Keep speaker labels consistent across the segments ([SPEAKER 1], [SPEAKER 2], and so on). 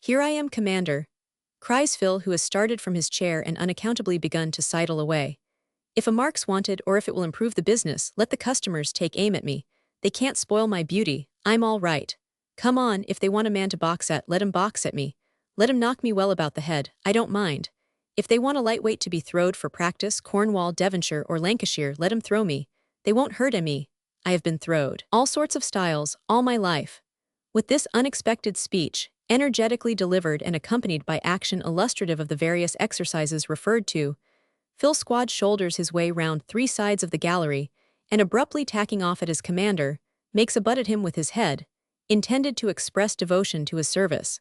[SPEAKER 1] "Here I am, Commander," cries Phil, who has started from his chair and unaccountably begun to sidle away. "If a mark's wanted or if it will improve the business, let the customers take aim at me. They can't spoil my beauty, I'm all right. Come on, if they want a man to box at, let him box at me. Let him knock me well about the head, I don't mind. If they want a lightweight to be throwed for practice, Cornwall, Devonshire or Lancashire, let him throw me. They won't hurt me. I have been throwed all sorts of styles, all my life." With this unexpected speech, energetically delivered and accompanied by action illustrative of the various exercises referred to, Phil Squad shoulders his way round three sides of the gallery, and abruptly tacking off at his commander, makes a butt at him with his head, intended to express devotion to his service.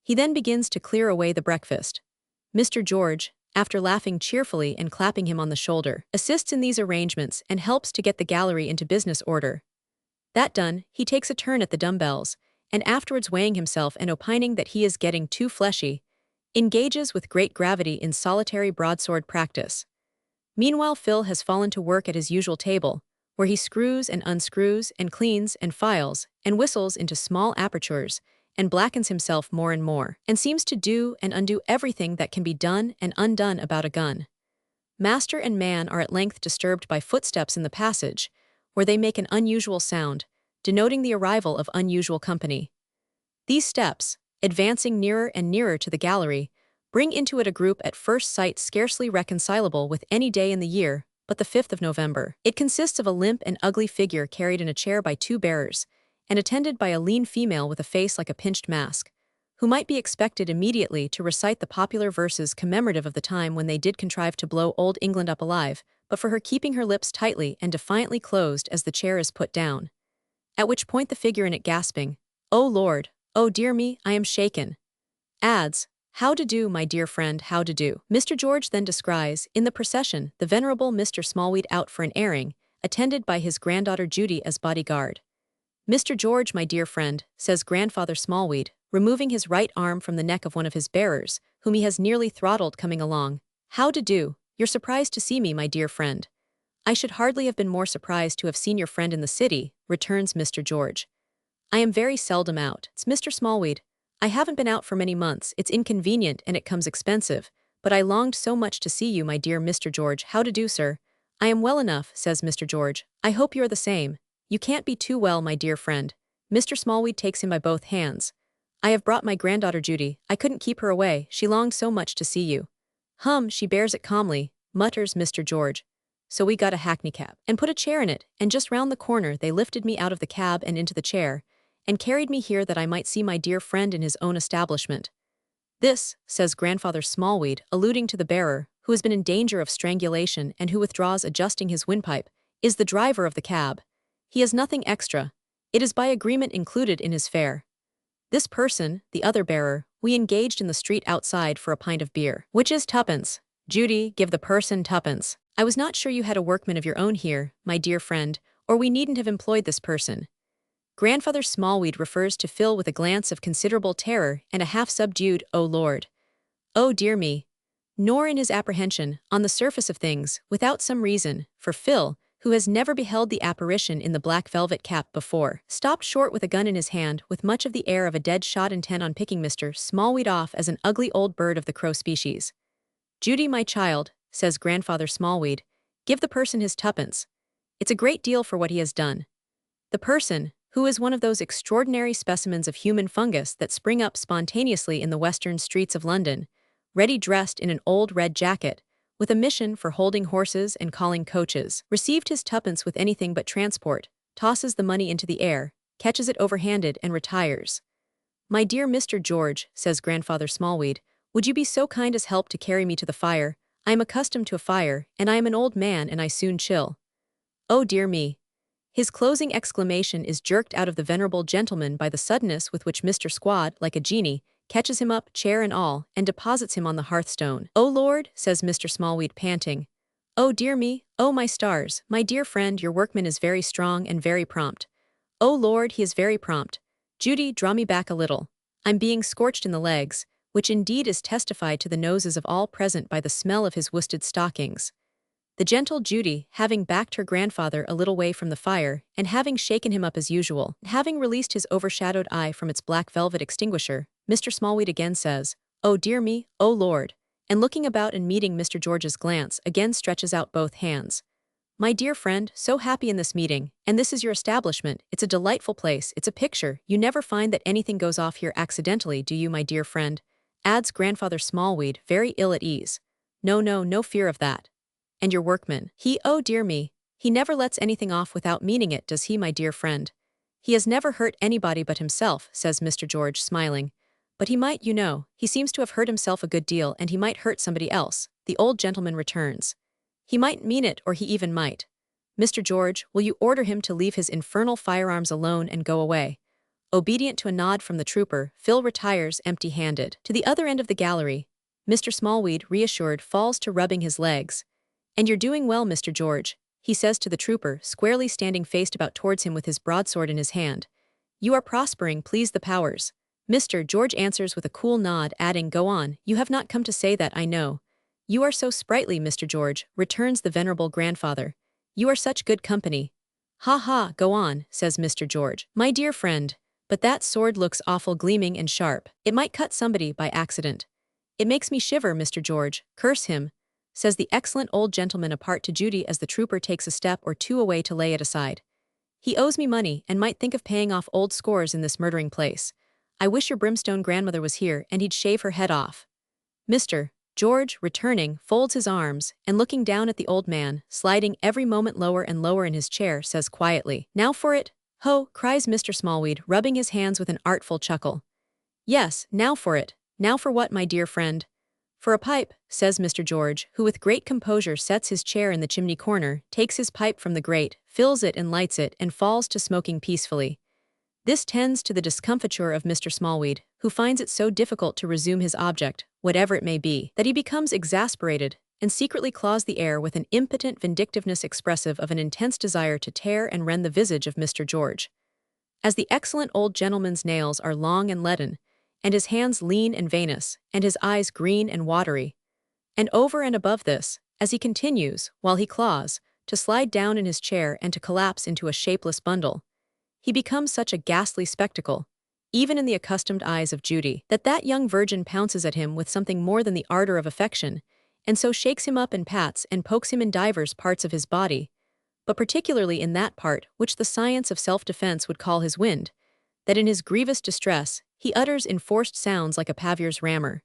[SPEAKER 1] He then begins to clear away the breakfast. Mr. George, after laughing cheerfully and clapping him on the shoulder, assists in these arrangements and helps to get the gallery into business order. That done, he takes a turn at the dumbbells, and afterwards weighing himself and opining that he is getting too fleshy, engages with great gravity in solitary broadsword practice. Meanwhile Phil has fallen to work at his usual table, where he screws and unscrews and cleans and files and whistles into small apertures, and blackens himself more and more, and seems to do and undo everything that can be done and undone about a gun. Master and man are at length disturbed by footsteps in the passage, where they make an unusual sound, denoting the arrival of unusual company. These steps, advancing nearer and nearer to the gallery, bring into it a group at first sight scarcely reconcilable with any day in the year but the 5th of November. It consists of a limp and ugly figure carried in a chair by two bearers, and attended by a lean female with a face like a pinched mask, who might be expected immediately to recite the popular verses commemorative of the time when they did contrive to blow old England up alive, but for her keeping her lips tightly and defiantly closed as the chair is put down. At which point the figure in it gasping, "Oh Lord, oh dear me, I am shaken," adds, "How to do, my dear friend, how to do." Mr. George then descries, in the procession, the venerable Mr. Smallweed out for an airing, attended by his granddaughter Judy as bodyguard. "Mr. George, my dear friend," says Grandfather Smallweed, removing his right arm from the neck of one of his bearers, whom he has nearly throttled coming along. "How to do? You're surprised to see me, my dear friend." "I should hardly have been more surprised to have seen your friend in the city," returns Mr. George. "I am very seldom out." "It's Mr. Smallweed. I haven't been out for many months, it's inconvenient and it comes expensive, but I longed so much to see you, my dear Mr. George." "How to do, sir?" "I am well enough," says Mr. George. "I hope you're the same." "You can't be too well, my dear friend." Mr. Smallweed takes him by both hands. "I have brought my granddaughter Judy, I couldn't keep her away, she longed so much to see you." She bears it calmly," mutters Mr. George. "So we got a hackney cab, and put a chair in it, and just round the corner they lifted me out of the cab and into the chair, and carried me here that I might see my dear friend in his own establishment." "This," says Grandfather Smallweed, alluding to the bearer, who has been in danger of strangulation and who withdraws adjusting his windpipe, "is the driver of the cab. He has nothing extra. It is by agreement included in his fare. This person, the other bearer, we engaged in the street outside for a pint of beer." "Which is tuppence. Judy, give the person tuppence." "I was not sure you had a workman of your own here, my dear friend, or we needn't have employed this person." Grandfather Smallweed refers to Phil with a glance of considerable terror and a half-subdued, "Oh Lord, oh dear me," nor in his apprehension, on the surface of things, without some reason, for Phil, who has never beheld the apparition in the black velvet cap before, stopped short with a gun in his hand, with much of the air of a dead shot intent on picking Mr. Smallweed off as an ugly old bird of the crow species. "Judy, my child," says Grandfather Smallweed, "give the person his tuppence. It's a great deal for what he has done." The person, who is one of those extraordinary specimens of human fungus that spring up spontaneously in the western streets of London, ready dressed in an old red jacket, with a mission for holding horses and calling coaches, received his tuppence with anything but transport, tosses the money into the air, catches it overhanded and retires. "My dear Mr. George," says Grandfather Smallweed, "would you be so kind as help to carry me to the fire? I am accustomed to a fire, and I am an old man and I soon chill." "Oh dear me." His closing exclamation is jerked out of the venerable gentleman by the suddenness with which Mr. Squad, like a genie, catches him up, chair and all, and deposits him on the hearthstone. "Oh Lord," says Mr. Smallweed, panting. "Oh dear me, oh my stars, my dear friend, your workman is very strong and very prompt. Oh Lord, he is very prompt. Judy, draw me back a little. I'm being scorched in the legs," which indeed is testified to the noses of all present by the smell of his worsted stockings. The gentle Judy, having backed her grandfather a little way from the fire, and having shaken him up as usual, having released his overshadowed eye from its black velvet extinguisher, Mr. Smallweed again says, "Oh dear me, oh Lord," and looking about and meeting Mr. George's glance, again stretches out both hands. "My dear friend, so happy in this meeting, and this is your establishment, it's a delightful place, it's a picture, you never find that anything goes off here accidentally, do you, my dear friend?" adds Grandfather Smallweed, very ill at ease. "No, no, no fear of that. And your workman, oh dear me, he never lets anything off without meaning it, does he, my dear friend? He has never hurt anybody but himself," says Mr. George, smiling. "But he might, you know, he seems to have hurt himself a good deal, and he might hurt somebody else," the old gentleman returns. "He might mean it, or he even might. Mr. George, will you order him to leave his infernal firearms alone and go away?" Obedient to a nod from the trooper, Phil retires empty-handed. To the other end of the gallery, Mr. Smallweed, reassured, falls to rubbing his legs. "And you're doing well, Mr. George," he says to the trooper, squarely standing faced about towards him with his broadsword in his hand. "You are prospering, please the powers." Mr. George answers with a cool nod, adding, "Go on, you have not come to say that, I know." "You are so sprightly, Mr. George," returns the venerable grandfather. "You are such good company." "Ha ha, go on," says Mr. George. "My dear friend, but that sword looks awful gleaming and sharp. It might cut somebody by accident." "It makes me shiver, Mr. George, curse him," says the excellent old gentleman apart to Judy as the trooper takes a step or two away to lay it aside. "He owes me money and might think of paying off old scores in this murdering place. I wish your brimstone grandmother was here and he'd shave her head off." Mr. George, returning, folds his arms, and looking down at the old man, sliding every moment lower and lower in his chair, says quietly, "Now for it, ho," cries Mr. Smallweed, rubbing his hands with an artful chuckle. "Yes, now for it. Now for what, my dear friend?" "For a pipe," says Mr. George, who with great composure sets his chair in the chimney corner, takes his pipe from the grate, fills it and lights it, and falls to smoking peacefully. This tends to the discomfiture of Mr. Smallweed, who finds it so difficult to resume his object, whatever it may be, that he becomes exasperated, and secretly claws the air with an impotent vindictiveness expressive of an intense desire to tear and rend the visage of Mr. George. As the excellent old gentleman's nails are long and leaden, and his hands lean and veinous, and his eyes green and watery. And over and above this, as he continues, while he claws, to slide down in his chair and to collapse into a shapeless bundle, he becomes such a ghastly spectacle, even in the accustomed eyes of Judy, that young virgin pounces at him with something more than the ardor of affection, and so shakes him up and pats and pokes him in divers parts of his body, but particularly in that part which the science of self-defense would call his wind, that in his grievous distress he utters enforced sounds like a paviour's rammer.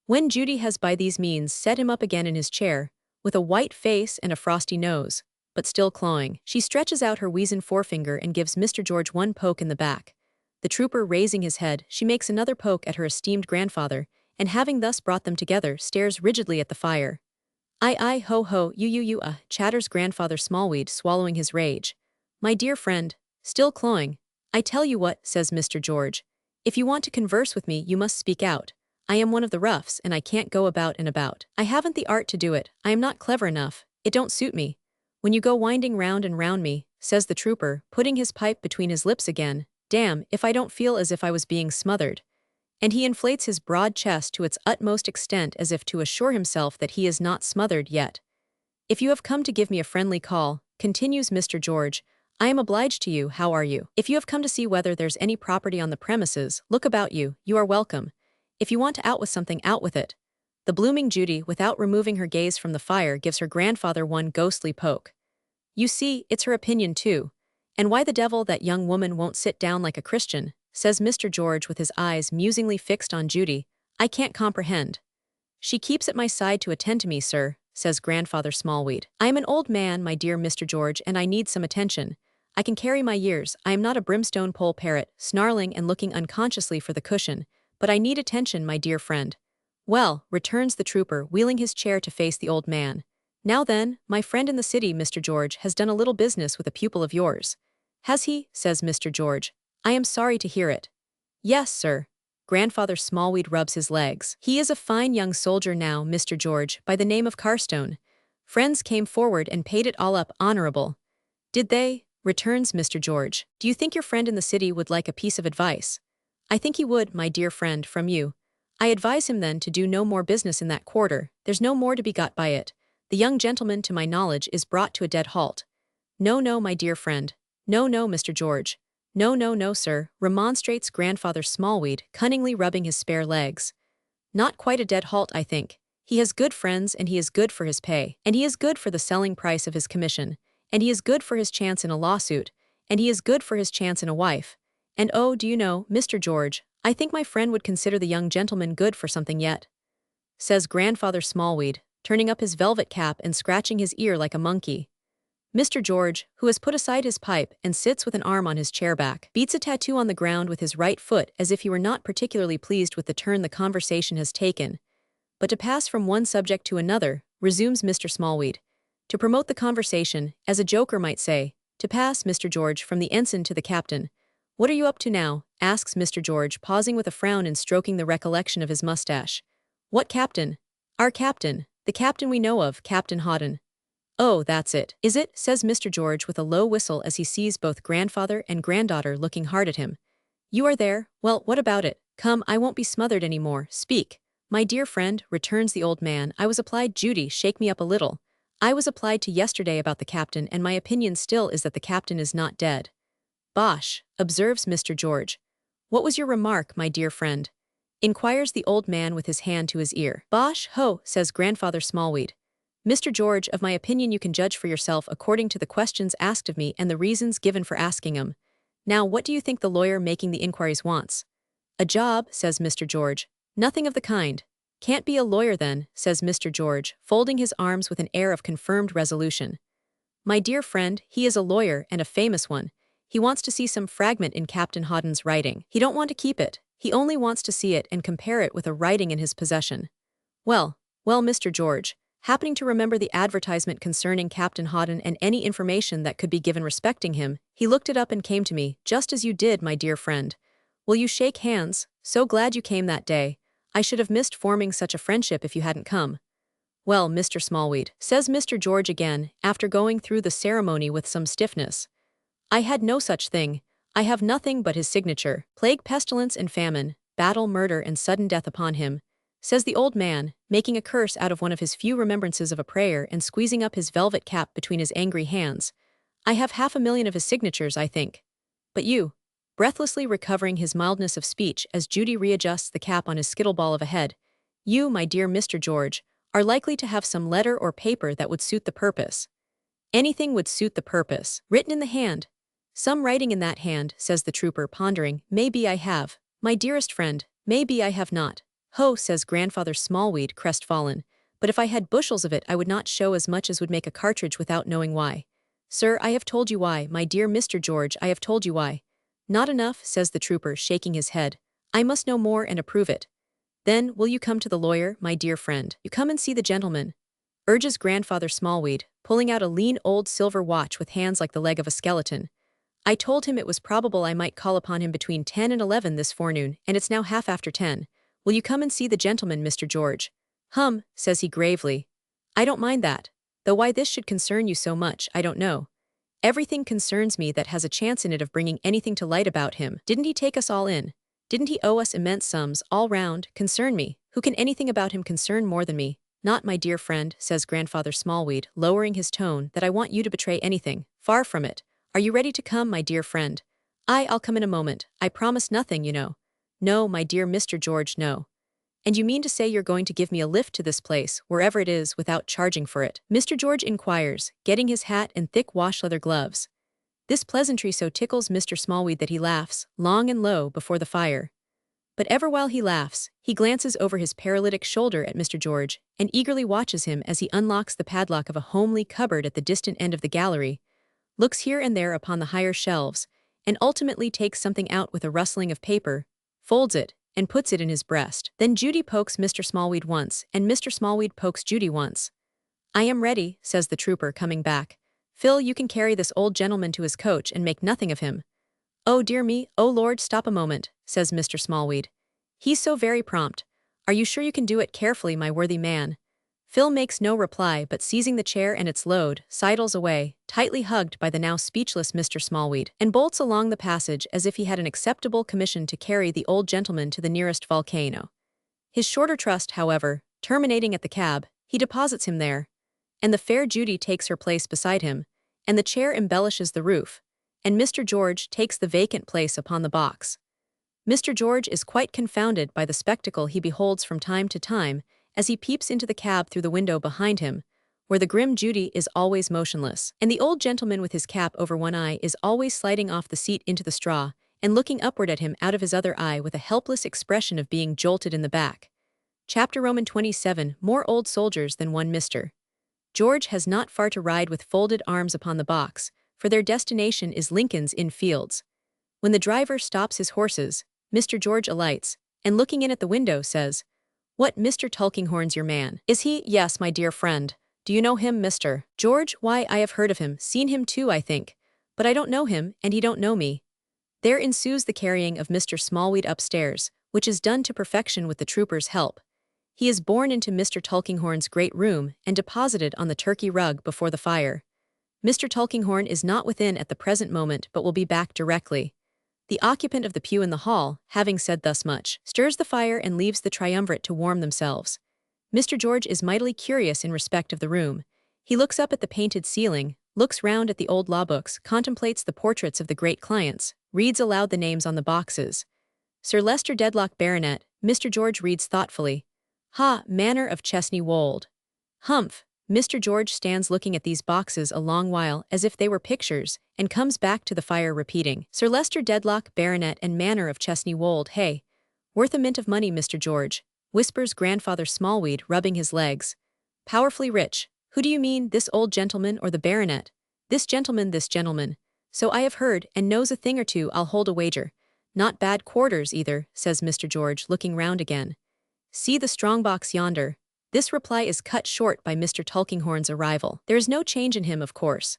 [SPEAKER 1] When Judy has by these means set him up again in his chair, with a white face and a frosty nose, but still clawing, she stretches out her weazen forefinger and gives Mr. George one poke in the back. The trooper raising his head, she makes another poke at her esteemed grandfather, and having thus brought them together, stares rigidly at the fire. "I, ho, ho, you, chatters Grandfather Smallweed, swallowing his rage. "My dear friend," still clawing. "I tell you what," says Mr. George. "If you want to converse with me, you must speak out. I am one of the roughs, and I can't go about and about. I haven't the art to do it, I am not clever enough, it don't suit me. When you go winding round and round me," says the trooper, putting his pipe between his lips again, "damn, if I don't feel as if I was being smothered." And he inflates his broad chest to its utmost extent as if to assure himself that he is not smothered yet. "If you have come to give me a friendly call," continues Mr. George, "I am obliged to you. How are you? If you have come to see whether there's any property on the premises, look about you, you are welcome. If you want to out with something, out with it." The blooming Judy, without removing her gaze from the fire, gives her grandfather one ghostly poke. "You see, it's her opinion too. And why the devil that young woman won't sit down like a Christian," says Mr. George with his eyes musingly fixed on Judy, "I can't comprehend." "She keeps at my side to attend to me, sir," says Grandfather Smallweed. "I am an old man, my dear Mr. George, and I need some attention. I can carry my years, I am not a brimstone pole parrot, snarling and looking unconsciously for the cushion, but I need attention, my dear friend." "Well," returns the trooper, wheeling his chair to face the old man. "Now then, my friend in the city, Mr. George, has done a little business with a pupil of yours." "Has he?" says Mr. George. "I am sorry to hear it." "Yes, sir." Grandfather Smallweed rubs his legs. "He is a fine young soldier now, Mr. George, by the name of Carstone. Friends came forward and paid it all up honorable." "Did they?" returns Mr. George. "Do you think your friend in the city would like a piece of advice?" "I think he would, my dear friend, from you." "I advise him then to do no more business in that quarter, there's no more to be got by it. The young gentleman, to my knowledge, is brought to a dead halt. No, no, my dear friend. No, no, Mr. George. No, no, no, sir, remonstrates Grandfather Smallweed, cunningly rubbing his spare legs. Not quite a dead halt, I think. He has good friends, and he is good for his pay, and he is good for the selling price of his commission, and he is good for his chance in a lawsuit, and he is good for his chance in a wife. And oh, do you know, Mr. George, I think my friend would consider the young gentleman good for something yet, says Grandfather Smallweed, turning up his velvet cap and scratching his ear like a monkey. Mr. George, who has put aside his pipe and sits with an arm on his chair back, beats a tattoo on the ground with his right foot as if he were not particularly pleased with the turn the conversation has taken. But to pass from one subject to another, resumes Mr. Smallweed. To promote the conversation, as a joker might say, to pass, Mr. George, from the ensign to the captain. What are you up to now? Asks Mr. George, pausing with a frown and stroking the recollection of his mustache. What captain? Our captain, the captain we know of, Captain Hawdon. Oh, that's it. Is it? Says Mr. George with a low whistle as he sees both grandfather and granddaughter looking hard at him. You are there? Well, what about it? Come, I won't be smothered any more. Speak. My dear friend, returns the old man, I was applied Judy, shake me up a little. I was applied to yesterday about the captain, and my opinion still is that the captain is not dead. Bosh, observes Mr. George. What was your remark, my dear friend? Inquires the old man with his hand to his ear. Bosh, ho, says Grandfather Smallweed. Mr. George, of my opinion you can judge for yourself according to the questions asked of me and the reasons given for asking them. Now, what do you think the lawyer making the inquiries wants? A job, says Mr. George. Nothing of the kind. Can't be a lawyer then, says Mr. George, folding his arms with an air of confirmed resolution. My dear friend, he is a lawyer, and a famous one. He wants to see some fragment in Captain Hawdon's writing. He don't want to keep it. He only wants to see it and compare it with a writing in his possession. Well, Mr. George, happening to remember the advertisement concerning Captain Hawdon and any information that could be given respecting him, he looked it up and came to me, just as you did, my dear friend. Will you shake hands? So glad you came that day. I should have missed forming such a friendship if you hadn't come. Well, Mr. Smallweed, says Mr. George again, after going through the ceremony with some stiffness. I had no such thing. I have nothing but his signature. Plague, pestilence, and famine, battle, murder, and sudden death upon him, says the old man, making a curse out of one of his few remembrances of a prayer and squeezing up his velvet cap between his angry hands. I have 500,000 of his signatures, I think. But you, breathlessly recovering his mildness of speech as Judy readjusts the cap on his skittleball of a head, you, my dear Mr. George, are likely to have some letter or paper that would suit the purpose. Anything would suit the purpose. Written in the hand. Some writing in that hand, says the trooper, pondering. Maybe I have. My dearest friend, maybe I have not. Ho, says Grandfather Smallweed, crestfallen, but if I had bushels of it I would not show as much as would make a cartridge without knowing why. Sir, I have told you why, my dear Mr. George, I have told you why. Not enough, says the trooper, shaking his head. I must know more and approve it. Then, will you come to the lawyer, my dear friend? You come and see the gentleman, urges Grandfather Smallweed, pulling out a lean old silver watch with hands like the leg of a skeleton. I told him it was probable I might call upon him between 10 and 11 this forenoon, and it's now half after 10. Will you come and see the gentleman, Mr. George? Says he gravely. I don't mind that, though why this should concern you so much, I don't know. Everything concerns me that has a chance in it of bringing anything to light about him. Didn't he take us all in? Didn't he owe us immense sums, all round? Concern me. Who can anything about him concern more than me? Not, my dear friend, says Grandfather Smallweed, lowering his tone, that I want you to betray anything. Far from it. Are you ready to come, my dear friend? I'll come in a moment. I promise nothing, you know. No, my dear Mr. George, no. And you mean to say you're going to give me a lift to this place, wherever it is, without charging for it? Mr. George inquires, getting his hat and thick wash-leather gloves. This pleasantry so tickles Mr. Smallweed that he laughs, long and low, before the fire. But ever while he laughs, he glances over his paralytic shoulder at Mr. George, and eagerly watches him as he unlocks the padlock of a homely cupboard at the distant end of the gallery, looks here and there upon the higher shelves, and ultimately takes something out with a rustling of paper, folds it, and puts it in his breast. Then Judy pokes Mr. Smallweed once, and Mr. Smallweed pokes Judy once. I am ready, says the trooper, coming back. Phil, you can carry this old gentleman to his coach and make nothing of him. Oh dear me, oh Lord, stop a moment, says Mr. Smallweed. He's so very prompt. Are you sure you can do it carefully, my worthy man? Phil makes no reply, but seizing the chair and its load, sidles away, tightly hugged by the now speechless Mr. Smallweed, and bolts along the passage as if he had an acceptable commission to carry the old gentleman to the nearest volcano. His shorter trust, however, terminating at the cab, he deposits him there. and the fair Judy takes her place beside him, and the chair embellishes the roof, and Mr. George takes the vacant place upon the box. Mr. George is quite confounded by the spectacle he beholds from time to time as he peeps into the cab through the window behind him, where the grim Judy is always motionless, and the old gentleman with his cap over one eye is always sliding off the seat into the straw and looking upward at him out of his other eye with a helpless expression of being jolted in the back. Chapter Roman 27 More old soldiers than one Mr. George has not far to ride with folded arms upon the box, for their destination is Lincoln's Inn Fields. When the driver stops his horses, Mr. George alights, and looking in at the window says, "What, Mr. Tulkinghorn's your man? Is he?" "Yes, my dear friend. Do you know him, Mr. George?" "Why, I have heard of him, seen him too, I think. But I don't know him, and he don't know me." There ensues the carrying of Mr. Smallweed upstairs, which is done to perfection with the trooper's help. He is borne into Mr. Tulkinghorn's great room and deposited on the Turkey rug before the fire. Mr. Tulkinghorn is not within at the present moment but will be back directly. The occupant of the pew in the hall, having said thus much, stirs the fire and leaves the triumvirate to warm themselves. Mr. George is mightily curious in respect of the room. He looks up at the painted ceiling, looks round at the old law books, contemplates the portraits of the great clients, reads aloud the names on the boxes. Sir Leicester Dedlock, Baronet. Mr. George reads thoughtfully. "Ha, Manor of Chesney Wold." "Humph." Mr. George stands looking at these boxes a long while as if they were pictures, and comes back to the fire repeating, "Sir Leicester Dedlock, Baronet, and Manor of Chesney Wold, hey? Worth a mint of money, Mr. George," whispers Grandfather Smallweed, rubbing his legs. "Powerfully rich. Who do you mean, this old gentleman or the baronet?" This gentleman, this gentleman. So I have heard, and knows a thing or two, I'll hold a wager. Not bad quarters either," says Mr. George, looking round again. "See the strong box yonder." This reply is cut short by Mr. Tulkinghorn's arrival. There is no change in him, of course.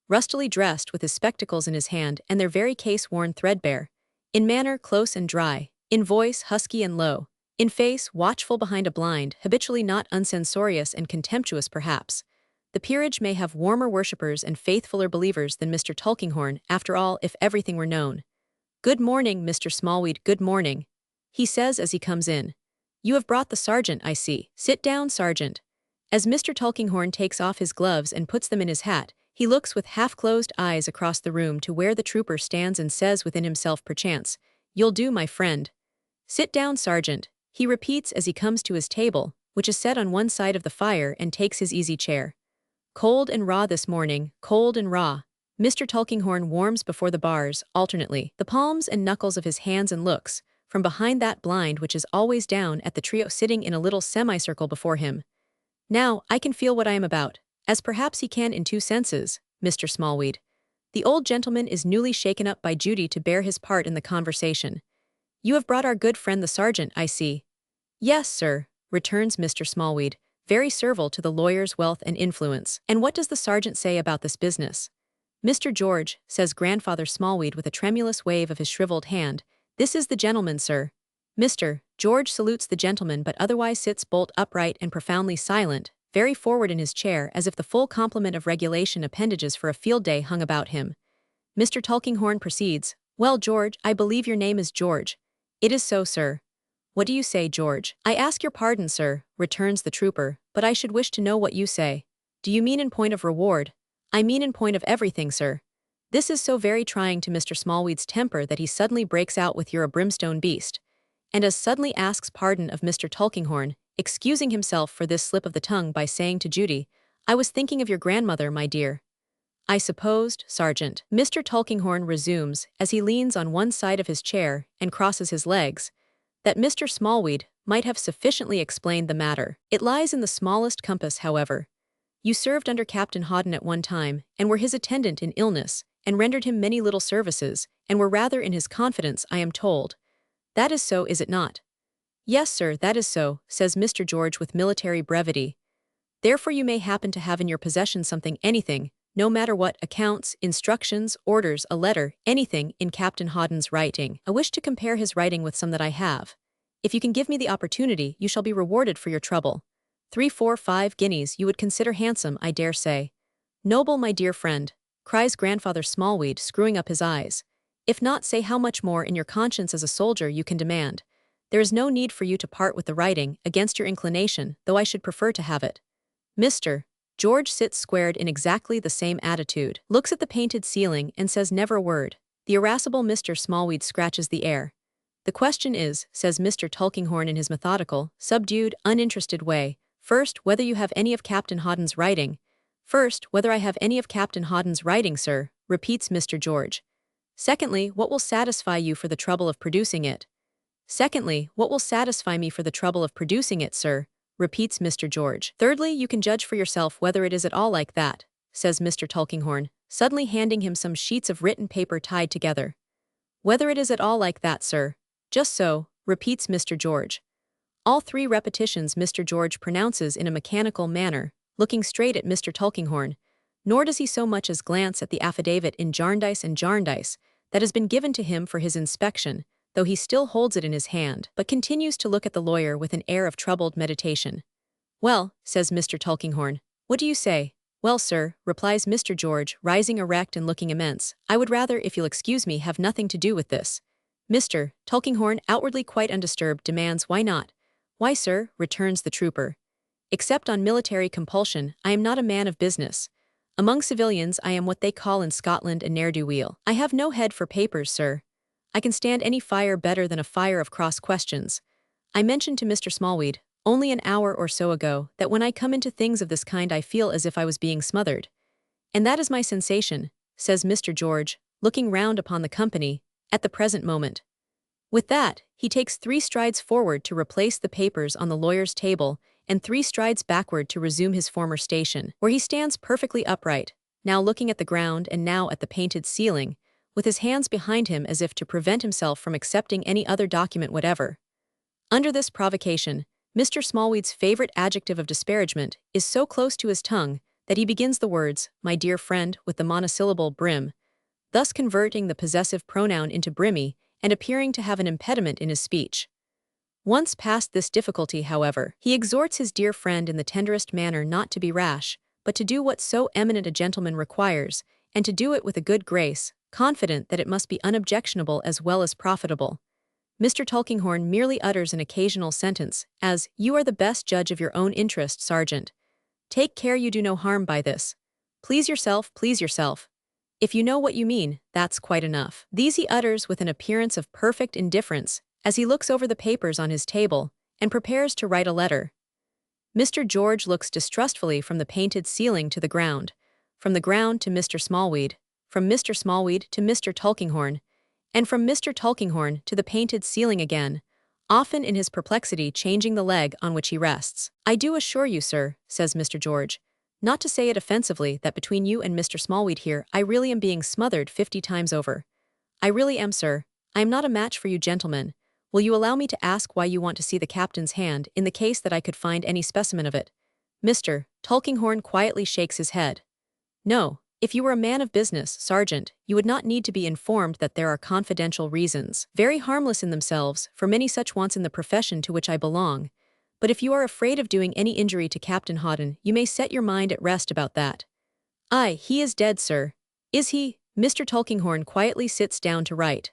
[SPEAKER 1] Rustily dressed, with his spectacles in his hand and their very case worn threadbare. In manner, close and dry. In voice, husky and low. In face, watchful behind a blind, habitually not uncensorious and contemptuous perhaps. The peerage may have warmer worshippers and faithfuller believers than Mr. Tulkinghorn, after all, if everything were known. "Good morning, Mr. Smallweed, good morning," he says as he comes in. "You have brought the sergeant, I see. Sit down, sergeant." As Mr. Tulkinghorn takes off his gloves and puts them in his hat, he looks with half-closed eyes across the room to where the trooper stands and says within himself perchance, "You'll do, my friend." "Sit down, sergeant," he repeats as he comes to his table, which is set on one side of the fire, and takes his easy chair. "Cold and raw this morning, cold and raw." Mr. Tulkinghorn warms before the bars, alternately, the palms and knuckles of his hands, and looks, from behind that blind which is always down, at the trio sitting in a little semicircle before him. "Now, I can feel what I am about," as perhaps he can in two senses, Mr. Smallweed. The old gentleman is newly shaken up by Judy to bear his part in the conversation. "You have brought our good friend the sergeant, I see." "Yes, sir," returns Mr. Smallweed, very servile to the lawyer's wealth and influence. "And what does the sergeant say about this business?" "Mr. George," says Grandfather Smallweed with a tremulous wave of his shriveled hand, "this is the gentleman, sir." Mr. George salutes the gentleman, but otherwise sits bolt upright and profoundly silent, very forward in his chair, as if the full complement of regulation appendages for a field day hung about him. Mr. Tulkinghorn proceeds, "Well, George, I believe your name is George." "It is so, sir." "What do you say, George?" "I ask your pardon, sir," returns the trooper, "but I should wish to know what you say." "Do you mean in point of reward?" "I mean in point of everything, sir." This is so very trying to Mr. Smallweed's temper that he suddenly breaks out with, "You're a brimstone beast," and as suddenly asks pardon of Mr. Tulkinghorn, excusing himself for this slip of the tongue by saying to Judy, "I was thinking of your grandmother, my dear." "I supposed, sergeant," Mr. Tulkinghorn resumes, as he leans on one side of his chair and crosses his legs, "that Mr. Smallweed might have sufficiently explained the matter. It lies in the smallest compass, however. You served under Captain Hawdon at one time, and were his attendant in illness, and rendered him many little services, and were rather in his confidence, I am told. That is so, is it not?" "Yes, sir, that is so," says Mr. George with military brevity. "Therefore you may happen to have in your possession something, anything, no matter what, accounts, instructions, orders, a letter, anything, in Captain Hawdon's writing. I wish to compare his writing with some that I have. If you can give me the opportunity, you shall be rewarded for your trouble. 3, 4, 5 guineas you would consider handsome, I dare say." "Noble, my dear friend," cries Grandfather Smallweed, screwing up his eyes. "If not, say how much more in your conscience as a soldier you can demand. There is no need for you to part with the writing, against your inclination, though I should prefer to have it." Mr. George sits squared in exactly the same attitude, looks at the painted ceiling and says never a word. The irascible Mr. Smallweed scratches the air. "The question is," says Mr. Tulkinghorn in his methodical, subdued, uninterested way, "first, whether you have any of Captain Hawdon's writing." "First, whether I have any of Captain Hawdon's writing, sir," repeats Mr. George. "Secondly, what will satisfy you for the trouble of producing it?" "Secondly, what will satisfy me for the trouble of producing it, sir," repeats Mr. George. "Thirdly, you can judge for yourself whether it is at all like that," says Mr. Tulkinghorn, suddenly handing him some sheets of written paper tied together. "Whether it is at all like that, sir." "Just so," repeats Mr. George. All three repetitions Mr. George pronounces in a mechanical manner, looking straight at Mr. Tulkinghorn, nor does he so much as glance at the affidavit in Jarndyce and Jarndyce that has been given to him for his inspection, though he still holds it in his hand, but continues to look at the lawyer with an air of troubled meditation. "Well," says Mr. Tulkinghorn, "what do you say?" "Well, sir," replies Mr. George, rising erect and looking immense, "I would rather, if you'll excuse me, have nothing to do with this." Mr. Tulkinghorn, outwardly quite undisturbed, demands, "Why not?" "Why, sir," returns the trooper, "except on military compulsion, I am not a man of business. Among civilians I am what they call in Scotland a ne'er-do-weel. I have no head for papers, sir. I can stand any fire better than a fire of cross questions. I mentioned to Mr. Smallweed, only an hour or so ago, that when I come into things of this kind I feel as if I was being smothered. And that is my sensation," says Mr. George, looking round upon the company, "at the present moment." With that, he takes 3 strides forward to replace the papers on the lawyer's table and 3 strides backward to resume his former station, where he stands perfectly upright, now looking at the ground and now at the painted ceiling, with his hands behind him as if to prevent himself from accepting any other document whatever. Under this provocation, Mr. Smallweed's favorite adjective of disparagement is so close to his tongue that he begins the words, "my dear friend," with the monosyllable brim, thus converting the possessive pronoun into brimmy and appearing to have an impediment in his speech. Once past this difficulty, however, he exhorts his dear friend in the tenderest manner not to be rash, but to do what so eminent a gentleman requires, and to do it with a good grace, confident that it must be unobjectionable as well as profitable. Mr. Tulkinghorn merely utters an occasional sentence, as, "You are the best judge of your own interest, Sergeant. Take care you do no harm by this. Please yourself, please yourself. If you know what you mean, that's quite enough." These he utters with an appearance of perfect indifference, as he looks over the papers on his table, and prepares to write a letter. Mr. George looks distrustfully from the painted ceiling to the ground, from the ground to Mr. Smallweed, from Mr. Smallweed to Mr. Tulkinghorn, and from Mr. Tulkinghorn to the painted ceiling again, often in his perplexity changing the leg on which he rests. "I do assure you, sir," says Mr. George, "not to say it offensively, that between you and Mr. Smallweed here I really am being smothered 50 times over. I really am, sir. I am not a match for you gentlemen. Will you allow me to ask why you want to see the captain's hand, in the case that I could find any specimen of it?" Mr. Tulkinghorn quietly shakes his head. "No. If you were a man of business, Sergeant, you would not need to be informed that there are confidential reasons, very harmless in themselves, for many such wants in the profession to which I belong. But if you are afraid of doing any injury to Captain Hawdon, you may set your mind at rest about that." "Aye, he is dead, sir." "Is he?" Mr. Tulkinghorn quietly sits down to write.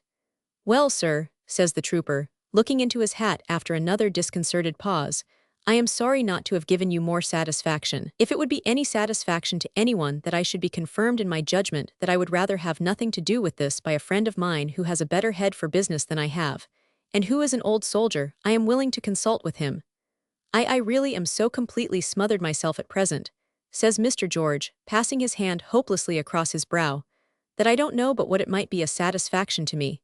[SPEAKER 1] "Well, sir," says the trooper, looking into his hat after another disconcerted pause, "I am sorry not to have given you more satisfaction. If it would be any satisfaction to anyone that I should be confirmed in my judgment that I would rather have nothing to do with this by a friend of mine who has a better head for business than I have, and who is an old soldier, I am willing to consult with him. I really am so completely smothered myself at present," says Mr. George, passing his hand hopelessly across his brow, "that I don't know but what it might be a satisfaction to me."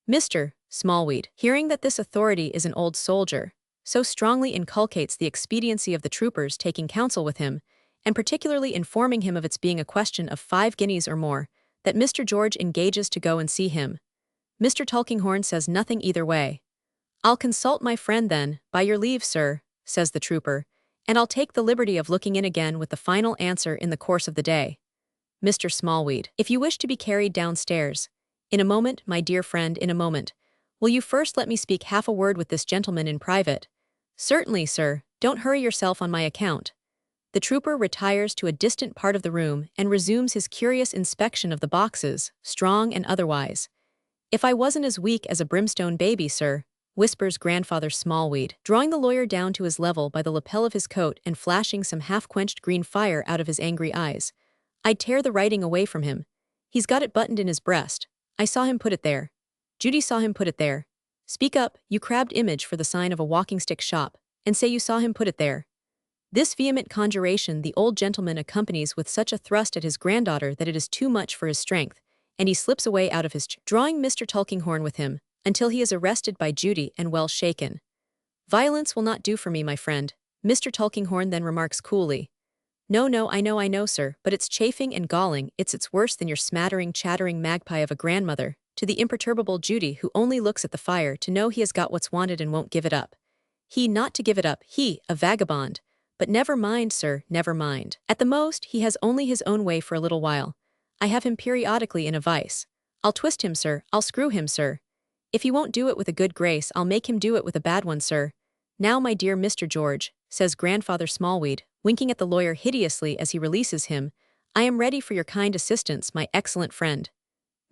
[SPEAKER 1] Mr. Smallweed, hearing that this authority is an old soldier, so strongly inculcates the expediency of the troopers taking counsel with him, and particularly informing him of its being a question of 5 guineas or more, that Mr. George engages to go and see him. Mr. Tulkinghorn says nothing either way. "I'll consult my friend then, by your leave, sir," says the trooper, "and I'll take the liberty of looking in again with the final answer in the course of the day." Mr. Smallweed, "If you wish to be carried downstairs." "In a moment, my dear friend, in a moment. Will you first let me speak half a word with this gentleman in private?" "Certainly, sir. Don't hurry yourself on my account." The trooper retires to a distant part of the room and resumes his curious inspection of the boxes, strong and otherwise. "If I wasn't as weak as a brimstone baby, sir," whispers Grandfather Smallweed, drawing the lawyer down to his level by the lapel of his coat and flashing some half-quenched green fire out of his angry eyes. I'd tear the writing away from him. He's got it buttoned in his breast. I saw him put it there. Judy saw him put it there. Speak up, you crabbed image for the sign of a walking-stick shop, and say you saw him put it there. This vehement conjuration the old gentleman accompanies with such a thrust at his granddaughter that it is too much for his strength, and he slips away out of his chair, drawing Mr. Tulkinghorn with him, until he is arrested by Judy and well shaken. Violence will not do for me, my friend, Mr. Tulkinghorn then remarks coolly. No, I know, sir, but it's chafing and galling, it's worse than your smattering, chattering magpie of a grandmother, to the imperturbable Judy who only looks at the fire to know he has got what's wanted and won't give it up. He not to give it up, he, a vagabond. But never mind, sir, never mind. At the most, he has only his own way for a little while. I have him periodically in a vice. I'll twist him, sir, I'll screw him, sir. If he won't do it with a good grace, I'll make him do it with a bad one, sir. Now, my dear Mr. George, says Grandfather Smallweed, winking at the lawyer hideously as he releases him, I am ready for your kind assistance, my excellent friend.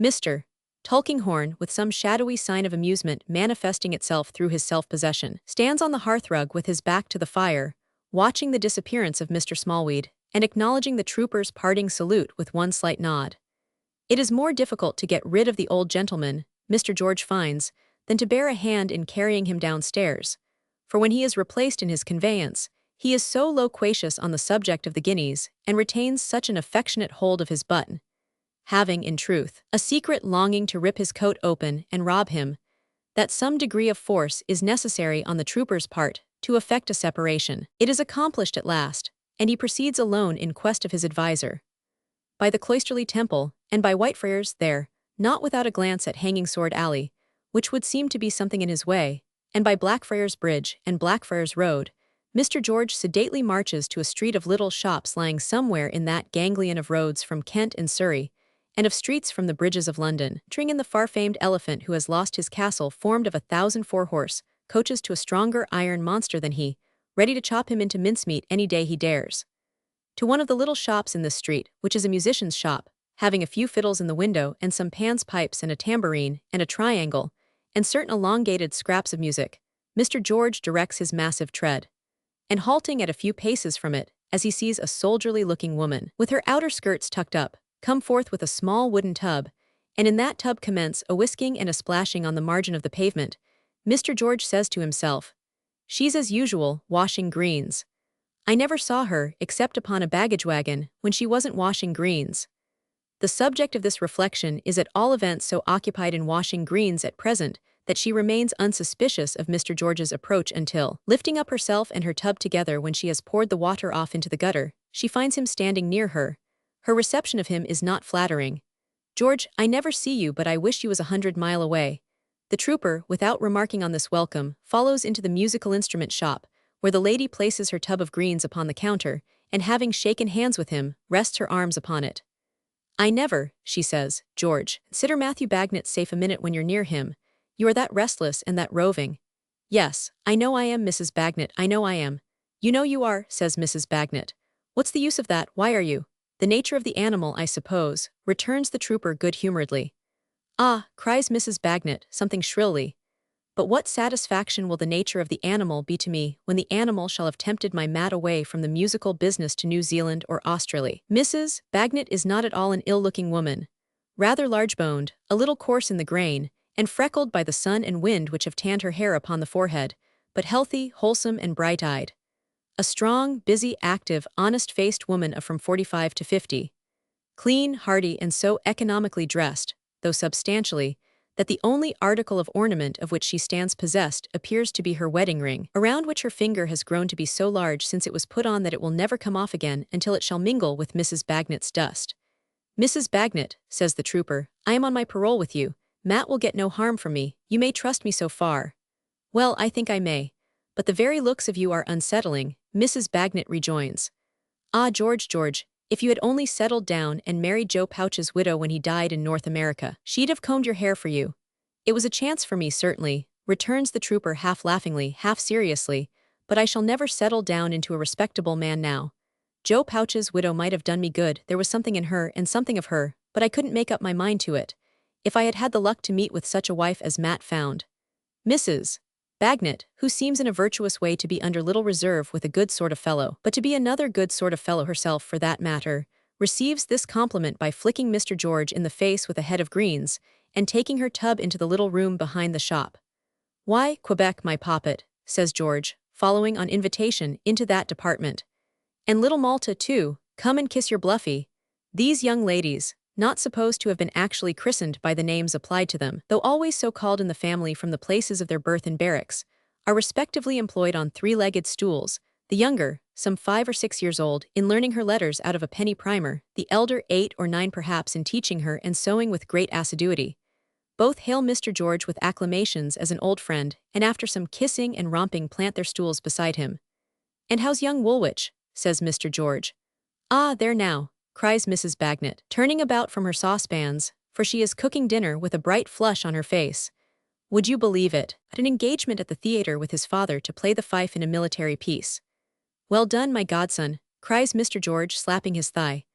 [SPEAKER 1] Mr. Tulkinghorn, with some shadowy sign of amusement manifesting itself through his self-possession, stands on the hearthrug with his back to the fire, watching the disappearance of Mr. Smallweed, and acknowledging the trooper's parting salute with one slight nod. It is more difficult to get rid of the old gentleman, Mr. George finds, than to bear a hand in carrying him downstairs, for when he is replaced in his conveyance, he is so loquacious on the subject of the guineas, and retains such an affectionate hold of his button, having, in truth, a secret longing to rip his coat open and rob him, that some degree of force is necessary on the trooper's part to effect a separation. It is accomplished at last, and he proceeds alone in quest of his adviser. By the Cloisterley Temple, and by Whitefriars there, not without a glance at Hanging Sword Alley, which would seem to be something in his way, and by Blackfriars Bridge and Blackfriars Road, Mr. George sedately marches to a street of little shops lying somewhere in that ganglion of roads from Kent and Surrey, and of streets from the bridges of London, entering in the far-famed elephant who has lost his castle formed of 1,000 4-horse coaches to a stronger iron monster than he, ready to chop him into mincemeat any day he dares. To one of the little shops in this street, which is a musician's shop, having a few fiddles in the window and some Pan's pipes and a tambourine and a triangle, and certain elongated scraps of music, Mr. George directs his massive tread. And halting at a few paces from it, as he sees a soldierly-looking woman, with her outer skirts tucked up, come forth with a small wooden tub, and in that tub commence a whisking and a splashing on the margin of the pavement, Mr. George says to himself, she's as usual, washing greens. I never saw her, except upon a baggage wagon, when she wasn't washing greens. The subject of this reflection is at all events so occupied in washing greens at present that she remains unsuspicious of Mr. George's approach until, lifting up herself and her tub together when she has poured the water off into the gutter, she finds him standing near her. Her reception of him is not flattering. George, I never see you, but I wish you was 100 miles away. The trooper, without remarking on this welcome, follows into the musical instrument shop, where the lady places her tub of greens upon the counter, and having shaken hands with him, rests her arms upon it. I never, she says, George, consider Matthew Bagnet safe a minute when you're near him. You are that restless and that roving. Yes, I know I am, Mrs. Bagnet, I know I am. You know you are, says Mrs. Bagnet. What's the use of that, why are you? The nature of the animal, I suppose, returns the trooper good-humoredly. Ah, cries Mrs. Bagnet, something shrilly. But what satisfaction will the nature of the animal be to me when the animal shall have tempted my mat away from the musical business to New Zealand or Australia? Mrs. Bagnet is not at all an ill-looking woman. Rather large-boned, a little coarse in the grain, and freckled by the sun and wind which have tanned her hair upon the forehead, but healthy, wholesome, and bright-eyed. A strong, busy, active, honest-faced woman of from 45 to 50. Clean, hearty, and so economically dressed, though substantially, that the only article of ornament of which she stands possessed appears to be her wedding ring, around which her finger has grown to be so large since it was put on that it will never come off again until it shall mingle with Mrs. Bagnet's dust. Mrs. Bagnet, says the trooper, I am on my parole with you. Matt will get no harm from me, you may trust me so far. Well, I think I may. But the very looks of you are unsettling, Mrs. Bagnet rejoins. Ah, George, if you had only settled down and married Joe Pouch's widow when he died in North America, she'd have combed your hair for you. It was a chance for me, certainly, returns the trooper half laughingly, half seriously, but I shall never settle down into a respectable man now. Joe Pouch's widow might have done me good, there was something in her and something of her, but I couldn't make up my mind to it. If I had had the luck to meet with such a wife as Matt found. Mrs. Bagnet, who seems in a virtuous way to be under little reserve with a good sort of fellow, but to be another good sort of fellow herself for that matter, receives this compliment by flicking Mr. George in the face with a head of greens, and taking her tub into the little room behind the shop. "Why, Quebec, my poppet," says George, following on invitation into that department. "And little Malta, too, come and kiss your Bluffy." These young ladies, not supposed to have been actually christened by the names applied to them, though always so called in the family from the places of their birth in barracks, are respectively employed on three-legged stools, the younger, some 5 or 6 years old, in learning her letters out of a penny primer, the elder 8 or 9 perhaps in teaching her and sewing with great assiduity. Both hail Mr. George with acclamations as an old friend, and after some kissing and romping plant their stools beside him. "And how's young Woolwich?" says Mr. George. "Ah, there now," cries Mrs. Bagnet, turning about from her saucepans, for she is cooking dinner with a bright flush on her face. "Would you believe it? At an engagement at the theatre with his father to play the fife in a military piece." "Well done, my godson," cries Mr. George, slapping his thigh.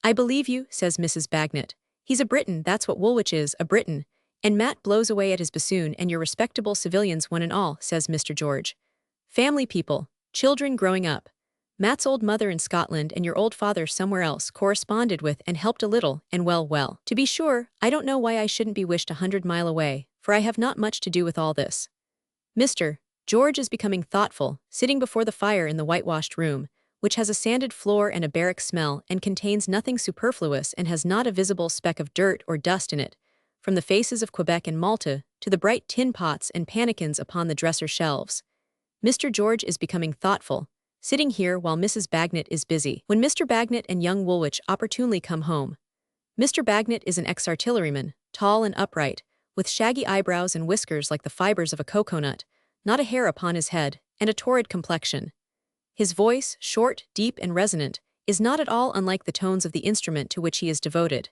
[SPEAKER 1] "I believe you," says Mrs. Bagnet. "He's a Briton, that's what Woolwich is, a Briton. And Matt blows away at his bassoon and you're respectable civilians one and all," says Mr. George. "Family people, children growing up. Matt's old mother in Scotland and your old father somewhere else corresponded with and helped a little, and well. To be sure, I don't know why I shouldn't be wished 100 mile away, for I have not much to do with all this." Mr. George is becoming thoughtful, sitting before the fire in the whitewashed room, which has a sanded floor and a barrack smell and contains nothing superfluous and has not a visible speck of dirt or dust in it, from the faces of Quebec and Malta to the bright tin pots and pannikins upon the dresser shelves. Mr. George is becoming thoughtful, sitting here while Mrs. Bagnet is busy, when Mr. Bagnet and young Woolwich opportunely come home. Mr. Bagnet is an ex-artilleryman, tall and upright, with shaggy eyebrows and whiskers like the fibers of a cocoanut, not a hair upon his head, and a torrid complexion. His voice, short, deep, and resonant, is not at all unlike the tones of the instrument to which he is devoted.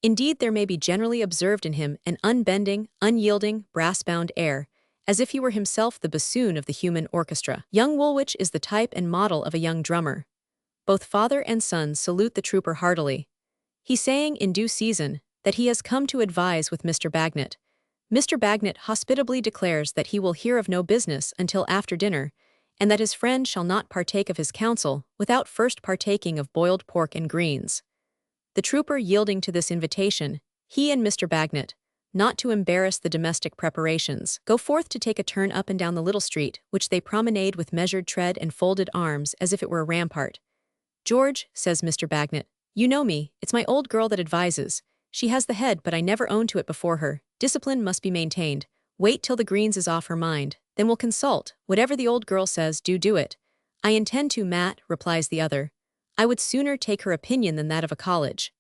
[SPEAKER 1] Indeed, there may be generally observed in him an unbending, unyielding, brass-bound air, as if he were himself the bassoon of the human orchestra. Young Woolwich is the type and model of a young drummer. Both father and son salute the trooper heartily. He saying, in due season, that he has come to advise with Mr. Bagnet. Mr. Bagnet hospitably declares that he will hear of no business until after dinner, and that his friend shall not partake of his counsel without first partaking of boiled pork and greens. The trooper yielding to this invitation, he and Mr. Bagnet, not to embarrass the domestic preparations, go forth to take a turn up and down the little street, which they promenade with measured tread and folded arms as if it were a rampart. "George," says Mr. Bagnet, "you know me, it's my old girl that advises. She has the head, but I never own to it before her. Discipline must be maintained. Wait till the greens is off her mind, then we'll consult. Whatever the old girl says, do it." "I intend to, Matt," replies the other. "I would sooner take her opinion than that of a college."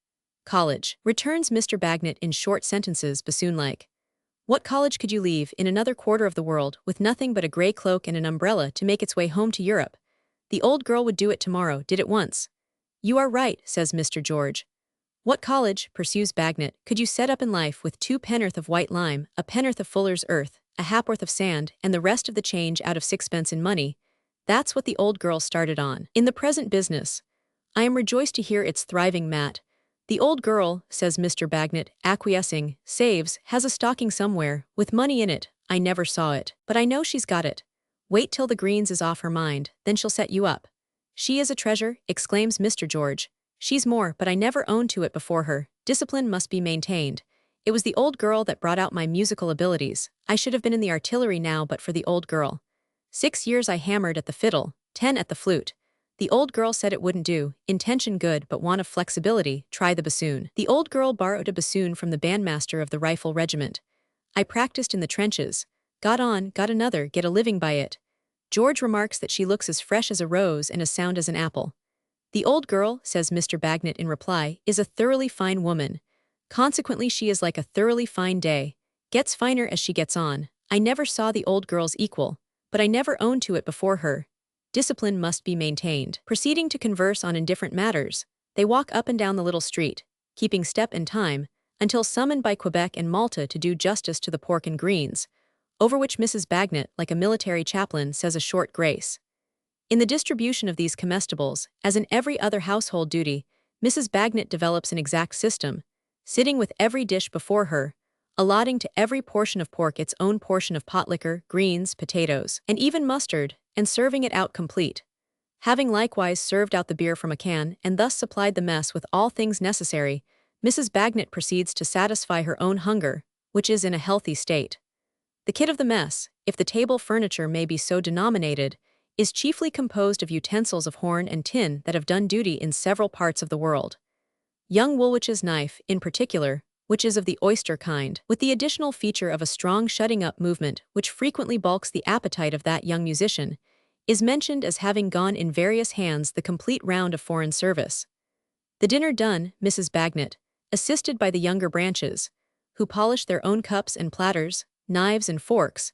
[SPEAKER 1] "College," returns Mr. Bagnet in short sentences, bassoon-like. "What college could you leave in another quarter of the world with nothing but a grey cloak and an umbrella to make its way home to Europe? The old girl would do it tomorrow, did it once." "You are right," says Mr. George. "What college," pursues Bagnet, "could you set up in life with 2 pennorth of white lime, a pennorth of fuller's earth, a hapworth of sand, and the rest of the change out of 6pence in money? That's what the old girl started on. In the present business, I am rejoiced to hear it's thriving, Matt. The old girl," says Mr. Bagnet, acquiescing, "saves, has a stocking somewhere, with money in it. I never saw it, but I know she's got it. Wait till the greens is off her mind, then she'll set you up." "She is a treasure," exclaims Mr. George. "She's more, but I never owned to it before her. Discipline must be maintained. It was the old girl that brought out my musical abilities. I should have been in the artillery now but for the old girl. 6 years I hammered at the fiddle, 10 at the flute. The old girl said it wouldn't do, intention good but want of flexibility, try the bassoon. The old girl borrowed a bassoon from the bandmaster of the rifle regiment. I practiced in the trenches. Got on, got another, get a living by it. George remarks that she looks as fresh as a rose and as sound as an apple. The old girl," says Mr. Bagnet in reply, "is a thoroughly fine woman. Consequently she is like a thoroughly fine day. Gets finer as she gets on. I never saw the old girl's equal, but I never owned to it before her. Discipline must be maintained." Proceeding to converse on indifferent matters, they walk up and down the little street, keeping step and time, until summoned by Quebec and Malta to do justice to the pork and greens, over which Mrs. Bagnet, like a military chaplain, says a short grace. In the distribution of these comestibles, as in every other household duty, Mrs. Bagnet develops an exact system, sitting with every dish before her, allotting to every portion of pork its own portion of pot liquor, greens, potatoes, and even mustard, and serving it out complete. Having likewise served out the beer from a can and thus supplied the mess with all things necessary, Mrs. Bagnet proceeds to satisfy her own hunger, which is in a healthy state. The kit of the mess, if the table furniture may be so denominated, is chiefly composed of utensils of horn and tin that have done duty in several parts of the world. Young Woolwich's knife, in particular, which is of the oyster kind, with the additional feature of a strong shutting-up movement which frequently balks the appetite of that young musician, is mentioned as having gone in various hands the complete round of foreign service. The dinner done, Mrs. Bagnet, assisted by the younger branches, who polish their own cups and platters, knives and forks,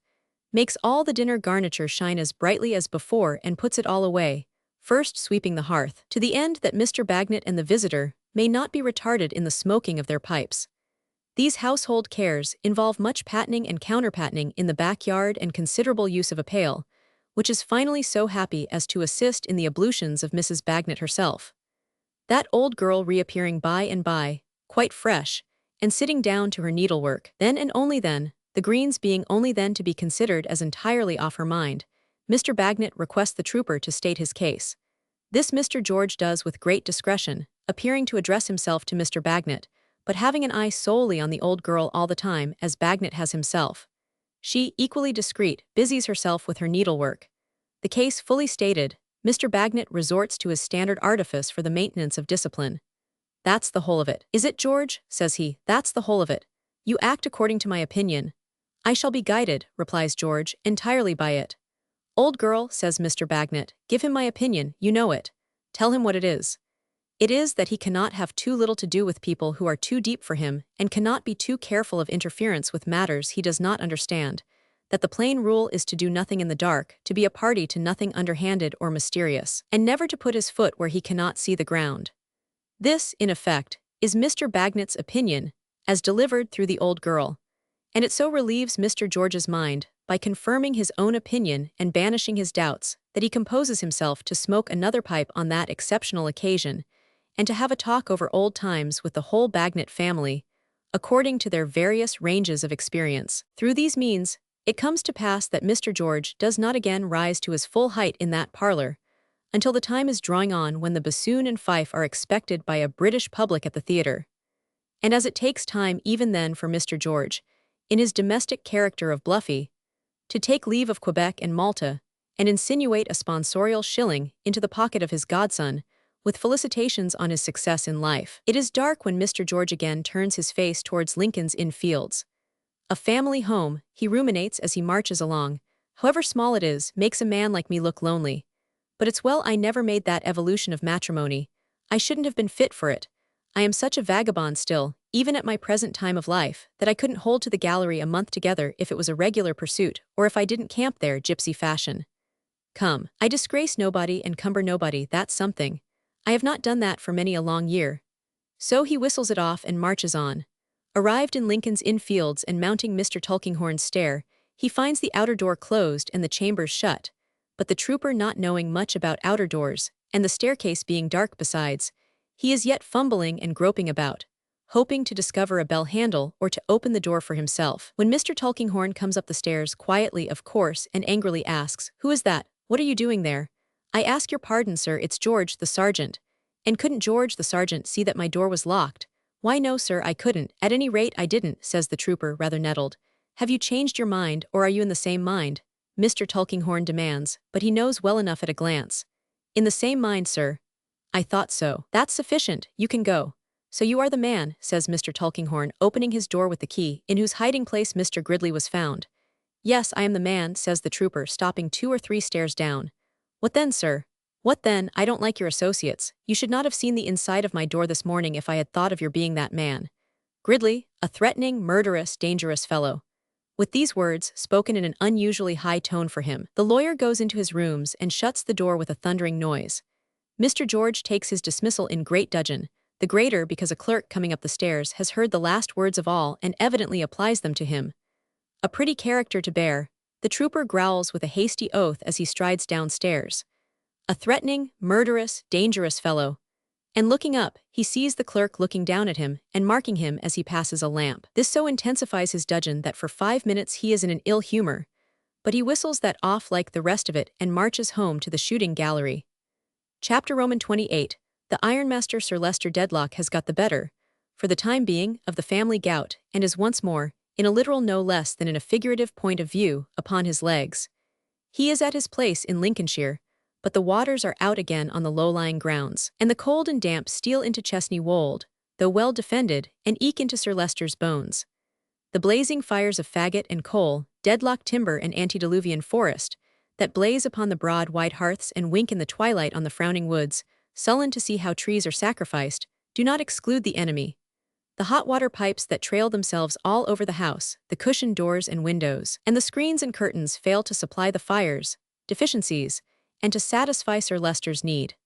[SPEAKER 1] makes all the dinner garniture shine as brightly as before and puts it all away, first sweeping the hearth, to the end that Mr. Bagnet and the visitor may not be retarded in the smoking of their pipes. These household cares involve much pattening and counterpattening in the backyard and considerable use of a pail, which is finally so happy as to assist in the ablutions of Mrs. Bagnet herself. That old girl reappearing by and by, quite fresh, and sitting down to her needlework, then and only then, the greens being only then to be considered as entirely off her mind, Mr. Bagnet requests the trooper to state his case. This Mr. George does with great discretion, appearing to address himself to Mr. Bagnet, but having an eye solely on the old girl all the time as Bagnet has himself. She, equally discreet, busies herself with her needlework. The case fully stated, Mr. Bagnet resorts to his standard artifice for the maintenance of discipline. "That's the whole of it." "Is it, George?" says he. "That's the whole of it. You act according to my opinion." "I shall be guided," replies George, "entirely by it." "Old girl," says Mr. Bagnet, "give him my opinion, you know it. Tell him what it is." "It is that he cannot have too little to do with people who are too deep for him, and cannot be too careful of interference with matters he does not understand, that the plain rule is to do nothing in the dark, to be a party to nothing underhanded or mysterious, and never to put his foot where he cannot see the ground." This, in effect, is Mr. Bagnet's opinion, as delivered through the old girl, and it so relieves Mr. George's mind, by confirming his own opinion and banishing his doubts, that he composes himself to smoke another pipe on that exceptional occasion, and to have a talk over old times with the whole Bagnet family, according to their various ranges of experience. Through these means, it comes to pass that Mr. George does not again rise to his full height in that parlor, until the time is drawing on when the bassoon and fife are expected by a British public at the theatre. And as it takes time even then for Mr. George, in his domestic character of Bluffy, to take leave of Quebec and Malta, and insinuate a sponsorial shilling into the pocket of his godson, with felicitations on his success in life. It is dark when Mr. George again turns his face towards Lincoln's Inn Fields. A family home, he ruminates as he marches along, however small it is, makes a man like me look lonely. But it's well I never made that evolution of matrimony. I shouldn't have been fit for it. I am such a vagabond still, even at my present time of life, that I couldn't hold to the gallery a month together if it was a regular pursuit, or if I didn't camp there gypsy fashion. Come, I disgrace nobody and cumber nobody, that's something. I have not done that for many a long year. So he whistles it off and marches on. Arrived in Lincoln's Inn Fields and mounting Mr. Tulkinghorn's stair, he finds the outer door closed and the chambers shut, but the trooper not knowing much about outer doors, and the staircase being dark besides, he is yet fumbling and groping about, hoping to discover a bell handle or to open the door for himself, when Mr. Tulkinghorn comes up the stairs quietly of course and angrily asks, "Who is that? What are you doing there?" "I ask your pardon, sir, it's George, the sergeant." "And couldn't George, the sergeant, see that my door was locked?" "Why no, sir, I couldn't, at any rate I didn't," says the trooper, rather nettled. "Have you changed your mind, or are you in the same mind?" Mr. Tulkinghorn demands, but he knows well enough at a glance. "In the same mind, sir." "I thought so. That's sufficient, you can go." "So you are the man," says Mr. Tulkinghorn, opening his door with the key, in whose hiding place Mr. Gridley was found. "Yes, I am the man," says the trooper, stopping 2 or 3 stairs down. "What then, sir?" "What then? I don't like your associates. You should not have seen the inside of my door this morning if I had thought of your being that man. Gridley, a threatening, murderous, dangerous fellow." With these words, spoken in an unusually high tone for him, the lawyer goes into his rooms and shuts the door with a thundering noise. Mr. George takes his dismissal in great dudgeon, the greater because a clerk coming up the stairs has heard the last words of all and evidently applies them to him. A pretty character to bear, the trooper growls with a hasty oath as he strides downstairs. A threatening, murderous, dangerous fellow. And looking up, he sees the clerk looking down at him and marking him as he passes a lamp. This so intensifies his dudgeon that for 5 minutes he is in an ill humor, but he whistles that off like the rest of it and marches home to the shooting gallery. Chapter Roman 28. The ironmaster Sir Leicester Dedlock has got the better, for the time being, of the family gout, and is once more, in a literal no less than in a figurative point of view, upon his legs. He is at his place in Lincolnshire, but the waters are out again on the low-lying grounds, and the cold and damp steal into Chesney Wold, though well defended, and eke into Sir Leicester's bones. The blazing fires of faggot and coal, deadlock timber and antediluvian forest, that blaze upon the broad white hearths and wink in the twilight on the frowning woods, sullen to see how trees are sacrificed, do not exclude the enemy. The hot water pipes that trail themselves all over the house, the cushioned doors and windows, and the screens and curtains fail to supply the fires, deficiencies, and to satisfy Sir Leicester's need.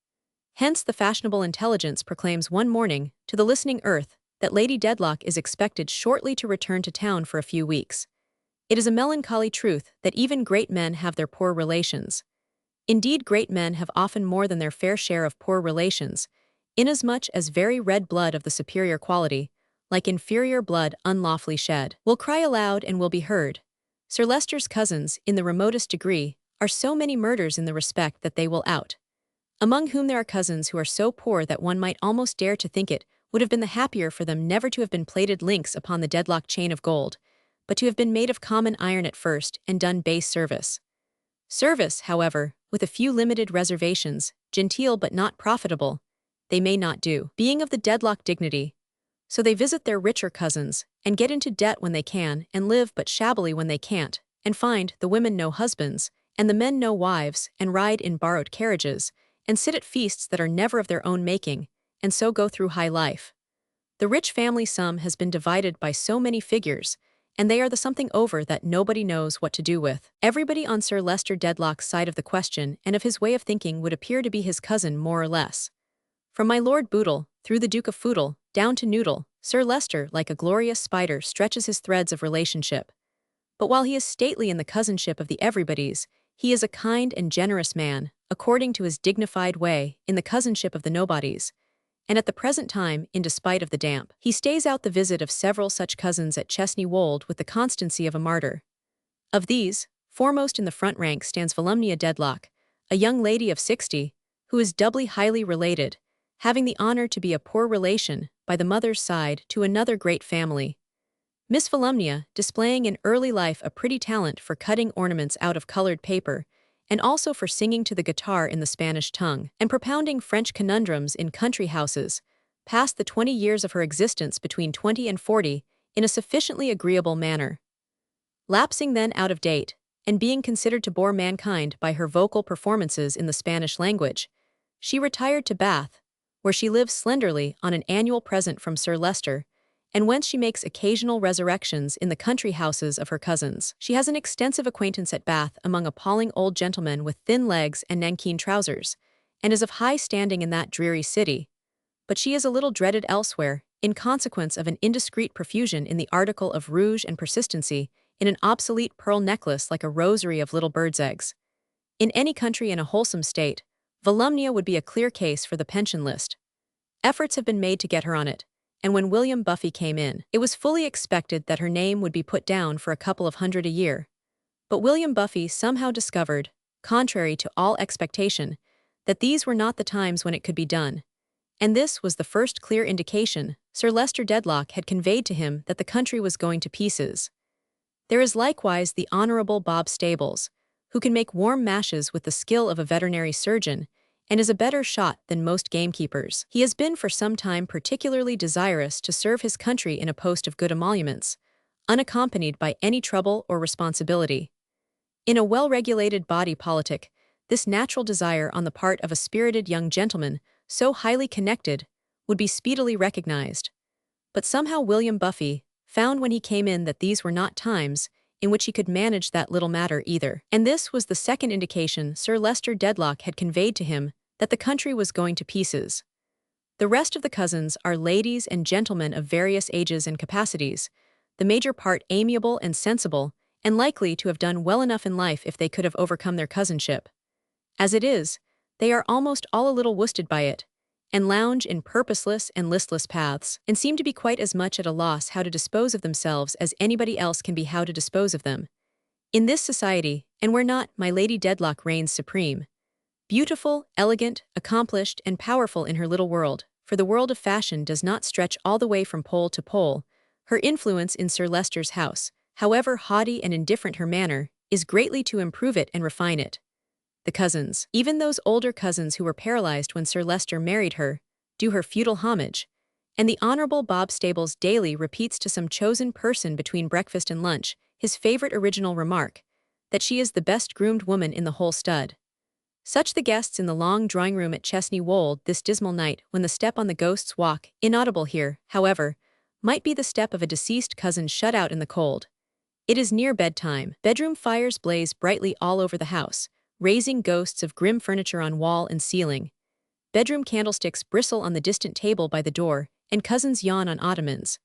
[SPEAKER 1] Hence the fashionable intelligence proclaims one morning, to the listening earth, that Lady Dedlock is expected shortly to return to town for a few weeks. It is a melancholy truth that even great men have their poor relations. Indeed, great men have often more than their fair share of poor relations, inasmuch as very red blood of the superior quality, like inferior blood unlawfully shed, will cry aloud and will be heard. Sir Leicester's cousins, in the remotest degree, are so many murders in the respect that they will out. Among whom there are cousins who are so poor that one might almost dare to think it would have been the happier for them never to have been plated links upon the Dedlock chain of gold, but to have been made of common iron at first and done base service. Service, however, with a few limited reservations, genteel but not profitable, they may not do, being of the Dedlock dignity. So they visit their richer cousins, and get into debt when they can, and live but shabbily when they can't, and find the women no husbands, and the men no wives, and ride in borrowed carriages, and sit at feasts that are never of their own making, and so go through high life. The rich family sum has been divided by so many figures, and they are the something over that nobody knows what to do with. Everybody on Sir Leicester Dedlock's side of the question and of his way of thinking would appear to be his cousin more or less. From my Lord Bootle, through the Duke of Foodle, down to Noodle, Sir Leicester, like a glorious spider, stretches his threads of relationship. But while he is stately in the cousinship of the everybodies, he is a kind and generous man, according to his dignified way, in the cousinship of the nobodies. And at the present time, in despite of the damp, he stays out the visit of several such cousins at Chesney Wold with the constancy of a martyr. Of these, foremost in the front rank stands Volumnia Dedlock, a young lady of 60, who is doubly highly related, having the honor to be a poor relation, by the mother's side, to another great family. Miss Volumnia, displaying in early life a pretty talent for cutting ornaments out of colored paper, and also for singing to the guitar in the Spanish tongue, and propounding French conundrums in country houses, passed the 20 years of her existence between 20 and 40 in a sufficiently agreeable manner. Lapsing then out of date, and being considered to bore mankind by her vocal performances in the Spanish language, she retired to Bath, where she lives slenderly on an annual present from Sir Leicester, and whence she makes occasional resurrections in the country houses of her cousins. She has an extensive acquaintance at Bath among appalling old gentlemen with thin legs and nankeen trousers, and is of high standing in that dreary city. But she is a little dreaded elsewhere, in consequence of an indiscreet profusion in the article of rouge and persistency in an obsolete pearl necklace like a rosary of little birds' eggs. In any country in a wholesome state, Volumnia would be a clear case for the pension list. Efforts have been made to get her on it, and when William Buffy came in, it was fully expected that her name would be put down for a couple of hundred a year. But William Buffy somehow discovered, contrary to all expectation, that these were not the times when it could be done. And this was the first clear indication Sir Leicester Dedlock had conveyed to him that the country was going to pieces. There is likewise the Honourable Bob Stables, who can make warm mashes with the skill of a veterinary surgeon, and is a better shot than most gamekeepers. He has been for some time particularly desirous to serve his country in a post of good emoluments, unaccompanied by any trouble or responsibility. In a well-regulated body politic, this natural desire on the part of a spirited young gentleman, so highly connected, would be speedily recognized. But somehow William Buffy found when he came in that these were not times in which he could manage that little matter either. And this was the second indication Sir Leicester Dedlock had conveyed to him that the country was going to pieces. The rest of the cousins are ladies and gentlemen of various ages and capacities, the major part amiable and sensible, and likely to have done well enough in life if they could have overcome their cousinship. As it is, they are almost all a little worsted by it, and lounge in purposeless and listless paths, and seem to be quite as much at a loss how to dispose of themselves as anybody else can be how to dispose of them. In this society, and where not, my Lady Dedlock reigns supreme. Beautiful, elegant, accomplished, and powerful in her little world, for the world of fashion does not stretch all the way from pole to pole, her influence in Sir Leicester's house, however haughty and indifferent her manner, is greatly to improve it and refine it. The cousins, even those older cousins who were paralyzed when Sir Leicester married her, do her feudal homage, and the Honourable Bob Stables daily repeats to some chosen person between breakfast and lunch his favourite original remark, that she is the best-groomed woman in the whole stud. Such the guests in the long drawing-room at Chesney Wold this dismal night when the step on the Ghost's Walk, inaudible here, however, might be the step of a deceased cousin shut out in the cold. It is near bedtime. Bedroom fires blaze brightly all over the house, raising ghosts of grim furniture on wall and ceiling. Bedroom candlesticks bristle on the distant table by the door, and cousins yawn on ottomans.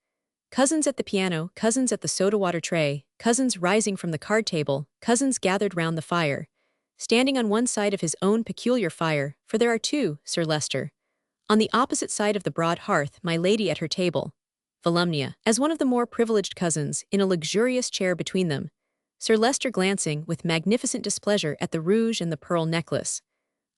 [SPEAKER 1] Cousins at the piano, cousins at the soda-water tray, cousins rising from the card table, cousins gathered round the fire, standing on one side of his own peculiar fire, for there are two, Sir Leicester. On the opposite side of the broad hearth, my lady at her table. Volumnia, as one of the more privileged cousins, in a luxurious chair between them. Sir Leicester glancing, with magnificent displeasure, at the rouge and the pearl necklace.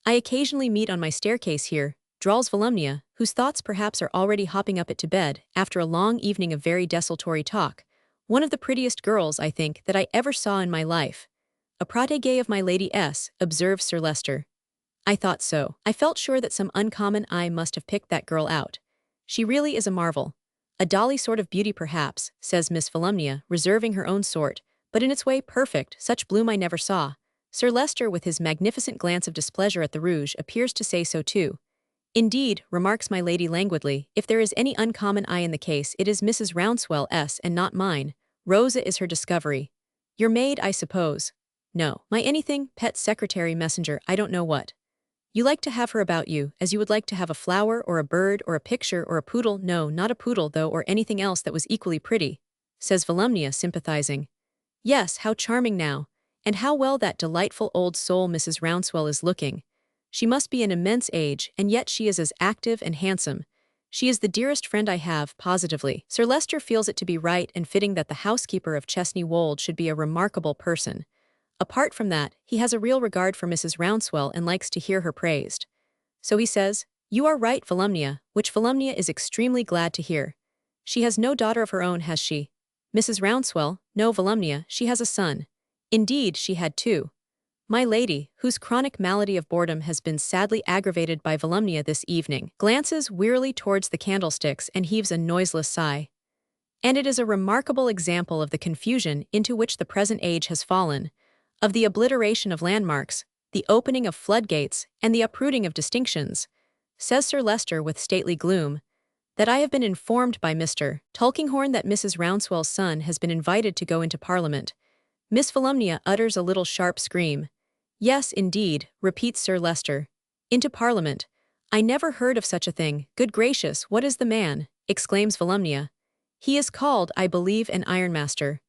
[SPEAKER 1] I occasionally meet on my staircase here, drawls Volumnia, whose thoughts perhaps are already hopping up it to bed, after a long evening of very desultory talk. One of the prettiest girls, I think, that I ever saw in my life. A protégée of my Lady S., observes Sir Leicester. I thought so. I felt sure that some uncommon eye must have picked that girl out. She really is a marvel. A dolly sort of beauty perhaps, says Miss Volumnia, reserving her own sort, but in its way perfect, such bloom I never saw. Sir Leicester, with his magnificent glance of displeasure at the rouge, appears to say so too. Indeed, remarks my lady languidly, if there is any uncommon eye in the case, it is Mrs. Rouncewell's and not mine. Rosa is her discovery. Your maid, I suppose. No, my anything, pet secretary, messenger, I don't know what. You like to have her about you, as you would like to have a flower or a bird or a picture or a poodle. No, not a poodle though, or anything else that was equally pretty, says Volumnia, sympathizing. Yes, how charming now, and how well that delightful old soul Mrs. Rouncewell is looking. She must be an immense age, and yet she is as active and handsome. She is the dearest friend I have, positively. Sir Leicester feels it to be right and fitting that the housekeeper of Chesney Wold should be a remarkable person. Apart from that, he has a real regard for Mrs. Rouncewell and likes to hear her praised. So he says, "You are right, Volumnia," which Volumnia is extremely glad to hear. She has no daughter of her own, has she? Mrs. Rouncewell? No, Volumnia, she has a son. Indeed, she had two. My lady, whose chronic malady of boredom has been sadly aggravated by Volumnia this evening, glances wearily towards the candlesticks and heaves a noiseless sigh. And it is a remarkable example of the confusion into which the present age has fallen, of the obliteration of landmarks, the opening of floodgates, and the uprooting of distinctions, says Sir Leicester with stately gloom, that I have been informed by Mr. Tulkinghorn that Mrs. Rouncewell's son has been invited to go into Parliament. Miss Volumnia utters a little sharp scream. Yes, indeed, repeats Sir Leicester. Into Parliament. I never heard of such a thing. Good gracious, what is the man? Exclaims Volumnia. He is called, I believe, an ironmaster.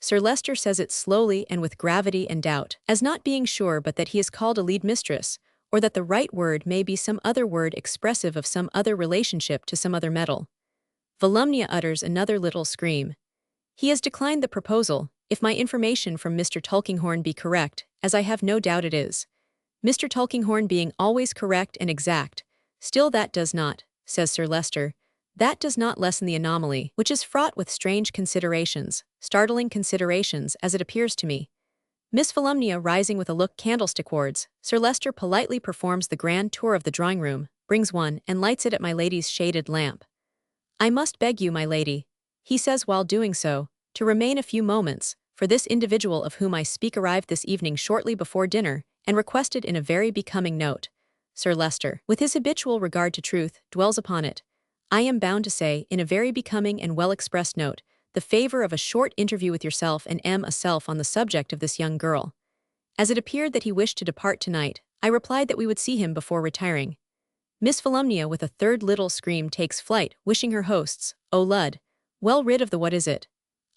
[SPEAKER 1] Sir Leicester says it slowly and with gravity and doubt, as not being sure but that he is called a lead mistress, or that the right word may be some other word expressive of some other relationship to some other metal. Volumnia utters another little scream. He has declined the proposal, if my information from Mr. Tulkinghorn be correct, as I have no doubt it is. Mr. Tulkinghorn being always correct and exact, still that does not, says Sir Leicester, that does not lessen the anomaly, which is fraught with strange considerations, startling considerations, as it appears to me. Miss Volumnia rising with a look candlestickwards, Sir Leicester politely performs the grand tour of the drawing-room, brings one, and lights it at my lady's shaded lamp. I must beg you, my lady, he says while doing so, to remain a few moments, for this individual of whom I speak arrived this evening shortly before dinner, and requested in a very becoming note. Sir Leicester, with his habitual regard to truth, dwells upon it. I am bound to say, in a very becoming and well-expressed note, the favor of a short interview with yourself and M. self on the subject of this young girl. As it appeared that he wished to depart tonight, I replied that we would see him before retiring. Miss Volumnia with a third little scream takes flight, wishing her hosts, O Lud, well rid of the what is it?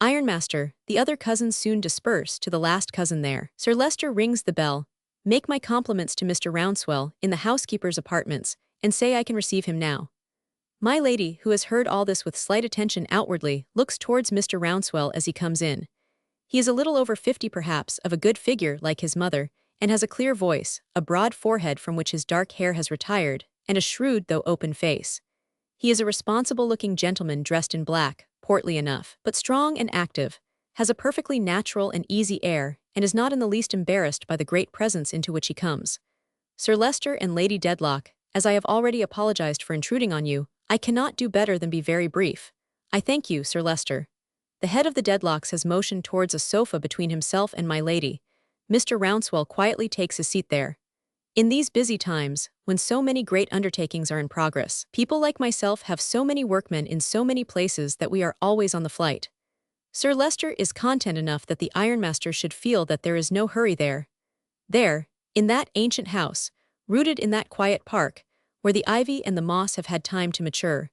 [SPEAKER 1] Ironmaster. The other cousins soon disperse to the last cousin there. Sir Leicester rings the bell. Make my compliments to Mr. Rouncewell, in the housekeeper's apartments, and say I can receive him now. My lady, who has heard all this with slight attention outwardly, looks towards Mr. Rouncewell as he comes in. He is a little over 50 perhaps, of a good figure like his mother, and has a clear voice, a broad forehead from which his dark hair has retired, and a shrewd though open face. He is a responsible-looking gentleman dressed in black, portly enough, but strong and active, has a perfectly natural and easy air, and is not in the least embarrassed by the great presence into which he comes. Sir Leicester and Lady Dedlock, as I have already apologized for intruding on you, I cannot do better than be very brief. I thank you, Sir Leicester. The head of the Dedlocks has motioned towards a sofa between himself and my lady. Mr. Rouncewell quietly takes his seat there. In these busy times, when so many great undertakings are in progress, people like myself have so many workmen in so many places that we are always on the flight. Sir Leicester is content enough that the ironmaster should feel that there is no hurry there. There, in that ancient house, rooted in that quiet park, where the ivy and the moss have had time to mature,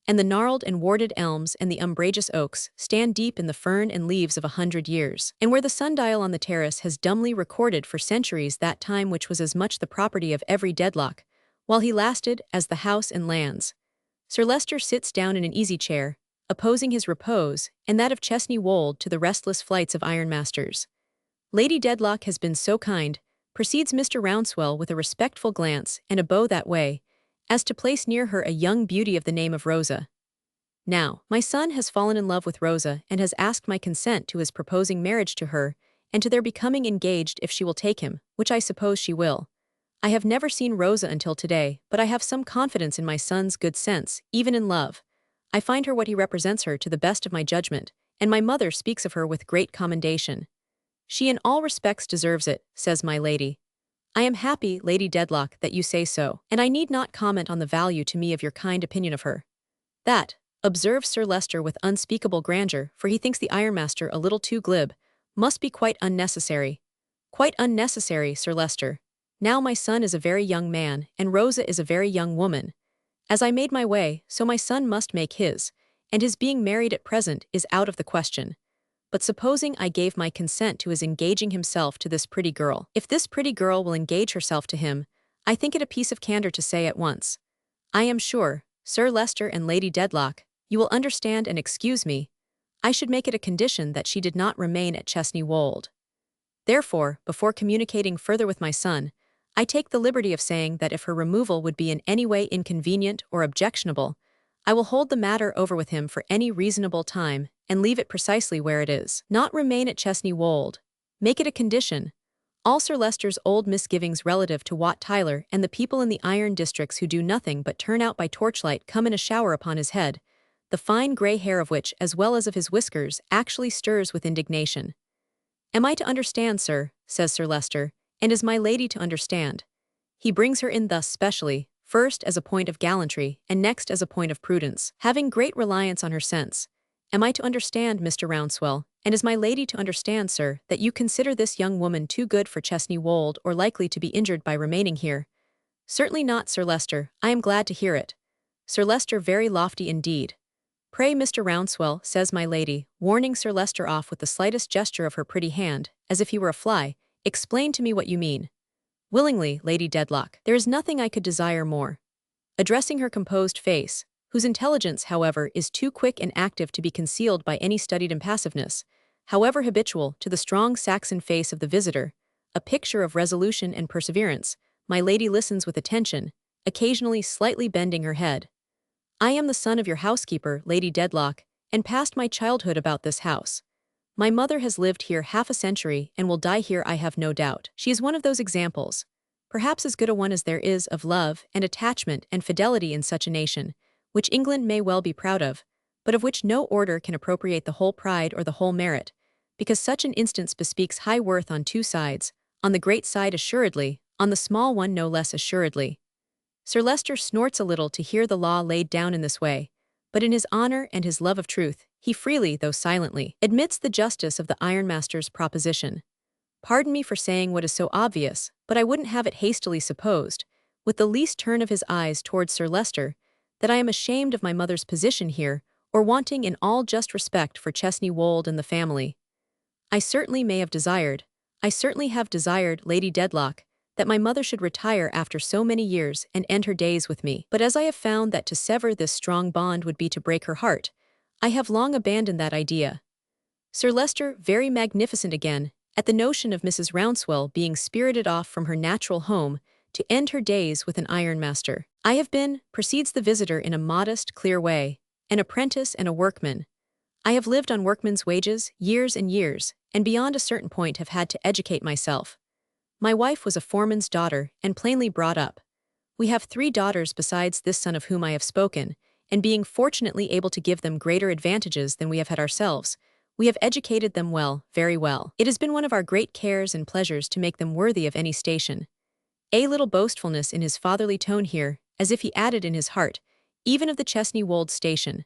[SPEAKER 1] and the gnarled and warded elms and the umbrageous oaks stand deep in the fern and leaves of 100 years, and where the sundial on the terrace has dumbly recorded for centuries that time which was as much the property of every Dedlock, while he lasted, as the house and lands. Sir Leicester sits down in an easy chair, opposing his repose, and that of Chesney Wold, to the restless flights of ironmasters. Lady Dedlock has been so kind, proceeds Mr. Rouncewell with a respectful glance and a bow that way, as to place near her a young beauty of the name of Rosa. Now, my son has fallen in love with Rosa and has asked my consent to his proposing marriage to her, and to their becoming engaged if she will take him, which I suppose she will. I have never seen Rosa until today, but I have some confidence in my son's good sense, even in love. I find her what he represents her to the best of my judgment, and my mother speaks of her with great commendation. She in all respects deserves it, says my lady. I am happy, Lady Dedlock, that you say so, and I need not comment on the value to me of your kind opinion of her. That, observes Sir Leicester with unspeakable grandeur, for he thinks the ironmaster a little too glib, must be quite unnecessary. Quite unnecessary, Sir Leicester. Now my son is a very young man, and Rosa is a very young woman. As I made my way, so my son must make his, and his being married at present is out of the question. But supposing I gave my consent to his engaging himself to this pretty girl, if this pretty girl will engage herself to him, I think it a piece of candor to say at once, I am sure, Sir Leicester and Lady Dedlock, you will understand and excuse me, I should make it a condition that she did not remain at Chesney Wold. Therefore, before communicating further with my son, I take the liberty of saying that if her removal would be in any way inconvenient or objectionable, I will hold the matter over with him for any reasonable time, and leave it precisely where it is. Not remain at Chesney Wold. Make it a condition. All Sir Leicester's old misgivings relative to Wat Tyler and the people in the iron districts who do nothing but turn out by torchlight come in a shower upon his head, the fine grey hair of which, as well as of his whiskers, actually stirs with indignation. Am I to understand, sir, says Sir Leicester, and is my lady to understand? He brings her in thus specially, first as a point of gallantry, and next as a point of prudence, having great reliance on her sense. Am I to understand, Mr. Rouncewell, and is my lady to understand, sir, that you consider this young woman too good for Chesney Wold or likely to be injured by remaining here? Certainly not, Sir Leicester, I am glad to hear it. Sir Leicester very lofty indeed. Pray, Mr. Rouncewell, says my lady, warning Sir Leicester off with the slightest gesture of her pretty hand, as if he were a fly, explain to me what you mean. Willingly, Lady Dedlock, there is nothing I could desire more. Addressing her composed face, whose intelligence, however, is too quick and active to be concealed by any studied impassiveness, however habitual, to the strong Saxon face of the visitor, a picture of resolution and perseverance, my lady listens with attention, occasionally slightly bending her head. I am the son of your housekeeper, Lady Dedlock, and passed my childhood about this house. My mother has lived here half a century and will die here, I have no doubt. She is one of those examples, perhaps as good a one as there is, of love and attachment and fidelity in such a nation, which England may well be proud of, but of which no order can appropriate the whole pride or the whole merit, because such an instance bespeaks high worth on two sides, on the great side assuredly, on the small one no less assuredly. Sir Leicester snorts a little to hear the law laid down in this way, but in his honor and his love of truth, he freely, though silently, admits the justice of the ironmaster's proposition. Pardon me for saying what is so obvious, but I wouldn't have it hastily supposed, with the least turn of his eyes towards Sir Leicester, that I am ashamed of my mother's position here, or wanting in all just respect for Chesney Wold and the family. I certainly have desired, Lady Dedlock, that my mother should retire after so many years and end her days with me. But as I have found that to sever this strong bond would be to break her heart, I have long abandoned that idea. Sir Leicester, very magnificent again, at the notion of Mrs. Rouncewell being spirited off from her natural home to end her days with an ironmaster. I have been, proceeds the visitor in a modest, clear way, an apprentice and a workman. I have lived on workmen's wages, years and years, and beyond a certain point have had to educate myself. My wife was a foreman's daughter, and plainly brought up. We have 3 daughters besides this son of whom I have spoken, and being fortunately able to give them greater advantages than we have had ourselves, we have educated them well, very well. It has been one of our great cares and pleasures to make them worthy of any station. A little boastfulness in his fatherly tone here, as if he added in his heart, even of the Chesney Wold station.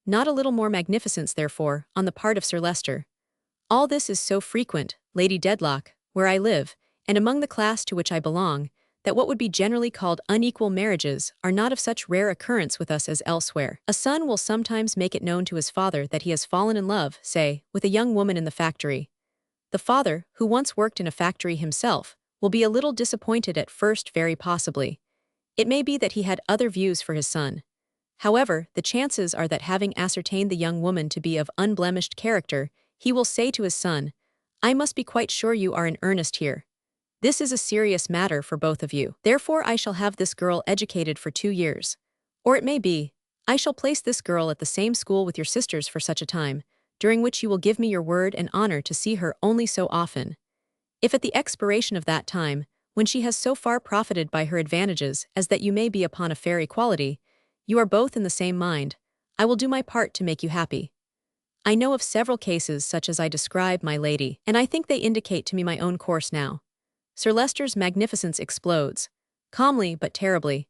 [SPEAKER 1] Not a little more magnificence, therefore, on the part of Sir Leicester. All this is so frequent, Lady Dedlock, where I live, and among the class to which I belong, that what would be generally called unequal marriages are not of such rare occurrence with us as elsewhere. A son will sometimes make it known to his father that he has fallen in love, say, with a young woman in the factory. The father, who once worked in a factory himself, will be a little disappointed at first, very possibly. It may be that he had other views for his son. However, the chances are that having ascertained the young woman to be of unblemished character, he will say to his son, "I must be quite sure you are in earnest here. This is a serious matter for both of you. Therefore I shall have this girl educated for 2 years. Or it may be, I shall place this girl at the same school with your sisters for such a time, during which you will give me your word and honor to see her only so often. If at the expiration of that time, when she has so far profited by her advantages as that you may be upon a fair equality, you are both in the same mind, I will do my part to make you happy. I know of several cases such as I describe, my lady, and I think they indicate to me my own course now." Sir Leicester's magnificence explodes. Calmly but terribly.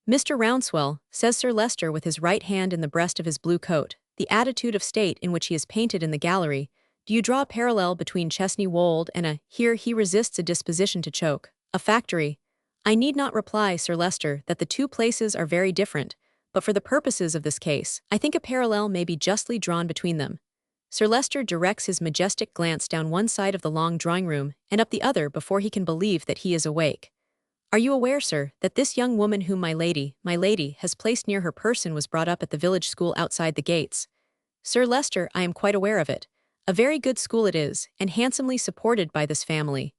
[SPEAKER 1] "Mr. Rouncewell," says Sir Leicester with his right hand in the breast of his blue coat, the attitude of state in which he is painted in the gallery, "do you draw a parallel between Chesney Wold and a," here he resists a disposition to choke, "a factory? I need not reply, Sir Leicester, that the 2 places are very different, but for the purposes of this case, I think a parallel may be justly drawn between them." Sir Leicester directs his majestic glance down one side of the long drawing-room and up the other before he can believe that he is awake. "Are you aware, sir, that this young woman whom my lady, has placed near her person was brought up at the village school outside the gates?" "Sir Leicester, I am quite aware of it. A very good school it is, and handsomely supported by this family."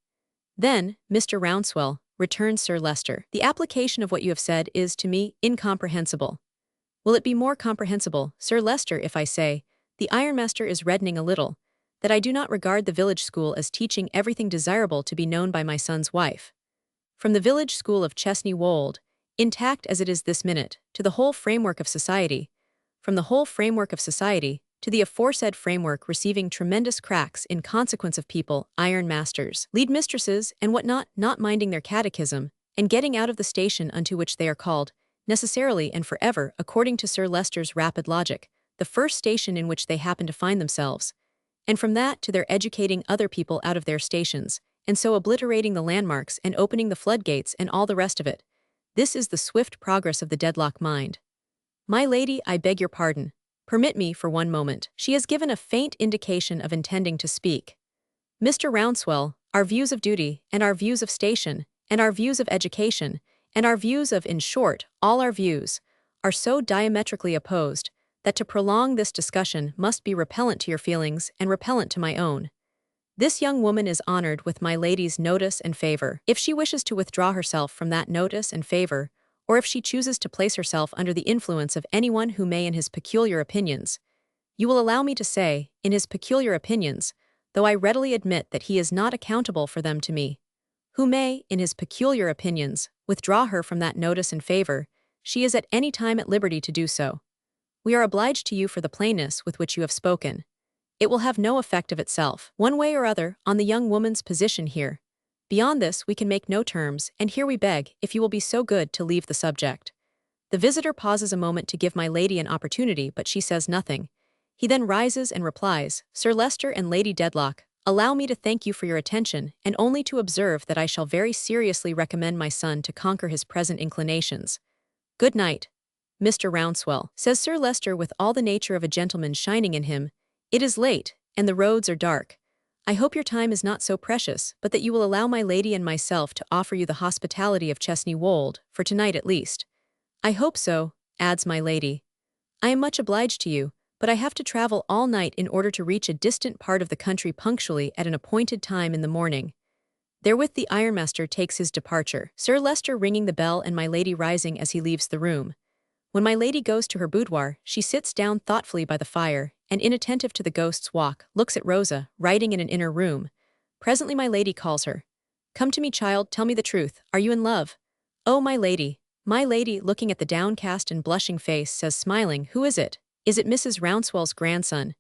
[SPEAKER 1] "Then, Mr. Rouncewell," returns Sir Leicester, "the application of what you have said is, to me, incomprehensible." "Will it be more comprehensible, Sir Leicester, if I say, the ironmaster is reddening a little, that I do not regard the village school as teaching everything desirable to be known by my son's wife? From the village school of Chesney Wold, intact as it is this minute, to the whole framework of society, from the whole framework of society, to the aforesaid framework receiving tremendous cracks in consequence of people, ironmasters, lead mistresses, and what not minding their catechism, and getting out of the station unto which they are called, necessarily and forever, according to Sir Leicester's rapid logic, the first station in which they happen to find themselves, and from that to their educating other people out of their stations, and so obliterating the landmarks and opening the floodgates and all the rest of it. This is the swift progress of the Dedlock mind. My lady, I beg your pardon. Permit me for one moment." She has given a faint indication of intending to speak. "Mr. Rouncewell, our views of duty, and our views of station, and our views of education, and our views of, in short, all our views, are so diametrically opposed, that to prolong this discussion must be repellent to your feelings and repellent to my own. This young woman is honored with my lady's notice and favor. If she wishes to withdraw herself from that notice and favor, or if she chooses to place herself under the influence of anyone who may in his peculiar opinions, you will allow me to say, in his peculiar opinions, though I readily admit that he is not accountable for them to me, who may, in his peculiar opinions, withdraw her from that notice and favor, she is at any time at liberty to do so. We are obliged to you for the plainness with which you have spoken. It will have no effect of itself, one way or other, on the young woman's position here. Beyond this we can make no terms, and here we beg, if you will be so good, to leave the subject." The visitor pauses a moment to give my lady an opportunity, but she says nothing. He then rises and replies, "Sir Leicester and Lady Dedlock, allow me to thank you for your attention, and only to observe that I shall very seriously recommend my son to conquer his present inclinations. Good night, Mr. Rouncewell," says Sir Leicester with all the nature of a gentleman shining in him. "It is late, and the roads are dark. I hope your time is not so precious, but that you will allow my lady and myself to offer you the hospitality of Chesney Wold, for tonight at least. I hope so, adds my lady. I am much obliged to you, but I have to travel all night in order to reach a distant part of the country punctually at an appointed time in the morning. Therewith the ironmaster takes his departure, Sir Leicester ringing the bell and my lady rising as he leaves the room. When my lady goes to her boudoir, she sits down thoughtfully by the fire, and inattentive to the ghost's walk, looks at Rosa, writing in an inner room. Presently my lady calls her. Come to me, child, tell me the truth, are you in love? Oh, my lady, looking at the downcast and blushing face, says smiling, who is it? Is it Mrs. Rouncewell's grandson?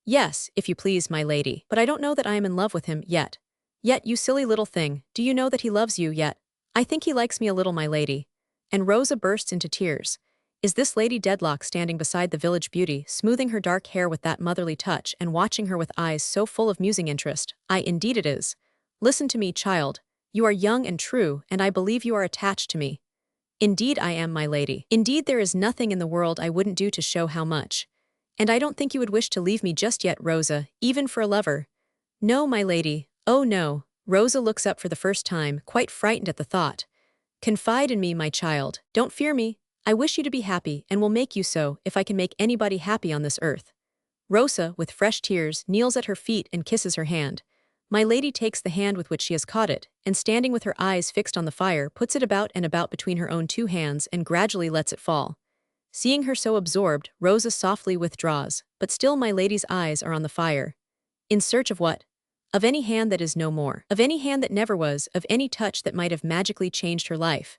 [SPEAKER 1] Yes, if you please, my lady, but I don't know that I am in love with him yet. Yet, you silly little thing, do you know that he loves you yet? I think he likes me a little, my lady. And Rosa bursts into tears. Is this Lady Dedlock standing beside the village beauty, smoothing her dark hair with that motherly touch and watching her with eyes so full of musing interest? Aye, indeed it is. Listen to me, child. You are young and true, and I believe you are attached to me. Indeed I am, my lady. Indeed there is nothing in the world I wouldn't do to show how much. And I don't think you would wish to leave me just yet, Rosa, even for a lover. No, my lady. Oh no. Rosa looks up for the first time, quite frightened at the thought. Confide in me, my child. Don't fear me. I wish you to be happy, and will make you so, if I can make anybody happy on this earth. Rosa, with fresh tears, kneels at her feet and kisses her hand. My lady takes the hand with which she has caught it, and standing with her eyes fixed on the fire, puts it about and about between her own two hands and gradually lets it fall. Seeing her so absorbed, Rosa softly withdraws, but still my lady's eyes are on the fire. In search of what? Of any hand that is no more. Of any hand that never was, of any touch that might have magically changed her life.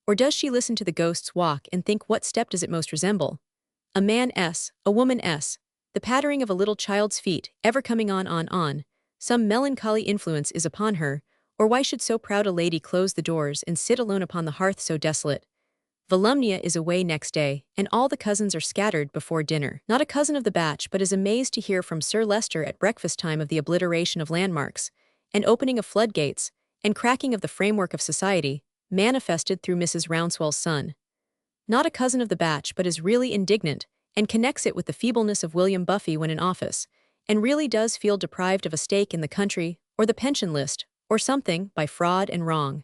[SPEAKER 1] Or does she listen to the ghost's walk and think what step does it most resemble? A man S, a woman S, the pattering of a little child's feet, ever coming on. Some melancholy influence is upon her, or why should so proud a lady close the doors and sit alone upon the hearth so desolate? Volumnia is away next day, and all the cousins are scattered before dinner. Not a cousin of the batch but is amazed to hear from Sir Leicester at breakfast time of the obliteration of landmarks, and opening of floodgates, and cracking of the framework of society, manifested through Mrs. Rouncewell's son. Not a cousin of the batch but is really indignant, and connects it with the feebleness of William Buffy when in office, and really does feel deprived of a stake in the country, or the pension list, or something, by fraud and wrong.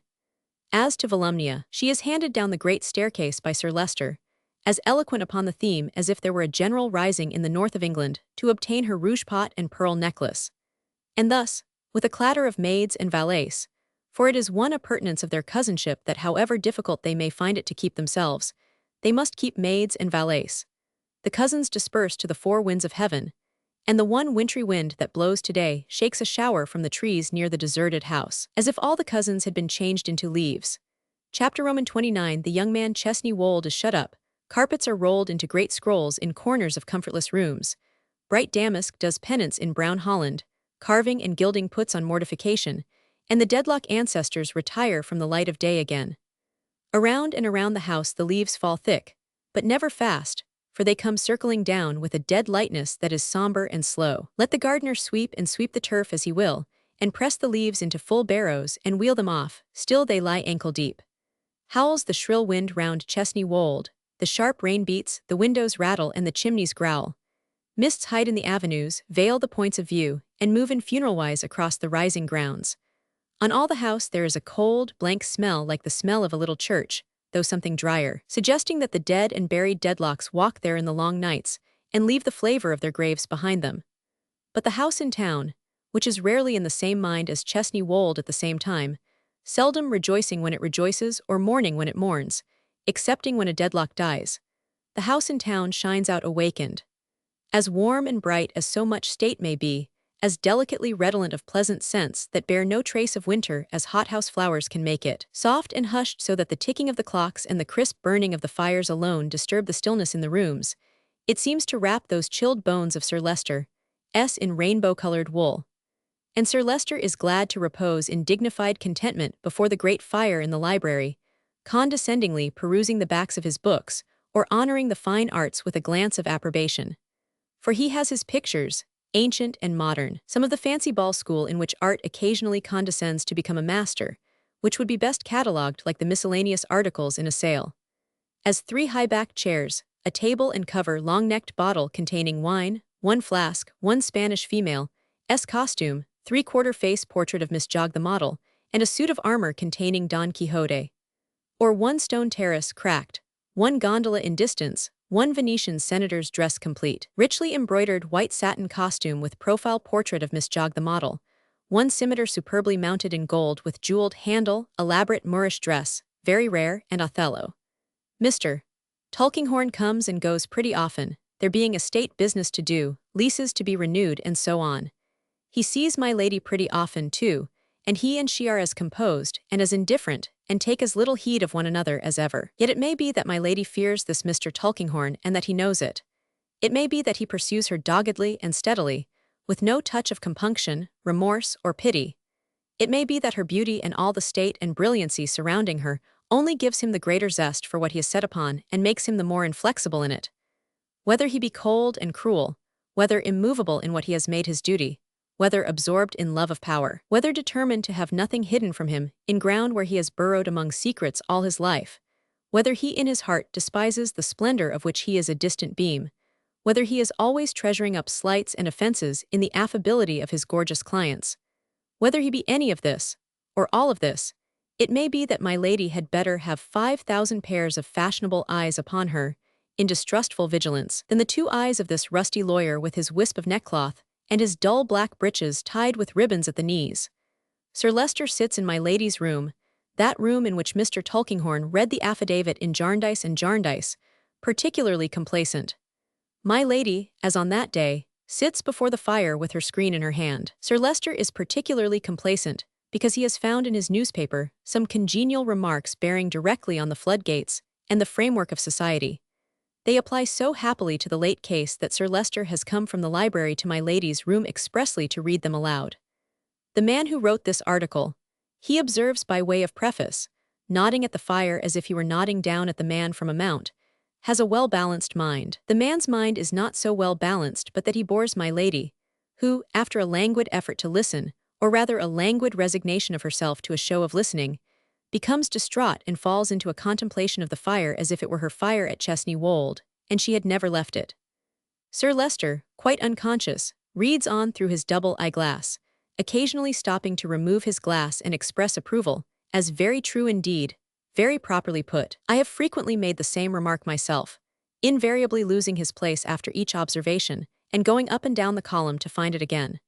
[SPEAKER 1] As to Volumnia, she is handed down the great staircase by Sir Leicester, as eloquent upon the theme as if there were a general rising in the north of England to obtain her rouge pot and pearl necklace. And thus, with a clatter of maids and valets, for it is one appurtenance of their cousinship that however difficult they may find it to keep themselves, they must keep maids and valets. The cousins disperse to the four winds of heaven, and the one wintry wind that blows today shakes a shower from the trees near the deserted house, as if all the cousins had been changed into leaves. Chapter Roman 29. The young man Chesney Wold is shut up, carpets are rolled into great scrolls in corners of comfortless rooms. Bright damask does penance in brown holland, carving and gilding puts on mortification, and the Dedlock ancestors retire from the light of day again. Around and around the house the leaves fall thick, but never fast, for they come circling down with a dead lightness that is somber and slow. Let the gardener sweep the turf as he will, and press the leaves into full barrows and wheel them off, still they lie ankle deep. Howls the shrill wind round Chesney Wold, the sharp rain beats, the windows rattle and the chimneys growl. Mists hide in the avenues, veil the points of view, and move in funeral-wise across the rising grounds. On all the house there is a cold, blank smell like the smell of a little church, though something drier, suggesting that the dead and buried Dedlocks walk there in the long nights, and leave the flavor of their graves behind them. But the house in town, which is rarely in the same mind as Chesney Wold at the same time, seldom rejoicing when it rejoices or mourning when it mourns, excepting when a Dedlock dies, the house in town shines out awakened. As warm and bright as so much state may be, as delicately redolent of pleasant scents that bear no trace of winter as hothouse flowers can make it, soft and hushed so that the ticking of the clocks and the crisp burning of the fires alone disturb the stillness in the rooms, it seems to wrap those chilled bones of Sir Leicester S in rainbow-colored wool. And Sir Leicester is glad to repose in dignified contentment before the great fire in the library, condescendingly perusing the backs of his books, or honoring the fine arts with a glance of approbation. For he has his pictures, ancient and modern, some of the fancy ball school in which art occasionally condescends to become a master, which would be best catalogued like the miscellaneous articles in a sale. As 3 high-backed chairs, a table and cover long-necked bottle containing wine, 1 flask, 1 Spanish female, costume, three-quarter face portrait of Miss Jog the model, and a suit of armor containing Don Quixote. Or one stone terrace cracked, one gondola in distance, one Venetian senator's dress complete. Richly embroidered white satin costume with profile portrait of Miss Jog the model, one scimitar superbly mounted in gold with jeweled handle, elaborate Moorish dress, very rare, and Othello. Mr. Tulkinghorn comes and goes pretty often, there being estate business to do, leases to be renewed, and so on. He sees my lady pretty often, too, and he and she are as composed and as indifferent, and take as little heed of one another as ever. Yet it may be that my lady fears this Mr. Tulkinghorn and that he knows it. It may be that he pursues her doggedly and steadily, with no touch of compunction, remorse, or pity. It may be that her beauty and all the state and brilliancy surrounding her only gives him the greater zest for what he is set upon and makes him the more inflexible in it. Whether he be cold and cruel, whether immovable in what he has made his duty, whether absorbed in love of power, whether determined to have nothing hidden from him in ground where he has burrowed among secrets all his life, whether he in his heart despises the splendor of which he is a distant beam, whether he is always treasuring up slights and offenses in the affability of his gorgeous clients, whether he be any of this, or all of this, it may be that my lady had better have 5,000 pairs of fashionable eyes upon her, in distrustful vigilance, than the 2 eyes of this rusty lawyer with his wisp of neckcloth, and his dull black breeches tied with ribbons at the knees. Sir Leicester sits in my lady's room, that room in which Mr. Tulkinghorn read the affidavit in Jarndyce and Jarndyce, particularly complacent. My lady, as on that day, sits before the fire with her screen in her hand. Sir Leicester is particularly complacent, because he has found in his newspaper some congenial remarks bearing directly on the floodgates and the framework of society. They apply so happily to the late case that Sir Leicester has come from the library to my lady's room expressly to read them aloud. The man who wrote this article, he observes by way of preface, nodding at the fire as if he were nodding down at the man from a mount, has a well-balanced mind. The man's mind is not so well-balanced but that he bores my lady, who, after a languid effort to listen, or rather a languid resignation of herself to a show of listening, becomes distraught and falls into a contemplation of the fire as if it were her fire at Chesney Wold, and she had never left it. Sir Leicester, quite unconscious, reads on through his double eyeglass, occasionally stopping to remove his glass and express approval, as very true indeed, very properly put. I have frequently made the same remark myself, invariably losing his place after each observation, and going up and down the column to find it again.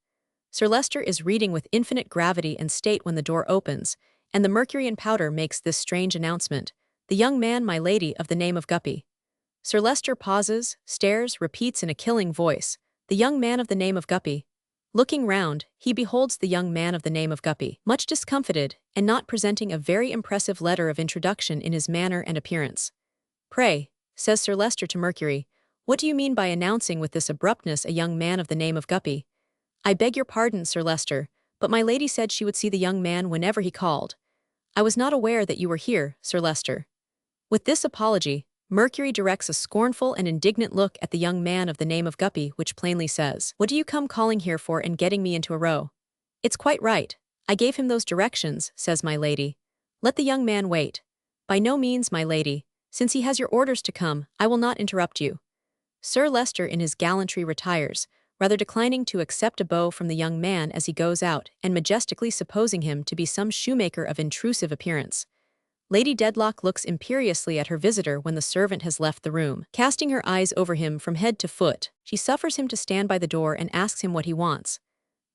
[SPEAKER 1] Sir Leicester is reading with infinite gravity and state when the door opens, and the mercury and powder makes this strange announcement, "The young man, my lady, of the name of Guppy." Sir Leicester pauses, stares, repeats in a killing voice, "The young man of the name of Guppy." Looking round, he beholds the young man of the name of Guppy, much discomfited, and not presenting a very impressive letter of introduction in his manner and appearance. "Pray," says Sir Leicester to Mercury, "what do you mean by announcing with this abruptness a young man of the name of Guppy?" "I beg your pardon, Sir Leicester, but my lady said she would see the young man whenever he called. I was not aware that you were here, Sir Leicester." With this apology, Mercury directs a scornful and indignant look at the young man of the name of Guppy, which plainly says, "What do you come calling here for and getting me into a row?" "It's quite right. I gave him those directions," says my lady. "Let the young man wait." "By no means, my lady. Since he has your orders to come, I will not interrupt you." Sir Leicester in his gallantry retires, rather declining to accept a bow from the young man as he goes out, and majestically supposing him to be some shoemaker of intrusive appearance. Lady Dedlock looks imperiously at her visitor when the servant has left the room. Casting her eyes over him from head to foot, she suffers him to stand by the door and asks him what he wants.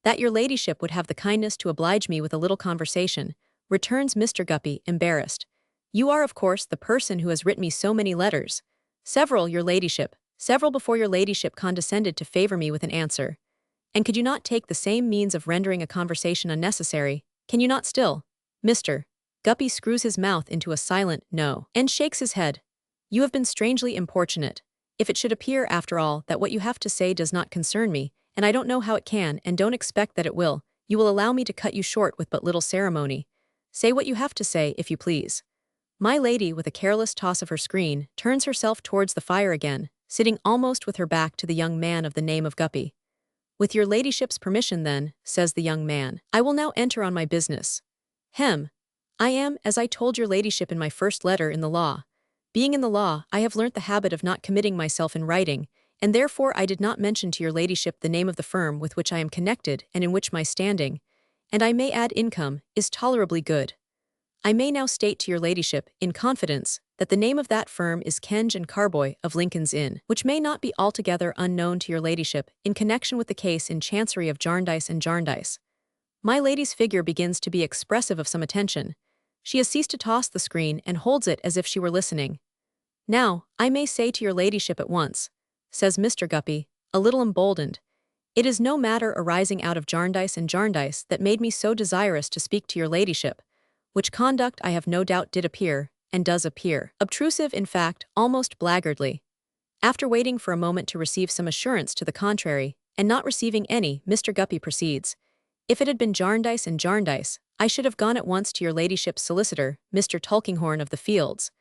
[SPEAKER 1] "That your ladyship would have the kindness to oblige me with a little conversation," returns Mr. Guppy, embarrassed. "You are, of course, the person who has written me so many letters." "Several, your ladyship, several before your ladyship condescended to favor me with an answer. And could you not take the same means of rendering a conversation unnecessary? Can you not still?" Mr. Guppy screws his mouth into a silent no, and shakes his head. "You have been strangely importunate. If it should appear, after all, that what you have to say does not concern me, and I don't know how it can and don't expect that it will, you will allow me to cut you short with but little ceremony. Say what you have to say, if you please." My lady, with a careless toss of her screen, turns herself towards the fire again, sitting almost with her back to the young man of the name of Guppy. "With your ladyship's permission, then," says the young man, "I will now enter on my business. Hem. I am, as I told your ladyship in my first letter, in the law. Being in the law, I have learnt the habit of not committing myself in writing, and therefore I did not mention to your ladyship the name of the firm with which I am connected and in which my standing, and I may add income, is tolerably good. I may now state to your ladyship, in confidence, that the name of that firm is Kenge and Carboy of Lincoln's Inn, which may not be altogether unknown to your ladyship in connection with the case in Chancery of Jarndyce and Jarndyce. My lady's figure begins to be expressive of some attention. She has ceased to toss the screen and holds it as if she were listening. Now, I may say to your ladyship at once, says Mr. Guppy, a little emboldened, it is no matter arising out of Jarndyce and Jarndyce that made me so desirous to speak to your ladyship, which conduct I have no doubt did appear, and does appear, obtrusive in fact, almost blackguardly. After waiting for a moment to receive some assurance to the contrary, and not receiving any, Mr. Guppy proceeds, if it had been Jarndyce and Jarndyce, I should have gone at once to your ladyship's solicitor, Mr. Tulkinghorn of the Fields.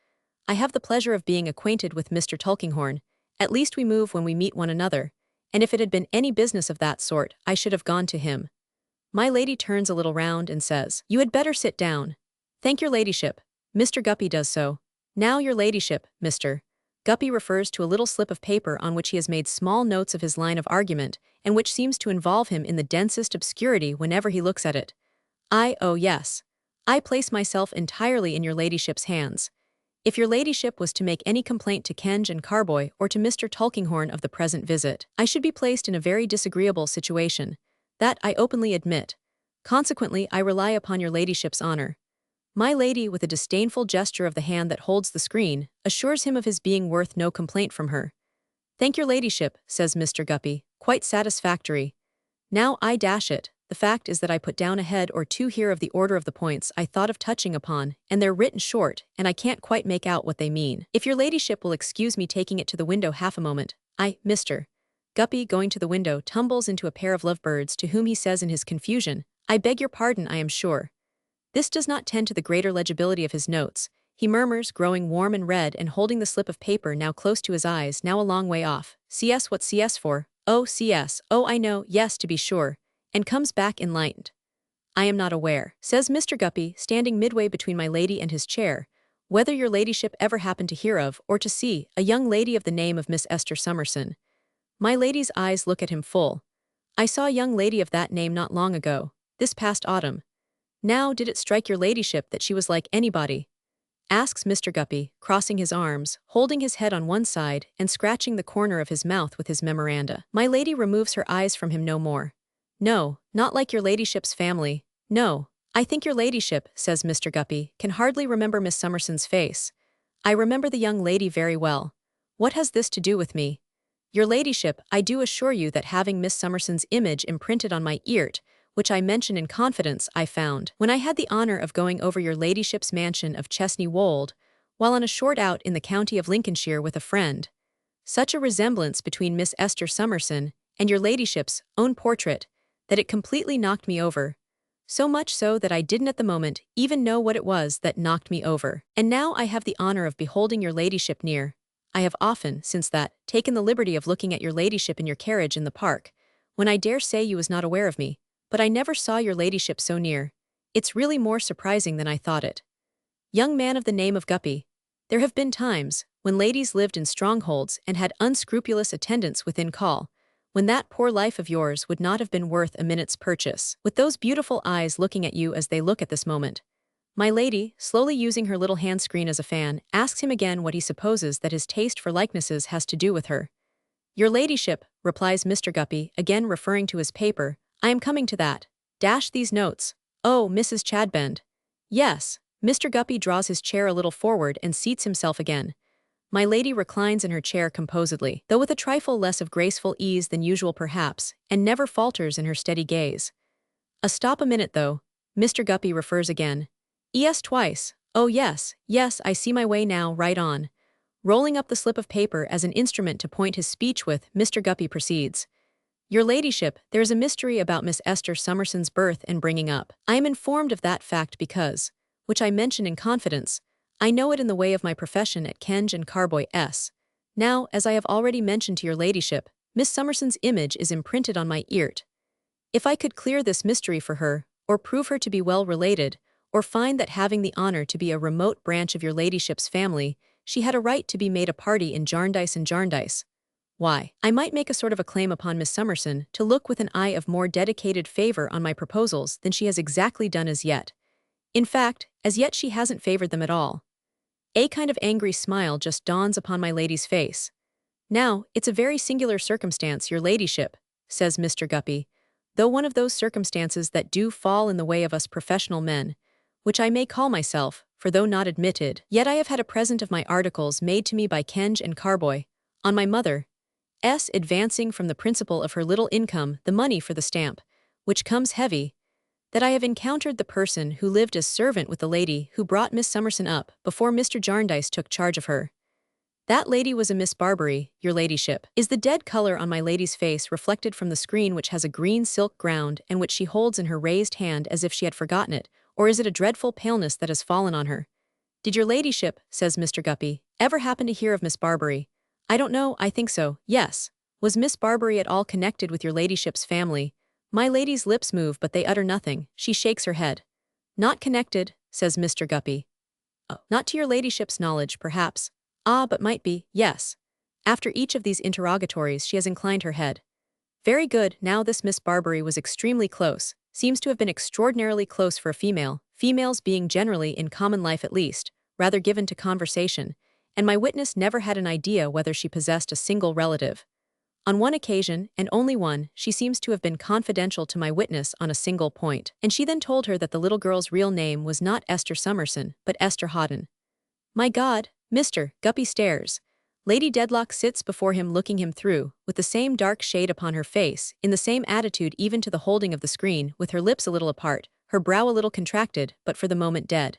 [SPEAKER 1] I have the pleasure of being acquainted with Mr. Tulkinghorn, at least we move when we meet one another, and if it had been any business of that sort, I should have gone to him. My lady turns a little round and says, you had better sit down. Thank your ladyship. Mr. Guppy does so. Now your ladyship, Mr. Guppy refers to a little slip of paper on which he has made small notes of his line of argument, and which seems to involve him in the densest obscurity whenever he looks at it. Oh yes. I place myself entirely in your ladyship's hands. If your ladyship was to make any complaint to Kenge and Carboy or to Mr. Tulkinghorn of the present visit, I should be placed in a very disagreeable situation. That I openly admit. Consequently, I rely upon your ladyship's honor. My lady, with a disdainful gesture of the hand that holds the screen, assures him of his being worth no complaint from her. Thank your ladyship, says Mr. Guppy, quite satisfactory. Now I dash it. The fact is that I put down a head or two here of the order of the points I thought of touching upon, and they're written short, and I can't quite make out what they mean. If your ladyship will excuse me taking it to the window half a moment, Mr. Guppy, going to the window, tumbles into a pair of lovebirds to whom he says in his confusion, I beg your pardon, I am sure. This does not tend to the greater legibility of his notes. He murmurs, growing warm and red and holding the slip of paper now close to his eyes, now a long way off. CS, what CS for? Oh, CS, oh I know, yes to be sure. And comes back enlightened. I am not aware, says Mr. Guppy, standing midway between my lady and his chair, whether your ladyship ever happened to hear of, or to see, a young lady of the name of Miss Esther Summerson. My lady's eyes look at him full. I saw a young lady of that name not long ago, this past autumn. Now did it strike your ladyship that she was like anybody? Asks Mr. Guppy, crossing his arms, holding his head on one side, and scratching the corner of his mouth with his memoranda. My lady removes her eyes from him no more. No, not like your ladyship's family. No, I think your ladyship, says Mr. Guppy, can hardly remember Miss Summerson's face. I remember the young lady very well. What has this to do with me? Your ladyship, I do assure you that having Miss Summerson's image imprinted on my eart, which I mention in confidence, I found, when I had the honor of going over your ladyship's mansion of Chesney Wold, while on a short out in the county of Lincolnshire with a friend, such a resemblance between Miss Esther Summerson and your ladyship's own portrait, that it completely knocked me over, so much so that I didn't at the moment even know what it was that knocked me over. And now I have the honor of beholding your ladyship near. I have often, since that, taken the liberty of looking at your ladyship in your carriage in the park, when I dare say you was not aware of me, but I never saw your ladyship so near. It's really more surprising than I thought it. Young man of the name of Guppy, there have been times, when ladies lived in strongholds and had unscrupulous attendants within call, when that poor life of yours would not have been worth a minute's purchase. With those beautiful eyes looking at you as they look at this moment, my lady, slowly using her little hand screen as a fan, asks him again what he supposes that his taste for likenesses has to do with her. Your ladyship, replies Mr. Guppy, again referring to his paper, I am coming to that. Dash these notes. Oh, Mrs. Chadbend. Yes. Mr. Guppy draws his chair a little forward and seats himself again. My lady reclines in her chair composedly, though with a trifle less of graceful ease than usual perhaps, and never falters in her steady gaze. Stop a minute though. Mr. Guppy refers again. Yes, twice. Oh yes, yes, I see my way now, right on. Rolling up the slip of paper as an instrument to point his speech with, Mr. Guppy proceeds. Your ladyship, there is a mystery about Miss Esther Summerson's birth and bringing up. I am informed of that fact because, which I mention in confidence, I know it in the way of my profession at Kenge and Carboy S. Now, as I have already mentioned to your ladyship, Miss Summerson's image is imprinted on my eart. If I could clear this mystery for her, or prove her to be well related, or find that having the honor to be a remote branch of your ladyship's family, she had a right to be made a party in Jarndyce and Jarndyce. Why, I might make a sort of a claim upon Miss Summerson to look with an eye of more dedicated favor on my proposals than she has exactly done as yet. In fact, as yet she hasn't favored them at all. A kind of angry smile just dawns upon my lady's face. Now, it's a very singular circumstance, your ladyship, says Mr. Guppy, though one of those circumstances that do fall in the way of us professional men, which I may call myself, for though not admitted, yet I have had a present of my articles made to me by Kenge and Carboy, on my mother's advancing from the principal of her little income the money for the stamp, which comes heavy, that I have encountered the person who lived as servant with the lady who brought Miss Summerson up before Mr. Jarndyce took charge of her. That lady was a Miss Barbary, your ladyship. Is the dead color on my lady's face reflected from the screen which has a green silk ground and which she holds in her raised hand as if she had forgotten it, or is it a dreadful paleness that has fallen on her? Did your ladyship, says Mr. Guppy, ever happen to hear of Miss Barbary? I don't know, I think so, yes. Was Miss Barbary at all connected with your ladyship's family? My lady's lips move but they utter nothing, she shakes her head. Not connected, says Mr. Guppy. Oh, not to your ladyship's knowledge, perhaps. Ah, but might be, yes. After each of these interrogatories she has inclined her head. Very good, now this Miss Barbary was extremely close, seems to have been extraordinarily close for a female, females being generally, in common life at least, rather given to conversation, and my witness never had an idea whether she possessed a single relative. On one occasion, and only one, she seems to have been confidential to my witness on a single point, and she then told her that the little girl's real name was not Esther Summerson, but Esther Houghton. My God, Mr. Guppy stares. Lady Dedlock sits before him looking him through, with the same dark shade upon her face, in the same attitude even to the holding of the screen, with her lips a little apart, her brow a little contracted, but for the moment dead.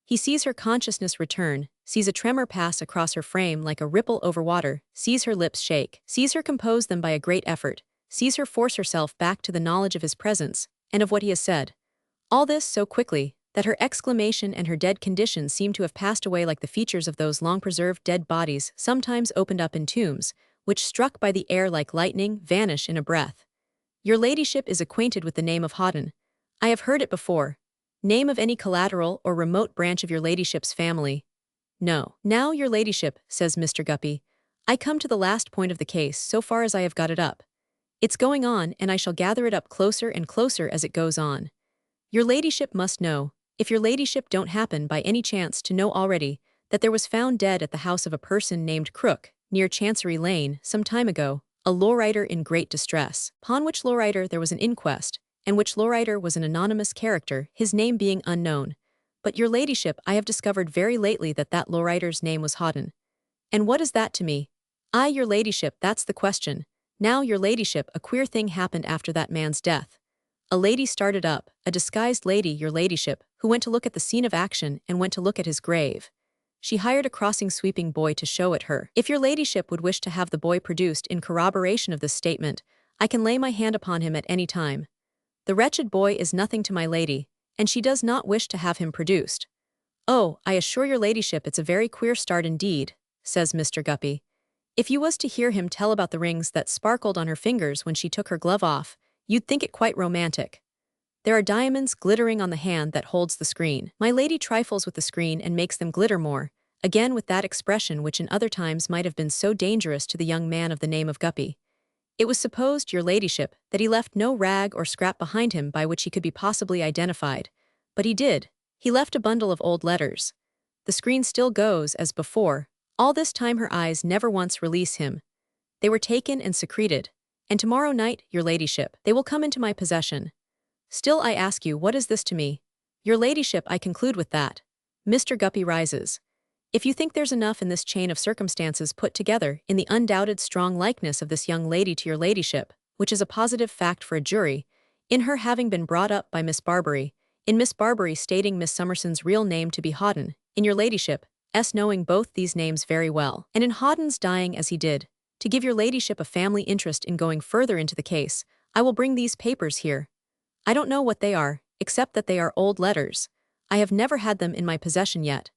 [SPEAKER 1] He sees her consciousness return, sees a tremor pass across her frame like a ripple over water, sees her lips shake, sees her compose them by a great effort, sees her force herself back to the knowledge of his presence, and of what he has said. All this so quickly, that her exclamation and her dead condition seem to have passed away like the features of those long-preserved dead bodies sometimes opened up in tombs, which struck by the air like lightning vanish in a breath. Your ladyship is acquainted with the name of Houghton. I have heard it before. Name of any collateral or remote branch of your ladyship's family? No. Now, your ladyship, says Mr. Guppy, I come to the last point of the case so far as I have got it up. It's going on, and I shall gather it up closer and closer as it goes on. Your ladyship must know, if your ladyship don't happen by any chance to know already, that there was found dead at the house of a person named Crook, near Chancery Lane, some time ago, a lowrider in great distress, upon which lowrider there was an inquest, and which lowrider was an anonymous character, his name being unknown. But your ladyship, I have discovered very lately that that lowrider's name was Houghton. And what is that to me? Aye, your ladyship, that's the question. Now, your ladyship, a queer thing happened after that man's death. A lady started up, a disguised lady, your ladyship, who went to look at the scene of action and went to look at his grave. She hired a crossing sweeping boy to show it her. If your ladyship would wish to have the boy produced in corroboration of this statement, I can lay my hand upon him at any time. The wretched boy is nothing to my lady, and she does not wish to have him produced. Oh, I assure your ladyship it's a very queer start indeed, says Mr. Guppy. If you was to hear him tell about the rings that sparkled on her fingers when she took her glove off, you'd think it quite romantic. There are diamonds glittering on the hand that holds the screen. My lady trifles with the screen and makes them glitter more, again with that expression which in other times might have been so dangerous to the young man of the name of Guppy. It was supposed, your ladyship, that he left no rag or scrap behind him by which he could be possibly identified. But he did. He left a bundle of old letters. The screen still goes, as before. All this time her eyes never once release him. They were taken and secreted. And tomorrow night, your ladyship, they will come into my possession. Still I ask you, what is this to me? Your ladyship, I conclude with that. Mr. Guppy rises. If you think there's enough in this chain of circumstances put together in the undoubted strong likeness of this young lady to your ladyship, which is a positive fact for a jury, in her having been brought up by Miss Barbary, in Miss Barbary stating Miss Summerson's real name to be Houghton, in your ladyship's knowing both these names very well, and in Houghton's dying as he did, to give your ladyship a family interest in going further into the case, I will bring these papers here. I don't know what they are, except that they are old letters. I have never had them in my possession yet.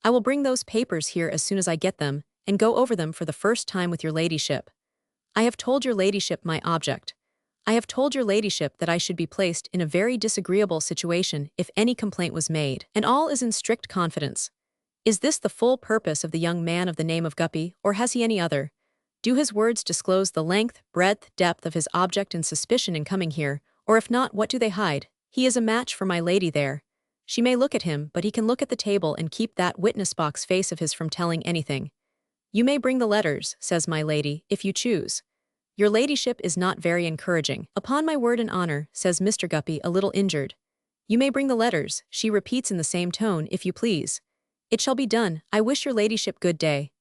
[SPEAKER 1] I will bring those papers here as soon as I get them, and go over them for the first time with your ladyship. I have told your ladyship my object. I have told your ladyship that I should be placed in a very disagreeable situation if any complaint was made, and all is in strict confidence. Is this the full purpose of the young man of the name of Guppy, or has he any other? Do his words disclose the length, breadth, depth of his object and suspicion in coming here, or if not, what do they hide? He is a match for my lady there. She may look at him, but he can look at the table and keep that witness box face of his from telling anything. You may bring the letters, says my lady, if you choose. Your ladyship is not very encouraging. Upon my word and honor, says Mr. Guppy, a little injured. You may bring the letters, she repeats in the same tone, if you please. It shall be done. I wish your ladyship good day.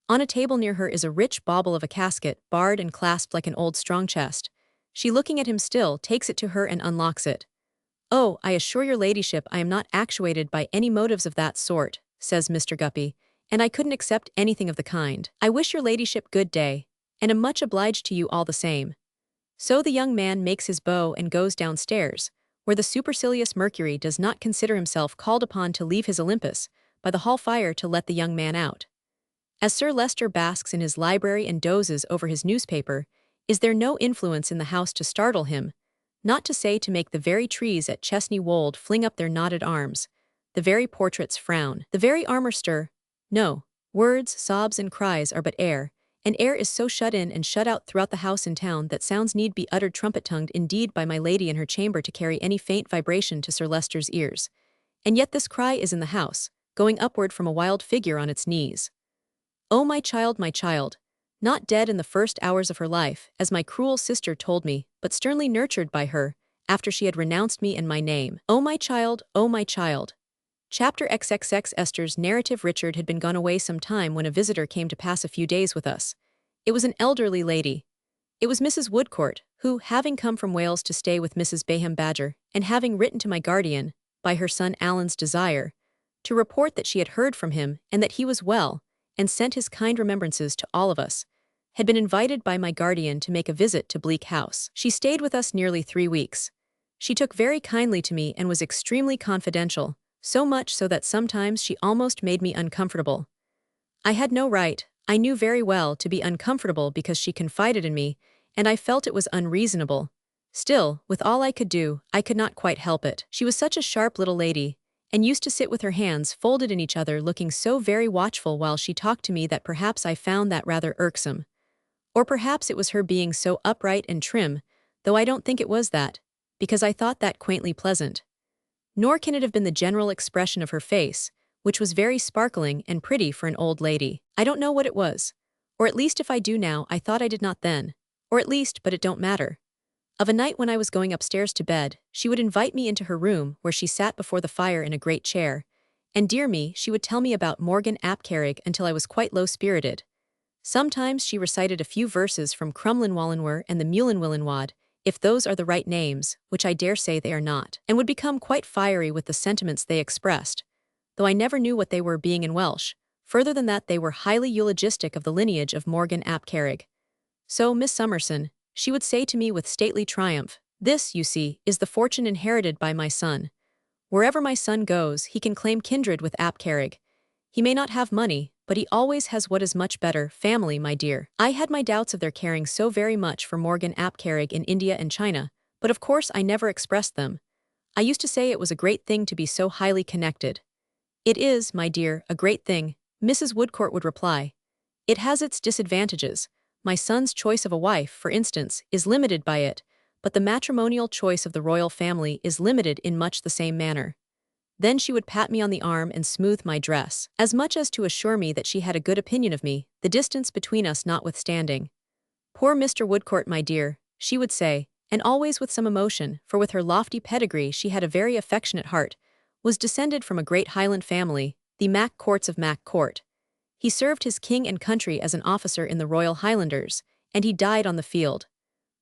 [SPEAKER 1] On a table near her is a rich bauble of a casket, barred and clasped like an old strong chest. She, looking at him still, takes it to her and unlocks it. Oh, I assure your ladyship I am not actuated by any motives of that sort, says Mr. Guppy, and I couldn't accept anything of the kind. I wish your ladyship good day, and am much obliged to you all the same. So the young man makes his bow and goes downstairs, where the supercilious Mercury does not consider himself called upon to leave his Olympus by the hall fire to let the young man out. As Sir Leicester basks in his library and dozes over his newspaper, is there no influence in the house to startle him, not to say to make the very trees at Chesney Wold fling up their knotted arms, the very portraits frown, the very armor stir? No, words, sobs and cries are but air, and air is so shut in and shut out throughout the house and town that sounds need be uttered trumpet-tongued indeed by my lady in her chamber to carry any faint vibration to Sir Leicester's ears. And yet this cry is in the house, going upward from a wild figure on its knees. Oh my child, not dead in the first hours of her life, as my cruel sister told me, but sternly nurtured by her, after she had renounced me and my name. Oh my child, oh my child. Chapter XXX. Esther's narrative. Richard had been gone away some time when a visitor came to pass a few days with us. It was an elderly lady. It was Mrs. Woodcourt, who, having come from Wales to stay with Mrs. Bayham Badger, and having written to my guardian, by her son Alan's desire, to report that she had heard from him and that he was well, and sent his kind remembrances to all of us, had been invited by my guardian to make a visit to Bleak House. She stayed with us nearly 3 weeks. She took very kindly to me and was extremely confidential, so much so that sometimes she almost made me uncomfortable. I had no right, I knew very well, to be uncomfortable because she confided in me, and I felt it was unreasonable. Still, with all I could do, I could not quite help it. She was such a sharp little lady, and used to sit with her hands folded in each other looking so very watchful while she talked to me that perhaps I found that rather irksome. Or perhaps it was her being so upright and trim, though I don't think it was that, because I thought that quaintly pleasant. Nor can it have been the general expression of her face, which was very sparkling and pretty for an old lady. I don't know what it was. Or at least if I do now, I thought I did not then. Or at least, but it don't matter. Of a night when I was going upstairs to bed, she would invite me into her room where she sat before the fire in a great chair, and dear me, she would tell me about Morgan ap Carrig until I was quite low-spirited. Sometimes she recited a few verses from Crumlin Wallenwer and the Mulinwillenwad, if those are the right names, which I dare say they are not, and would become quite fiery with the sentiments they expressed, though I never knew what they were, being in Welsh. Further than that, they were highly eulogistic of the lineage of Morgan ap Carrig. So, Miss Summerson, she would say to me with stately triumph, this, you see, is the fortune inherited by my son. Wherever my son goes, he can claim kindred with ap Carrig. He may not have money, but he always has what is much better, family, my dear. I had my doubts of their caring so very much for Morgan ap Carrig in India and China, but of course I never expressed them. I used to say it was a great thing to be so highly connected. It is, my dear, a great thing, Mrs. Woodcourt would reply. It has its disadvantages. My son's choice of a wife, for instance, is limited by it, but the matrimonial choice of the royal family is limited in much the same manner. Then she would pat me on the arm and smooth my dress, as much as to assure me that she had a good opinion of me, the distance between us notwithstanding. Poor Mr. Woodcourt, my dear, she would say, and always with some emotion, for with her lofty pedigree she had a very affectionate heart, was descended from a great Highland family, the Mac Courts of Mac Court. He served his king and country as an officer in the Royal Highlanders, and he died on the field.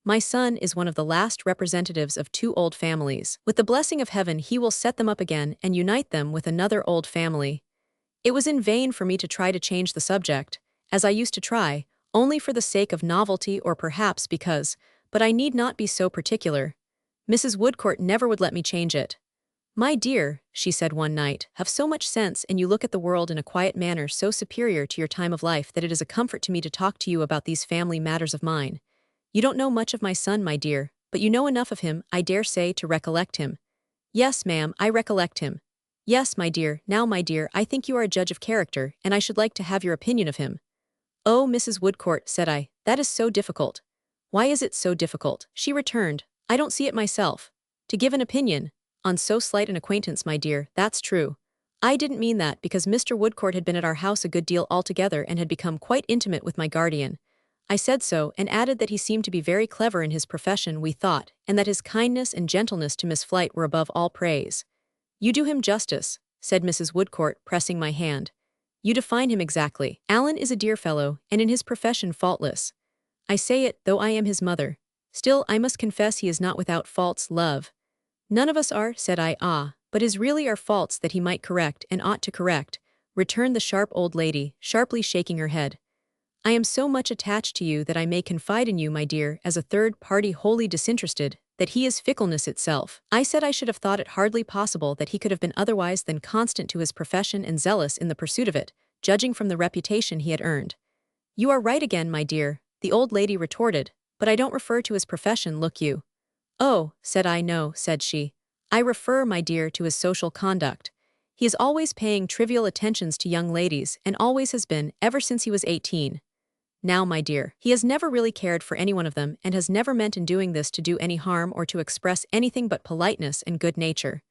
[SPEAKER 1] My son is one of the last representatives of 2 old families. With the blessing of heaven he will set them up again and unite them with another old family. It was in vain for me to try to change the subject, as I used to try, only for the sake of novelty or perhaps because, but I need not be so particular. Mrs. Woodcourt never would let me change it. My dear, she said one night, have so much sense and you look at the world in a quiet manner so superior to your time of life that it is a comfort to me to talk to you about these family matters of mine. You don't know much of my son, my dear, but you know enough of him, I dare say, to recollect him. Yes, ma'am, I recollect him. Yes, my dear, now, my dear, I think you are a judge of character, and I should like to have your opinion of him. "Oh, Mrs. Woodcourt," said I, "that is so difficult." "Why is it so difficult?" she returned. "I don't see it myself. To give an opinion on so slight an acquaintance, my dear, that's true. I didn't mean that because Mr. Woodcourt had been at our house a good deal altogether and had become quite intimate with my guardian. I said so, and added that he seemed to be very clever in his profession, we thought, and that his kindness and gentleness to Miss Flite were above all praise. "You do him justice," said Mrs. Woodcourt, pressing my hand. "You define him exactly. Alan is a dear fellow, and in his profession faultless. I say it, though I am his mother. Still, I must confess he is not without faults, love." "None of us are," said I. "Ah, but his really are faults that he might correct and ought to correct," returned the sharp old lady, sharply shaking her head. "I am so much attached to you that I may confide in you, my dear, as a third party wholly disinterested, that he is fickleness itself." I said I should have thought it hardly possible that he could have been otherwise than constant to his profession and zealous in the pursuit of it, judging from the reputation he had earned. "You are right again, my dear," the old lady retorted, "but I don't refer to his profession, look you." "Oh," said I. "No," said she. "I refer, my dear, to his social conduct. He is always paying trivial attentions to young ladies, and always has been, ever since he was 18. Now, my dear, he has never really cared for any one of them, and has never meant in doing this to do any harm or to express anything but politeness and good nature.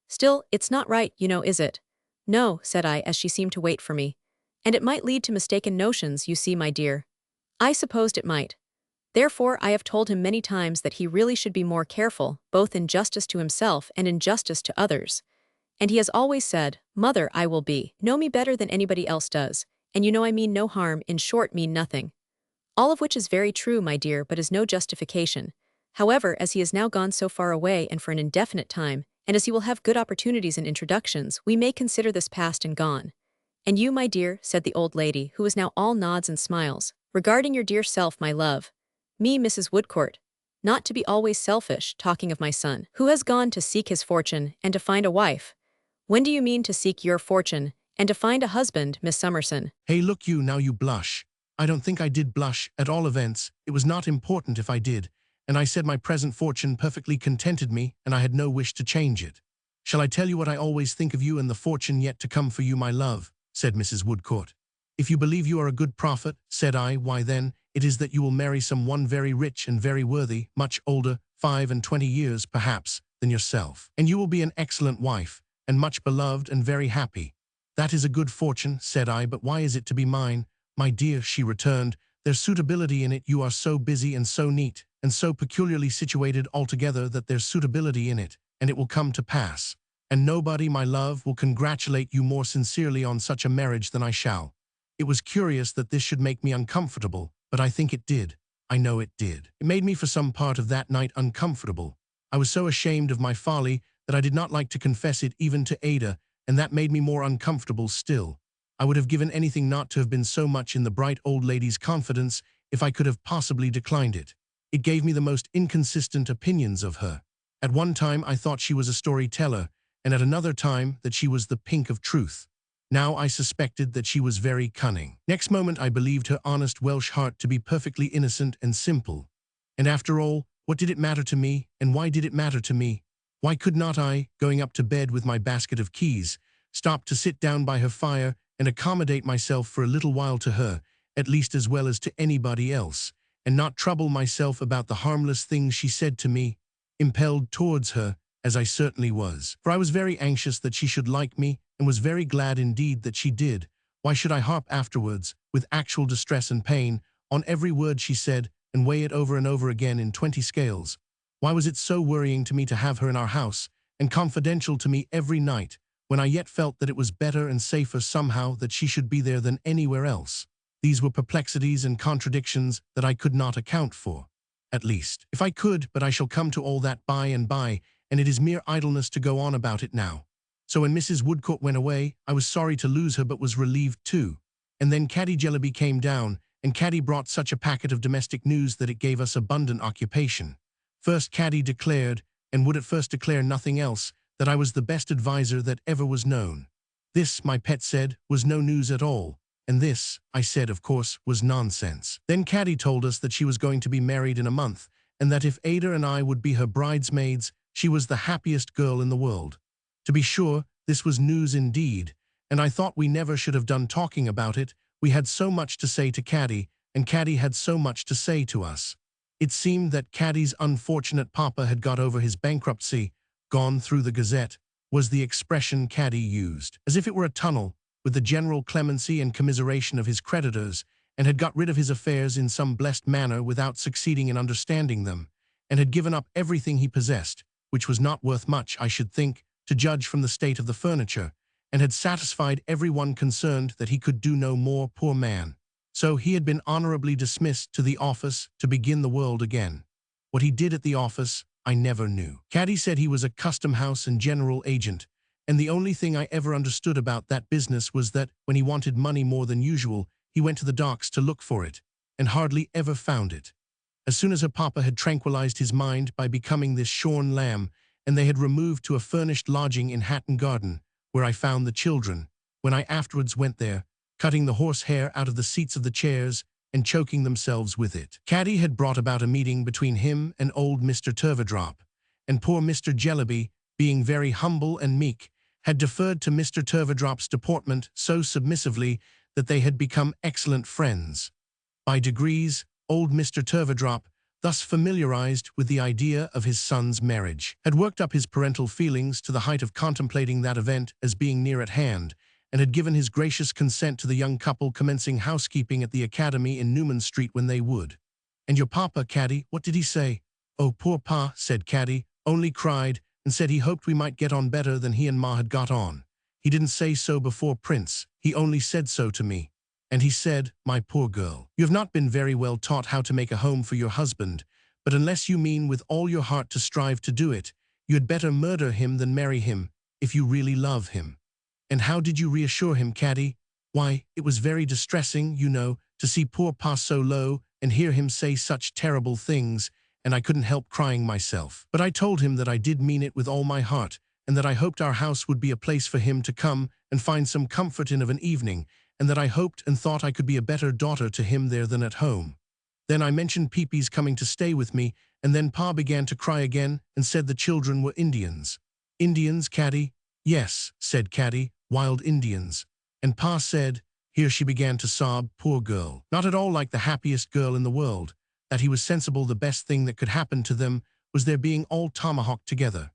[SPEAKER 1] Still, it's not right, you know, is it?" "No," said I, as she seemed to wait for me. "And it might lead to mistaken notions, you see, my dear." I supposed it might. Therefore I have told him many times that he really should be more careful, both in justice to himself and in justice to others. And he has always said, "Mother, I will know me better than anybody else does, and you know I mean no harm, in short mean nothing." All of which is very true, my dear, but is no justification. However, as he has now gone so far away and for an indefinite time, and as he will have good opportunities and introductions, we may consider this past and gone. "And you, my dear," said the old lady, who was now all nods and smiles, "regarding your dear self, my love." "Me, Mrs. Woodcourt. Not to be always selfish, talking of my son, who has gone to seek his fortune, and to find a wife." "When do you mean to seek your fortune, and to find a husband, Miss Summerson?"
[SPEAKER 2] Hey, look you, now you blush. I don't think I did blush, at all events. It was not important if I did, and I said my present fortune perfectly contented me, and I had no wish to change it. "Shall I tell you what I always think of you and the fortune yet to come for you, my love?" said Mrs. Woodcourt. "If you believe you are a good prophet," said I, "why then, it is that you will marry some one very rich and very worthy, much older, 25 years, perhaps, than yourself. And you will be an excellent wife, and much beloved and very happy." "That is a good fortune," said I, "but why is it to be mine?" "My dear," she returned, "there's suitability in it. You are so busy and so neat, and so peculiarly situated altogether that there's suitability in it, and it will come to pass. And nobody, my love, will congratulate you more sincerely on such a marriage than I shall." It was curious that this should make me uncomfortable, but I think it did. I know it did. It made me for some part of that night uncomfortable. I was so ashamed of my folly that I did not like to confess it even to Ada, and that made me more uncomfortable still. I would have given anything not to have been so much in the bright old lady's confidence if I could have possibly declined it. It gave me the most inconsistent opinions of her. At one time I thought she was a storyteller, and at another time that she was the pink of truth. Now I suspected that she was very cunning. Next moment I believed her honest Welsh heart to be perfectly innocent and simple. And after all, what did it matter to me, and why did it matter to me? Why could not I, going up to bed with my basket of keys, stop to sit down by her fire and accommodate myself for a little while to her, at least as well as to anybody else, and not trouble myself about the harmless things she said to me, impelled towards her, as I certainly was? For I was very anxious that she should like me, and was very glad indeed that she did. Why should I harp afterwards, with actual distress and pain, on every word she said, and weigh it over and over again in 20 scales? Why was it so worrying to me to have her in our house, and confidential to me every night, when I yet felt that it was better and safer somehow that she should be there than anywhere else? These were perplexities and contradictions that I could not account for. At least, if I could, but I shall come to all that by and by, and it is mere idleness to go on about it now. So when Mrs. Woodcourt went away, I was sorry to lose her, but was relieved too. And then Caddy Jellyby came down, and Caddy brought such a packet of domestic news that it gave us abundant occupation. First Caddy declared, and would at first declare nothing else, that I was the best adviser that ever was known. This, my pet said, was no news at all, and this, I said, of course, was nonsense. Then Caddy told us that she was going to be married in a month, and that if Ada and I would be her bridesmaids, she was the happiest girl in the world. To be sure, this was news indeed, and I thought we never should have done talking about it We had so much to say to Caddy, and Caddy had so much to say to us. It seemed that Caddy's unfortunate papa had got over his bankruptcy, gone through the Gazette, was the expression Caddy used, as if it were a tunnel, with the general clemency and commiseration of his creditors, and had got rid of his affairs in some blessed manner without succeeding in understanding them, and had given up everything he possessed, which was not worth much, I should think, to judge from the state of the furniture, and had satisfied every one concerned that he could do no more, poor man. So he had been honorably dismissed to the office to begin the world again. What he did at the office, I never knew. Caddy said he was a custom house and general agent, and the only thing I ever understood about that business was that when he wanted money more than usual, he went to the docks to look for it, and hardly ever found it. As soon as her papa had tranquilized his mind by becoming this shorn lamb, and they had removed to a furnished lodging in Hatton Garden, where I found the children, when I afterwards went there, cutting the horsehair out of the seats of the chairs and choking themselves with it. Caddy had brought about a meeting between him and old Mr. Turveydrop, and poor Mr. Jellyby, being very humble and meek, had deferred to Mr. Turveydrop's deportment so submissively that they had become excellent friends. By degrees, old Mr. Turveydrop, thus familiarized with the idea of his son's marriage, had worked up his parental feelings to the height of contemplating that event as being near at hand, and had given his gracious consent to the young couple commencing housekeeping at the academy in Newman Street when they would. "And your papa, Caddy, what did he say?" "Oh, poor pa," said Caddy, "only cried, and said he hoped we might get on better than he and ma had got on. He didn't say so before Prince, he only said so to me. And he said, 'My poor girl, you have not been very well taught how to make a home for your husband, but unless you mean with all your heart to strive to do it, you had better murder him than marry him, if you really love him.'" "And how did you reassure him, Caddy?" "Why, it was very distressing, you know, to see poor pa so low and hear him say such terrible things, and I couldn't help crying myself. But I told him that I did mean it with all my heart, and that I hoped our house would be a place for him to come and find some comfort in of an evening, and that I hoped and thought I could be a better daughter to him there than at home. Then I mentioned Peepy's coming to stay with me, and then pa began to cry again and said the children were Indians." "Indians, Caddy?" "Yes," said Caddy, "wild Indians. And pa said," here she began to sob, poor girl, not at all like the happiest girl in the world, "that he was sensible the best thing that could happen to them was their being all tomahawked together."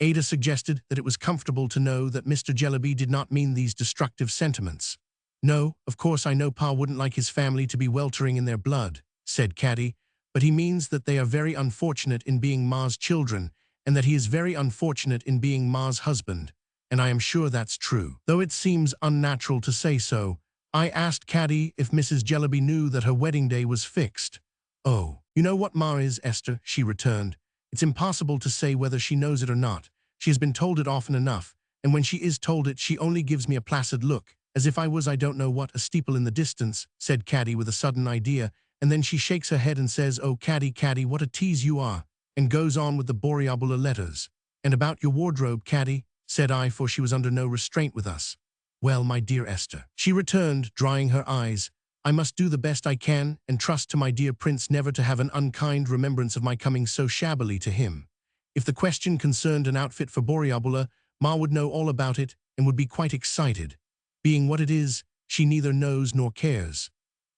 [SPEAKER 2] Ada suggested that it was comfortable to know that Mr. Jellyby did not mean these destructive sentiments. "No, of course I know pa wouldn't like his family to be weltering in their blood," said Caddy, "but he means that they are very unfortunate in being ma's children, and that he is very unfortunate in being ma's husband, and I am sure that's true. Though it seems unnatural to say so, I asked Caddy if Mrs. Jellyby knew that her wedding day was fixed. "Oh, you know what ma is, Esther," she returned. "It's impossible to say whether she knows it or not. She has been told it often enough, and when she is told it she only gives me a placid look, as if I was I don't know what, a steeple in the distance," said Caddy with a sudden idea, and then she shakes her head and says, "Oh, Caddy, Caddy, what a tease you are," and goes on with the Borrioboola letters. "And about your wardrobe, Caddy?" said I, for she was under no restraint with us. "Well, my dear Esther," she returned, drying her eyes, "I must do the best I can, and trust to my dear Prince never to have an unkind remembrance of my coming so shabbily to him. If the question concerned an outfit for Borrioboola, ma would know all about it, and would be quite excited. Being what it is, she neither knows nor cares."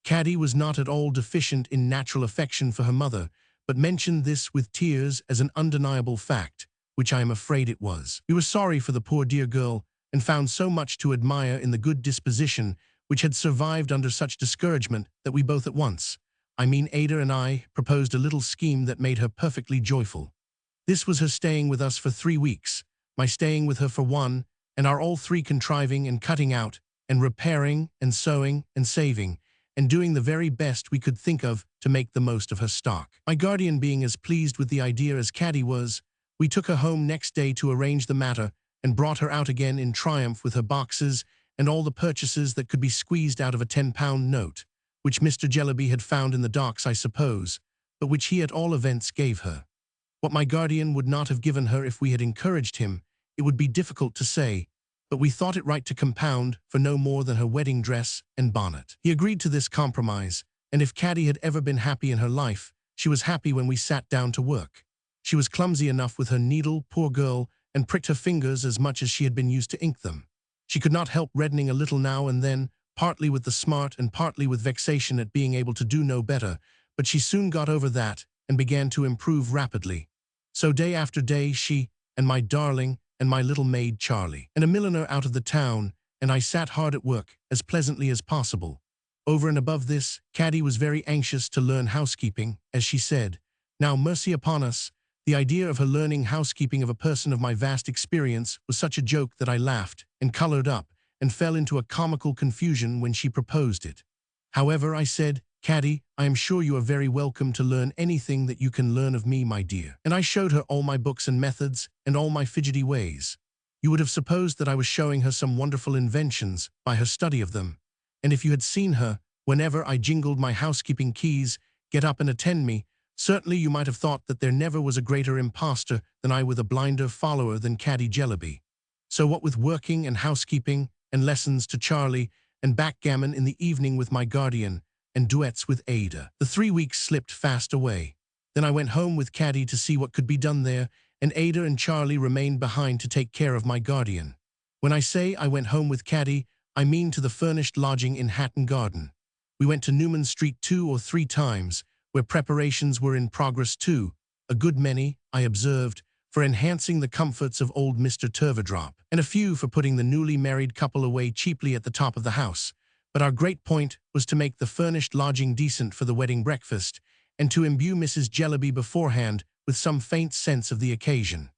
[SPEAKER 2] Caddy was not at all deficient in natural affection for her mother, but mentioned this with tears as an undeniable fact, which I am afraid it was. We were sorry for the poor dear girl, and found so much to admire in the good disposition which had survived under such discouragement that we both at once, I mean Ada and I, proposed a little scheme that made her perfectly joyful. This was her staying with us for 3 weeks, my staying with her for 1, and our all 3 contriving and cutting out, and repairing, and sewing, and saving, and doing the very best we could think of to make the most of her stock. My guardian being as pleased with the idea as Caddy was, we took her home next day to arrange the matter, and brought her out again in triumph with her boxes and all the purchases that could be squeezed out of a £10 note, which Mr. Jellyby had found in the docks, I suppose, but which he at all events gave her. What my guardian would not have given her if we had encouraged him, it would be difficult to say, but we thought it right to compound for no more than her wedding dress and bonnet. He agreed to this compromise, and if Caddy had ever been happy in her life, she was happy when we sat down to work. She was clumsy enough with her needle, poor girl, and pricked her fingers as much as she had been used to ink them. She could not help reddening a little now and then, partly with the smart and partly with vexation at being able to do no better, but she soon got over that and began to improve rapidly. So day after day she, and my darling, and my little maid Charlie, and a milliner out of the town, and I sat hard at work, as pleasantly as possible. Over and above this, Caddy was very anxious to learn housekeeping, as she said. Now, mercy upon us, the idea of her learning housekeeping of a person of my vast experience was such a joke that I laughed, and colored up, and fell into a comical confusion when she proposed it. However, I said, Caddy, I am sure you are very welcome to learn anything that you can learn of me, my dear. And I showed her all my books and methods, and all my fidgety ways. You would have supposed that I was showing her some wonderful inventions by her study of them. And if you had seen her, whenever I jingled my housekeeping keys, get up and attend me, certainly you might have thought that there never was a greater impostor than I with a blinder follower than Caddy Jellyby. So what with working and housekeeping, and lessons to Charlie, and backgammon in the evening with my guardian, and duets with Ada, the 3 weeks slipped fast away. Then I went home with Caddy to see what could be done there, and Ada and Charlie remained behind to take care of my guardian. When I say I went home with Caddy, I mean to the furnished lodging in Hatton Garden. We went to Newman Street 2 or 3 times, where preparations were in progress too, a good many, I observed, for enhancing the comforts of old Mr. Turveydrop, and a few for putting the newly married couple away cheaply at the top of the house. But our great point was to make the furnished lodging decent for the wedding breakfast, and to imbue Mrs. Jellyby beforehand with some faint sense of the occasion.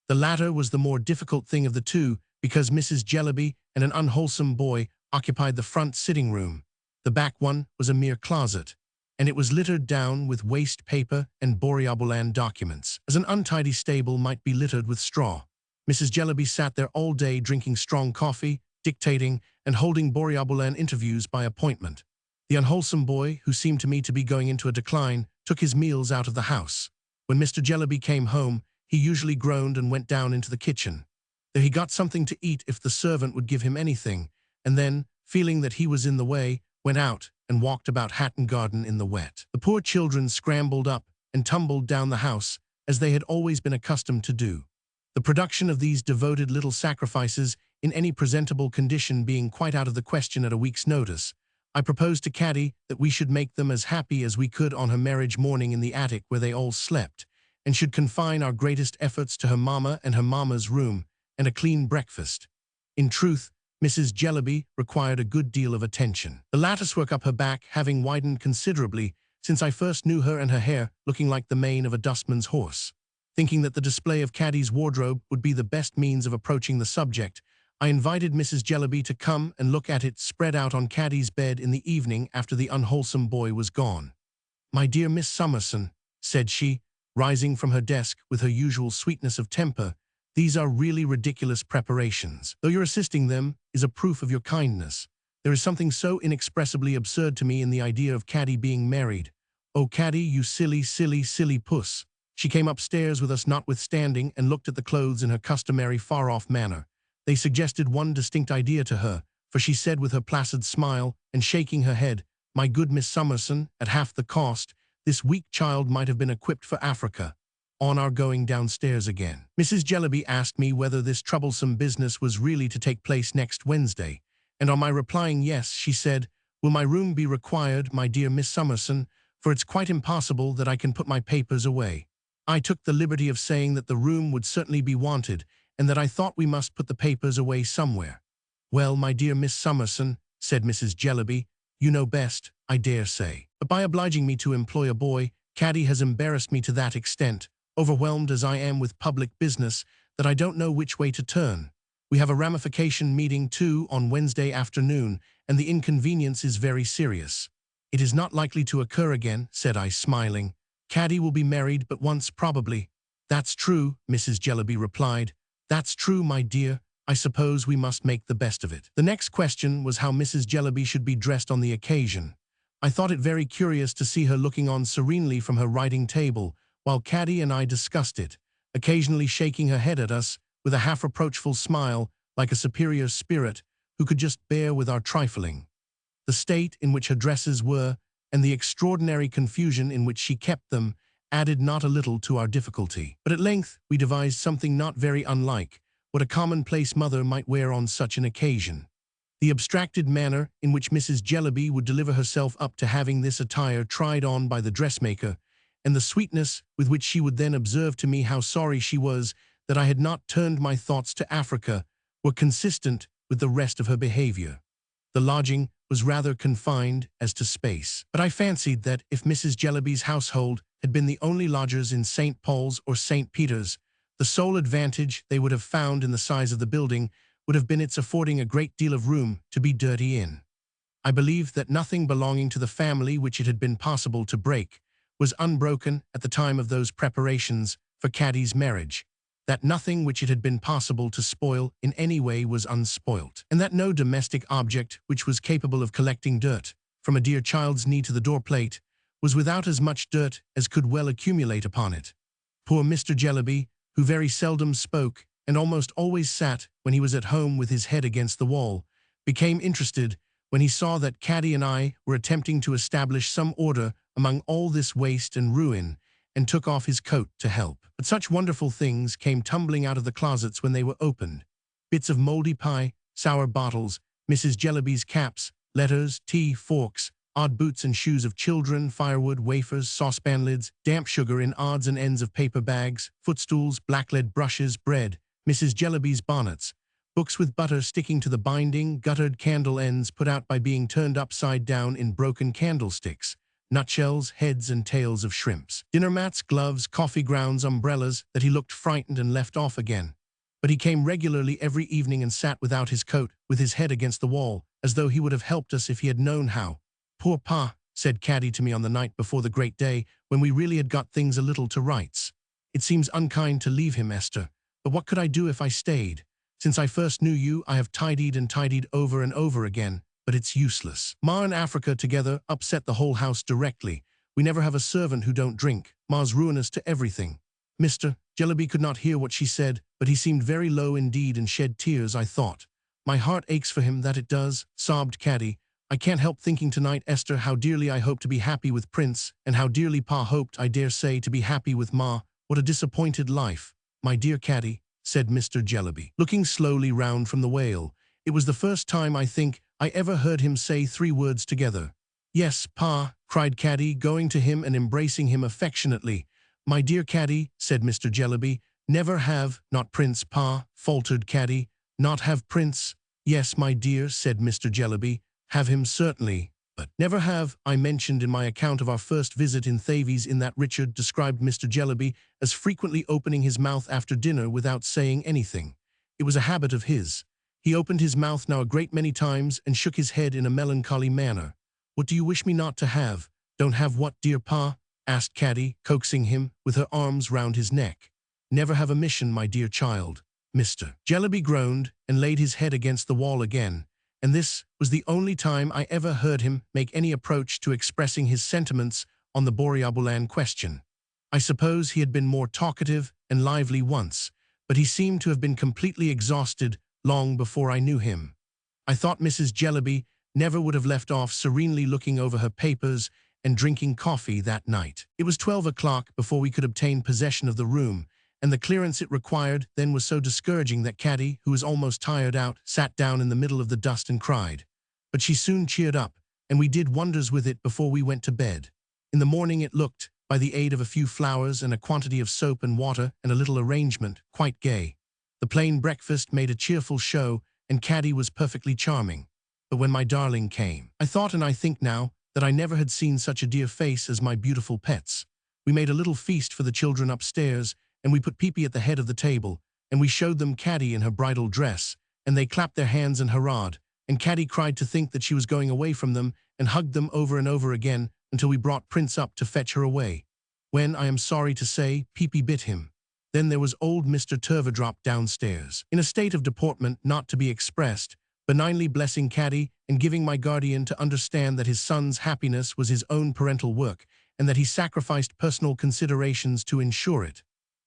[SPEAKER 2] The latter was the more difficult thing of the two, because Mrs. Jellyby and an unwholesome boy occupied the front sitting room. The back one was a mere closet, and it was littered down with waste paper and Boreobolan documents, as an untidy stable might be littered with straw. Mrs. Jellyby sat there all day drinking strong coffee, dictating, and holding Boreobolan interviews by appointment. The unwholesome boy, who seemed to me to be going into a decline, took his meals out of the house. When Mr. Jellyby came home, he usually groaned and went down into the kitchen. There he got something to eat if the servant would give him anything, and then, feeling that he was in the way, went out and walked about Hatton Garden in the wet. The poor children scrambled up and tumbled down the house, as they had always been accustomed to do. The production of these devoted little sacrifices in any presentable condition being quite out of the question at a week's notice, I proposed to Caddy that we should make them as happy as we could on her marriage morning in the attic where they all slept, and should confine our greatest efforts to her mamma and her mamma's room, and a clean breakfast. In truth, Mrs. Jellyby required a good deal of attention. The lattice work up her back having widened considerably since I first knew her, and her hair looking like the mane of a dustman's horse. Thinking that the display of Caddy's wardrobe would be the best means of approaching the subject, I invited Mrs. Jellyby to come and look at it spread out on Caddy's bed in the evening after the unwholesome boy was gone. "My dear Miss Summerson," said she, rising from her desk with her usual sweetness of temper, "these are really ridiculous preparations. Though your assisting them is a proof of your kindness, there is something so inexpressibly absurd to me in the idea of Caddy being married. Oh, Caddy, you silly, silly, silly puss." She came upstairs with us notwithstanding and looked at the clothes in her customary far-off manner. They suggested one distinct idea to her, for she said with her placid smile and shaking her head, "My good Miss Summerson, at half the cost, this weak child might have been equipped for Africa." On our going downstairs again, Mrs. Jellyby asked me whether this troublesome business was really to take place next Wednesday, and on my replying yes, she said, "Will my room be required, my dear Miss Summerson, for it's quite impossible that I can put my papers away." I took the liberty of saying that the room would certainly be wanted, and that I thought we must put the papers away somewhere. "Well, my dear Miss Summerson," said Mrs. Jellyby, "you know best, I dare say. But by obliging me to employ a boy, Caddy has embarrassed me to that extent, overwhelmed as I am with public business, that I don't know which way to turn. We have a ramification meeting, too, on Wednesday afternoon, and the inconvenience is very serious." "It is not likely to occur again," said I, smiling. "Caddy will be married but once, probably." "That's true," Mrs. Jellyby replied. "That's true, my dear. I suppose we must make the best of it." The next question was how Mrs. Jellyby should be dressed on the occasion. I thought it very curious to see her looking on serenely from her writing table, while Caddy and I discussed it, occasionally shaking her head at us with a half-reproachful smile, like a superior spirit who could just bear with our trifling. The state in which her dresses were, and the extraordinary confusion in which she kept them, added not a little to our difficulty. But at length we devised something not very unlike what a commonplace mother might wear on such an occasion. The abstracted manner in which Mrs. Jellyby would deliver herself up to having this attire tried on by the dressmaker, and the sweetness with which she would then observe to me how sorry she was that I had not turned my thoughts to Africa, were consistent with the rest of her behavior. The lodging was rather confined as to space, but I fancied that if Mrs. Jellyby's household had been the only lodgers in St. Paul's or St. Peter's, the sole advantage they would have found in the size of the building would have been its affording a great deal of room to be dirty in. I believe that nothing belonging to the family which it had been possible to break was unbroken at the time of those preparations for Caddy's marriage, that nothing which it had been possible to spoil in any way was unspoilt, and that no domestic object which was capable of collecting dirt, from a dear child's knee to the doorplate, was without as much dirt as could well accumulate upon it. Poor Mr. Jellyby, who very seldom spoke and almost always sat when he was at home with his head against the wall, became interested when he saw that Caddy and I were attempting to establish some order among all this waste and ruin, and took off his coat to help. But such wonderful things came tumbling out of the closets when they were opened. Bits of mouldy pie, sour bottles, Mrs. Jellyby's caps, letters, tea, forks, odd boots and shoes of children, firewood, wafers, saucepan lids, damp sugar in odds and ends of paper bags, footstools, blacklead brushes, bread, Mrs. Jellyby's bonnets, books with butter sticking to the binding, guttered candle ends put out by being turned upside down in broken candlesticks, nutshells, heads and tails of shrimps, dinner mats, gloves, coffee grounds, umbrellas, that he looked frightened and left off again. But he came regularly every evening and sat without his coat, with his head against the wall, as though he would have helped us if he had known how. "Poor Pa," said Caddy to me on the night before the great day, when we really had got things a little to rights. "It seems unkind to leave him, Esther, but what could I do if I stayed? Since I first knew you, I have tidied and tidied over and over again, but it's useless. Ma and Africa together upset the whole house directly. We never have a servant who don't drink. Ma's ruinous to everything." Mr. Jellyby could not hear what she said, but he seemed very low indeed and shed tears, I thought. "My heart aches for him, that it does," sobbed Caddy. "I can't help thinking tonight, Esther, how dearly I hope to be happy with Prince, and how dearly Pa hoped, I dare say, to be happy with Ma. What a disappointed life." "My dear Caddy," said Mr. Jellyby, looking slowly round from the whale. It was the first time, I think, I ever heard him say 3 words together. "Yes, Pa," cried Caddy, going to him and embracing him affectionately. "My dear Caddy," said Mr. Jellyby. "Never have, not Prince, Pa," faltered Caddy. "Not have Prince?" "Yes, my dear," said Mr. Jellyby. "Have him certainly, but never have, I mentioned in my account of our first visit in Thavies in that Richard described Mr. Jellyby as frequently opening his mouth after dinner without saying anything. It was a habit of his. He opened his mouth now a great many times and shook his head in a melancholy manner. "What do you wish me not to have?" "Don't have what, dear Pa?" asked Caddy, coaxing him, with her arms round his neck. "Never have a mission, my dear child." Mr. Jellyby groaned and laid his head against the wall again, and this was the only time I ever heard him make any approach to expressing his sentiments on the Borrioboolan question. I suppose he had been more talkative and lively once, but he seemed to have been completely exhausted long before I knew him. I thought Mrs. Jellyby never would have left off serenely looking over her papers and drinking coffee that night. It was 12 o'clock before we could obtain possession of the room, and the clearance it required then was so discouraging that Caddy, who was almost tired out, sat down in the middle of the dust and cried. But she soon cheered up, and we did wonders with it before we went to bed. In the morning it looked, by the aid of a few flowers and a quantity of soap and water and a little arrangement, quite gay. The plain breakfast made a cheerful show, and Caddy was perfectly charming. But when my darling came, I thought, and I think now, that I never had seen such a dear face as my beautiful pet's. We made a little feast for the children upstairs, and we put Peepee at the head of the table, and we showed them Caddy in her bridal dress, and they clapped their hands and hurrahed, and Caddy cried to think that she was going away from them, and hugged them over and over again until we brought Prince up to fetch her away, when, I am sorry to say, Peepee bit him. Then there was old Mr. Turveydrop downstairs, in a state of deportment not to be expressed, benignly blessing Caddy and giving my guardian to understand that his son's happiness was his own parental work, and that he sacrificed personal considerations to ensure it.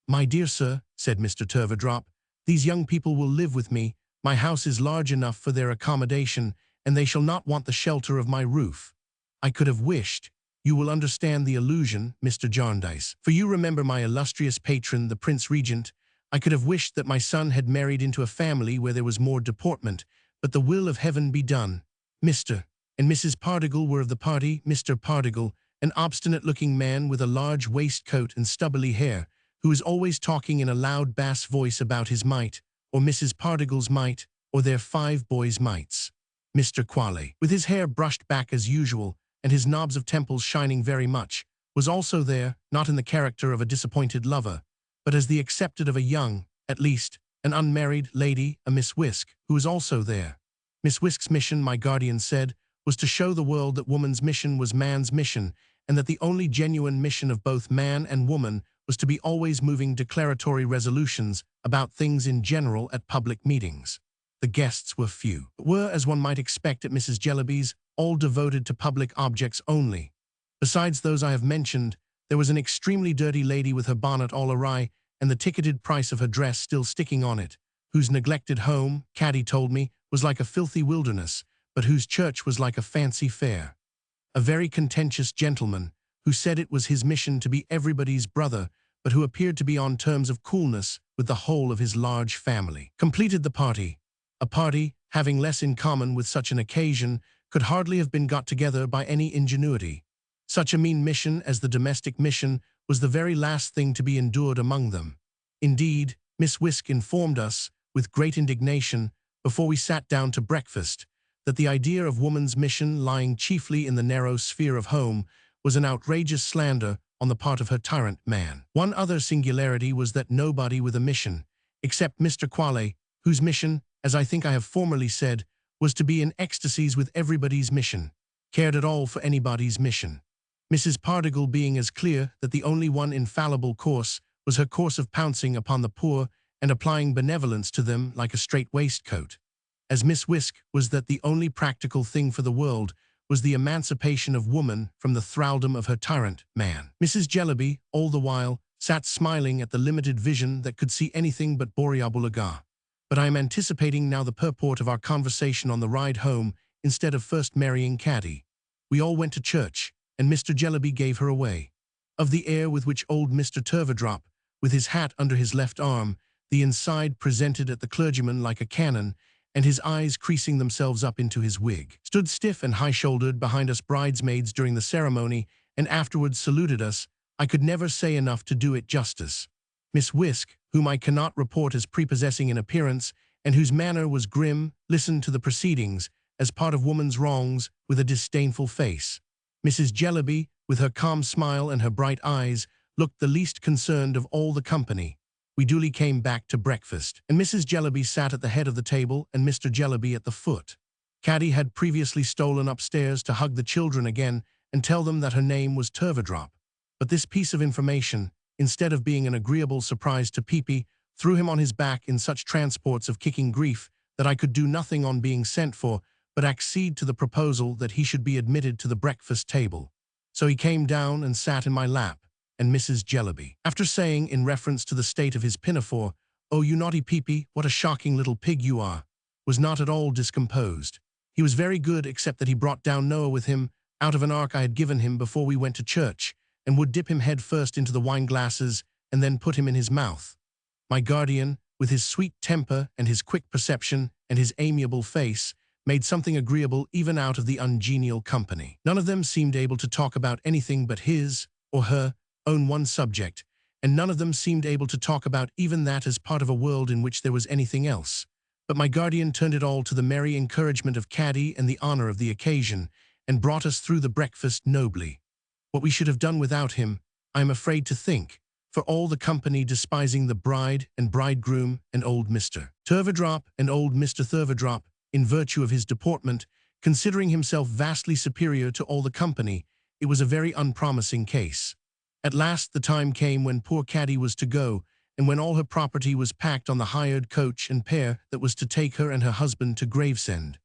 [SPEAKER 2] "My dear sir," said Mr. Turveydrop, "these young people will live with me. My house is large enough for their accommodation, and they shall not want the shelter of my roof. I could have wished, you will understand the allusion, Mr. Jarndyce, for you remember my illustrious patron, the Prince Regent. I could have wished that my son had married into a family where there was more deportment, but the will of heaven be done. Mr. and Mrs. Pardiggle were of the party. Mr. Pardiggle, an obstinate-looking man with a large waistcoat and stubbly hair, who was always talking in a loud bass voice about his mite, or Mrs. Pardiggle's mite, or their 5 boys' mites. Mr. Quale, with his hair brushed back as usual, and his knobs of temples shining very much, was also there, not in the character of a disappointed lover, but as the accepted of a young, at least, an unmarried lady, a Miss Whisk, who was also there. Miss Whisk's mission, my guardian said, was to show the world that woman's mission was man's mission, and that the only genuine mission of both man and woman was to be always moving declaratory resolutions about things in general at public meetings. The guests were few, but were, as one might expect at Mrs. Jellyby's, all devoted to public objects only. Besides those I have mentioned, there was an extremely dirty lady with her bonnet all awry and the ticketed price of her dress still sticking on it, whose neglected home, Caddy told me, was like a filthy wilderness, but whose church was like a fancy fair. A very contentious gentleman, who said it was his mission to be everybody's brother, but who appeared to be on terms of coolness with the whole of his large family, completed the party. A party, having less in common with such an occasion, could hardly have been got together by any ingenuity. Such a mean mission as the domestic mission was the very last thing to be endured among them. Indeed, Miss Whisk informed us, with great indignation, before we sat down to breakfast, that the idea of woman's mission lying chiefly in the narrow sphere of home was an outrageous slander on the part of her tyrant man. One other singularity was that nobody with a mission, except Mr. Quale, whose mission, as I think I have formerly said, was to be in ecstasies with everybody's mission, cared at all for anybody's mission. Mrs. Pardiggle being as clear that the only one infallible course was her course of pouncing upon the poor and applying benevolence to them like a strait waistcoat. As Miss Whisk was that the only practical thing for the world was the emancipation of woman from the thraldom of her tyrant man. Mrs. Jellyby, all the while, sat smiling at the limited vision that could see anything but Boreabulaga. But I am anticipating now the purport of our conversation on the ride home instead of first marrying Caddy. We all went to church, and Mr. Jellyby gave her away. Of the air with which old Mr. Turveydrop, with his hat under his left arm, the inside presented at the clergyman like a cannon, and his eyes creasing themselves up into his wig, stood stiff and high-shouldered behind us bridesmaids during the ceremony, and afterwards saluted us, I could never say enough to do it justice. Miss Whisk, whom I cannot report as prepossessing in appearance, and whose manner was grim, listened to the proceedings, as part of woman's wrongs, with a disdainful face. Mrs. Jellyby, with her calm smile and her bright eyes, looked the least concerned of all the company. We duly came back to breakfast, and Mrs. Jellyby sat at the head of the table and Mr. Jellyby at the foot. Caddy had previously stolen upstairs to hug the children again and tell them that her name was Turveydrop. But this piece of information, instead of being an agreeable surprise to Peepy, threw him on his back in such transports of kicking grief that I could do nothing on being sent for but accede to the proposal that he should be admitted to the breakfast table. So he came down and sat in my lap, and Mrs. Jellyby, after saying in reference to the state of his pinafore, "Oh, you naughty Peepy, what a shocking little pig you are," was not at all discomposed. He was very good except that he brought down Noah with him out of an ark I had given him before we went to church, and would dip him head first into the wine glasses and then put him in his mouth. My guardian, with his sweet temper and his quick perception and his amiable face, made something agreeable even out of the ungenial company. None of them seemed able to talk about anything but his, or her, own one subject, and none of them seemed able to talk about even that as part of a world in which there was anything else. But my guardian turned it all to the merry encouragement of Caddy and the honor of the occasion, and brought us through the breakfast nobly. What we should have done without him, I am afraid to think, for all the company despising the bride and bridegroom and old Mr. Turveydrop and old Mr. Turveydrop, in virtue of his deportment, considering himself vastly superior to all the company, it was a very unpromising case. At last the time came when poor Caddy was to go, and when all her property was packed on the hired coach and pair that was to take her and her husband to Gravesend.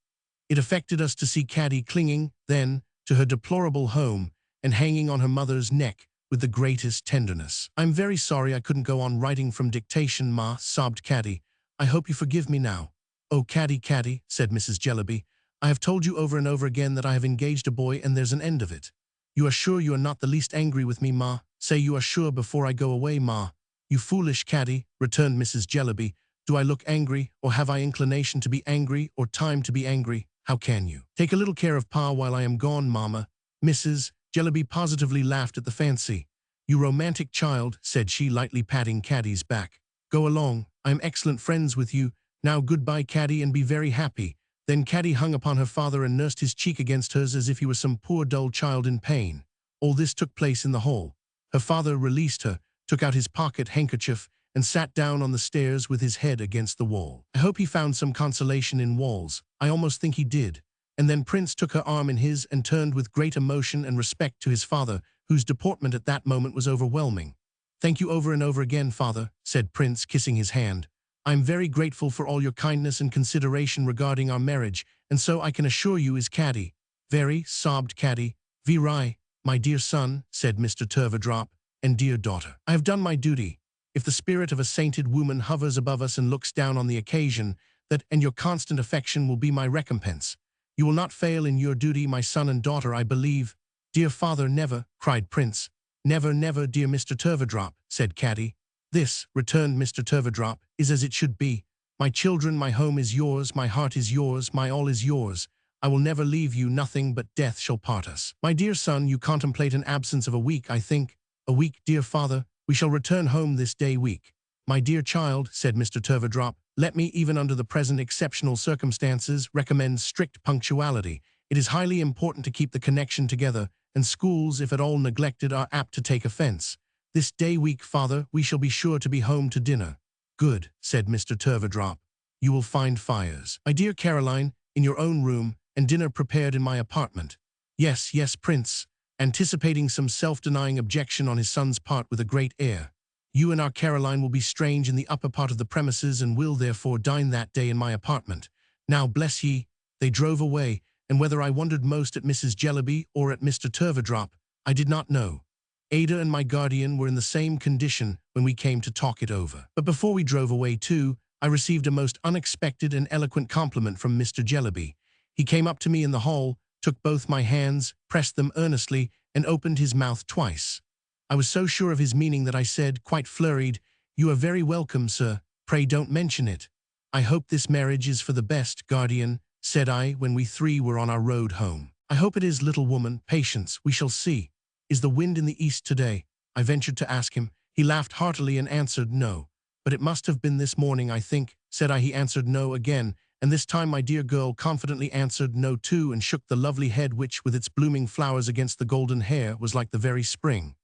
[SPEAKER 2] It affected us to see Caddy clinging, then, to her deplorable home, and hanging on her mother's neck with the greatest tenderness. "I'm very sorry I couldn't go on writing from dictation, Ma," sobbed Caddy. "I hope you forgive me now." "Oh, Caddy, Caddy," said Mrs. Jellyby, "I have told you over and over again that I have engaged a boy and there's an end of it. You are sure you are not the least angry with me, Ma? Say you are sure before I go away, Ma." "You foolish Caddy," returned Mrs. Jellyby, Do I look angry, or have I inclination to be angry, or time to be angry? How can you? Take a little care of Pa while I am gone, Mamma. Mrs. Jellyby positively laughed at the fancy. You romantic child, said she, lightly patting Caddy's back. Go along, I am excellent friends with you. Now goodbye, Caddy, and be very happy. Then Caddy hung upon her father and nursed his cheek against hers as if he were some poor dull child in pain. All this took place in the hall. Her father released her, took out his pocket handkerchief, and sat down on the stairs with his head against the wall. I hope he found some consolation in walls. I almost think he did. And then Prince took her arm in his and turned with great emotion and respect to his father, whose deportment at that moment was overwhelming. Thank you over and over again, Father, said Prince, kissing his hand. I am very grateful for all your kindness and consideration regarding our marriage, and so I can assure you is Caddy. Very, sobbed Caddy. Virai, my dear son, said Mr. Turveydrop, and dear daughter. I have done my duty. If the spirit of a sainted woman hovers above us and looks down on the occasion, that and your constant affection will be my recompense. You will not fail in your duty, my son and daughter, I believe. Dear father, never, cried Prince. Never, never, dear Mr. Turveydrop, said Caddy. This, returned Mr. Turveydrop, is as it should be. My children, my home is yours, my heart is yours, my all is yours. I will never leave you, nothing but death shall part us. My dear son, you contemplate an absence of a week, I think. A week, dear father. We shall return home this day week. My dear child, said Mr. Turveydrop, let me, even under the present exceptional circumstances, recommend strict punctuality. It is highly important to keep the connection together, and schools, if at all neglected, are apt to take offense. This day week, father, we shall be sure to be home to dinner. Good, said Mr. Turveydrop. You will find fires. My dear Caroline, in your own room, and dinner prepared in my apartment. Yes, yes, Prince, anticipating some self-denying objection on his son's part with a great air. You and our Caroline will be strange in the upper part of the premises and will therefore dine that day in my apartment. Now bless ye, they drove away, and whether I wondered most at Mrs. Jellyby or at Mr. Turveydrop, I did not know. Ada and my guardian were in the same condition when we came to talk it over. But before we drove away too, I received a most unexpected and eloquent compliment from Mr. Jellyby. He came up to me in the hall, took both my hands, pressed them earnestly, and opened his mouth twice. I was so sure of his meaning that I said, quite flurried, You are very welcome, sir. Pray don't mention it. I hope this marriage is for the best, guardian, said I when we three were on our road home. I hope it is, little woman. Patience, we shall see. Is the wind in the east today? I ventured to ask him. He laughed heartily and answered no. But it must have been this morning, I think, said I. He answered no again, and this time my dear girl confidently answered no too, and shook the lovely head which, with its blooming flowers against the golden hair, was like the very spring.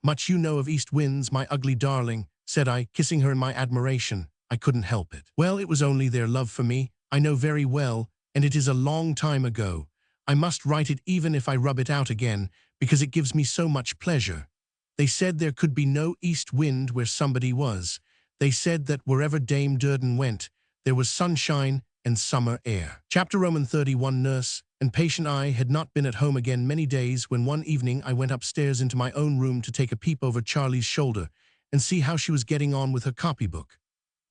[SPEAKER 2] Much you know of east winds, my ugly darling, said I, kissing her in my admiration. I couldn't help it. Well, it was only their love for me, I know very well, and it is a long time ago. I must write it even if I rub it out again, because it gives me so much pleasure. They said there could be no east wind where somebody was. They said that wherever Dame Durden went, there was sunshine and summer air. Chapter Roman 31. Nurse and patient I had not been at home again many days when one evening I went upstairs into my own room to take a peep over Charlie's shoulder and see how she was getting on with her copybook.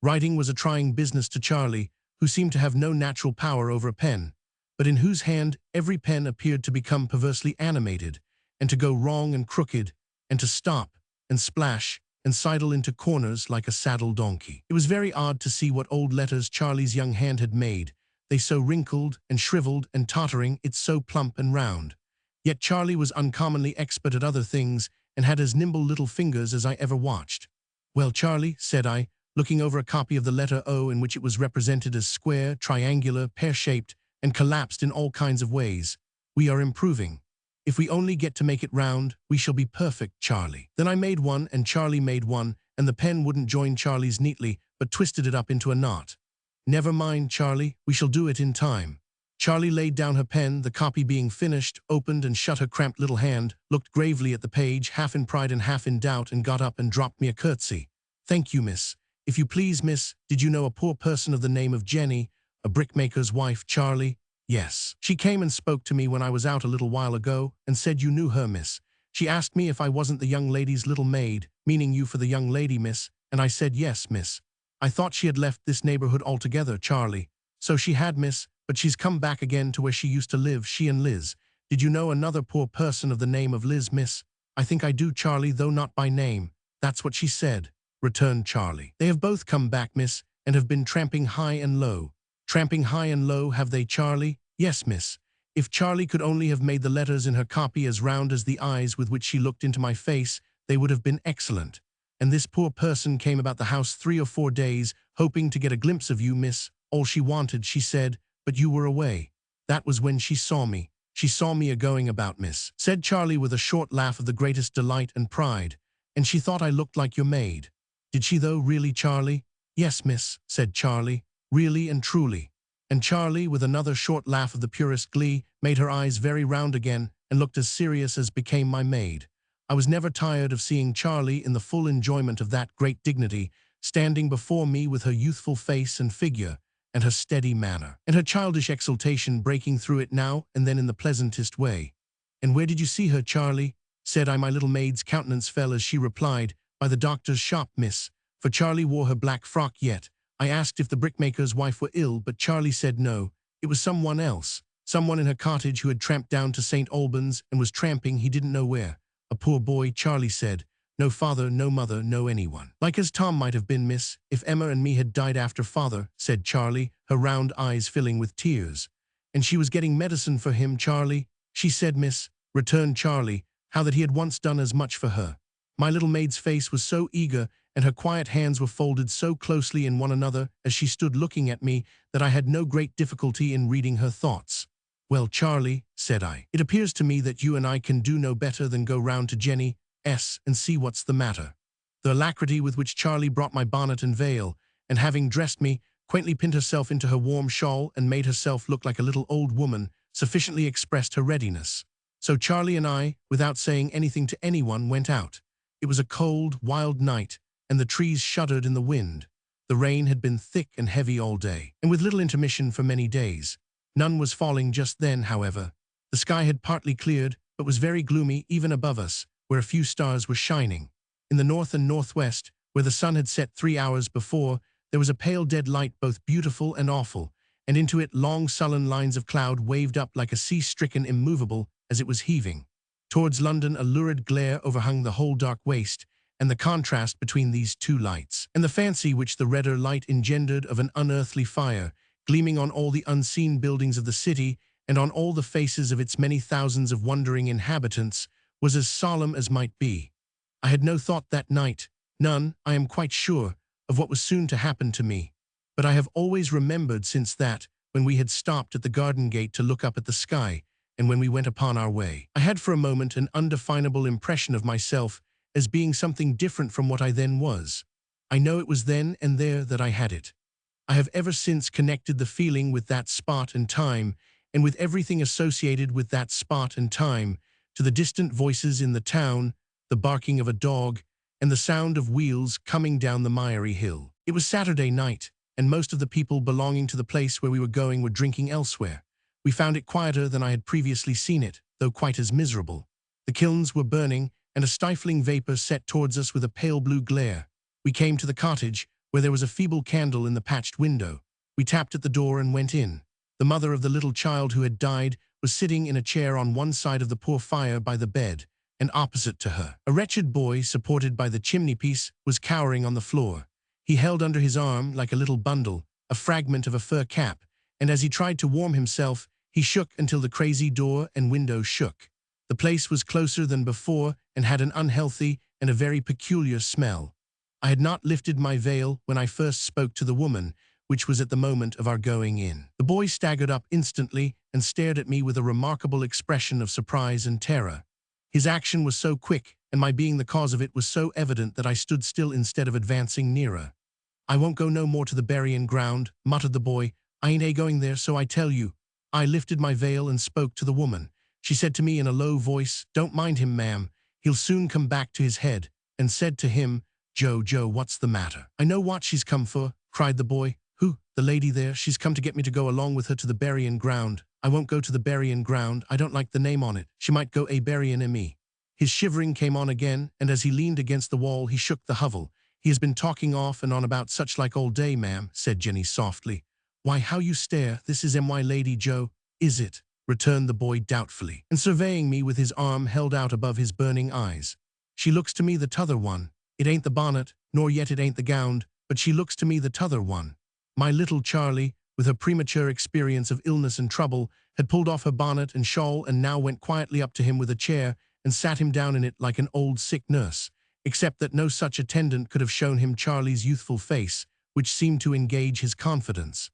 [SPEAKER 2] Writing was a trying business to Charlie, who seemed to have no natural power over a pen, but in whose hand every pen appeared to become perversely animated, and to go wrong and crooked, and to stop, and splash, and sidle into corners like a saddle donkey. It was very odd to see what old letters Charlie's young hand had made, they so wrinkled and shriveled and tottering, it so plump and round. Yet Charlie was uncommonly expert at other things, and had as nimble little fingers as I ever watched. Well, Charlie, said I, looking over a copy of the letter O in which it was represented as square, triangular, pear-shaped, and collapsed in all kinds of ways, we are improving. If we only get to make it round, we shall be perfect, Charlie. Then I made one, and Charlie made one, and the pen wouldn't join Charlie's neatly, but twisted it up into a knot. Never mind, Charlie, we shall do it in time. Charlie laid down her pen, the copy being finished, opened and shut her cramped little hand, looked gravely at the page, half in pride and half in doubt, and got up and dropped me a curtsy. Thank you, miss. If you please, miss, did you know a poor person of the name of Jenny, a brickmaker's wife, Charlie? Yes. She came and spoke to me when I was out a little while ago, and said you knew her, miss. She asked me if I wasn't the young lady's little maid, meaning you for the young lady, miss, and I said yes, miss. I thought she had left this neighborhood altogether, Charlie. So she had, miss, but she's come back again to where she used to live, she and Liz. Did you know another poor person of the name of Liz, miss? I think I do, Charlie, though not by name. That's what she said, returned Charlie. They have both come back, miss, and have been tramping high and low. Tramping high and low, have they, Charlie? Yes, miss. If Charlie could only have made the letters in her copy as round as the eyes with which she looked into my face, they would have been excellent. And this poor person came about the house 3 or 4 days, hoping to get a glimpse of you, miss. All she wanted, she said, but you were away. That was when she saw me. She saw me a-going about, miss, said Charlie with a short laugh of the greatest delight and pride. And she thought I looked like your maid. Did she though, really, Charlie? Yes, miss, said Charlie, really and truly. And Charlie, with another short laugh of the purest glee, made her eyes very round again and looked as serious as became my maid. I was never tired of seeing Charlie in the full enjoyment of that great dignity, standing before me with her youthful face and figure, and her steady manner, and her childish exultation breaking through it now and then in the pleasantest way. And where did you see her, Charlie? Said I. My little maid's countenance fell as she replied, by the doctor's shop, miss, for Charlie wore her black frock yet. I asked if the brickmaker's wife were ill, but Charlie said no, it was someone else, someone in her cottage who had tramped down to St. Albans and was tramping he didn't know where. A poor boy, Charlie said. No father, no mother, no anyone. Like as Tom might have been, miss, if Emma and me had died after father, said Charlie, her round eyes filling with tears. And she was getting medicine for him, Charlie, she said, miss, returned Charlie, how that he had once done as much for her. My little maid's face was so eager, and her quiet hands were folded so closely in one another as she stood looking at me, that I had no great difficulty in reading her thoughts. Well, Charlie, said I, it appears to me that you and I can do no better than go round to Jenny S. and see what's the matter. The alacrity with which Charlie brought my bonnet and veil, and having dressed me, quaintly pinned herself into her warm shawl and made herself look like a little old woman, sufficiently expressed her readiness. So Charlie and I, without saying anything to anyone, went out. It was a cold, wild night, and the trees shuddered in the wind. The rain had been thick and heavy all day, and with little intermission for many days. None was falling just then, however. The sky had partly cleared, but was very gloomy even above us, where a few stars were shining. In the north and northwest, where the sun had set 3 hours before, there was a pale dead light both beautiful and awful, and into it long sullen lines of cloud waved up like a sea-stricken immovable as it was heaving. Towards London a lurid glare overhung the whole dark waste, and the contrast between these two lights, and the fancy which the redder light engendered of an unearthly fire, gleaming on all the unseen buildings of the city, and on all the faces of its many thousands of wondering inhabitants, was as solemn as might be. I had no thought that night, none, I am quite sure, of what was soon to happen to me. But I have always remembered since that, when we had stopped at the garden gate to look up at the sky, and when we went upon our way, I had for a moment an undefinable impression of myself as being something different from what I then was. I know it was then and there that I had it. I have ever since connected the feeling with that spot and time, and with everything associated with that spot and time, to the distant voices in the town, the barking of a dog, and the sound of wheels coming down the miry hill. It was Saturday night, and most of the people belonging to the place where we were going were drinking elsewhere. We found it quieter than I had previously seen it, though quite as miserable. The kilns were burning, and a stifling vapor set towards us with a pale blue glare. We came to the cottage, where there was a feeble candle in the patched window. We tapped at the door and went in. The mother of the little child who had died was sitting in a chair on one side of the poor fire by the bed, and opposite to her, a wretched boy, supported by the chimney-piece, was cowering on the floor. He held under his arm, like a little bundle, a fragment of a fur cap, and as he tried to warm himself, he shook until the crazy door and window shook. The place was closer than before and had an unhealthy and a very peculiar smell. I had not lifted my veil when I first spoke to the woman, which was at the moment of our going in. The boy staggered up instantly and stared at me with a remarkable expression of surprise and terror. His action was so quick, and my being the cause of it was so evident, that I stood still instead of advancing nearer. "I won't go no more to the burying ground," muttered the boy. "I ain't going there, so I tell you." I lifted my veil and spoke to the woman. She said to me in a low voice, "Don't mind him, ma'am. He'll soon come back to his head," and said to him, Joe, what's the matter?" "I know what she's come for," cried the boy. "Who?" "The lady there. She's come to get me to go along with her to the burying ground." "I won't go to the burying ground. I don't like the name on it. She might go burying o' me." His shivering came on again, and as he leaned against the wall he shook the hovel. "He has been talking off and on about such like all day, ma'am," said Jenny softly. "Why, how you stare. This is my lady, Joe." "Is it?" returned the boy doubtfully, and surveying me with his arm held out above his burning eyes. "She looks to me the t'other one. It ain't the bonnet, nor yet it ain't the gownd, but she looks to me the t'other one." My little Charlie, with her premature experience of illness and trouble, had pulled off her bonnet and shawl and now went quietly up to him with a chair and sat him down in it like an old sick nurse, except that no such attendant could have shown him Charlie's youthful face, which seemed to engage his confidence.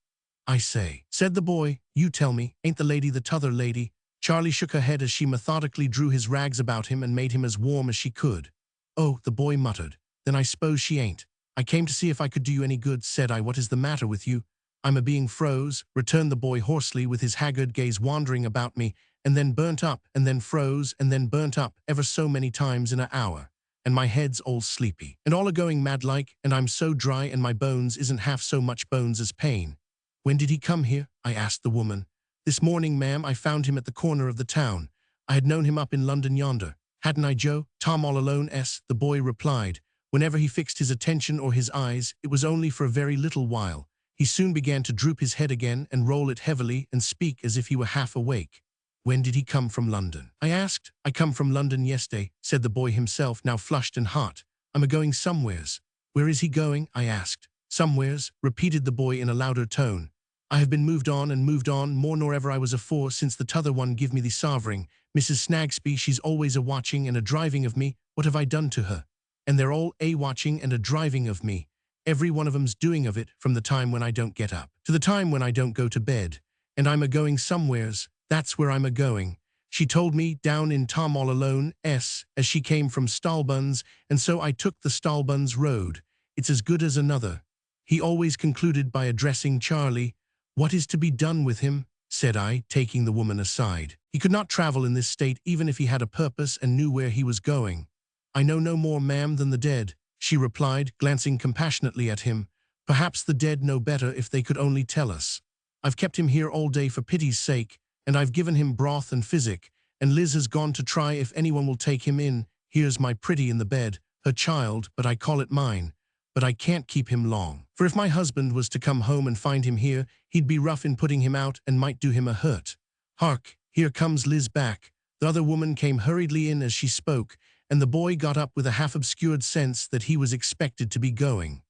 [SPEAKER 2] "I say," said the boy, "you tell me, ain't the lady the t'other lady?" Charlie shook her head as she methodically drew his rags about him and made him as warm as she could. "Oh," the boy muttered, "then I suppose she ain't. I came to see if I could do you any good," said I. "What is the matter with you?" "I'm a-being froze," returned the boy hoarsely, with his haggard gaze wandering about me, "and then burnt up, and then froze, and then burnt up, ever so many times in a hour. And my head's all sleepy, and all a-going mad-like, and I'm so dry, and my bones isn't half so much bones as pain." "When did he come here?" I asked the woman. "This morning, ma'am. I found him at the corner of the town. I had known him up in London yonder. Hadn't I, Joe?" "Tom all alone, the boy replied. "Whenever he fixed his attention or his eyes, it was only for a very little while. He soon began to droop his head again and roll it heavily and speak as if he were half awake." "When did he come from London?" I asked. "I come from London yesterday," said the boy himself, now flushed and hot. "I'm a-going somewheres." "Where is he going?" I asked. "Somewheres," repeated the boy in a louder tone. "I have been moved on, more nor ever I was afore, since the t'other one give me the sovereign. Mrs. Snagsby, she's always a-watching and a-driving of me. What have I done to her? And they're all a-watching and a-driving of me. Every one of 'em's doing of it, from the time when I don't get up to the time when I don't go to bed. And I'm a-going somewheres, that's where I'm a-going. She told me, down in Tom all alone, as she came from Stallbuns, and so I took the Stallbuns road. It's as good as another." He always concluded by addressing Charlie. "What is to be done with him?" said I, taking the woman aside. "He could not travel in this state even if he had a purpose and knew where he was going." "I know no more, ma'am, than the dead," she replied, glancing compassionately at him. "Perhaps the dead know better if they could only tell us. I've kept him here all day for pity's sake, and I've given him broth and physic, and Liz has gone to try if anyone will take him in. Here's my pretty in the bed, her child, but I call it mine. But I can't keep him long, for if my husband was to come home and find him here, he'd be rough in putting him out and might do him a hurt. Hark, here comes Liz back." The other woman came hurriedly in as she spoke, and the boy got up with a half-obscured sense that he was expected to be going.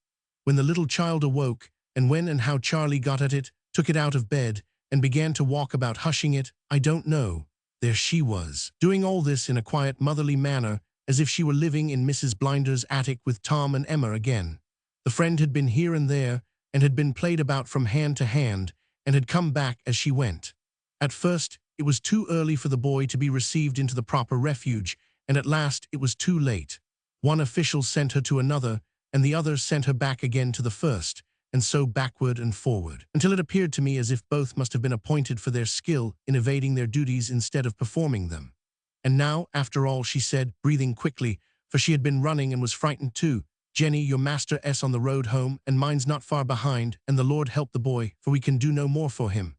[SPEAKER 2] When the little child awoke, and when and how Charlie got at it, took it out of bed, and began to walk about hushing it, I don't know. There she was, doing all this in a quiet motherly manner, as if she were living in Mrs. Blinder's attic with Tom and Emma again. The friend had been here and there, and had been played about from hand to hand, and had come back as she went. At first, it was too early for the boy to be received into the proper refuge, and at last it was too late. One official sent her to another, and the other sent her back again to the first, and so backward and forward, until it appeared to me as if both must have been appointed for their skill in evading their duties instead of performing them. "And now, after all," she said, breathing quickly, for she had been running and was frightened too, "Jenny, your master's on the road home, and mine's not far behind, and the Lord help the boy, for we can do no more for him."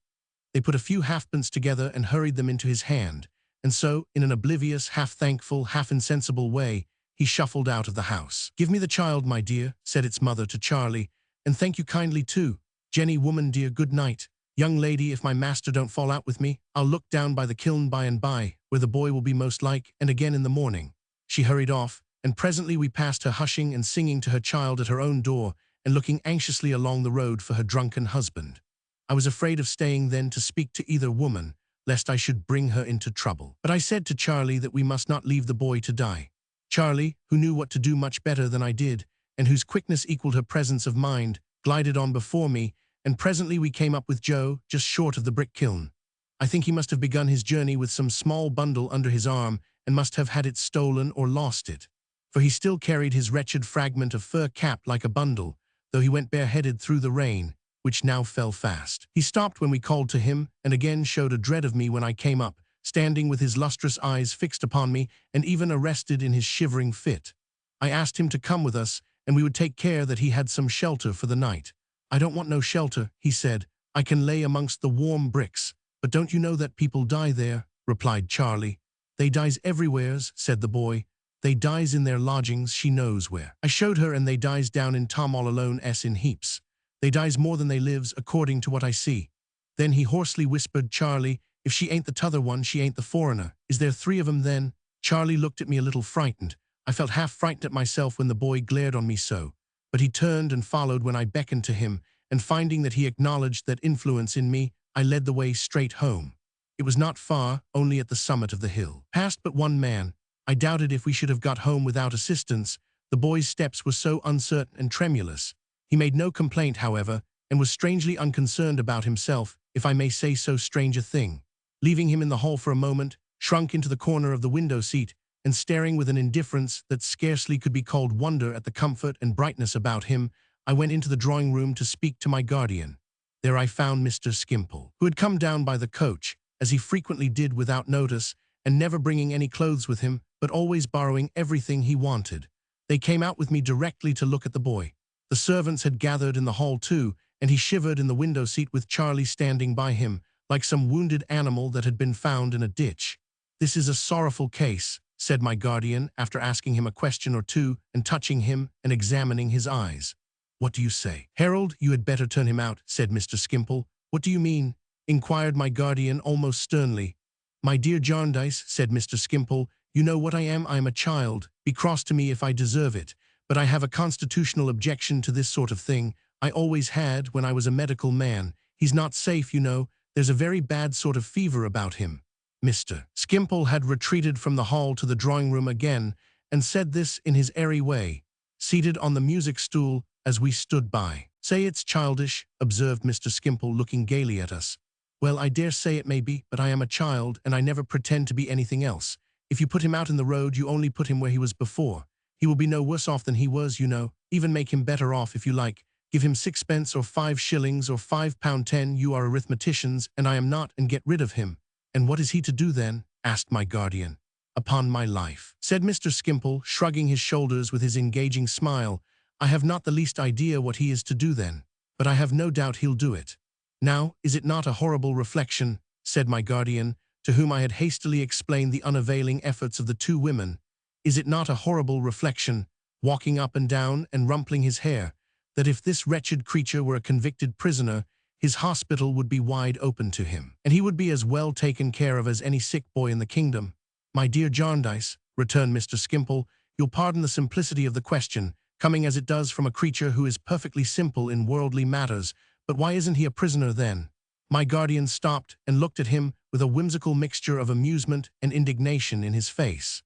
[SPEAKER 2] They put a few halfpence together and hurried them into his hand, and so, in an oblivious, half-thankful, half-insensible way, he shuffled out of the house. "Give me the child, my dear," said its mother to Charlie, "and thank you kindly too. Jenny, woman dear, good night. Young lady, if my master don't fall out with me, I'll look down by the kiln by and by, where the boy will be most like, and again in the morning." She hurried off, and presently we passed her hushing and singing to her child at her own door, and looking anxiously along the road for her drunken husband. I was afraid of staying then to speak to either woman, lest I should bring her into trouble. But I said to Charlie that we must not leave the boy to die. Charlie, who knew what to do much better than I did, and whose quickness equaled her presence of mind, glided on before me, and presently we came up with Joe, just short of the brick kiln. I think he must have begun his journey with some small bundle under his arm, and must have had it stolen or lost it, for he still carried his wretched fragment of fur cap like a bundle, though he went bareheaded through the rain, which now fell fast. He stopped when we called to him, and again showed a dread of me when I came up, standing with his lustrous eyes fixed upon me, and even arrested in his shivering fit. I asked him to come with us, and we would take care that he had some shelter for the night. "I don't want no shelter," he said. "I can lay amongst the warm bricks." "But don't you know that people die there?" replied Charlie. "They dies everywheres," said the boy. "They dies in their lodgings, she knows where." I showed her, and they dies down in Tom all alone in heaps. They dies more than they lives, according to what I see. Then he hoarsely whispered, "Charlie, if she ain't the t'other one, she ain't the foreigner. Is there 3 of 'em then?" Charlie looked at me a little frightened. I felt half frightened at myself when the boy glared on me so. But he turned and followed when I beckoned to him, and finding that he acknowledged that influence in me, I led the way straight home. It was not far, only at the summit of the hill. Past but one man, I doubted if we should have got home without assistance. The boy's steps were so uncertain and tremulous. He made no complaint, however, and was strangely unconcerned about himself, if I may say so strange a thing. Leaving him in the hall for a moment, shrunk into the corner of the window seat, and staring with an indifference that scarcely could be called wonder at the comfort and brightness about him, I went into the drawing-room to speak to my guardian. There I found Mr. Skimpole, who had come down by the coach, as he frequently did without notice, and never bringing any clothes with him, but always borrowing everything he wanted. They came out with me directly to look at the boy. The servants had gathered in the hall too, and he shivered in the window seat with Charlie standing by him, like some wounded animal that had been found in a ditch. "This is a sorrowful case," said my guardian, after asking him a question or two and touching him and examining his eyes. "What do you say?" "Harold, you had better turn him out," said Mr. Skimpole. "What do you mean?" inquired my guardian almost sternly. "My dear Jarndyce," said Mr. Skimpole, "you know what I am. I am a child. Be cross to me if I deserve it. But I have a constitutional objection to this sort of thing. I always had when I was a medical man. He's not safe, you know. There's a very bad sort of fever about him." Mr. Skimpole had retreated from the hall to the drawing-room again, and said this in his airy way, seated on the music stool as we stood by. "Say it's childish," observed Mr. Skimpole, looking gaily at us. "Well, I dare say it may be, but I am a child, and I never pretend to be anything else. If you put him out in the road, you only put him where he was before. He will be no worse off than he was, you know. Even make him better off, if you like. Give him 6 pence or 5 shillings or £5.10. You are arithmeticians, and I am not, and get rid of him." "And what is he to do then?" asked my guardian. "Upon my life," said Mr. Skimpole, shrugging his shoulders with his engaging smile, "I have not the least idea what he is to do then. But I have no doubt he'll do it." "Now, is it not a horrible reflection?" said my guardian, to whom I had hastily explained the unavailing efforts of the two women. "Is it not a horrible reflection, walking up and down and rumpling his hair, that if this wretched creature were a convicted prisoner, his hospital would be wide open to him, and he would be as well taken care of as any sick boy in the kingdom?" "My dear Jarndyce," returned Mr. Skimpole, "you'll pardon the simplicity of the question, coming as it does from a creature who is perfectly simple in worldly matters, but why isn't he a prisoner then?" My guardian stopped and looked at him with a whimsical mixture of amusement and indignation in his face.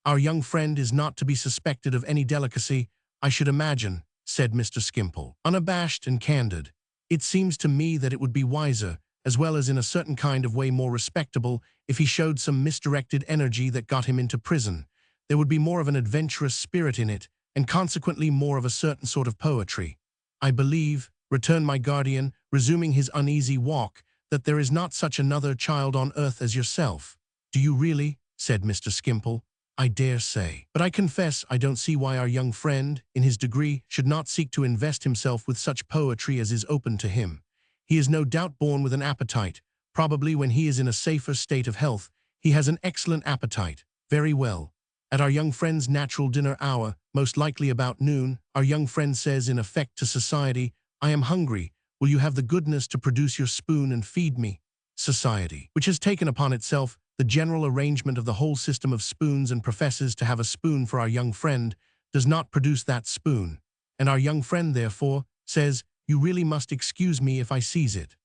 [SPEAKER 2] "Our young friend is not to be suspected of any delicacy, I should imagine," said Mr. Skimpole, unabashed and candid. "It seems to me that it would be wiser, as well as in a certain kind of way more respectable, if he showed some misdirected energy that got him into prison. There would be more of an adventurous spirit in it, and consequently more of a certain sort of poetry." "I believe," returned my guardian, resuming his uneasy walk, "that there is not such another child on earth as yourself." "Do you really?" said Mr. Skimpole. "I dare say. But I confess I don't see why our young friend, in his degree, should not seek to invest himself with such poetry as is open to him. He is no doubt born with an appetite. Probably when he is in a safer state of health, he has an excellent appetite. Very well. At our young friend's natural dinner hour, most likely about noon, our young friend says in effect to society, 'I am hungry. Will you have the goodness to produce your spoon and feed me?' Society, which has taken upon itself the general arrangement of the whole system of spoons and professes to have a spoon for our young friend, does not produce that spoon. And our young friend, therefore, says, 'You really must excuse me if I seize it.'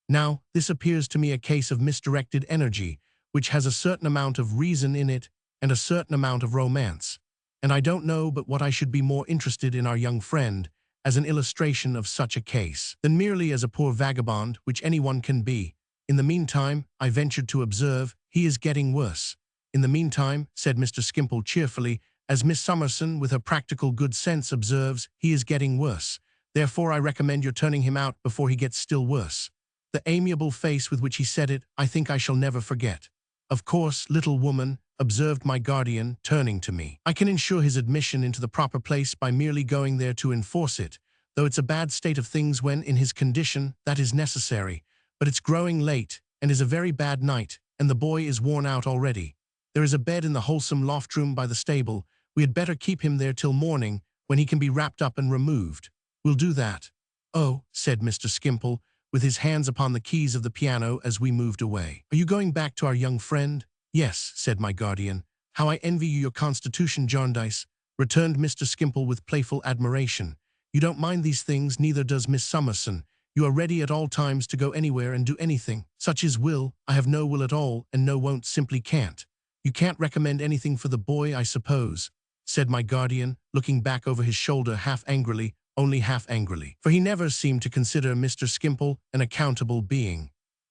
[SPEAKER 2] Now, this appears to me a case of misdirected energy, which has a certain amount of reason in it and a certain amount of romance. And I don't know but what I should be more interested in our young friend as an illustration of such a case than merely as a poor vagabond, which anyone can be. In the meantime, I ventured to observe, he is getting worse." "In the meantime," said Mr. Skimpole cheerfully, "as Miss Summerson, with her practical good sense, observes, he is getting worse. Therefore I recommend your turning him out before he gets still worse." The amiable face with which he said it, I think I shall never forget. "Of course, little woman," observed my guardian, turning to me, "I can ensure his admission into the proper place by merely going there to enforce it, though it's a bad state of things when, in his condition, that is necessary. But it's growing late, and is a very bad night, and the boy is worn out already. There is a bed in the wholesome loft-room by the stable. We had better keep him there till morning, when he can be wrapped up and removed." "We'll do that." "Oh," said Mr. Skimpole, with his hands upon the keys of the piano as we moved away. "Are you going back to our young friend?" "Yes," said my guardian. "How I envy you your constitution, Jarndyce," returned Mr. Skimpole with playful admiration. "You don't mind these things, neither does Miss Summerson. You are ready at all times to go anywhere and do anything. Such is will. I have no will at all, and no won't, simply can't. You can't recommend anything for the boy, I suppose, said my guardian, looking back over his shoulder half angrily, only half angrily, for he never seemed to consider Mr. Skimpole an accountable being.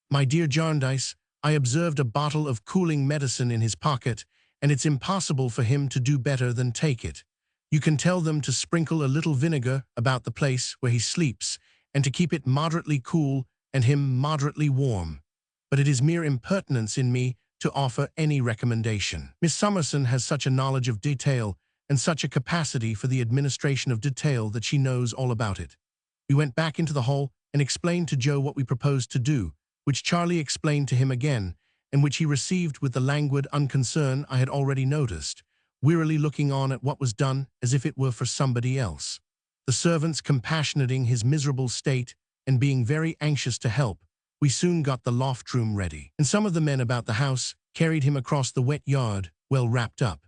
[SPEAKER 2] My dear Jarndyce, I observed a bottle of cooling medicine in his pocket, and it's impossible for him to do better than take it. You can tell them to sprinkle a little vinegar about the place where he sleeps, and to keep it moderately cool and him moderately warm. But it is mere impertinence in me to offer any recommendation. Miss Summerson has such a knowledge of detail and such a capacity for the administration of detail that she knows all about it. We went back into the hall and explained to Joe what we proposed to do, which Charlie explained to him again, and which he received with the languid unconcern I had already noticed, wearily looking on at what was done as if it were for somebody else. The servants compassionating his miserable state and being very anxious to help, we soon got the loft room ready, and some of the men about the house carried him across the wet yard, well wrapped up.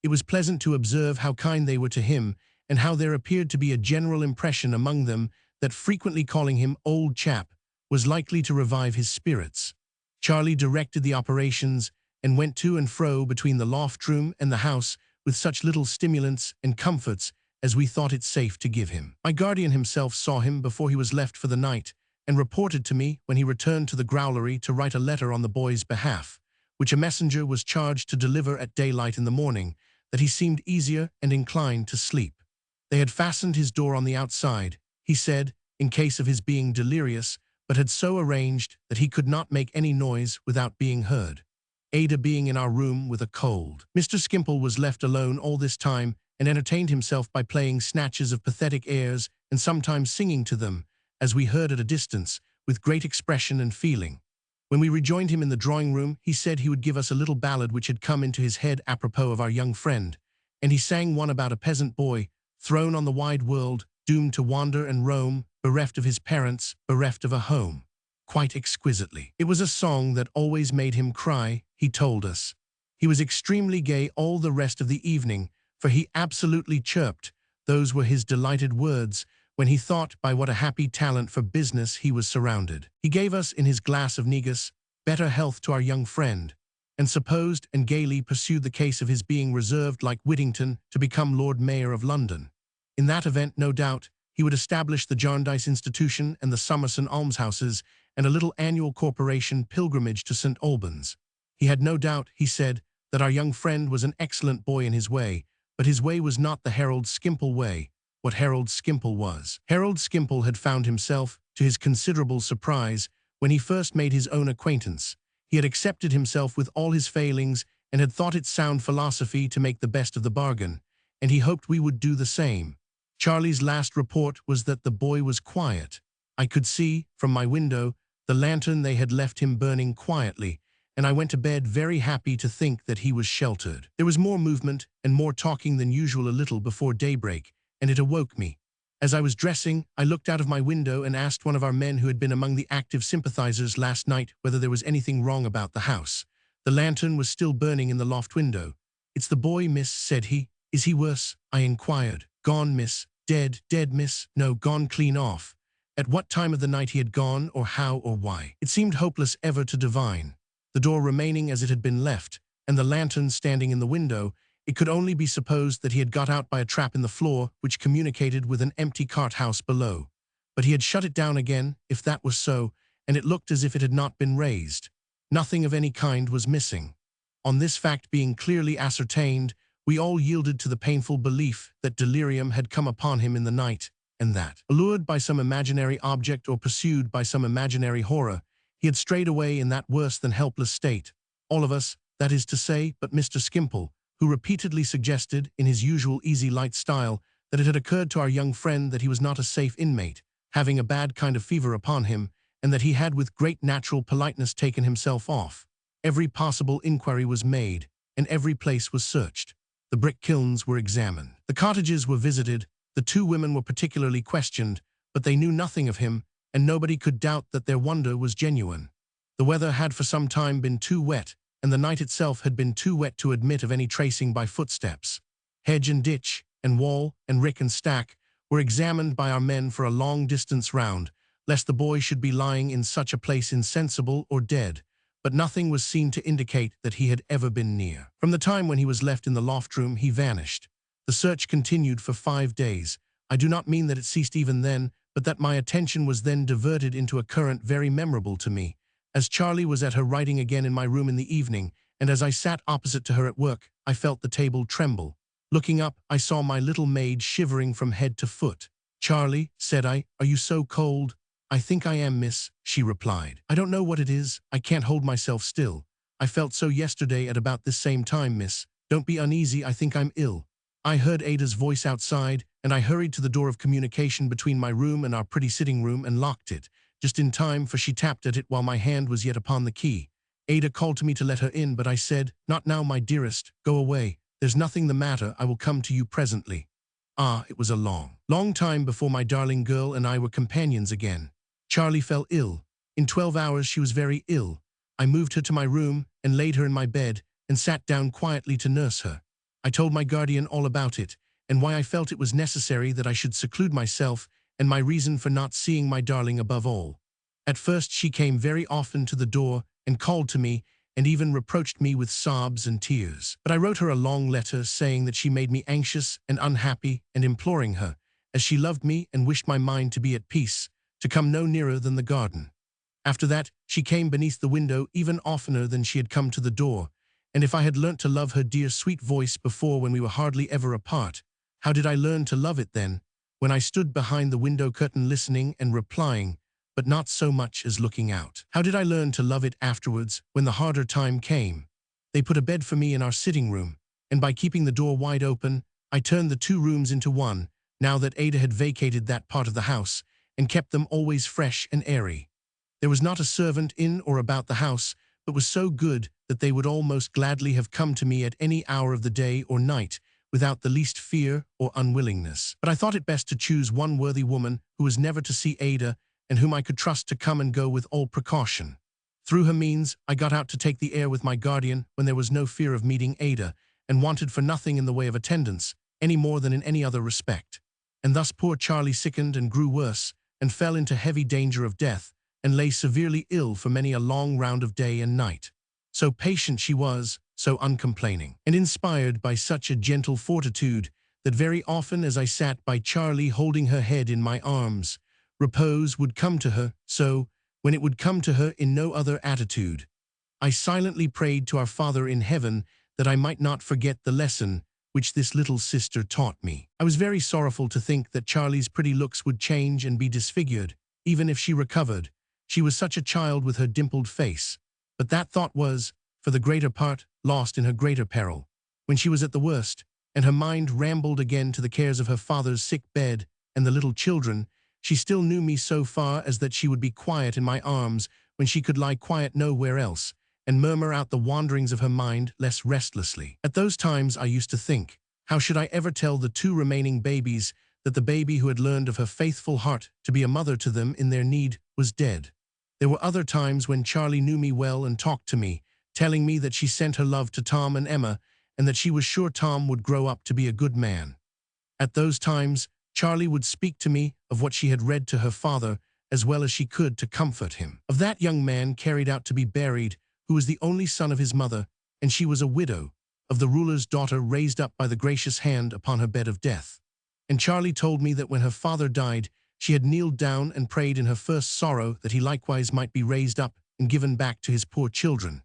[SPEAKER 2] It was pleasant to observe how kind they were to him, and how there appeared to be a general impression among them that frequently calling him old chap was likely to revive his spirits. Charlie directed the operations and went to and fro between the loft room and the house with such little stimulants and comforts as we thought it safe to give him. My guardian himself saw him before he was left for the night, and reported to me when he returned to the growlery to write a letter on the boy's behalf, which a messenger was charged to deliver at daylight in the morning, that he seemed easier and inclined to sleep. They had fastened his door on the outside, he said, in case of his being delirious, but had so arranged that he could not make any noise without being heard. Ada being in our room with a cold. Mr. Skimpole was left alone all this time and entertained himself by playing snatches of pathetic airs and sometimes singing to them, as we heard at a distance, with great expression and feeling. When we rejoined him in the drawing-room, he said he would give us a little ballad which had come into his head apropos of our young friend, and he sang one about a peasant boy, thrown on the wide world, doomed to wander and roam, bereft of his parents, bereft of a home. Quite exquisitely. It was a song that always made him cry, he told us. He was extremely gay all the rest of the evening, for he absolutely chirped, those were his delighted words, when he thought by what a happy talent for business he was surrounded. He gave us in his glass of negus better health to our young friend, and supposed and gaily pursued the case of his being reserved like Whittington to become Lord Mayor of London. In that event, no doubt, he would establish the Jarndyce Institution and the Summerson almshouses and a little annual corporation pilgrimage to St. Albans. He had no doubt, he said, that our young friend was an excellent boy in his way, but his way was not the Harold Skimpole way, what Harold Skimpole was. Harold Skimpole had found himself, to his considerable surprise, when he first made his own acquaintance. He had accepted himself with all his failings and had thought it sound philosophy to make the best of the bargain, and he hoped we would do the same. Charlie's last report was that the boy was quiet. I could see, from my window, the lantern they had left him burning quietly, and I went to bed very happy to think that he was sheltered. There was more movement and more talking than usual a little before daybreak, and it awoke me. As I was dressing, I looked out of my window and asked one of our men who had been among the active sympathizers last night whether there was anything wrong about the house. The lantern was still burning in the loft window. "It's the boy, miss," said he. "Is he worse?" I inquired. "Gone, miss. Dead, dead, miss. No, gone clean off." At what time of the night he had gone, or how, or why, it seemed hopeless ever to divine. The door remaining as it had been left, and the lantern standing in the window, it could only be supposed that he had got out by a trap in the floor which communicated with an empty cart-house below. But he had shut it down again, if that was so, and it looked as if it had not been raised. Nothing of any kind was missing. On this fact being clearly ascertained, we all yielded to the painful belief that delirium had come upon him in the night, and that, allured by some imaginary object or pursued by some imaginary horror, he had strayed away in that worse than helpless state. All of us, that is to say, but Mr. Skimpole, who repeatedly suggested, in his usual easy light style, that it had occurred to our young friend that he was not a safe inmate, having a bad kind of fever upon him, and that he had with great natural politeness taken himself off. Every possible inquiry was made, and every place was searched. The brick kilns were examined. The cottages were visited. The two women were particularly questioned, but they knew nothing of him, and nobody could doubt that their wonder was genuine. The weather had for some time been too wet, and the night itself had been too wet to admit of any tracing by footsteps. Hedge and ditch, and wall, and rick and stack, were examined by our men for a long distance round, lest the boy should be lying in such a place insensible or dead, but nothing was seen to indicate that he had ever been near. From the time when he was left in the loft room, he vanished. The search continued for 5 days. I do not mean that it ceased even then, but that my attention was then diverted into a current very memorable to me. As Charlie was at her writing again in my room in the evening, and as I sat opposite to her at work, I felt the table tremble. Looking up, I saw my little maid shivering from head to foot. "Charlie," said I, "are you so cold?" "I think I am, miss," she replied. "I don't know what it is. I can't hold myself still. I felt so yesterday at about this same time, miss. Don't be uneasy, I think I'm ill." I heard Ada's voice outside, and I hurried to the door of communication between my room and our pretty sitting room and locked it, just in time, for she tapped at it while my hand was yet upon the key. Ada called to me to let her in, but I said, "Not now, my dearest. Go away. There's nothing the matter. I will come to you presently." Ah, it was a long, long time before my darling girl and I were companions again. Charlie fell ill. In 12 hours she was very ill. I moved her to my room and laid her in my bed and sat down quietly to nurse her. I told my guardian all about it, and why I felt it was necessary that I should seclude myself, and my reason for not seeing my darling above all. At first she came very often to the door and called to me, and even reproached me with sobs and tears. But I wrote her a long letter saying that she made me anxious and unhappy, and imploring her, as she loved me and wished my mind to be at peace, to come no nearer than the garden. After that, she came beneath the window even oftener than she had come to the door, and if I had learnt to love her dear sweet voice before when we were hardly ever apart, how did I learn to love it then, when I stood behind the window curtain listening and replying, but not so much as looking out? How did I learn to love it afterwards, when the harder time came? They put a bed for me in our sitting room, and by keeping the door wide open, I turned the 2 rooms into one, now that Ada had vacated that part of the house, and kept them always fresh and airy. There was not a servant in or about the house, but was so good that they would almost gladly have come to me at any hour of the day or night, without the least fear or unwillingness. But I thought it best to choose one worthy woman who was never to see Ada, and whom I could trust to come and go with all precaution. Through her means, I got out to take the air with my guardian when there was no fear of meeting Ada, and wanted for nothing in the way of attendance, any more than in any other respect. And thus poor Charlie sickened and grew worse, and fell into heavy danger of death, and lay severely ill for many a long round of day and night. So patient she was, so uncomplaining, and inspired by such a gentle fortitude, that very often as I sat by Charlie holding her head in my arms, repose would come to her, so, when it would come to her in no other attitude, I silently prayed to our Father in heaven that I might not forget the lesson which this little sister taught me. I was very sorrowful to think that Charlie's pretty looks would change and be disfigured, even if she recovered. She was such a child with her dimpled face. But that thought was, for the greater part, lost in her greater peril. When she was at the worst, and her mind rambled again to the cares of her father's sick bed and the little children, she still knew me so far as that she would be quiet in my arms when she could lie quiet nowhere else, and murmur out the wanderings of her mind less restlessly. At those times I used to think, how should I ever tell the 2 remaining babies that the baby who had learned of her faithful heart to be a mother to them in their need was dead? There were other times when Charlie knew me well and talked to me, telling me that she sent her love to Tom and Emma, and that she was sure Tom would grow up to be a good man. At those times, Charlie would speak to me of what she had read to her father, as well as she could to comfort him. Of that young man carried out to be buried, who was the only son of his mother, and she was a widow, of the ruler's daughter raised up by the gracious hand upon her bed of death. And Charlie told me that when her father died, she had kneeled down and prayed in her first sorrow that he likewise might be raised up and given back to his poor children,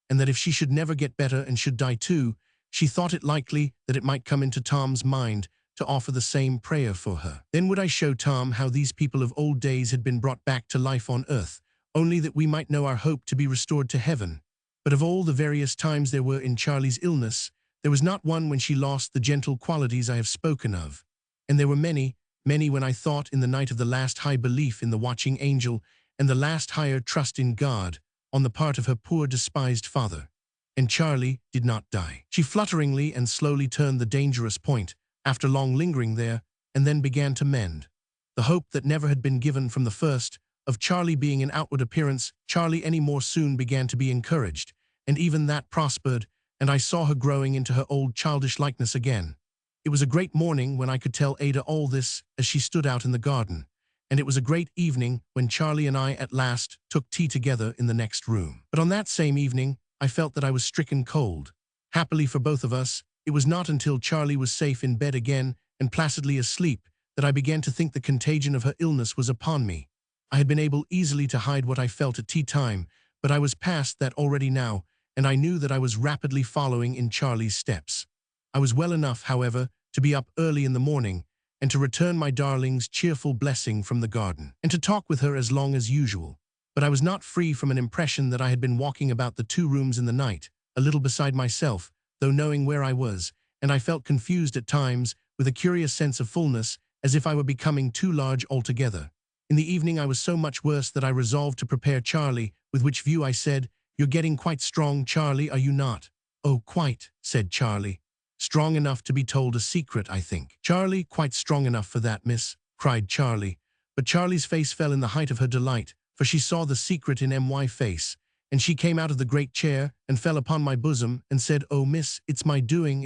[SPEAKER 2] and that if she should never get better and should die too, she thought it likely that it might come into Tom's mind to offer the same prayer for her. Then would I show Tom how these people of old days had been brought back to life on earth, only that we might know our hope to be restored to heaven. But of all the various times there were in Charlie's illness, there was not one when she lost the gentle qualities I have spoken of. And there were many, many when I thought in the night of the last high belief in the watching angel and the last higher trust in God on the part of her poor despised father. And Charlie did not die. She flutteringly and slowly turned the dangerous point, after long lingering there, and then began to mend. The hope that never had been given from the first, of Charlie being in outward appearance, Charlie any more soon began to be encouraged, and even that prospered, and I saw her growing into her old childish likeness again. It was a great morning when I could tell Ada all this as she stood out in the garden, and it was a great evening when Charlie and I at last took tea together in the next room. But on that same evening, I felt that I was stricken cold. Happily for both of us, it was not until Charlie was safe in bed again and placidly asleep that I began to think the contagion of her illness was upon me. I had been able easily to hide what I felt at tea time, but I was past that already now, and I knew that I was rapidly following in Charlie's steps. I was well enough, however, to be up early in the morning, and to return my darling's cheerful blessing from the garden, and to talk with her as long as usual. But I was not free from an impression that I had been walking about the 2 rooms in the night, a little beside myself, though knowing where I was, and I felt confused at times, with a curious sense of fullness, as if I were becoming too large altogether. In the evening I was so much worse that I resolved to prepare Charlie, with which view I said, "You're getting quite strong, Charlie, are you not?" "Oh, quite," said Charlie. "Strong enough to be told a secret, I think." "Charlie, quite strong enough for that, miss," cried Charlie. But Charlie's face fell in the height of her delight, for she saw the secret in my face, and she came out of the great chair and fell upon my bosom and said, "Oh, miss, it's my doing,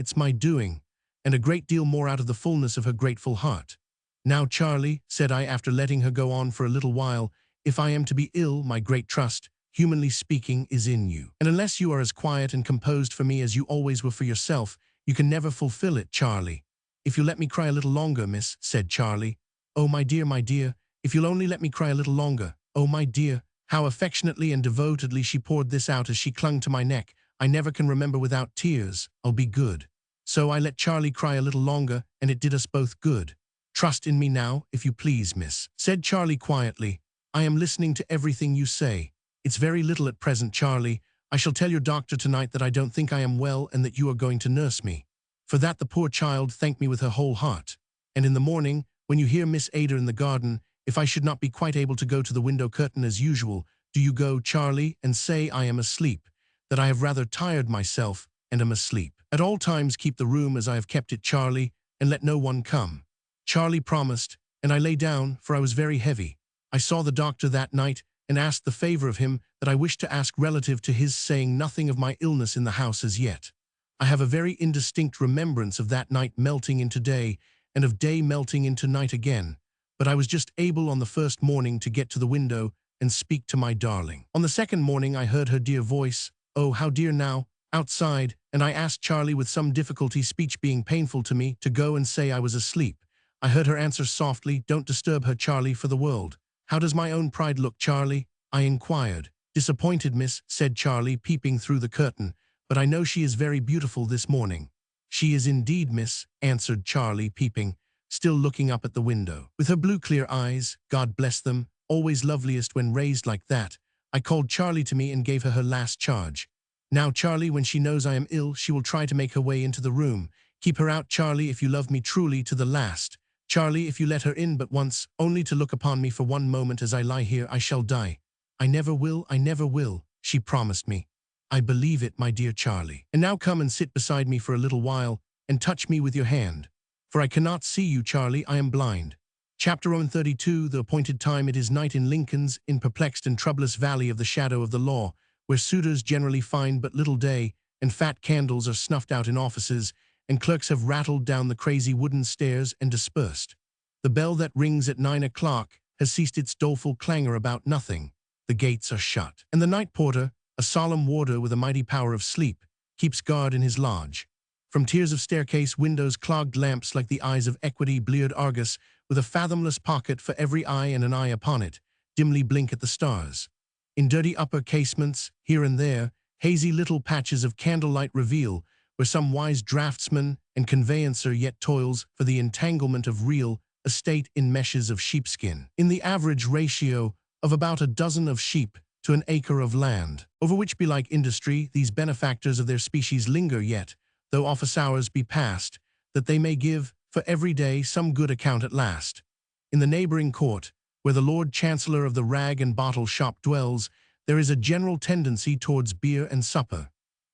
[SPEAKER 2] and a great deal more out of the fullness of her grateful heart. "Now, Charlie," said I after letting her go on for a little while, "if I am to be ill, my great trust, humanly speaking, is in you. And unless you are as quiet and composed for me as you always were for yourself, you can never fulfill it, Charlie." "If you let me cry a little longer, miss," said Charlie. "Oh, my dear, if you'll only let me cry a little longer. Oh, my dear." How affectionately and devotedly she poured this out as she clung to my neck, I never can remember without tears. "I'll be good." So I let Charlie cry a little longer, and it did us both good. "Trust in me now, if you please, miss," said Charlie quietly. "I am listening to everything you say. It's very little at present, Charlie. I shall tell your doctor tonight that I don't think I am well and that you are going to nurse me." For that the poor child thanked me with her whole heart. "And in the morning, when you hear Miss Ada in the garden, if I should not be quite able to go to the window curtain as usual, do you go, Charlie, and say I am asleep, that I have rather tired myself and am asleep. At all times keep the room as I have kept it, Charlie, and let no one come." Charlie promised, and I lay down, for I was very heavy. I saw the doctor that night and asked the favor of him that I wished to ask relative to his saying nothing of my illness in the house as yet. I have a very indistinct remembrance of that night melting into day, and of day melting into night again, but I was just able on the first morning to get to the window and speak to my darling. On the second morning I heard her dear voice, oh, how dear now, outside, and I asked Charlie with some difficulty, speech being painful to me, to go and say I was asleep. I heard her answer softly, "Don't disturb her, Charlie, for the world." "How does my own pride look, Charlie?" I inquired. "Disappointed, miss," said Charlie, peeping through the curtain, "but I know she is very beautiful this morning." "She is indeed, miss," answered Charlie, peeping, still looking up at the window. With her blue clear eyes, God bless them, always loveliest when raised like that, I called Charlie to me and gave her her last charge. "Now, Charlie, when she knows I am ill, she will try to make her way into the room. Keep her out, Charlie, if you love me truly to the last. Charlie, if you let her in but once, only to look upon me for one moment as I lie here, I shall die." I never will," she promised me. "I believe it, my dear Charlie. And now come and sit beside me for a little while, and touch me with your hand. For I cannot see you, Charlie, I am blind." Chapter 132, The Appointed Time. It is night in Lincoln's, in perplexed and troublous valley of the shadow of the law, where suitors generally find but little day, and fat candles are snuffed out in offices, and clerks have rattled down the crazy wooden stairs and dispersed. The bell that rings at 9 o'clock has ceased its doleful clangor about nothing. The gates are shut, and the night porter, a solemn warder with a mighty power of sleep, keeps guard in his lodge. From tiers of staircase windows clogged lamps like the eyes of equity bleared Argus, with a fathomless pocket for every eye and an eye upon it, dimly blink at the stars. In dirty upper casements, here and there, hazy little patches of candlelight reveal where some wise draftsman and conveyancer yet toils for the entanglement of real estate in meshes of sheepskin, in the average ratio of about a dozen of sheep to an acre of land, over which belike industry these benefactors of their species linger yet, though office hours be past, that they may give, for every day, some good account at last. In the neighboring court, where the Lord Chancellor of the rag and bottle shop dwells, there is a general tendency towards beer and supper.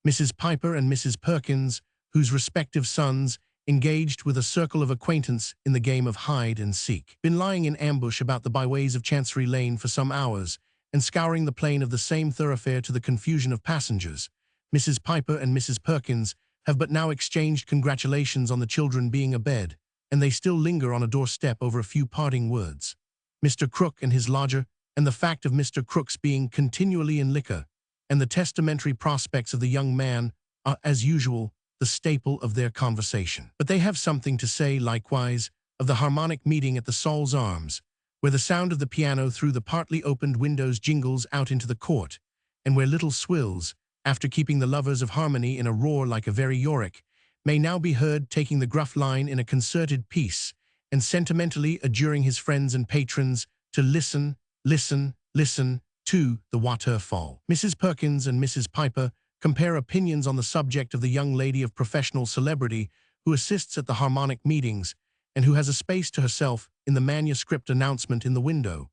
[SPEAKER 2] Mrs. Piper and Mrs. Perkins, whose respective sons, engaged with a circle of acquaintance in the game of hide and seek, been lying in ambush about the byways of Chancery Lane for some hours, and scouring the plain of the same thoroughfare to the confusion of passengers. Mrs. Piper and Mrs. Perkins have but now exchanged congratulations on the children being abed, and they still linger on a doorstep over a few parting words. Mr. Crook and his lodger, and the fact of Mr. Crook's being continually in liquor, and the testamentary prospects of the young man are, as usual, the staple of their conversation. But they have something to say, likewise, of the harmonic meeting at the Sol's Arms, where the sound of the piano through the partly opened windows jingles out into the court, and where little swills, after keeping the lovers of harmony in a roar like a very Yorick, may now be heard taking the gruff line in a concerted piece, and sentimentally adjuring his friends and patrons to listen, listen, listen to the waterfall. Mrs. Perkins and Mrs. Piper compare opinions on the subject of the young lady of professional celebrity who assists at the harmonic meetings and who has a space to herself in the manuscript announcement in the window.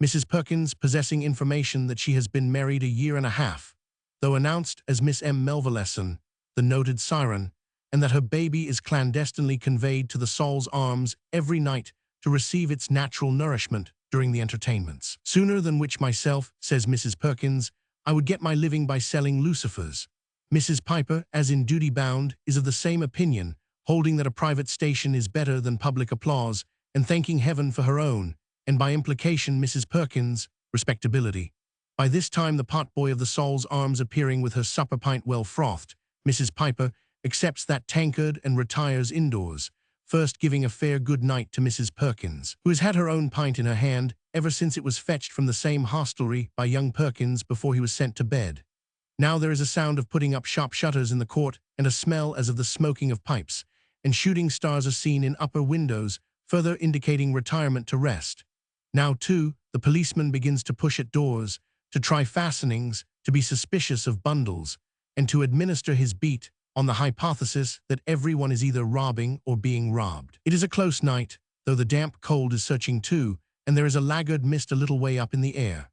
[SPEAKER 2] Mrs. Perkins possessing information that she has been married a year and a half, though announced as Miss M. Melvillesson, the noted siren, and that her baby is clandestinely conveyed to the Sol's Arms every night to receive its natural nourishment during the entertainments. Sooner than which myself, says Mrs. Perkins, I would get my living by selling lucifers. Mrs. Piper, as in duty bound, is of the same opinion, holding that a private station is better than public applause, and thanking heaven for her own, and by implication Mrs. Perkins, respectability. By this time the potboy of the Sol's Arms appearing with her supper pint well frothed, Mrs. Piper accepts that tankard and retires indoors, first giving a fair good night to Mrs. Perkins, who has had her own pint in her hand ever since it was fetched from the same hostelry by young Perkins before he was sent to bed. Now there is a sound of putting up shop shutters in the court, and a smell as of the smoking of pipes, and shooting stars are seen in upper windows, further indicating retirement to rest. Now, too, the policeman begins to push at doors, to try fastenings, to be suspicious of bundles, and to administer his beat on the hypothesis that everyone is either robbing or being robbed. It is a close night, though the damp cold is searching too, and there is a laggard mist a little way up in the air.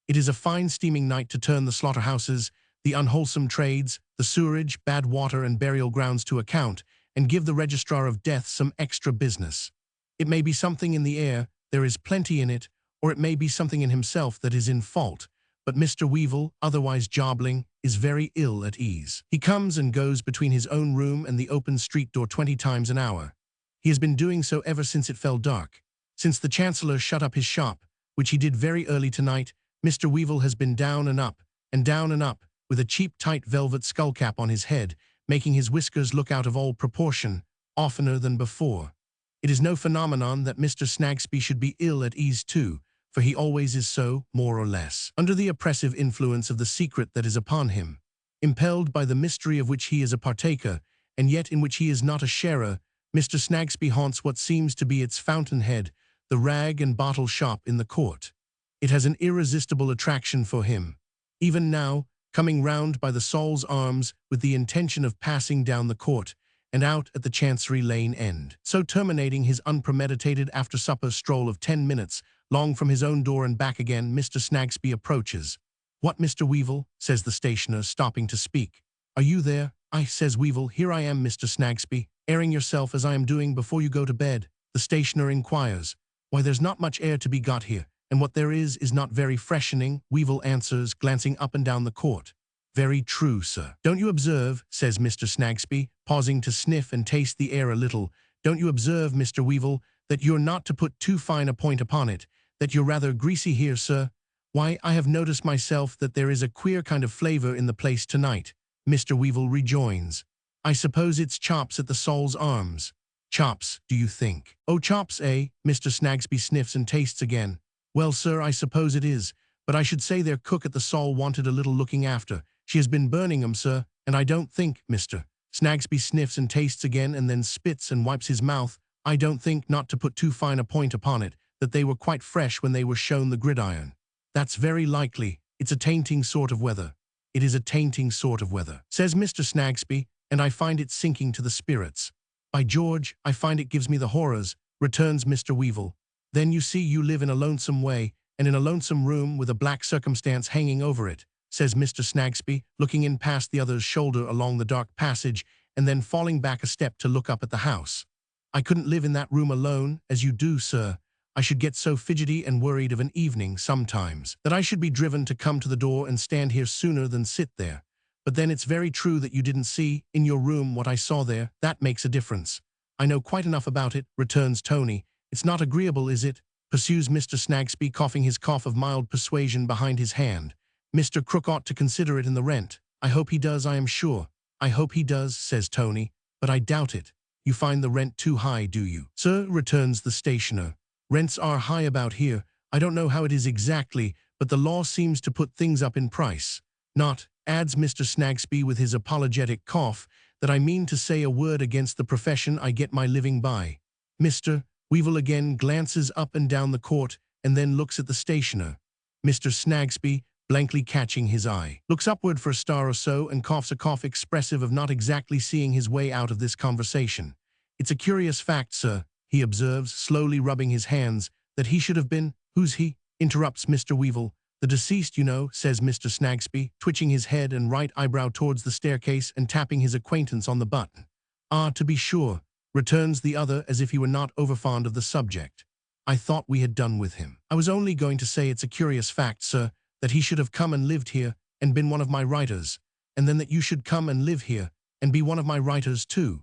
[SPEAKER 2] It is a fine steaming night to turn the slaughterhouses, the unwholesome trades, the sewerage, bad water, and burial grounds to account, and give the registrar of death some extra business. It may be something in the air, there is plenty in it, or it may be something in himself that is in fault, but Mr. Weevil, otherwise Jobling, is very ill at ease. He comes and goes between his own room and the open street door 20 times an hour. He has been doing so ever since it fell dark. Since the Chancellor shut up his shop, which he did very early tonight, Mr. Weevil has been down and up, with a cheap tight velvet skullcap on his head, making his whiskers look out of all proportion, oftener than before. It is no phenomenon that Mr. Snagsby should be ill at ease too, for he always is so, more or less, under the oppressive influence of the secret that is upon him. Impelled by the mystery of which he is a partaker, and yet in which he is not a sharer, Mr. Snagsby haunts what seems to be its fountainhead, the rag and bottle shop in the court. It has an irresistible attraction for him. Even now, coming round by the Sol's Arms with the intention of passing down the court and out at the Chancery Lane end, so terminating his unpremeditated after-supper stroll of 10 minutes, long from his own door and back again, Mr. Snagsby approaches. "What, Mr. Weevil?" says the stationer, stopping to speak. "Are you there?" "Aye," says Weevil. "Here I am, Mr. Snagsby." "Airing yourself as I am doing before you go to bed?" the stationer inquires. "Why, there's not much air to be got here, and what there is not very freshening," Weevil answers, glancing up and down the court. "Very true, sir." "Don't you observe," says Mr. Snagsby, pausing to sniff and taste the air a little, "don't you observe, Mr. Weevil, that you're not to put too fine a point upon it, that you're rather greasy here, sir? Why, I have noticed myself that there is a queer kind of flavor in the place tonight," Mr. Weevil rejoins. "I suppose it's chops at the Sol's Arms." "Chops, do you think?" "Oh, chops, eh?" Mr. Snagsby sniffs and tastes again. "Well, sir, I suppose it is, but I should say their cook at the Sol wanted a little looking after. She has been burning 'em, sir, and I don't think, Mr. Snagsby sniffs and tastes again and then spits and wipes his mouth. "I don't think, not to put too fine a point upon it, that they were quite fresh when they were shown the gridiron." "That's very likely. It's a tainting sort of weather." "It is a tainting sort of weather," says Mr. Snagsby, "and I find it sinking to the spirits." "By George, I find it gives me the horrors," returns Mr. Weevil. "Then you see you live in a lonesome way, and in a lonesome room with a black circumstance hanging over it," says Mr. Snagsby, looking in past the other's shoulder along the dark passage, and then falling back a step to look up at the house. "I couldn't live in that room alone, as you do, sir. I should get so fidgety and worried of an evening, sometimes, that I should be driven to come to the door and stand here sooner than sit there. But then it's very true that you didn't see, in your room, what I saw there. That makes a difference." "I know quite enough about it," returns Tony. "It's not agreeable, is it?" pursues Mr. Snagsby, coughing his cough of mild persuasion behind his hand. Mr. Crook ought to consider it in the rent. I hope he does, I am sure. I hope he does, says Tony, but I doubt it. You find the rent too high, do you? Sir, returns the stationer. Rents are high about here. I don't know how it is exactly, but the law seems to put things up in price. Not, adds Mr. Snagsby with his apologetic cough, that I mean to say a word against the profession I get my living by. Mr. Weevil again glances up and down the court and then looks at the stationer. Mr. Snagsby, blankly catching his eye, looks upward for a star or so and coughs a cough expressive of not exactly seeing his way out of this conversation. It's a curious fact, sir, he observes, slowly rubbing his hands, that he should have been— Who's he? Interrupts Mr. Weevil. The deceased, you know, says Mr. Snagsby, twitching his head and right eyebrow towards the staircase and tapping his acquaintance on the button. Ah, to be sure, returns the other as if he were not overfond of the subject. I thought we had done with him. I was only going to say it's a curious fact, sir, that he should have come and lived here and been one of my writers, and then that you should come and live here and be one of my writers too,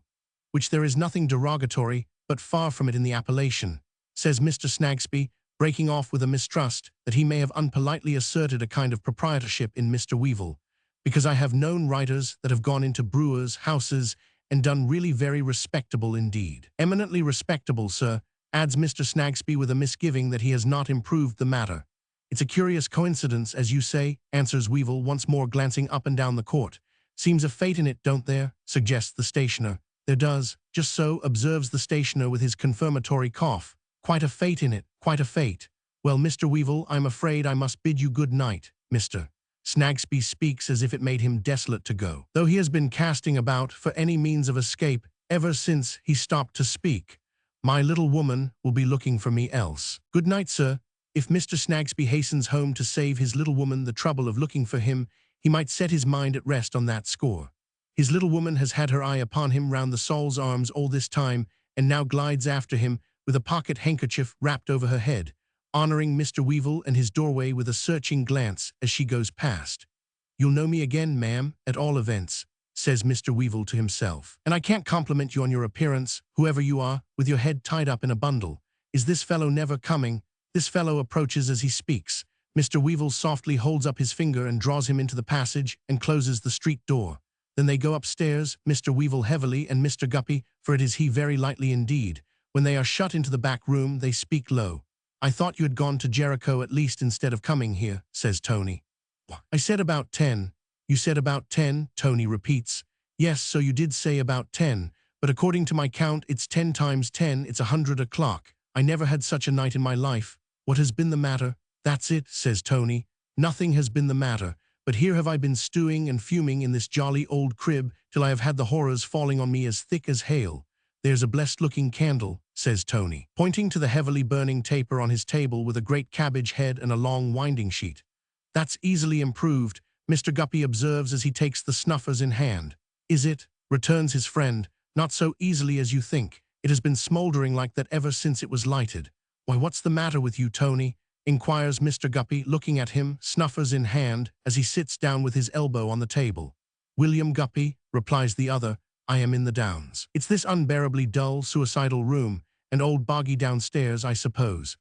[SPEAKER 2] which there is nothing derogatory but far from it in the appellation, says Mr. Snagsby, breaking off with a mistrust that he may have unpolitely asserted a kind of proprietorship in Mr. Weevil, because I have known writers that have gone into brewers' houses and done really very respectable indeed. Eminently respectable, sir, adds Mr. Snagsby with a misgiving that he has not improved the matter. It's a curious coincidence, as you say, answers Weevil, once more glancing up and down the court. Seems a fate in it, don't there? Suggests the stationer. There does. Just so, observes the stationer with his confirmatory cough. Quite a fate in it, quite a fate. Well, Mr. Weevil, I'm afraid I must bid you good night, Mr. Snagsby speaks as if it made him desolate to go, though he has been casting about for any means of escape ever since he stopped to speak. My little woman will be looking for me else. Good night, sir. If Mr. Snagsby hastens home to save his little woman the trouble of looking for him, he might set his mind at rest on that score. His little woman has had her eye upon him round the Saul's arms all this time, and now glides after him with a pocket handkerchief wrapped over her head, honoring Mr. Weevil and his doorway with a searching glance as she goes past. You'll know me again, ma'am, at all events, says Mr. Weevil to himself. And I can't compliment you on your appearance, whoever you are, with your head tied up in a bundle. Is this fellow never coming? This fellow approaches as he speaks. Mr. Weevil softly holds up his finger and draws him into the passage and closes the street door. Then they go upstairs, Mr. Weevil heavily and Mr. Guppy, for it is he very lightly indeed. When they are shut into the back room, they speak low. I thought you had gone to Jericho at least instead of coming here, says Tony. I said about 10. You said about 10, Tony repeats. Yes, so you did say about 10, but according to my count, it's 10 times 10, it's 100 o'clock. I never had such a night in my life. What has been the matter? That's it, says Tony. Nothing has been the matter, but here have I been stewing and fuming in this jolly old crib till I have had the horrors falling on me as thick as hail. There's a blessed-looking candle, says Tony, pointing to the heavily burning taper on his table with a great cabbage head and a long winding sheet. That's easily improved, Mr. Guppy observes as he takes the snuffers in hand. Is it? Returns his friend. Not so easily as you think. It has been smouldering like that ever since it was lighted. Why, what's the matter with you, Tony? Inquires Mr. Guppy, looking at him, snuffers in hand, as he sits down with his elbow on the table. William Guppy, replies the other, I am in the Downs. It's this unbearably dull, suicidal room, and old Boggy downstairs, I suppose.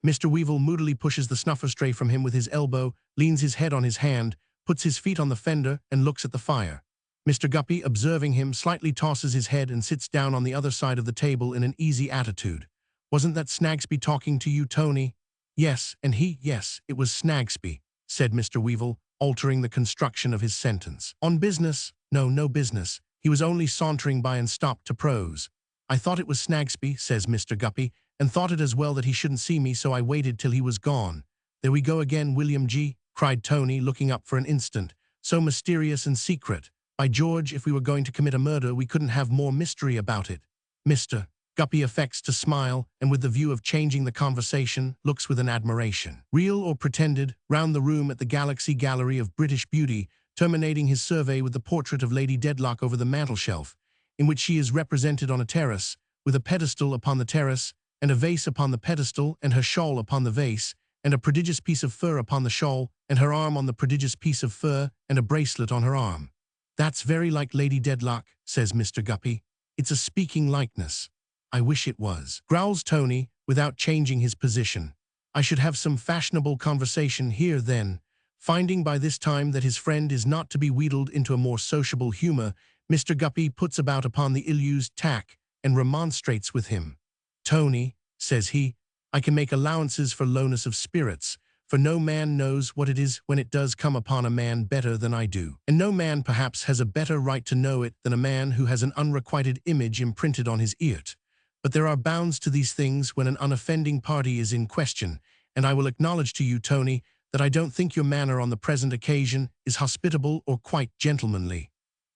[SPEAKER 2] Mr. Weevil moodily pushes the snuffer tray from him with his elbow, leans his head on his hand, puts his feet on the fender, and looks at the fire. Mr. Guppy, observing him, slightly tosses his head and sits down on the other side of the table in an easy attitude. Wasn't that Snagsby talking to you, Tony? Yes, and yes, it was Snagsby, said Mr. Weevil, altering the construction of his sentence. On business? No business. He was only sauntering by and stopped to prose. I thought it was Snagsby, says Mr. Guppy, and thought it as well that he shouldn't see me, so I waited till he was gone. There we go again, William G., cried Tony, looking up for an instant. So mysterious and secret. By George, if we were going to commit a murder, we couldn't have more mystery about it. Mr. Guppy affects to smile, and with the view of changing the conversation, looks with an admiration, real or pretended, round the room at the Galaxy Gallery of British Beauty, terminating his survey with the portrait of Lady Dedlock over the mantelshelf, in which she is represented on a terrace, with a pedestal upon the terrace, and a vase upon the pedestal, and her shawl upon the vase, and a prodigious piece of fur upon the shawl, and her arm on the prodigious piece of fur, and a bracelet on her arm. That's very like Lady Dedlock, says Mr. Guppy. It's a speaking likeness. I wish it was, growls Tony, without changing his position. I should have some fashionable conversation here then. Finding by this time that his friend is not to be wheedled into a more sociable humor, Mr. Guppy puts about upon the ill-used tack and remonstrates with him. Tony, says he, I can make allowances for lowness of spirits, for no man knows what it is when it does come upon a man better than I do. And no man perhaps has a better right to know it than a man who has an unrequited image imprinted on his ears. But there are bounds to these things when an unoffending party is in question, and I will acknowledge to you, Tony, that I don't think your manner on the present occasion is hospitable or quite gentlemanly.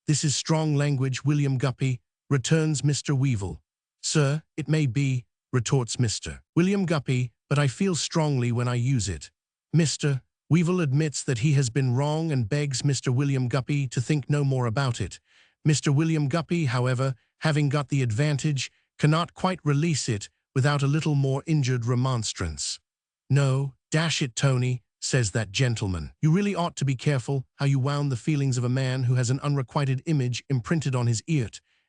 [SPEAKER 2] This is strong language, William Guppy, returns Mr. Weevil. Sir, it may be, retorts Mr. William Guppy, but I feel strongly when I use it. Mr. Weevil admits that he has been wrong and begs Mr. William Guppy to think no more about it. Mr. William Guppy, however, having got the advantage, cannot quite release it without a little more injured remonstrance. No, dash it, Tony, says that gentleman. You really ought to be careful how you wound the feelings of a man who has an unrequited image imprinted on his ear,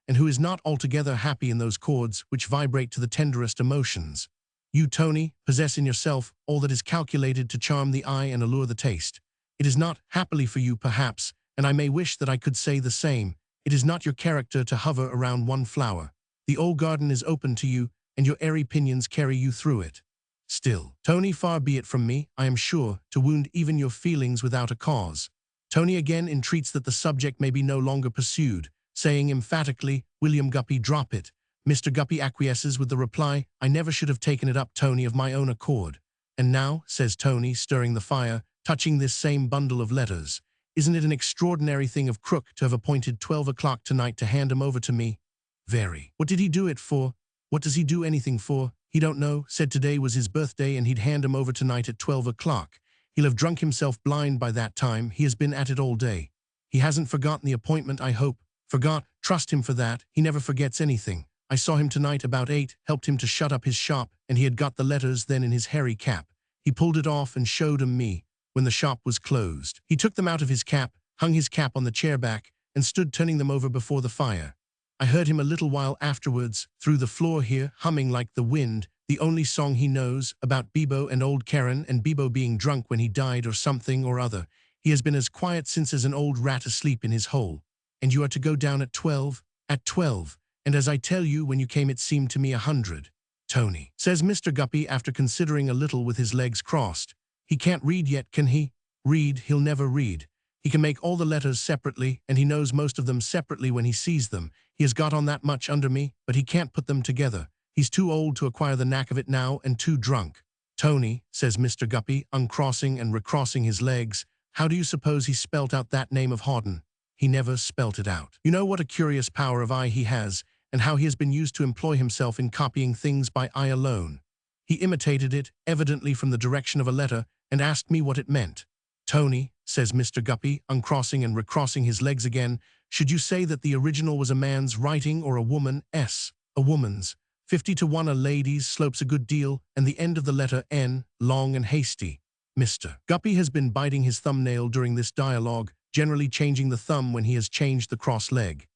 [SPEAKER 2] and who is not altogether happy in those chords which vibrate to the tenderest emotions. You, Tony, possess in yourself all that is calculated to charm the eye and allure the taste. It is not, happily for you perhaps, and I may wish that I could say the same, it is not your character to hover around one flower. The old garden is open to you, and your airy pinions carry you through it. Still, Tony, far be it from me, I am sure, to wound even your feelings without a cause. Tony again entreats that the subject may be no longer pursued, saying emphatically, William Guppy, drop it. Mr. Guppy acquiesces with the reply, I never should have taken it up, Tony, of my own accord. And now, says Tony, stirring the fire, touching this same bundle of letters, isn't it an extraordinary thing of Crook to have appointed 12 o'clock tonight to hand 'em over to me? Very. What did he do it for? What does he do anything for? He don't know, said today was his birthday and he'd hand 'em over tonight at 12 o'clock. He'll have drunk himself blind by that time, he has been at it all day. He hasn't forgotten the appointment, I hope. Forgot, trust him for that, he never forgets anything. I saw him tonight about 8, helped him to shut up his shop, and he had got the letters then in his hairy cap. He pulled it off and showed 'em me, when the shop was closed. He took them out of his cap, hung his cap on the chair back, and stood turning them over before the fire. I heard him a little while afterwards, through the floor here, humming like the wind, the only song he knows, about Bibo and old Karen and Bibo being drunk when he died or something or other. He has been as quiet since as an old rat asleep in his hole. And you are to go down at 12? At 12. And as I tell you, when you came it seemed to me 100. Tony, says Mr. Guppy after considering a little with his legs crossed. He can't read yet, can he? Read, he'll never read. He can make all the letters separately, and he knows most of them separately when he sees them. He has got on that much under me, but he can't put them together. He's too old to acquire the knack of it now and too drunk. Tony, says Mr. Guppy, uncrossing and recrossing his legs, how do you suppose he spelt out that name of Hawdon? He never spelt it out. You know what a curious power of eye he has, and how he has been used to employ himself in copying things by eye alone. He imitated it, evidently from the direction of a letter, and asked me what it meant. Tony, says Mr. Guppy, uncrossing and recrossing his legs again, should you say that the original was a man's writing or a woman's? A woman's. 50 to 1 a lady's slopes a good deal, and the end of the letter N, long and hasty. Mr. Guppy has been biting his thumbnail during this dialogue, generally changing the thumb when he has changed the cross leg.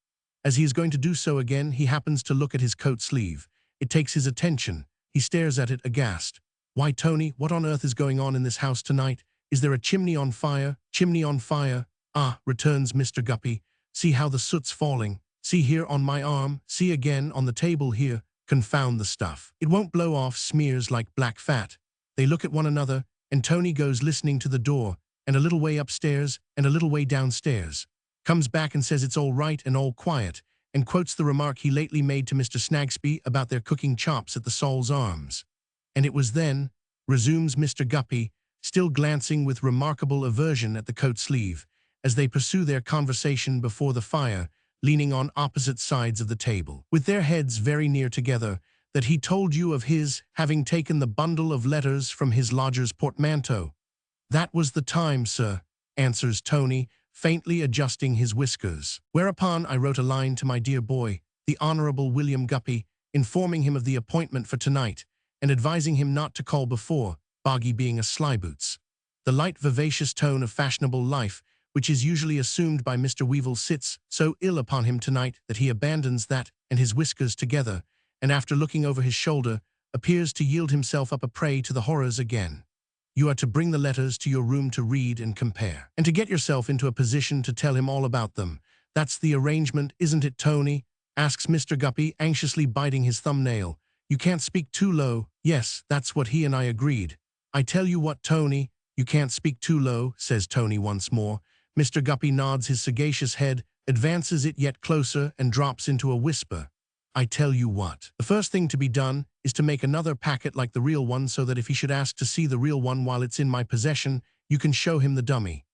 [SPEAKER 2] As he is going to do so again, he happens to look at his coat sleeve. It takes his attention. He stares at it aghast. Why, Tony, what on earth is going on in this house tonight? Is there a chimney on fire? Chimney on fire? Ah, returns Mr. Guppy. See how the soot's falling. See here on my arm. See again on the table here. Confound the stuff. It won't blow off, smears like black fat. They look at one another, and Tony goes listening to the door, and a little way upstairs, and a little way downstairs. Comes back and says it's all right and all quiet, and quotes the remark he lately made to Mr. Snagsby about their cooking chops at the Sol's Arms. And it was then, resumes Mr. Guppy, still glancing with remarkable aversion at the coat sleeve, as they pursue their conversation before the fire, leaning on opposite sides of the table, with their heads very near together, that he told you of his having taken the bundle of letters from his lodger's portmanteau. That was the time, sir, answers Tony, faintly adjusting his whiskers. Whereupon I wrote a line to my dear boy, the Honourable William Guppy, informing him of the appointment for tonight, and advising him not to call before, Boggy being a slyboots. The light, vivacious tone of fashionable life, which is usually assumed by Mr. Weevil, sits so ill upon him tonight that he abandons that and his whiskers together, and after looking over his shoulder, appears to yield himself up a prey to the horrors again. You are to bring the letters to your room to read and compare, and to get yourself into a position to tell him all about them. That's the arrangement, isn't it, Tony? Asks Mr. Guppy, anxiously biting his thumbnail. You can't speak too low. Yes, that's what he and I agreed. I tell you what, Tony, you can't speak too low, says Tony once more. Mr. Guppy nods his sagacious head, advances it yet closer, and drops into a whisper. I tell you what. The first thing to be done is to make another packet like the real one so that if he should ask to see the real one while it's in my possession, you can show him the dummy.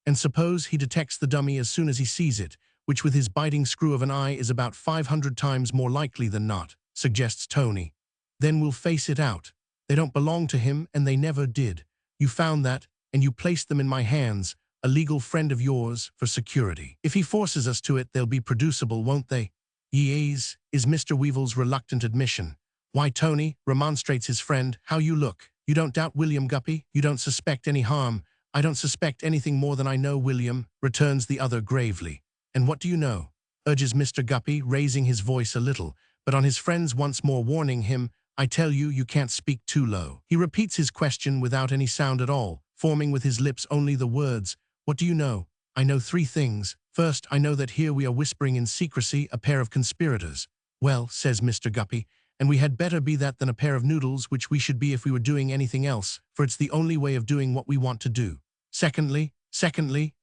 [SPEAKER 2] And suppose he detects the dummy as soon as he sees it, which with his biting screw of an eye is about 500 times more likely than not, suggests Tony. Then we'll face it out. They don't belong to him, and they never did. You found that, and you placed them in my hands, a legal friend of yours, for security. If he forces us to it, they'll be producible, won't they? Yes, is Mr. Weevle's reluctant admission. Why, Tony, remonstrates his friend, how you look. You don't doubt William Guppy? You don't suspect any harm? I don't suspect anything more than I know, William, returns the other gravely. And what do you know? Urges Mr. Guppy, raising his voice a little, but on his friends once more warning him, I tell you, you can't speak too low. He repeats his question without any sound at all, forming with his lips only the words, what do you know? I know 3 things. First, I know that here we are whispering in secrecy, a pair of conspirators. Well, says Mr. Guppy, and we had better be that than a pair of noodles, which we should be if we were doing anything else, for it's the only way of doing what we want to do. Secondly,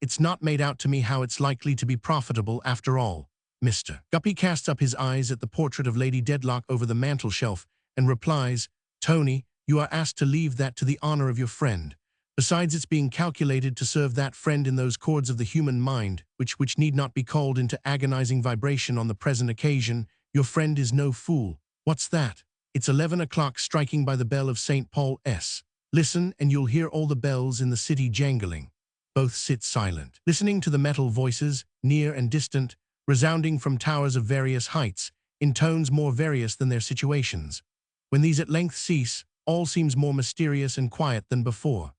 [SPEAKER 2] it's not made out to me how it's likely to be profitable after all. Mr. Guppy casts up his eyes at the portrait of Lady Dedlock over the mantel-shelf and replies, Tony, you are asked to leave that to the honor of your friend. Besides, it's being calculated to serve that friend in those chords of the human mind, which need not be called into agonizing vibration on the present occasion. Your friend is no fool. What's that? It's 11 o'clock striking by the bell of St. Paul's. Listen, and you'll hear all the bells in the city jangling. Both sit silent, listening to the metal voices, near and distant, resounding from towers of various heights, in tones more various than their situations. When these at length cease, all seems more mysterious and quiet than before.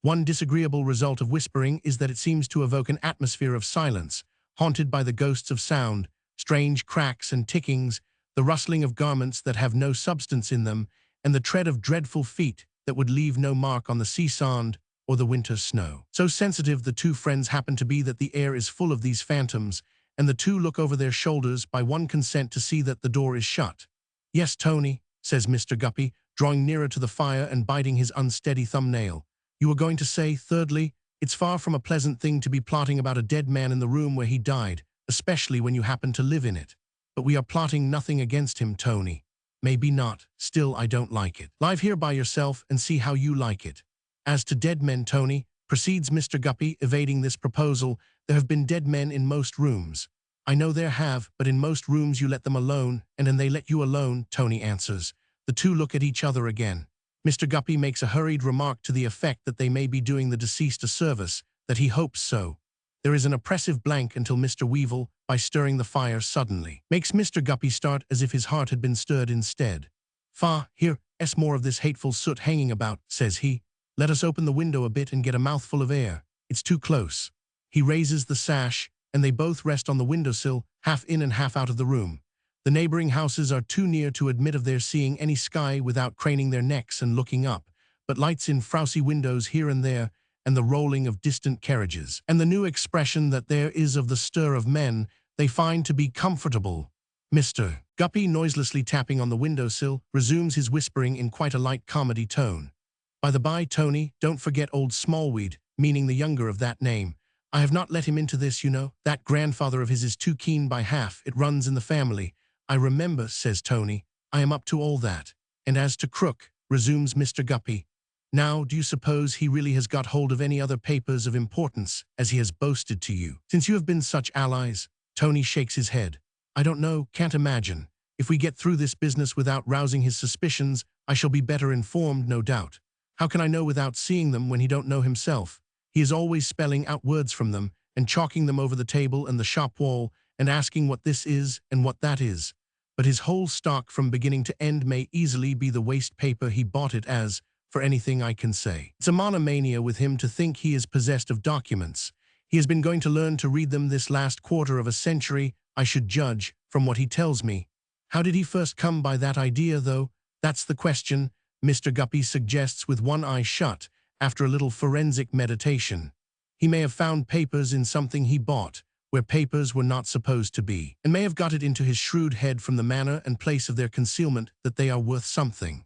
[SPEAKER 2] One disagreeable result of whispering is that it seems to evoke an atmosphere of silence, haunted by the ghosts of sound, strange cracks and tickings, the rustling of garments that have no substance in them, and the tread of dreadful feet that would leave no mark on the sea sand or the winter snow. So sensitive the 2 friends happen to be that the air is full of these phantoms, and the 2 look over their shoulders by one consent to see that the door is shut. Yes, Tony, says Mr. Guppy, drawing nearer to the fire and biting his unsteady thumbnail. You were going to say, thirdly, it's far from a pleasant thing to be plotting about a dead man in the room where he died, especially when you happen to live in it. But we are plotting nothing against him, Tony. Maybe not, still I don't like it. Live here by yourself and see how you like it. As to dead men, Tony, proceeds Mr. Guppy, evading this proposal, there have been dead men in most rooms. I know there have, but in most rooms you let them alone, and then they let you alone, Tony answers. The 2 look at each other again. Mr. Guppy makes a hurried remark to the effect that they may be doing the deceased a service, that he hopes so. There is an oppressive blank until Mr. Weevle, by stirring the fire suddenly, makes Mr. Guppy start as if his heart had been stirred instead. Here's more of this hateful soot hanging about, says he. Let us open the window a bit and get a mouthful of air. It's too close. He raises the sash, and they both rest on the windowsill, half in and half out of the room. The neighboring houses are too near to admit of their seeing any sky without craning their necks and looking up, but lights in frowsy windows here and there, and the rolling of distant carriages, and the new expression that there is of the stir of men, they find to be comfortable. Mr. Guppy, noiselessly tapping on the windowsill, resumes his whispering in quite a light comedy tone. By the by, Tony, don't forget old Smallweed, meaning the younger of that name. I have not let him into this, you know. That grandfather of his is too keen by half. It runs in the family. I remember, says Tony. I am up to all that. And as to Crook, resumes Mr. Guppy, now, do you suppose he really has got hold of any other papers of importance, as he has boasted to you, since you have been such allies? Tony shakes his head. I don't know, can't imagine. If we get through this business without rousing his suspicions, I shall be better informed, no doubt. How can I know without seeing them when he don't know himself? He is always spelling out words from them, and chalking them over the table and the shop wall, and asking what this is and what that is. But his whole stock from beginning to end may easily be the waste paper he bought it as, for anything I can say. It's a monomania with him to think he is possessed of documents. He has been going to learn to read them this last quarter of a century, I should judge, from what he tells me. How did he first come by that idea, though? That's the question, Mr. Guppy suggests with one eye shut, after a little forensic meditation. He may have found papers in something he bought, where papers were not supposed to be, and may have got it into his shrewd head from the manner and place of their concealment that they are worth something.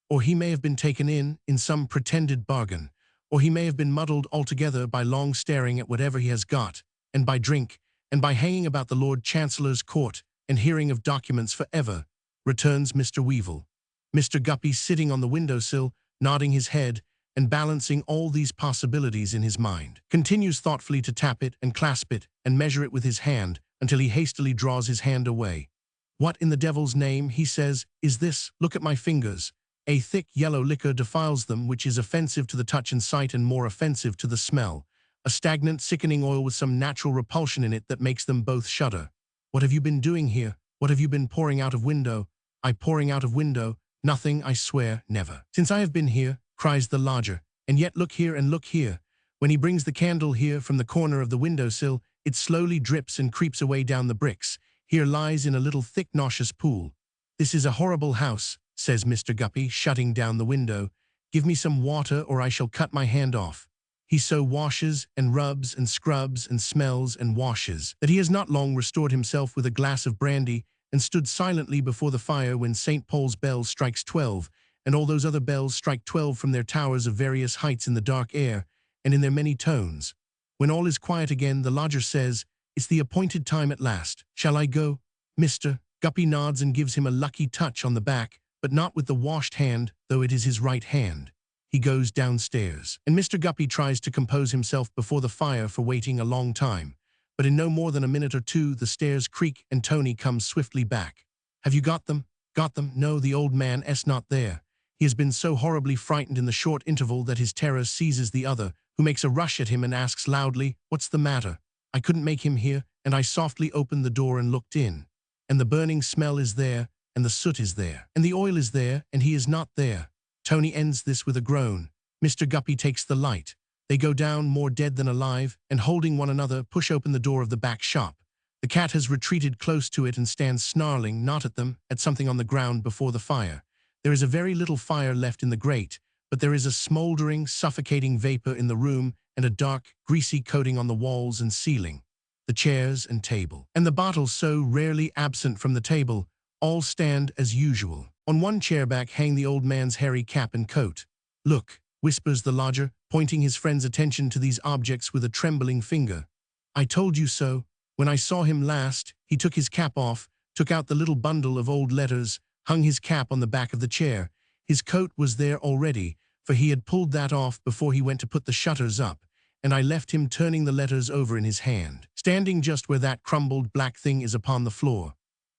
[SPEAKER 2] Or he may have been taken in some pretended bargain, or he may have been muddled altogether by long staring at whatever he has got, and by drink, and by hanging about the Lord Chancellor's court, and hearing of documents for ever, returns Mr. Weevil. Mr. Guppy sitting on the windowsill, nodding his head, and balancing all these possibilities in his mind, continues thoughtfully to tap it and clasp it and measure it with his hand until he hastily draws his hand away. What in the devil's name, he says, is this? Look at my fingers. A thick yellow liquor defiles them, which is offensive to the touch and sight and more offensive to the smell. A stagnant, sickening oil with some natural repulsion in it that makes them both shudder. What have you been doing here? What have you been pouring out of window? I pouring out of window? Nothing, I swear, never. Since I have been here, cries the lodger, and yet look here and look here. When he brings the candle here from the corner of the windowsill, it slowly drips and creeps away down the bricks. Here lies in a little thick nauseous pool. This is a horrible house, says Mr. Guppy, shutting down the window. Give me some water or I shall cut my hand off. He so washes and rubs and scrubs and smells and washes that he has not long restored himself with a glass of brandy and stood silently before the fire when St. Paul's bell strikes 12, and all those other bells strike 12 from their towers of various heights in the dark air, and in their many tones. When all is quiet again, the lodger says, "It's the appointed time at last. Shall I go?" Mr. Guppy nods and gives him a lucky touch on the back, but not with the washed hand, though it is his right hand. He goes downstairs, and Mr. Guppy tries to compose himself before the fire for waiting a long time. But in no more than a minute or two, the stairs creak and Tony comes swiftly back. "Have you got them? Got them?" "No, the old man is not there. He has been so horribly frightened in the short interval that his terror seizes the other, who makes a rush at him and asks loudly, "What's the matter?" "I couldn't make him hear, and I softly opened the door and looked in. And the burning smell is there, and the soot is there, and the oil is there, and he is not there." Tony ends this with a groan. Mr. Guppy takes the light. They go down more dead than alive, and holding one another, push open the door of the back shop. The cat has retreated close to it and stands snarling, not at them, at something on the ground before the fire. There is a very little fire left in the grate, but there is a smoldering, suffocating vapor in the room and a dark, greasy coating on the walls and ceiling. The chairs and table, and the bottles so rarely absent from the table, all stand as usual. On one chair back hang the old man's hairy cap and coat. "Look," whispers the lodger, pointing his friend's attention to these objects with a trembling finger. "I told you so. When I saw him last, he took his cap off, took out the little bundle of old letters, hung his cap on the back of the chair. His coat was there already, for he had pulled that off before he went to put the shutters up, and I left him turning the letters over in his hand, standing just where that crumbled black thing is upon the floor.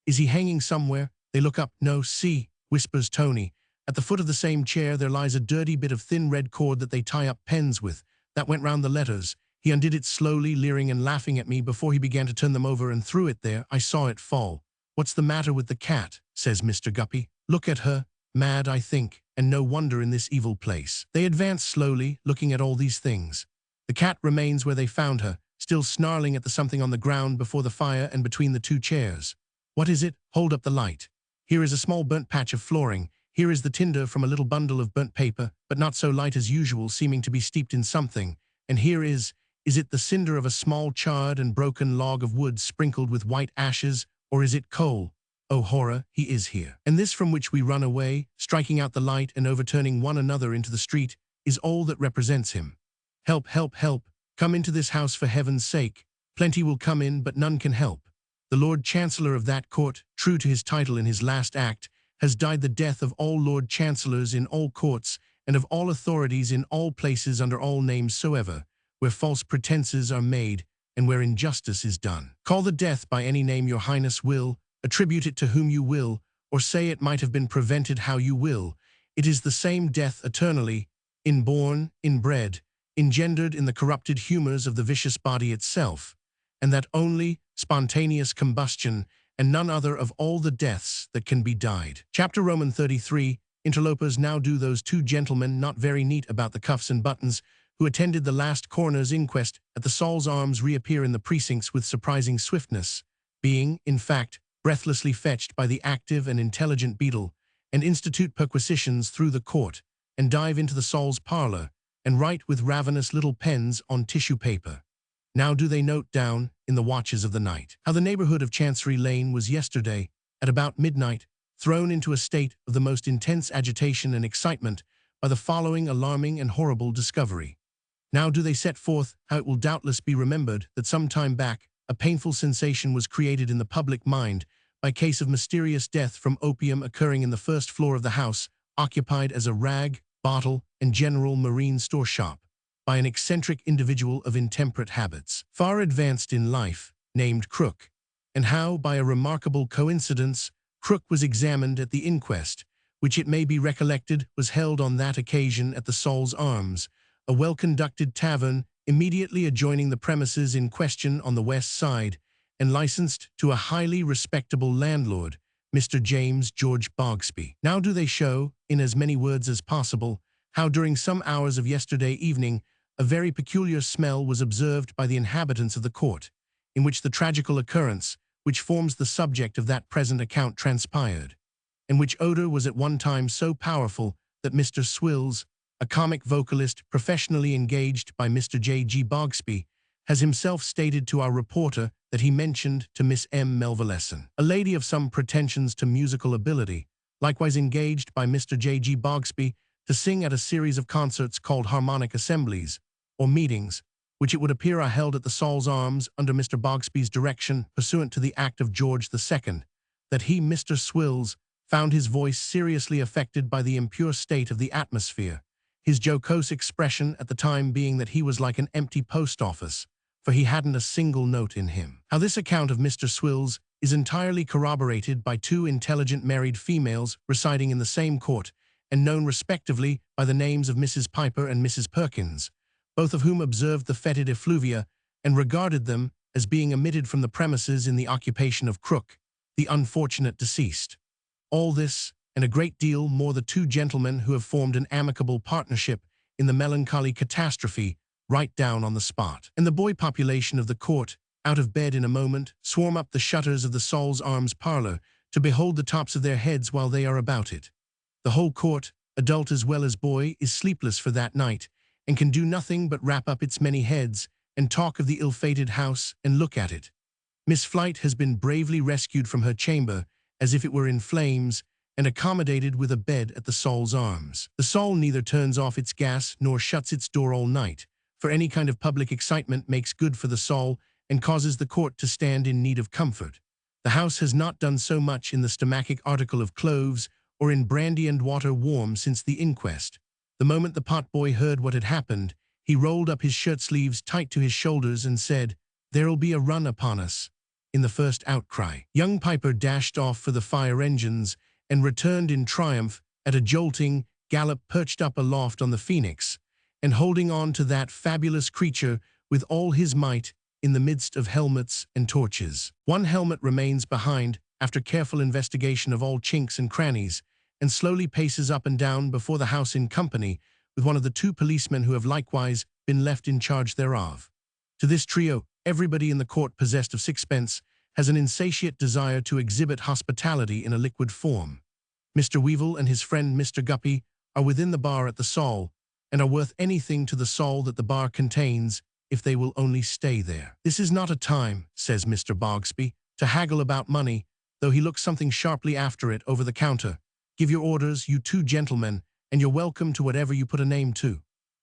[SPEAKER 2] Is he hanging somewhere?" They look up. "No, see," whispers Tony. "At the foot of the same chair there lies a dirty bit of thin red cord that they tie up pens with. That went round the letters. He undid it slowly, leering and laughing at me before he began to turn them over and threw it there. I saw it fall." "What's the matter with the cat?" says Mr. Guppy. "Look at her. Mad, I think, and no wonder in this evil place." They advance slowly, looking at all these things. The cat remains where they found her, still snarling at the something on the ground before the fire and between the two chairs. "What is it? Hold up the light. Here is a small burnt patch of flooring. Here is the tinder from a little bundle of burnt paper, but not so light as usual, seeming to be steeped in something. And here is it the cinder of a small charred and broken log of wood sprinkled with white ashes, or is it coal? Oh horror, he is here. And this from which we run away, striking out the light and overturning one another into the street, is all that represents him. Help, help, help. Come into this house for heaven's sake. Plenty will come in, but none can help. The Lord Chancellor of that court, true to his title in his last act, has died the death of all Lord Chancellors in all courts, and of all authorities in all places under all names soever, where false pretenses are made, and where injustice is done. Call the death by any name your highness will, attribute it to whom you will, or say it might have been prevented how you will. It is the same death eternally, inborn, inbred, engendered in the corrupted humors of the vicious body itself, and that only spontaneous combustion, and none other of all the deaths that can be died. Chapter Roman 33, interlopers now do those two gentlemen not very neat about the cuffs and buttons, who attended the last coroner's inquest at the Saul's Arms reappear in the precincts with surprising swiftness, being, in fact, breathlessly fetched by the active and intelligent Beadle, and institute perquisitions through the court, and dive into the Sol's parlor, and write with ravenous little pens on tissue paper. Now do they note down, in the watches of the night, how the neighborhood of Chancery Lane was yesterday, at about midnight, thrown into a state of the most intense agitation and excitement by the following alarming and horrible discovery. Now do they set forth how it will doubtless be remembered that some time back a painful sensation was created in the public mind by a case of mysterious death from opium occurring in the first floor of the house, occupied as a rag, bottle, and general marine store shop, by an eccentric individual of intemperate habits, far advanced in life, named Crook, and how, by a remarkable coincidence, Crook was examined at the inquest, which it may be recollected was held on that occasion at the Sol's Arms, a well-conducted tavern immediately adjoining the premises in question on the west side, and licensed to a highly respectable landlord, Mr. James George Bogsby. Now do they show, in as many words as possible, how during some hours of yesterday evening a very peculiar smell was observed by the inhabitants of the court, in which the tragical occurrence, which forms the subject of that present account, transpired, and which odor was at one time so powerful that Mr. Swills, a comic vocalist professionally engaged by Mr. J.G. Bogsby, has himself stated to our reporter that he mentioned to Miss M. Melvilleson, a lady of some pretensions to musical ability, likewise engaged by Mr. J.G. Bogsby to sing at a series of concerts called harmonic assemblies, or meetings, which it would appear are held at the Sol's Arms under Mr. Bogsby's direction pursuant to the Act of George II, that he, Mr. Swills, found his voice seriously affected by the impure state of the atmosphere, his jocose expression at the time being that he was like an empty post office, for he hadn't a single note in him. How this account of Mr. Swills is entirely corroborated by two intelligent married females residing in the same court, and known respectively by the names of Mrs. Piper and Mrs. Perkins, both of whom observed the fetid effluvia and regarded them as being omitted from the premises in the occupation of Crook, the unfortunate deceased. All this, and a great deal more, the two gentlemen who have formed an amicable partnership in the melancholy catastrophe, right down on the spot. And the boy population of the court, out of bed in a moment, swarm up the shutters of the Sol's Arms parlor to behold the tops of their heads while they are about it. The whole court, adult as well as boy, is sleepless for that night, and can do nothing but wrap up its many heads and talk of the ill-fated house and look at it. Miss Flight has been bravely rescued from her chamber, as if it were in flames, and accommodated with a bed at the Sol's Arms. The Sol neither turns off its gas nor shuts its door all night, for any kind of public excitement makes good for the Sol and causes the court to stand in need of comfort. The house has not done so much in the stomachic article of cloves or in brandy and water warm since the inquest. The moment the potboy heard what had happened, he rolled up his shirt sleeves tight to his shoulders and said, "There'll be a run upon us," in the first outcry. Young Piper dashed off for the fire engines and returned in triumph at a jolting gallop, perched up aloft on the Phoenix, and holding on to that fabulous creature with all his might in the midst of helmets and torches. One helmet remains behind after careful investigation of all chinks and crannies, and slowly paces up and down before the house in company with one of the two policemen who have likewise been left in charge thereof. To this trio, everybody in the court possessed of sixpence has an insatiate desire to exhibit hospitality in a liquid form. Mr. Weevil and his friend Mr. Guppy are within the bar at the Sol, and are worth anything to the Sol that the bar contains if they will only stay there. "This is not a time," says Mr. Bogsby, "to haggle about money," though he looks something sharply after it over the counter. "Give your orders, you two gentlemen, and you're welcome to whatever you put a name to."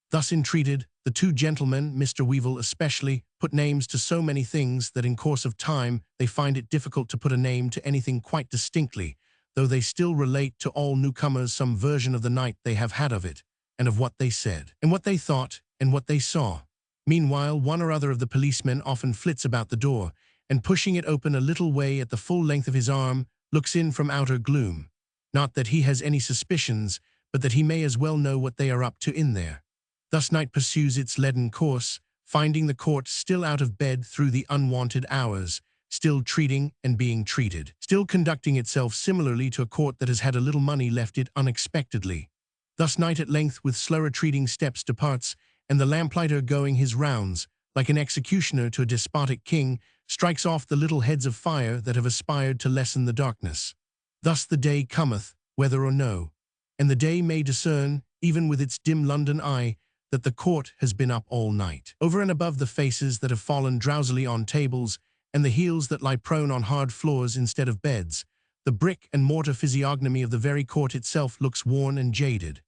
[SPEAKER 2] Thus entreated, the two gentlemen, Mr. Weevil especially, put names to so many things that in course of time they find it difficult to put a name to anything quite distinctly, though they still relate to all newcomers some version of the night they have had of it, and of what they said, and what they thought, and what they saw. Meanwhile, one or other of the policemen often flits about the door, and pushing it open a little way at the full length of his arm, looks in from outer gloom. Not that he has any suspicions, but that he may as well know what they are up to in there. Thus night pursues its leaden course, finding the court still out of bed through the unwonted hours, still treating and being treated, still conducting itself similarly to a court that has had a little money left it unexpectedly. Thus night at length with slow retreating steps departs, and the lamplighter going his rounds, like an executioner to a despotic king, strikes off the little heads of fire that have aspired to lessen the darkness. Thus the day cometh, whether or no. And the day may discern, even with its dim London eye, that the court has been up all night. Over and above the faces that have fallen drowsily on tables, and the heels that lie prone on hard floors instead of beds, the brick and mortar physiognomy of the very court itself looks worn and jaded.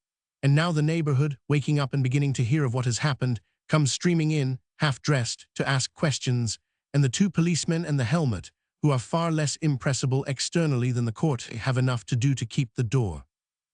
[SPEAKER 2] And now the neighborhood, waking up and beginning to hear of what has happened, comes streaming in, half-dressed, to ask questions, and the two policemen and the helmet, who are far less impressible externally than the court, have enough to do to keep the door.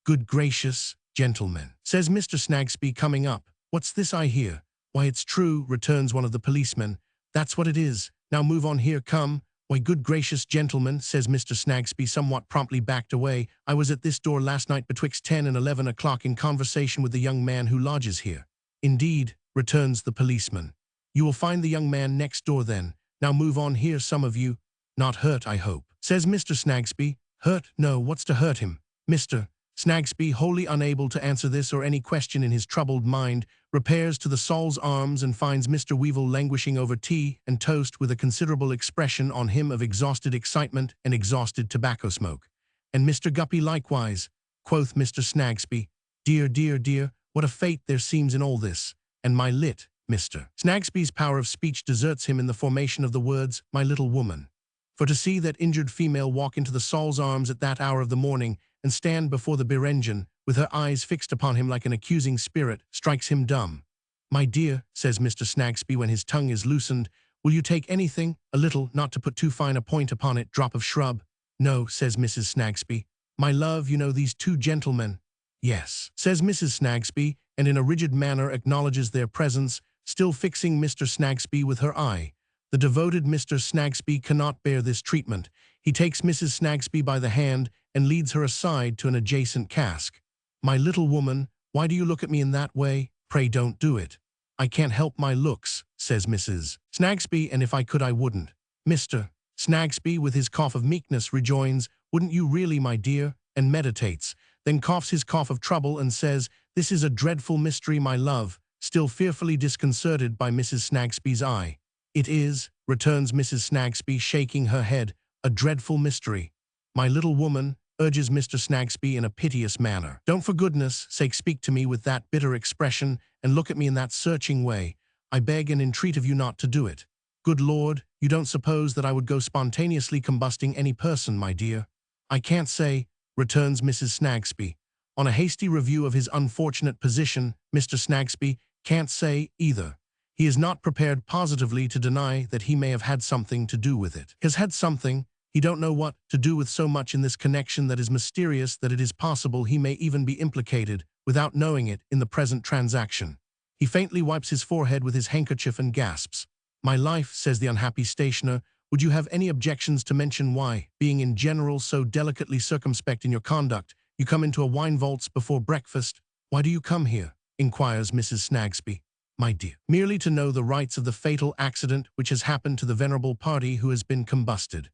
[SPEAKER 2] "Good gracious, gentlemen," says Mr. Snagsby, coming up. "What's this I hear?" "Why, it's true," returns one of the policemen. "That's what it is. Now move on here, come." "Why, good gracious, gentlemen," says Mr. Snagsby, somewhat promptly backed away. "I was at this door last night betwixt 10 and 11 o'clock in conversation with the young man who lodges here." "Indeed," returns the policeman. "You will find the young man next door then. Now move on here, some of you. Not hurt, I hope," says Mr. Snagsby. "Hurt? No, what's to hurt him?" Mr. Snagsby, wholly unable to answer this or any question in his troubled mind, repairs to the Sol's Arms and finds Mr. Weevil languishing over tea and toast with a considerable expression on him of exhausted excitement and exhausted tobacco smoke. "And Mr. Guppy likewise," quoth Mr. Snagsby. "Dear, dear, dear, what a fate there seems in all this. And my lit, Mr. Snagsby's power of speech deserts him in the formation of the words, "my little woman." For to see that injured female walk into the Sol's Arms at that hour of the morning and stand before the Berengen, with her eyes fixed upon him like an accusing spirit, strikes him dumb. "My dear," says Mr. Snagsby when his tongue is loosened, "will you take anything, a little, not to put too fine a point upon it, drop of shrub?" "No," says Mrs. Snagsby. "My love, you know these two gentlemen." "Yes," says Mrs. Snagsby, and in a rigid manner acknowledges their presence, still fixing Mr. Snagsby with her eye. The devoted Mr. Snagsby cannot bear this treatment. He takes Mrs. Snagsby by the hand and leads her aside to an adjacent cask. "My little woman, why do you look at me in that way? Pray don't do it." "I can't help my looks," says Mrs. Snagsby, "and if I could I wouldn't." Mr. Snagsby, with his cough of meekness, rejoins, "Wouldn't you really, my dear?" and meditates, then coughs his cough of trouble and says, "This is a dreadful mystery, my love," still fearfully disconcerted by Mrs. Snagsby's eye. "It is," returns Mrs. Snagsby, shaking her head, "a dreadful mystery." "My little woman," urges Mr. Snagsby in a piteous manner, "don't for goodness' sake speak to me with that bitter expression and look at me in that searching way. I beg and entreat of you not to do it. Good Lord, you don't suppose that I would go spontaneously combusting any person, my dear?" "I can't say," returns Mrs. Snagsby. On a hasty review of his unfortunate position, Mr. Snagsby can't say either. He is not prepared positively to deny that he may have had something to do with it. He has had something, he don't know what, to do with so much in this connection that is mysterious that it is possible he may even be implicated, without knowing it, in the present transaction. He faintly wipes his forehead with his handkerchief and gasps. "My life," says the unhappy stationer, "would you have any objections to mention why, being in general so delicately circumspect in your conduct, you come into a wine vaults before breakfast?" "Why do you come here?" inquires Mrs. Snagsby. "My dear, merely to know the rights of the fatal accident which has happened to the venerable party who has been combusted."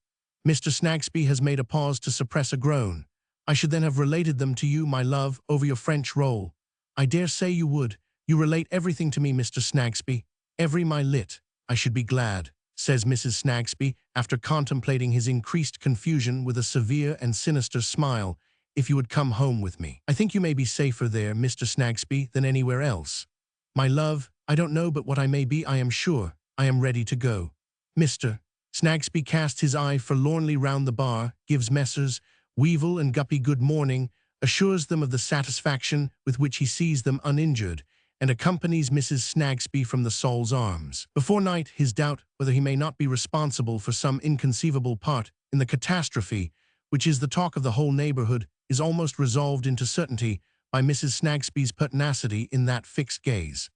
[SPEAKER 2] Mr. Snagsby has made a pause to suppress a groan. "I should then have related them to you, my love, over your French roll." "I dare say you would. You relate everything to me, Mr. Snagsby. Every my lit. I should be glad," says Mrs. Snagsby, after contemplating his increased confusion with a severe and sinister smile, "if you would come home with me. I think you may be safer there, Mr. Snagsby, than anywhere else." "My love, I don't know but what I may be, I am sure. I am ready to go." Mr. Snagsby casts his eye forlornly round the bar, gives Messrs. Weevil and Guppy good morning, assures them of the satisfaction with which he sees them uninjured, and accompanies Mrs. Snagsby from the Sol's Arms. Before night, his doubt whether he may not be responsible for some inconceivable part in the catastrophe, which is the talk of the whole neighborhood, is almost resolved into certainty by Mrs. Snagsby's pertinacity in that fixed gaze.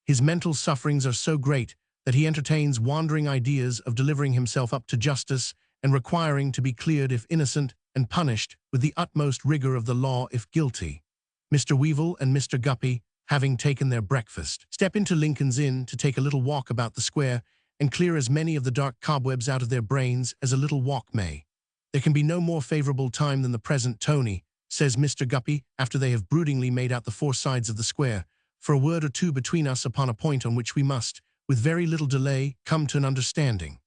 [SPEAKER 2] His mental sufferings are so great that he entertains wandering ideas of delivering himself up to justice and requiring to be cleared if innocent and punished with the utmost rigor of the law if guilty. Mr. Weevil and Mr. Guppy, having taken their breakfast, step into Lincoln's Inn to take a little walk about the square and clear as many of the dark cobwebs out of their brains as a little walk may. "There can be no more favorable time than the present, Tony," says Mr. Guppy, after they have broodingly made out the four sides of the square, "for a word or two between us upon a point on which we must, with very little delay, come to an understanding."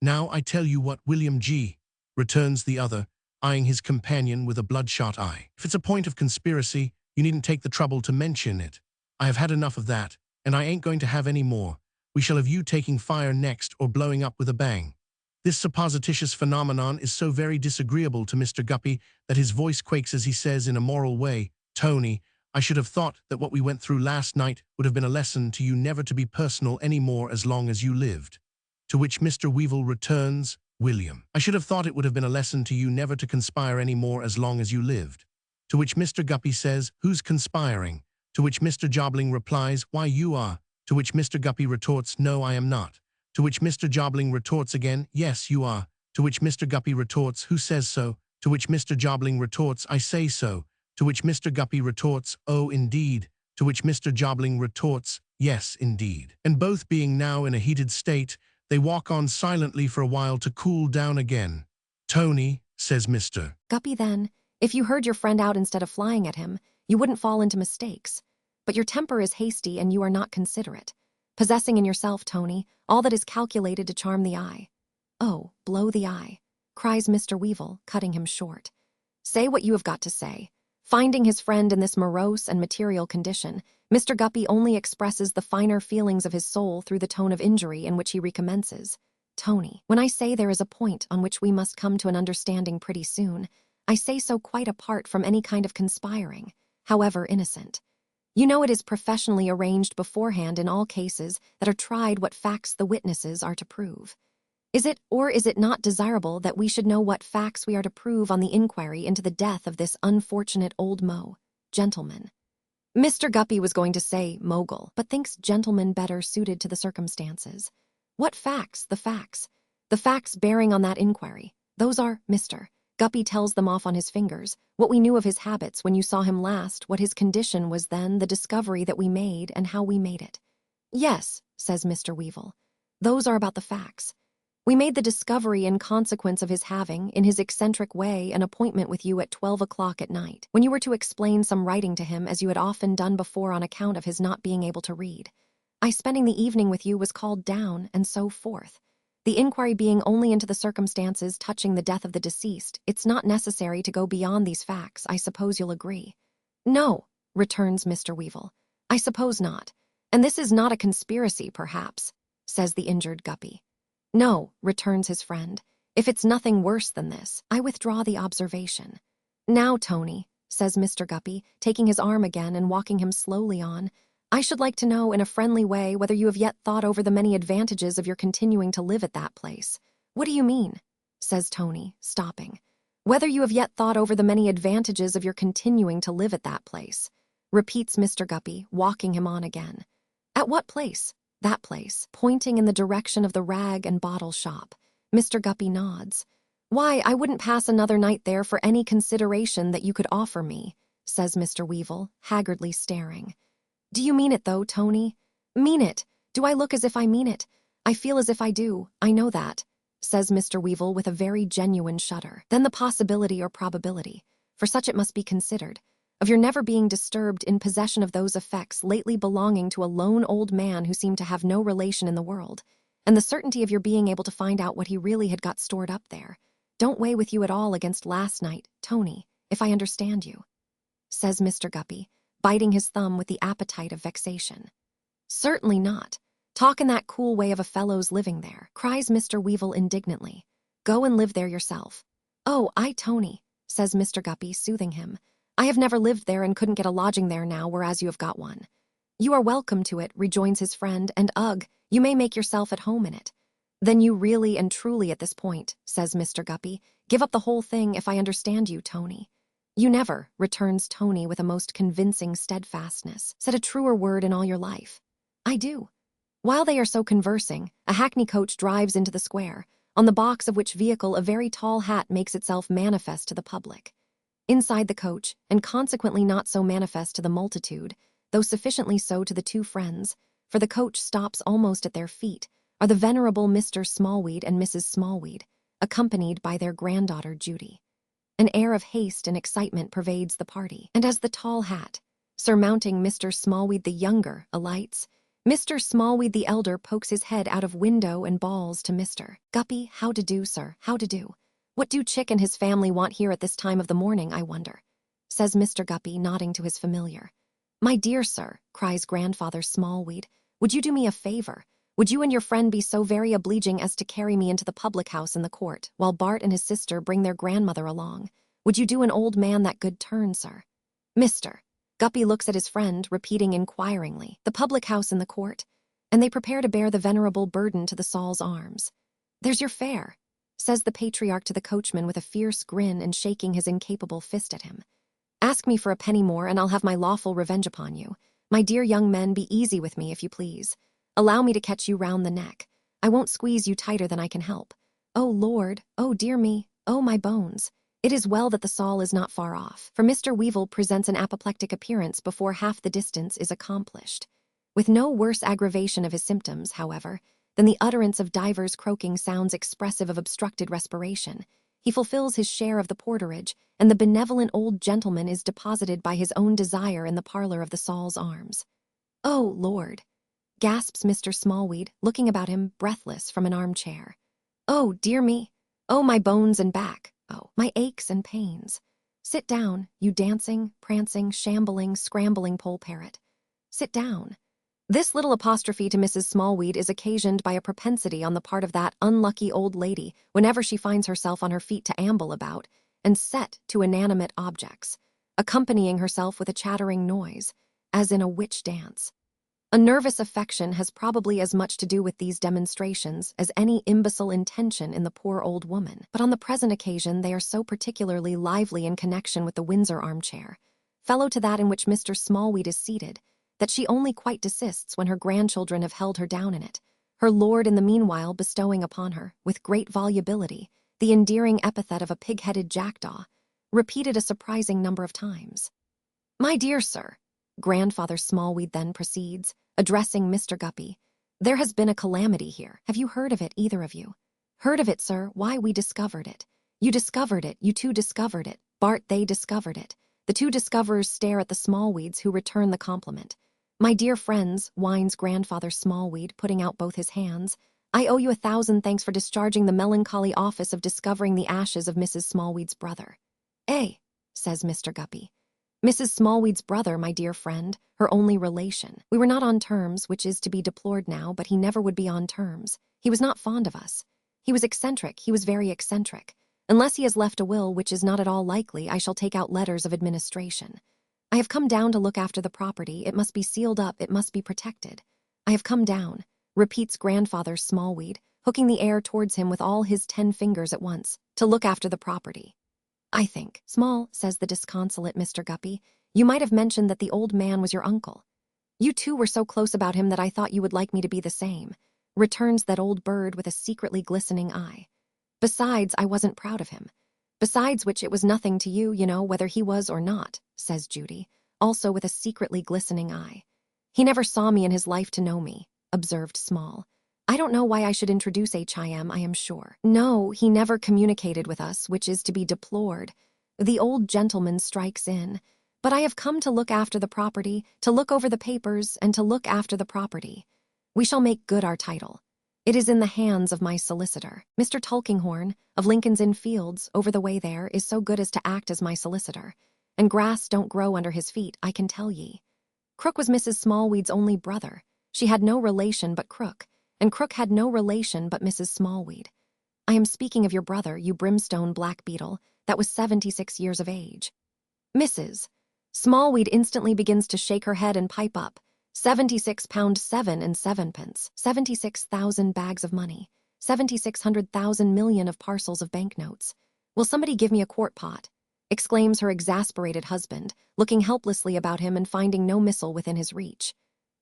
[SPEAKER 2] "Now I tell you what, William G., returns the other, eyeing his companion with a bloodshot eye. If it's a point of conspiracy, you needn't take the trouble to mention it. I have had enough of that, and I ain't going to have any more. We shall have you taking fire next or blowing up with a bang. This supposititious phenomenon is so very disagreeable to Mr. Guppy that his voice quakes as he says in a moral way, "Tony, I should have thought that what we went through last night would have been a lesson to you never to be personal any more as long as you lived." To which Mr. Weevil returns, "William, I should have thought it would have been a lesson to you never to conspire any more as long as you lived." To which Mr. Guppy says, "Who's conspiring?" To which Mr. Jobling replies, "Why, you are." To which Mr. Guppy retorts, "No, I am not." To which Mr. Jobling retorts again, "Yes, you are." To which Mr. Guppy retorts, "Who says so?" To which Mr. Jobling retorts, "I say so." To which Mr. Guppy retorts, "Oh, indeed." To which Mr. Jobling retorts, "Yes, indeed." And both being now in a heated state, they walk on silently for a while to cool down again. "Tony," says Mr.
[SPEAKER 3] Guppy, then, if you heard your friend out instead of flying at him, you wouldn't fall into mistakes. But your temper is hasty and you are not considerate, possessing in yourself, Tony, all that is calculated to charm the eye. "Oh, blow the eye," cries Mr. Weevil, cutting him short. "Say what you have got to say." Finding his friend in this morose and material condition, Mr. Guppy only expresses the finer feelings of his soul through the tone of injury in which he recommences. "Tony, when I say there is a point on which we must come to an understanding pretty soon, I say so quite apart from any kind of conspiring, however innocent. You know it is professionally arranged beforehand in all cases that are tried what facts the witnesses are to prove. Is it or is it not desirable that we should know what facts we are to prove on the inquiry into the death of this unfortunate old gentleman?" Mr. Guppy was going to say mogul, but thinks gentleman better suited to the circumstances. "What facts? The facts. The facts bearing on that inquiry. Those are, Mr. Guppy tells them off on his fingers, what we knew of his habits when you saw him last, what his condition was then, the discovery that we made, and how we made it." "Yes," says Mr. Weevil. "Those are about the facts. We made the discovery in consequence of his having, in his eccentric way, an appointment with you at 12 o'clock at night, when you were to explain some writing to him as you had often done before on account of his not being able to read. I, spending the evening with you, was called down, and so forth. The inquiry being only into the circumstances touching the death of the deceased, it's not necessary to go beyond these facts, I suppose you'll agree." "No," returns Mr. Weevil, "I suppose not. And this is not a conspiracy, perhaps," says the injured Guppy. "No," returns his friend, "if it's nothing worse than this, I withdraw the observation." "Now, Tony," says Mr. Guppy, taking his arm again and walking him slowly on, "I should like to know in a friendly way whether you have yet thought over the many advantages of your continuing to live at that place." "What do you mean?" says Tony, stopping. "Whether you have yet thought over the many advantages of your continuing to live at that place," repeats Mr. Guppy, walking him on again. "At what place?" "That place," pointing in the direction of the rag and bottle shop. Mr. Guppy nods. "Why, I wouldn't pass another night there for any consideration that you could offer me," says Mr. Weevil, haggardly staring. "Do you mean it, though, Tony?" "Mean it? Do I look as if I mean it? I feel as if I do, I know that," says Mr. Weevil with a very genuine shudder. "Then the possibility or probability, for such it must be considered, of your never being disturbed in possession of those effects lately belonging to a lone old man who seemed to have no relation in the world, and the certainty of your being able to find out what he really had got stored up there, don't weigh with you at all against last night, Tony, if I understand you," says Mr. Guppy, biting his thumb with the appetite of vexation. "Certainly not. Talk in that cool way of a fellow's living there," cries Mr. Weevil indignantly. "Go and live there yourself." "Oh, Tony," says Mr. Guppy, soothing him. "I have never lived there and couldn't get a lodging there now, whereas you have got one." "You are welcome to it," rejoins his friend, "and ugh, you may make yourself at home in it." "Then you really and truly at this point," says Mr. Guppy, "give up the whole thing, if I understand you, Tony." "You never," returns Tony with a most convincing steadfastness, "said a truer word in all your life." "I do." While they are so conversing, a hackney coach drives into the square, on the box of which vehicle a very tall hat makes itself manifest to the public. Inside the coach, and consequently not so manifest to the multitude, though sufficiently so to the two friends, for the coach stops almost at their feet, are the venerable Mr. Smallweed and Mrs. Smallweed, accompanied by their granddaughter Judy. An air of haste and excitement pervades the party, and as the tall hat, surmounting Mr. Smallweed the younger, alights, Mr. Smallweed the elder pokes his head out of window and bawls to Mr. Guppy, "How to do, sir, how to do?" What do Chick and his family want here at this time of the morning, I wonder? Says Mr. Guppy, nodding to his familiar. My dear sir, cries Grandfather Smallweed, would you do me a favor? Would you and your friend be so very obliging as to carry me into the public house in the court, while Bart and his sister bring their grandmother along? Would you do an old man that good turn, sir? Mr. Guppy looks at his friend, repeating inquiringly, the public house in the court, and they prepare to bear the venerable burden to the Saul's arms. There's your fare, says the patriarch to the coachman with a fierce grin and shaking his incapable fist at him. Ask me for a penny more, and I'll have my lawful revenge upon you. My dear young men, be easy with me, if you please. Allow me to catch you round the neck. I won't squeeze you tighter than I can help. Oh, Lord, oh, dear me, oh, my bones. It is well that the Saul is not far off, for Mr. Weevil presents an apoplectic appearance before half the distance is accomplished. With no worse aggravation of his symptoms, however, than the utterance of divers croaking sounds expressive of obstructed respiration, he fulfills his share of the porterage, and the benevolent old gentleman is deposited by his own desire in the parlor of the Saul's arms. Oh, Lord, gasps Mr. Smallweed, looking about him, breathless, from an armchair. Oh, dear me! Oh, my bones and back! Oh, my aches and pains! Sit down, you dancing, prancing, shambling, scrambling poll parrot. Sit down. This little apostrophe to Mrs. Smallweed is occasioned by a propensity on the part of that unlucky old lady, whenever she finds herself on her feet, to amble about, and set to inanimate objects, accompanying herself with a chattering noise, as in a witch dance. A nervous affection has probably as much to do with these demonstrations as any imbecile intention in the poor old woman, but on the present occasion they are so particularly lively in connection with the Windsor armchair, fellow to that in which Mr. Smallweed is seated, that she only quite desists when her grandchildren have held her down in it, her lord in the meanwhile bestowing upon her, with great volubility, the endearing epithet of a pig-headed jackdaw, repeated a surprising number of times. My dear sir, Grandfather Smallweed then proceeds, addressing Mr. Guppy, there has been a calamity here. Have you heard of it, either of you? Heard of it, sir? Why, we discovered it. You discovered it. You two discovered it. Bart, they discovered it. The two discoverers stare at the Smallweeds, who return the compliment. My dear friends, whines Grandfather Smallweed, putting out both his hands, I owe you 1,000 thanks for discharging the melancholy office of discovering the ashes of Mrs. Smallweed's brother. Eh, says Mr. Guppy. Mrs. Smallweed's brother, my dear friend, her only relation. We were not on terms, which is to be deplored now, but he never would be on terms. He was not fond of us. He was eccentric, he was very eccentric. Unless he has left a will, which is not at all likely, I shall take out letters of administration. I have come down to look after the property. It must be sealed up, it must be protected. I have come down, repeats Grandfather Smallweed, hooking the air towards him with all his 10 fingers at once, to look after the property. I think, Small, says the disconsolate Mr. Guppy, you might have mentioned that the old man was your uncle. You two were so close about him that I thought you would like me to be the same, returns that old bird with a secretly glistening eye. Besides, I wasn't proud of him. Besides which, it was nothing to you, you know, whether he was or not, says Judy, also with a secretly glistening eye. He never saw me in his life to know me, observed Small. I don't know why I should introduce HIM, I am sure. No, he never communicated with us, which is to be deplored. The old gentleman strikes in. But I have come to look after the property, to look over the papers, and to look after the property. We shall make good our title. It is in the hands of my solicitor. Mr. Tulkinghorn, of Lincoln's Inn Fields, over the way there, is so good as to act as my solicitor. And grass don't grow under his feet, I can tell ye. Crook was Mrs. Smallweed's only brother. She had no relation but Crook, and Crook had no relation but Mrs. Smallweed. I am speaking of your brother, you brimstone black beetle, that was 76 years of age. Mrs. Smallweed instantly begins to shake her head and pipe up. £76 7 and 7pence, 76,000 bags of money, 7,600,000 million of parcels of banknotes. Will somebody give me a quart pot? Exclaims her exasperated husband, looking helplessly about him and finding no missile within his reach.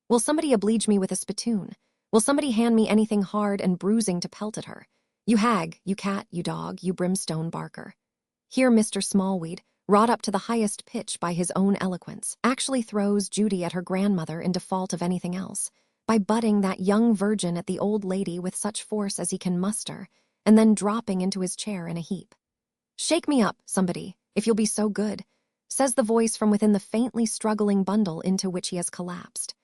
[SPEAKER 3] Will somebody oblige me with a spittoon? Will somebody hand me anything hard and bruising to pelt at her? You hag, you cat, you dog, you brimstone barker. Here Mr. Smallweed, wrought up to the highest pitch by his own eloquence, actually throws Judy at her grandmother in default of anything else, by butting that young virgin at the old lady with such force as he can muster, and then dropping into his chair in a heap. Shake me up, somebody, if you'll be so good, says the voice from within the faintly struggling bundle into which he has collapsed.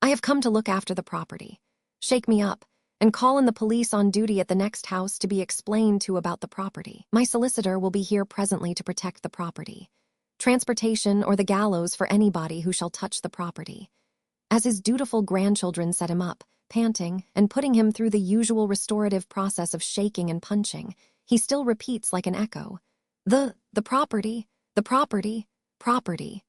[SPEAKER 3] I have come to look after the property. Shake me up, and call in the police on duty at the next house to be explained to about the property. My solicitor will be here presently to protect the property. Transportation or the gallows for anybody who shall touch the property. As his dutiful grandchildren set him up, panting, and putting him through the usual restorative process of shaking and punching, he still repeats like an echo, the property, the property, property.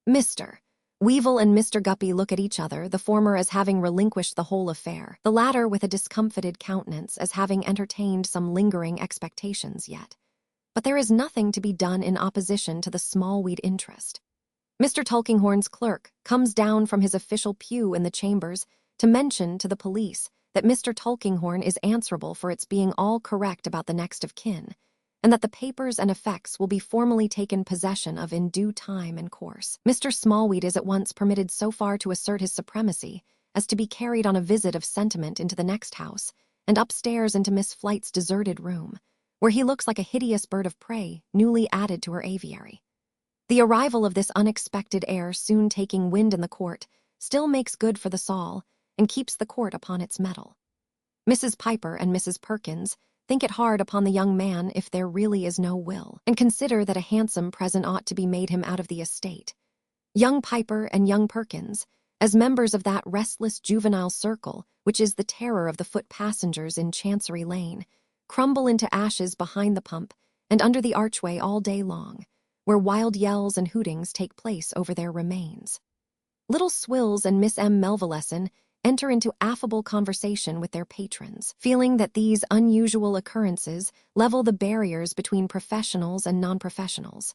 [SPEAKER 3] Mr. Weevil and Mr. Guppy look at each other, the former as having relinquished the whole affair, the latter with a discomfited countenance as having entertained some lingering expectations yet. But there is nothing to be done in opposition to the Smallweed interest. Mr. Tulkinghorn's clerk comes down from his official pew in the chambers to mention to the police that Mr. Tulkinghorn is answerable for its being all correct about the next of kin, and that the papers and effects will be formally taken possession of in due time and course. Mr. Smallweed is at once permitted so far to assert his supremacy as to be carried on a visit of sentiment into the next house and upstairs into Miss Flight's deserted room, where he looks like a hideous bird of prey newly added to her aviary. The arrival of this unexpected heir soon taking wind in the court still makes good for the Saul and keeps the court upon its mettle. Mrs. Piper and Mrs. Perkins think it hard upon the young man if there really is no will, and consider that a handsome present ought to be made him out of the estate. Young Piper and young Perkins, as members of that restless juvenile circle which is the terror of the foot passengers in Chancery Lane, crumble into ashes behind the pump and under the archway all day long, where wild yells and hootings take place over their remains. Little Swills and Miss M. Melvilleson enter into affable conversation with their patrons, feeling that these unusual occurrences level the barriers between professionals and non-professionals.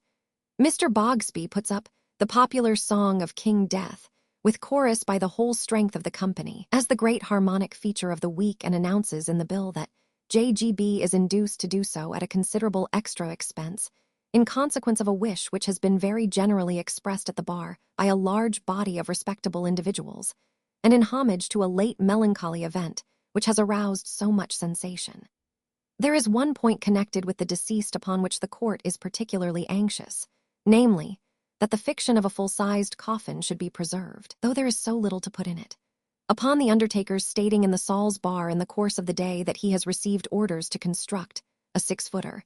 [SPEAKER 3] Mr. Bogsby puts up the popular song of King Death, with chorus by the whole strength of the company, as the great harmonic feature of the week, and announces in the bill that JGB is induced to do so at a considerable extra expense, in consequence of a wish which has been very generally expressed at the bar by a large body of respectable individuals, and in homage to a late melancholy event which has aroused so much sensation. There is one point connected with the deceased upon which the court is particularly anxious, namely, that the fiction of a full-sized coffin should be preserved, though there is so little to put in it. Upon the undertaker's stating in the Saul's bar in the course of the day that he has received orders to construct a 6-footer,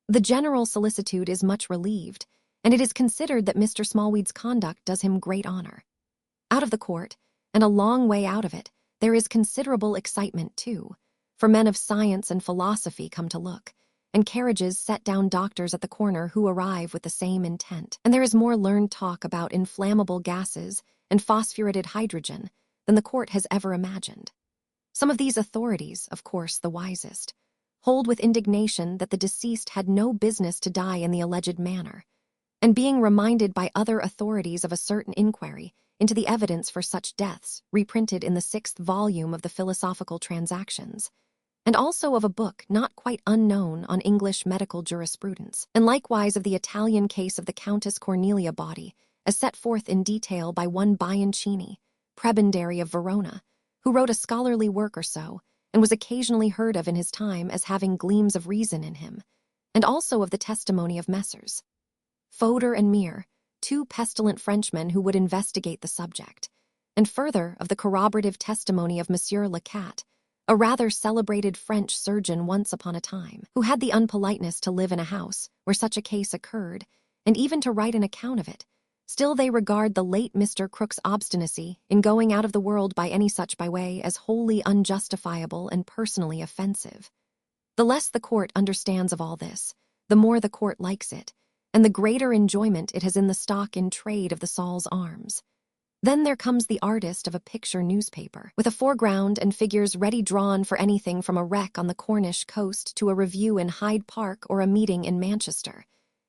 [SPEAKER 3] the general solicitude is much relieved, and it is considered that Mr. Smallweed's conduct does him great honor. Out of the court, and a long way out of it, there is considerable excitement too, for men of science and philosophy come to look, and carriages set down doctors at the corner who arrive with the same intent, and there is more learned talk about inflammable gases and phosphuretted hydrogen than the court has ever imagined. Some of these authorities, of course the wisest, hold with indignation that the deceased had no business to die in the alleged manner, and being reminded by other authorities of a certain inquiry into the evidence for such deaths reprinted in the 6th volume of the Philosophical Transactions, and also of a book not quite unknown on English medical jurisprudence, and likewise of the Italian case of the Countess Cornelia Body, as set forth in detail by one Bianchini, prebendary of Verona, who wrote a scholarly work or so, and was occasionally heard of in his time as having gleams of reason in him, and also of the testimony of Messrs. Fodor and Mere, 2 pestilent Frenchmen who would investigate the subject, and further of the corroborative testimony of Monsieur Lacat, a rather celebrated French surgeon once upon a time, who had the unpoliteness to live in a house where such a case occurred, and even to write an account of it. Still they regard the late Mr. Crook's obstinacy in going out of the world by any such byway as wholly unjustifiable and personally offensive. The less the court understands of all this, the more the court likes it, and the greater enjoyment it has in the stock in trade of the Saul's Arms. Then there comes the artist of a picture newspaper, with a foreground and figures ready drawn for anything from a wreck on the Cornish coast to a review in Hyde Park or a meeting in Manchester.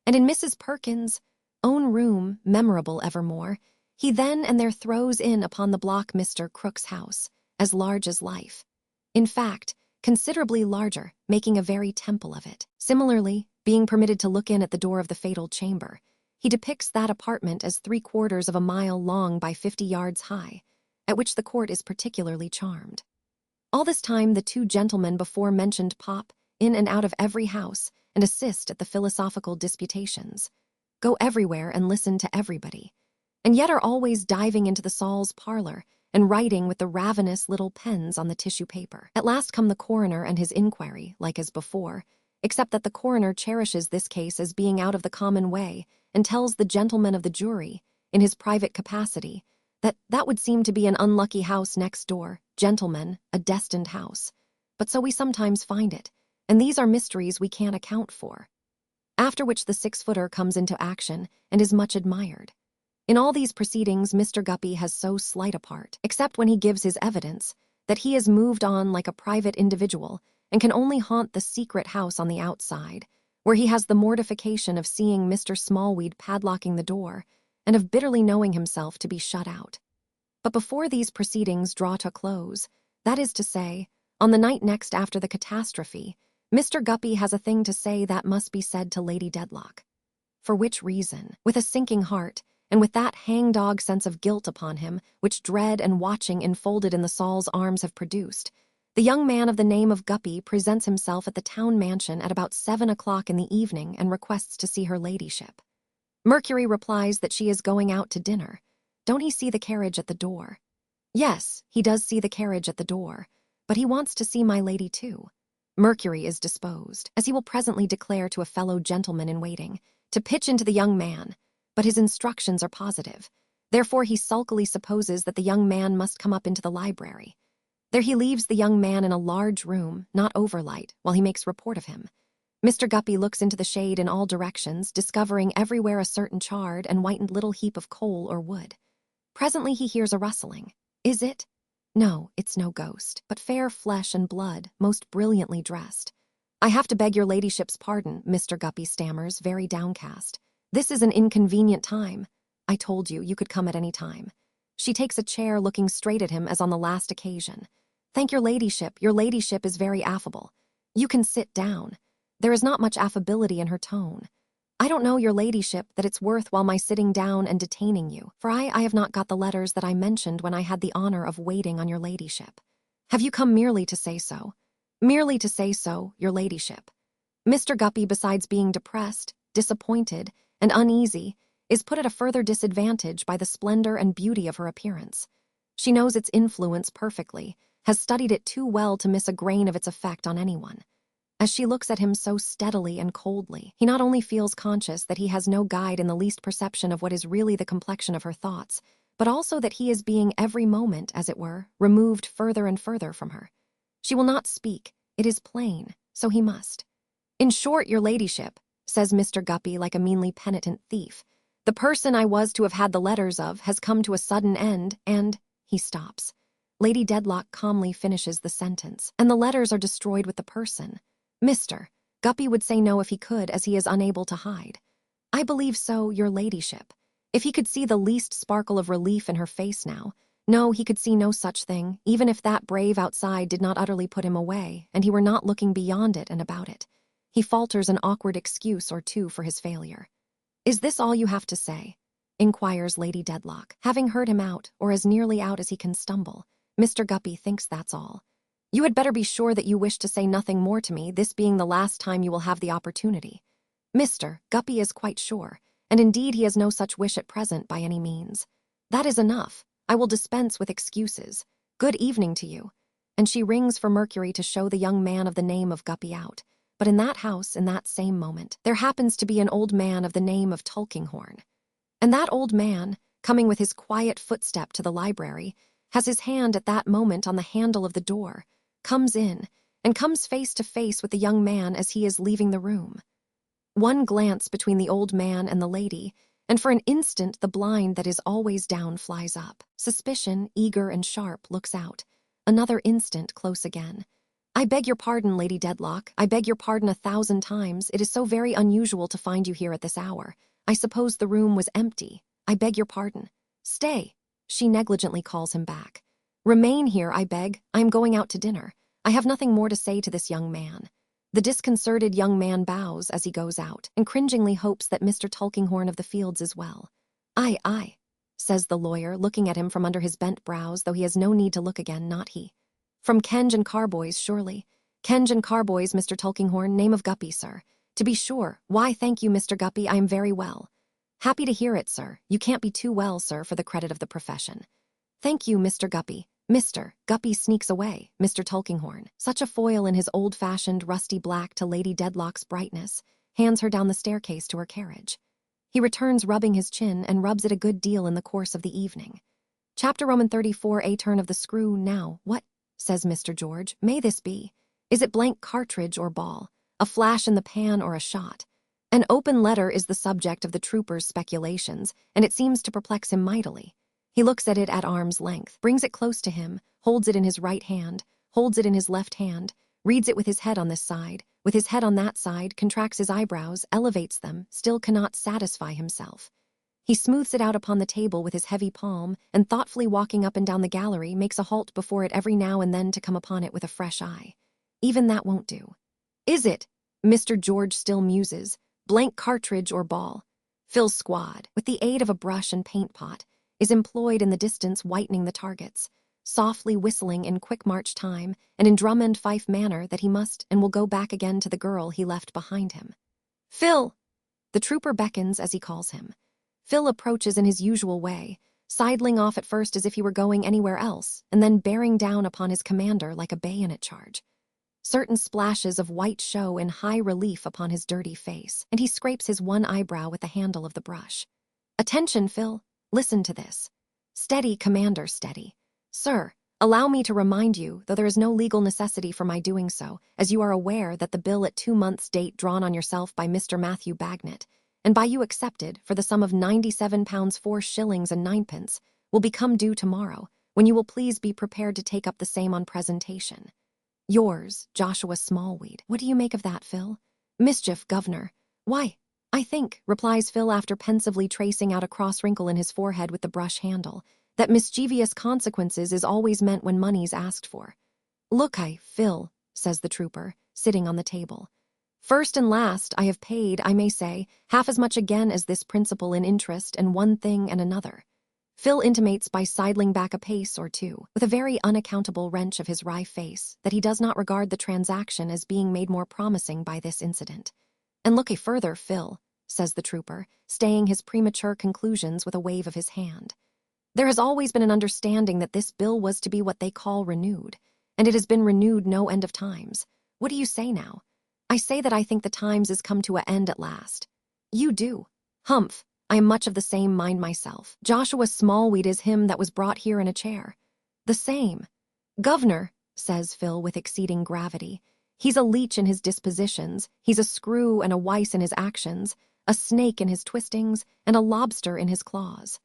[SPEAKER 3] And in Mrs. Perkins' own room, memorable evermore, he then and there throws in upon the block Mr. Crook's house, as large as life. In fact, considerably larger, making a very temple of it. Similarly, being permitted to look in at the door of the fatal chamber, he depicts that apartment as 3/4 of a mile long by 50 yards high, at which the court is particularly charmed. All this time the 2 gentlemen before mentioned pop in and out of every house and assist at the philosophical disputations, go everywhere and listen to everybody, and yet are always diving into the Saul's parlor and writing with the ravenous little pens on the tissue paper. At last come the coroner and his inquiry, like as before, except that the coroner cherishes this case as being out of the common way and tells the gentleman of the jury, in his private capacity, that would seem to be an unlucky house next door, gentlemen, a destined house. But so we sometimes find it, and these are mysteries we can't account for. After which the 6-footer comes into action and is much admired. In all these proceedings, Mr. Guppy has so slight a part, except when he gives his evidence, that he is moved on like a private individual and can only haunt the secret house on the outside, where he has the mortification of seeing Mr. Smallweed padlocking the door and of bitterly knowing himself to be shut out. But before these proceedings draw to close, that is to say, on the night next after the catastrophe, Mr. Guppy has a thing to say that must be said to Lady Dedlock. For which reason, with a sinking heart, and with that hangdog sense of guilt upon him which dread and watching enfolded in the Saul's arms have produced, the young man of the name of Guppy presents himself at the town mansion at about 7 o'clock in the evening and requests to see her ladyship. Mercury replies that she is going out to dinner. Don't he see the carriage at the door? Yes, he does see the carriage at the door, but he wants to see my lady too. Mercury is disposed, as he will presently declare to a fellow gentleman in waiting, to pitch into the young man, but his instructions are positive. Therefore he sulkily supposes that the young man must come up into the library. There he leaves the young man in a large room, not overlight, while he makes report of him. Mr. Guppy looks into the shade in all directions, discovering everywhere a certain charred and whitened little heap of coal or wood. Presently he hears a rustling. Is it? No, it's no ghost, but fair flesh and blood, most brilliantly dressed. I have to beg your ladyship's pardon, Mr. Guppy stammers, very downcast. This is an inconvenient time. I told you could come at any time. She takes a chair, looking straight at him as on the last occasion. Thank your ladyship is very affable. You can sit down. There is not much affability in her tone. I don't know, your ladyship, that it's worth while my sitting down and detaining you, for I have not got the letters that I mentioned when I had the honor of waiting on your ladyship. Have you come merely to say so? Merely to say so, your ladyship. Mr. Guppy, besides being depressed, disappointed, and uneasy, is put at a further disadvantage by the splendor and beauty of her appearance. She knows its influence perfectly, has studied it too well to miss a grain of its effect on anyone. As she looks at him so steadily and coldly, he not only feels conscious that he has no guide in the least perception of what is really the complexion of her thoughts, but also that he is being every moment, as it were, removed further and further from her. She will not speak, it is plain, so he must. In short, your ladyship, says Mr. Guppy like a meanly penitent thief, the person I was to have had the letters of has come to a sudden end, and he stops. Lady Dedlock calmly finishes the sentence, and the letters are destroyed with the person. Mr. Guppy would say no if he could, as he is unable to hide. I believe so, your ladyship. If he could see the least sparkle of relief in her face now, no, he could see no such thing, even if that brave outside did not utterly put him away, and he were not looking beyond it and about it. He falters an awkward excuse or two for his failure. Is this all you have to say? Inquires Lady Dedlock, having heard him out, or as nearly out as he can stumble. Mr. Guppy thinks that's all. You had better be sure that you wish to say nothing more to me, this being the last time you will have the opportunity. Mr. Guppy is quite sure, and indeed he has no such wish at present by any means. That is enough. I will dispense with excuses. Good evening to you. And she rings for Mercury to show the young man of the name of Guppy out. But in that house, in that same moment, there happens to be an old man of the name of Tulkinghorn. And that old man, coming with his quiet footstep to the library, has his hand at that moment on the handle of the door, comes in, and comes face to face with the young man as he is leaving the room. One glance between the old man and the lady, and for an instant the blind that is always down flies up. Suspicion, eager and sharp, looks out. Another instant, close again. I beg your pardon, Lady Dedlock. I beg your pardon 1,000 times. It is so very unusual to find you here at this hour. I suppose the room was empty. I beg your pardon. Stay. She negligently calls him back. Remain here, I beg. I am going out to dinner. I have nothing more to say to this young man. The disconcerted young man bows as he goes out, and cringingly hopes that Mr. Tulkinghorn of the Fields is well. Aye, says the lawyer, looking at him from under his bent brows, though he has no need to look again, not he. From Kenge and Carboy's, surely. Kenge and Carboy's, Mr. Tulkinghorn, name of Guppy, sir. To be sure. Why, thank you, Mr. Guppy, I am very well. Happy to hear it, sir. You can't be too well, sir, for the credit of the profession. "Thank you, Mr. Guppy." Mr. Guppy sneaks away, Mr. Tulkinghorn, such a foil in his old-fashioned rusty black to Lady Dedlock's brightness, hands her down the staircase to her carriage. He returns rubbing his chin and rubs it a good deal in the course of the evening. Chapter Roman 34, A turn of the screw now. "What," says Mr. George, "may this be? Is it blank cartridge or ball? A flash in the pan or a shot?" An open letter is the subject of the trooper's speculations, and it seems to perplex him mightily. He looks at it at arm's length, brings it close to him, holds it in his right hand, holds it in his left hand, reads it with his head on this side, with his head on that side, contracts his eyebrows, elevates them, still cannot satisfy himself. He smooths it out upon the table with his heavy palm, and thoughtfully walking up and down the gallery, makes a halt before it every now and then to come upon it with a fresh eye. Even that won't do. "Is it?" Mr. George still muses. "Blank cartridge or ball?" Phil's squad, with the aid of a brush and paint pot, is employed in the distance whitening the targets, softly whistling in quick march time and in drum and fife manner that he must and will go back again to the girl he left behind him. "Phil!" The trooper beckons as he calls him. Phil approaches in his usual way, sidling off at first as if he were going anywhere else, and then bearing down upon his commander like a bayonet charge. Certain splashes of white show in high relief upon his dirty face, and he scrapes his one eyebrow with the handle of the brush. "Attention, Phil. Listen to this." "Steady, Commander, steady." "Sir, allow me to remind you, though there is no legal necessity for my doing so, as you are aware that the bill at 2 months' date drawn on yourself by Mr. Matthew Bagnet, and by you accepted for the sum of £97 4 shillings and 9 pence, will become due tomorrow, when you will please be prepared to take up the same on presentation. Yours, Joshua Smallweed." "What do you make of that, Phil?" "Mischief, Governor." "Why, I think," replies Phil after pensively tracing out a cross wrinkle in his forehead with the brush handle, "that mischievous consequences is always meant when money's asked for." "Look, Phil," says the trooper, sitting on the table. "First and last, I have paid, I may say, half as much again as this principal in interest and one thing and another." Phil intimates by sidling back a pace or two, with a very unaccountable wrench of his wry face, that he does not regard the transaction as being made more promising by this incident. "And look further, Phil," says the trooper, staying his premature conclusions with a wave of his hand. "There has always been an understanding that this bill was to be what they call renewed, and it has been renewed no end of times. What do you say now?" "I say that I think the times is come to an end at last." "You do? Humph. I am much of the same mind myself. Joshua Smallweed is him that was brought here in a chair." "The same." "Governor," says Phil with exceeding gravity, "he's a leech in his dispositions, he's a screw and a wice in his actions, a snake in his twistings, and a lobster in his claws."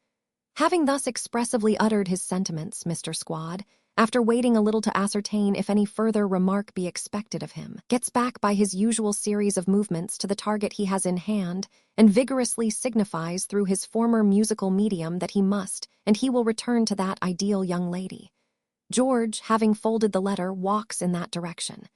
[SPEAKER 3] Having thus expressively uttered his sentiments, Mr. Squad, after waiting a little to ascertain if any further remark be expected of him, gets back by his usual series of movements to the target he has in hand, and vigorously signifies through his former musical medium that he must, and he will return to that ideal young lady. George, having folded the letter, walks in that direction.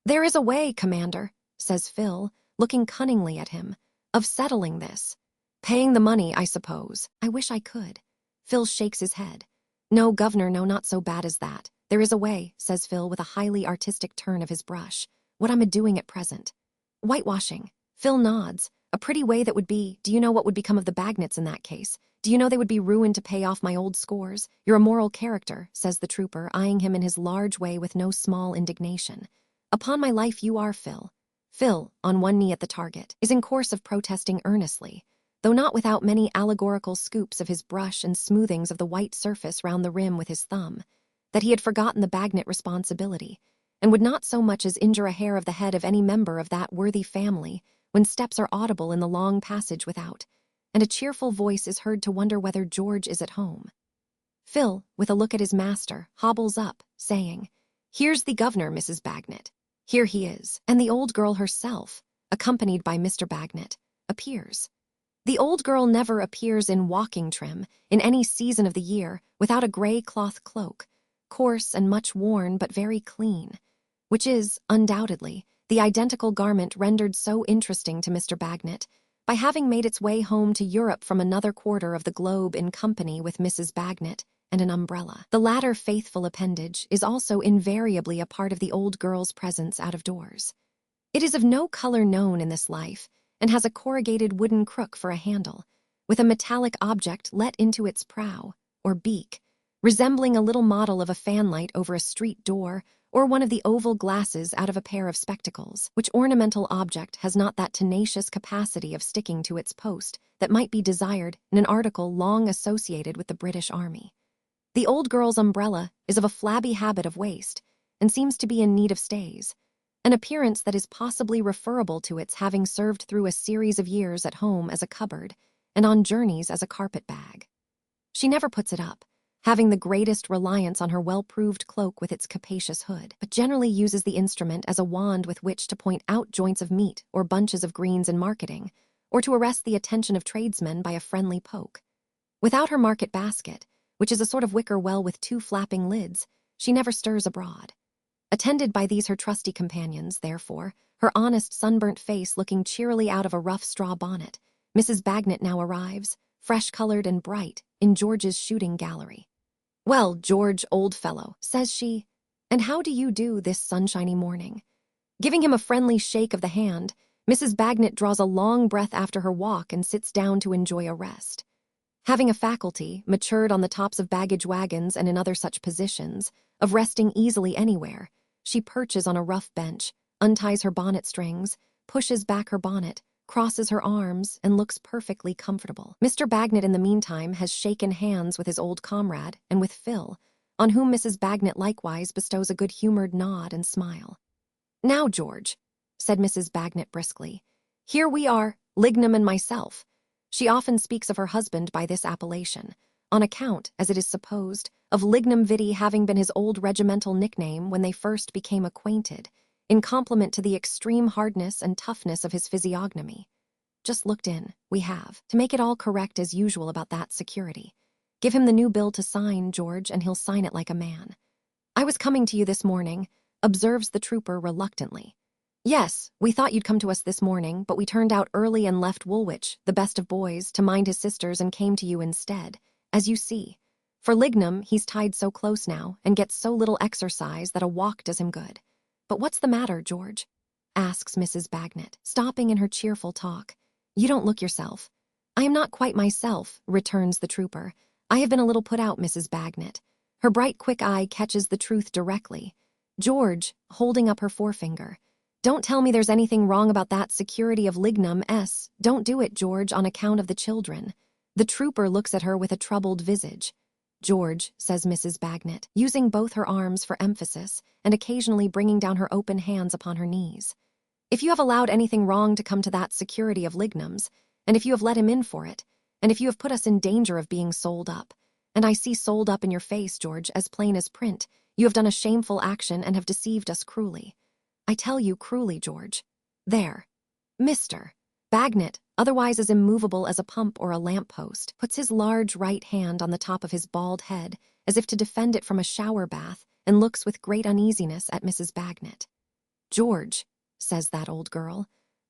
[SPEAKER 3] "There is a way, Commander," says Phil, looking cunningly at him, "of settling this. Paying the money, I suppose." "I wish I could." Phil shakes his head. "No, Governor, no, not so bad as that. There is a way," says Phil with a highly artistic turn of his brush. "What I'm a-doing at present." "Whitewashing." Phil nods. "A pretty way that would be. Do you know what would become of the Bagnets in that case? Do you know they would be ruined to pay off my old scores? You're a moral character," says the trooper, eyeing him in his large way with no small indignation. "Upon my life you are, Phil." Phil, on one knee at the target, is in course of protesting earnestly, though not without many allegorical scoops of his brush and smoothings of the white surface round the rim with his thumb, that he had forgotten the Bagnet responsibility, and would not so much as injure a hair of the head of any member of that worthy family when steps are audible in the long passage without, and a cheerful voice is heard to wonder whether George is at home. Phil, with a look at his master, hobbles up, saying, "Here's the governor, Mrs. Bagnet." Here he is, and the old girl herself, accompanied by Mr. Bagnet, appears. The old girl never appears in walking trim, in any season of the year, without a grey cloth cloak, coarse and much worn but very clean, which is, undoubtedly, the identical garment rendered so interesting to Mr. Bagnet by having made its way home to Europe from another quarter of the globe in company with Mrs. Bagnet and an umbrella. The latter faithful appendage is also invariably a part of the old girl's presence out of doors. It is of no color known in this life, and has a corrugated wooden crook for a handle, with a metallic object let into its prow, or beak, resembling a little model of a fanlight over a street door or one of the oval glasses out of a pair of spectacles. Which ornamental object has not that tenacious capacity of sticking to its post that might be desired in an article long associated with the British Army? The old girl's umbrella is of a flabby habit of waste and seems to be in need of stays, an appearance that is possibly referable to its having served through a series of years at home as a cupboard and on journeys as a carpet bag. She never puts it up, having the greatest reliance on her well-proved cloak with its capacious hood, but generally uses the instrument as a wand with which to point out joints of meat or bunches of greens in marketing, or to arrest the attention of tradesmen by a friendly poke. Without her market basket, which is a sort of wicker well with two flapping lids, she never stirs abroad. Attended by these her trusty companions, therefore, her honest sunburnt face looking cheerily out of a rough straw bonnet, Mrs. Bagnet now arrives, fresh-colored and bright, in George's shooting gallery. "Well, George, old fellow," says she, "and how do you do this sunshiny morning?" Giving him a friendly shake of the hand, Mrs. Bagnet draws a long breath after her walk and sits down to enjoy a rest. Having a faculty, matured on the tops of baggage wagons and in other such positions, of resting easily anywhere, she perches on a rough bench, unties her bonnet strings, pushes back her bonnet, crosses her arms, and looks perfectly comfortable. Mr. Bagnet, in the meantime, has shaken hands with his old comrade and with Phil, on whom Mrs. Bagnet likewise bestows a good-humored nod and smile. "Now, George," said Mrs. Bagnet briskly, "here we are, Lignum and myself." She often speaks of her husband by this appellation, on account, as it is supposed, of Lignum Vitae having been his old regimental nickname when they first became acquainted, in compliment to the extreme hardness and toughness of his physiognomy. "Just looked in, we have, to make it all correct as usual about that security. Give him the new bill to sign, George, and he'll sign it like a man. I was coming to you this morning," observes the trooper reluctantly. "Yes, we thought you'd come to us this morning, but we turned out early and left Woolwich, the best of boys, to mind his sisters and came to you instead, as you see. For Lignum, he's tied so close now and gets so little exercise that a walk does him good. But what's the matter, George?" asks Mrs. Bagnet, stopping in her cheerful talk. "You don't look yourself." "I am not quite myself," returns the trooper. "I have been a little put out, Mrs. Bagnet." Her bright, quick eye catches the truth directly. "George," holding up her forefinger, "don't tell me there's anything wrong about that security of Lignum S. Don't do it, George, on account of the children." The trooper looks at her with a troubled visage. "George," says Mrs. Bagnet, using both her arms for emphasis and occasionally bringing down her open hands upon her knees, "if you have allowed anything wrong to come to that security of Lignum's, and if you have let him in for it, and if you have put us in danger of being sold up, and I see sold up in your face, George, as plain as print, you have done a shameful action and have deceived us cruelly. I tell you cruelly, George. There." Mr. Bagnet, otherwise as immovable as a pump or a lamp-post, puts his large right hand on the top of his bald head as if to defend it from a shower bath and looks with great uneasiness at Mrs. Bagnet. "George," says that old girl,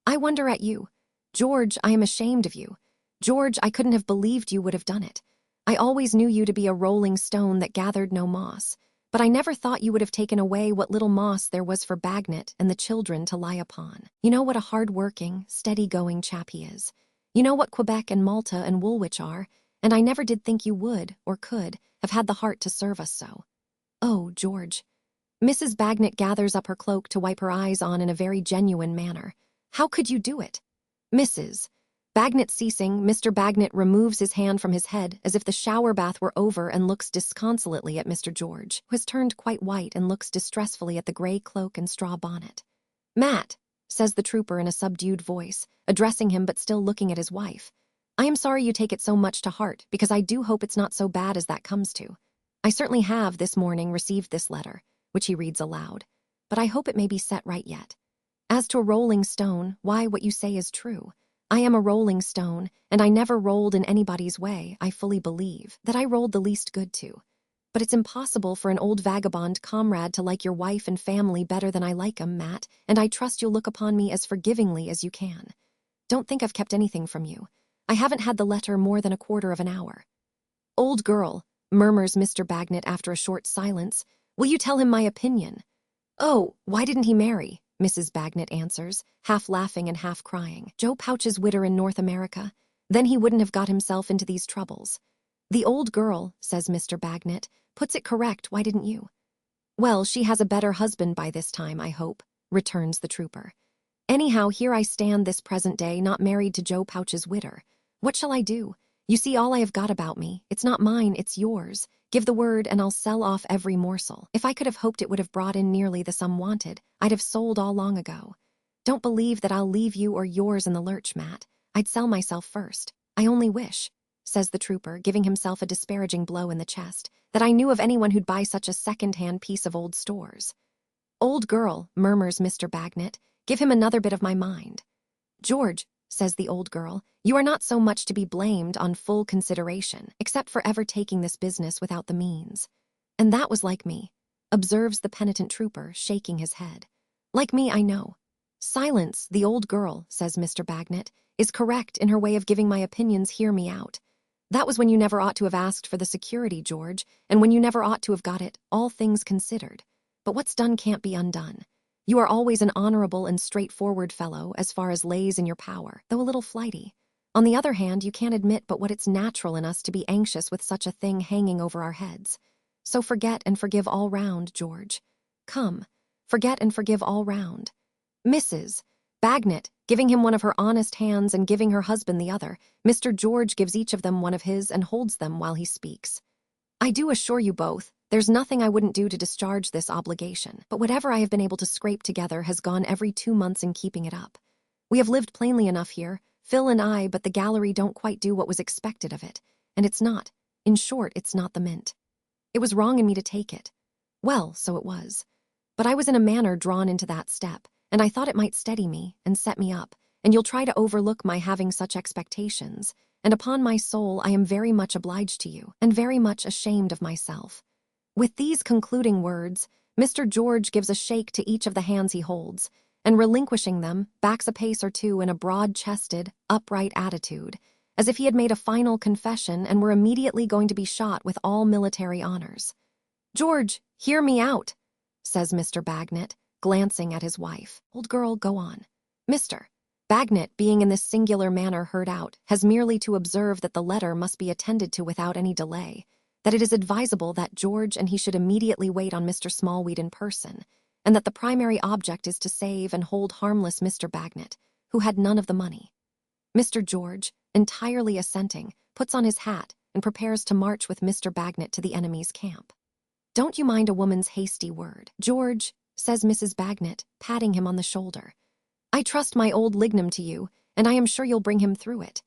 [SPEAKER 3] "I wonder at you. George, I am ashamed of you. George, I couldn't have believed you would have done it. I always knew you to be a rolling stone that gathered no moss, but I never thought you would have taken away what little moss there was for Bagnet and the children to lie upon. You know what a hard-working, steady-going chap he is. You know what Quebec and Malta and Woolwich are, and I never did think you would, or could, have had the heart to serve us so. Oh, George." Mrs. Bagnet gathers up her cloak to wipe her eyes on in a very genuine manner. "How could you do it?" "Mrs. Bagnet," ceasing, Mr. Bagnet removes his hand from his head as if the shower bath were over and looks disconsolately at Mr. George, who has turned quite white and looks distressfully at the gray cloak and straw bonnet. "Matt," says the trooper in a subdued voice, addressing him but still looking at his wife, "I am sorry you take it so much to heart, because I do hope it's not so bad as that comes to. I certainly have, this morning, received this letter," which he reads aloud, "but I hope it may be set right yet. As to a rolling stone, why, what you say is true. I am a rolling stone, and I never rolled in anybody's way, I fully believe, that I rolled the least good to. But it's impossible for an old vagabond comrade to like your wife and family better than I like 'em, Matt, and I trust you'll look upon me as forgivingly as you can. Don't think I've kept anything from you. I haven't had the letter more than a quarter of an hour." "Old girl," murmurs Mr. Bagnet after a short silence, "will you tell him my opinion?" "Oh, why didn't he marry?" Mrs. Bagnet answers, half laughing and half crying. "Joe Pouch's widder in North America. Then he wouldn't have got himself into these troubles. The old girl, says Mr. Bagnet, puts it correct, why didn't you? Well, she has a better husband by this time, I hope, returns the trooper. Anyhow, here I stand this present day, not married to Joe Pouch's widder. What shall I do? You see all I have got about me. It's not mine, it's yours. Give the word and I'll sell off every morsel. If I could have hoped it would have brought in nearly the sum wanted, I'd have sold all long ago. Don't believe that I'll leave you or yours in the lurch, Matt. I'd sell myself first. I only wish, says the trooper, giving himself a disparaging blow in the chest, that I knew of anyone who'd buy such a second-hand piece of old stores. Old girl, murmurs Mr. Bagnet, give him another bit of my mind. George, says the old girl, you are not so much to be blamed on full consideration, except for ever taking this business without the means. And that was like me, observes the penitent trooper, shaking his head. Like me, I know. Silence, the old girl, says Mr. Bagnet, is correct in her way of giving my opinions. Hear me out. That was when you never ought to have asked for the security, George, and when you never ought to have got it, all things considered. But what's done can't be undone. You are always an honorable and straightforward fellow as far as lays in your power, though a little flighty. On the other hand, you can't admit but what it's natural in us to be anxious with such a thing hanging over our heads. So forget and forgive all round, George. Come, forget and forgive all round. Mrs. Bagnet, giving him one of her honest hands and giving her husband the other, Mr. George gives each of them one of his and holds them while he speaks. I do assure you both, there's nothing I wouldn't do to discharge this obligation, but whatever I have been able to scrape together has gone every 2 months in keeping it up. We have lived plainly enough here, Phil and I, but the gallery don't quite do what was expected of it, and it's not. In short, it's not the mint. It was wrong in me to take it. Well, so it was. But I was in a manner drawn into that step, and I thought it might steady me and set me up, and you'll try to overlook my having such expectations, and upon my soul I am very much obliged to you, and very much ashamed of myself. With these concluding words, Mr. George gives a shake to each of the hands he holds, and relinquishing them, backs a pace or two in a broad-chested, upright attitude, as if he had made a final confession and were immediately going to be shot with all military honors. George, hear me out, says Mr. Bagnet, glancing at his wife. Old girl, go on. Mr. Bagnet, being in this singular manner heard out, has merely to observe that the letter must be attended to without any delay, that it is advisable that George and he should immediately wait on Mr. Smallweed in person, and that the primary object is to save and hold harmless Mr. Bagnet, who had none of the money. Mr. George, entirely assenting, puts on his hat and prepares to march with Mr. Bagnet to the enemy's camp. Don't you mind a woman's hasty word, George, says Mrs. Bagnet, patting him on the shoulder. I trust my old Lignum to you, and I am sure you'll bring him through it.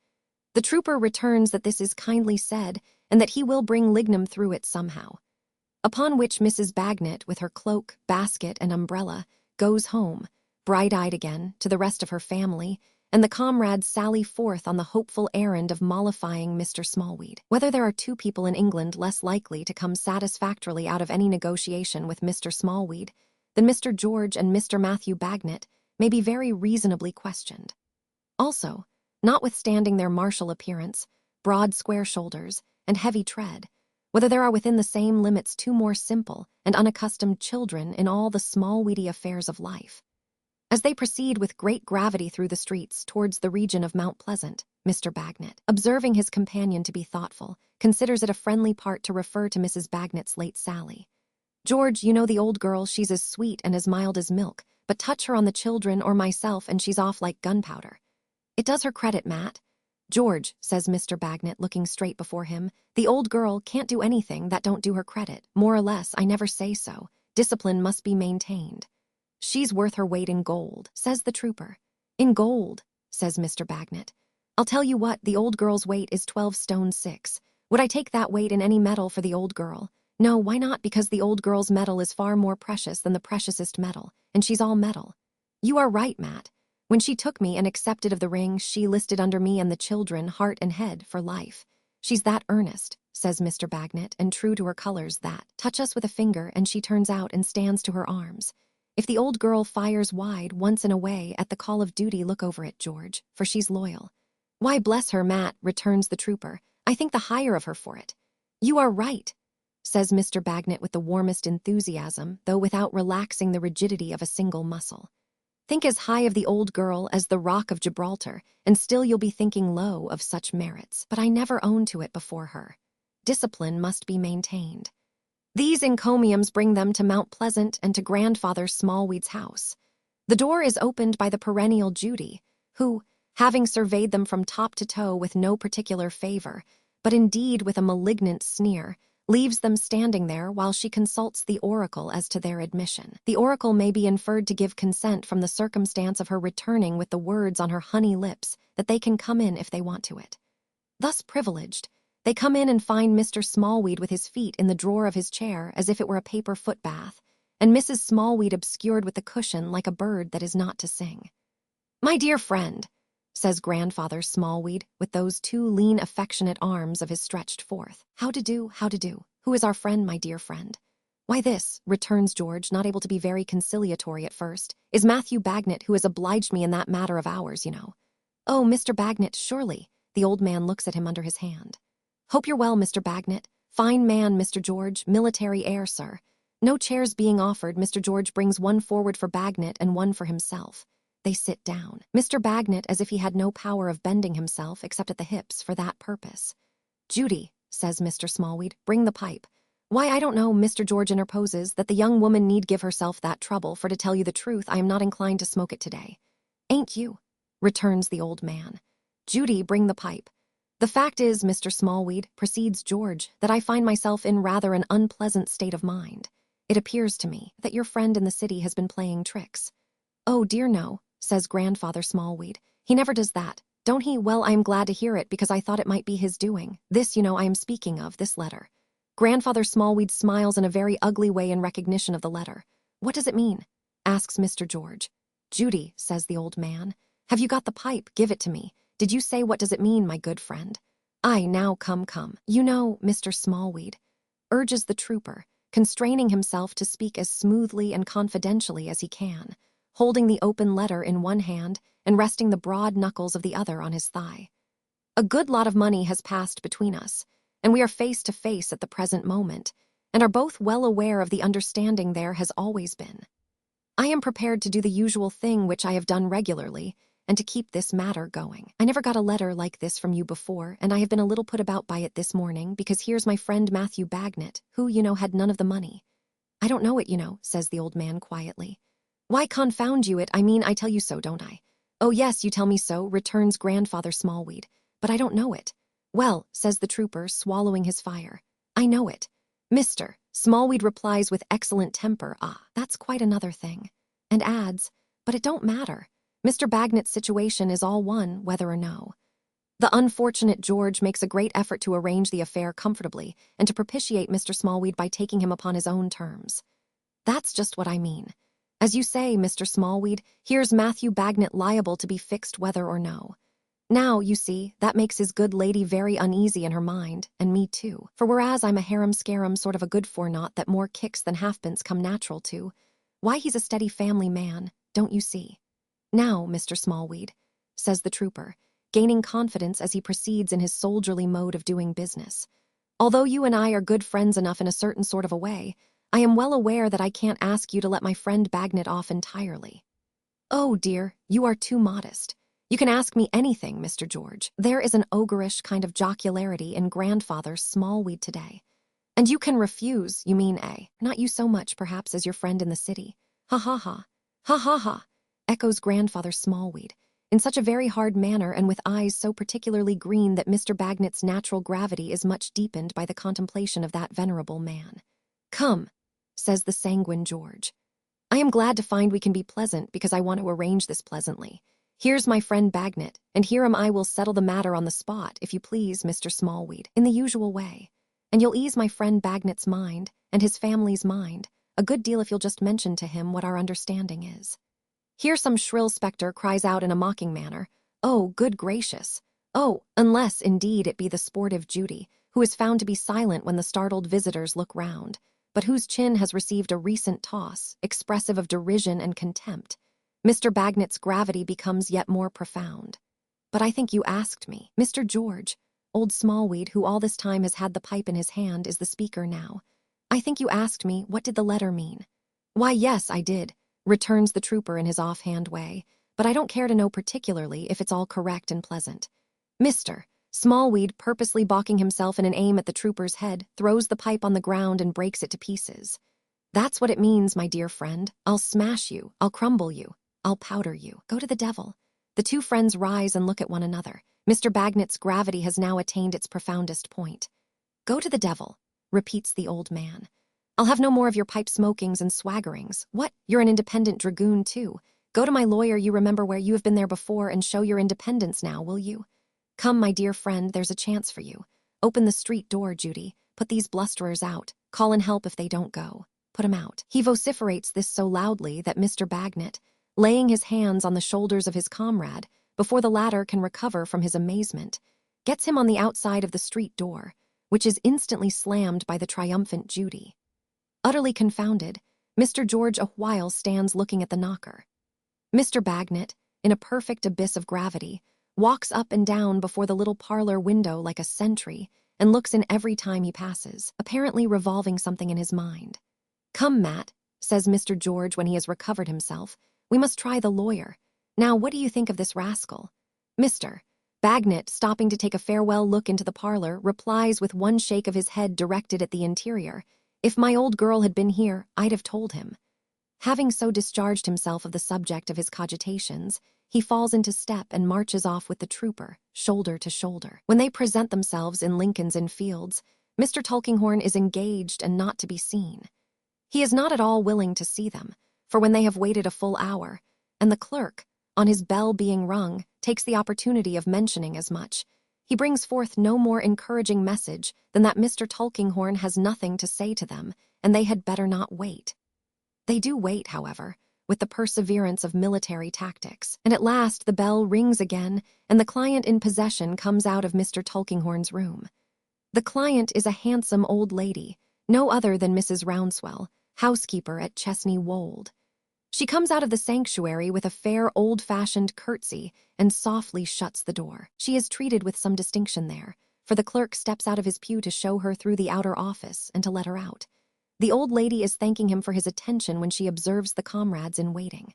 [SPEAKER 3] The trooper returns that this is kindly said, and that he will bring Lignum through it somehow. Upon which Mrs. Bagnet, with her cloak, basket, and umbrella, goes home, bright-eyed again, to the rest of her family, and the comrades sally forth on the hopeful errand of mollifying Mr. Smallweed. Whether there are 2 people in England less likely to come satisfactorily out of any negotiation with Mr. Smallweed than Mr. George and Mr. Matthew Bagnet may be very reasonably questioned. Also, notwithstanding their martial appearance, broad square shoulders, and heavy tread, whether there are within the same limits 2 more simple and unaccustomed children in all the small-weedy affairs of life. As they proceed with great gravity through the streets towards the region of Mount Pleasant, Mr. Bagnet, observing his companion to be thoughtful, considers it a friendly part to refer to Mrs. Bagnet's late sally. George, you know the old girl, she's as sweet and as mild as milk, but touch her on the children or myself and she's off like gunpowder. It does her credit, Matt. George, says Mr. Bagnet, looking straight before him, the old girl can't do anything that don't do her credit. More or less, I never say so. Discipline must be maintained. She's worth her weight in gold, says the trooper. In gold, says Mr. Bagnet. I'll tell you what, the old girl's weight is 12 stone 6. Would I take that weight in any metal for the old girl? No, why not? Because the old girl's metal is far more precious than the preciousest metal, and she's all metal. You are right, Matt. When she took me and accepted of the ring, she listed under me and the children, heart and head, for life. She's that earnest, says Mr. Bagnet, and true to her colors that, touch us with a finger and she turns out and stands to her arms. If the old girl fires wide once in a way at the call of duty, look over it, George, for she's loyal. Why, bless her, Matt, returns the trooper. I think the higher of her for it. You are right, says Mr. Bagnet with the warmest enthusiasm, though without relaxing the rigidity of a single muscle. Think as high of the old girl as the Rock of Gibraltar, and still you'll be thinking low of such merits. But I never owned to it before her. Discipline must be maintained. These encomiums bring them to Mount Pleasant and to Grandfather Smallweed's house. The door is opened by the perennial Judy, who, having surveyed them from top to toe with no particular favor, but indeed with a malignant sneer, leaves them standing there while she consults the oracle as to their admission. The oracle may be inferred to give consent from the circumstance of her returning with the words on her honey lips that they can come in if they want to it. Thus privileged, they come in and find Mr. Smallweed with his feet in the drawer of his chair as if it were a paper foot bath, and Mrs. Smallweed obscured with the cushion like a bird that is not to sing. "My dear friend," says Grandfather Smallweed, with those two lean, affectionate arms of his stretched forth. "How to do, how to do? Who is our friend, my dear friend?" "Why this," returns George, not able to be very conciliatory at first, "is Matthew Bagnet, who has obliged me in that matter of ours, you know." "Oh, Mr. Bagnet, surely." The old man looks at him under his hand. "Hope you're well, Mr. Bagnet. Fine man, Mr. George, military air, sir." No chairs being offered, Mr. George brings one forward for Bagnet and one for himself. They sit down. Mr. Bagnet as if he had no power of bending himself except at the hips for that purpose. "Judy," says Mr. Smallweed, "bring the pipe." "Why, I don't know," Mr. George interposes, "that the young woman need give herself that trouble, for to tell you the truth, I am not inclined to smoke it today." "Ain't you?" returns the old man. "Judy, bring the pipe." "The fact is, Mr. Smallweed," proceeds George, "that I find myself in rather an unpleasant state of mind. It appears to me that your friend in the city has been playing tricks." "Oh, dear no," says Grandfather Smallweed. "He never does that. Don't he? Well, I am glad to hear it, because I thought it might be his doing. This, you know, I am speaking of, this letter." Grandfather Smallweed smiles in a very ugly way in recognition of the letter. "What does it mean?" asks Mr. George. "Judy," says the old man, "have you got the pipe? Give it to me. Did you say what does it mean, my good friend?" "Aye, now come. You know, Mr. Smallweed," urges the trooper, constraining himself to speak as smoothly and confidentially as he can, holding the open letter in one hand and resting the broad knuckles of the other on his thigh. "A good lot of money has passed between us, and we are face to face at the present moment, and are both well aware of the understanding there has always been. I am prepared to do the usual thing which I have done regularly, and to keep this matter going. I never got a letter like this from you before, and I have been a little put about by it this morning, because here's my friend Matthew Bagnet, who, you know, had none of the money." "I don't know it, you know," says the old man quietly. "Why, confound you, I mean, I tell you so, don't I?" "Oh, yes, you tell me so," returns Grandfather Smallweed, "but I don't know it." "Well," says the trooper, swallowing his fire, "I know it." "Mr. Smallweed," replies with excellent temper, "Ah, that's quite another thing," and adds, "But it don't matter. Mr. Bagnet's situation is all one, whether or no." The unfortunate George makes a great effort to arrange the affair comfortably and to propitiate Mr. Smallweed by taking him upon his own terms. "That's just what I mean. As you say, Mr. Smallweed, here's Matthew Bagnet liable to be fixed whether or no. Now, you see, that makes his good lady very uneasy in her mind, and me too, for whereas I'm a harum-scarum sort of a good-for-naught that more kicks than halfpence come natural to, why, he's a steady family man, don't you see? Now, Mr. Smallweed," says the trooper, gaining confidence as he proceeds in his soldierly mode of doing business, "although you and I are good friends enough in a certain sort of a way, I am well aware that I can't ask you to let my friend Bagnet off entirely." "Oh, dear, you are too modest. You can ask me anything, Mr. George." There is an ogreish kind of jocularity in Grandfather Smallweed today. "And you can refuse, you mean, eh? Not you so much, perhaps, as your friend in the city." "Ha ha ha. Ha ha ha," echoes Grandfather Smallweed, in such a very hard manner and with eyes so particularly green that Mr. Bagnet's natural gravity is much deepened by the contemplation of that venerable man. "Come," says the sanguine George. "I am glad to find we can be pleasant, because I want to arrange this pleasantly. Here's my friend Bagnet, and here am I will settle the matter on the spot, if you please, Mr. Smallweed, in the usual way. And you'll ease my friend Bagnet's mind, and his family's mind, a good deal if you'll just mention to him what our understanding is." Here some shrill spectre cries out in a mocking manner, "Oh, good gracious! Oh, unless, indeed, it be the sportive Judy, who is found to be silent when the startled visitors look round, but whose chin has received a recent toss, expressive of derision and contempt." Mr. Bagnet's gravity becomes yet more profound. "But I think you asked me, Mr. George." Old Smallweed, who all this time has had the pipe in his hand, is the speaker now. "I think you asked me, what did the letter mean?" "Why, yes, I did," returns the trooper in his offhand way, "but I don't care to know particularly if it's all correct and pleasant." "Mr. Smallweed, purposely balking himself in an aim at the trooper's head, throws the pipe on the ground and breaks it to pieces. That's what it means, my dear friend. I'll smash you, I'll crumble you, I'll powder you. Go to the devil. The two friends rise and look at one another. Mr. Bagnet's gravity has now attained its profoundest point. Go to the devil, repeats the old man. I'll have no more of your pipe smokings and swaggerings. What? You're an independent dragoon, too. Go to my lawyer, you remember where you have been there before, and show your independence now, will you? Come, my dear friend, there's a chance for you. Open the street door, Judy. Put these blusterers out. Call in help if they don't go. Put 'em out. He vociferates this so loudly that Mr. Bagnet, laying his hands on the shoulders of his comrade, before the latter can recover from his amazement, gets him on the outside of the street door, which is instantly slammed by the triumphant Judy. Utterly confounded, Mr. George a while stands looking at the knocker. Mr. Bagnet, in a perfect abyss of gravity, walks up and down before the little parlor window like a sentry and looks in every time he passes, apparently revolving something in his mind. Come, Matt, says Mr. George when he has recovered himself, we must try the lawyer. Now, what do you think of this rascal? Mr. Bagnet, stopping to take a farewell look into the parlor, replies with one shake of his head directed at the interior. If my old girl had been here, I'd have told him. Having so discharged himself of the subject of his cogitations, he falls into step and marches off with the trooper, shoulder to shoulder. When they present themselves in Lincoln's Inn Fields, Mr. Tulkinghorn is engaged and not to be seen. He is not at all willing to see them, for when they have waited a full hour, and the clerk, on his bell being rung, takes the opportunity of mentioning as much, he brings forth no more encouraging message than that Mr. Tulkinghorn has nothing to say to them, and they had better not wait. They do wait, however, with the perseverance of military tactics, and at last the bell rings again, and the client in possession comes out of Mr. Tulkinghorn's room. The client is a handsome old lady, no other than Mrs. Rouncewell, housekeeper at Chesney Wold. She comes out of the sanctuary with a fair old-fashioned curtsy and softly shuts the door. She is treated with some distinction there, for the clerk steps out of his pew to show her through the outer office and to let her out. The old lady is thanking him for his attention when she observes the comrades in waiting.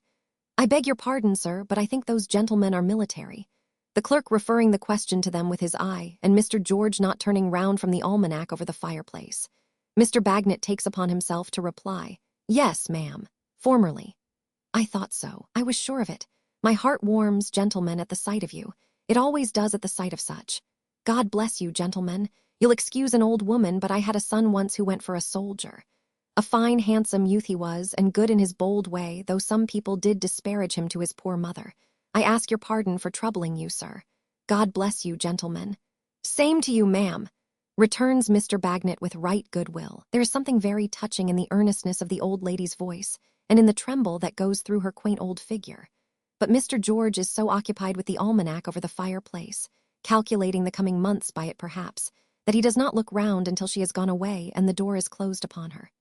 [SPEAKER 3] I beg your pardon, sir, but I think those gentlemen are military. The clerk referring the question to them with his eye, and Mr. George not turning round from the almanac over the fireplace. Mr. Bagnet takes upon himself to reply, Yes, ma'am, formerly. I thought so. I was sure of it. My heart warms, gentlemen, at the sight of you. It always does at the sight of such. God bless you, gentlemen. You'll excuse an old woman, but I had a son once who went for a soldier. A fine, handsome youth he was, and good in his bold way, though some people did disparage him to his poor mother. I ask your pardon for troubling you, sir. God bless you, gentlemen. Same to you, ma'am, returns Mr. Bagnet with right good will. There is something very touching in the earnestness of the old lady's voice, and in the tremble that goes through her quaint old figure. But Mr. George is so occupied with the almanac over the fireplace, calculating the coming months by it perhaps, that he does not look round until she has gone away and the door is closed upon her.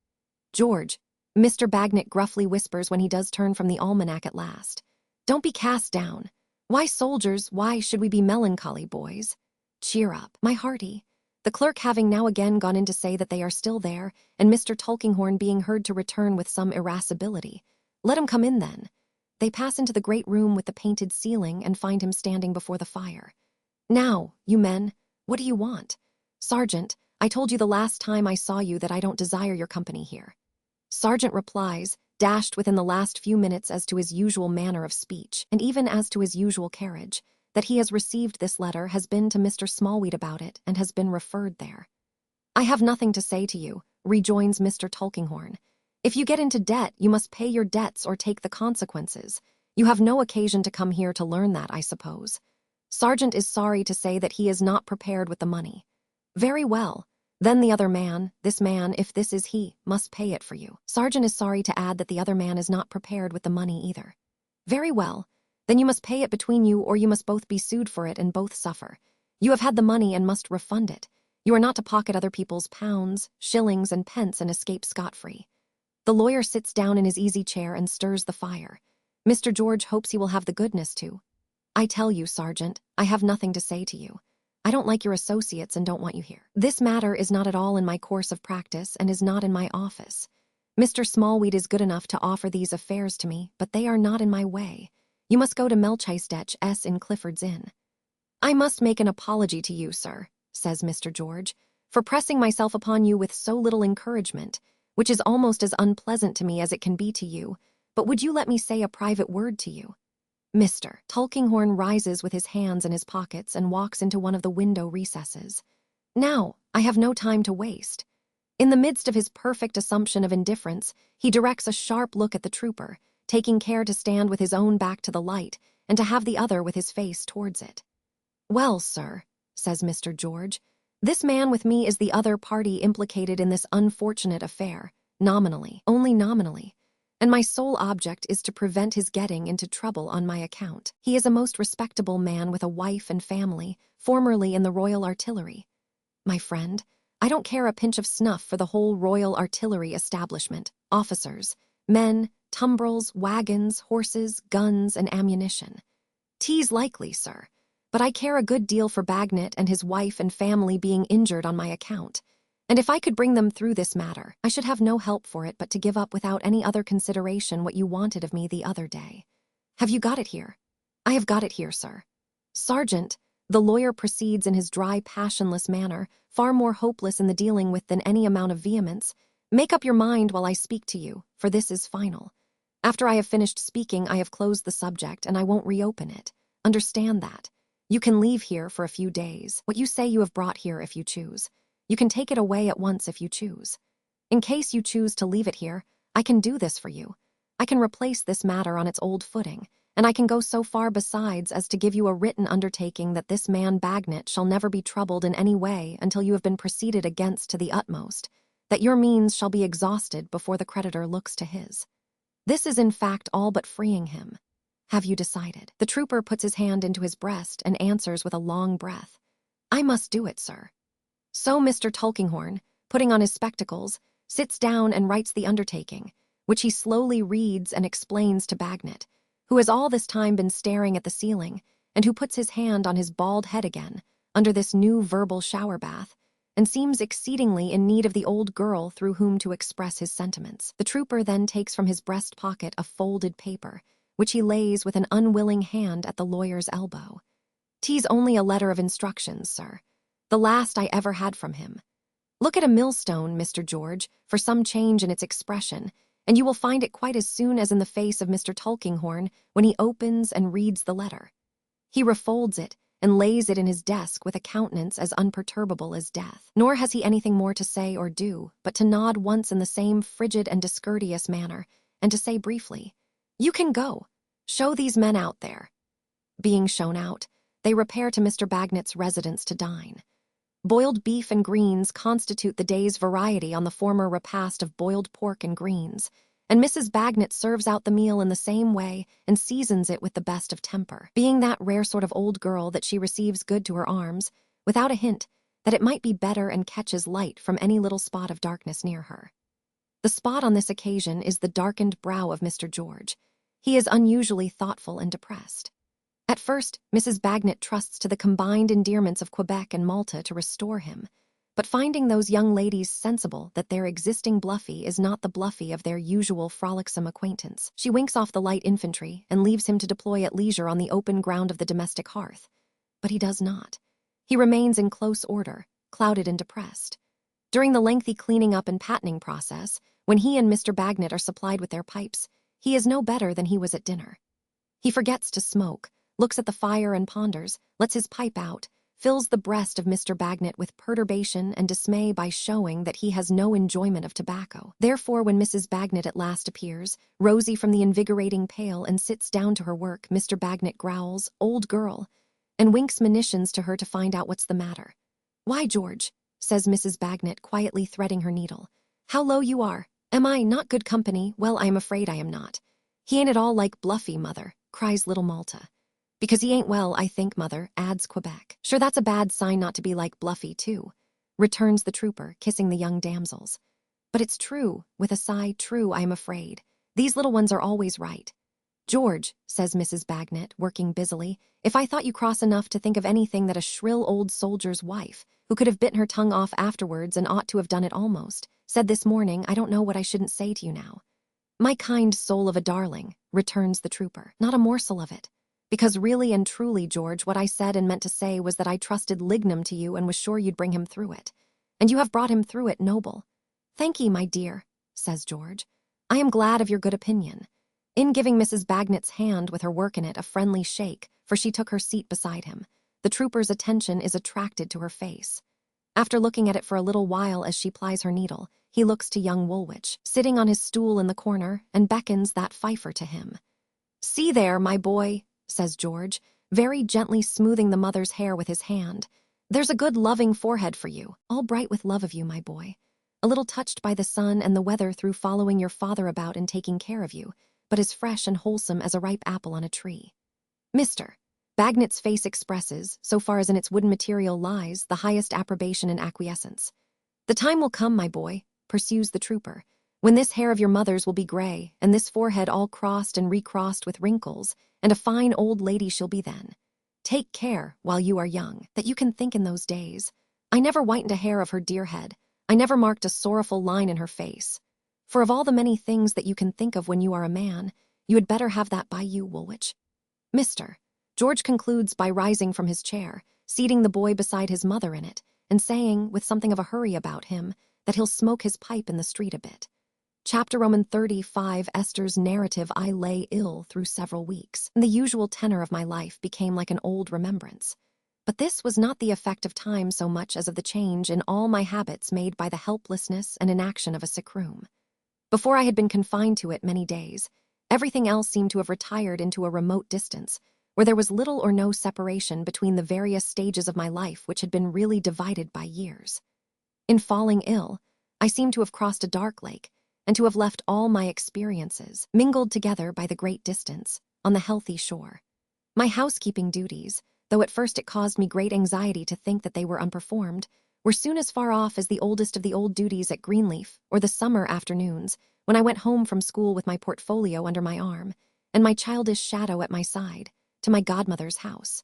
[SPEAKER 3] George, Mr. Bagnet gruffly whispers when he does turn from the almanac at last. Don't be cast down. Why soldiers, why should we be melancholy, boys? Cheer up, my hearty. The clerk having now again gone in to say that they are still there, and Mr. Tulkinghorn being heard to return with some irascibility. Let him come in then. They pass into the great room with the painted ceiling and find him standing before the fire. Now, you men, what do you want? Sergeant, I told you the last time I saw you that I don't desire your company here. Sergeant replies, dashed within the last few minutes as to his usual manner of speech, and even as to his usual carriage, that he has received this letter, has been to Mr. Smallweed about it, and has been referred there. I have nothing to say to you, rejoins Mr. Tulkinghorn. If you get into debt, you must pay your debts or take the consequences. You have no occasion to come here to learn that, I suppose. Sergeant is sorry to say that he is not prepared with the money. Very well. Then the other man, this man, if this is he, must pay it for you. Sergeant is sorry to add that the other man is not prepared with the money either. Very well. Then you must pay it between you, or you must both be sued for it and both suffer. You have had the money and must refund it. You are not to pocket other people's pounds, shillings, and pence and escape scot-free. The lawyer sits down in his easy chair and stirs the fire. Mr. George hopes he will have the goodness to. I tell you, Sergeant, I have nothing to say to you. I don't like your associates and don't want you here. This matter is not at all in my course of practice and is not in my office. Mr. Smallweed is good enough to offer these affairs to me, but they are not in my way. You must go to Melchizedek S. in Clifford's Inn. "I must make an apology to you, sir," says Mr. George, "for pressing myself upon you with so little encouragement, which is almost as unpleasant to me as it can be to you, but would you let me say a private word to you?" Mr. Tulkinghorn rises with his hands in his pockets and walks into one of the window recesses. "Now, I have no time to waste." In the midst of his perfect assumption of indifference, he directs a sharp look at the trooper, taking care to stand with his own back to the light and to have the other with his face towards it. "Well, sir," says Mr. George, "this man with me is the other party implicated in this unfortunate affair, nominally, only nominally, and my sole object is to prevent his getting into trouble on my account. He is a most respectable man with a wife and family, formerly in the Royal Artillery. My friend, I don't care a pinch of snuff for the whole Royal Artillery establishment, officers, men, tumbrils, wagons, horses, guns, and ammunition. 'Tis likely, sir, but I care a good deal for Bagnet and his wife and family being injured on my account, and if I could bring them through this matter, I should have no help for it but to give up without any other consideration what you wanted of me the other day. Have you got it here?" "I have got it here, sir." "Sergeant," the lawyer proceeds in his dry, passionless manner, far more hopeless in the dealing with than any amount of vehemence, "make up your mind while I speak to you, for this is final. After I have finished speaking, I have closed the subject, and I won't reopen it. Understand that. You can leave here for a few days. What you say you have brought here if you choose. You can take it away at once if you choose. In case you choose to leave it here, I can do this for you. I can replace this matter on its old footing, and I can go so far besides as to give you a written undertaking that this man Bagnet shall never be troubled in any way until you have been proceeded against to the utmost, that your means shall be exhausted before the creditor looks to his. This is in fact all but freeing him. Have you decided?" The trooper puts his hand into his breast and answers with a long breath, "I must do it, sir." So Mr. Tulkinghorn, putting on his spectacles, sits down and writes the undertaking, which he slowly reads and explains to Bagnet, who has all this time been staring at the ceiling, and who puts his hand on his bald head again, under this new verbal shower bath, and seems exceedingly in need of the old girl through whom to express his sentiments. The trooper then takes from his breast pocket a folded paper, which he lays with an unwilling hand at the lawyer's elbow. "'Tis only a letter of instructions, sir, the last I ever had from him. Look at a millstone, Mr. George, for some change in its expression, and you will find it quite as soon as in the face of Mr. Tulkinghorn when he opens and reads the letter. He refolds it and lays it in his desk with a countenance as unperturbable as death. Nor has he anything more to say or do but to nod once in the same frigid and discourteous manner, and to say briefly, 'You can go. Show these men out there.' Being shown out, they repair to Mr. Bagnet's residence to dine. Boiled beef and greens constitute the day's variety on the former repast of boiled pork and greens, and Mrs. Bagnet serves out the meal in the same way and seasons it with the best of temper, being that rare sort of old girl that she receives good to her arms, without a hint that it might be better and catches light from any little spot of darkness near her. The spot on this occasion is the darkened brow of Mr. George. He is unusually thoughtful and depressed. At first, Mrs. Bagnet trusts to the combined endearments of Quebec and Malta to restore him, but finding those young ladies sensible that their existing Bluffy is not the Bluffy of their usual frolicsome acquaintance, she winks off the light infantry and leaves him to deploy at leisure on the open ground of the domestic hearth. But he does not. He remains in close order, clouded and depressed. During the lengthy cleaning up and pattening process, when he and Mr. Bagnet are supplied with their pipes, he is no better than he was at dinner. He forgets to smoke, looks at the fire and ponders, lets his pipe out, fills the breast of Mr. Bagnet with perturbation and dismay by showing that he has no enjoyment of tobacco. Therefore, when Mrs. Bagnet at last appears, rosy from the invigorating pail, and sits down to her work, Mr. Bagnet growls, "Old girl," and winks monitions to her to find out what's the matter. "Why, George," says Mrs. Bagnet, quietly threading her needle, "how low you are. Am I not good company? Well, I am afraid I am not. He ain't at all like Bluffy, mother," cries little Malta. "Because he ain't well, I think, mother," adds Quebec. "Sure, that's a bad sign not to be like Bluffy, too," returns the trooper, kissing the young damsels. "But it's true," with a sigh, "true, I am afraid. These little ones are always right." "George," says Mrs. Bagnet, working busily, "if I thought you cross enough to think of anything that a shrill old soldier's wife, who could have bitten her tongue off afterwards and ought to have done it almost, said this morning, I don't know what I shouldn't say to you now." "My kind soul of a darling," returns the trooper, "not a morsel of it. Because really and truly, George, what I said and meant to say was that I trusted Lignum to you and was sure you'd bring him through it. And you have brought him through it, noble. Thank ye, my dear, says George. I am glad of your good opinion. In giving Mrs. Bagnet's hand with her work in it a friendly shake, for she took her seat beside him, the trooper's attention is attracted to her face. After looking at it for a little while as she plies her needle, he looks to young Woolwich, sitting on his stool in the corner, and beckons that fifer to him. See there, my boy, says George, very gently smoothing the mother's hair with his hand. There's a good loving forehead for you, all bright with love of you, my boy. A little touched by the sun and the weather through following your father about and taking care of you, but as fresh and wholesome as a ripe apple on a tree. Mr. Bagnet's face expresses, so far as in its wooden material lies, the highest approbation and acquiescence. The time will come, my boy, pursues the trooper, when this hair of your mother's will be gray, and this forehead all crossed and recrossed with wrinkles, and a fine old lady she'll be then. Take care, while you are young, that you can think in those days. I never whitened a hair of her dear head. I never marked a sorrowful line in her face. For of all the many things that you can think of when you are a man, you had better have that by you, Woolwich. Mr. George concludes by rising from his chair, seating the boy beside his mother in it, and saying, with something of a hurry about him, that he'll smoke his pipe in the street a bit. Chapter Roman 35, Esther's narrative. I lay ill through several weeks, and the usual tenor of my life became like an old remembrance. But this was not the effect of time so much as of the change in all my habits made by the helplessness and inaction of a sick room. Before I had been confined to it many days, everything else seemed to have retired into a remote distance, where there was little or no separation between the various stages of my life which had been really divided by years. In falling ill, I seemed to have crossed a dark lake, and to have left all my experiences, mingled together by the great distance, on the healthy shore. My housekeeping duties, though at first it caused me great anxiety to think that they were unperformed, were soon as far off as the oldest of the old duties at Greenleaf, or the summer afternoons, when I went home from school with my portfolio under my arm, and my childish shadow at my side, to my godmother's house.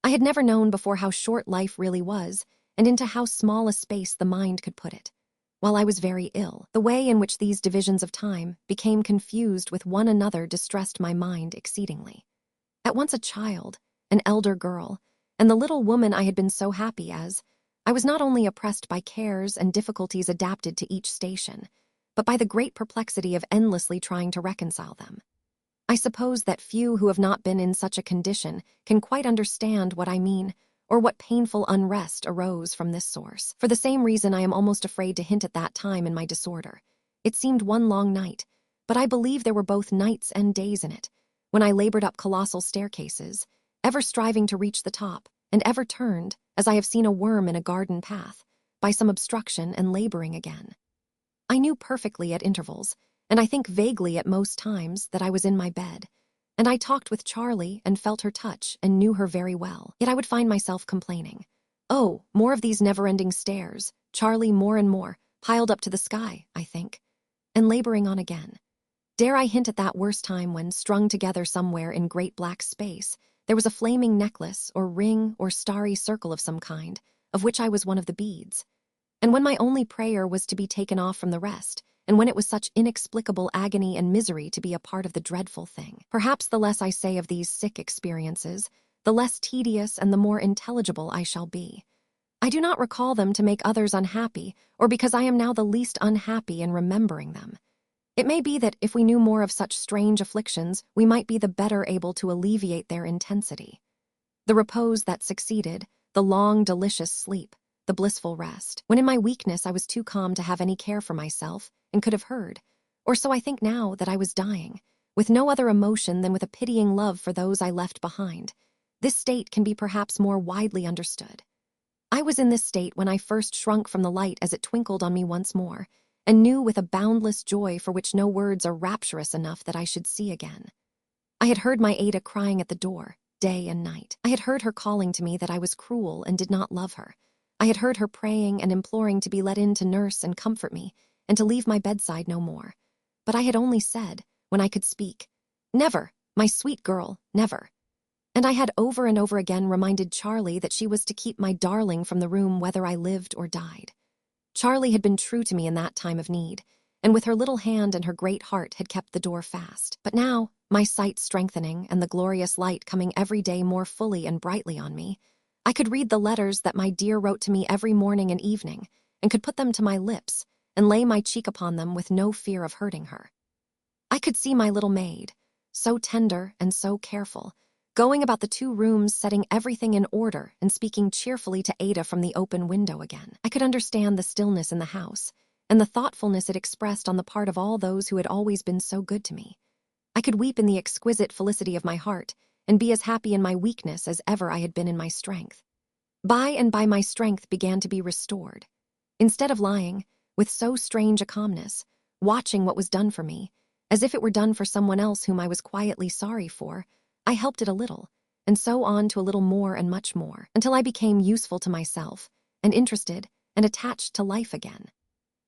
[SPEAKER 3] I had never known before how short life really was, and into how small a space the mind could put it. While I was very ill, the way in which these divisions of time became confused with one another distressed my mind exceedingly. At once a child, an elder girl, and the little woman I had been so happy as, I was not only oppressed by cares and difficulties adapted to each station, but by the great perplexity of endlessly trying to reconcile them. I suppose that few who have not been in such a condition can quite understand what I mean, or what painful unrest arose from this source. For the same reason I am almost afraid to hint at that time in my disorder. It seemed one long night, but I believe there were both nights and days in it, when I labored up colossal staircases, ever striving to reach the top, and ever turned, as I have seen a worm in a garden path, by some obstruction and laboring again. I knew perfectly at intervals, and I think vaguely at most times, that I was in my bed, and I talked with Charlie and felt her touch and knew her very well. Yet I would find myself complaining. Oh, more of these never-ending stairs, Charlie more and more, piled up to the sky, I think, and laboring on again. Dare I hint at that worst time when, strung together somewhere in great black space, there was a flaming necklace or ring or starry circle of some kind, of which I was one of the beads, and when my only prayer was to be taken off from the rest, and when it was such inexplicable agony and misery to be a part of the dreadful thing. Perhaps the less I say of these sick experiences, the less tedious and the more intelligible I shall be. I do not recall them to make others unhappy, or because I am now the least unhappy in remembering them. It may be that if we knew more of such strange afflictions, we might be the better able to alleviate their intensity. The repose that succeeded, the long, delicious sleep, the blissful rest, when in my weakness I was too calm to have any care for myself, and could have heard, or so I think now, that I was dying, with no other emotion than with a pitying love for those I left behind. This state can be perhaps more widely understood. I was in this state when I first shrunk from the light as it twinkled on me once more, and knew with a boundless joy for which no words are rapturous enough that I should see again. I had heard my Ada crying at the door, day and night. I had heard her calling to me that I was cruel and did not love her. I had heard her praying and imploring to be let in to nurse and comfort me, and to leave my bedside no more. But I had only said, when I could speak, "Never, my sweet girl, never." And I had over and over again reminded Charlie that she was to keep my darling from the room whether I lived or died. Charlie had been true to me in that time of need, and with her little hand and her great heart had kept the door fast. But now, my sight strengthening and the glorious light coming every day more fully and brightly on me, I could read the letters that my dear wrote to me every morning and evening, and could put them to my lips and lay my cheek upon them with no fear of hurting her. I could see my little maid, so tender and so careful, going about the 2 rooms, setting everything in order and speaking cheerfully to Ada from the open window again. I could understand the stillness in the house and the thoughtfulness it expressed on the part of all those who had always been so good to me. I could weep in the exquisite felicity of my heart and be as happy in my weakness as ever I had been in my strength. By and by my strength began to be restored. Instead of lying, with so strange a calmness, watching what was done for me, as if it were done for someone else whom I was quietly sorry for, I helped it a little, and so on to a little more and much more, until I became useful to myself, and interested, and attached to life again.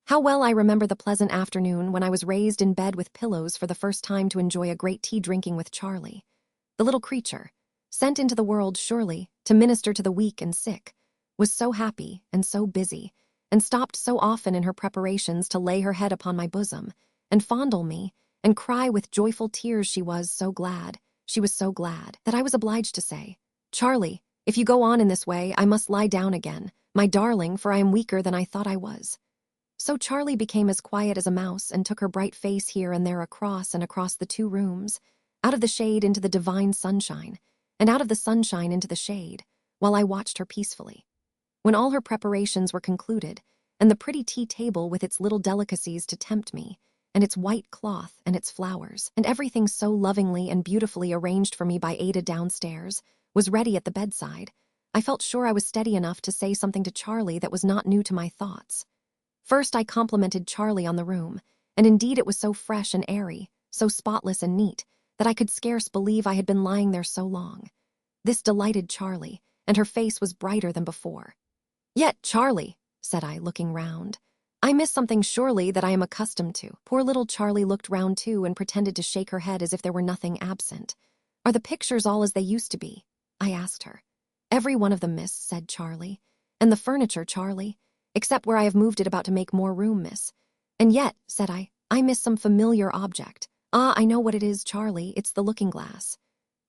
[SPEAKER 3] How well I remember the pleasant afternoon when I was raised in bed with pillows for the first time to enjoy a great tea drinking with Charlie. The little creature, sent into the world surely to minister to the weak and sick, was so happy and so busy, and stopped so often in her preparations to lay her head upon my bosom, and fondle me, and cry with joyful tears she was so glad, that I was obliged to say, "Charlie, if you go on in this way, I must lie down again, my darling, for I am weaker than I thought I was." So Charlie became as quiet as a mouse and took her bright face here and there across and across the 2 rooms, out of the shade into the divine sunshine, and out of the sunshine into the shade, while I watched her peacefully. When all her preparations were concluded, and the pretty tea table with its little delicacies to tempt me, and its white cloth and its flowers, and everything so lovingly and beautifully arranged for me by Ada downstairs, was ready at the bedside, I felt sure I was steady enough to say something to Charlie that was not new to my thoughts. First I complimented Charlie on the room, and indeed it was so fresh and airy, so spotless and neat, that I could scarce believe I had been lying there so long. This delighted Charlie, and her face was brighter than before. "Yet, Charlie," said I, looking round, "I miss something surely that I am accustomed to." Poor little Charlie looked round too and pretended to shake her head as if there were nothing absent. "Are the pictures all as they used to be?" I asked her. "Every one of them, miss," said Charlie. "And the furniture, Charlie, except where I have moved it about to make more room, miss. And yet," said I miss some familiar object. Ah, I know what it is, Charlie, it's the looking-glass."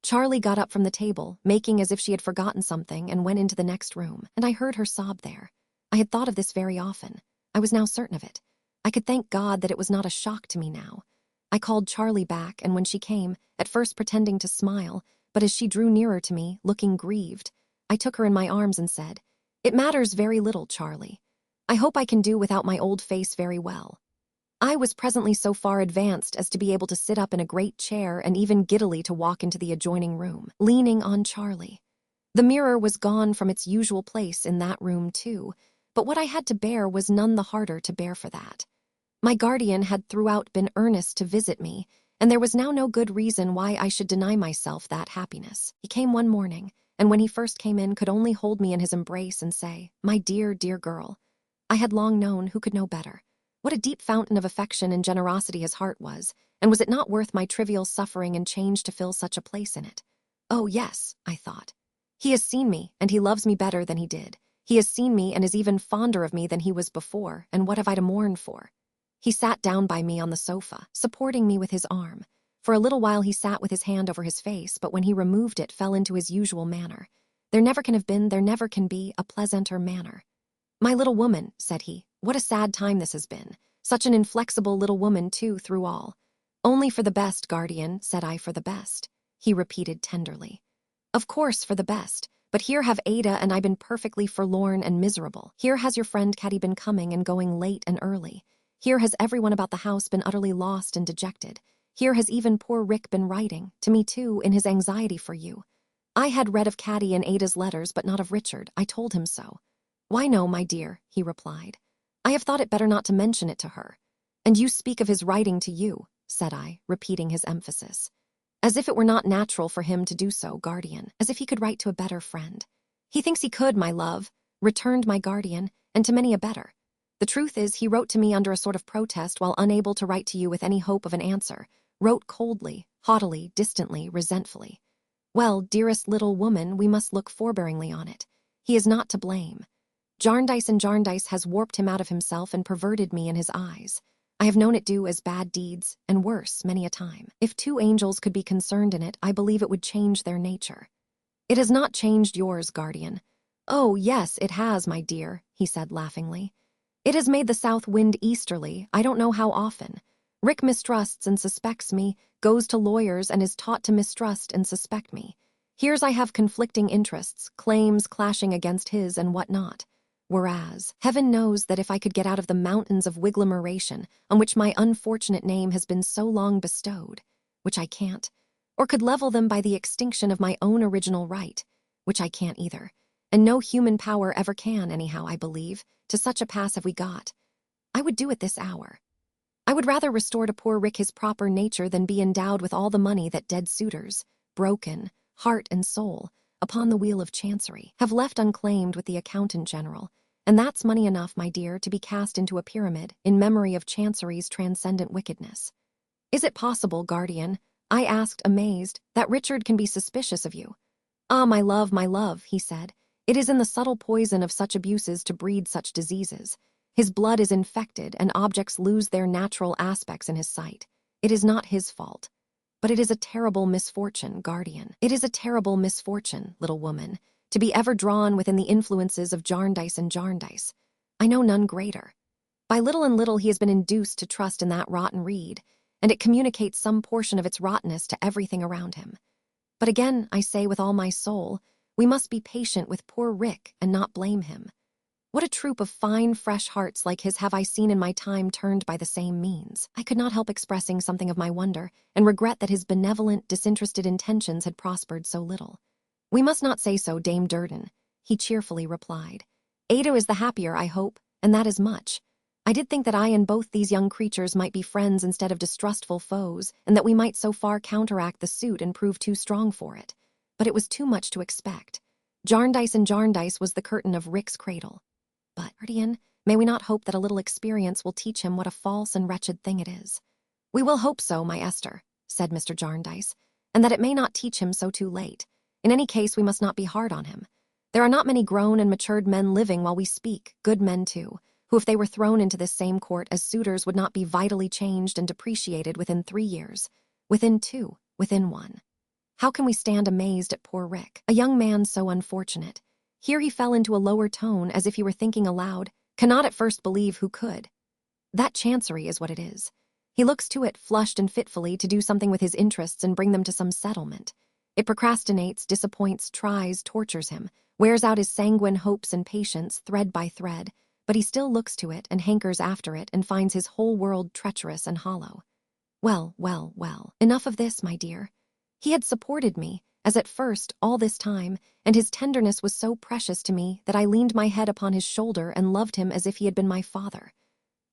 [SPEAKER 3] Charlie got up from the table, making as if she had forgotten something, and went into the next room, and I heard her sob there. I had thought of this very often. I was now certain of it. I could thank God that it was not a shock to me now. I called Charlie back, and when she came, at first pretending to smile, but as she drew nearer to me, looking grieved, I took her in my arms and said, "It matters very little, Charlie. I hope I can do without my old face very well." I was presently so far advanced as to be able to sit up in a great chair and even giddily to walk into the adjoining room, leaning on Charlie. The mirror was gone from its usual place in that room too, but what I had to bear was none the harder to bear for that. My guardian had throughout been earnest to visit me, and there was now no good reason why I should deny myself that happiness. He came one morning, and when he first came in could only hold me in his embrace and say, "My dear, dear girl." I had long known, who could know better, what a deep fountain of affection and generosity his heart was, and was it not worth my trivial suffering and change to fill such a place in it? Oh, yes, I thought. He has seen me, and he loves me better than he did. He has seen me and is even fonder of me than he was before, and what have I to mourn for? He sat down by me on the sofa, supporting me with his arm. For a little while he sat with his hand over his face, but when he removed it fell into his usual manner. There never can be, a pleasanter manner. "My little woman," said he, "what a sad time this has been. Such an inflexible little woman, too, through all." "Only for the best, guardian," said I, "for the best," he repeated tenderly. "Of course, for the best. But here have Ada and I been perfectly forlorn and miserable. Here has your friend Caddy been coming and going late and early. Here has everyone about the house been utterly lost and dejected. Here has even poor Rick been writing, to me too, in his anxiety for you. I had read of Caddy and Ada's letters, but not of Richard. I told him so." "Why no, my dear," he replied. "I have thought it better not to mention it to her." "And you speak of his writing to you," said I, repeating his emphasis. "As if it were not natural for him to do so, guardian, as if he could write to a better friend." "He thinks he could, my love," returned my guardian, "and to many a better. The truth is, he wrote to me under a sort of protest while unable to write to you with any hope of an answer, wrote coldly, haughtily, distantly, resentfully. Well, dearest little woman, we must look forbearingly on it. He is not to blame. Jarndyce and Jarndyce has warped him out of himself and perverted me in his eyes. I have known it do as bad deeds, and worse, many a time. If 2 angels could be concerned in it, I believe it would change their nature. It has not changed yours, guardian. Oh, yes, it has, my dear, he said laughingly. It has made the south wind easterly, I don't know how often. Rick mistrusts and suspects me, goes to lawyers and is taught to mistrust and suspect me. Here's I have conflicting interests, claims clashing against his and what not. Whereas, heaven knows that if I could get out of the mountains of wigglomeration on which my unfortunate name has been so long bestowed, which I can't, or could level them by the extinction of my own original right, which I can't either, and no human power ever can, anyhow, I believe, to such a pass have we got, I would do it this hour. I would rather restore to poor Rick his proper nature than be endowed with all the money that dead suitors, broken, heart and soul, upon the wheel of chancery, have left unclaimed with the accountant general, and that's money enough, my dear, to be cast into a pyramid in memory of chancery's transcendent wickedness. Is it possible, guardian, I asked, amazed, that Richard can be suspicious of you? Ah, my love, he said, it is in the subtle poison of such abuses to breed such diseases. His blood is infected, and objects lose their natural aspects in his sight. It is not his fault. But it is a terrible misfortune, guardian. It is a terrible misfortune, little woman, to be ever drawn within the influences of Jarndyce and Jarndyce. I know none greater. By little and little he has been induced to trust in that rotten reed, and it communicates some portion of its rottenness to everything around him. But again, I say with all my soul, we must be patient with poor Rick and not blame him. What a troop of fine, fresh hearts like his have I seen in my time turned by the same means. I could not help expressing something of my wonder and regret that his benevolent, disinterested intentions had prospered so little. We must not say so, Dame Durden, he cheerfully replied. Ada is the happier, I hope, and that is much. I did think that I and both these young creatures might be friends instead of distrustful foes, and that we might so far counteract the suit and prove too strong for it. But it was too much to expect. Jarndyce and Jarndyce was the curtain of Rick's cradle. But, guardian, may we not hope that a little experience will teach him what a false and wretched thing it is? We will hope so, my Esther, said Mr. Jarndyce, and that it may not teach him so too late. In any case, we must not be hard on him. There are not many grown and matured men living while we speak, good men too, who if they were thrown into this same court as suitors would not be vitally changed and depreciated within 3 years, within 2, within 1. How can we stand amazed at poor Rick, a young man so unfortunate? Here he fell into a lower tone as if he were thinking aloud, cannot at first believe who could. That chancery is what it is. He looks to it, flushed and fitfully, to do something with his interests and bring them to some settlement. It procrastinates, disappoints, tries, tortures him, wears out his sanguine hopes and patience thread by thread, but he still looks to it and hankers after it and finds his whole world treacherous and hollow. Well, enough of this, my dear. He had supported me, as at first, all this time, and his tenderness was so precious to me that I leaned my head upon his shoulder and loved him as if he had been my father.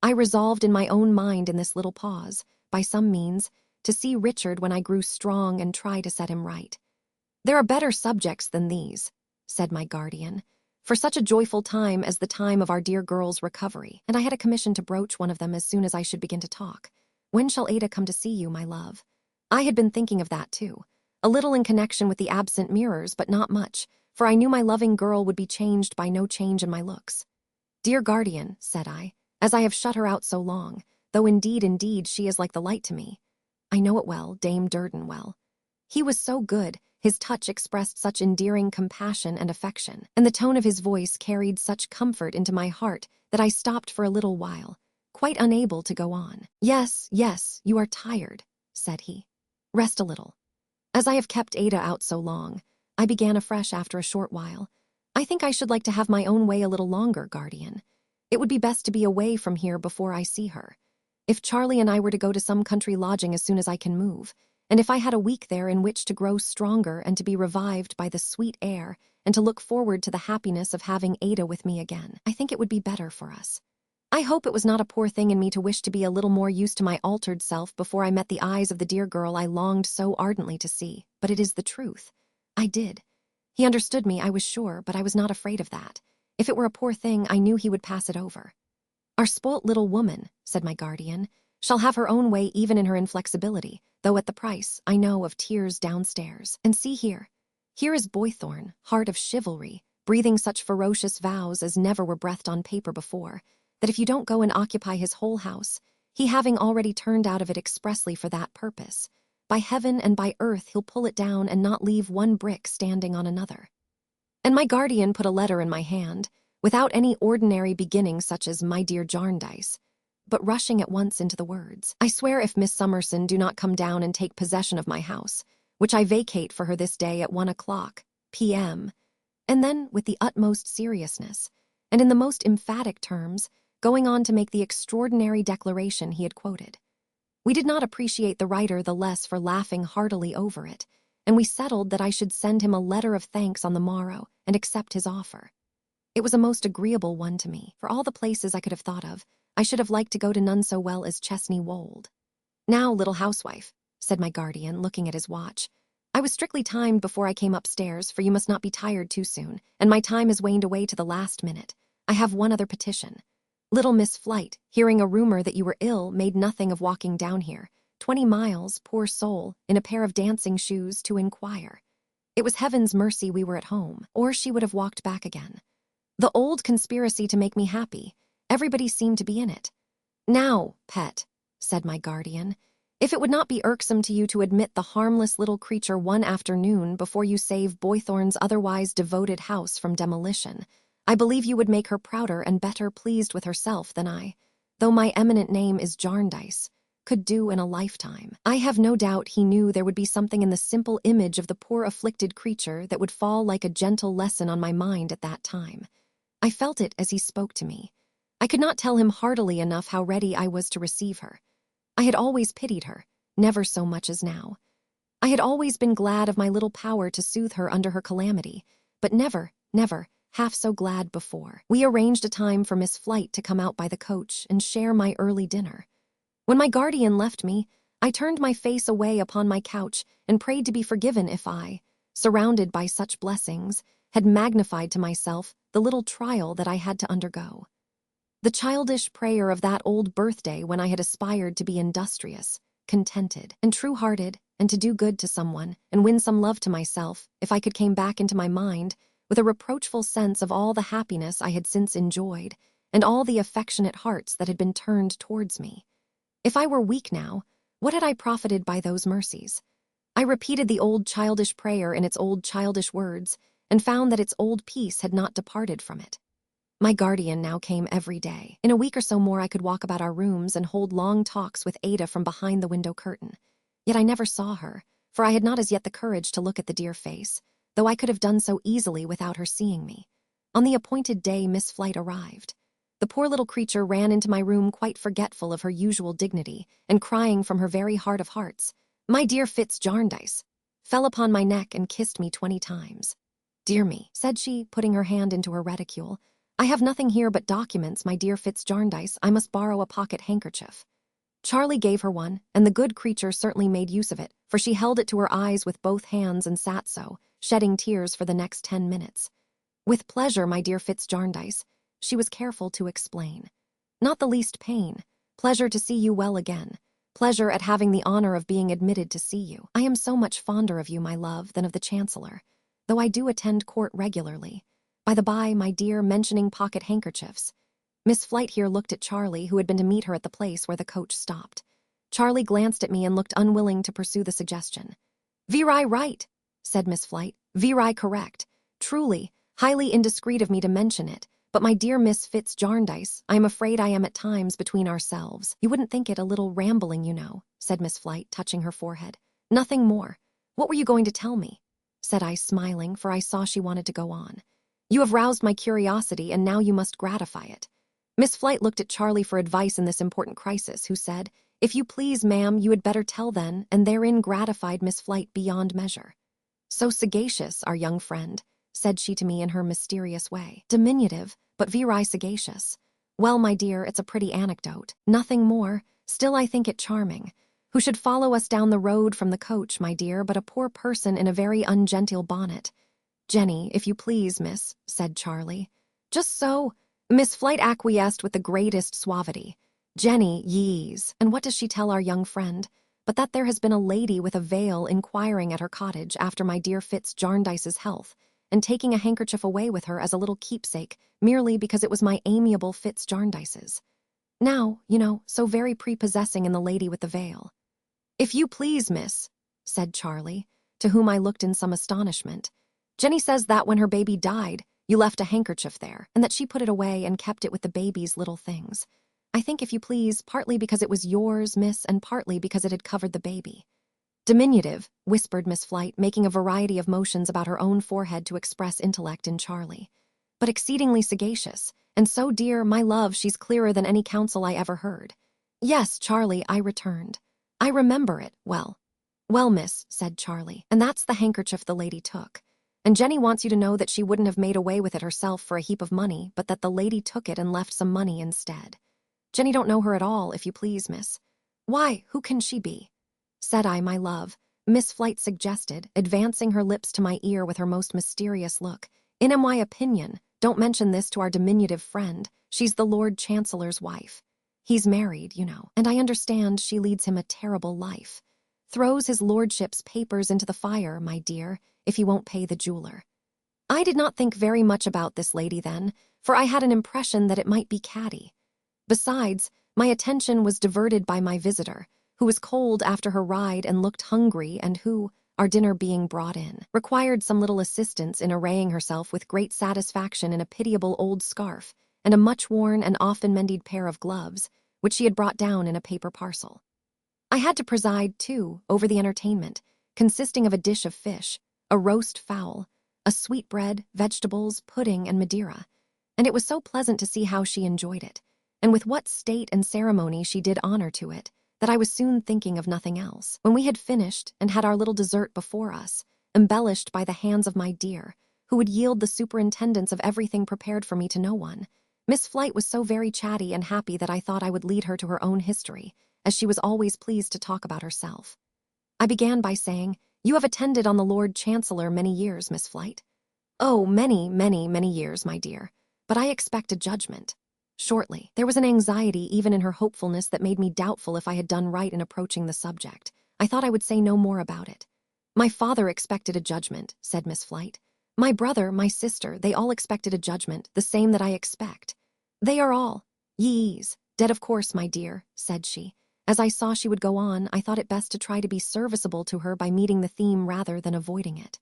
[SPEAKER 3] I resolved in my own mind in this little pause, by some means, to see Richard when I grew strong and try to set him right. There are better subjects than these, said my guardian, for such a joyful time as the time of our dear girl's recovery, and I had a commission to broach one of them as soon as I should begin to talk. When shall Ada come to see you, my love? I had been thinking of that too. A little in connection with the absent mirrors, but not much, for I knew my loving girl would be changed by no change in my looks. Dear guardian, said I, as I have shut her out so long, though indeed, she is like the light to me. I know it well, Dame Durden well. He was so good, his touch expressed such endearing compassion and affection, and the tone of his voice carried such comfort into my heart that I stopped for a little while, quite unable to go on. Yes, you are tired, said he. Rest a little. As I have kept Ada out so long, I began afresh after a short while. I think I should like to have my own way a little longer, guardian. It would be best to be away from here before I see her. If Charlie and I were to go to some country lodging as soon as I can move, and if I had a week there in which to grow stronger and to be revived by the sweet air and to look forward to the happiness of having Ada with me again, I think it would be better for us. I hope it was not a poor thing in me to wish to be a little more used to my altered self before I met the eyes of the dear girl I longed so ardently to see, but it is the truth. I did. He understood me, I was sure, but I was not afraid of that. If it were a poor thing, I knew he would pass it over. Our spoilt little woman, said my guardian, shall have her own way even in her inflexibility, though at the price, I know, of tears downstairs. And see here. Here is Boythorn, heart of chivalry, breathing such ferocious vows as never were breathed on paper before, that if you don't go and occupy his whole house, he having already turned out of it expressly for that purpose. By heaven and by earth he'll pull it down and not leave one brick standing on another. And my guardian put a letter in my hand, without any ordinary beginning such as "My dear Jarndyce," but rushing at once into the words, "I swear if Miss Summerson do not come down and take possession of my house, which I vacate for her this day at 1:00 p.m., and then, with the utmost seriousness, and in the most emphatic terms, going on to make the extraordinary declaration he had quoted. We did not appreciate the writer the less for laughing heartily over it, and we settled that I should send him a letter of thanks on the morrow and accept his offer. It was a most agreeable one to me. For all the places I could have thought of, I should have liked to go to none so well as Chesney Wold. Now, little housewife, said my guardian, looking at his watch, I was strictly timed before I came upstairs, for you must not be tired too soon, and my time has waned away to the last minute. I have one other petition. Little Miss Flight, hearing a rumor that you were ill, made nothing of walking down here, 20 miles, poor soul, in a pair of dancing shoes, to inquire. It was heaven's mercy we were at home, or she would have walked back again. The old conspiracy to make me happy. Everybody seemed to be in it. Now, pet, said my guardian, if it would not be irksome to you to admit the harmless little creature one afternoon before you save Boythorn's otherwise devoted house from demolition, I believe you would make her prouder and better pleased with herself than I, though my eminent name is Jarndyce, could do in a lifetime. I have no doubt he knew there would be something in the simple image of the poor afflicted creature that would fall like a gentle lesson on my mind at that time. I felt it as he spoke to me. I could not tell him heartily enough how ready I was to receive her. I had always pitied her, never so much as now. I had always been glad of my little power to soothe her under her calamity, but never, half so glad before. We arranged a time for Miss Flight to come out by the coach and share my early dinner. When my guardian left me, I turned my face away upon my couch and prayed to be forgiven if I, surrounded by such blessings, had magnified to myself the little trial that I had to undergo. The childish prayer of that old birthday when I had aspired to be industrious, contented, and true-hearted, and to do good to someone, and win some love to myself, if I could came back into my mind, with a reproachful sense of all the happiness I had since enjoyed, and all the affectionate hearts that had been turned towards me. If I were weak now, what had I profited by those mercies? I repeated the old childish prayer in its old childish words, and found that its old peace had not departed from it. My guardian now came every day. In a week or so more I could walk about our rooms and hold long talks with Ada from behind the window curtain. Yet I never saw her, for I had not as yet the courage to look at the dear face, though I could have done so easily without her seeing me. On the appointed day Miss Flight arrived. The poor little creature ran into my room quite forgetful of her usual dignity, and crying from her very heart of hearts, "My dear Jarndyce," fell upon my neck and kissed me 20 times. "Dear me," said she, putting her hand into her reticule, "I have nothing here but documents, my dear Jarndyce. I must borrow a pocket handkerchief." Charlie gave her one, and the good creature certainly made use of it, for she held it to her eyes with both hands and sat so, shedding tears for the next 10 minutes. "With pleasure, my dear Jarndyce," she was careful to explain. "Not the least pain. Pleasure to see you well again. Pleasure at having the honor of being admitted to see you. I am so much fonder of you, my love, than of the Chancellor, though I do attend court regularly. By the by, my dear, mentioning pocket handkerchiefs." Miss Flight here looked at Charlie, who had been to meet her at the place where the coach stopped. Charlie glanced at me and looked unwilling to pursue the suggestion. "Veri right," said Miss Flight. "Veri correct. Truly, highly indiscreet of me to mention it, but my dear Miss Jarndyce, I am afraid I am at times between ourselves. You wouldn't think it a little rambling, you know," said Miss Flight, touching her forehead. "Nothing more. What were you going to tell me?" said I, smiling, for I saw she wanted to go on. "You have roused my curiosity, and now you must gratify it." Miss Flight looked at Charlie for advice in this important crisis, who said, "If you please, ma'am, you had better tell then," and therein gratified Miss Flight beyond measure. "So sagacious, our young friend," said she to me in her mysterious way. "Diminutive, but veri sagacious. Well, my dear, it's a pretty anecdote. Nothing more. Still I think it charming. Who should follow us down the road from the coach, my dear, but a poor person in a very ungenteel bonnet." "Jenny, if you please, miss," said Charlie. "Just so." Miss Flight acquiesced with the greatest suavity. "Jenny, yees. And what does she tell our young friend? But that there has been a lady with a veil inquiring at her cottage after my dear Jarndyce's health, and taking a handkerchief away with her as a little keepsake, merely because it was my amiable Jarndyce's." Now, so very prepossessing in the lady with the veil. "If you please, miss," said Charlie, to whom I looked in some astonishment. "Jenny says that when her baby died, you left a handkerchief there, and that she put it away and kept it with the baby's little things. I think, if you please, partly because it was yours, miss, and partly because it had covered the baby." "Diminutive," whispered Miss Flite, making a variety of motions about her own forehead to express intellect in Charlie. "But exceedingly sagacious, and so dear, my love, she's clearer than any counsel I ever heard." "Yes, Charlie," I returned. "I remember it well." "Well, miss," said Charlie, "and that's the handkerchief the lady took. And Jenny wants you to know that she wouldn't have made away with it herself for a heap of money, but that the lady took it and left some money instead. Jenny don't know her at all, if you please, miss." "Why, who can she be?" said I, my love. Miss Flite suggested, advancing her lips to my ear with her most mysterious look. "In my opinion, don't mention this to our diminutive friend, she's the Lord Chancellor's wife. He's married, and I understand she leads him a terrible life. Throws his lordship's papers into the fire, my dear, if he won't pay the jeweler." I did not think very much about this lady then, for I had an impression that it might be catty. Besides, my attention was diverted by my visitor, who was cold after her ride and looked hungry, and who, our dinner being brought in, required some little assistance in arraying herself with great satisfaction in a pitiable old scarf and a much-worn and often-mended pair of gloves, which she had brought down in a paper parcel. I had to preside, too, over the entertainment, consisting of a dish of fish, a roast fowl, a sweetbread, vegetables, pudding, and Madeira, and it was so pleasant to see how she enjoyed it, and with what state and ceremony she did honor to it, that I was soon thinking of nothing else. When we had finished and had our little dessert before us, embellished by the hands of my dear, who would yield the superintendence of everything prepared for me to no one, Miss Flite was so very chatty and happy that I thought I would lead her to her own history, as she was always pleased to talk about herself. I began by saying, "You have attended on the Lord Chancellor many years, Miss Flite." "Oh, many, many, many years, my dear. But I expect a judgment shortly." There was an anxiety even in her hopefulness that made me doubtful if I had done right in approaching the subject. I thought I would say no more about it. "My father expected a judgment," said Miss Flite. "My brother, my sister, they all expected a judgment, the same that I expect. They are all, yees, dead of course, my dear," said she. As I saw she would go on, I thought it best to try to be serviceable to her by meeting the theme rather than avoiding it.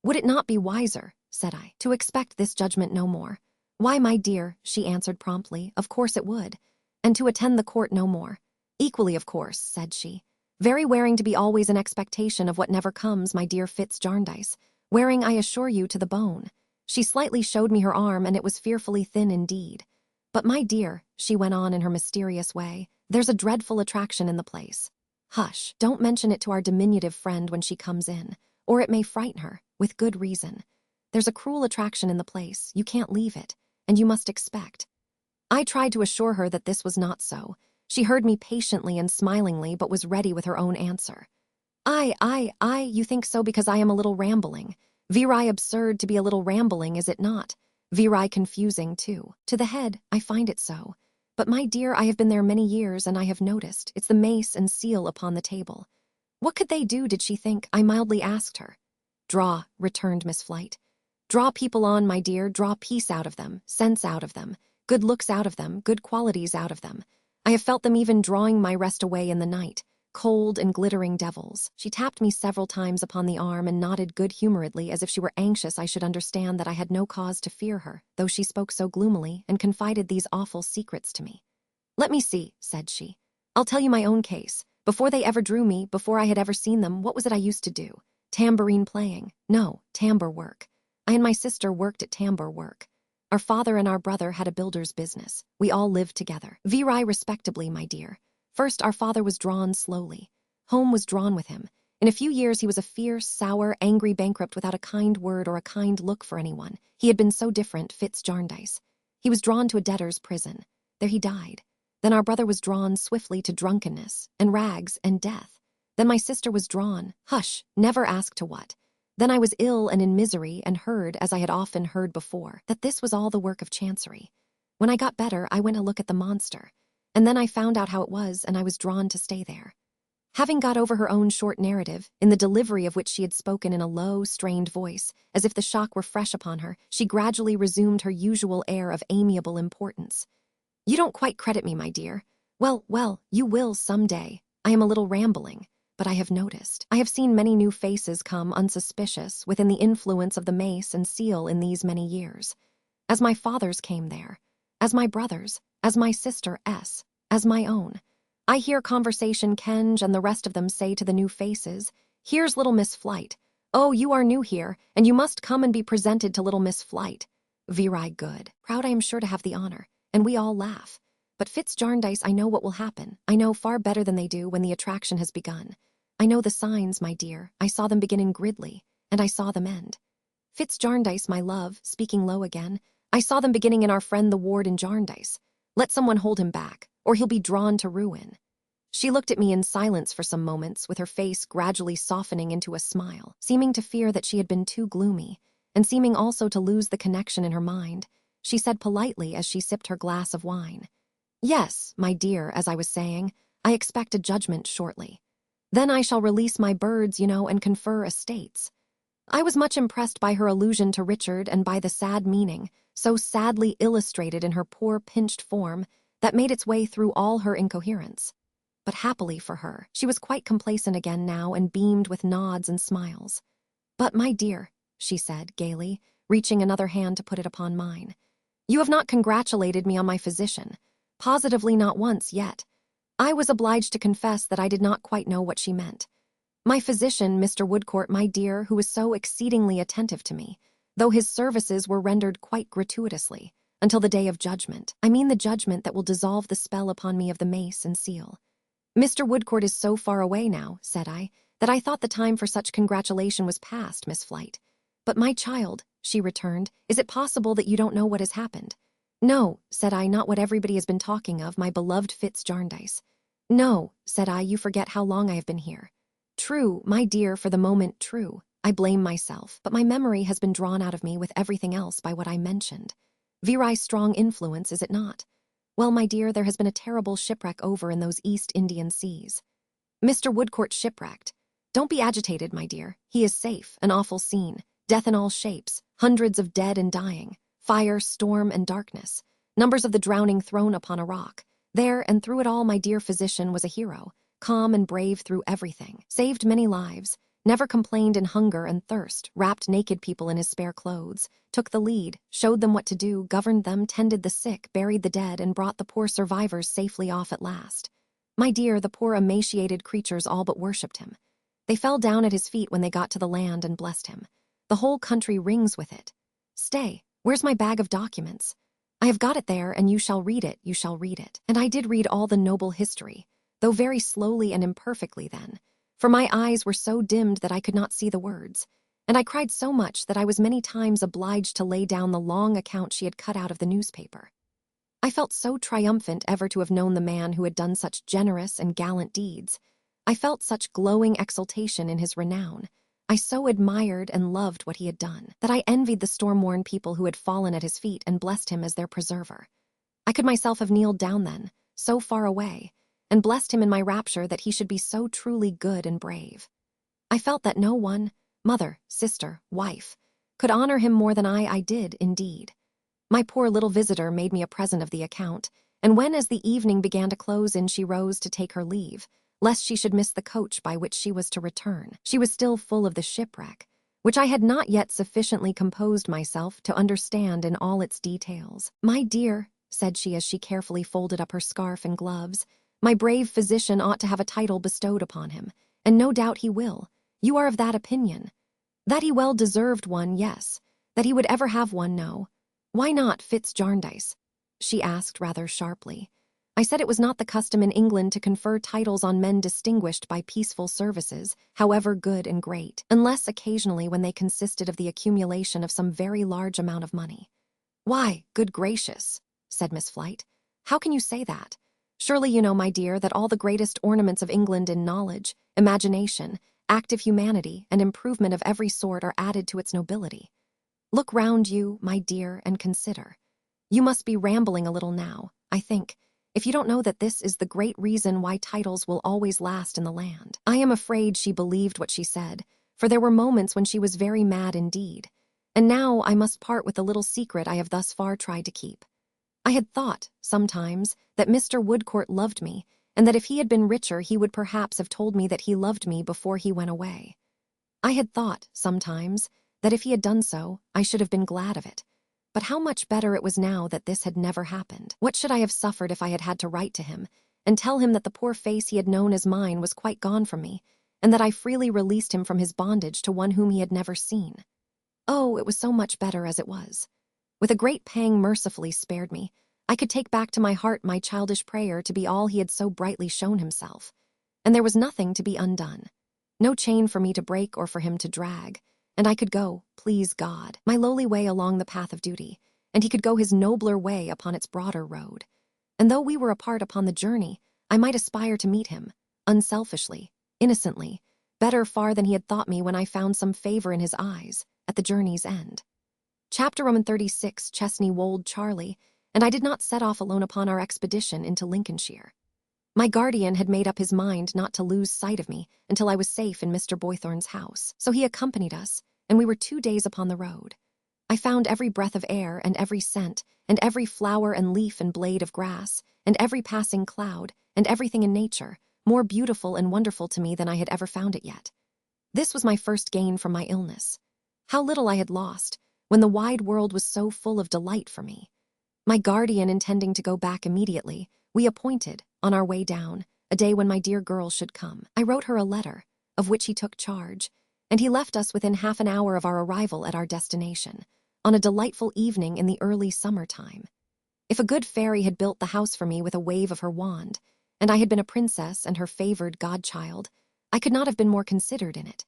[SPEAKER 3] "Would it not be wiser," said I, "to expect this judgment no more?" "Why, my dear," she answered promptly, "of course it would. And to attend the court no more." "Equally of course," said she. "Very wearing to be always in expectation of what never comes, my dear Fitz Jarndyce. Wearing, I assure you, to the bone." She slightly showed me her arm, and it was fearfully thin indeed. "But, my dear," she went on in her mysterious way, "there's a dreadful attraction in the place. Hush, don't mention it to our diminutive friend when she comes in, or it may frighten her, with good reason. There's a cruel attraction in the place, you can't leave it, and you must expect." I tried to assure her that this was not so. She heard me patiently and smilingly, but was ready with her own answer. I, you think so because I am a little rambling. Viri absurd to be a little rambling, is it not? Viri confusing, too. To the head, I find it so. But, my dear, I have been there many years, and I have noticed, it's the mace and seal upon the table. What could they do, did she think? I mildly asked her. "Draw," returned Miss Flite. "Draw people on, my dear, draw peace out of them, sense out of them, good looks out of them, good qualities out of them. I have felt them even drawing my rest away in the night. Cold and glittering devils." She tapped me several times upon the arm and nodded good-humoredly as if she were anxious I should understand that I had no cause to fear her, though she spoke so gloomily and confided these awful secrets to me. "Let me see," said she. "I'll tell you my own case. Before they ever drew me, before I had ever seen them, what was it I used to do? Tambourine playing. No, tambour work. I and my sister worked at tambour work. Our father and our brother had a builder's business. We all lived together. Viri respectably, my dear. First, our father was drawn slowly. Home was drawn with him. In a few years he was a fierce, sour, angry bankrupt without a kind word or a kind look for anyone. He had been so different, Fitz Jarndyce. He was drawn to a debtor's prison. There he died. Then our brother was drawn swiftly to drunkenness, and rags, and death. Then my sister was drawn, hush, never ask to what. Then I was ill and in misery, and heard, as I had often heard before, that this was all the work of Chancery. When I got better, I went to look at the monster. And then I found out how it was, and I was drawn to stay there. Having got over her own short narrative, in the delivery of which she had spoken in a low, strained voice, as if the shock were fresh upon her, she gradually resumed her usual air of amiable importance. You don't quite credit me, my dear. Well, you will someday. I am a little rambling, but I have noticed. I have seen many new faces come unsuspicious within the influence of the mace and seal in these many years. As my father's came there, as my brother's, as my sister S, as my own. I hear conversation Kenge and the rest of them say to the new faces, "Here's little Miss Flight. Oh, you are new here, and you must come and be presented to little Miss Flight. Very good. Proud I am sure to have the honor." And we all laugh. But Jarndyce, I know what will happen. I know far better than they do when the attraction has begun. I know the signs, my dear. I saw them begin in Gridley, and I saw them end. Jarndyce, my love, speaking low again, I saw them beginning in our friend the ward in Jarndyce. Let someone hold him back, or he'll be drawn to ruin. She looked at me in silence for some moments, with her face gradually softening into a smile, seeming to fear that she had been too gloomy, and seeming also to lose the connection in her mind. She said politely as she sipped her glass of wine, "Yes, my dear, as I was saying, I expect a judgment shortly. Then I shall release my birds, and confer estates." I was much impressed by her allusion to Richard and by the sad meaning, so sadly illustrated in her poor pinched form, that made its way through all her incoherence. But happily for her, she was quite complacent again now and beamed with nods and smiles. "But, my dear," she said gaily, reaching another hand to put it upon mine, "you have not congratulated me on my physician. Positively not once yet." I was obliged to confess that I did not quite know what she meant. My physician, Mr. Woodcourt, my dear, who was so exceedingly attentive to me, though his services were rendered quite gratuitously, until the day of judgment. I mean the judgment that will dissolve the spell upon me of the mace and seal. "Mr. Woodcourt is so far away now," said I, "that I thought the time for such congratulation was past, Miss Flight." "But, my child," she returned, "is it possible that you don't know what has happened?" "No," said I, "not what everybody has been talking of, my beloved Jarndyce." "No," said I, "you forget how long I have been here." "True, my dear, for the moment true. I blame myself, but my memory has been drawn out of me with everything else by what I mentioned. Very strong influence, is it not? Well, my dear, there has been a terrible shipwreck over in those East Indian seas." "Mr. Woodcourt shipwrecked? Don't be agitated, my dear. He is safe. An awful scene. Death in all shapes. Hundreds of dead and dying. Fire, storm, and darkness. Numbers of the drowning thrown upon a rock. There and through it all my dear physician was a hero, calm and brave through everything. Saved many lives. Never complained in hunger and thirst, wrapped naked people in his spare clothes, took the lead, showed them what to do, governed them, tended the sick, buried the dead, and brought the poor survivors safely off at last. My dear, the poor emaciated creatures all but worshipped him. They fell down at his feet when they got to the land and blessed him. The whole country rings with it. Stay, where's my bag of documents? I have got it there, and you shall read it, you shall read it. And I did read all the noble history, though very slowly and imperfectly then, for my eyes were so dimmed that I could not see the words, and I cried so much that I was many times obliged to lay down the long account she had cut out of the newspaper. I felt so triumphant ever to have known the man who had done such generous and gallant deeds. I felt such glowing exultation in his renown. I so admired and loved what he had done, that I envied the storm-worn people who had fallen at his feet and blessed him as their preserver. I could myself have kneeled down then, so far away, and blessed him in my rapture that he should be so truly good and brave. I felt that no one, mother, sister, wife, could honor him more than I did, indeed. My poor little visitor made me a present of the account, and when as the evening began to close in she rose to take her leave, lest she should miss the coach by which she was to return, she was still full of the shipwreck, which I had not yet sufficiently composed myself to understand in all its details. "My dear," said she as she carefully folded up her scarf and gloves, "my brave physician ought to have a title bestowed upon him, and no doubt he will. You are of that opinion. That he well deserved one, yes. That he would ever have one, no. Why not Jarndyce?" she asked rather sharply. I said it was not the custom in England to confer titles on men distinguished by peaceful services, however good and great, unless occasionally when they consisted of the accumulation of some very large amount of money. "Why, good gracious," said Miss Flight, "how can you say that? Surely you know, my dear, that all the greatest ornaments of England in knowledge, imagination, active humanity, and improvement of every sort are added to its nobility. Look round you, my dear, and consider. You must be rambling a little now, I think, if you don't know that this is the great reason why titles will always last in the land." I am afraid she believed what she said, for there were moments when she was very mad indeed, and now I must part with the little secret I have thus far tried to keep. I had thought, sometimes, that Mr. Woodcourt loved me, and that if he had been richer he would perhaps have told me that he loved me before he went away. I had thought, sometimes, that if he had done so, I should have been glad of it. But how much better it was now that this had never happened. What should I have suffered if I had had to write to him, and tell him that the poor face he had known as mine was quite gone from me, and that I freely released him from his bondage to one whom he had never seen? Oh, it was so much better as it was. With a great pang mercifully spared me, I could take back to my heart my childish prayer to be all he had so brightly shown himself. And there was nothing to be undone. No chain for me to break or for him to drag, and I could go, please God, my lowly way along the path of duty, and he could go his nobler way upon its broader road. And though we were apart upon the journey, I might aspire to meet him, unselfishly, innocently, better far than he had thought me when I found some favor in his eyes, at the journey's end. Chapter 36, Chesney Wold Charlie, and I did not set off alone upon our expedition into Lincolnshire. My guardian had made up his mind not to lose sight of me until I was safe in Mr. Boythorn's house, so he accompanied us, and we were 2 days upon the road. I found every breath of air and every scent, and every flower and leaf and blade of grass, and every passing cloud, and everything in nature, more beautiful and wonderful to me than I had ever found it yet. This was my first gain from my illness. How little I had lost, when the wide world was so full of delight for me. My guardian intending to go back immediately, we appointed, on our way down, a day when my dear girl should come. I wrote her a letter, of which he took charge, and he left us within half an hour of our arrival at our destination, on a delightful evening in the early summer-time. If a good fairy had built the house for me with a wave of her wand, and I had been a princess and her favored godchild, I could not have been more considered in it.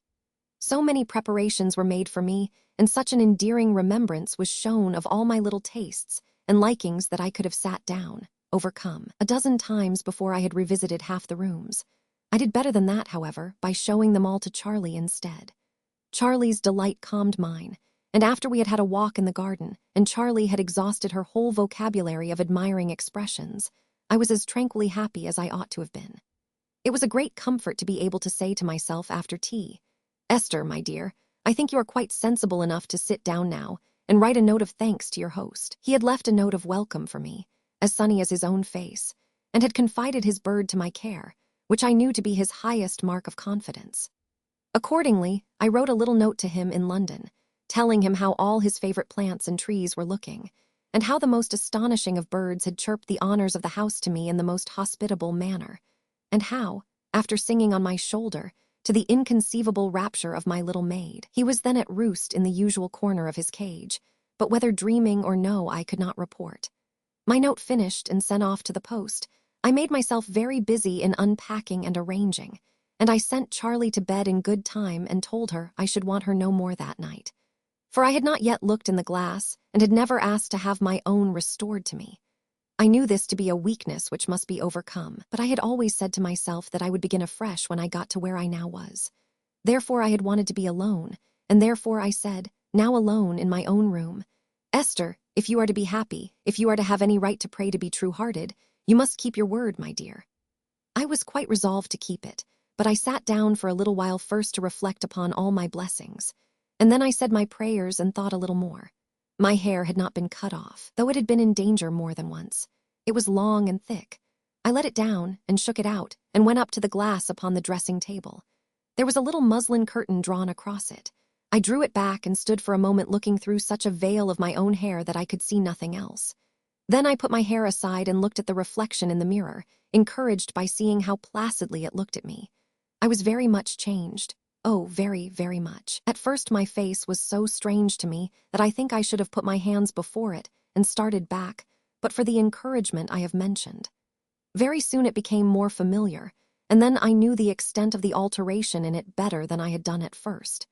[SPEAKER 3] So many preparations were made for me, and such an endearing remembrance was shown of all my little tastes and likings that I could have sat down, overcome, a dozen times before I had revisited half the rooms. I did better than that, however, by showing them all to Charlie instead. Charlie's delight calmed mine, and after we had had a walk in the garden, and Charlie had exhausted her whole vocabulary of admiring expressions, I was as tranquilly happy as I ought to have been. It was a great comfort to be able to say to myself after tea, "Esther, my dear, I think you are quite sensible enough to sit down now and write a note of thanks to your host." He had left a note of welcome for me, as sunny as his own face, and had confided his bird to my care, which I knew to be his highest mark of confidence. Accordingly, I wrote a little note to him in London, telling him how all his favorite plants and trees were looking, and how the most astonishing of birds had chirped the honors of the house to me in the most hospitable manner, and how, after singing on my shoulder, to the inconceivable rapture of my little maid, he was then at roost in the usual corner of his cage, but whether dreaming or no I could not report. My note finished and sent off to the post, I made myself very busy in unpacking and arranging, and I sent Charlie to bed in good time and told her I should want her no more that night. For I had not yet looked in the glass and had never asked to have my own restored to me. I knew this to be a weakness which must be overcome, but I had always said to myself that I would begin afresh when I got to where I now was. Therefore I had wanted to be alone, and therefore I said, now alone in my own room, "Esther, if you are to be happy, if you are to have any right to pray to be true-hearted, you must keep your word, my dear." I was quite resolved to keep it, but I sat down for a little while first to reflect upon all my blessings, and then I said my prayers and thought a little more. My hair had not been cut off, though it had been in danger more than once. It was long and thick. I let it down and shook it out and went up to the glass upon the dressing table. There was a little muslin curtain drawn across it. I drew it back and stood for a moment looking through such a veil of my own hair that I could see nothing else. Then I put my hair aside and looked at the reflection in the mirror, encouraged by seeing how placidly it looked at me. I was very much changed. Oh, very, very much. At first my face was so strange to me that I think I should have put my hands before it and started back, but for the encouragement I have mentioned. Very soon it became more familiar, and then I knew the extent of the alteration in it better than I had done at first.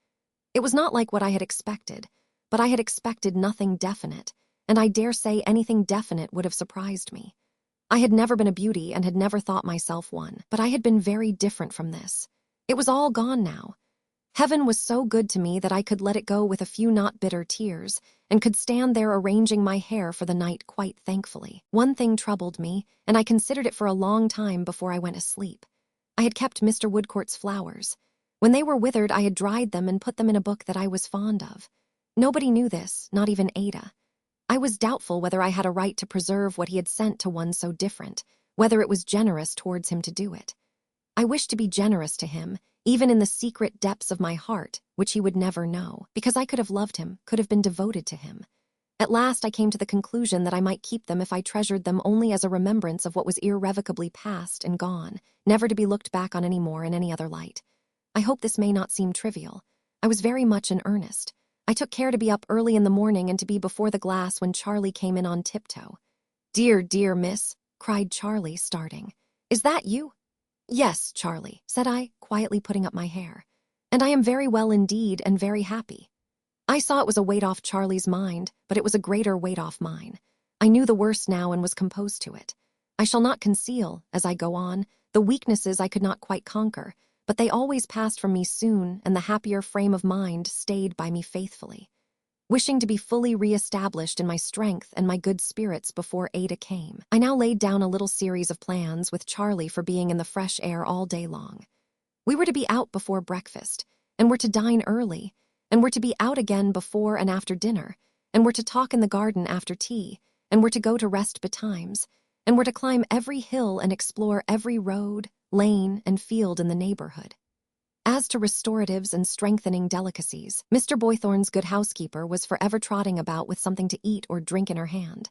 [SPEAKER 3] It was not like what I had expected, but I had expected nothing definite, and I dare say anything definite would have surprised me. I had never been a beauty and had never thought myself one, but I had been very different from this. It was all gone now. Heaven was so good to me that I could let it go with a few not bitter tears, and could stand there arranging my hair for the night quite thankfully. One thing troubled me, and I considered it for a long time before I went asleep. I had kept Mr. Woodcourt's flowers. When they were withered, I had dried them and put them in a book that I was fond of. Nobody knew this, not even Ada. I was doubtful whether I had a right to preserve what he had sent to one so different, whether it was generous towards him to do it. I wished to be generous to him, even in the secret depths of my heart, which he would never know, because I could have loved him, could have been devoted to him. At last I came to the conclusion that I might keep them if I treasured them only as a remembrance of what was irrevocably past and gone, never to be looked back on any more in any other light. I hope this may not seem trivial. I was very much in earnest. I took care to be up early in the morning and to be before the glass when Charlie came in on tiptoe. "Dear, dear miss," cried Charlie, starting. "Is that you?" "Yes, Charlie," said I, quietly putting up my hair. "And I am very well indeed and very happy." I saw it was a weight off Charlie's mind, but it was a greater weight off mine. I knew the worst now and was composed to it. I shall not conceal, as I go on, the weaknesses I could not quite conquer, but they always passed from me soon, and the happier frame of mind stayed by me faithfully. Wishing to be fully re-established in my strength and my good spirits before Ada came, I now laid down a little series of plans with Charlie for being in the fresh air all day long. We were to be out before breakfast, and were to dine early, and were to be out again before and after dinner, and were to talk in the garden after tea, and were to go to rest betimes, and were to climb every hill and explore every road, lane, and field in the neighborhood. As to restoratives and strengthening delicacies, Mr. Boythorn's good housekeeper was forever trotting about with something to eat or drink in her hand.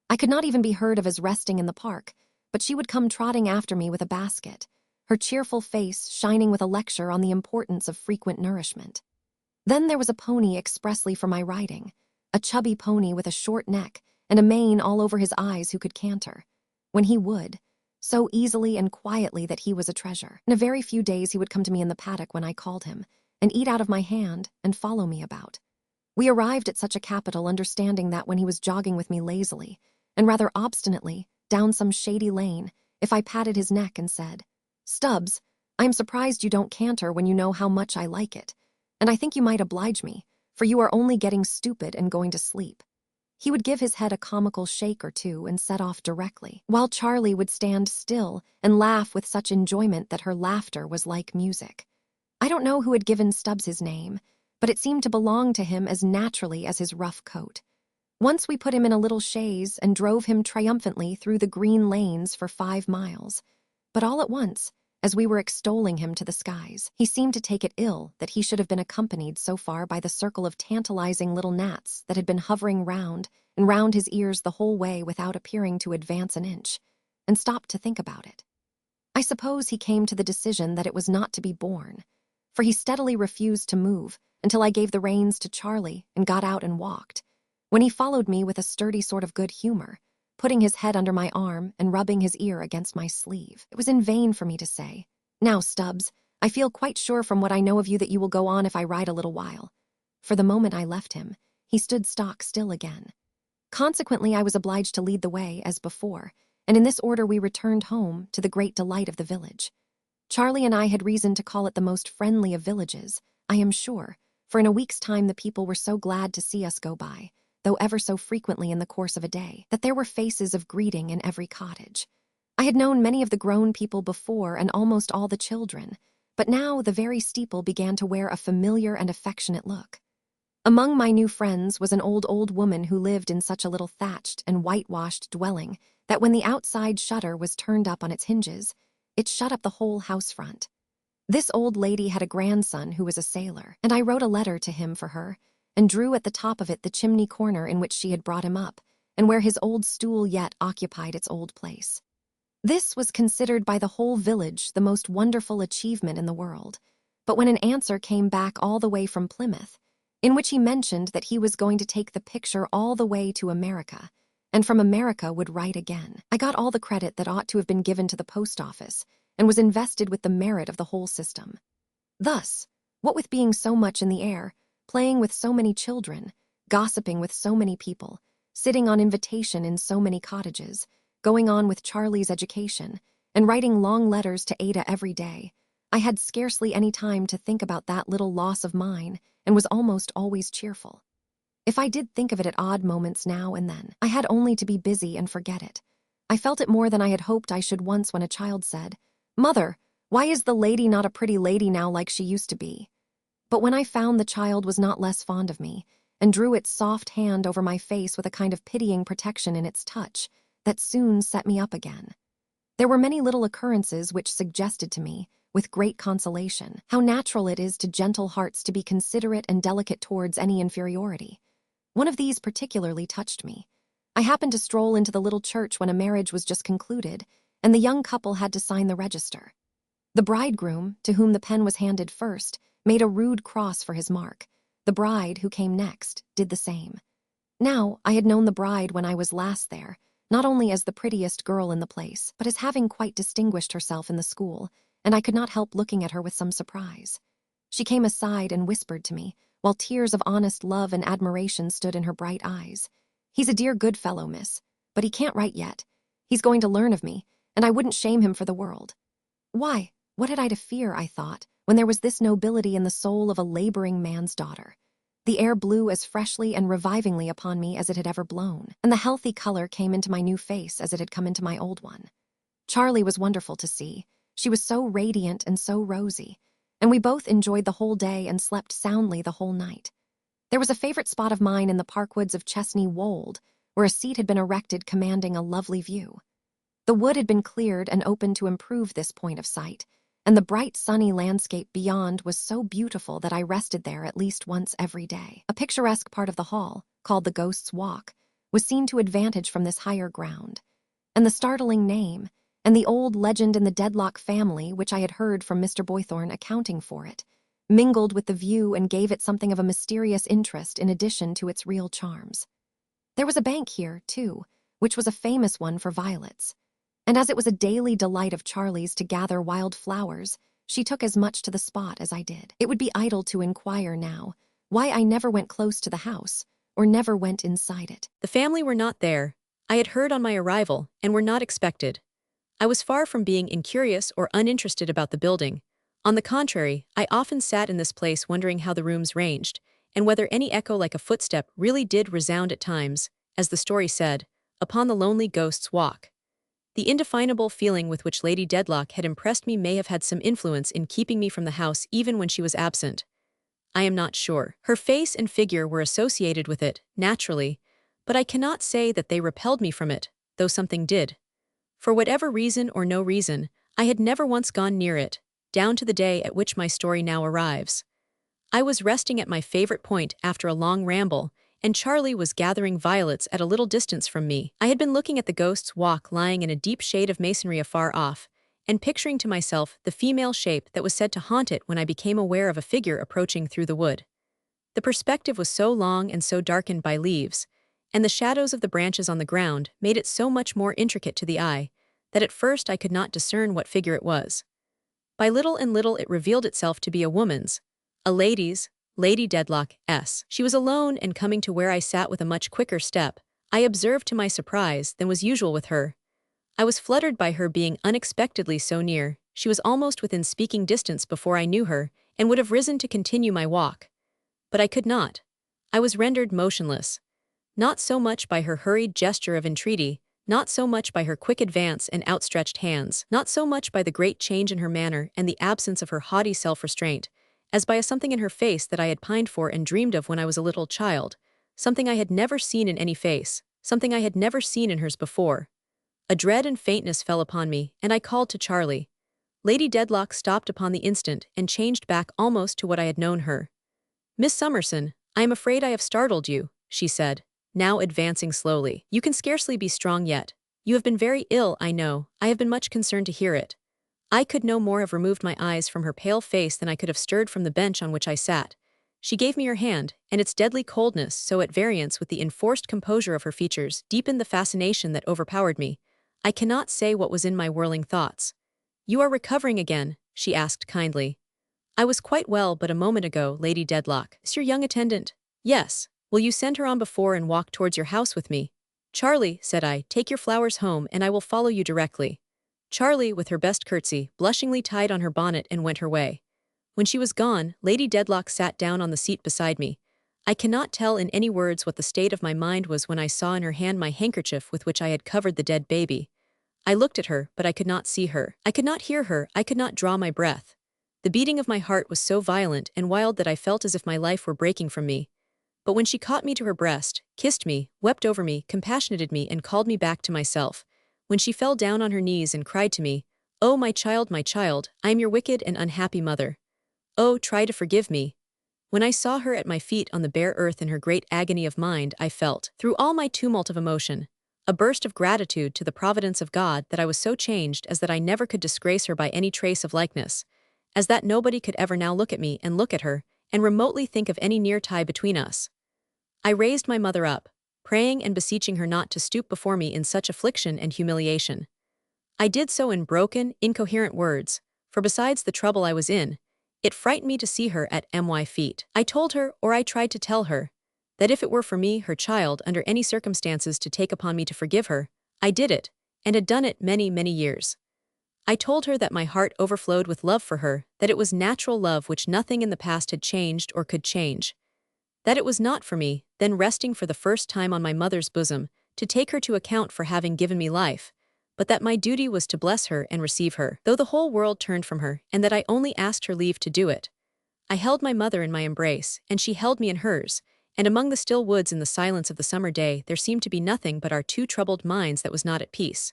[SPEAKER 3] I could not even be heard of as resting in the park, but she would come trotting after me with a basket, her cheerful face shining with a lecture on the importance of frequent nourishment. Then there was a pony expressly for my riding, a chubby pony with a short neck and a mane all over his eyes who could canter, when he would, so easily and quietly that he was a treasure. In a very few days he would come to me in the paddock when I called him, and eat out of my hand and follow me about. We arrived at such a capital understanding that when he was jogging with me lazily, and rather obstinately, down some shady lane, if I patted his neck and said, "Stubbs, I am surprised you don't canter when you know how much I like it, and I think you might oblige me, for you are only getting stupid and going to sleep," he would give his head a comical shake or two and set off directly, while Charlie would stand still and laugh with such enjoyment that her laughter was like music. I don't know who had given Stubbs his name, but it seemed to belong to him as naturally as his rough coat. Once we put him in a little chaise and drove him triumphantly through the green lanes for 5 miles. But all at once, as we were extolling him to the skies, he seemed to take it ill that he should have been accompanied so far by the circle of tantalizing little gnats that had been hovering round and round his ears the whole way without appearing to advance an inch, and stopped to think about it. I suppose he came to the decision that it was not to be borne, for he steadily refused to move until I gave the reins to Charlie and got out and walked, when he followed me with a sturdy sort of good humor, putting his head under my arm and rubbing his ear against my sleeve. It was in vain for me to say, "Now, Stubbs, I feel quite sure from what I know of you that you will go on if I ride a little while." For the moment I left him, he stood stock still again. Consequently, I was obliged to lead the way, as before, and in this order we returned home, to the great delight of the village. Charlie and I had reason to call it the most friendly of villages, I am sure, for in a week's time the people were so glad to see us go by, though ever so frequently in the course of a day, that there were faces of greeting in every cottage. I had known many of the grown people before and almost all the children, but now the very steeple began to wear a familiar and affectionate look. Among my new friends was an old woman who lived in such a little thatched and whitewashed dwelling that when the outside shutter was turned up on its hinges, it shut up the whole house front. This old lady had a grandson who was a sailor, and I wrote a letter to him for her, and drew at the top of it the chimney corner in which she had brought him up, and where his old stool yet occupied its old place. This was considered by the whole village the most wonderful achievement in the world, but when an answer came back all the way from Plymouth, in which he mentioned that he was going to take the picture all the way to America, and from America would write again, I got all the credit that ought to have been given to the post office, and was invested with the merit of the whole system. Thus, what with being so much in the air, playing with so many children, gossiping with so many people, sitting on invitation in so many cottages, going on with Charlie's education, and writing long letters to Ada every day, I had scarcely any time to think about that little loss of mine, and was almost always cheerful. If I did think of it at odd moments now and then, I had only to be busy and forget it. I felt it more than I had hoped I should once when a child said, "Mother, why is the lady not a pretty lady now like she used to be?" But when I found the child was not less fond of me, and drew its soft hand over my face with a kind of pitying protection in its touch that soon set me up again. There were many little occurrences which suggested to me, with great consolation, how natural it is to gentle hearts to be considerate and delicate towards any inferiority. One of these particularly touched me. I happened to stroll into the little church when a marriage was just concluded, and the young couple had to sign the register. The bridegroom, to whom the pen was handed first, made a rude cross for his mark. The bride, who came next, did the same. Now, I had known the bride when I was last there, not only as the prettiest girl in the place, but as having quite distinguished herself in the school, and I could not help looking at her with some surprise. She came aside and whispered to me, while tears of honest love and admiration stood in her bright eyes. "He's a dear good fellow, miss, but he can't write yet. He's going to learn of me, and I wouldn't shame him for the world." Why, what had I to fear, I thought, when there was this nobility in the soul of a laboring man's daughter? The air blew as freshly and revivingly upon me as it had ever blown, and the healthy color came into my new face as it had come into my old one. Charlie was wonderful to see. She was so radiant and so rosy, and we both enjoyed the whole day and slept soundly the whole night. There was a favorite spot of mine in the parkwoods of Chesney Wold, where a seat had been erected commanding a lovely view. The wood had been cleared and opened to improve this point of sight, and the bright sunny landscape beyond was so beautiful that I rested there at least once every day. A picturesque part of the hall, called the Ghost's Walk, was seen to advantage from this higher ground, and the startling name, and the old legend in the Dedlock family, which I had heard from Mr. Boythorn accounting for it, mingled with the view and gave it something of a mysterious interest in addition to its real charms. There was a bank here, too, which was a famous one for violets, and as it was a daily delight of Charlie's to gather wild flowers, she took as much to the spot as I did. It would be idle to inquire now why I never went close to the house, or never went inside it.
[SPEAKER 1] The family were not there. I had heard on my arrival, and were not expected. I was far from being incurious or uninterested about the building. On the contrary, I often sat in this place wondering how the rooms ranged, and whether any echo like a footstep really did resound at times, as the story said, upon the lonely ghost's walk. The indefinable feeling with which Lady Dedlock had impressed me may have had some influence in keeping me from the house even when she was absent. I am not sure. Her face and figure were associated with it, naturally, but I cannot say that they repelled me from it, though something did. For whatever reason or no reason, I had never once gone near it, down to the day at which my story now arrives. I was resting at my favorite point after a long ramble, and Charlie was gathering violets at a little distance from me. I had been looking at the Ghost's Walk lying in a deep shade of masonry afar off, and picturing to myself the female shape that was said to haunt it when I became aware of a figure approaching through the wood. The perspective was so long and so darkened by leaves, and the shadows of the branches on the ground made it so much more intricate to the eye, that at first I could not discern what figure it was. By little and little it revealed itself to be a woman's, a lady's, Lady Dedlock's. She was alone and coming to where I sat with a much quicker step, I observed to my surprise, than was usual with her. I was fluttered by her being unexpectedly so near. She was almost within speaking distance before I knew her, and would have risen to continue my walk. But I could not. I was rendered motionless. Not so much by her hurried gesture of entreaty, not so much by her quick advance and outstretched hands, not so much by the great change in her manner and the absence of her haughty self-restraint, as by a something in her face that I had pined for and dreamed of when I was a little child, something I had never seen in any face, something I had never seen in hers before. A dread and faintness fell upon me, and I called to Charlie. Lady Dedlock stopped upon the instant and changed back almost to what I had known her. "Miss Summerson, I am afraid I have startled you," she said, now advancing slowly. "You can scarcely be strong yet. You have been very ill, I know. I have been much concerned to hear it." I could no more have removed my eyes from her pale face than I could have stirred from the bench on which I sat. She gave me her hand, and its deadly coldness, so at variance with the enforced composure of her features, deepened the fascination that overpowered me. I cannot say what was in my whirling thoughts. "You are recovering again?" she asked kindly. "I was quite well but a moment ago, Lady Dedlock. Is your young attendant?" "Yes. Will you send her on before and walk towards your house with me?" "Charlie," said I, "take your flowers home and I will follow you directly." Charlie, with her best curtsy, blushingly tied on her bonnet and went her way. When she was gone, Lady Dedlock sat down on the seat beside me. I cannot tell in any words what the state of my mind was when I saw in her hand my handkerchief with which I had covered the dead baby. I looked at her, but I could not see her. I could not hear her, I could not draw my breath. The beating of my heart was so violent and wild that I felt as if my life were breaking from me. But when she caught me to her breast, kissed me, wept over me, compassionated me, and called me back to myself, when she fell down on her knees and cried to me, "Oh, my child, I am your wicked and unhappy mother. Oh, try to forgive me." When I saw her at my feet on the bare earth in her great agony of mind, I felt, through all my tumult of emotion, a burst of gratitude to the providence of God that I was so changed as that I never could disgrace her by any trace of likeness, as that nobody could ever now look at me and look at her, and remotely think of any near tie between us. I raised my mother up, praying and beseeching her not to stoop before me in such affliction and humiliation. I did so in broken, incoherent words, for besides the trouble I was in, it frightened me to see her at my feet. I told her, or I tried to tell her, that if it were for me, her child, under any circumstances to take upon me to forgive her, I did it, and had done it many, many years. I told her that my heart overflowed with love for her, that it was natural love which nothing in the past had changed or could change. That it was not for me, then resting for the first time on my mother's bosom, to take her to account for having given me life, but that my duty was to bless her and receive her, though the whole world turned from her, and that I only asked her leave to do it. I held my mother in my embrace, and she held me in hers, and among the still woods in the silence of the summer day there seemed to be nothing but our two troubled minds that was not at peace.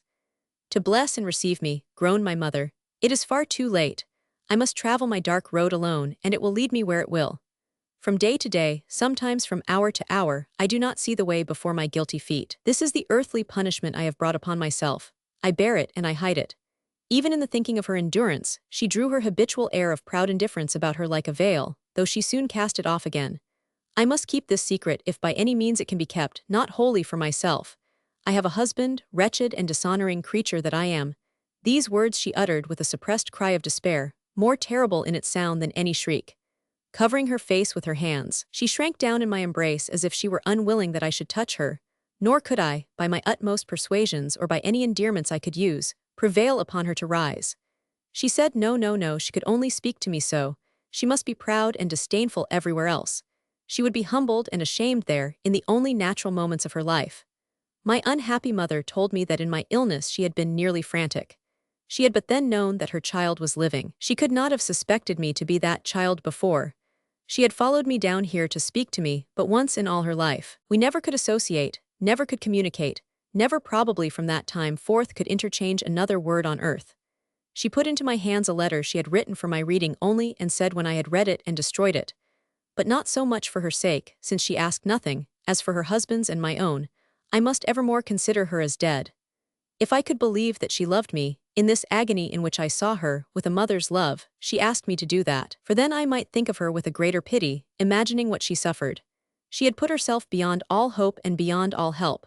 [SPEAKER 1] "To bless and receive me," groaned my mother, "it is far too late. I must travel my dark road alone, and it will lead me where it will. From day to day, sometimes from hour to hour, I do not see the way before my guilty feet. This is the earthly punishment I have brought upon myself. I bear it and I hide it." Even in the thinking of her endurance, she drew her habitual air of proud indifference about her like a veil, though she soon cast it off again. "I must keep this secret if by any means it can be kept, not wholly for myself. I have a husband, wretched and dishonoring creature that I am." These words she uttered with a suppressed cry of despair, more terrible in its sound than any shriek. Covering her face with her hands, she shrank down in my embrace as if she were unwilling that I should touch her, nor could I, by my utmost persuasions or by any endearments I could use, prevail upon her to rise. She said no, no, no, she could only speak to me so. She must be proud and disdainful everywhere else. She would be humbled and ashamed there, in the only natural moments of her life. My unhappy mother told me that in my illness she had been nearly frantic. She had but then known that her child was living. She could not have suspected me to be that child before. She had followed me down here to speak to me but once in all her life. We never could associate, never could communicate, never probably from that time forth could interchange another word on earth. She put into my hands a letter she had written for my reading only and said when I had read it and destroyed it. But not so much for her sake, since she asked nothing, as for her husband's and my own, I must evermore consider her as dead. If I could believe that she loved me, in this agony in which I saw her, with a mother's love, she asked me to do that, for then I might think of her with a greater pity, imagining what she suffered. She had put herself beyond all hope and beyond all help.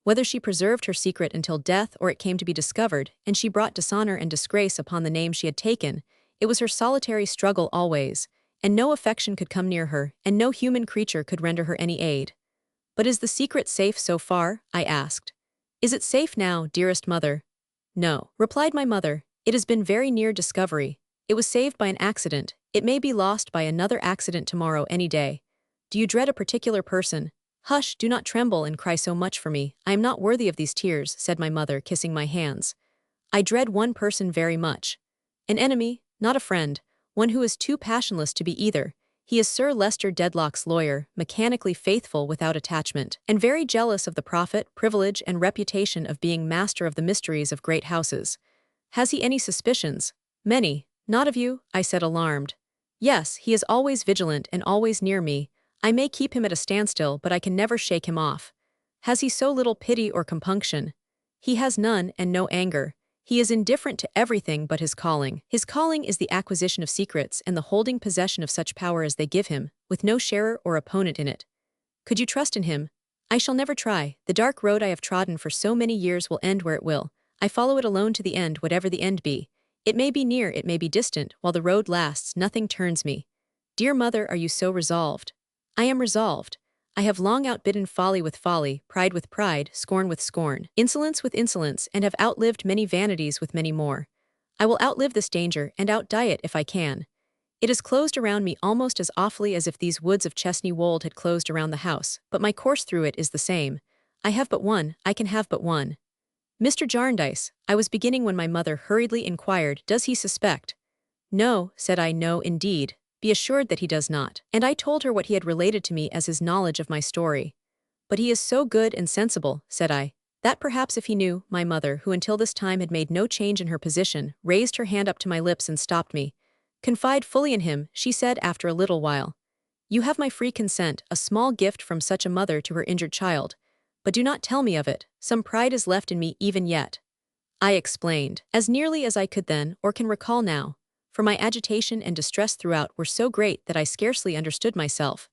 [SPEAKER 1] Whether she preserved her secret until death or it came to be discovered, and she brought dishonor and disgrace upon the name she had taken, it was her solitary struggle always, and no affection could come near her, and no human creature could render her any aid. "But is the secret safe so far?" I asked. "Is it safe now, dearest mother?" "No," replied my mother, "it has been very near discovery. It was saved by an accident. It may be lost by another accident tomorrow any day. Do you dread a particular person?" "Hush, do not tremble and cry so much for me. I am not worthy of these tears," said my mother, kissing my hands. "I dread one person very much. An enemy, not a friend, one who is too passionless to be either. He is Sir Leicester Dedlock's lawyer, mechanically faithful without attachment, and very jealous of the profit, privilege, and reputation of being master of the mysteries of great houses." "Has he any suspicions?" "Many." "Not of you?" I said, alarmed. "Yes, he is always vigilant and always near me. I may keep him at a standstill, but I can never shake him off." "Has he so little pity or compunction?" "He has none, and no anger. He is indifferent to everything but his calling. His calling is the acquisition of secrets and the holding possession of such power as they give him, with no sharer or opponent in it." "Could you trust in him?" "I shall never try. The dark road I have trodden for so many years will end where it will. I follow it alone to the end, whatever the end be. It may be near, it may be distant, while the road lasts, nothing turns me." "Dear mother, are you so resolved?" "I am resolved. I have long outbidden folly with folly, pride with pride, scorn with scorn, insolence with insolence, and have outlived many vanities with many more. I will outlive this danger, and outdie it if I can. It has closed around me almost as awfully as if these woods of Chesney Wold had closed around the house, but my course through it is the same. I have but one, I can have but one." "Mr. Jarndyce," I was beginning when my mother hurriedly inquired, "Does he suspect?" "No," said I, "no, indeed. be assured that he does not. And I told her what he had related to me as his knowledge of my story. But he is so good and sensible, said I, that perhaps if he knew, my mother, who until this time had made no change in her position, raised her hand up to my lips and stopped me. Confide fully in him, she said after a little while. You have my free consent, a small gift from such a mother to her injured child. But do not tell me of it, some pride is left in me even yet. I explained, as nearly as I could then, or can recall now, for my agitation and distress throughout were so great that I scarcely understood myself,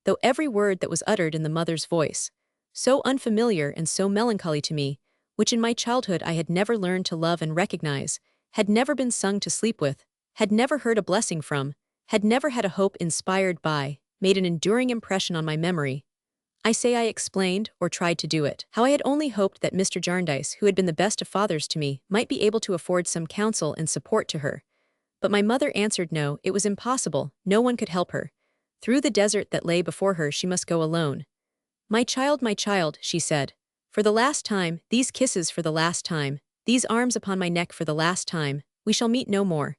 [SPEAKER 1] though every word that was uttered in the mother's voice, so unfamiliar and so melancholy to me, which in my childhood I had never learned to love and recognize, had never been sung to sleep with, had never heard a blessing from, had never had a hope inspired by, made an enduring impression on my memory. I say I explained, or tried to do it, how I had only hoped that Mr. Jarndyce, who had been the best of fathers to me, might be able to afford some counsel and support to her. But my mother answered no, it was impossible, no one could help her. Through the desert that lay before her she must go alone. My child, she said, for the last time, these kisses for the last time, these arms upon my neck for the last time, we shall meet no more.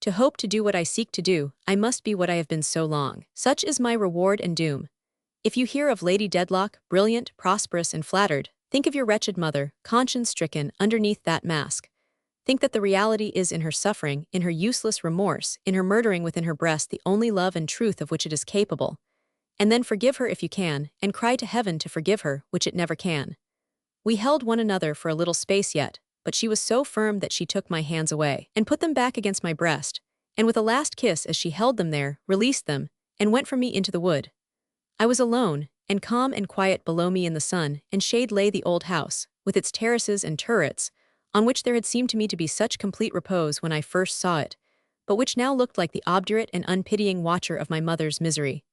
[SPEAKER 1] To hope to do what I seek to do, I must be what I have been so long. Such is my reward and doom. If you hear of Lady Dedlock, brilliant, prosperous, and flattered, think of your wretched mother, conscience-stricken, underneath that mask. Think that the reality is in her suffering, in her useless remorse, in her murdering within her breast the only love and truth of which it is capable. And then forgive her if you can, and cry to heaven to forgive her, which it never can. We held one another for a little space yet, but she was so firm that she took my hands away, and put them back against my breast, and with a last kiss as she held them there, released them, and went from me into the wood. I was alone, and calm and quiet below me in the sun and shade lay the old house, with its terraces and turrets, on which there had seemed to me to be such complete repose when I first saw it, but which now looked like the obdurate and unpitying watcher of my mother's misery.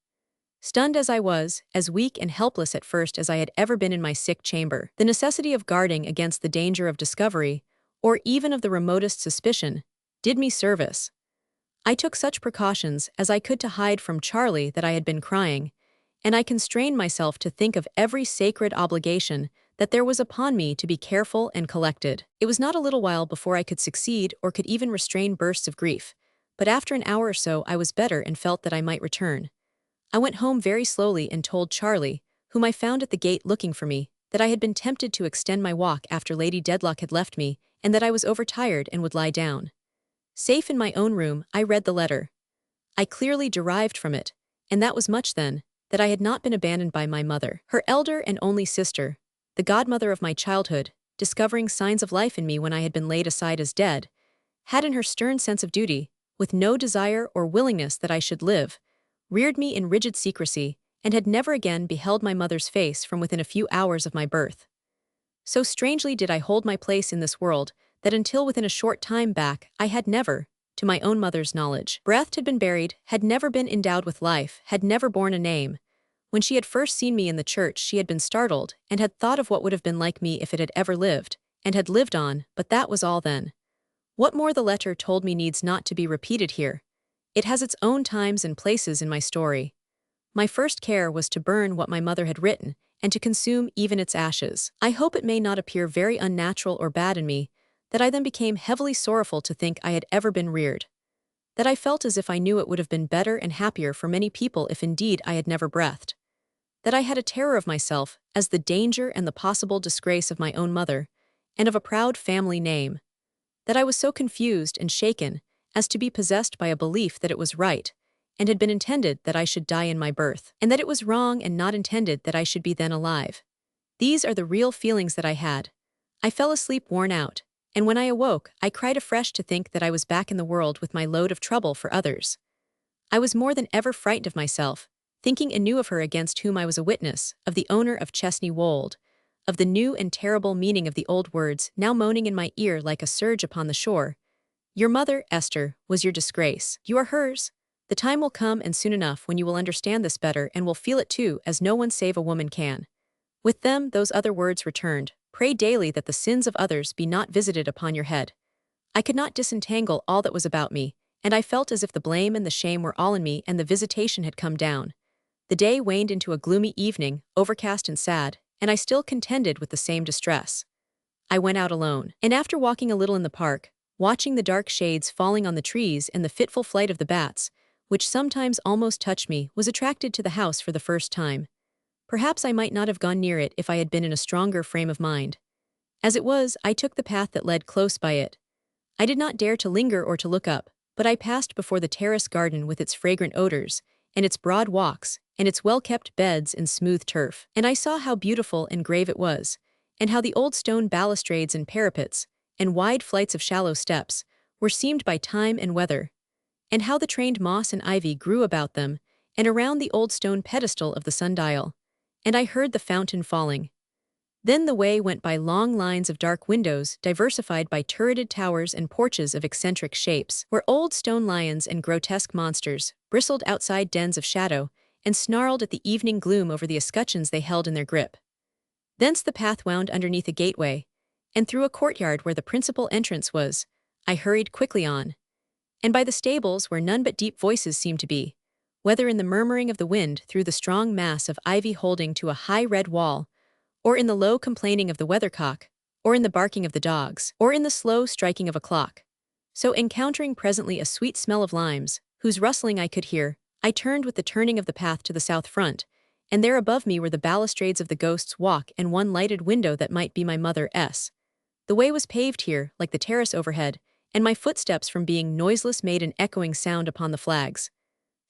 [SPEAKER 1] Stunned as I was, as weak and helpless at first as I had ever been in my sick chamber, the necessity of guarding against the danger of discovery, or even of the remotest suspicion, did me service. I took such precautions as I could to hide from Charlie that I had been crying, and I constrained myself to think of every sacred obligation that there was upon me to be careful and collected. It was not a little while before I could succeed or could even restrain bursts of grief, but after an hour or so I was better and felt that I might return. I went home very slowly and told Charlie, whom I found at the gate looking for me, that I had been tempted to extend my walk after Lady Dedlock had left me, and that I was overtired and would lie down. Safe in my own room, I read the letter. I clearly derived from it, and that was much then, that I had not been abandoned by my mother, her elder and only sister, the godmother of my childhood, discovering signs of life in me when I had been laid aside as dead, had in her stern sense of duty, with no desire or willingness that I should live, reared me in rigid secrecy, and had never again beheld my mother's face from within a few hours of my birth. So strangely did I hold my place in this world, that until within a short time back I had never, to my own mother's knowledge, breathed, had been buried, had never been endowed with life, had never borne a name. When she had first seen me in the church she had been startled, and had thought of what would have been like me if it had ever lived, and had lived on, but that was all then. What more the letter told me needs not to be repeated here. It has its own times and places in my story. My first care was to burn what my mother had written, and to consume even its ashes. I hope it may not appear very unnatural or bad in me, that I then became heavily sorrowful to think I had ever been reared. That I felt as if I knew it would have been better and happier for many people if indeed I had never breathed. That I had a terror of myself, as the danger and the possible disgrace of my own mother, and of a proud family name. That I was so confused and shaken, as to be possessed by a belief that it was right, and had been intended that I should die in my birth, and that it was wrong and not intended that I should be then alive. These are the real feelings that I had. I fell asleep worn out, and when I awoke, I cried afresh to think that I was back in the world with my load of trouble for others. I was more than ever frightened of myself, thinking anew of her against whom I was a witness, of the owner of Chesney Wold, of the new and terrible meaning of the old words now moaning in my ear like a surge upon the shore. Your mother, Esther, was your disgrace. You are hers. The time will come, and soon enough, when you will understand this better and will feel it too, as no one save a woman can. With them those other words returned, pray daily that the sins of others be not visited upon your head. I could not disentangle all that was about me, and I felt as if the blame and the shame were all in me and the visitation had come down. The day waned into a gloomy evening, overcast and sad, and I still contended with the same distress. I went out alone, and after walking a little in the park, watching the dark shades falling on the trees and the fitful flight of the bats, which sometimes almost touched me, was attracted to the house for the first time. Perhaps I might not have gone near it if I had been in a stronger frame of mind. As it was, I took the path that led close by it. I did not dare to linger or to look up, but I passed before the terrace garden with its fragrant odors, and its broad walks, and its well-kept beds in smooth turf. And I saw how beautiful and grave it was, and how the old stone balustrades and parapets, and wide flights of shallow steps, were seamed by time and weather, and how the trained moss and ivy grew about them, and around the old stone pedestal of the sundial. And I heard the fountain falling. Then the way went by long lines of dark windows diversified by turreted towers and porches of eccentric shapes, where old stone lions and grotesque monsters bristled outside dens of shadow and snarled at the evening gloom over the escutcheons they held in their grip. Thence the path wound underneath a gateway, and through a courtyard where the principal entrance was, I hurried quickly on. And by the stables where none but deep voices seemed to be, whether in the murmuring of the wind through the strong mass of ivy holding to a high red wall, or in the low complaining of the weathercock, or in the barking of the dogs, or in the slow striking of a clock. So encountering presently a sweet smell of limes, whose rustling I could hear, I turned with the turning of the path to the south front, and there above me were the balustrades of the Ghost's Walk and one lighted window that might be my mother's. The way was paved here, like the terrace overhead, and my footsteps from being noiseless made an echoing sound upon the flags.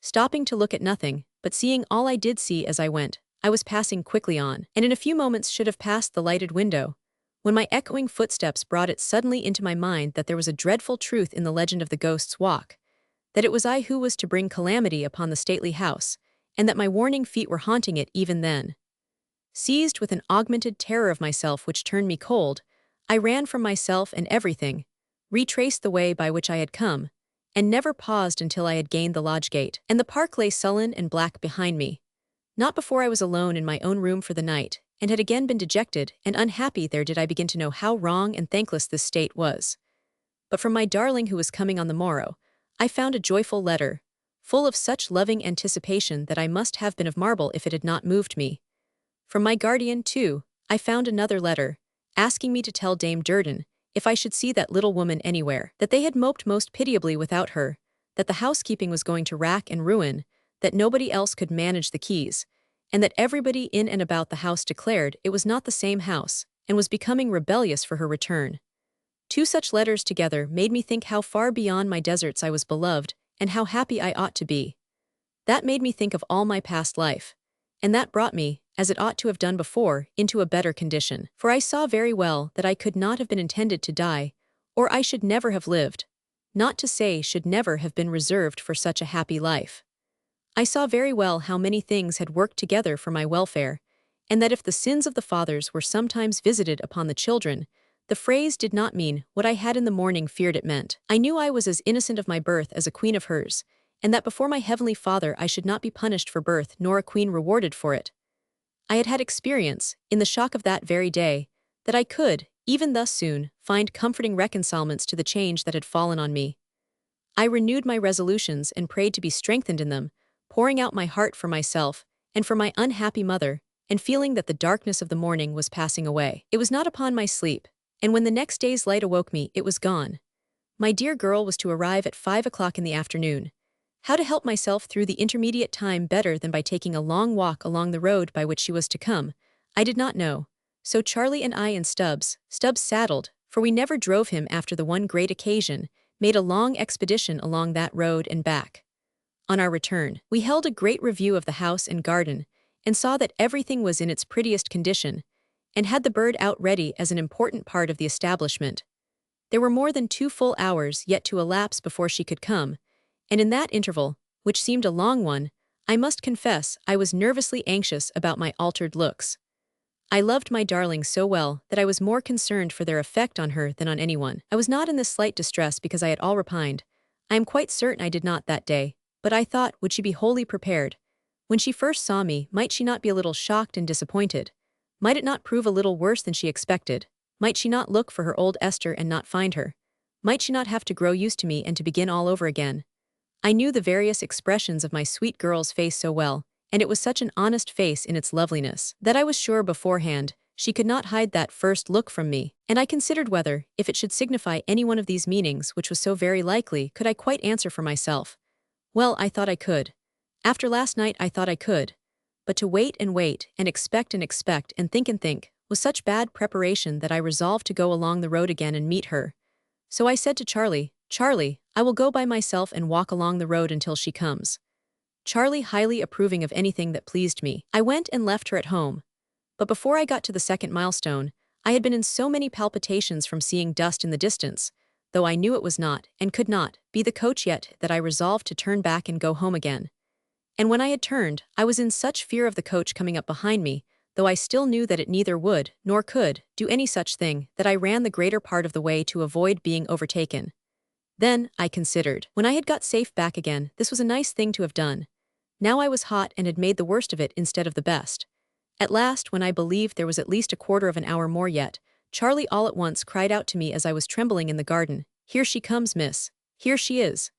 [SPEAKER 1] Stopping to look at nothing, but seeing all I did see as I went, I was passing quickly on, and in a few moments should have passed the lighted window, when my echoing footsteps brought it suddenly into my mind that there was a dreadful truth in the legend of the Ghost's Walk, that it was I who was to bring calamity upon the stately house, and that my warning feet were haunting it even then. Seized with an augmented terror of myself which turned me cold, I ran from myself and everything, retraced the way by which I had come, and never paused until I had gained the lodge gate, and the park lay sullen and black behind me. Not before I was alone in my own room for the night, and had again been dejected and unhappy there did I begin to know how wrong and thankless this state was. But from my darling who was coming on the morrow, I found a joyful letter, full of such loving anticipation that I must have been of marble if it had not moved me. From my guardian, too, I found another letter, asking me to tell Dame Durden, if I should see that little woman anywhere, that they had moped most pitiably without her, that the housekeeping was going to rack and ruin, that nobody else could manage the keys, and that everybody in and about the house declared it was not the same house, and was becoming rebellious for her return. Two such letters together made me think how far beyond my deserts I was beloved, and how happy I ought to be. That made me think of all my past life, and that brought me, as it ought to have done before, into a better condition. For I saw very well that I could not have been intended to die, or I should never have lived, not to say should never have been reserved for such a happy life. I saw very well how many things had worked together for my welfare, and that if the sins of the fathers were sometimes visited upon the children, the phrase did not mean what I had in the morning feared it meant. I knew I was as innocent of my birth as a queen of hers, and that before my heavenly Father I should not be punished for birth nor a queen rewarded for it. I had had experience, in the shock of that very day, that I could, even thus soon, find comforting reconcilements to the change that had fallen on me. I renewed my resolutions and prayed to be strengthened in them, pouring out my heart for myself and for my unhappy mother, and feeling that the darkness of the morning was passing away. It was not upon my sleep, and when the next day's light awoke me, it was gone. My dear girl was to arrive at 5 o'clock in the afternoon. How to help myself through the intermediate time better than by taking a long walk along the road by which she was to come, I did not know. So Charlie and I and Stubbs saddled, for we never drove him after the one great occasion, made a long expedition along that road and back. On our return, we held a great review of the house and garden, and saw that everything was in its prettiest condition, and had the bird out ready as an important part of the establishment. There were more than 2 full hours yet to elapse before she could come, and in that interval, which seemed a long one, I must confess I was nervously anxious about my altered looks. I loved my darling so well that I was more concerned for their effect on her than on anyone. I was not in this slight distress because I had all repined. I am quite certain I did not that day, but I thought, would she be wholly prepared? When she first saw me, might she not be a little shocked and disappointed? Might it not prove a little worse than she expected? Might she not look for her old Esther and not find her? Might she not have to grow used to me and to begin all over again? I knew the various expressions of my sweet girl's face so well, and it was such an honest face in its loveliness, that I was sure beforehand she could not hide that first look from me, and I considered whether, if it should signify any one of these meanings which was so very likely, could I quite answer for myself. Well, I thought I could. After last night I thought I could. But to wait and expect and think was such bad preparation that I resolved to go along the road again and meet her. So I said to Charlie, Charlie, I will go by myself and walk along the road until she comes. Charlie highly approving of anything that pleased me. I went and left her at home. But before I got to the second milestone, I had been in so many palpitations from seeing dust in the distance, though I knew it was not, and could not, be the coach yet, that I resolved to turn back and go home again. And when I had turned, I was in such fear of the coach coming up behind me, though I still knew that it neither would, nor could, do any such thing, that I ran the greater part of the way to avoid being overtaken. Then, I considered, when I had got safe back again, this was a nice thing to have done. Now I was hot and had made the worst of it instead of the best. At last, when I believed there was at least a quarter of an hour more yet, Charlie all at once cried out to me as I was trembling in the garden, "Here she comes, miss. Here she is."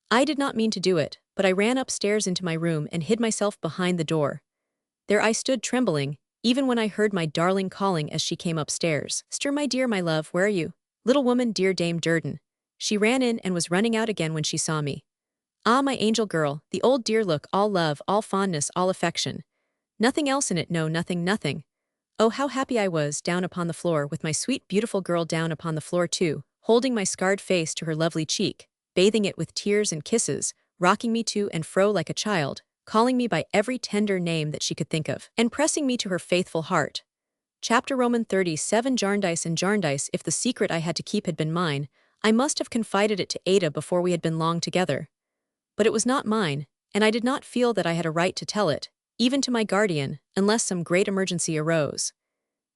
[SPEAKER 1] I did not mean to do it, but I ran upstairs into my room and hid myself behind the door. There I stood trembling, even when I heard my darling calling as she came upstairs. "Esther, my dear, my love, where are you? Little woman, dear Dame Durden." She ran in and was running out again when she saw me. Ah, my angel girl, the old dear look, all love, all fondness, all affection. Nothing else in it, no, nothing. Oh, how happy I was, down upon the floor, with my sweet beautiful girl down upon the floor too, holding my scarred face to her lovely cheek, bathing it with tears and kisses, rocking me to and fro like a child, calling me by every tender name that she could think of, and pressing me to her faithful heart. Chapter Roman 37 Jarndyce and Jarndyce. If the secret I had to keep had been mine, I must have confided it to Ada before we had been long together. But it was not mine, and I did not feel that I had a right to tell it, even to my guardian, unless some great emergency arose.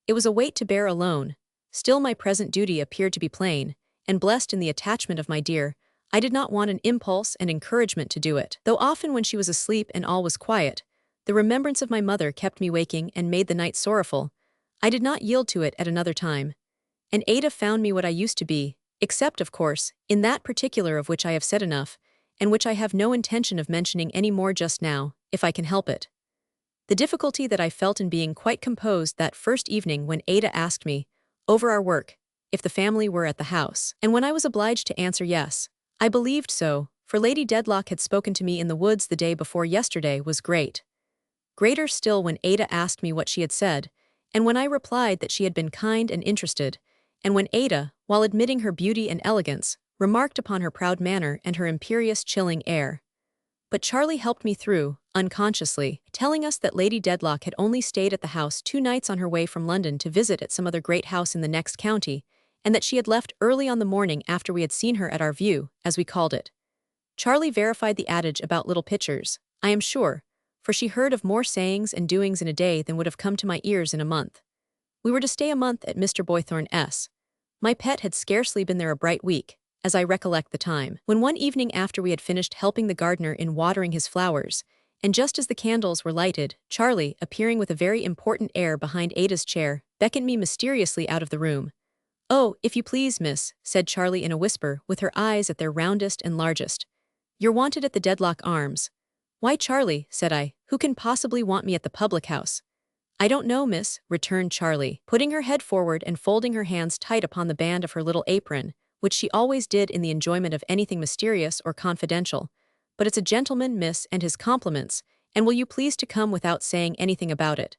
[SPEAKER 1] It was a weight to bear alone. Still my present duty appeared to be plain, and blessed in the attachment of my dear, I did not want an impulse and encouragement to do it. Though often when she was asleep and all was quiet, the remembrance of my mother kept me waking and made the night sorrowful, I did not yield to it at another time. And Ada found me what I used to be, except, of course, in that particular of which I have said enough, and which I have no intention of mentioning any more just now, if I can help it. The difficulty that I felt in being quite composed that first evening when Ada asked me, over our work, if the family were at the house, and when I was obliged to answer yes, I believed so, for Lady Dedlock had spoken to me in the woods the day before yesterday, was great. Greater still when Ada asked me what she had said, and when I replied that she had been kind and interested, and when Ada, while admitting her beauty and elegance, remarked upon her proud manner and her imperious chilling air. But Charlie helped me through, unconsciously, telling us that Lady Dedlock had only stayed at the house 2 nights on her way from London to visit at some other great house in the next county, and that she had left early on the morning after we had seen her at our view, as we called it. Charlie verified the adage about little pictures, I am sure, for she heard of more sayings and doings in a day than would have come to my ears in a month. We were to stay a month at Mr. Boythorn's. My pet had scarcely been there a bright week, as I recollect the time, when one evening after we had finished helping the gardener in watering his flowers, and just as the candles were lighted, Charlie, appearing with a very important air behind Ada's chair, beckoned me mysteriously out of the room. "Oh, if you please, miss," said Charlie in a whisper, with her eyes at their roundest and largest. "You're wanted at the Dedlock Arms." "Why, Charlie," said I, "who can possibly want me at the public house?" "I don't know, miss," returned Charlie, putting her head forward and folding her hands tight upon the band of her little apron, which she always did in the enjoyment of anything mysterious or confidential. "But it's a gentleman, miss, and his compliments, and will you please to come without saying anything about it?"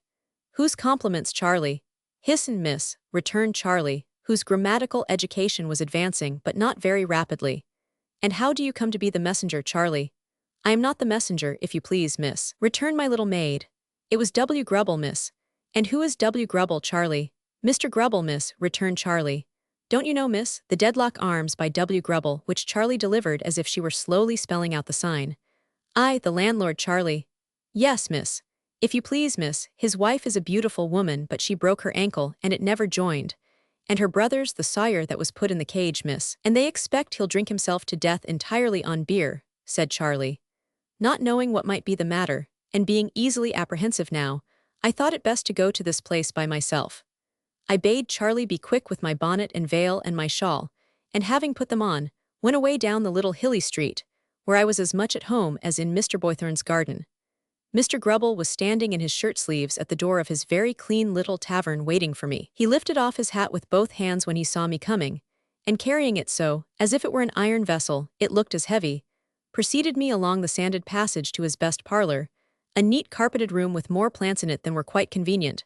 [SPEAKER 1] "Whose compliments, Charlie?" "His'n, miss," returned Charlie, whose grammatical education was advancing but not very rapidly. "And how do you come to be the messenger, Charlie?" "I am not the messenger, if you please, miss," returned my little maid. "It was W. Grubble, miss." "And who is W. Grubble, Charlie?" "Mr. Grubble, miss," returned Charlie. "Don't you know, miss, the Dedlock Arms by W. Grubble," which Charlie delivered as if she were slowly spelling out the sign. "Aye, the landlord, Charlie." "Yes, miss. If you please, miss, his wife is a beautiful woman, but she broke her ankle, and it never joined. And her brother's the sire that was put in the cage, miss, and they expect he'll drink himself to death entirely on beer," said Charlie. Not knowing what might be the matter, and being easily apprehensive now, I thought it best to go to this place by myself. I bade Charlie be quick with my bonnet and veil and my shawl, and having put them on, went away down the little hilly street, where I was as much at home as in Mr. Boythorn's garden. Mr. Grubble was standing in his shirt-sleeves at the door of his very clean little tavern waiting for me. He lifted off his hat with both hands when he saw me coming, and carrying it so, as if it were an iron vessel, it looked as heavy, preceded me along the sanded passage to his best parlor, a neat carpeted room with more plants in it than were quite convenient,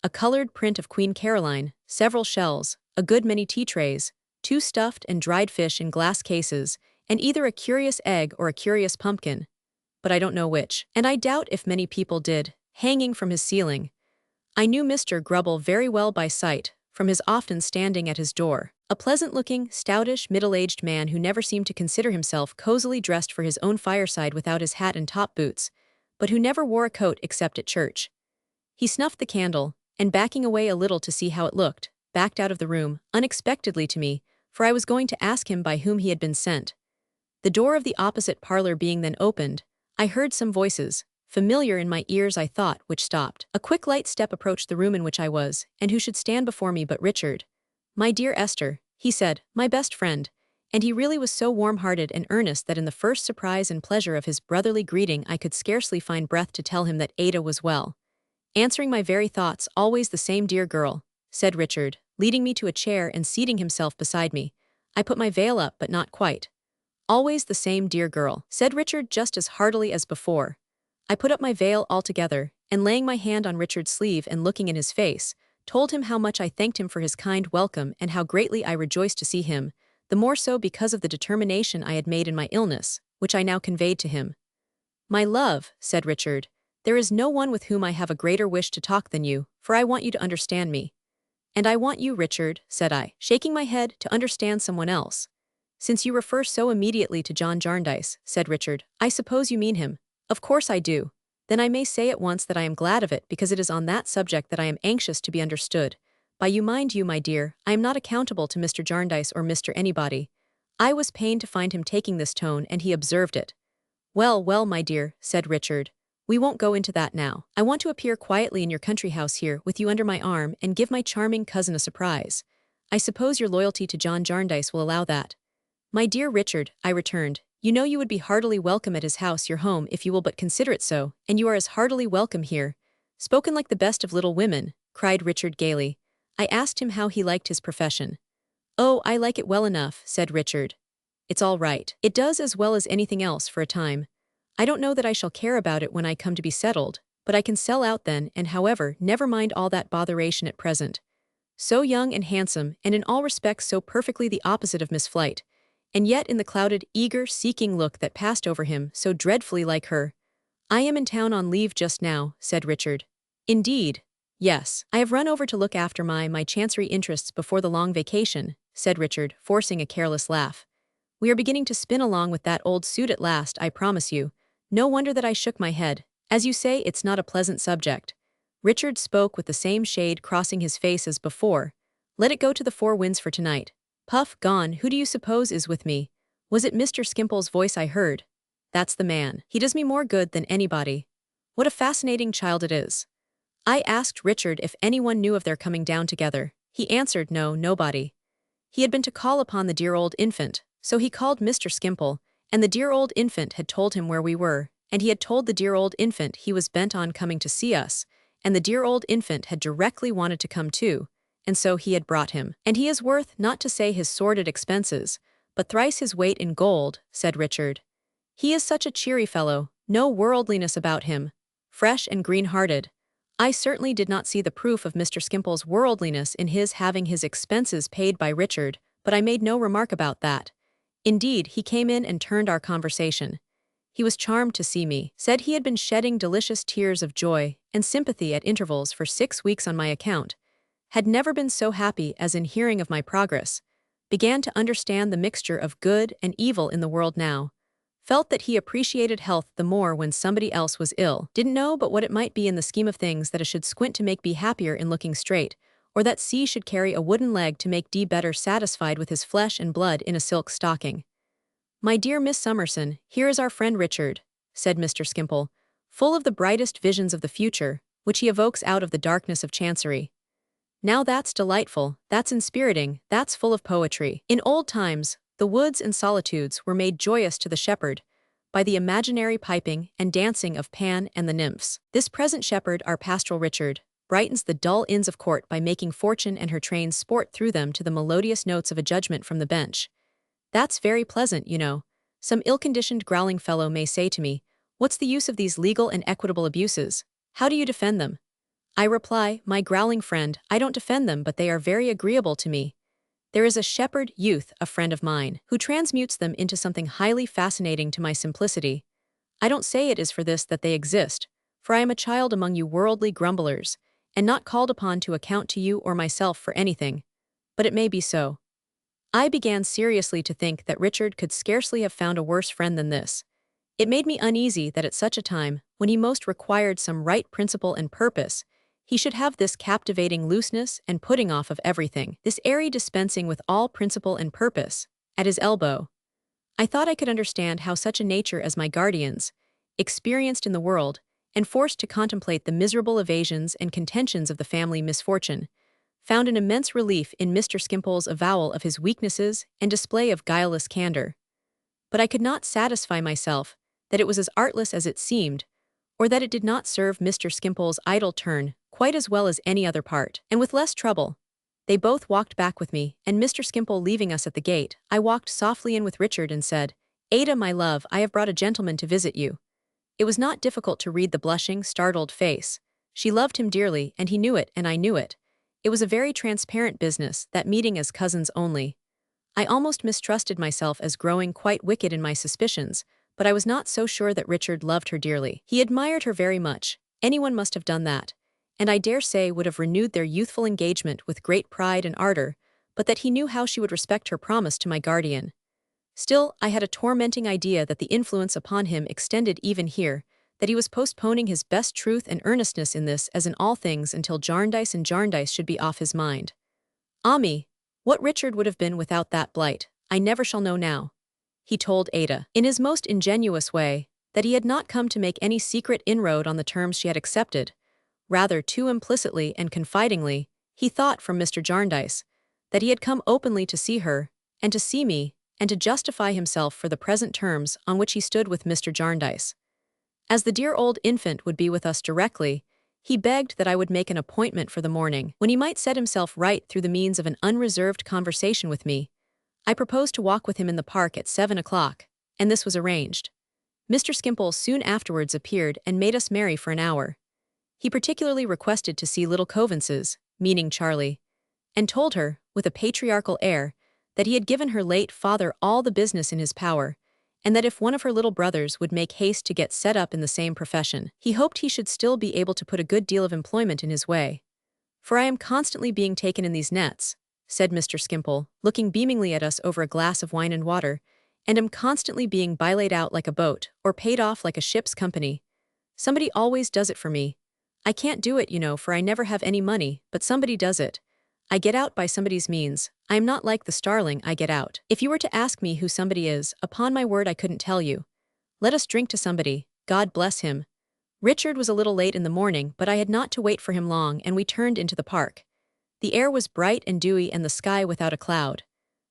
[SPEAKER 1] a colored print of Queen Caroline, several shells, a good many tea trays, 2 stuffed and dried fish in glass cases, and either a curious egg or a curious pumpkin, but I don't know which, and I doubt if many people did, hanging from his ceiling. I knew Mr. Grubble very well by sight, from his often standing at his door. A pleasant-looking, stoutish, middle-aged man who never seemed to consider himself cozily dressed for his own fireside without his hat and top boots, but who never wore a coat except at church. He snuffed the candle, and backing away a little to see how it looked, backed out of the room, unexpectedly to me, for I was going to ask him by whom he had been sent. The door of the opposite parlor being then opened, I heard some voices, familiar in my ears I thought, which stopped. A quick light step approached the room in which I was, and who should stand before me but Richard. "My dear Esther," he said, "my best friend," and he really was so warm-hearted and earnest that in the first surprise and pleasure of his brotherly greeting I could scarcely find breath to tell him that Ada was well. "Answering my very thoughts, always the same dear girl," said Richard, leading me to a chair and seating himself beside me. I put my veil up but not quite. "Always the same dear girl," said Richard just as heartily as before. I put up my veil altogether, and laying my hand on Richard's sleeve and looking in his face, told him how much I thanked him for his kind welcome and how greatly I rejoiced to see him, the more so because of the determination I had made in my illness, which I now conveyed to him. "My love," said Richard, "there is no one with whom I have a greater wish to talk than you, for I want you to understand me." "And I want you, Richard," said I, shaking my head, "to understand someone else." "Since you refer so immediately to John Jarndyce," said Richard, "I suppose you mean him." "Of course I do." "Then I may say at once that I am glad of it because it is on that subject that I am anxious to be understood. By you mind you, my dear, I am not accountable to Mr. Jarndyce or Mr. anybody." I was pained to find him taking this tone, and he observed it. "Well, well, my dear," said Richard, "we won't go into that now. I want to appear quietly in your country house here with you under my arm and give my charming cousin a surprise. I suppose your loyalty to John Jarndyce will allow that." "My dear Richard," I returned, "you know you would be heartily welcome at his house, your home, if you will but consider it so, and you are as heartily welcome here." "Spoken like the best of little women," cried Richard gaily. I asked him how he liked his profession. "Oh, I like it well enough," said Richard. "It's all right. It does as well as anything else for a time. I don't know that I shall care about it when I come to be settled, but I can sell out then, and however, never mind all that botheration at present." So young and handsome, and in all respects so perfectly the opposite of Miss Flight, and yet in the clouded, eager, seeking look that passed over him, so dreadfully like her. "I am in town on leave just now," said Richard. "Indeed?" "Yes. I have run over to look after my Chancery interests before the long vacation," said Richard, forcing a careless laugh. "We are beginning to spin along with that old suit at last, I promise you. No wonder that I shook my head. As you say, it's not a pleasant subject." Richard spoke with the same shade crossing his face as before. "Let it go to the four winds for tonight. Puff, gone, who do you suppose is with me? Was it Mr. Skimpole's voice I heard? That's the man. He does me more good than anybody. What a fascinating child it is." I asked Richard if anyone knew of their coming down together. He answered no, nobody. He had been to call upon the dear old infant, so he called Mr. Skimpole, and the dear old infant had told him where we were, and he had told the dear old infant he was bent on coming to see us, and the dear old infant had directly wanted to come too, and so he had brought him. "And he is worth, not to say his sordid expenses, but thrice his weight in gold," said Richard. "He is such a cheery fellow, no worldliness about him, fresh and green-hearted." I certainly did not see the proof of Mr. Skimpole's worldliness in his having his expenses paid by Richard, but I made no remark about that. Indeed, he came in and turned our conversation. He was charmed to see me, said he had been shedding delicious tears of joy and sympathy at intervals for 6 weeks on my account, had never been so happy as in hearing of my progress, began to understand the mixture of good and evil in the world now, felt that he appreciated health the more when somebody else was ill, didn't know but what it might be in the scheme of things that a should squint to make B happier in looking straight, or that C should carry a wooden leg to make D better satisfied with his flesh and blood in a silk stocking. "My dear Miss Summerson, here is our friend Richard," said Mr. Skimpole, full of the brightest visions of the future, which he evokes out of the darkness of Chancery. "Now that's delightful, that's inspiriting, that's full of poetry. In old times, the woods and solitudes were made joyous to the shepherd by the imaginary piping and dancing of Pan and the nymphs. This present shepherd, our pastoral Richard, brightens the dull inns of court by making Fortune and her train sport through them to the melodious notes of a judgment from the bench. That's very pleasant, you know," Some ill-conditioned growling fellow may say to me, "What's the use of these legal and equitable abuses? How do you defend them?" I reply, "My growling friend, I don't defend them, but they are very agreeable to me. There is a shepherd youth, a friend of mine, who transmutes them into something highly fascinating to my simplicity. I don't say it is for this that they exist, for I am a child among you worldly grumblers, and not called upon to account to you or myself for anything. But it may be so." I began seriously to think that Richard could scarcely have found a worse friend than this. It made me uneasy that at such a time, when he most required some right principle and purpose, he should have this captivating looseness and putting off of everything, this airy dispensing with all principle and purpose, at his elbow. I thought I could understand how such a nature as my guardian's, experienced in the world, and forced to contemplate the miserable evasions and contentions of the family misfortune, found an immense relief in Mr. Skimpole's avowal of his weaknesses and display of guileless candor. But I could not satisfy myself that it was as artless as it seemed, or that it did not serve Mr. Skimpole's idle turn quite as well as any other part. And with less trouble, they both walked back with me, and Mr. Skimpole leaving us at the gate, I walked softly in with Richard and said, "Ada, my love, I have brought a gentleman to visit you." It was not difficult to read the blushing, startled face. She loved him dearly, and he knew it, and I knew it. It was a very transparent business, that meeting as cousins only. I almost mistrusted myself as growing quite wicked in my suspicions, but I was not so sure that Richard loved her dearly. He admired her very much, anyone must have done that, and I dare say would have renewed their youthful engagement with great pride and ardor, but that he knew how she would respect her promise to my guardian. Still, I had a tormenting idea that the influence upon him extended even here, that he was postponing his best truth and earnestness in this as in all things until Jarndyce and Jarndyce should be off his mind. Ah me, what Richard would have been without that blight, I never shall know now. He told Ada, in his most ingenuous way, that he had not come to make any secret inroad on the terms she had accepted. Rather too implicitly and confidingly, he thought from Mr. Jarndyce, that he had come openly to see her, and to see me, and to justify himself for the present terms on which he stood with Mr. Jarndyce. As the dear old infant would be with us directly, he begged that I would make an appointment for the morning, when he might set himself right through the means of an unreserved conversation with me. I proposed to walk with him in the park at 7 o'clock, and this was arranged. Mr. Skimpole soon afterwards appeared and made us merry for an hour. He particularly requested to see little Coavinses, meaning Charlie, and told her, with a patriarchal air, that he had given her late father all the business in his power, and that if one of her little brothers would make haste to get set up in the same profession, he hoped he should still be able to put a good deal of employment in his way. "For I am constantly being taken in these nets," said Mr. Skimpole, looking beamingly at us over a glass of wine and water, "and am constantly being bilayed out like a boat, or paid off like a ship's company. Somebody always does it for me. I can't do it, you know, for I never have any money, but somebody does it. I get out by somebody's means. I am not like the starling, I get out. If you were to ask me who somebody is, upon my word I couldn't tell you. Let us drink to somebody, God bless him." Richard was a little late in the morning, but I had not to wait for him long, and we turned into the park. The air was bright and dewy and the sky without a cloud.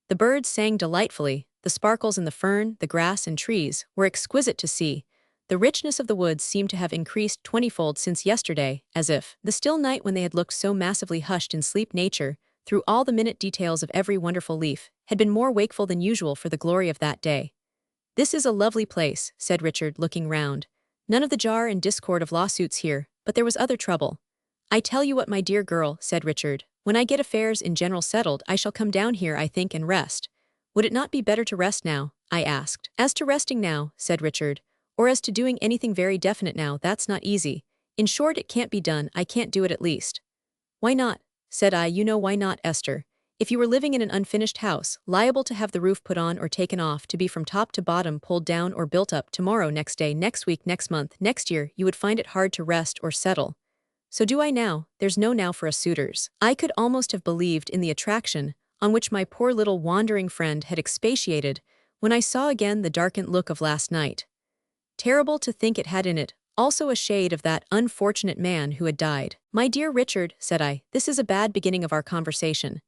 [SPEAKER 1] The birds sang delightfully, the sparkles in the fern, the grass and trees were exquisite to see. The richness of the woods seemed to have increased 20-fold since yesterday, as if, the still night when they had looked so massively hushed in sleep, nature, through all the minute details of every wonderful leaf, had been more wakeful than usual for the glory of that day. "This is a lovely place," said Richard, looking round. "None of the jar and discord of lawsuits here, but there was other trouble." "I tell you what, my dear girl," said Richard, "when I get affairs in general settled I shall come down here, I think, and rest." "Would it not be better to rest now?" I asked. "As to resting now," said Richard, "or as to doing anything very definite now, that's not easy. In short, it can't be done, I can't do it at least." "Why not?" said I. "You know why not, Esther. If you were living in an unfinished house, liable to have the roof put on or taken off, to be from top to bottom pulled down or built up, tomorrow, next day, next week, next month, next year, you would find it hard to rest or settle. So do I now, there's no now for us suitors." I could almost have believed in the attraction, on which my poor little wandering friend had expatiated, when I saw again the darkened look of last night. Terrible to think it had in it also a shade of that unfortunate man who had died. "My dear Richard," said I, "this is a bad beginning of our conversation.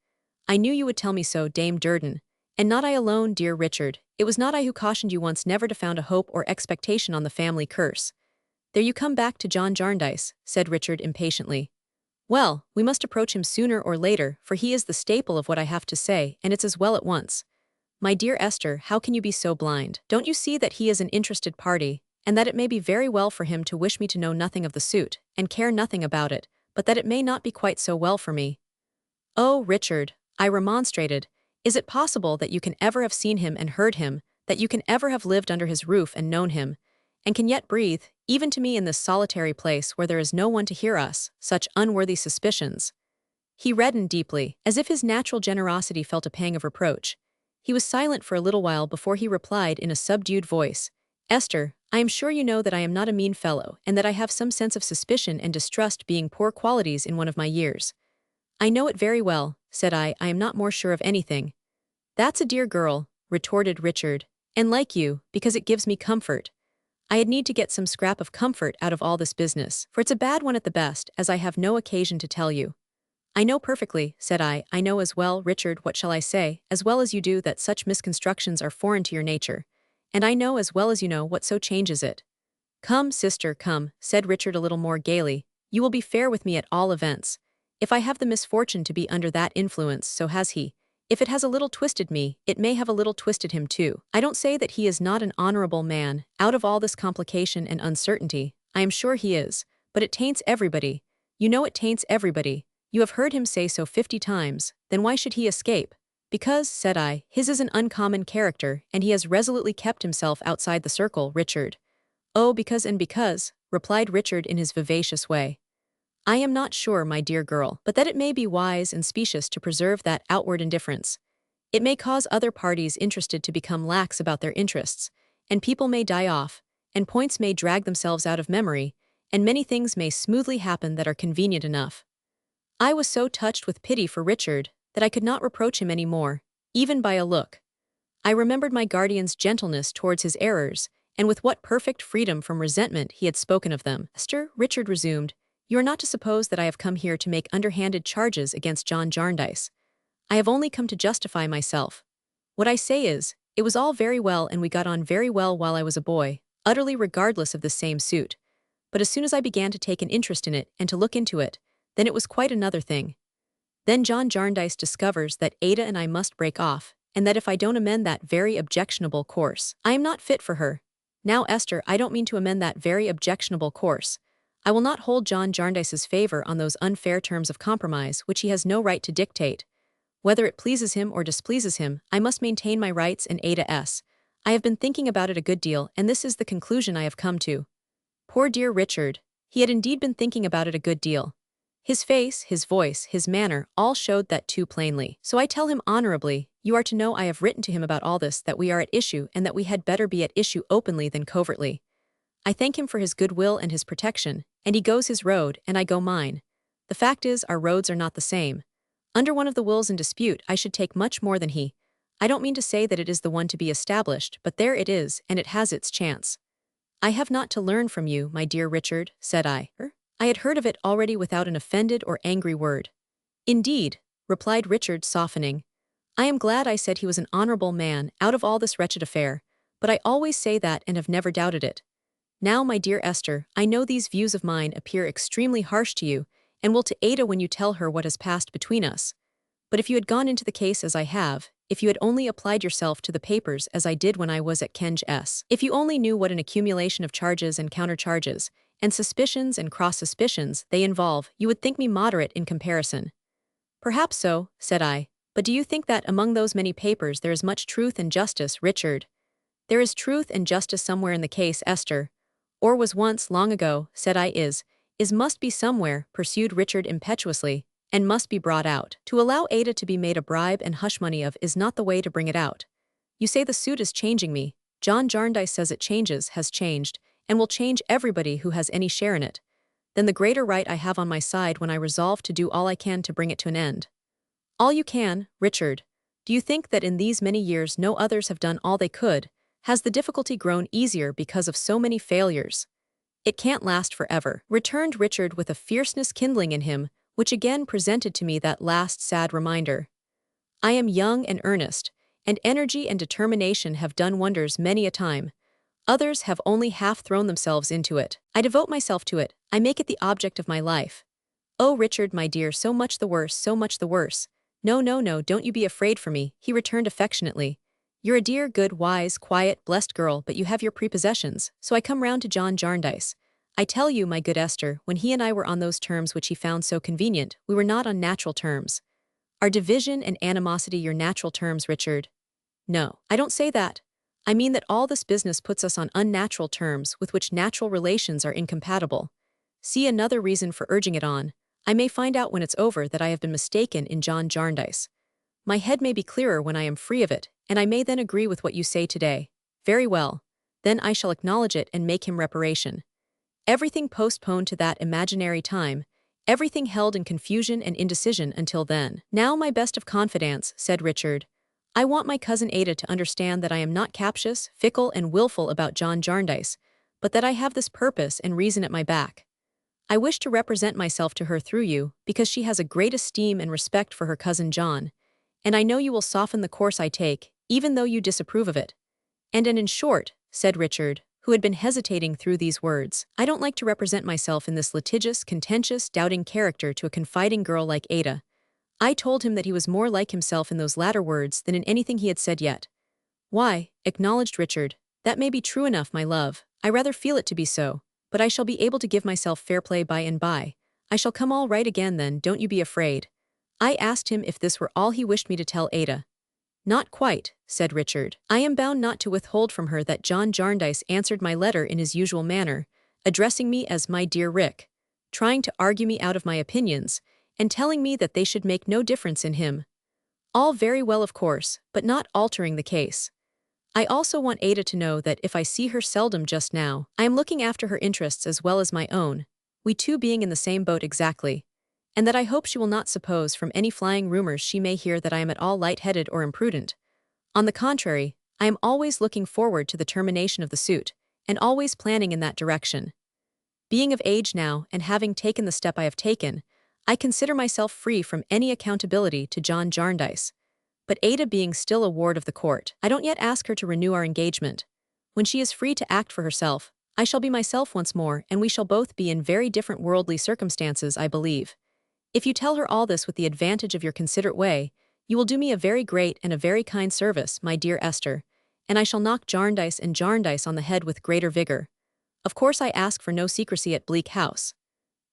[SPEAKER 1] I knew you would tell me so, Dame Durden. And not I alone, dear Richard. It was not I who cautioned you once never to found a hope or expectation on the family curse." "There you come back to John Jarndyce," said Richard impatiently. "Well, we must approach him sooner or later, for he is the staple of what I have to say, and it's as well at once. My dear Esther, how can you be so blind? Don't you see that he is an interested party, and that it may be very well for him to wish me to know nothing of the suit, and care nothing about it, but that it may not be quite so well for me? Oh, Richard, I remonstrated, is it possible that you can ever have seen him and heard him, that you can ever have lived under his roof and known him, and can yet breathe, even to me in this solitary place where there is no one to hear us, such unworthy suspicions? He reddened deeply, as if his natural generosity felt a pang of reproach. He was silent for a little while before he replied in a subdued voice, Esther, I am sure you know that I am not a mean fellow, and that I have some sense of suspicion and distrust being poor qualities in one of my years. I know it very well, said I am not more sure of anything. That's a dear girl, retorted Richard, and like you, because it gives me comfort. I had need to get some scrap of comfort out of all this business, for it's a bad one at the best, as I have no occasion to tell you. I know perfectly, said I know as well, Richard, what shall I say, as well as you do, that such misconstructions are foreign to your nature, and I know as well as you know what so changes it. Come, sister, come, said Richard a little more gaily, you will be fair with me at all events. If I have the misfortune to be under that influence, so has he. If it has a little twisted me, it may have a little twisted him too. I don't say that he is not an honorable man, out of all this complication and uncertainty, I am sure he is, but it taints everybody. You know it taints everybody. You have heard him say so 50 times, then why should he escape? Because, said I, his is an uncommon character, and he has resolutely kept himself outside the circle, Richard. Oh, because and because, replied Richard in his vivacious way. I am not sure, my dear girl, but that it may be wise and specious to preserve that outward indifference. It may cause other parties interested to become lax about their interests, and people may die off, and points may drag themselves out of memory, and many things may smoothly happen that are convenient enough. I was so touched with pity for Richard that I could not reproach him any more, even by a look. I remembered my guardian's gentleness towards his errors, and with what perfect freedom from resentment he had spoken of them. Esther, Richard resumed, you are not to suppose that I have come here to make underhanded charges against John Jarndyce. I have only come to justify myself. What I say is, it was all very well and we got on very well while I was a boy, utterly regardless of this same suit. But as soon as I began to take an interest in it and to look into it, then it was quite another thing. Then John Jarndyce discovers that Ada and I must break off, and that if I don't amend that very objectionable course, I am not fit for her. Now, Esther, I don't mean to amend that very objectionable course. I will not hold John Jarndyce's favor on those unfair terms of compromise which he has no right to dictate. Whether it pleases him or displeases him, I must maintain my rights and Ada's. I have been thinking about it a good deal, and this is the conclusion I have come to. Poor dear Richard, he had indeed been thinking about it a good deal. His face, his voice, his manner, all showed that too plainly. So I tell him honorably, you are to know I have written to him about all this, that we are at issue, and that we had better be at issue openly than covertly. I thank him for his goodwill and his protection, and he goes his road, and I go mine. The fact is, our roads are not the same. Under one of the wills in dispute, I should take much more than he. I don't mean to say that it is the one to be established, but there it is, and it has its chance. I have not to learn from you, my dear Richard, said I. I had heard of it already without an offended or angry word. Indeed, replied Richard, softening. I am glad I said he was an honorable man out of all this wretched affair, but I always say that and have never doubted it. Now, my dear Esther, I know these views of mine appear extremely harsh to you, and will to Ada when you tell her what has passed between us. But if you had gone into the case as I have, if you had only applied yourself to the papers as I did when I was at Kenj, if you only knew what an accumulation of charges and countercharges, and suspicions and cross-suspicions they involve, you would think me moderate in comparison. Perhaps so, said I, but do you think that among those many papers there is much truth and justice, Richard? There is truth and justice somewhere in the case, Esther. Or was once, long ago, said I, is must be somewhere, pursued Richard impetuously, and must be brought out. To allow Ada to be made a bribe and hush money of is not the way to bring it out. You say the suit is changing me. John Jarndyce says it changes, has changed, and will change everybody who has any share in it. Then the greater right I have on my side when I resolve to do all I can to bring it to an end. All you can, Richard. Do you think that in these many years no others have done all they could? Has the difficulty grown easier because of so many failures? It can't last forever, returned Richard with a fierceness kindling in him, which again presented to me that last sad reminder. I am young and earnest, and energy and determination have done wonders many a time. Others have only half thrown themselves into it. I devote myself to it, I make it the object of my life. Oh, Richard, my dear, so much the worse, so much the worse. No, no, no, don't you be afraid for me, he returned affectionately. You're a dear, good, wise, quiet, blessed girl, but you have your prepossessions, so I come round to John Jarndyce. I tell you, my good Esther, when he and I were on those terms which he found so convenient, we were not on natural terms. Are division and animosity your natural terms, Richard? No, I don't say that. I mean that all this business puts us on unnatural terms with which natural relations are incompatible. See another reason for urging it on. I may find out when it's over that I have been mistaken in John Jarndyce. My head may be clearer when I am free of it, and I may then agree with what you say today. Very well. Then I shall acknowledge it and make him reparation. Everything postponed to that imaginary time, everything held in confusion and indecision until then. Now, my best of confidants, said Richard, I want my cousin Ada to understand that I am not captious, fickle, and willful about John Jarndyce, but that I have this purpose and reason at my back. I wish to represent myself to her through you, because she has a great esteem and respect for her cousin John, and I know you will soften the course I take, even though you disapprove of it. And in short, said Richard, who had been hesitating through these words, I don't like to represent myself in this litigious, contentious, doubting character to a confiding girl like Ada. I told him that he was more like himself in those latter words than in anything he had said yet. Why, acknowledged Richard, that may be true enough, my love, I rather feel it to be so, but I shall be able to give myself fair play by and by. I shall come all right again then, don't you be afraid. I asked him if this were all he wished me to tell Ada. Not quite, said Richard. I am bound not to withhold from her that John Jarndyce answered my letter in his usual manner, addressing me as my dear Rick, trying to argue me out of my opinions, and telling me that they should make no difference in him. All very well, of course, but not altering the case. I also want Ada to know that if I see her seldom just now, I am looking after her interests as well as my own, we two being in the same boat exactly, and that I hope she will not suppose from any flying rumors she may hear that I am at all light-headed or imprudent. On the contrary, I am always looking forward to the termination of the suit, and always planning in that direction. Being of age now, and having taken the step I have taken, I consider myself free from any accountability to John Jarndyce. But Ada being still a ward of the court, I don't yet ask her to renew our engagement. When she is free to act for herself, I shall be myself once more, and we shall both be in very different worldly circumstances, I believe. If you tell her all this with the advantage of your considerate way, you will do me a very great and a very kind service, my dear Esther, and I shall knock Jarndyce and Jarndyce on the head with greater vigor. Of course I ask for no secrecy at Bleak House.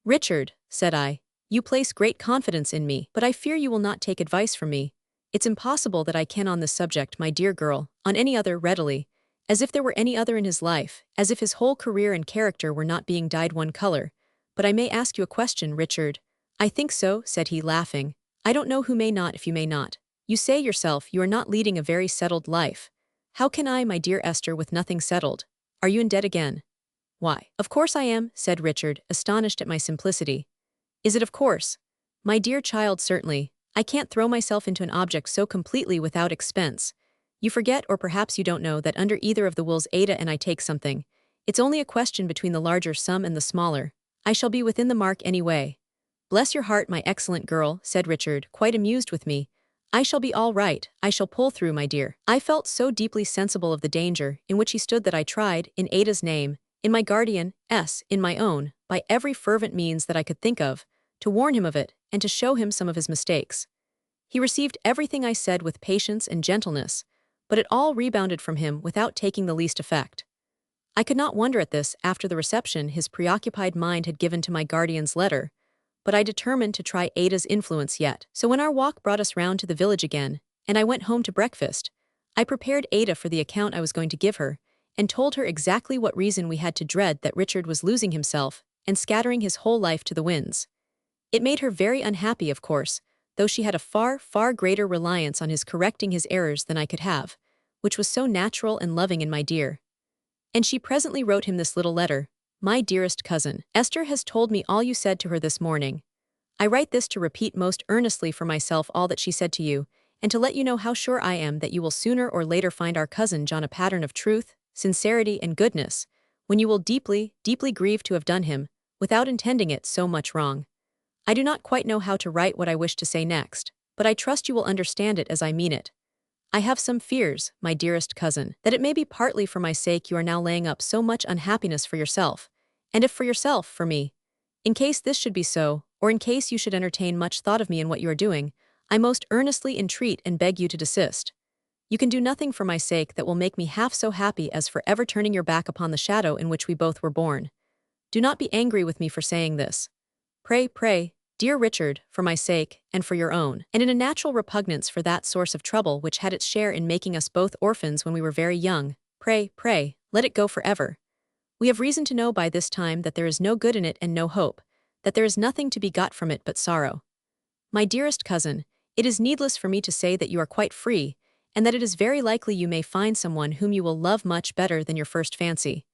[SPEAKER 1] Richard, said I, you place great confidence in me, but I fear you will not take advice from me. It's impossible that I can on this subject, my dear girl, on any other readily, as if there were any other in his life, as if his whole career and character were not being dyed one color. But I may ask you a question, Richard. I think so, said he, laughing. I don't know who may not if you may not. You say yourself you are not leading a very settled life. How can I, my dear Esther, with nothing settled? Are you in debt again? Why, of course I am, said Richard, astonished at my simplicity. Is it of course? My dear child, certainly. I can't throw myself into an object so completely without expense. You forget, or perhaps you don't know, that under either of the wills Ada and I take something. It's only a question between the larger sum and the smaller. I shall be within the mark anyway. Bless your heart, my excellent girl, said Richard, quite amused with me. I shall be all right, I shall pull through, my dear. I felt so deeply sensible of the danger in which he stood that I tried, in Ada's name, in my guardian's, in my own, by every fervent means that I could think of, to warn him of it, and to show him some of his mistakes. He received everything I said with patience and gentleness, but it all rebounded from him without taking the least effect. I could not wonder at this after the reception his preoccupied mind had given to my guardian's letter, but I determined to try Ada's influence yet. So when our walk brought us round to the village again, and I went home to breakfast, I prepared Ada for the account I was going to give her, and told her exactly what reason we had to dread that Richard was losing himself and scattering his whole life to the winds. It made her very unhappy, of course, though she had a far, far greater reliance on his correcting his errors than I could have, which was so natural and loving in my dear. And she presently wrote him this little letter. My dearest cousin, Esther has told me all you said to her this morning. I write this to repeat most earnestly for myself all that she said to you, and to let you know how sure I am that you will sooner or later find our cousin John a pattern of truth, sincerity, and goodness, when you will deeply, deeply grieve to have done him, without intending it, so much wrong. I do not quite know how to write what I wish to say next, but I trust you will understand it as I mean it. I have some fears, my dearest cousin, that it may be partly for my sake you are now laying up so much unhappiness for yourself, and if for yourself, for me. In case this should be so, or in case you should entertain much thought of me and what you are doing, I most earnestly entreat and beg you to desist. You can do nothing for my sake that will make me half so happy as for ever turning your back upon the shadow in which we both were born. Do not be angry with me for saying this. Pray, dear Richard, for my sake, and for your own, and in a natural repugnance for that source of trouble which had its share in making us both orphans when we were very young, pray, let it go forever. We have reason to know by this time that there is no good in it and no hope, that there is nothing to be got from it but sorrow. My dearest cousin, it is needless for me to say that you are quite free, and that it is very likely you may find someone whom you will love much better than your first fancy.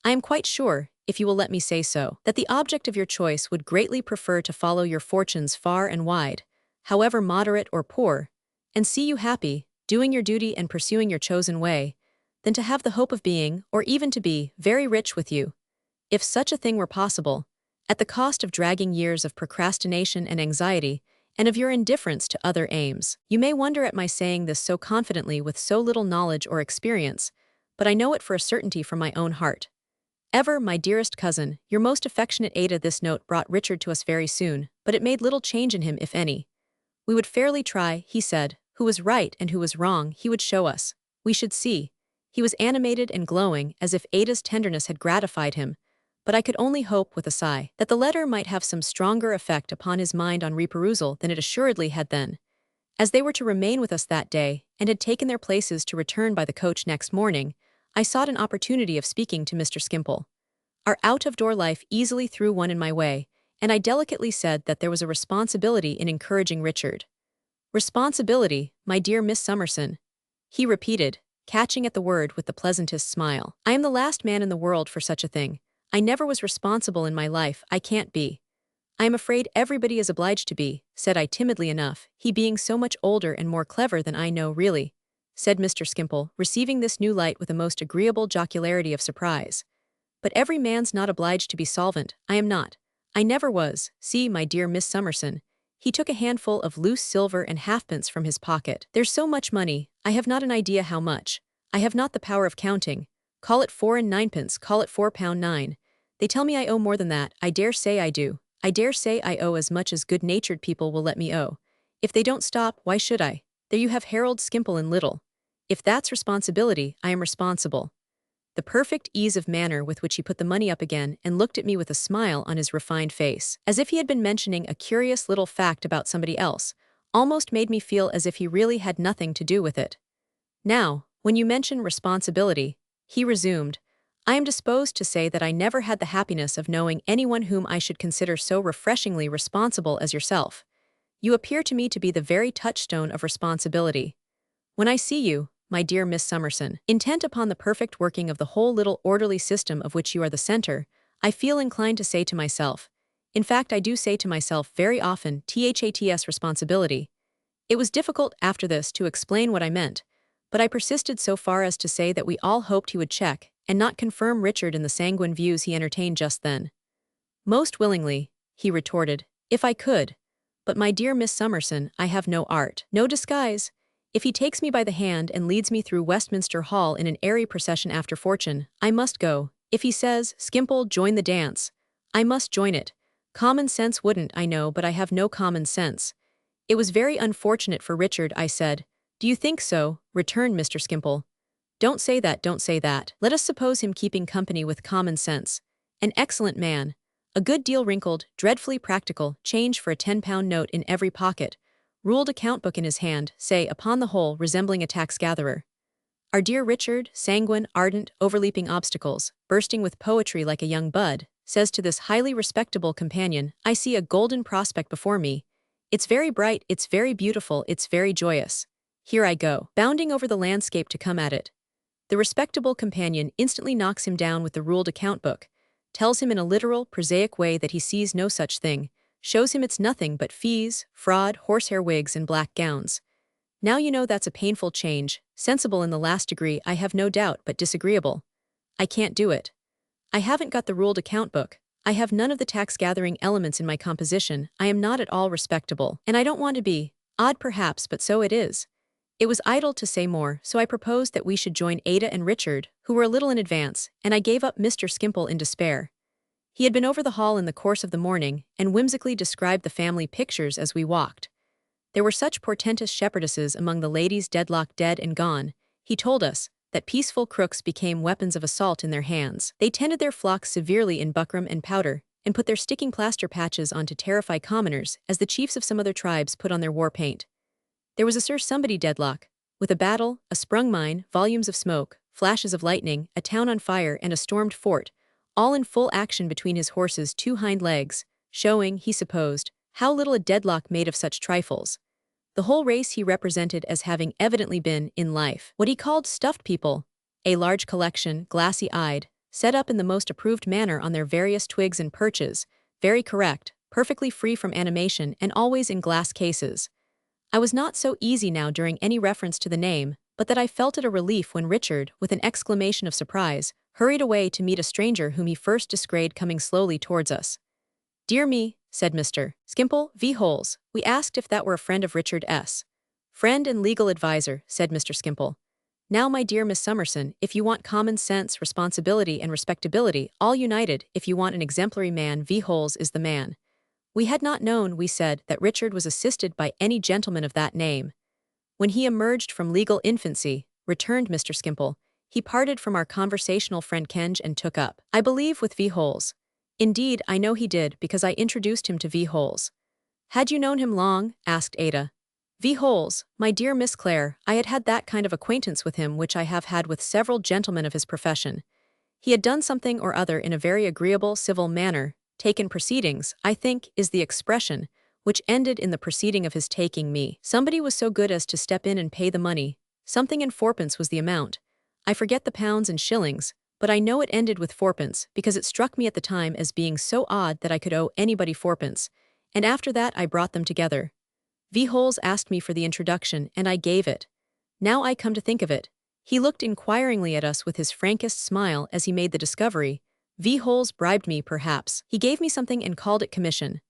[SPEAKER 1] I am quite sure, if you will let me say so, that the object of your choice would greatly prefer to follow your fortunes far and wide, however moderate or poor, and see you happy, doing your duty and pursuing your chosen way, than to have the hope of being, or even to be, very rich with you, if such a thing were possible, at the cost of dragging years of procrastination and anxiety, and of your indifference to other aims. You may wonder at my saying this so confidently with so little knowledge or experience, but I know it for a certainty from my own heart. Ever, my dearest cousin, your most affectionate Ada. This note brought Richard to us very soon, but it made little change in him, if any. We would fairly try, he said, who was right and who was wrong, he would show us. We should see. He was animated and glowing, as if Ada's tenderness had gratified him, but I could only hope, with a sigh, that the letter might have some stronger effect upon his mind on reperusal than it assuredly had then. As they were to remain with us that day, and had taken their places to return by the coach next morning, I sought an opportunity of speaking to Mr. Skimpole. Our out-of-door life easily threw one in my way, and I delicately said that there was a responsibility in encouraging Richard. Responsibility, my dear Miss Summerson, he repeated, catching at the word with the pleasantest smile. I am the last man in the world for such a thing. I never was responsible in my life, I can't be. I am afraid everybody is obliged to be, said I timidly enough, he being so much older and more clever than I know really, said Mr. Skimpole, receiving this new light with a most agreeable jocularity of surprise. But every man's not obliged to be solvent, I am not. I never was. See, my dear Miss Summerson. He took a handful of loose silver and halfpence from his pocket. There's so much money, I have not an idea how much. I have not the power of counting. Call it 4 and 9pence, call it £4.9. They tell me I owe more than that, I dare say I do. I dare say I owe as much as good-natured people will let me owe. If they don't stop, why should I? There you have Harold Skimpole in little. If that's responsibility, I am responsible. The perfect ease of manner with which he put the money up again and looked at me with a smile on his refined face, as if he had been mentioning a curious little fact about somebody else, almost made me feel as if he really had nothing to do with it. Now, when you mention responsibility, he resumed, I am disposed to say that I never had the happiness of knowing anyone whom I should consider so refreshingly responsible as yourself. You appear to me to be the very touchstone of responsibility. When I see you, my dear Miss Summerson, intent upon the perfect working of the whole little orderly system of which you are the center, I feel inclined to say to myself, in fact I do say to myself very often, THATS responsibility. It was difficult, after this, to explain what I meant, but I persisted so far as to say that we all hoped he would check, and not confirm Richard in the sanguine views he entertained just then. Most willingly, he retorted, if I could. But my dear Miss Summerson, I have no art, no disguise. If he takes me by the hand and leads me through Westminster Hall in an airy procession after fortune, I must go. If he says, Skimpole, join the dance, I must join it. Common sense wouldn't, I know, but I have no common sense. It was very unfortunate for Richard, I said. Do you think so? Returned Mr. Skimpole. Don't say that, don't say that. Let us suppose him keeping company with common sense. An excellent man. A good deal wrinkled, dreadfully practical, change for a £10 note in every pocket, ruled account book in his hand, say, upon the whole, resembling a tax-gatherer. Our dear Richard, sanguine, ardent, overleaping obstacles, bursting with poetry like a young bud, says to this highly respectable companion, I see a golden prospect before me. It's very bright, it's very beautiful, it's very joyous. Here I go, bounding over the landscape to come at it. The respectable companion instantly knocks him down with the ruled account book, tells him in a literal, prosaic way that he sees no such thing, shows him it's nothing but fees, fraud, horsehair wigs, and black gowns. Now you know that's a painful change, sensible in the last degree, I have no doubt, but disagreeable. I can't do it. I haven't got the ruled account book, I have none of the tax-gathering elements in my composition, I am not at all respectable, and I don't want to be. Odd perhaps, but so it is. It was idle to say more, so I proposed that we should join Ada and Richard, who were a little in advance, and I gave up Mr. Skimpole in despair. He had been over the hall in the course of the morning, and whimsically described the family pictures as we walked. There were such portentous shepherdesses among the ladies deadlocked dead and gone, he told us, that peaceful crooks became weapons of assault in their hands. They tended their flocks severely in buckram and powder, and put their sticking plaster patches on to terrify commoners as the chiefs of some other tribes put on their war paint. There was a Sir Somebody deadlock, with a battle, a sprung mine, volumes of smoke, flashes of lightning, a town on fire, and a stormed fort, all in full action between his horse's two hind legs, showing, he supposed, how little a deadlock made of such trifles. The whole race he represented as having evidently been, in life, what he called stuffed people, a large collection, glassy-eyed, set up in the most approved manner on their various twigs and perches, very correct, perfectly free from animation, and always in glass cases. I was not so easy now during any reference to the name, but that I felt it a relief when Richard, with an exclamation of surprise, hurried away to meet a stranger whom he first descried coming slowly towards us. "Dear me," said Mr. Skimpole v. Holes, we asked if that were a friend of Richard S. "Friend and legal adviser," said Mr. Skimpole. "Now, my dear Miss Summerson, if you want common sense, responsibility, and respectability, all united, if you want an exemplary man, v. Holes is the man." We had not known, we said, that Richard was assisted by any gentleman of that name. "When he emerged from legal infancy," returned Mr. Skimpole, "he parted from our conversational friend Kenge and took up, I believe, with v. Holes. Indeed, I know he did, because I introduced him to v. Holes." "Had you known him long?" asked Ada. "V. Holes, my dear Miss Clare, I had had that kind of acquaintance with him which I have had with several gentlemen of his profession. He had done something or other in a very agreeable civil manner, taken proceedings, I think, is the expression, which ended in the proceeding of his taking me. Somebody was so good as to step in and pay the money, something in fourpence was the amount. I forget the pounds and shillings, but I know it ended with fourpence, because it struck me at the time as being so odd that I could owe anybody fourpence, and after that I brought them together. V. Holes asked me for the introduction, and I gave it. Now I come to think of it, he looked inquiringly at us with his frankest smile as he made the discovery. V. Holes bribed me, perhaps. He gave me something and called it commission.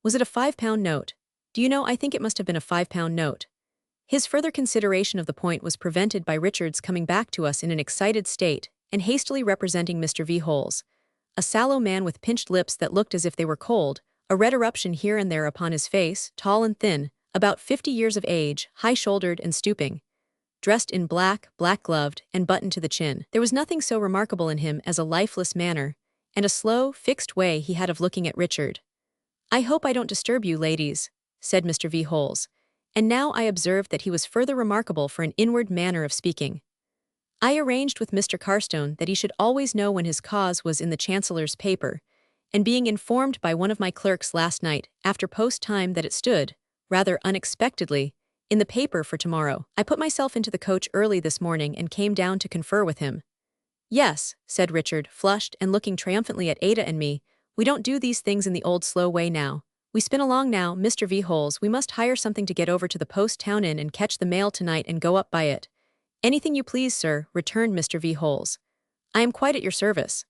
[SPEAKER 1] Was it a £5 note? Do you know, I think it must have been a £5 note. His further consideration of the point was prevented by Richard's coming back to us in an excited state, and hastily representing Mr. V. Holes, a sallow man with pinched lips that looked as if they were cold, a red eruption here and there upon his face, tall and thin, about 50 years of age, high-shouldered and stooping, dressed in black, black-gloved, and buttoned to the chin. There was nothing so remarkable in him as a lifeless manner, and a slow, fixed way he had of looking at Richard. "I hope I don't disturb you, ladies," said Mr. V. Holes, and now I observed that he was further remarkable for an inward manner of speaking. "I arranged with Mr. Carstone that he should always know when his cause was in the Chancellor's paper, and being informed by one of my clerks last night, after post time, that it stood, rather unexpectedly, in the paper for tomorrow, I put myself into the coach early this morning and came down to confer with him." "Yes," said Richard, flushed and looking triumphantly at Ada and me, "we don't do these things in the old slow way now. We spin along now, Mr. V. Holes, we must hire something to get over to the Post Town Inn and catch the mail tonight and go up by it." "Anything you please, sir," returned Mr. V. Holes. "I am quite at your service."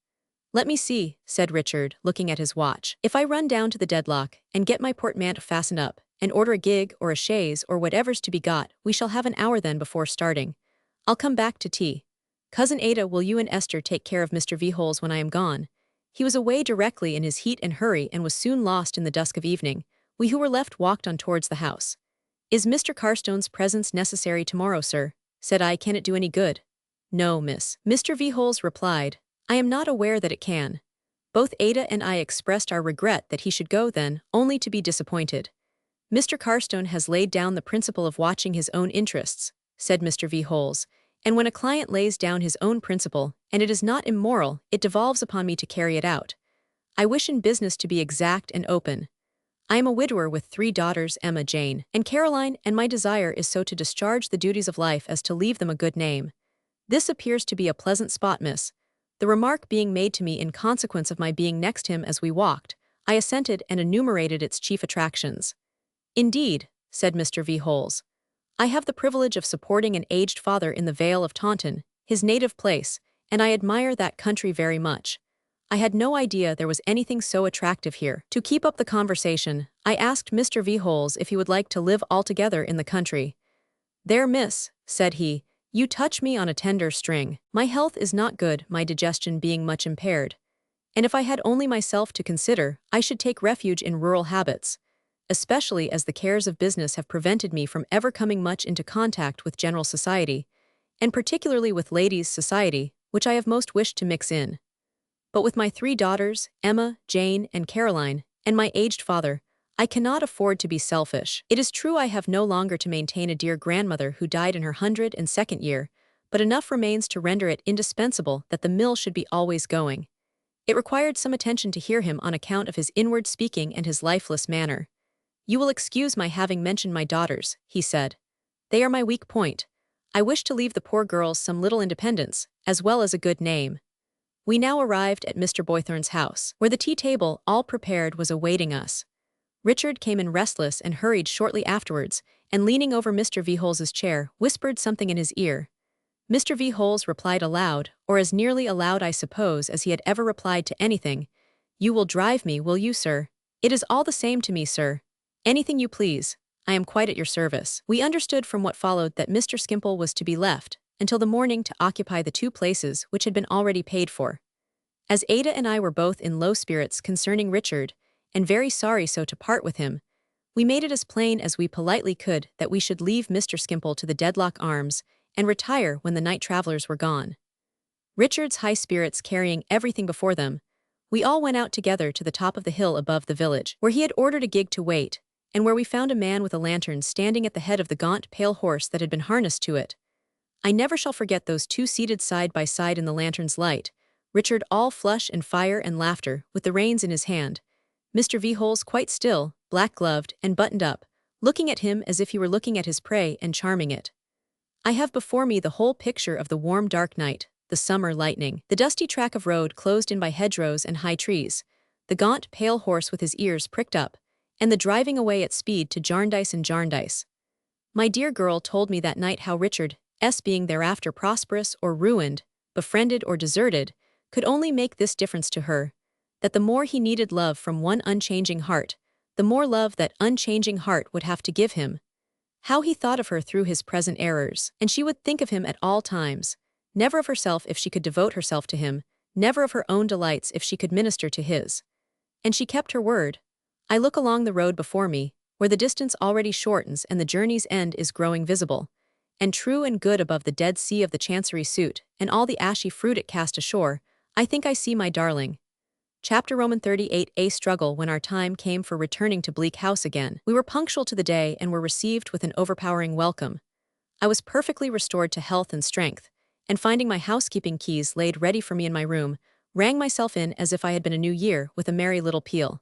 [SPEAKER 1] "Let me see," said Richard, looking at his watch. "If I run down to the deadlock, and get my portmanteau fastened up, and order a gig or a chaise or whatever's to be got, we shall have an hour then before starting. I'll come back to tea. Cousin Ada, will you and Esther take care of Mr. V. Holes when I am gone?" He was away directly in his heat and hurry and was soon lost in the dusk of evening. We who were left walked on towards the house. "Is Mr. Carstone's presence necessary tomorrow, sir?" said I. "Can it do any good?" "No, miss," Mr. V. Holes replied. "I am not aware that it can." Both Ada and I expressed our regret that he should go then, only to be disappointed. "Mr. Carstone has laid down the principle of watching his own interests," said Mr. V. Holes, "and when a client lays down his own principle, and it is not immoral, it devolves upon me to carry it out. I wish in business to be exact and open. I am a widower with 3 daughters, Emma, Jane, and Caroline, and my desire is so to discharge the duties of life as to leave them a good name. This appears to be a pleasant spot, miss." The remark being made to me in consequence of my being next him as we walked, I assented and enumerated its chief attractions. "Indeed," said Mr. V. Holes, "I have the privilege of supporting an aged father in the Vale of Taunton, his native place, and I admire that country very much. I had no idea there was anything so attractive here." To keep up the conversation, I asked Mr. V. Holes if he would like to live altogether in the country. "There, miss," said he, "you touch me on a tender string. My health is not good, my digestion being much impaired, and if I had only myself to consider, I should take refuge in rural habits. especially as the cares of business have prevented me from ever coming much into contact with general society, and particularly with ladies' society, which I have most wished to mix in. But with my 3 daughters, Emma, Jane, and Caroline, and my aged father, I cannot afford to be selfish. It is true I have no longer to maintain a dear grandmother who died in her 102nd year, but enough remains to render it indispensable that the mill should be always going. It required some attention to hear him on account of his inward speaking and his lifeless manner. "You will excuse my having mentioned my daughters," he said. "They are my weak point. I wish to leave the poor girls some little independence, as well as a good name." We now arrived at Mr. Boythorn's house, where the tea table, all prepared, was awaiting us. Richard came in restless and hurried shortly afterwards, and leaning over Mr. V. Holes's chair, whispered something in his ear. Mr. V. Holes replied aloud, or as nearly aloud I suppose as he had ever replied to anything, "You will drive me, will you, sir? It is all the same to me, sir. Anything you please. I am quite at your service." We understood from what followed that Mr. Skimpole was to be left, until the morning, to occupy the 2 places which had been already paid for. As Ada and I were both in low spirits concerning Richard, and very sorry so to part with him, we made it as plain as we politely could that we should leave Mr. Skimpole to the Dedlock Arms, and retire when the night travelers were gone. Richard's high spirits carrying everything before them, we all went out together to the top of the hill above the village, where he had ordered a gig to wait, and where we found a man with a lantern standing at the head of the gaunt, pale horse that had been harnessed to it. I never shall forget those 2 seated side by side in the lantern's light, Richard all flush and fire and laughter, with the reins in his hand, Mr. V. Holes quite still, black-gloved and buttoned up, looking at him as if he were looking at his prey and charming it. I have before me the whole picture of the warm dark night, the summer lightning, the dusty track of road closed in by hedgerows and high trees, the gaunt, pale horse with his ears pricked up, and the driving away at speed to Jarndyce and Jarndyce. My dear girl told me that night how Richard, being thereafter prosperous or ruined, befriended or deserted, could only make this difference to her, that the more he needed love from one unchanging heart, the more love that unchanging heart would have to give him. How he thought of her through his present errors, and she would think of him at all times, never of herself if she could devote herself to him, never of her own delights if she could minister to his. And she kept her word. I look along the road before me, where the distance already shortens and the journey's end is growing visible, and true and good above the dead sea of the Chancery suit, and all the ashy fruit it cast ashore, I think I see my darling. Chapter Roman 38. A struggle when our time came for returning to Bleak House again. We were punctual to the day and were received with an overpowering welcome. I was perfectly restored to health and strength, and finding my housekeeping keys laid ready for me in my room, rang myself in as if I had been a new year with a merry little peal.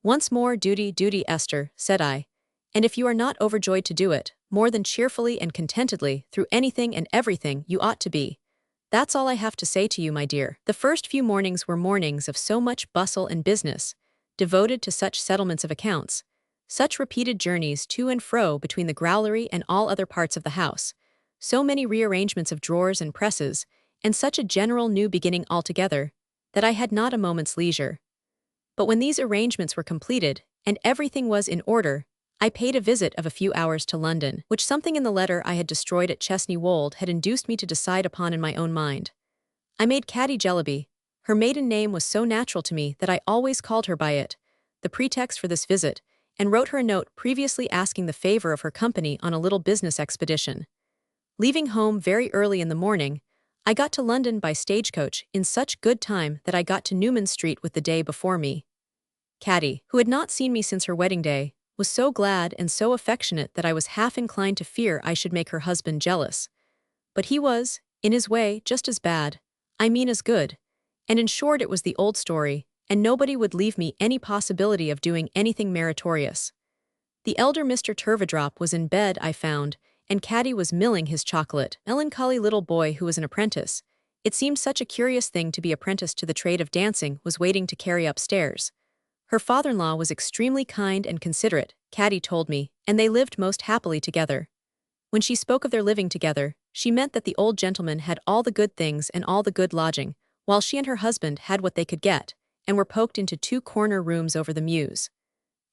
[SPEAKER 1] "Once more duty, duty, Esther," said I, "and if you are not overjoyed to do it, more than cheerfully and contentedly, through anything and everything, you ought to be. That's all I have to say to you, my dear." The first few mornings were mornings of so much bustle and business, devoted to such settlements of accounts, such repeated journeys to and fro between the growlery and all other parts of the house, so many rearrangements of drawers and presses, and such a general new beginning altogether, that I had not a moment's leisure. But when these arrangements were completed, and everything was in order, I paid a visit of a few hours to London, which something in the letter I had destroyed at Chesney Wold had induced me to decide upon in my own mind. I made Caddy Jellaby. Her maiden name was so natural to me that I always called her by it, the pretext for this visit, and wrote her a note previously asking the favor of her company on a little business expedition. Leaving home very early in the morning, I got to London by stagecoach in such good time that I got to Newman Street with the day before me. Caddy, who had not seen me since her wedding day, was so glad and so affectionate that I was half inclined to fear I should make her husband jealous. But he was, in his way, just as bad, I mean as good, and in short it was the old story, and nobody would leave me any possibility of doing anything meritorious. The elder Mr. Turveydrop was in bed, I found, and Caddy was milling his chocolate. Melancholy little boy who was an apprentice, it seemed such a curious thing to be apprenticed to the trade of dancing, was waiting to carry upstairs. Her father-in-law was extremely kind and considerate, Caddy told me, and they lived most happily together. When she spoke of their living together, she meant that the old gentleman had all the good things and all the good lodging, while she and her husband had what they could get, and were poked into 2 corner rooms over the mews.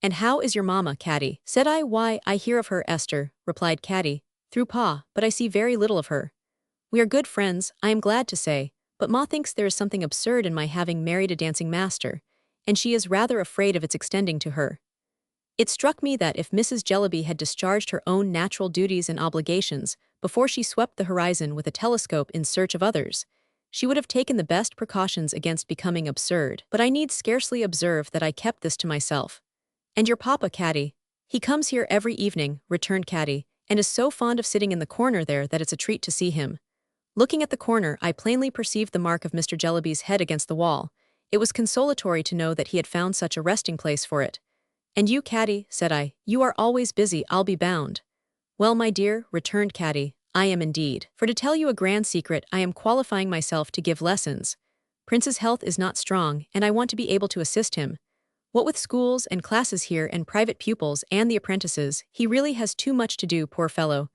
[SPEAKER 1] "And how is your mamma, Caddy?" said I. "Why, I hear of her, Esther," replied Caddy, "through Pa, but I see very little of her. We are good friends, I am glad to say, but Ma thinks there is something absurd in my having married a dancing master, and she is rather afraid of its extending to her. It struck me that if Mrs. Jellyby had discharged her own natural duties and obligations before she swept the horizon with a telescope in search of others, she would have taken the best precautions against becoming absurd. But I need scarcely observe that I kept this to myself. And your papa, Caddy? He comes here every evening, returned Caddy, and is so fond of sitting in the corner there that it's a treat to see him. Looking at the corner, I plainly perceived the mark of Mr. Jellyby's head against the wall. It was consolatory to know that he had found such a resting place for it. And you, Caddy, said I, you are always busy, I'll be bound. Well, my dear, returned Caddy, I am indeed. For to tell you a grand secret, I am qualifying myself to give lessons. Prince's health is not strong, and I want to be able to assist him. What with schools and classes here and private pupils and the apprentices, he really has too much to do, poor fellow.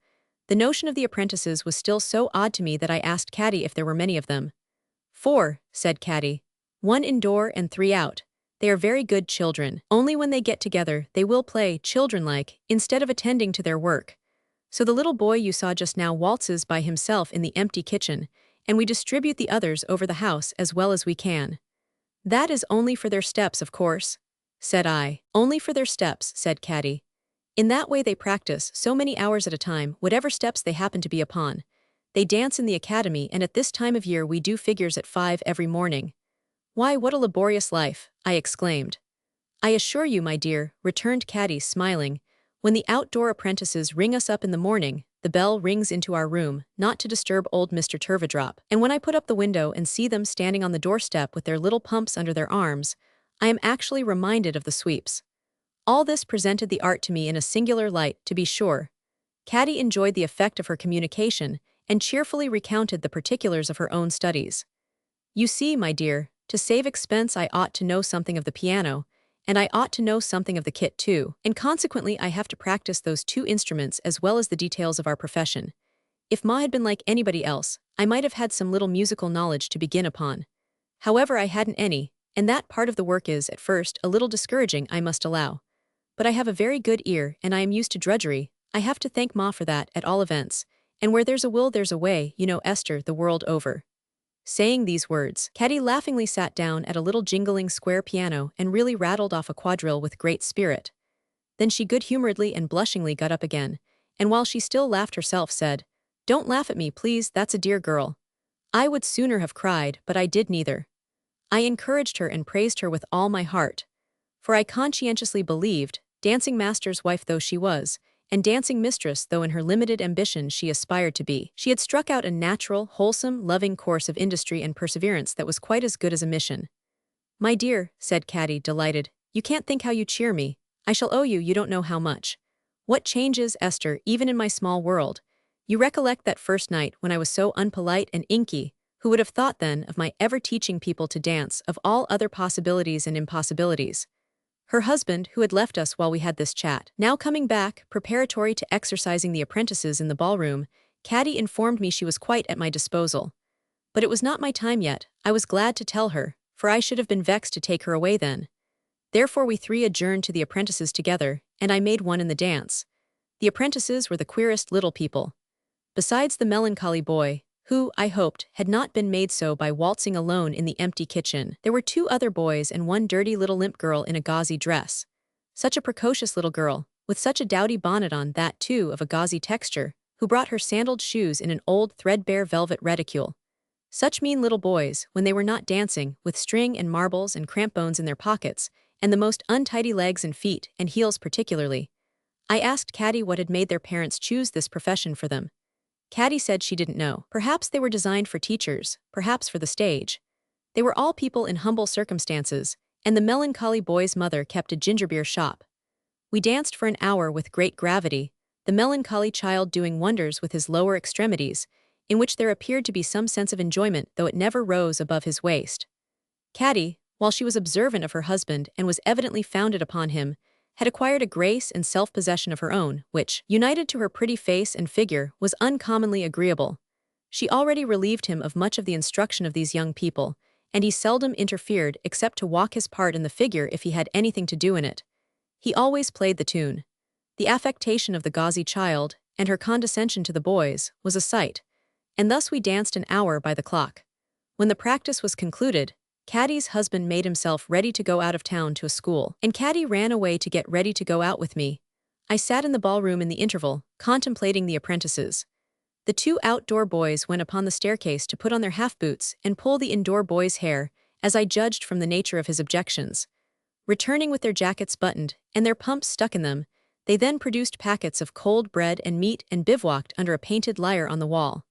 [SPEAKER 1] The notion of the apprentices was still so odd to me that I asked Caddy if there were many of them. 4, said Caddy. 1 indoor and 3 out. They are very good children. Only when they get together, they will play, children-like, instead of attending to their work. So the little boy you saw just now waltzes by himself in the empty kitchen, and we distribute the others over the house as well as we can. That is only for their steps, of course, said I. Only for their steps, said Caddy. In that way they practice, so many hours at a time, whatever steps they happen to be upon. They dance in the academy, and at this time of year we do figures at 5 every morning. Why, what a laborious life, I exclaimed. I assure you, my dear, returned Caddy, smiling, when the outdoor apprentices ring us up in the morning, the bell rings into our room, not to disturb old Mr. Turveydrop. And when I put up the window and see them standing on the doorstep with their little pumps under their arms, I am actually reminded of the sweeps. All this presented the art to me in a singular light, to be sure. Caddy enjoyed the effect of her communication, and cheerfully recounted the particulars of her own studies. You see, my dear, to save expense I ought to know something of the piano, and I ought to know something of the kit too, and consequently I have to practice those 2 instruments as well as the details of our profession. If Ma had been like anybody else, I might have had some little musical knowledge to begin upon. However, I hadn't any, and that part of the work is, at first, a little discouraging, I must allow. But I have a very good ear, and I am used to drudgery. I have to thank Ma for that, at all events, and where there's a will there's a way, you know, Esther, the world over. Saying these words, Caddy laughingly sat down at a little jingling square piano and really rattled off a quadrille with great spirit. Then she good-humoredly and blushingly got up again, and while she still laughed herself said, Don't laugh at me, please, that's a dear girl. I would sooner have cried, but I did neither. I encouraged her and praised her with all my heart. For I conscientiously believed, dancing master's wife though she was, and dancing mistress though in her limited ambition she aspired to be, she had struck out a natural, wholesome, loving course of industry and perseverance that was quite as good as a mission. My dear, said Caddy, delighted, you can't think how you cheer me. I shall owe you don't know how much. What changes, Esther, even in my small world. You recollect that first night when I was so unpolite and inky, who would have thought then of my ever teaching people to dance, of all other possibilities and impossibilities. Her husband, who had left us while we had this chat, now coming back, preparatory to exercising the apprentices in the ballroom, Caddy informed me she was quite at my disposal. But it was not my time yet, I was glad to tell her, for I should have been vexed to take her away then. Therefore we 3 adjourned to the apprentices together, and I made one in the dance. The apprentices were the queerest little people. Besides the melancholy boy, who, I hoped, had not been made so by waltzing alone in the empty kitchen, there were 2 other boys and 1 dirty little limp girl in a gauzy dress. Such a precocious little girl, with such a dowdy bonnet on, that too of a gauzy texture, who brought her sandaled shoes in an old threadbare velvet reticule. Such mean little boys, when they were not dancing, with string and marbles and crampons in their pockets, and the most untidy legs and feet, and heels particularly. I asked Caddy what had made their parents choose this profession for them. Caddy said she didn't know. Perhaps they were designed for teachers, perhaps for the stage. They were all people in humble circumstances, and the melancholy boy's mother kept a gingerbeer shop. We danced for an hour with great gravity, the melancholy child doing wonders with his lower extremities, in which there appeared to be some sense of enjoyment though it never rose above his waist. Caddy, while she was observant of her husband and was evidently founded upon him, had acquired a grace and self-possession of her own, which, united to her pretty face and figure, was uncommonly agreeable. She already relieved him of much of the instruction of these young people, and he seldom interfered except to walk his part in the figure if he had anything to do in it. He always played the tune. The affectation of the gauzy child, and her condescension to the boys, was a sight, and thus we danced an hour by the clock. When the practice was concluded, Caddy's husband made himself ready to go out of town to a school, and Caddy ran away to get ready to go out with me. I sat in the ballroom in the interval, contemplating the apprentices. The two outdoor boys went upon the staircase to put on their half-boots and pull the indoor boy's hair, as I judged from the nature of his objections. Returning with their jackets buttoned and their pumps stuck in them, they then produced packets of cold bread and meat and bivouacked under a painted lyre on the wall.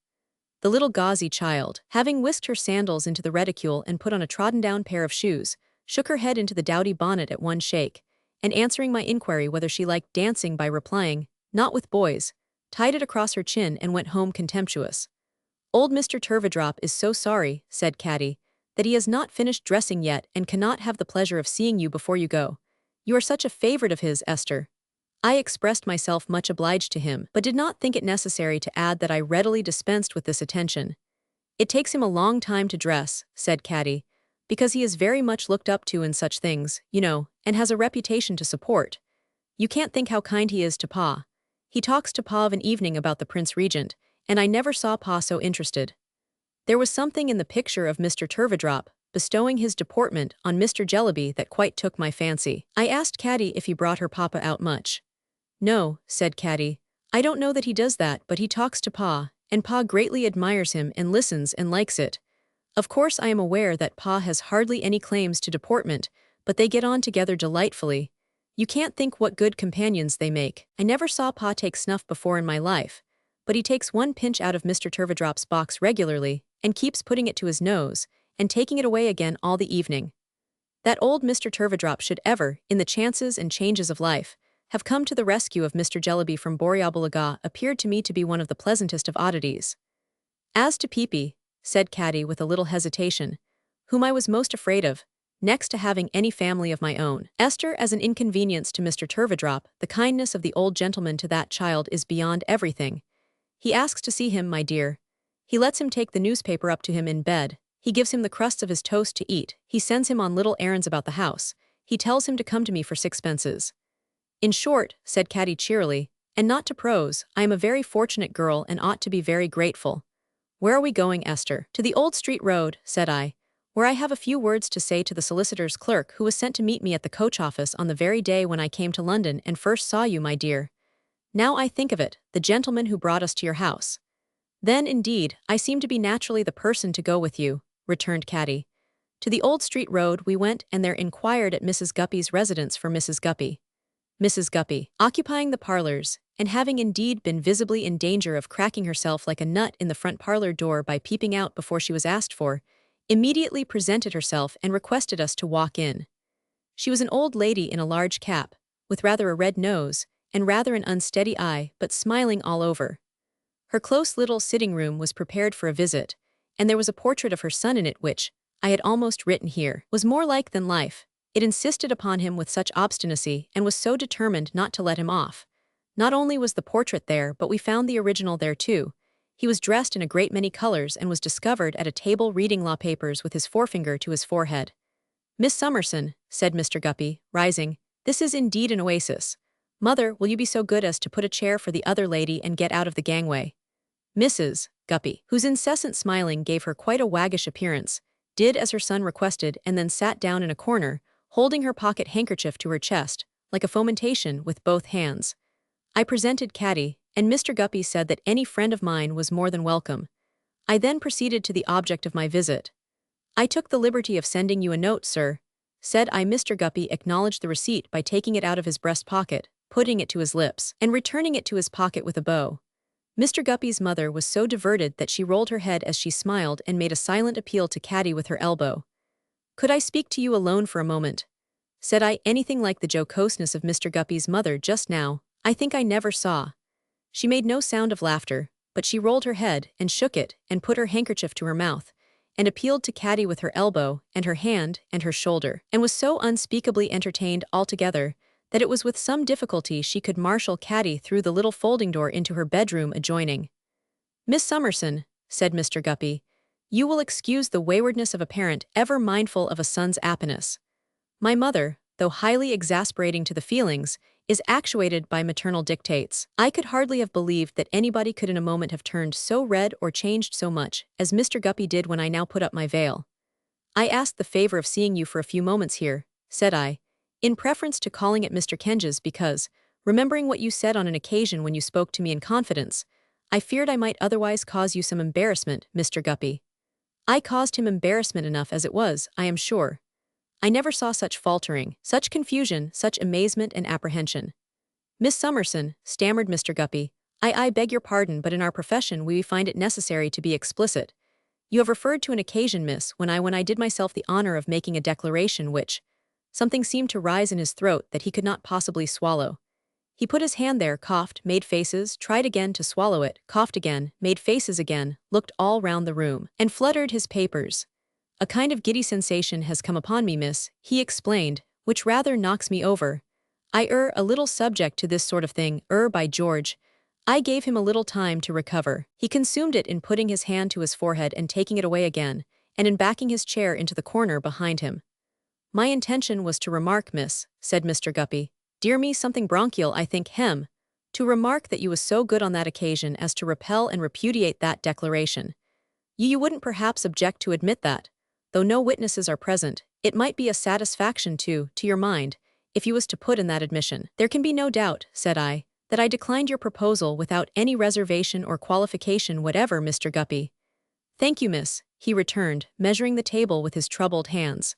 [SPEAKER 1] The little gauzy child, having whisked her sandals into the reticule and put on a trodden-down pair of shoes, shook her head into the dowdy bonnet at one shake, and answering my inquiry whether she liked dancing by replying, "Not with boys," tied it across her chin and went home contemptuous. "Old Mr. Turveydrop is so sorry," said Caddy, "that he has not finished dressing yet and cannot have the pleasure of seeing you before you go. You are such a favorite of his, Esther." I expressed myself much obliged to him, but did not think it necessary to add that I readily dispensed with this attention. "It takes him a long time to dress," said Caddy, "because he is very much looked up to in such things, you know, and has a reputation to support. You can't think how kind he is to Pa. He talks to Pa of an evening about the Prince Regent, and I never saw Pa so interested." There was something in the picture of Mr. Turveydrop, bestowing his deportment on Mr. Jellyby, that quite took my fancy. I asked Caddy if he brought her papa out much. "No," said Caddy, "I don't know that he does that, but he talks to Pa, and Pa greatly admires him and listens and likes it. Of course I am aware that Pa has hardly any claims to deportment, but they get on together delightfully. You can't think what good companions they make. I never saw Pa take snuff before in my life, but he takes one pinch out of Mr. Turveydrop's box regularly, and keeps putting it to his nose, and taking it away again all the evening. That old Mr. Turveydrop should ever, in the chances and changes of life, have come to the rescue of Mr. Jellyby from Borrioboola appeared to me to be one of the pleasantest of oddities. As to Peepy, said Caddy with a little hesitation, whom I was most afraid of, next to having any family of my own, Esther as an inconvenience to Mr. Turveydrop, the kindness of the old gentleman to that child is beyond everything. He asks to see him, my dear. He lets him take the newspaper up to him in bed. He gives him the crusts of his toast to eat. He sends him on little errands about the house. He tells him to come to me for sixpences. In short, said Caddy cheerily, and not to prose, I am a very fortunate girl and ought to be very grateful. Where are we going, Esther? To the Old Street Road, said I, where I have a few words to say to the solicitor's clerk who was sent to meet me at the coach office on the very day when I came to London and first saw you, my dear. Now I think of it, the gentleman who brought us to your house. Then, indeed, I seem to be naturally the person to go with you, returned Caddy. To the Old Street Road we went and there inquired at Mrs. Guppy's residence for Mrs. Guppy. Mrs. Guppy, occupying the parlors, and having indeed been visibly in danger of cracking herself like a nut in the front parlor door by peeping out before she was asked for, immediately presented herself and requested us to walk in. She was an old lady in a large cap, with rather a red nose, and rather an unsteady eye, but smiling all over. Her close little sitting room was prepared for a visit, and there was a portrait of her son in it which, I had almost written here, was more like than life. It insisted upon him with such obstinacy and was so determined not to let him off. Not only was the portrait there, but we found the original there too. He was dressed in a great many colors and was discovered at a table reading law papers with his forefinger to his forehead. Miss Summerson, said Mr. Guppy, rising, this is indeed an oasis. Mother, will you be so good as to put a chair for the other lady and get out of the gangway? Mrs. Guppy, whose incessant smiling gave her quite a waggish appearance, did as her son requested and then sat down in a corner, holding her pocket handkerchief to her chest, like a fomentation, with both hands. I presented Caddy, and Mr. Guppy said that any friend of mine was more than welcome. I then proceeded to the object of my visit. I took the liberty of sending you a note, sir, said I. Mr. Guppy acknowledged the receipt by taking it out of his breast pocket, putting it to his lips, and returning it to his pocket with a bow. Mr. Guppy's mother was so diverted that she rolled her head as she smiled and made a silent appeal to Caddy with her elbow. Could I speak to you alone for a moment? Said I. Anything like the jocoseness of Mr. Guppy's mother just now, I think I never saw. She made no sound of laughter, but she rolled her head and shook it and put her handkerchief to her mouth, and appealed to Caddy with her elbow and her hand and her shoulder, and was so unspeakably entertained altogether that it was with some difficulty she could marshal Caddy through the little folding door into her bedroom adjoining. Miss Summerson, said Mr. Guppy, you will excuse the waywardness of a parent ever mindful of a son's happiness. My mother, though highly exasperating to the feelings, is actuated by maternal dictates. I could hardly have believed that anybody could in a moment have turned so red or changed so much as Mr. Guppy did when I now put up my veil. I asked the favor of seeing you for a few moments here, said I, in preference to calling it Mr. Kenge's because, remembering what you said on an occasion when you spoke to me in confidence, I feared I might otherwise cause you some embarrassment, Mr. Guppy. I caused him embarrassment enough as it was, I am sure. I never saw such faltering, such confusion, such amazement and apprehension. Miss Summerson, stammered Mr. Guppy, I beg your pardon, but in our profession we find it necessary to be explicit. You have referred to an occasion, miss, when I did myself the honor of making a declaration which— Something seemed to rise in his throat that he could not possibly swallow. He put his hand there, coughed, made faces, tried again to swallow it, coughed again, made faces again, looked all round the room, and fluttered his papers. A kind of giddy sensation has come upon me, miss, he explained, which rather knocks me over. A little subject to this sort of thing, by George. I gave him a little time to recover. He consumed it in putting his hand to his forehead and taking it away again, and in backing his chair into the corner behind him. My intention was to remark, miss, said Mr. Guppy. Dear me, something bronchial, I think, to remark that you was so good on that occasion as to repel and repudiate that declaration. You wouldn't perhaps object to admit that, though no witnesses are present, it might be a satisfaction to your mind, if you was to put in that admission. There can be no doubt, said I, that I declined your proposal without any reservation or qualification whatever, Mr. Guppy. Thank you, miss, he returned, measuring the table with his troubled hands.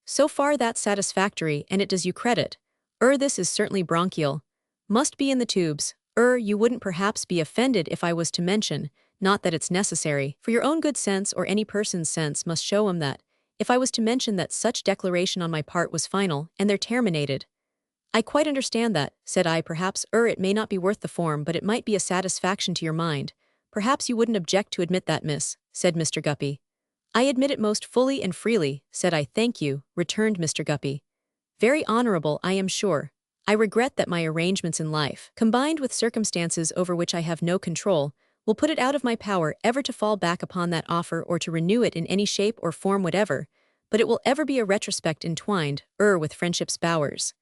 [SPEAKER 1] So far that's satisfactory, and it does you credit. This is certainly bronchial. Must be in the tubes. You wouldn't perhaps be offended if I was to mention, not that it's necessary, for your own good sense or any person's sense must show 'em that, if I was to mention that such declaration on my part was final, and they're terminated. I quite understand that, said I, perhaps, it may not be worth the form, but it might be a satisfaction to your mind. Perhaps you wouldn't object to admit that, miss, said Mr. Guppy. I admit it most fully and freely, said I. Thank you, returned Mr. Guppy. Very honorable, I am sure. I regret that my arrangements in life, combined with circumstances over which I have no control, will put it out of my power ever to fall back upon that offer or to renew it in any shape or form whatever, but it will ever be a retrospect entwined, with friendship's bowers.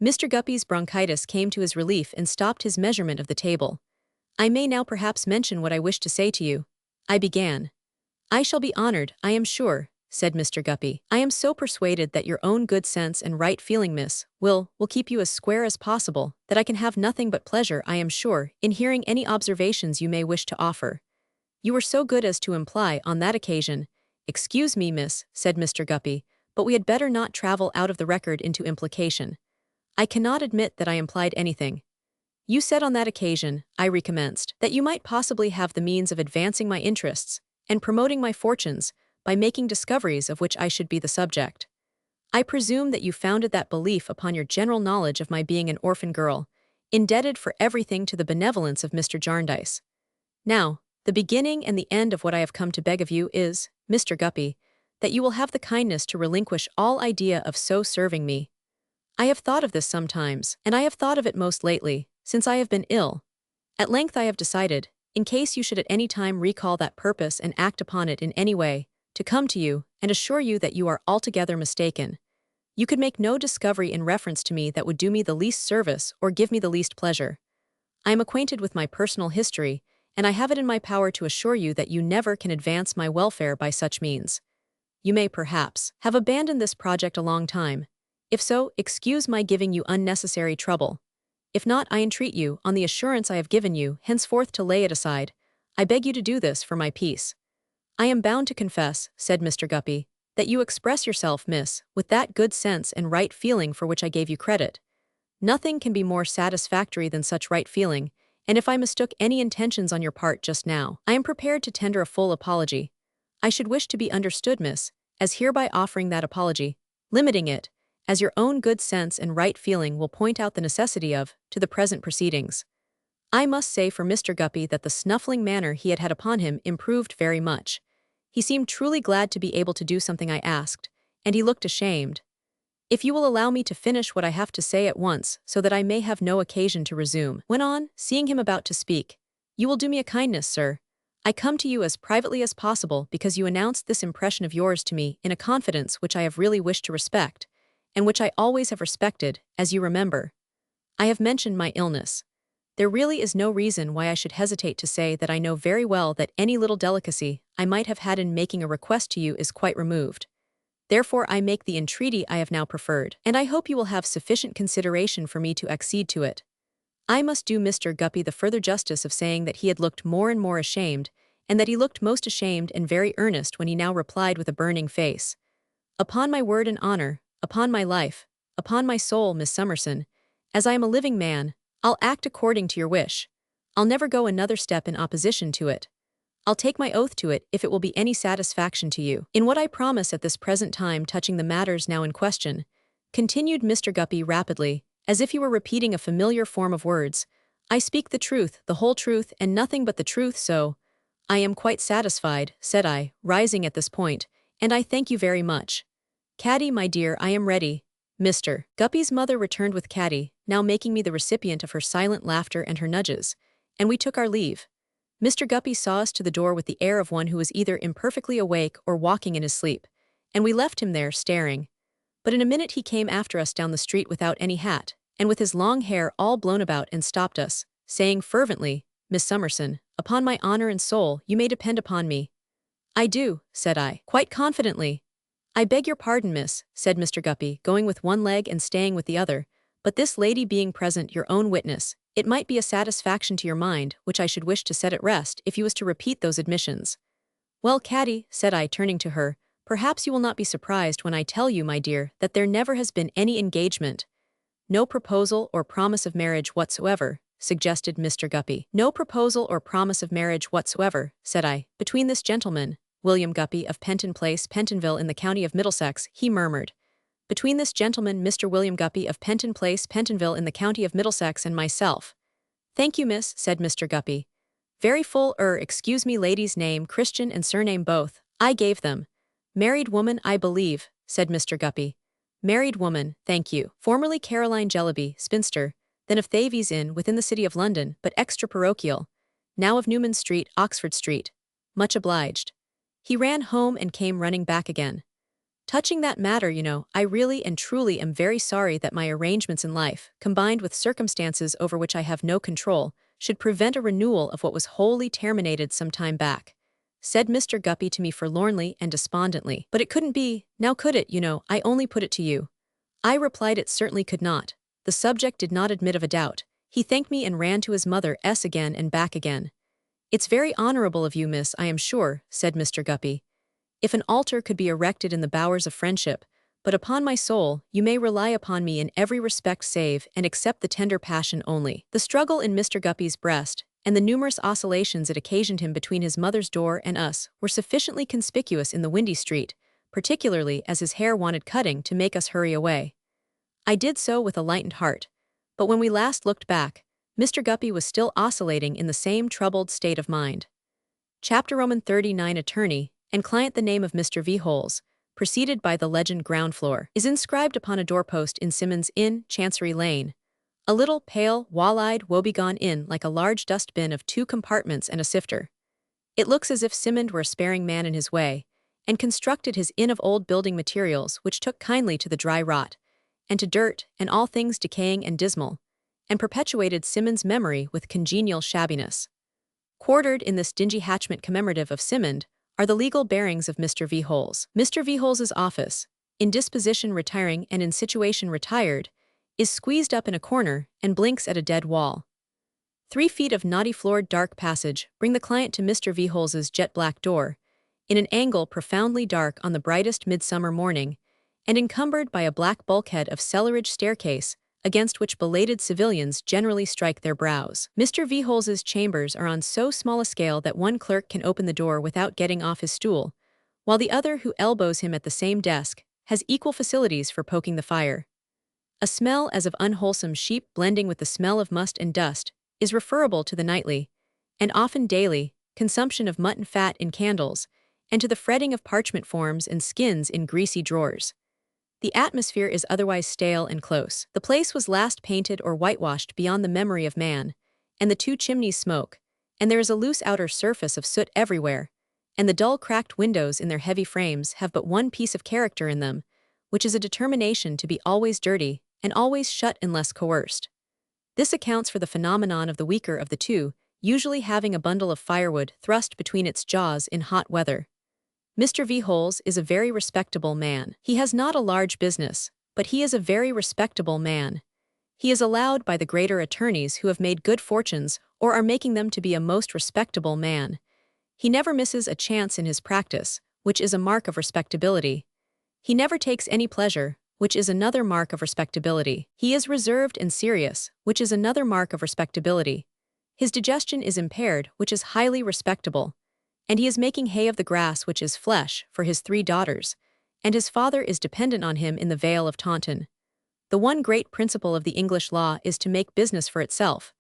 [SPEAKER 1] Mr. Guppy's bronchitis came to his relief and stopped his measurement of the table. I may now perhaps mention what I wish to say to you. I began. I shall be honored, I am sure, said Mr. Guppy. I am so persuaded that your own good sense and right feeling, miss, will keep you as square as possible, that I can have nothing but pleasure, I am sure, in hearing any observations you may wish to offer. You were so good as to imply, on that occasion— Excuse me, miss, said Mr. Guppy, but we had better not travel out of the record into implication. I cannot admit that I implied anything. You said on that occasion, I recommenced, that you might possibly have the means of advancing my interests and promoting my fortunes by making discoveries of which I should be the subject. I presume that you founded that belief upon your general knowledge of my being an orphan girl, indebted for everything to the benevolence of Mr. Jarndyce. Now, the beginning and the end of what I have come to beg of you is, Mr. Guppy, that you will have the kindness to relinquish all idea of so serving me. I have thought of this sometimes, and I have thought of it most lately, since I have been ill. At length I have decided, in case you should at any time recall that purpose and act upon it in any way, to come to you and assure you that you are altogether mistaken. You could make no discovery in reference to me that would do me the least service or give me the least pleasure. I am acquainted with my personal history, and I have it in my power to assure you that you never can advance my welfare by such means. You may, perhaps, have abandoned this project a long time. If so, excuse my giving you unnecessary trouble. If not, I entreat you, on the assurance I have given you, henceforth to lay it aside. I beg you to do this for my peace. I am bound to confess, said Mr. Guppy, that you express yourself, miss, with that good sense and right feeling for which I gave you credit. Nothing can be more satisfactory than such right feeling, and if I mistook any intentions on your part just now, I am prepared to tender a full apology. I should wish to be understood, miss, as hereby offering that apology, limiting it, as your own good sense and right feeling will point out the necessity of, to the present proceedings. I must say for Mr. Guppy that the snuffling manner he had upon him improved very much. He seemed truly glad to be able to do something I asked, and he looked ashamed. If you will allow me to finish what I have to say at once, so that I may have no occasion to resume, went on, seeing him about to speak. You will do me a kindness, sir. I come to you as privately as possible because you announced this impression of yours to me in a confidence which I have really wished to respect, and which I always have respected, as you remember. I have mentioned my illness. There really is no reason why I should hesitate to say that I know very well that any little delicacy I might have had in making a request to you is quite removed. Therefore I make the entreaty I have now preferred, and I hope you will have sufficient consideration for me to accede to it. I must do Mr. Guppy the further justice of saying that he had looked more and more ashamed, and that he looked most ashamed and very earnest when he now replied with a burning face. Upon my word and honor, upon my life, upon my soul, Miss Summerson, as I am a living man, I'll act according to your wish. I'll never go another step in opposition to it. I'll take my oath to it if it will be any satisfaction to you. In what I promise at this present time touching the matters now in question, continued Mr. Guppy rapidly, as if he were repeating a familiar form of words, I speak the truth, the whole truth, and nothing but the truth, so I am quite satisfied, said I, rising at this point, and I thank you very much. Caddy, my dear, I am ready. Mr. Guppy's mother returned with Caddy, now making me the recipient of her silent laughter and her nudges, and we took our leave. Mr. Guppy saw us to the door with the air of one who was either imperfectly awake or walking in his sleep, and we left him there, staring. But in a minute he came after us down the street without any hat, and with his long hair all blown about, and stopped us, saying fervently, Miss Summerson, upon my honor and soul, you may depend upon me. I do, said I, quite confidently. I beg your pardon, miss, said Mr. Guppy, going with one leg and staying with the other, but this lady being present, your own witness, it might be a satisfaction to your mind, which I should wish to set at rest, if you was to repeat those admissions. Well, Caddy, said I, turning to her, perhaps you will not be surprised when I tell you, my dear, that there never has been any engagement. No proposal or promise of marriage whatsoever, suggested Mr. Guppy. No proposal or promise of marriage whatsoever, said I, between this gentleman, William Guppy of Penton Place, Pentonville in the county of Middlesex, he murmured. Between this gentleman, Mr. William Guppy of Penton Place, Pentonville in the county of Middlesex, and myself. Thank you, miss, said Mr. Guppy. Very full, excuse me, lady's name, Christian and surname both. I gave them. Married woman, I believe, said Mr. Guppy. Married woman, thank you. Formerly Caroline Jellaby, spinster, then of Thavies Inn within the city of London, but extra-parochial. Now of Newman Street, Oxford Street. Much obliged. He ran home and came running back again. Touching that matter, you know, I really and truly am very sorry that my arrangements in life, combined with circumstances over which I have no control, should prevent a renewal of what was wholly terminated some time back, said Mr. Guppy to me forlornly and despondently. But it couldn't be, now could it, you know, I only put it to you. I replied it certainly could not. The subject did not admit of a doubt. He thanked me and ran to his mother again and back again. It's very honorable of you, miss, I am sure, said Mr. Guppy. If an altar could be erected in the bowers of friendship, but upon my soul, you may rely upon me in every respect save and except the tender passion only. The struggle in Mr. Guppy's breast, and the numerous oscillations it occasioned him between his mother's door and us, were sufficiently conspicuous in the windy street, particularly as his hair wanted cutting to make us hurry away. I did so with a lightened heart, but when we last looked back, Mr. Guppy was still oscillating in the same troubled state of mind. Chapter Roman 39 Attorney and client the name of Mr. V. Holes, preceded by the legend ground floor, is inscribed upon a doorpost in Symonds Inn, Chancery Lane. A little, pale, wall-eyed, woebegone inn like a large dust-bin of 2 compartments and a sifter. It looks as if Symond were a sparing man in his way, and constructed his inn of old building materials which took kindly to the dry rot, and to dirt, and all things decaying and dismal, and perpetuated Symond's memory with congenial shabbiness. Quartered in this dingy hatchment commemorative of Symond are the legal bearings of Mr. V. Holes. Mr. V. Holes's office, in disposition retiring and in situation retired, is squeezed up in a corner and blinks at a dead wall. 3 feet of knotty-floored dark passage bring the client to Mr. V. Holes's jet-black door, in an angle profoundly dark on the brightest midsummer morning, and encumbered by a black bulkhead of cellarage staircase, against which belated civilians generally strike their brows. Mr. V. Holes's chambers are on so small a scale that one clerk can open the door without getting off his stool, while the other who elbows him at the same desk has equal facilities for poking the fire. A smell as of unwholesome sheep blending with the smell of must and dust is referable to the nightly, and often daily, consumption of mutton fat in candles, and to the fretting of parchment forms and skins in greasy drawers. The atmosphere is otherwise stale and close. The place was last painted or whitewashed beyond the memory of man, and the 2 chimneys smoke, and there is a loose outer surface of soot everywhere, and the dull cracked windows in their heavy frames have but one piece of character in them, which is a determination to be always dirty and always shut unless coerced. This accounts for the phenomenon of the weaker of the 2, usually having a bundle of firewood thrust between its jaws in hot weather. Mr. V. Holes is a very respectable man. He has not a large business, but he is a very respectable man. He is allowed by the greater attorneys who have made good fortunes or are making them to be a most respectable man. He never misses a chance in his practice, which is a mark of respectability. He never takes any pleasure, which is another mark of respectability. He is reserved and serious, which is another mark of respectability. His digestion is impaired, which is highly respectable. And he is making hay of the grass, which is flesh, for his 3 daughters, and his father is dependent on him in the Vale of Taunton. The one great principle of the English law is to make business for itself.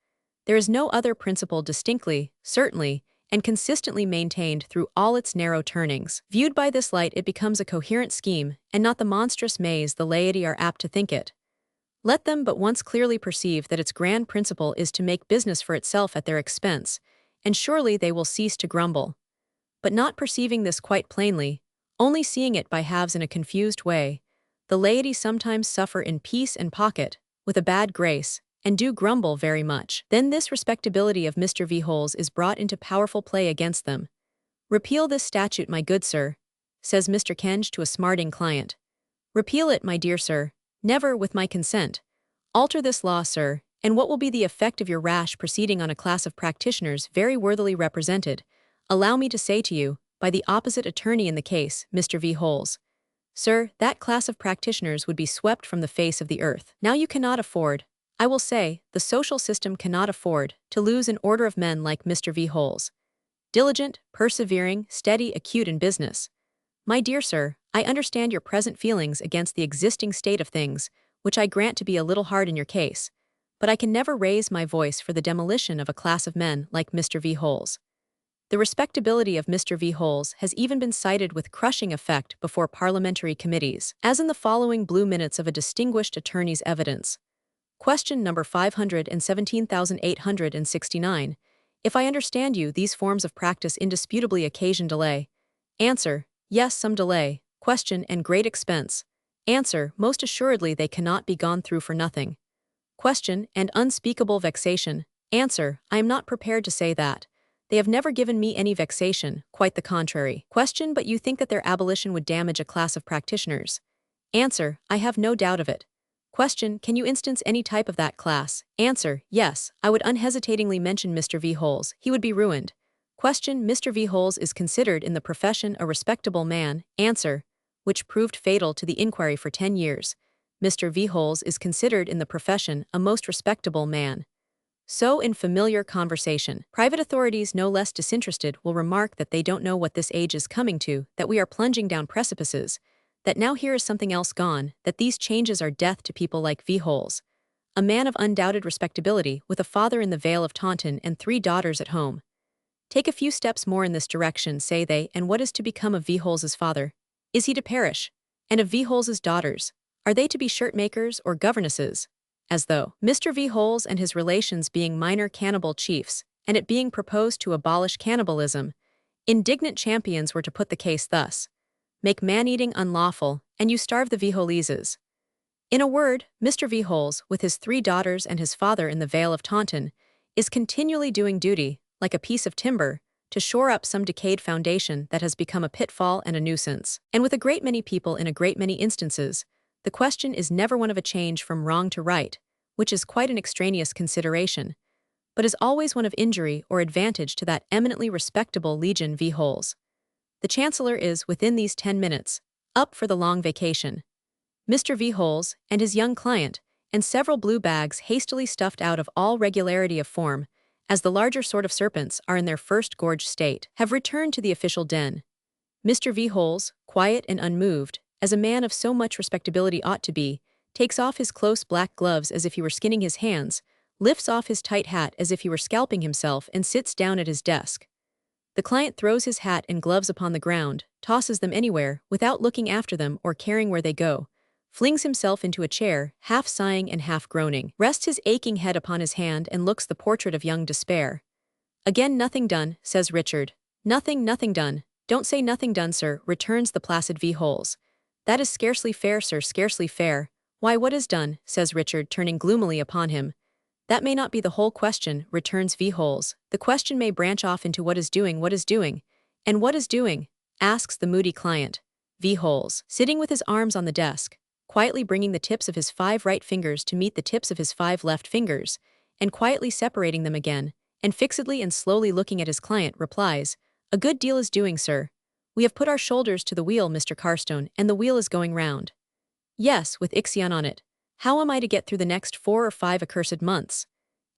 [SPEAKER 1] There is no other principle distinctly, certainly, and consistently maintained through all its narrow turnings. Viewed by this light, it becomes a coherent scheme, and not the monstrous maze the laity are apt to think it. Let them but once clearly perceive that its grand principle is to make business for itself at their expense, and surely they will cease to grumble. But not perceiving this quite plainly, only seeing it by halves in a confused way, the laity sometimes suffer in peace and pocket, with a bad grace, and do grumble very much. Then this respectability of Mr. V. Holes is brought into powerful play against them. "Repeal this statute, my good sir," says Mr. Kenge to a smarting client. "Repeal it, my dear sir, never with my consent. Alter this law, sir, and what will be the effect of your rash proceeding on a class of practitioners very worthily represented, allow me to say to you, by the opposite attorney in the case, Mr. V. Holes. Sir, that class of practitioners would be swept from the face of the earth. Now you cannot afford, I will say, the social system cannot afford, to lose an order of men like Mr. V. Holes. Diligent, persevering, steady, acute in business. My dear sir, I understand your present feelings against the existing state of things, which I grant to be a little hard in your case, but I can never raise my voice for the demolition of a class of men like Mr. V. Holes. The respectability of Mr. V. Holes has even been cited with crushing effect before parliamentary committees, as in the following blue minutes of a distinguished attorney's evidence. Question number 517,869. If I understand you, these forms of practice indisputably occasion delay. Answer: yes, some delay, question, and great expense. Answer: most assuredly they cannot be gone through for nothing. Question: and unspeakable vexation. Answer: I am not prepared to say that. They have never given me any vexation, quite the contrary. Question: but you think that their abolition would damage a class of practitioners? Answer: I have no doubt of it. Question: can you instance any type of that class? Answer: yes, I would unhesitatingly mention Mr. V. Holes. He would be ruined. Question: Mr. V. Holes is considered in the profession a respectable man. Answer: which proved fatal to the inquiry for 10 years. Mr. V. Holes is considered in the profession a most respectable man. So in familiar conversation, private authorities no less disinterested will remark that they don't know what this age is coming to, that we are plunging down precipices, that now here is something else gone, that these changes are death to people like V. Holes. A man of undoubted respectability, with a father in the Vale of Taunton and 3 daughters at home. Take a few steps more in this direction, say they, and what is to become of V. Holes's father? Is he to perish? And of V. Holes's daughters? Are they to be shirt-makers or governesses? As though Mr. V. Holes and his relations being minor cannibal chiefs, and it being proposed to abolish cannibalism, indignant champions were to put the case thus: make man-eating unlawful, and you starve the V. Holeses. In a word, Mr. V. Holes, with his 3 daughters and his father in the Vale of Taunton, is continually doing duty, like a piece of timber, to shore up some decayed foundation that has become a pitfall and a nuisance. And with a great many people in a great many instances, the question is never one of a change from wrong to right, which is quite an extraneous consideration, but is always one of injury or advantage to that eminently respectable Legion V. Holes. The Chancellor is, within these 10 minutes, up for the long vacation. Mr. V. Holes, and his young client, and several blue bags hastily stuffed out of all regularity of form, as the larger sort of serpents are in their first gorged state, have returned to the official den. Mr. V. Holes, quiet and unmoved, as a man of so much respectability ought to be, takes off his close black gloves as if he were skinning his hands, lifts off his tight hat as if he were scalping himself, and sits down at his desk. The client throws his hat and gloves upon the ground, tosses them anywhere, without looking after them or caring where they go, flings himself into a chair, half sighing and half groaning, rests his aching head upon his hand and looks the portrait of young despair. Again nothing done, says Richard. Nothing done. Don't say nothing done, sir, returns the placid V. Holes. That is scarcely fair, sir, scarcely fair. Why, what is done, says Richard, turning gloomily upon him. That may not be the whole question, returns V. Holes. The question may branch off into what is doing, and what is doing, asks the moody client. V. Holes, sitting with his arms on the desk, quietly bringing the tips of his 5 right fingers to meet the tips of his 5 left fingers, and quietly separating them again, and fixedly and slowly looking at his client, replies, "A good deal is doing, sir. We have put our shoulders to the wheel, Mr. Carstone, and the wheel is going round." "Yes, with Ixion on it. How am I to get through the next 4 or 5 accursed months?"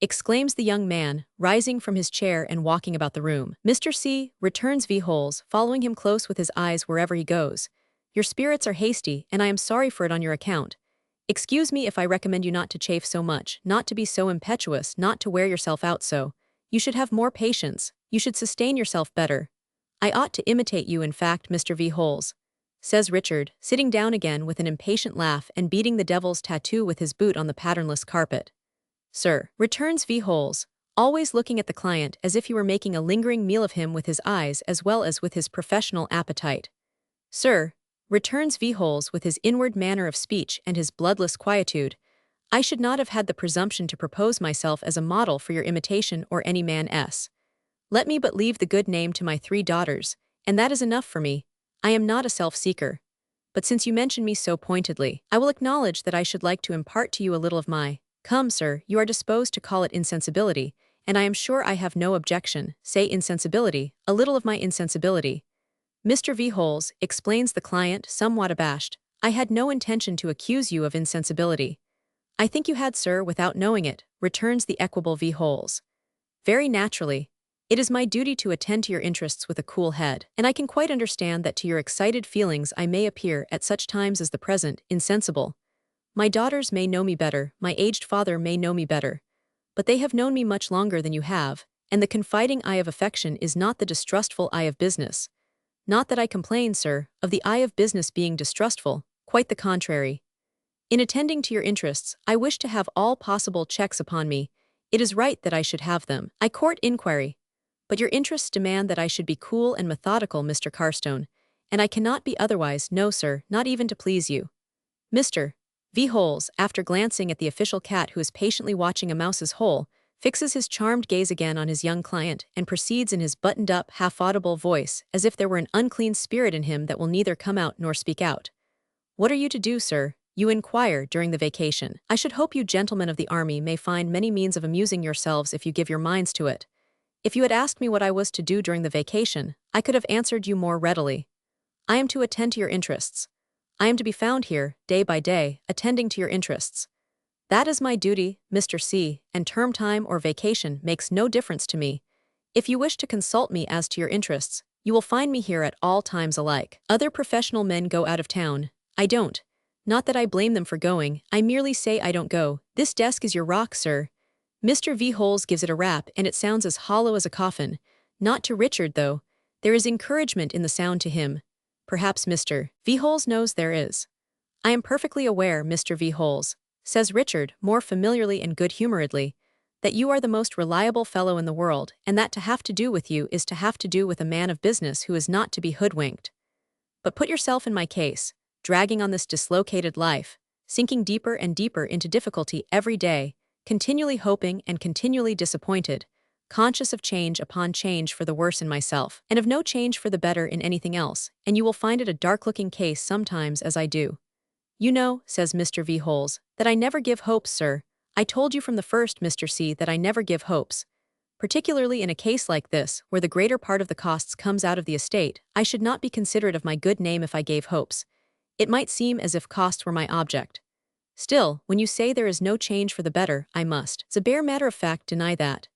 [SPEAKER 1] exclaims the young man, rising from his chair and walking about the room. "Mr. C," returns V. Holes, following him close with his eyes wherever he goes, "your spirits are hasty, and I am sorry for it on your account. Excuse me if I recommend you not to chafe so much, not to be so impetuous, not to wear yourself out so. You should have more patience, you should sustain yourself better. I ought to imitate you, in fact, Mr. V. Holes," says Richard, sitting down again with an impatient laugh and beating the devil's tattoo with his boot on the patternless carpet. "Sir," returns V. Holes, always looking at the client as if he were making a lingering meal of him with his eyes as well as with his professional appetite. "Sir," returns V. Holes with his inward manner of speech and his bloodless quietude, "I should not have had the presumption to propose myself as a model for your imitation or any man's. Let me but leave the good name to my 3 daughters, and that is enough for me. I am not a self-seeker. But since you mention me so pointedly, I will acknowledge that I should like to impart to you a little of my— Come, sir, you are disposed to call it insensibility, and I am sure I have no objection. Say insensibility, a little of my insensibility." "Mr. V. Holes," explains the client, somewhat abashed, "I had no intention to accuse you of insensibility." "I think you had, sir, without knowing it," returns the equable V. Holes. "Very naturally. It is my duty to attend to your interests with a cool head, and I can quite understand that to your excited feelings I may appear, at such times as the present, insensible. My daughters may know me better, my aged father may know me better, but they have known me much longer than you have, and the confiding eye of affection is not the distrustful eye of business. Not that I complain, sir, of the eye of business being distrustful, quite the contrary. In attending to your interests, I wish to have all possible checks upon me. It is right that I should have them. I court inquiry. But your interests demand that I should be cool and methodical, Mr. Carstone, and I cannot be otherwise, no, sir, not even to please you." Mr. V. Holes, after glancing at the official cat who is patiently watching a mouse's hole, fixes his charmed gaze again on his young client and proceeds in his buttoned-up, half-audible voice, as if there were an unclean spirit in him that will neither come out nor speak out. "What are you to do, sir? You inquire, during the vacation. I should hope you gentlemen of the army may find many means of amusing yourselves if you give your minds to it. If you had asked me what I was to do during the vacation, I could have answered you more readily. I am to attend to your interests. I am to be found here, day by day, attending to your interests. That is my duty, Mr. C., and term time or vacation makes no difference to me. If you wish to consult me as to your interests, you will find me here at all times alike. Other professional men go out of town. I don't. Not that I blame them for going, I merely say I don't go. This desk is your rock, sir." Mr. V. Holes gives it a rap and it sounds as hollow as a coffin. Not to Richard, though. There is encouragement in the sound to him. Perhaps Mr. V. Holes knows there is. "I am perfectly aware, Mr. V. Holes," says Richard, more familiarly and good-humoredly, "that you are the most reliable fellow in the world, and that to have to do with you is to have to do with a man of business who is not to be hoodwinked. But put yourself in my case, dragging on this dislocated life, sinking deeper and deeper into difficulty every day, continually hoping and continually disappointed, conscious of change upon change for the worse in myself, and of no change for the better in anything else, and you will find it a dark-looking case sometimes as I do." "You know," says Mr. V. Holes, "that I never give hopes, sir. I told you from the first, Mr. C., that I never give hopes. Particularly in a case like this, where the greater part of the costs comes out of the estate, I should not be considerate of my good name if I gave hopes. It might seem as if costs were my object. Still, when you say there is no change for the better, I must, as a bare matter of fact, deny that."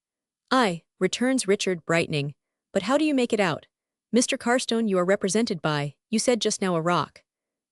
[SPEAKER 1] "Aye," returns Richard, brightening, "but how do you make it out? Mr. Carstone, you are represented by, you said just now, a rock."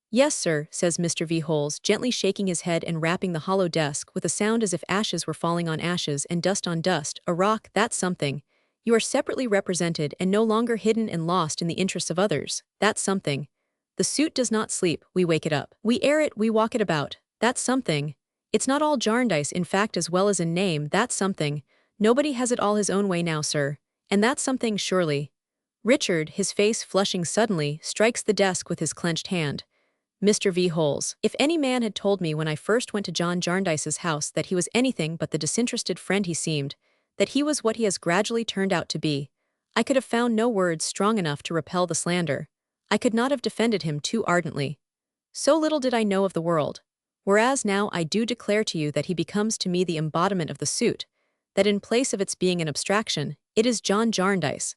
[SPEAKER 1] "Yes, sir," says Mr. V. Holes, gently shaking his head and rapping the hollow desk with a sound as if ashes were falling on ashes and dust on dust. "A rock, that's something. You are separately represented and no longer hidden and lost in the interests of others. That's something. The suit does not sleep, we wake it up. We air it, we walk it about. That's something. It's not all Jarndyce in fact as well as in name, that's something. Nobody has it all his own way now, sir. And that's something, surely." Richard, his face flushing suddenly, strikes the desk with his clenched hand. Mr. V. Holes, "If any man had told me when I first went to John Jarndyce's house that he was anything but the disinterested friend he seemed, that he was what he has gradually turned out to be, I could have found no words strong enough to repel the slander. I could not have defended him too ardently. So little did I know of the world. Whereas now I do declare to you that he becomes to me the embodiment of the suit, that in place of its being an abstraction, it is John Jarndyce,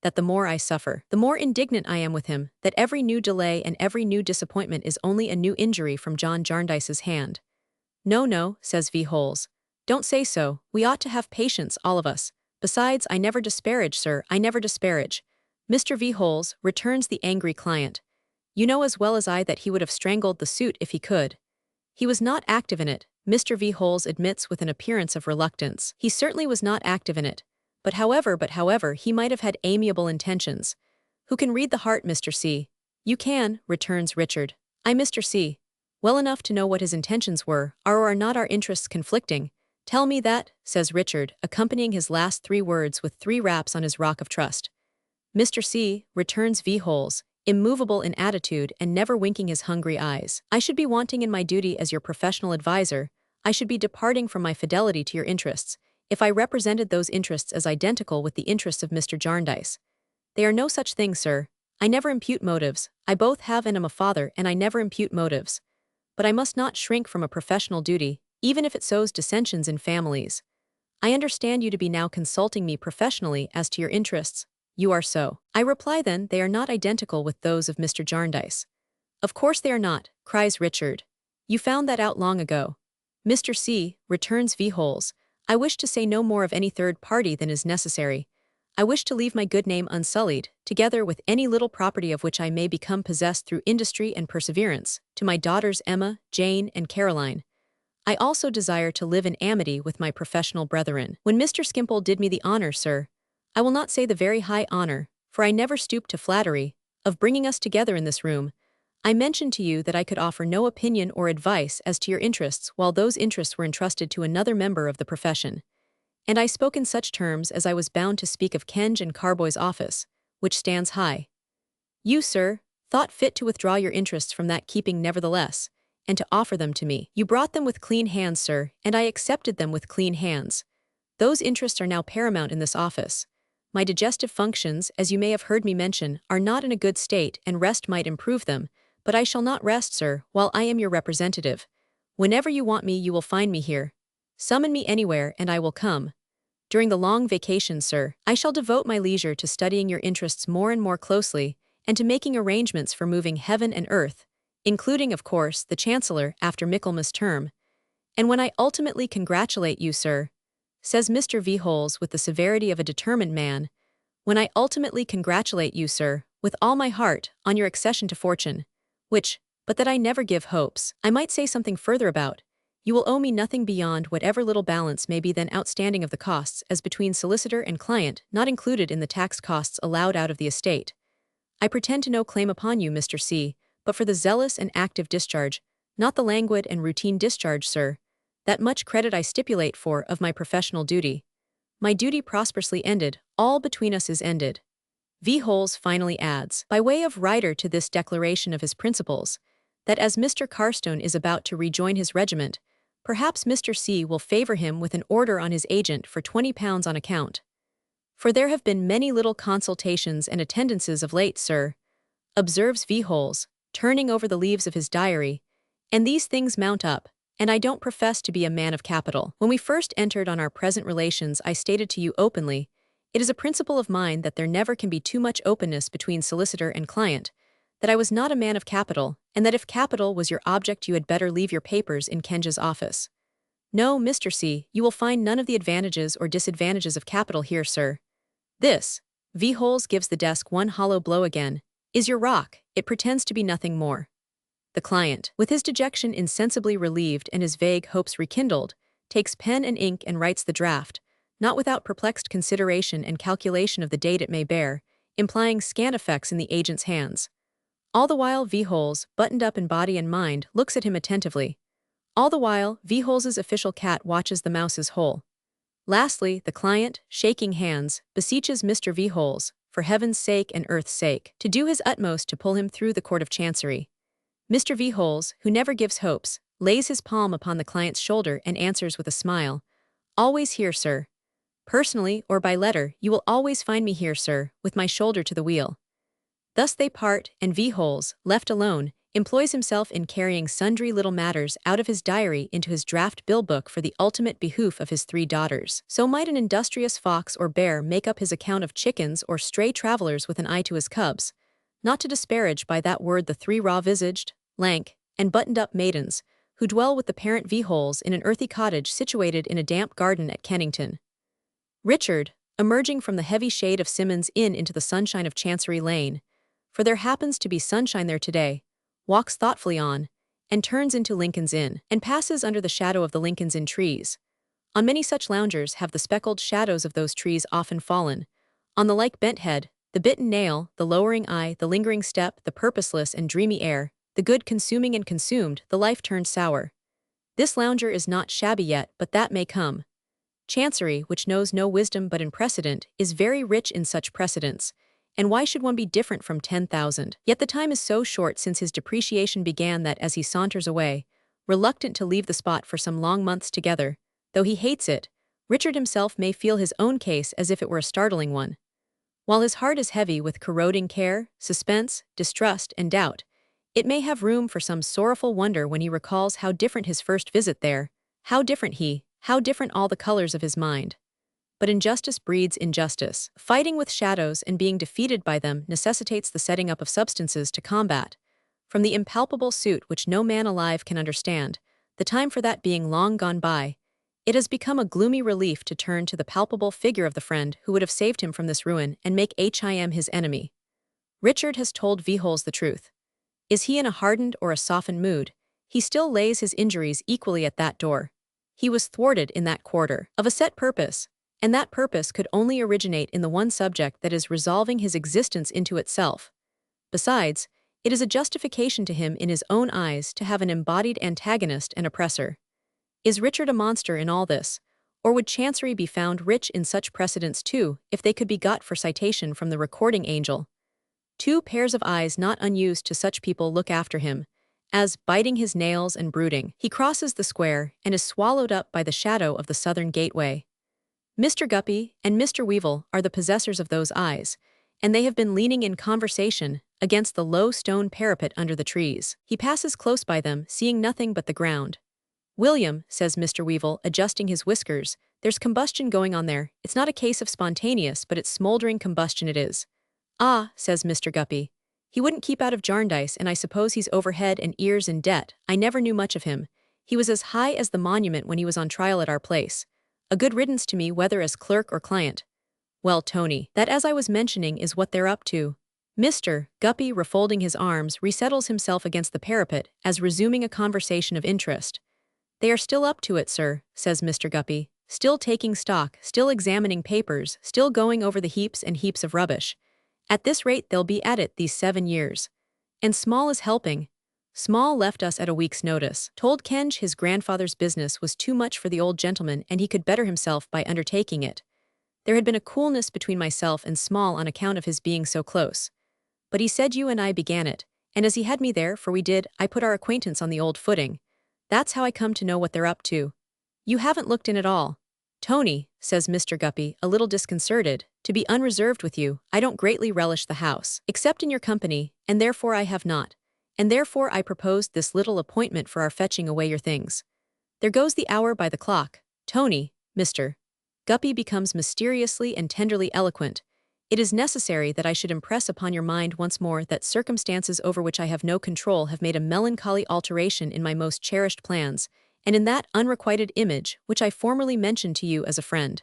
[SPEAKER 1] that the more I suffer, the more indignant I am with him, that every new delay and every new disappointment is only a new injury from John Jarndyce's hand. No, no, says V. Holes. Don't say so, we ought to have patience, all of us. Besides, I never disparage, sir, I never disparage. Mr. V. Holes, returns the angry client. You know as well as I that he would have strangled the suit if he could. He was not active in it, Mr. V. Holes admits with an appearance of reluctance. He certainly was not active in it. But however, he might have had amiable intentions. Who can read the heart, Mr. C? You can, returns Richard. I, Mr. C. Well enough to know what his intentions were, are or are not our interests conflicting. Tell me that, says Richard, accompanying his last 3 words with 3 raps on his rock of trust. Mr. C, returns V. Holes, immovable in attitude and never winking his hungry eyes. I should be wanting in my duty as your professional adviser, I should be departing from my fidelity to your interests, if I represented those interests as identical with the interests of Mr. Jarndyce. They are no such thing, sir. I never impute motives. I both have and am a father, and I never impute motives. But I must not shrink from a professional duty, even if it sows dissensions in families. I understand you to be now consulting me professionally as to your interests. You are so. I reply then, they are not identical with those of Mr. Jarndyce. Of course they are not, cries Richard. You found that out long ago. Mr. C, returns V. Holes, I wish to say no more of any third party than is necessary. I wish to leave my good name unsullied, together with any little property of which I may become possessed through industry and perseverance, to my daughters Emma, Jane, and Caroline. I also desire to live in amity with my professional brethren. When Mr. Skimpole did me the honor, sir, I will not say the very high honor, for I never stoop to flattery, of bringing us together in this room, I mentioned to you that I could offer no opinion or advice as to your interests while those interests were entrusted to another member of the profession. And I spoke in such terms as I was bound to speak of Kenge and Carboy's office, which stands high. You, sir, thought fit to withdraw your interests from that keeping nevertheless, and to offer them to me. You brought them with clean hands, sir, and I accepted them with clean hands. Those interests are now paramount in this office. My digestive functions, as you may have heard me mention, are not in a good state, and rest might improve them, but I shall not rest, sir, while I am your representative. Whenever you want me, you will find me here. Summon me anywhere, and I will come. During the long vacation, sir, I shall devote my leisure to studying your interests more and more closely, and to making arrangements for moving heaven and earth, including, of course, the Chancellor after Michaelmas term. And when I ultimately congratulate you, sir, says Mr. V. Holes with the severity of a determined man, when I ultimately congratulate you, sir, with all my heart, on your accession to fortune, but that I never give hopes, I might say something further about, you will owe me nothing beyond whatever little balance may be then outstanding of the costs as between solicitor and client, not included in the tax costs allowed out of the estate. I pretend to no claim upon you, Mr. C., but for the zealous and active discharge, not the languid and routine discharge, sir, that much credit I stipulate for of my professional duty. My duty prosperously ended, all between us is ended. V. Holes finally adds, by way of rider to this declaration of his principles, that as Mr. Carstone is about to rejoin his regiment, perhaps Mr. C. will favor him with an order on his agent for £20 on account. For there have been many little consultations and attendances of late, sir, observes V. Holes, turning over the leaves of his diary, and these things mount up, and I don't profess to be a man of capital. When we first entered on our present relations, I stated to you openly, it is a principle of mine that there never can be too much openness between solicitor and client, that I was not a man of capital, and that if capital was your object you had better leave your papers in Kenge's office. No, Mr. C., you will find none of the advantages or disadvantages of capital here, sir. This, V. Holes gives the desk one hollow blow again, is your rock, it pretends to be nothing more. The client, with his dejection insensibly relieved and his vague hopes rekindled, takes pen and ink and writes the draft, not without perplexed consideration and calculation of the date it may bear, implying scant effects in the agent's hands. All the while V. Holes, buttoned up in body and mind, looks at him attentively. All the while, V. Holes's official cat watches the mouse's hole. Lastly, the client, shaking hands, beseeches Mr. V. Holes, for heaven's sake and earth's sake, to do his utmost to pull him through the Court of Chancery. Mr. V. Holes, who never gives hopes, lays his palm upon the client's shoulder and answers with a smile, always here, sir. Personally or by letter, you will always find me here, sir, with my shoulder to the wheel. Thus they part, and V-holes, left alone, employs himself in carrying sundry little matters out of his diary into his draft bill book for the ultimate behoof of his 3 daughters. So might an industrious fox or bear make up his account of chickens or stray travelers with an eye to his cubs, not to disparage by that word the 3 raw-visaged, lank, and buttoned-up maidens, who dwell with the parent V-holes in an earthy cottage situated in a damp garden at Kennington. Richard, emerging from the heavy shade of Symonds Inn into the sunshine of Chancery Lane, for there happens to be sunshine there today, walks thoughtfully on, and turns into Lincoln's Inn, and passes under the shadow of the Lincoln's Inn trees. On many such loungers have the speckled shadows of those trees often fallen. On the like bent head, the bitten nail, the lowering eye, the lingering step, the purposeless and dreamy air, the good consuming and consumed, the life turned sour. This lounger is not shabby yet, but that may come. Chancery, which knows no wisdom but in precedent, is very rich in such precedents. And why should one be different from 10,000? Yet the time is so short since his depreciation began that as he saunters away, reluctant to leave the spot for some long months together, though he hates it, Richard himself may feel his own case as if it were a startling one. While his heart is heavy with corroding care, suspense, distrust, and doubt, it may have room for some sorrowful wonder when he recalls how different his first visit there, how different he, how different all the colors of his mind. But injustice breeds injustice. Fighting with shadows and being defeated by them necessitates the setting up of substances to combat. From the impalpable suit which no man alive can understand, the time for that being long gone by, it has become a gloomy relief to turn to the palpable figure of the friend who would have saved him from this ruin and make him his enemy. Richard has told V-holes the truth. Is he in a hardened or a softened mood, he still lays his injuries equally at that door. He was thwarted in that quarter, of a set purpose, and that purpose could only originate in the one subject that is resolving his existence into itself. Besides, it is a justification to him in his own eyes to have an embodied antagonist and oppressor. Is Richard a monster in all this, or would Chancery be found rich in such precedents too, if they could be got for citation from the recording angel? 2 pairs of eyes not unused to such people look after him, as, biting his nails and brooding, he crosses the square and is swallowed up by the shadow of the southern gateway. Mr. Guppy and Mr. Weevil are the possessors of those eyes, and they have been leaning in conversation against the low stone parapet under the trees. He passes close by them, seeing nothing but the ground. "William," says Mr. Weevil, adjusting his whiskers, "there's combustion going on there. It's not a case of spontaneous, but it's smoldering combustion it is." "Ah," says Mr. Guppy, "he wouldn't keep out of Jarndyce, and I suppose he's over head and ears in debt. I never knew much of him. He was as high as the monument when he was on trial at our place. A good riddance to me whether as clerk or client." "Well, Tony, that as I was mentioning is what they're up to." Mr. Guppy, refolding his arms, resettles himself against the parapet, as resuming a conversation of interest. "They are still up to it, sir," says Mr. Guppy, "still taking stock, still examining papers, still going over the heaps and heaps of rubbish. At this rate they'll be at it these 7 years. And Small is helping. Small left us at a week's notice. Told Kenge his grandfather's business was too much for the old gentleman and he could better himself by undertaking it. There had been a coolness between myself and Small on account of his being so close. But he said you and I began it, and as he had me there, for we did, I put our acquaintance on the old footing. That's how I come to know what they're up to." "You haven't looked in at all." "Tony," says Mr. Guppy, a little disconcerted, "to be unreserved with you, I don't greatly relish the house, except in your company, and therefore I have not. And therefore I proposed this little appointment for our fetching away your things. There goes the hour by the clock. Tony, Mr. Guppy becomes mysteriously and tenderly eloquent. "It is necessary that I should impress upon your mind once more that circumstances over which I have no control have made a melancholy alteration in my most cherished plans, and in that unrequited image which I formerly mentioned to you as a friend.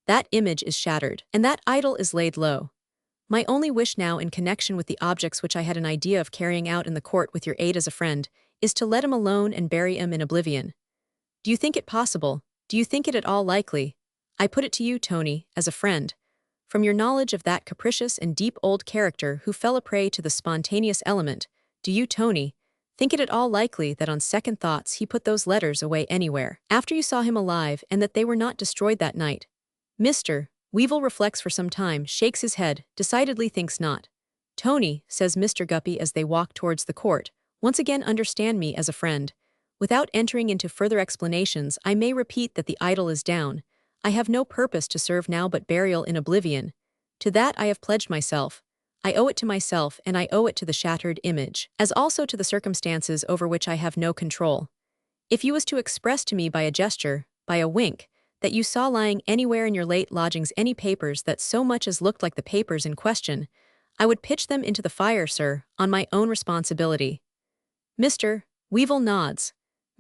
[SPEAKER 1] That image is shattered, and that idol is laid low. My only wish now in connection with the objects which I had an idea of carrying out in the court with your aid as a friend, is to let him alone and bury him in oblivion. Do you think it possible? Do you think it at all likely? I put it to you, Tony, as a friend, from your knowledge of that capricious and deep old character who fell a prey to the spontaneous element, do you, Tony, think it at all likely that on second thoughts he put those letters away anywhere, after you saw him alive, and that they were not destroyed that night?" Mr. Weevil reflects for some time, shakes his head, decidedly thinks not. "Tony," says Mr. Guppy as they walk towards the court, "once again understand me as a friend. Without entering into further explanations, I may repeat that the idol is down. I have no purpose to serve now but burial in oblivion. To that I have pledged myself. I owe it to myself, and I owe it to the shattered image, as also to the circumstances over which I have no control. If you was to express to me by a gesture, by a wink, that you saw lying anywhere in your late lodgings any papers that so much as looked like the papers in question, I would pitch them into the fire, sir, on my own responsibility. Mr. Weevil nods.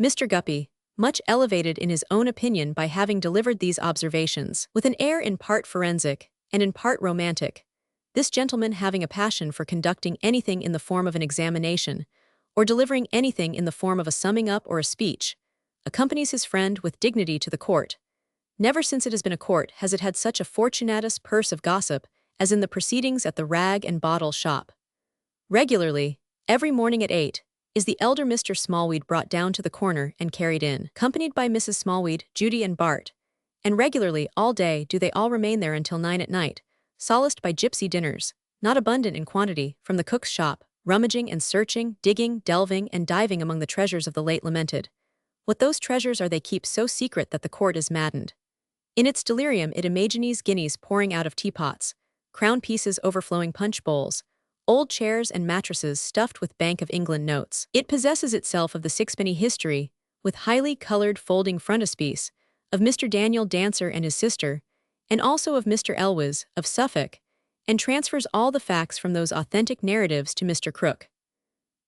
[SPEAKER 1] Mr. Guppy, much elevated in his own opinion by having delivered these observations, with an air in part forensic and in part romantic, this gentleman having a passion for conducting anything in the form of an examination, or delivering anything in the form of a summing up or a speech, accompanies his friend with dignity to the court. Never since it has been a court has it had such a fortunatus purse of gossip as in the proceedings at the rag and bottle shop. Regularly, every morning at 8, is the elder Mr. Smallweed brought down to the corner and carried in, accompanied by Mrs. Smallweed, Judy, and Bart, and regularly all day do they all remain there until 9 at night, solaced by gypsy dinners, not abundant in quantity, from the cook's shop, rummaging and searching, digging, delving, and diving among the treasures of the late lamented. What those treasures are they keep so secret that the court is maddened. In its delirium it imagines guineas pouring out of teapots, crown pieces overflowing punch bowls, old chairs and mattresses stuffed with Bank of England notes. It possesses itself of the sixpenny history, with highly colored folding frontispiece, of Mr. Daniel Dancer and his sister, and also of Mr. Elwes, of Suffolk, and transfers all the facts from those authentic narratives to Mr. Crook.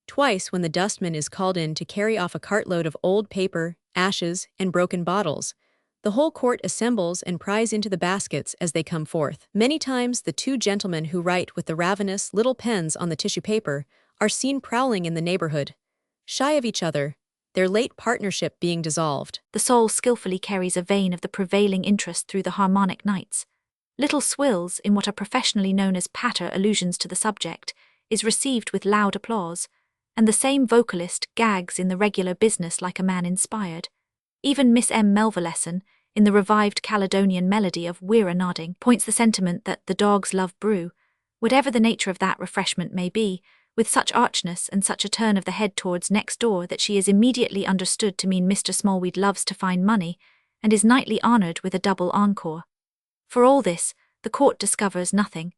[SPEAKER 1] Twice, when the dustman is called in to carry off a cartload of old paper, ashes, and broken bottles, the whole court assembles and pries into the baskets as they come forth. Many times the two gentlemen who write with the ravenous little pens on the tissue paper are seen prowling in the neighborhood, shy of each other, their late partnership being dissolved.
[SPEAKER 4] The soul skillfully carries a vein of the prevailing interest through the harmonic nights. Little swills, in what are professionally known as patter allusions to the subject, is received with loud applause, and the same vocalist gags in the regular business like a man inspired. Even Miss M. Melverlesson, in the revived Caledonian melody of We're a Nodding, points the sentiment that the dogs love brew, whatever the nature of that refreshment may be, with such archness and such a turn of the head towards next door that she is immediately understood to mean Mr. Smallweed loves to find money, and is nightly honoured with a double encore. For all this, the court discovers nothing,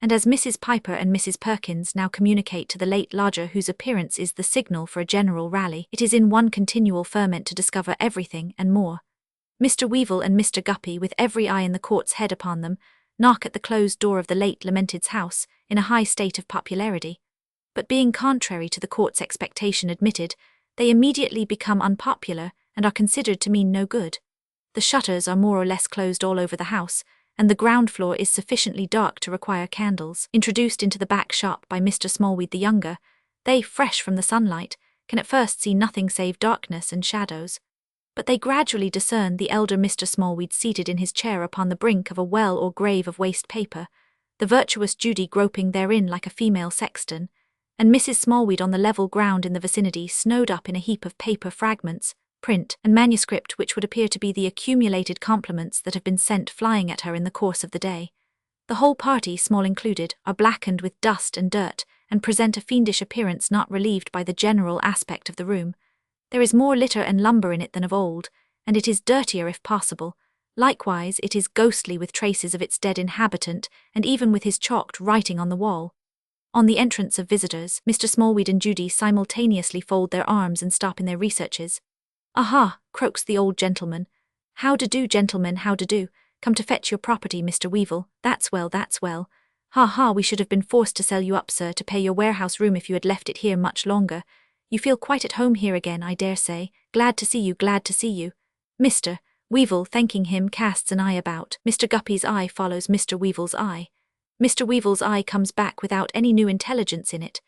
[SPEAKER 4] and as Mrs. Piper and Mrs. Perkins now communicate to the late lodger whose appearance is the signal for a general rally, it is in one continual ferment to discover everything and more. Mr. Weevil and Mr. Guppy, with every eye in the court's head upon them, knock at the closed door of the late lamented's house, in a high state of popularity. But being contrary to the court's expectation admitted, they immediately become unpopular and are considered to mean no good. The shutters are more or less closed all over the house, and the ground floor is sufficiently dark to require candles. Introduced into the back shop by Mr. Smallweed the younger, they, fresh from the sunlight, can at first see nothing save darkness and shadows. But they gradually discern the elder Mr. Smallweed seated in his chair upon the brink of a well or grave of waste paper, the virtuous Judy groping therein like a female sexton, and Mrs. Smallweed on the level ground in the vicinity snowed up in a heap of paper fragments, print, and manuscript which would appear to be the accumulated compliments that have been sent flying at her in the course of the day. The whole party, Small included, are blackened with dust and dirt, and present a fiendish appearance not relieved by the general aspect of the room. There is more litter and lumber in it than of old, and it is dirtier if possible. Likewise, it is ghostly with traces of its dead inhabitant, and even with his chalked writing on the wall. On the entrance of visitors, Mr. Smallweed and Judy simultaneously fold their arms and stop in their researches. "Aha," croaks the old gentleman. "How do do, gentlemen, how do do? Come to fetch your property, Mr. Weevil. That's well, that's well. Ha ha, we should have been forced to sell you up, sir, to pay your warehouse room if you had left it here much longer. You feel quite at home here again, I dare say. Glad to see you, glad to see you." Mr. Weevil, thanking him, casts an eye about. Mr. Guppy's eye follows Mr. Weevil's eye. Mr. Weevil's eye comes back without any new intelligence in it.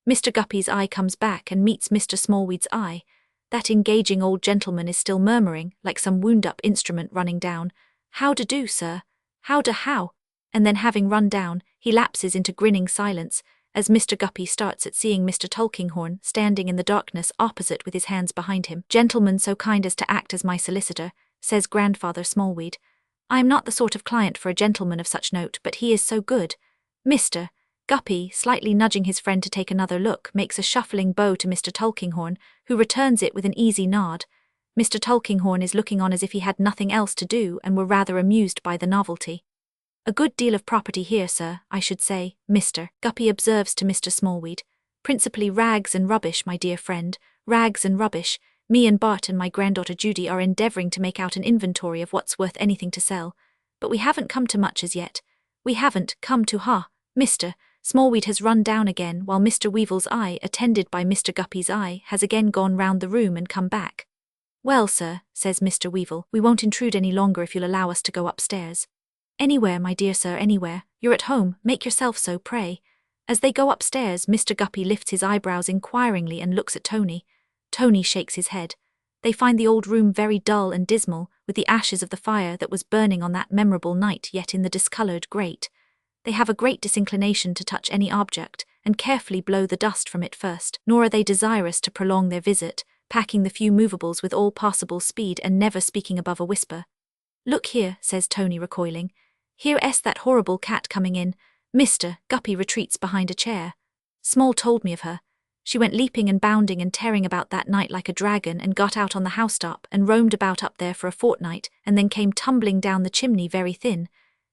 [SPEAKER 4] Mr. Guppy's eye comes back and meets Mr. Smallweed's eye. That engaging old gentleman is still murmuring, like some wound-up instrument running down, "How do do, sir? How do how?" And then having run down, he lapses into grinning silence, as Mr. Guppy starts at seeing Mr. Tulkinghorn standing in the darkness opposite with his hands behind him. "Gentleman so kind as to act as my solicitor," says Grandfather Smallweed. "I am not the sort of client for a gentleman of such note, but he is so good." Mr. Guppy, slightly nudging his friend to take another look, makes a shuffling bow to Mr. Tulkinghorn, who returns it with an easy nod. Mr. Tulkinghorn is looking on as if he had nothing else to do and were rather amused by the novelty. A good deal of property here, sir, I should say, Mr. Guppy observes to Mr. Smallweed. Principally rags and rubbish, my dear friend, rags and rubbish. Me and Bart and my granddaughter Judy are endeavouring to make out an inventory of what's worth anything to sell. But we haven't come to much as yet. We haven't come to Mr. Smallweed has run down again, while Mr. Weevle's eye, attended by Mr. Guppy's eye, has again gone round the room and come back. Well, sir, says Mr. Weevle, we won't intrude any longer if you'll allow us to go upstairs. Anywhere, my dear sir, anywhere. You're at home, make yourself so, pray. As they go upstairs, Mr. Guppy lifts his eyebrows inquiringly and looks at Tony. Tony shakes his head. They find the old room very dull and dismal, with the ashes of the fire that was burning on that memorable night yet in the discoloured grate. They have a great disinclination to touch any object, and carefully blow the dust from it first, nor are they desirous to prolong their visit, packing the few movables with all possible speed and never speaking above a whisper. Look here, says Tony, recoiling. Here est that horrible cat coming in. Mr. Guppy retreats behind a chair. Small told me of her. She went leaping and bounding and tearing about that night like a dragon, and got out on the housetop and roamed about up there for a fortnight, and then came tumbling down the chimney very thin.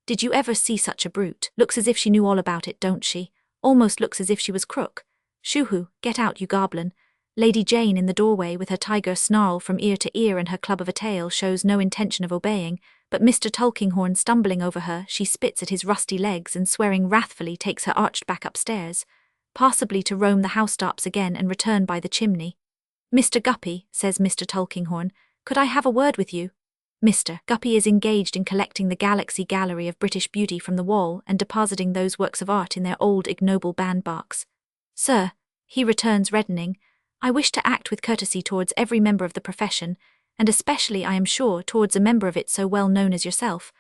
[SPEAKER 4] Did you ever see such a brute? Looks as if she knew all about it, don't she? Almost looks as if she was crook. Shoo-hoo, get out, you goblin. Lady Jane in the doorway with her tiger snarl from ear to ear and her club of a tail shows no intention of obeying, but Mr. Tulkinghorn stumbling over her, she spits at his rusty legs and swearing wrathfully takes her arched back upstairs, possibly to roam the housetops again and return by the chimney. Mr. Guppy, says Mr. Tulkinghorn, could I have a word with you? Mr. Guppy is engaged in collecting the Galaxy Gallery of British Beauty from the wall and depositing those works of art in their old ignoble bandbox. Sir, he returns reddening, I wish to act with courtesy towards every member of the profession, and especially, I am sure, towards a member of it so well known as yourself.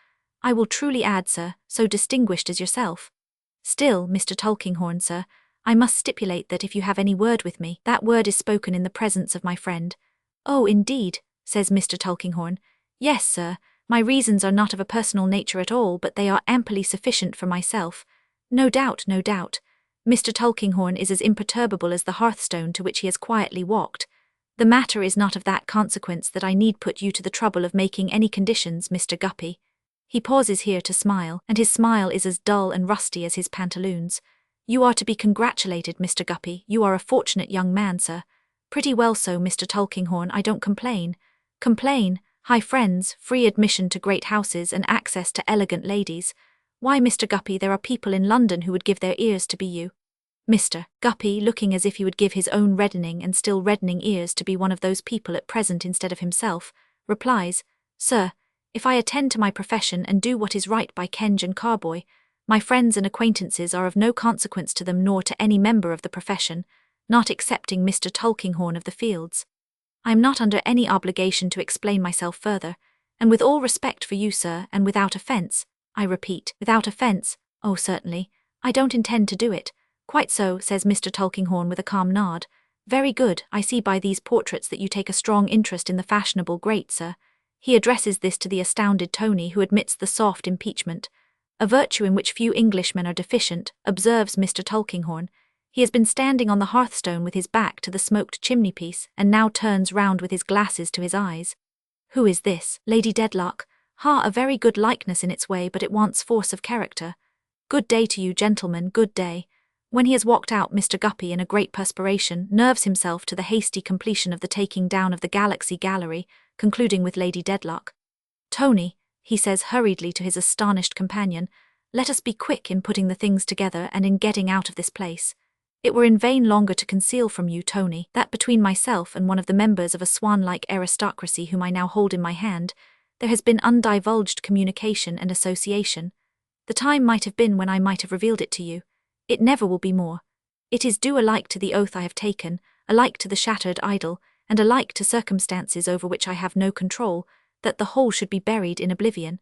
[SPEAKER 4] I will truly add, sir, so distinguished as yourself. Still, Mr. Tulkinghorn, sir, I must stipulate that if you have any word with me, that word is spoken in the presence of my friend. Oh, indeed, says Mr. Tulkinghorn. Yes, sir, my reasons are not of a personal nature at all, but they are amply sufficient for myself. No doubt, no doubt. Mr. Tulkinghorn is as imperturbable as the hearthstone to which he has quietly walked. The matter is not of that consequence that I need put you to the trouble of making any conditions, Mr. Guppy. He pauses here to smile, and his smile is as dull and rusty as his pantaloons. You are to be congratulated, Mr. Guppy, you are a fortunate young man, sir. Pretty well so, Mr. Tulkinghorn, I don't complain. Complain? High friends, free admission to great houses and access to elegant ladies. Why, Mr. Guppy, there are people in London who would give their ears to be you. Mr. Guppy, looking as if he would give his own reddening and still reddening ears to be one of those people at present instead of himself, replies, Sir, if I attend to my profession and do what is right by Kenge and Carboy, my friends and acquaintances are of no consequence to them nor to any member of the profession, not excepting Mr. Tulkinghorn of the Fields. I am not under any obligation to explain myself further, and with all respect for you, sir, and without offence, I repeat, without offence, oh certainly, I don't intend to do it. Quite so, says Mr. Tulkinghorn with a calm nod. Very good, I see by these portraits that you take a strong interest in the fashionable great, sir. He addresses this to the astounded Tony, who admits the soft impeachment. A virtue in which few Englishmen are deficient, observes Mr. Tulkinghorn. He has been standing on the hearthstone with his back to the smoked chimney-piece, and now turns round with his glasses to his eyes. Who is this? Lady Dedlock? A very good likeness in its way, but it wants force of character. Good day to you, gentlemen, good day. When he has walked out, Mr. Guppy, in a great perspiration, nerves himself to the hasty completion of the taking down of the Galaxy Gallery, concluding with Lady Dedlock. Tony, he says hurriedly to his astonished companion, let us be quick in putting the things together and in getting out of this place. It were in vain longer to conceal from you, Tony, that between myself and one of the members of a swan-like aristocracy whom I now hold in my hand, there has been undivulged communication and association. The time might have been when I might have revealed it to you. It never will be more. It is due alike to the oath I have taken, alike to the shattered idol, and alike to circumstances over which I have no control, that the whole should be buried in oblivion.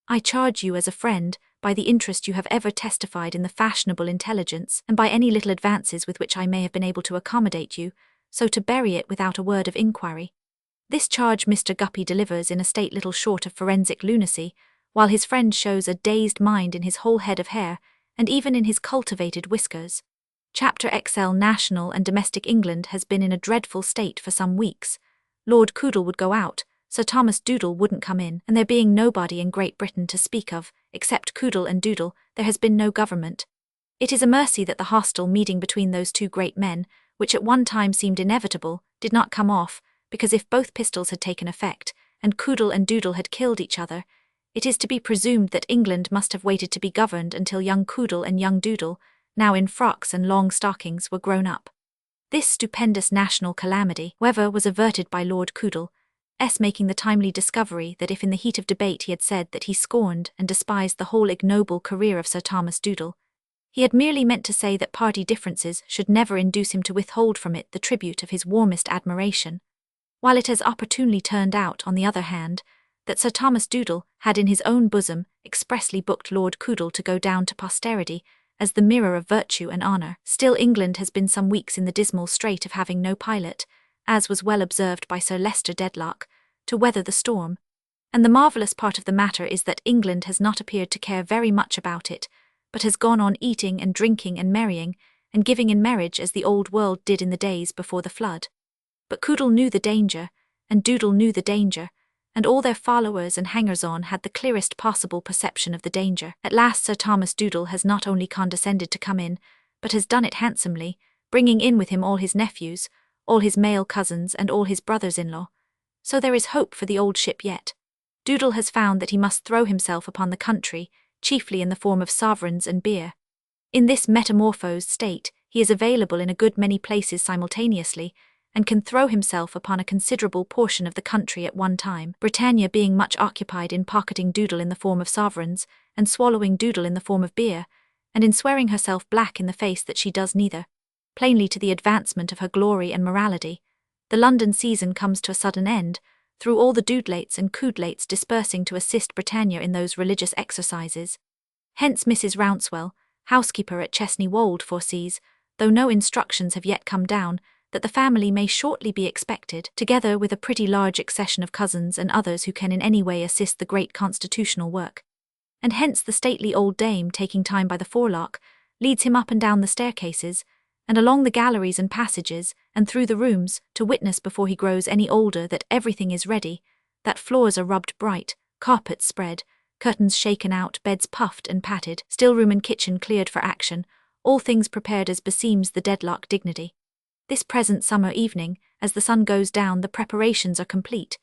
[SPEAKER 4] I charge you as a friend, by the interest you have ever testified in the fashionable intelligence, and by any little advances with which I may have been able to accommodate you, so to bury it without a word of inquiry. This charge Mr. Guppy delivers in a state little short of forensic lunacy, while his friend shows a dazed mind in his whole head of hair, and even in his cultivated whiskers. Chapter XL National and domestic England has been in a dreadful state for some weeks. Lord Coodle would go out, Sir Thomas Doodle wouldn't come in, and there being nobody in Great Britain to speak of, except Coodle and Doodle, there has been no government. It is a mercy that the hostile meeting between those two great men, which at one time seemed inevitable, did not come off, because if both pistols had taken effect, and Coodle and Doodle had killed each other, it is to be presumed that England must have waited to be governed until young Coodle and young Doodle, now in frocks and long stockings, were grown up. This stupendous national calamity, however, was averted by Lord Coodle, making the timely discovery that if in the heat of debate he had said that he scorned and despised the whole ignoble career of Sir Thomas Doodle, he had merely meant to say that party differences should never induce him to withhold from it the tribute of his warmest admiration, while it has opportunely turned out, on the other hand, that Sir Thomas Doodle had in his own bosom expressly booked Lord Coodle to go down to posterity as the mirror of virtue and honour. Still, England has been some weeks in the dismal strait of having no pilot, as was well observed by Sir Leicester Dedlock, to weather the storm, and the marvellous part of the matter is that England has not appeared to care very much about it, but has gone on eating and drinking and marrying, and giving in marriage as the old world did in the days before the flood. But Coodle knew the danger, and Doodle knew the danger, and all their followers and hangers-on had the clearest possible perception of the danger. At last Sir Thomas Doodle has not only condescended to come in, but has done it handsomely, bringing in with him all his nephews, all his male cousins and all his brothers-in-law. So there is hope for the old ship yet. Doodle has found that he must throw himself upon the country, chiefly in the form of sovereigns and beer. In this metamorphosed state, he is available in a good many places simultaneously, and can throw himself upon a considerable portion of the country at one time, Britannia being much occupied in pocketing Doodle in the form of sovereigns, and swallowing Doodle in the form of beer, and in swearing herself black in the face that she does neither, plainly to the advancement of her glory and morality. The London season comes to a sudden end, through all the Doodlates and Coodlates dispersing to assist Britannia in those religious exercises. Hence Mrs. Rouncewell, housekeeper at Chesney Wold, foresees, though no instructions have yet come down, that the family may shortly be expected, together with a pretty large accession of cousins and others who can in any way assist the great constitutional work. And hence the stately old dame, taking time by the forelock, leads him up and down the staircases, and along the galleries and passages, and through the rooms, to witness before he grows any older that everything is ready, that floors are rubbed bright, carpets spread, curtains shaken out, beds puffed and patted, still room and kitchen cleared for action, all things prepared as beseems the Dedlock dignity. This present summer evening, as the sun goes down, the preparations are complete.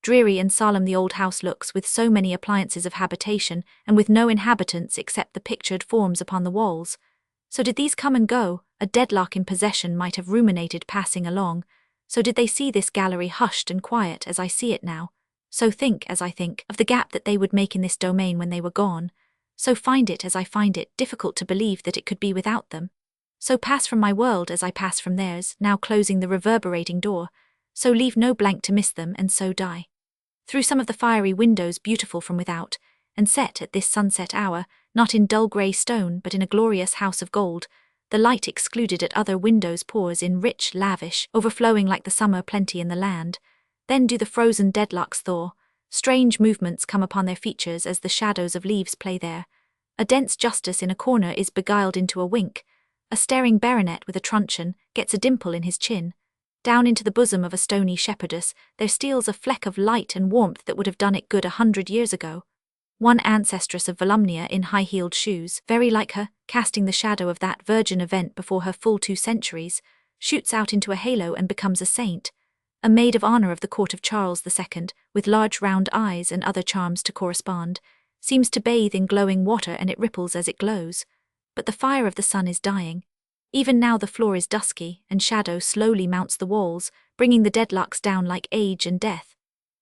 [SPEAKER 4] Dreary and solemn the old house looks, with so many appliances of habitation, and with no inhabitants except the pictured forms upon the walls. So did these come and go, a Dedlock in possession might have ruminated passing along, so did they see this gallery hushed and quiet as I see it now, so think, as I think, of the gap that they would make in this domain when they were gone, so find it, as I find it, difficult to believe that it could be without them. So pass from my world as I pass from theirs, now closing the reverberating door, so leave no blank to miss them, and so die. Through some of the fiery windows beautiful from without, and set at this sunset hour, not in dull grey stone but in a glorious house of gold, the light excluded at other windows pours in rich, lavish, overflowing like the summer plenty in the land. Then do the frozen Dedlocks thaw, strange movements come upon their features as the shadows of leaves play there. A dense justice in a corner is beguiled into a wink, a staring baronet with a truncheon gets a dimple in his chin. Down into the bosom of a stony shepherdess there steals a fleck of light and warmth that would have done it good 100 years ago. One ancestress of Volumnia in high-heeled shoes, very like her, casting the shadow of that virgin event before her full 2 centuries, shoots out into a halo and becomes a saint. A maid of honour of the court of Charles II, with large round eyes and other charms to correspond, seems to bathe in glowing water and it ripples as it glows. But the fire of the sun is dying. Even now the floor is dusky, and shadow slowly mounts the walls, bringing the Dedlocks down like age and death.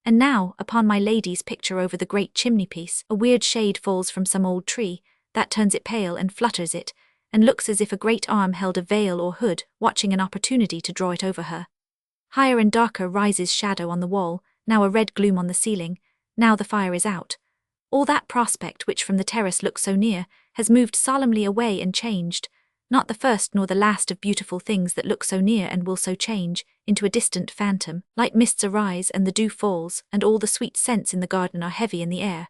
[SPEAKER 4] And now, upon my lady's picture over the great chimney-piece, a weird shade falls from some old tree, that turns it pale and flutters it, and looks as if a great arm held a veil or hood, watching an opportunity to draw it over her. Higher and darker rises shadow on the wall, now a red gloom on the ceiling, now the fire is out. All that prospect which from the terrace looks so near, has moved solemnly away and changed, not the first nor the last of beautiful things that look so near and will so change, into a distant phantom. Light mists arise and the dew falls, and all the sweet scents in the garden are heavy in the air.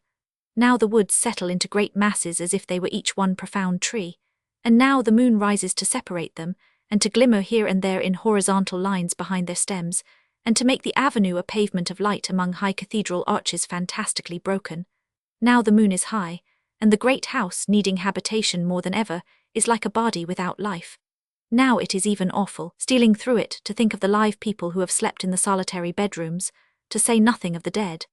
[SPEAKER 4] Now the woods settle into great masses as if they were each one profound tree, and now the moon rises to separate them, and to glimmer here and there in horizontal lines behind their stems, and to make the avenue a pavement of light among high cathedral arches fantastically broken. Now the moon is high, and the great house, needing habitation more than ever, is like a body without life. Now it is even awful, stealing through it, to think of the live people who have slept in the solitary bedrooms, to say nothing of the dead.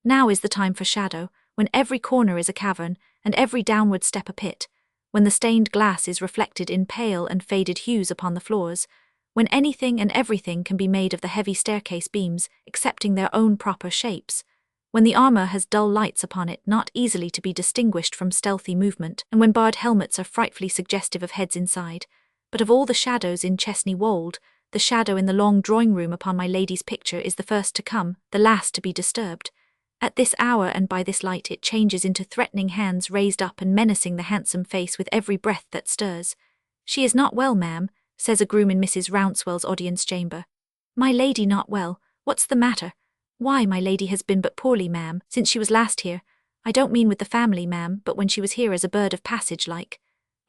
[SPEAKER 4] Now is the time for shadow, when every corner is a cavern, and every downward step a pit, when the stained glass is reflected in pale and faded hues upon the floors, when anything and everything can be made of the heavy staircase beams, excepting their own proper shapes, when the armor has dull lights upon it not easily to be distinguished from stealthy movement, and when barred helmets are frightfully suggestive of heads inside. But of all the shadows in Chesney Wold, the shadow in the long drawing-room upon my lady's picture is the first to come, the last to be disturbed. At this hour and by this light it changes into threatening hands raised up and menacing the handsome face with every breath that stirs. "She is not well, ma'am," says a groom in Mrs. Rouncewell's audience chamber. "My lady not well, what's the matter?" "Why, my lady has been but poorly, ma'am, since she was last here. I don't mean with the family, ma'am, but when she was here as a bird of passage like.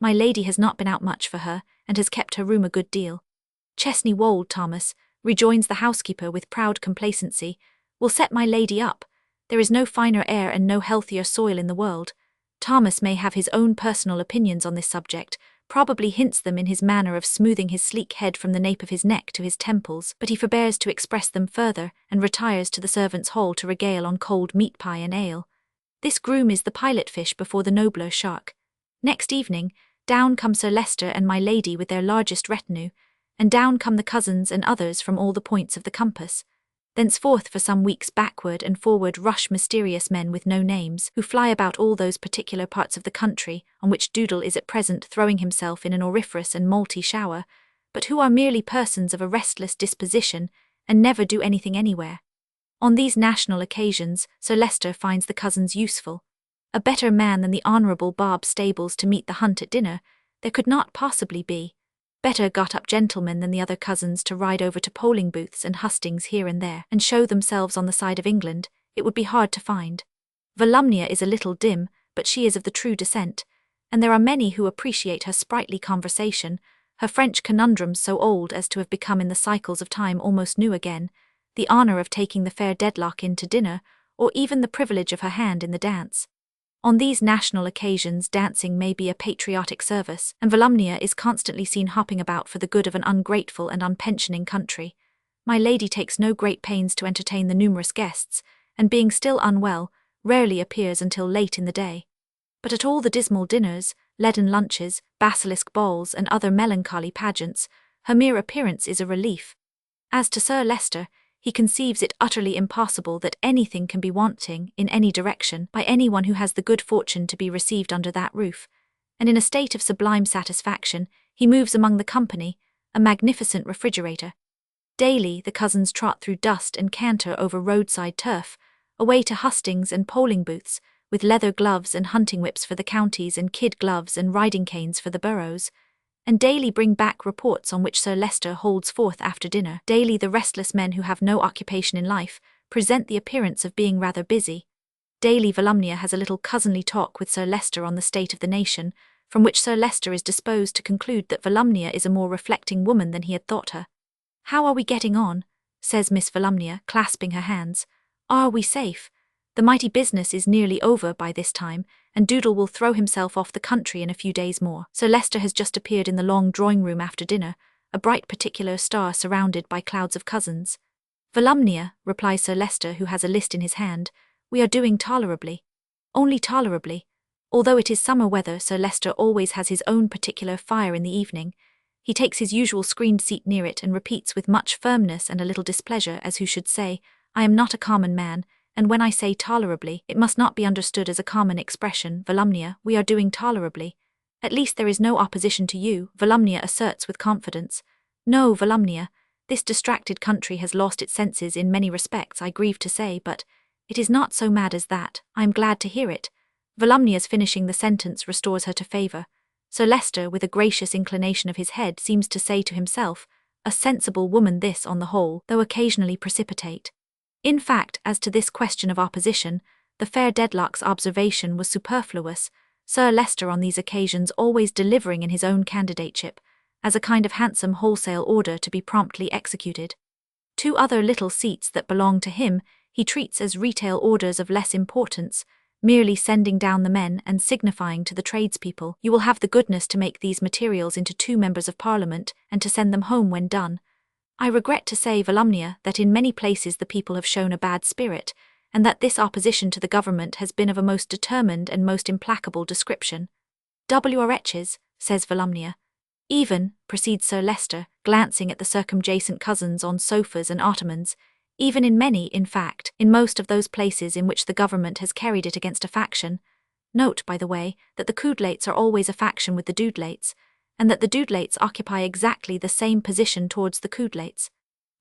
[SPEAKER 4] My lady has not been out much for her, and has kept her room a good deal." "Chesney Wold, Thomas," rejoins the housekeeper with proud complacency, "will set my lady up. There is no finer air and no healthier soil in the world. Thomas may have his own personal opinions on this subject, probably hints them in his manner of smoothing his sleek head from the nape of his neck to his temples, but he forbears to express them further, and retires to the servants' hall to regale on cold meat pie and ale. This groom is the pilot fish before the nobler shark. Next evening, down come Sir Leicester and my lady with their largest retinue, and down come the cousins and others from all the points of the compass. Thenceforth for some weeks backward and forward rush mysterious men with no names, who fly about all those particular parts of the country on which Doodle is at present throwing himself in an auriferous and malty shower, but who are merely persons of a restless disposition, and never do anything anywhere. On these national occasions Sir Leicester finds the cousins useful. A better man than the Honourable Bob Stables to meet the hunt at dinner there could not possibly be. Better got-up gentlemen than the other cousins to ride over to polling booths and hustings here and there, and show themselves on the side of England, it would be hard to find. Volumnia is a little dim, but she is of the true descent, and there are many who appreciate her sprightly conversation, her French conundrums so old as to have become in the cycles of time almost new again, the honour of taking the fair Dedlock in to dinner, or even the privilege of her hand in the dance. On these national occasions dancing may be a patriotic service, and Volumnia is constantly seen hopping about for the good of an ungrateful and unpensioning country. My lady takes no great pains to entertain the numerous guests, and being still unwell, rarely appears until late in the day. But at all the dismal dinners, leaden lunches, basilisk balls, and other melancholy pageants, her mere appearance is a relief. As to Sir Leicester, he conceives it utterly impossible that anything can be wanting, in any direction, by anyone who has the good fortune to be received under that roof, and in a state of sublime satisfaction, he moves among the company, a magnificent refrigerator. Daily the cousins trot through dust and canter over roadside turf, away to hustings and polling booths, with leather gloves and hunting whips for the counties and kid gloves and riding canes for the boroughs, and daily bring back reports on which Sir Leicester holds forth after dinner. Daily the restless men who have no occupation in life present the appearance of being rather busy. Daily Volumnia has a little cousinly talk with Sir Leicester on the state of the nation, from which Sir Leicester is disposed to conclude that Volumnia is a more reflecting woman than he had thought her. "How are we getting on?" says Miss Volumnia, clasping her hands. "Are we safe? The mighty business is nearly over by this time, and Doodle will throw himself off the country in a few days more. Sir Leicester has just appeared in the long drawing-room after dinner, a bright particular star surrounded by clouds of cousins." "Volumnia," replies Sir Leicester, who has a list in his hand, "we are doing tolerably." "Only tolerably. Although it is summer weather, Sir Leicester always has his own particular fire in the evening. He takes his usual screened seat near it and repeats with much firmness and a little displeasure, as who should say, 'I am not a common man, and when I say tolerably, it must not be understood as a common expression. Volumnia, we are doing tolerably. At least there is no opposition to you," Volumnia asserts with confidence. "No, Volumnia, this distracted country has lost its senses in many respects, I grieve to say, but it is not so mad as that. I am glad to hear it." Volumnia's finishing the sentence restores her to favour. Sir Leicester, with a gracious inclination of his head, seems to say to himself, "A sensible woman this on the whole, though occasionally precipitate." In fact, as to this question of opposition, the fair Dedlock's observation was superfluous, Sir Leicester on these occasions always delivering in his own candidateship, as a kind of handsome wholesale order to be promptly executed. 2 other little seats that belong to him he treats as retail orders of less importance, merely sending down the men and signifying to the tradespeople, "You will have the goodness to make these materials into 2 members of Parliament and to send them home when done." I regret to say, Volumnia, that in many places the people have shown a bad spirit, and that this opposition to the government has been of a most determined and most implacable description. "WRHs," says Volumnia. "Even," proceeds Sir Leicester, glancing at the circumjacent cousins on sofas and ottomans, "even in many, in fact, in most of those places in which the government has carried it against a faction. Note, by the way, that the Coudlates are always a faction with the Dudlates, and that the Dudlates occupy exactly the same position towards the Coudlates.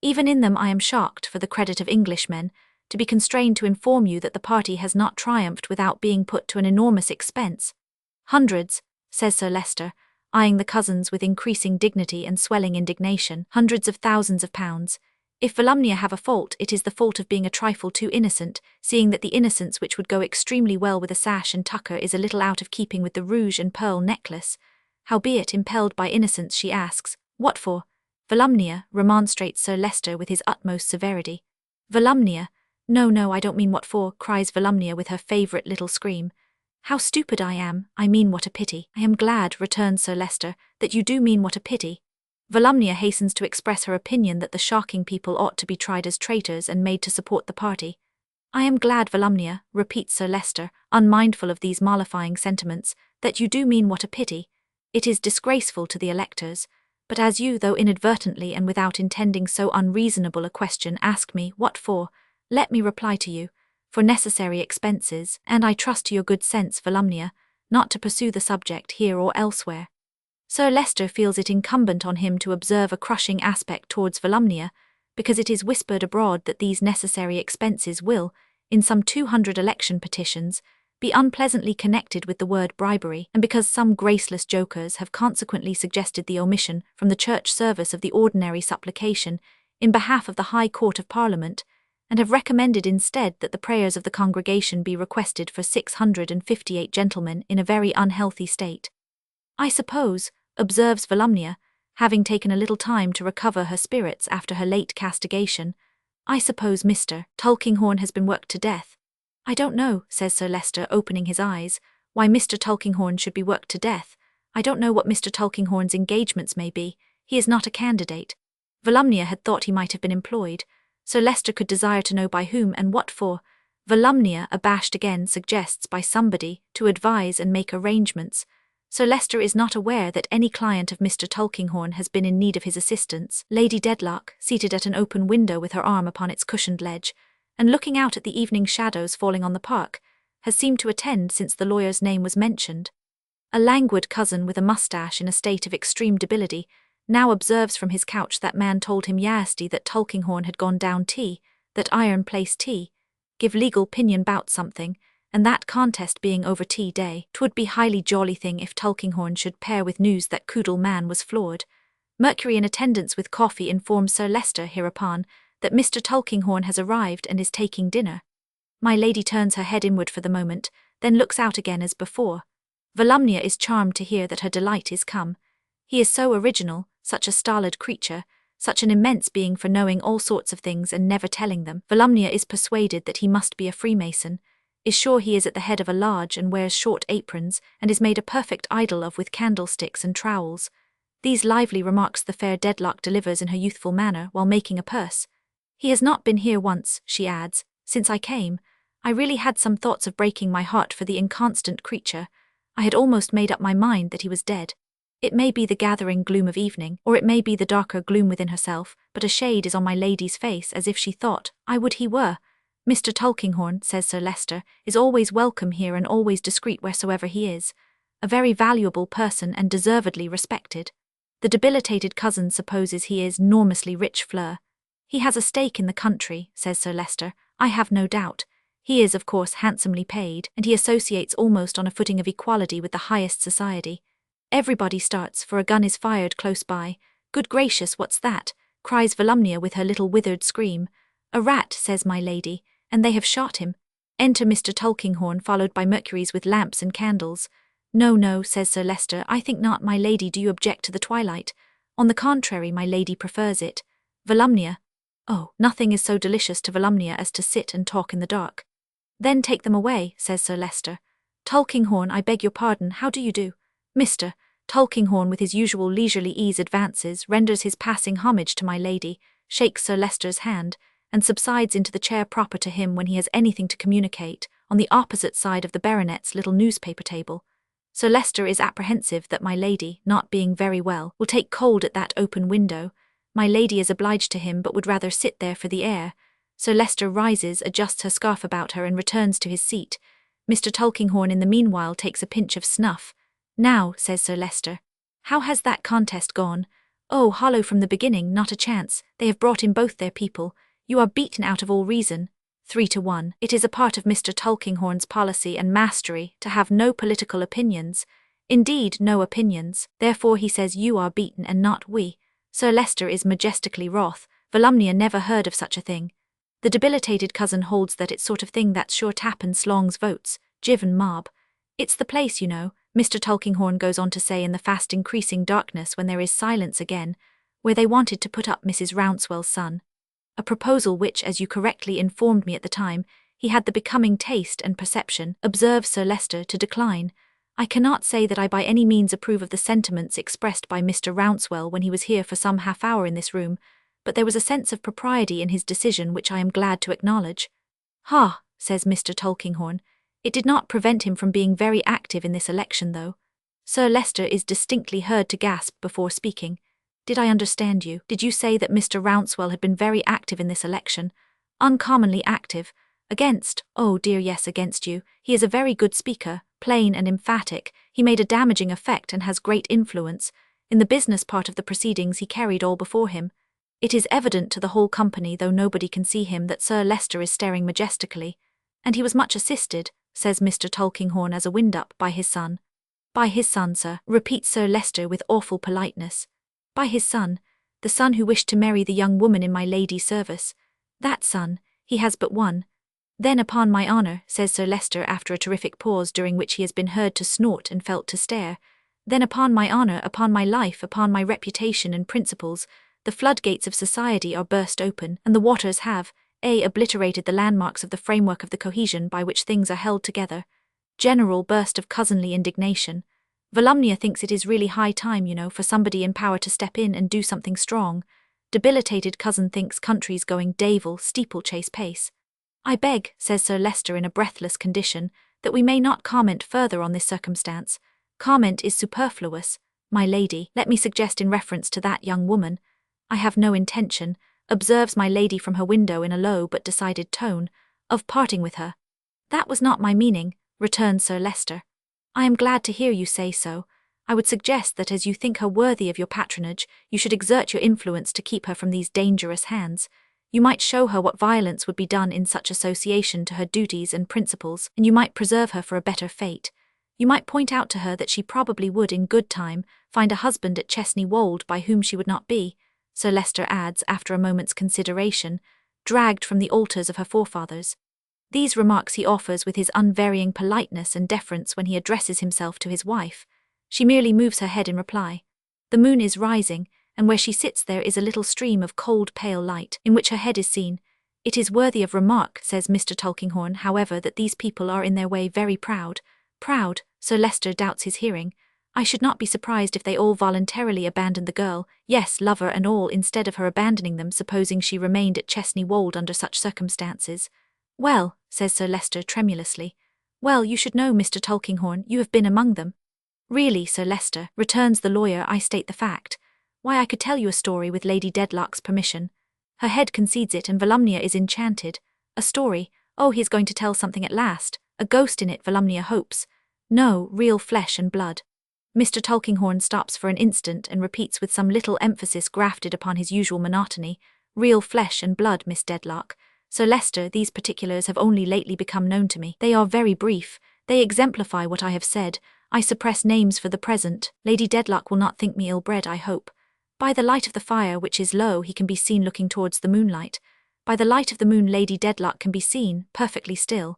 [SPEAKER 4] Even in them I am shocked, for the credit of Englishmen, to be constrained to inform you that the party has not triumphed without being put to an enormous expense. Hundreds," says Sir Leicester, eyeing the cousins with increasing dignity and swelling indignation, "hundreds of thousands of pounds. If Volumnia have a fault, it is the fault of being a trifle too innocent, seeing that the innocence which would go extremely well with a sash and tucker is a little out of keeping with the rouge and pearl necklace. Howbeit, impelled by innocence, she asks, 'What for?' Volumnia," remonstrates Sir Leicester with his utmost severity. "Volumnia, no, I don't mean what for," cries Volumnia with her favourite little scream. "How stupid I am, I mean what a pity." "I am glad," returns Sir Leicester, "that you do mean what a pity." Volumnia hastens to express her opinion that the shocking people ought to be tried as traitors and made to support the party. "I am glad, Volumnia," repeats Sir Leicester, unmindful of these mollifying sentiments, "that you do mean what a pity. It is disgraceful to the electors, but as you, though inadvertently and without intending so unreasonable a question, ask me, what for, let me reply to you, for necessary expenses, and I trust to your good sense, Volumnia, not to pursue the subject here or elsewhere." Sir Leicester feels it incumbent on him to observe a crushing aspect towards Volumnia, because it is whispered abroad that these necessary expenses will, in some 200 election petitions, be unpleasantly connected with the word bribery, and because some graceless jokers have consequently suggested the omission from the church service of the ordinary supplication in behalf of the High Court of Parliament, and have recommended instead that the prayers of the congregation be requested for 658 gentlemen in a very unhealthy state. "I suppose," observes Volumnia, having taken a little time to recover her spirits after her late castigation, "I suppose Mr. Tulkinghorn has been worked to death." "I don't know," says Sir Leicester, opening his eyes, "why Mr. Tulkinghorn should be worked to death. I don't know what Mr. Tulkinghorn's engagements may be. He is not a candidate." Volumnia had thought he might have been employed. Sir Leicester could desire to know by whom and what for. Volumnia, abashed again, suggests by somebody to advise and make arrangements. Sir Leicester is not aware that any client of Mr. Tulkinghorn has been in need of his assistance. Lady Dedlock, seated at an open window with her arm upon its cushioned ledge, and looking out at the evening shadows falling on the park, has seemed to attend since the lawyer's name was mentioned. A languid cousin with a moustache in a state of extreme debility now observes from his couch that man told him yasty that Tulkinghorn had gone down tea, that iron place tea, give legal pinion bout something, and that contest being over tea day, 'twould be highly jolly thing if Tulkinghorn should pair with news that Coodle man was floored. Mercury in attendance with coffee informs Sir Leicester hereupon that Mr. Tulkinghorn has arrived and is taking dinner. My lady turns her head inward for the moment, then looks out again as before. Volumnia is charmed to hear that her delight is come. He is so original, such a stolid creature, such an immense being for knowing all sorts of things and never telling them. Volumnia is persuaded that he must be a Freemason, is sure he is at the head of a lodge and wears short aprons, and is made a perfect idol of with candlesticks and trowels. These lively remarks the fair Dedlock delivers in her youthful manner while making a purse. "He has not been here once," she adds, "since I came. I really had some thoughts of breaking my heart for the inconstant creature. I had almost made up my mind that he was dead. It may be the gathering gloom of evening, or it may be the darker gloom within herself, but a shade is on my lady's face as if she thought, I would he were. Mr. Tulkinghorn, says Sir Leicester, is always welcome here and always discreet wheresoever he is. A very valuable person and deservedly respected. The debilitated cousin supposes he is enormously rich Fleur. He has a stake in the country, says Sir Leicester, I have no doubt. He is, of course, handsomely paid, and he associates almost on a footing of equality with the highest society. Everybody starts, for a gun is fired close by. Good gracious, what's that? Cries Volumnia with her little withered scream. A rat, says my lady, and they have shot him. Enter Mr. Tulkinghorn, followed by Mercuries with lamps and candles. No, says Sir Leicester, I think not, my lady. Do you object to the twilight? On the contrary, my lady prefers it. Volumnia. Oh, nothing is so delicious to Volumnia as to sit and talk in the dark. Then take them away, says Sir Leicester. Tulkinghorn, I beg your pardon, how do you do? Mr. Tulkinghorn, with his usual leisurely ease, advances, renders his passing homage to my lady, shakes Sir Leicester's hand, and subsides into the chair proper to him when he has anything to communicate, on the opposite side of the baronet's little newspaper table. Sir Leicester is apprehensive that my lady, not being very well, will take cold at that open window. My lady is obliged to him, but would rather sit there for the air. Sir Leicester rises, adjusts her scarf about her, and returns to his seat. Mr. Tulkinghorn in the meanwhile takes a pinch of snuff. Now, says Sir Leicester, how has that contest gone? Oh, hollow from the beginning, not a chance. They have brought in both their people. You are beaten out of all reason. 3-1. It is a part of Mr. Tulkinghorn's policy and mastery to have no political opinions. Indeed, no opinions. Therefore he says you are beaten and not we. Sir Leicester is majestically wroth. Volumnia never heard of such a thing. The debilitated cousin holds that it's sort of thing that's sure tappen slongs votes, jiven mob. It's the place, you know, Mr. Tulkinghorn goes on to say in the fast increasing darkness when there is silence again, where they wanted to put up Mrs. Rouncewell's son. A proposal which, as you correctly informed me at the time, he had the becoming taste and perception, observes Sir Leicester, to decline. I cannot say that I by any means approve of the sentiments expressed by Mr. Rouncewell when he was here for some half hour in this room, but there was a sense of propriety in his decision which I am glad to acknowledge. Ha, says Mr. Tulkinghorn, it did not prevent him from being very active in this election, though. Sir Leicester is distinctly heard to gasp before speaking. Did I understand you? Did you say that Mr. Rouncewell had been very active in this election? Uncommonly active. Against, oh dear yes, against you. He is a very good speaker, plain and emphatic. He made a damaging effect and has great influence. In the business part of the proceedings he carried all before him. It is evident to the whole company, though nobody can see him, that Sir Leicester is staring majestically. And he was much assisted, says Mr. Tulkinghorn as a wind-up, by his son. By his son, sir, repeats Sir Leicester with awful politeness. By his son, the son who wished to marry the young woman in my lady's service. That son, he has but one. Then upon my honour, says Sir Leicester after a terrific pause during which he has been heard to snort and felt to stare, then upon my honour, upon my life, upon my reputation and principles, the floodgates of society are burst open, and the waters have, obliterated the landmarks of the framework of the cohesion by which things are held together. General burst of cousinly indignation. Volumnia thinks it is really high time, you know, for somebody in power to step in and do something strong. Debilitated cousin thinks country's going Davil steeplechase pace. I beg, says Sir Leicester in a breathless condition, that we may not comment further on this circumstance. Comment is superfluous. My lady, let me suggest in reference to that young woman. I have no intention, observes my lady from her window in a low but decided tone, of parting with her. That was not my meaning, returns Sir Leicester. I am glad to hear you say so. I would suggest that as you think her worthy of your patronage, you should exert your influence to keep her from these dangerous hands. You might show her what violence would be done in such association to her duties and principles, and you might preserve her for a better fate. You might point out to her that she probably would in good time find a husband at Chesney Wold by whom she would not be, Sir Leicester adds after a moment's consideration, dragged from the altars of her forefathers. These remarks he offers with his unvarying politeness and deference when he addresses himself to his wife. She merely moves her head in reply. The moon is rising, and where she sits there is a little stream of cold pale light, in which her head is seen. It is worthy of remark, says Mr. Tulkinghorn, however, that these people are in their way very proud. Proud, Sir Leicester doubts his hearing. I should not be surprised if they all voluntarily abandoned the girl, yes, lover and all, instead of her abandoning them, supposing she remained at Chesney Wold under such circumstances. Well, says Sir Leicester tremulously. Well, you should know, Mr. Tulkinghorn, you have been among them. Really, Sir Leicester, returns the lawyer, I state the fact. Why, I could tell you a story with Lady Dedlock's permission. Her head concedes it, and Volumnia is enchanted. A story? Oh, he is going to tell something at last. A ghost in it, Volumnia hopes. No, real flesh and blood. Mr. Tulkinghorn stops for an instant and repeats with some little emphasis grafted upon his usual monotony. Real flesh and blood, Miss Dedlock. Sir Leicester, these particulars have only lately become known to me. They are very brief. They exemplify what I have said. I suppress names for the present. Lady Dedlock will not think me ill-bred, I hope. By the light of the fire, which is low, he can be seen looking towards the moonlight. By the light of the moon, Lady Dedlock can be seen, perfectly still.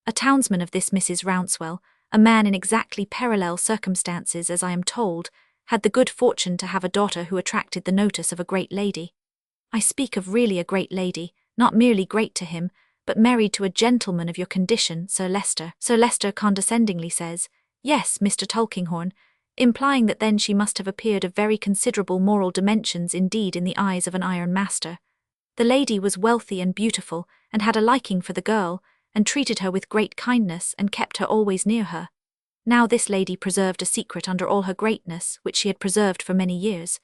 [SPEAKER 4] A townsman of this Mrs. Rouncewell, a man in exactly parallel circumstances as I am told, had the good fortune to have a daughter who attracted the notice of a great lady. I speak of really a great lady, not merely great to him, but married to a gentleman of your condition, Sir Leicester. Sir Leicester condescendingly says, "Yes, Mr. Tulkinghorn," implying that then she must have appeared of very considerable moral dimensions indeed in the eyes of an iron master. The lady was wealthy and beautiful, and had a liking for the girl, and treated her with great kindness, and kept her always near her. Now this lady preserved a secret under all her greatness, which she had preserved for many years.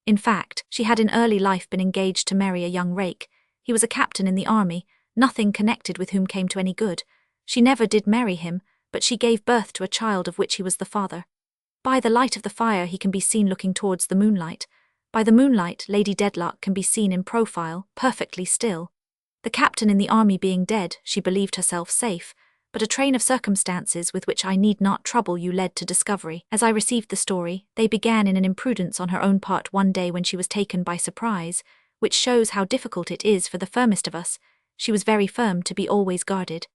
[SPEAKER 4] In fact, she had in early life been engaged to marry a young rake. He was a captain in the army, nothing connected with whom came to any good. She never did marry him, but she gave birth to a child of which he was the father. By the light of the fire he can be seen looking towards the moonlight. By the moonlight Lady Dedlock can be seen in profile, perfectly still. The captain in the army being dead, she believed herself safe, but a train of circumstances with which I need not trouble you led to discovery. As I received the story, they began in an imprudence on her own part one day when she was taken by surprise, which shows how difficult it is for the firmest of us. She was very firm to be always guarded.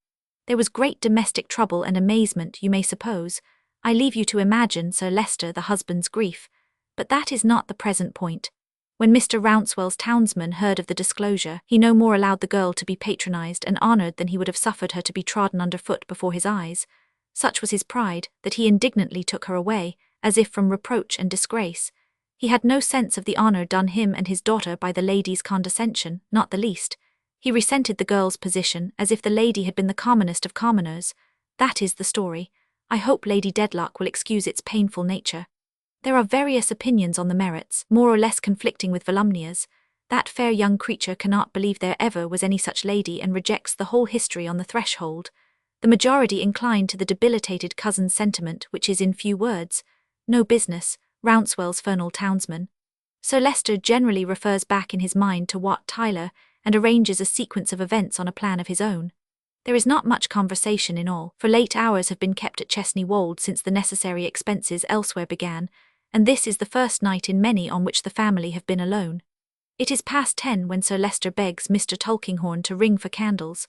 [SPEAKER 4] There was great domestic trouble and amazement, you may suppose. I leave you to imagine Sir Leicester the husband's grief, but that is not the present point. When Mr. Rouncewell's townsman heard of the disclosure, he no more allowed the girl to be patronized and honored than he would have suffered her to be trodden underfoot before his eyes. Such was his pride, that he indignantly took her away, as if from reproach and disgrace. He had no sense of the honor done him and his daughter by the lady's condescension, not the least. He resented the girl's position, as if the lady had been the commonest of commoners. That is the story. I hope Lady Dedlock will excuse its painful nature. There are various opinions on the merits, more or less conflicting with Volumnia's. That fair young creature cannot believe there ever was any such lady and rejects the whole history on the threshold. The majority incline to the debilitated cousin's sentiment, which is in few words, "No business," Rouncewell's vernal townsman. Sir Leicester generally refers back in his mind to Wat Tyler and arranges a sequence of events on a plan of his own. There is not much conversation in all, for late hours have been kept at Chesney Wold since the necessary expenses elsewhere began, and this is the first night in many on which the family have been alone. It is past 10 when Sir Leicester begs Mr. Tulkinghorn to ring for candles.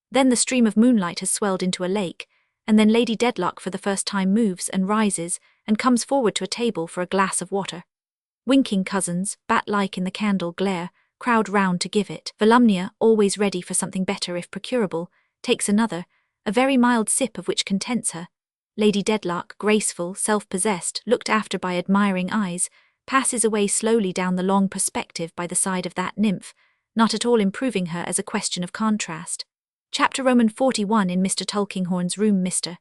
[SPEAKER 4] Then the stream of moonlight has swelled into a lake, and then Lady Dedlock for the first time moves and rises and comes forward to a table for a glass of water. Winking cousins, bat-like in the candle glare, crowd round to give it. Volumnia, always ready for something better if procurable, takes another, a very mild sip of which contents her. Lady Dedlock, graceful, self-possessed, looked after by admiring eyes, passes away slowly down the long perspective by the side of that nymph, not at all improving her as a question of contrast. Chapter Roman 41 in Mr. Tulkinghorn's room. Mr.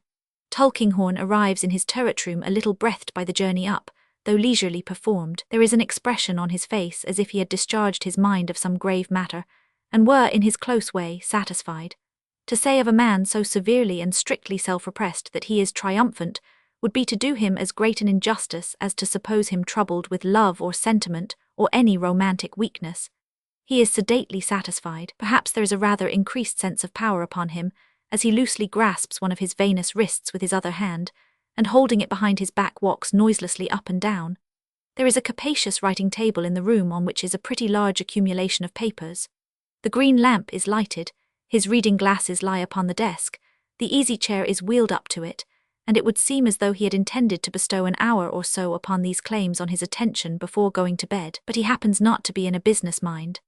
[SPEAKER 4] Tulkinghorn arrives in his turret room a little breathed by the journey up, though leisurely performed. There is an expression on his face as if he had discharged his mind of some grave matter, and were, in his close way, satisfied. To say of a man so severely and strictly self-repressed that he is triumphant would be to do him as great an injustice as to suppose him troubled with love or sentiment or any romantic weakness. He is sedately satisfied. Perhaps there is a rather increased sense of power upon him, as he loosely grasps one of his veinous wrists with his other hand, and holding it behind his back walks noiselessly up and down. There is a capacious writing table in the room on which is a pretty large accumulation of papers. The green lamp is lighted, his reading glasses lie upon the desk, the easy-chair is wheeled up to it, and it would seem as though he had intended to bestow an hour or so upon these claims on his attention before going to bed, but he happens not to be in a business mind.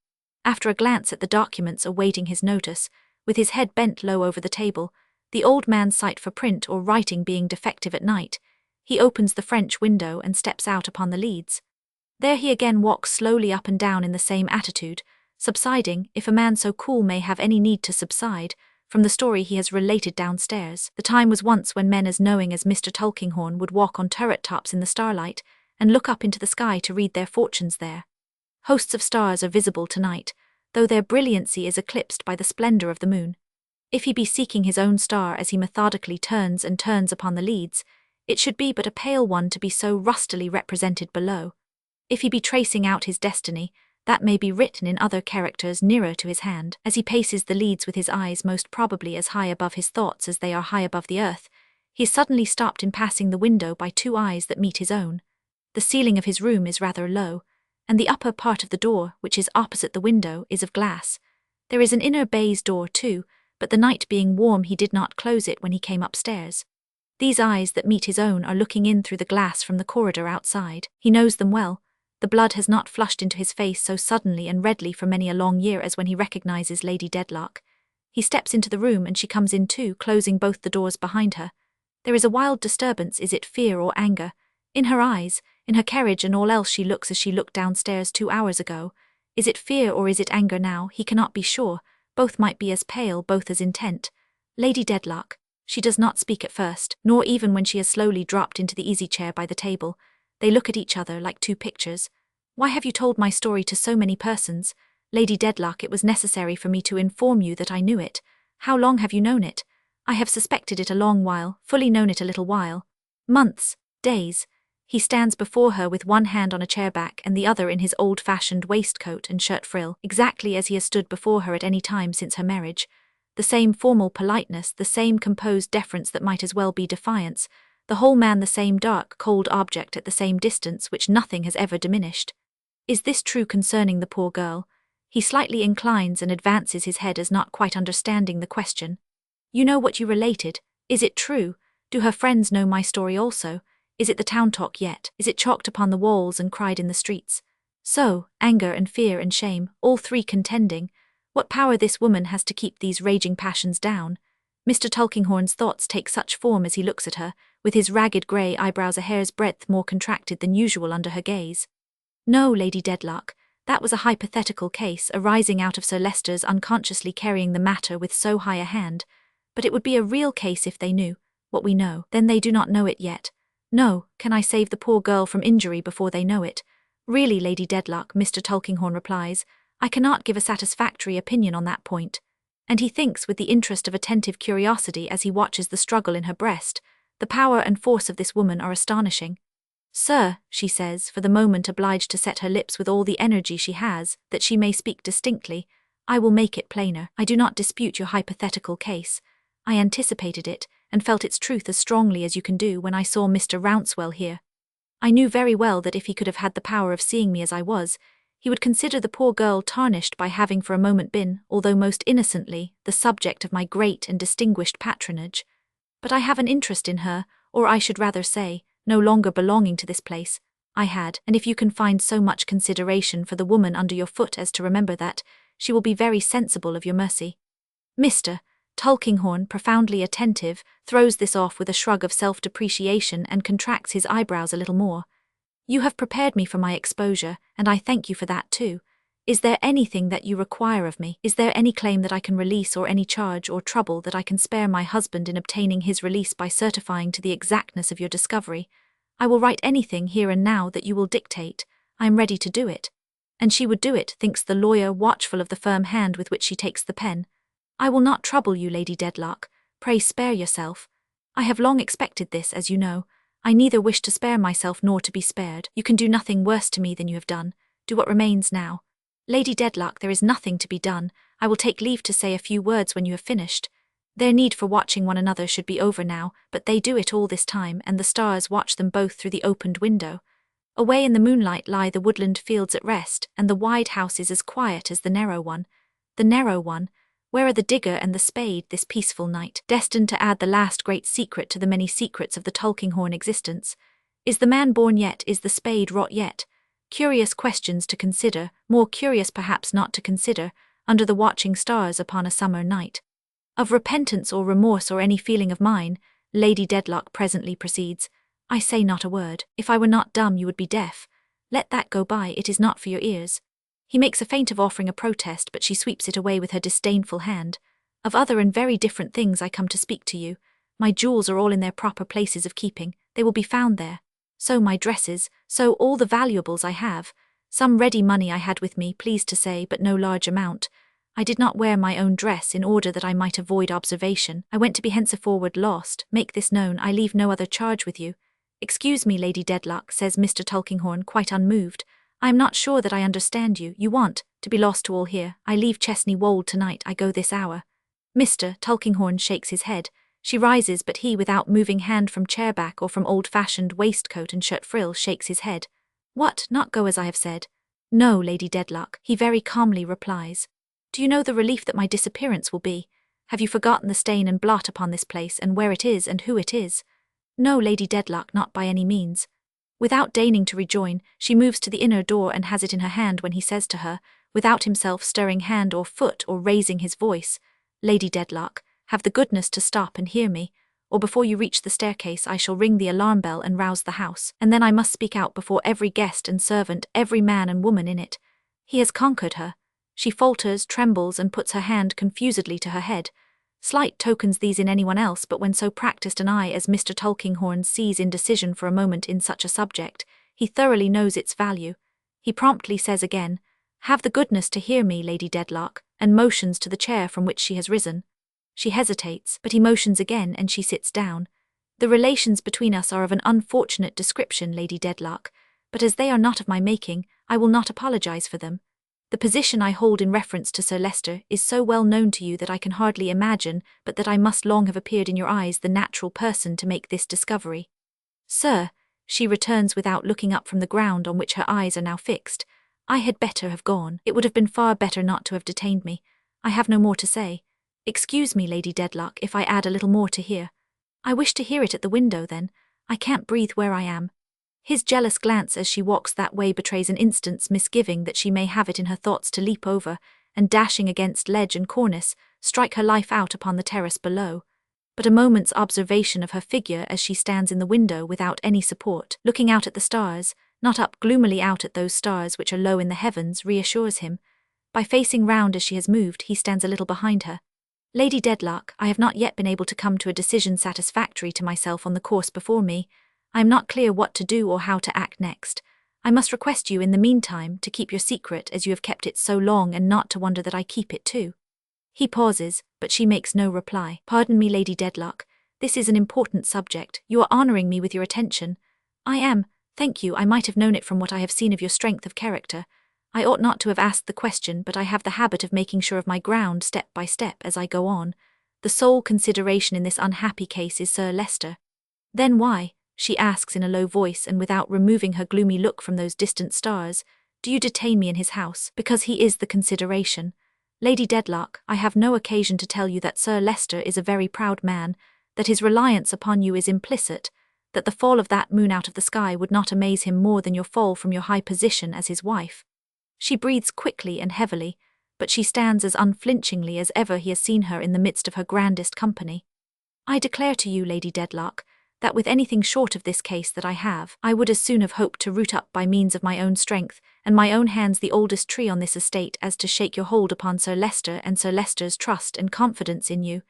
[SPEAKER 4] After a glance at the documents awaiting his notice, with his head bent low over the table, the old man's sight for print or writing being defective at night, he opens the French window and steps out upon the leads. There he again walks slowly up and down in the same attitude, subsiding, if a man so cool may have any need to subside, from the story he has related downstairs. The time was once when men as knowing as Mr. Tulkinghorn would walk on turret tops in the starlight, and look up into the sky to read their fortunes there. Hosts of stars are visible tonight, though their brilliancy is eclipsed by the splendor of the moon. If he be seeking his own star as he methodically turns and turns upon the leads, it should be but a pale one to be so rustily represented below. If he be tracing out his destiny, that may be written in other characters nearer to his hand. As he paces the leads with his eyes most probably as high above his thoughts as they are high above the earth, he is suddenly stopped in passing the window by two eyes that meet his own. The ceiling of his room is rather low, and the upper part of the door, which is opposite the window, is of glass. There is an inner baize door too, but the night being warm he did not close it when he came upstairs. These eyes that meet his own are looking in through the glass from the corridor outside. He knows them well. The blood has not flushed into his face so suddenly and redly for many a long year as when he recognizes Lady Dedlock. He steps into the room and she comes in too, closing both the doors behind her. There is a wild disturbance. Is it fear or anger? In her eyes, in her carriage and all else she looks as she looked downstairs 2 hours ago. Is it fear or is it anger now? He cannot be sure. Both might be as pale, both as intent. Lady Dedlock. She does not speak at first, nor even when she has slowly dropped into the easy chair by the table. They look at each other like two pictures. Why have you told my story to so many persons? Lady Dedlock, it was necessary for me to inform you that I knew it. How long have you known it? I have suspected it a long while, fully known it a little while. Months, days. He stands before her with one hand on a chair back and the other in his old-fashioned waistcoat and shirt frill, exactly as he has stood before her at any time since her marriage. The same formal politeness, the same composed deference that might as well be defiance, the whole man the same dark, cold object at the same distance which nothing has ever diminished. Is this true concerning the poor girl? He slightly inclines and advances his head as not quite understanding the question. You know what you related. Is it true? Do her friends know my story also? Is it the town talk yet? Is it chalked upon the walls and cried in the streets? So, anger and fear and shame, all three contending. What power this woman has to keep these raging passions down. Mr. Tulkinghorn's thoughts take such form as he looks at her, with his ragged grey eyebrows a hair's breadth more contracted than usual under her gaze. No, Lady Dedlock, that was a hypothetical case arising out of Sir Leicester's unconsciously carrying the matter with so high a hand, but it would be a real case if they knew what we know. Then they do not know it yet. No, can I save the poor girl from injury before they know it? Really, Lady Dedlock, Mr. Tulkinghorn replies, I cannot give a satisfactory opinion on that point. And he thinks with the interest of attentive curiosity as he watches the struggle in her breast. The power and force of this woman are astonishing. Sir, she says, for the moment obliged to set her lips with all the energy she has, that she may speak distinctly, I will make it plainer. I do not dispute your hypothetical case. I anticipated it, and felt its truth as strongly as you can do when I saw Mr. Rouncewell here. I knew very well that if he could have had the power of seeing me as I was, he would consider the poor girl tarnished by having for a moment been, although most innocently, the subject of my great and distinguished patronage. But I have an interest in her, or I should rather say, no longer belonging to this place. I had, and if you can find so much consideration for the woman under your foot as to remember that, she will be very sensible of your mercy. Mr. Tulkinghorn, profoundly attentive, throws this off with a shrug of self-depreciation and contracts his eyebrows a little more. You have prepared me for my exposure, and I thank you for that too. Is there anything that you require of me? Is there any claim that I can release or any charge or trouble that I can spare my husband in obtaining his release by certifying to the exactness of your discovery? I will write anything here and now that you will dictate. I am ready to do it. And she would do it, thinks the lawyer, watchful of the firm hand with which she takes the pen. I will not trouble you, Lady Dedlock. Pray spare yourself. I have long expected this, as you know. I neither wish to spare myself nor to be spared. You can do nothing worse to me than you have done. Do what remains now. Lady Dedlock, there is nothing to be done. I will take leave to say a few words when you have finished. Their need for watching one another should be over now, but they do it all this time, and the stars watch them both through the opened window. Away in the moonlight lie the woodland fields at rest, and the wide house is as quiet as the narrow one. The narrow one. Where are the digger and the spade this peaceful night, destined to add the last great secret to the many secrets of the Tulkinghorn existence? Is the man born yet? Is the spade wrought yet? Curious questions to consider, more curious perhaps not to consider, under the watching stars upon a summer night. Of repentance or remorse or any feeling of mine, Lady Dedlock presently proceeds. I say not a word. If I were not dumb you would be deaf. Let that go by, it is not for your ears. He makes a feint of offering a protest, but she sweeps it away with her disdainful hand. Of other and very different things I come to speak to you. My jewels are all in their proper places of keeping. They will be found there. So my dresses, so all the valuables I have. Some ready money I had with me, pleased to say, but no large amount. I did not wear my own dress in order that I might avoid observation. I went to be henceforward lost. Make this known, I leave no other charge with you. Excuse me, Lady Dedlock, says Mr. Tulkinghorn, quite unmoved. I am not sure that I understand you. You want to be lost to all here. I leave Chesney Wold tonight. I go this hour. Mr. Tulkinghorn shakes his head. She rises, but he, without moving hand from chair back or from old-fashioned waistcoat and shirt frill, shakes his head. What, not go as I have said? No, Lady Dedlock, he very calmly replies. Do you know the relief that my disappearance will be? Have you forgotten the stain and blot upon this place, and where it is and who it is? No, Lady Dedlock, not by any means. Without deigning to rejoin, she moves to the inner door and has it in her hand when he says to her, without himself stirring hand or foot or raising his voice, "Lady Dedlock, have the goodness to stop and hear me, or before you reach the staircase I shall ring the alarm bell and rouse the house, and then I must speak out before every guest and servant, every man and woman in it." He has conquered her. She falters, trembles, and puts her hand confusedly to her head. Slight tokens these in anyone else, but when so practised an eye as Mr. Tulkinghorn sees indecision for a moment in such a subject, he thoroughly knows its value. He promptly says again, "Have the goodness to hear me, Lady Dedlock," and motions to the chair from which she has risen. She hesitates, but he motions again and she sits down. "The relations between us are of an unfortunate description, Lady Dedlock, but as they are not of my making, I will not apologize for them. The position I hold in reference to Sir Leicester is so well known to you that I can hardly imagine but that I must long have appeared in your eyes the natural person to make this discovery." "Sir," she returns without looking up from the ground on which her eyes are now fixed, "I had better have gone. It would have been far better not to have detained me. I have no more to say. Excuse me, Lady Dedlock, if I add a little more to hear." "I wish to hear it at the window, then. I can't breathe where I am." His jealous glance as she walks that way betrays an instant's misgiving that she may have it in her thoughts to leap over, and dashing against ledge and cornice, strike her life out upon the terrace below. But a moment's observation of her figure as she stands in the window without any support, looking out at the stars, not up gloomily out at those stars which are low in the heavens, reassures him. By facing round as she has moved, he stands a little behind her. "Lady Dedlock, I have not yet been able to come to a decision satisfactory to myself on the course before me. I am not clear what to do or how to act next. I must request you in the meantime to keep your secret as you have kept it so long and not to wonder that I keep it too." He pauses, but she makes no reply. "Pardon me, Lady Dedlock. This is an important subject. You are honouring me with your attention." "I am. Thank you. I might have known it from what I have seen of your strength of character. I ought not to have asked the question, but I have the habit of making sure of my ground step by step as I go on. The sole consideration in this unhappy case is Sir Leicester." "Then why," she asks in a low voice and without removing her gloomy look from those distant stars, "do you detain me in his house?" "Because he is the consideration. Lady Dedlock, I have no occasion to tell you that Sir Leicester is a very proud man, that his reliance upon you is implicit, that the fall of that moon out of the sky would not amaze him more than your fall from your high position as his wife." She breathes quickly and heavily, but she stands as unflinchingly as ever he has seen her in the midst of her grandest company. "I declare to you, Lady Dedlock, that with anything short of this case that I have, I would as soon have hoped to root up by means of my own strength and my own hands the oldest tree on this estate as to shake your hold upon Sir Leicester and Sir Leicester's trust and confidence in you.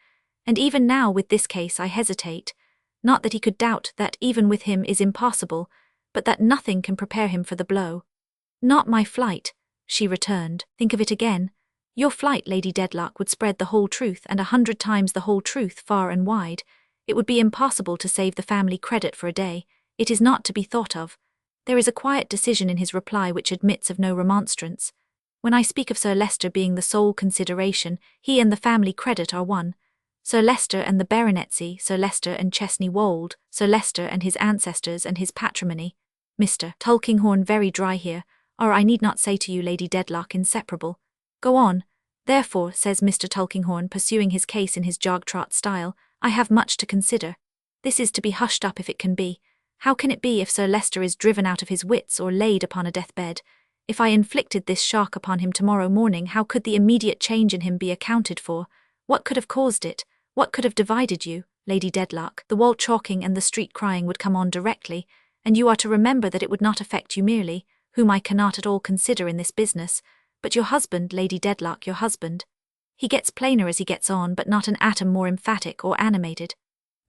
[SPEAKER 4] And even now with this case I hesitate. Not that he could doubt that even with him is impossible, but that nothing can prepare him for the blow." "Not my flight," she returned. "Think of it again. Your flight, Lady Dedlock, would spread the whole truth and 100 times the whole truth far and wide. It would be impossible to save the family credit for a day. It is not to be thought of." There is a quiet decision in his reply which admits of no remonstrance. "When I speak of Sir Leicester being the sole consideration, he and the family credit are one. Sir Leicester and the baronetcy, Sir Leicester and Chesney Wold, Sir Leicester and his ancestors and his patrimony. Mr. Tulkinghorn very dry here, are I need not say to you, Lady Dedlock, inseparable. Go on." "Therefore," says Mr. Tulkinghorn, pursuing his case in his jog-trot style, "I have much to consider. This is to be hushed up if it can be. How can it be if Sir Leicester is driven out of his wits or laid upon a deathbed? If I inflicted this shock upon him tomorrow morning, how could the immediate change in him be accounted for? What could have caused it? What could have divided you, Lady Dedlock? The wall chalking and the street crying would come on directly, and you are to remember that it would not affect you merely, whom I cannot at all consider in this business, but your husband, Lady Dedlock, your husband. He gets plainer as he gets on, but not an atom more emphatic or animated.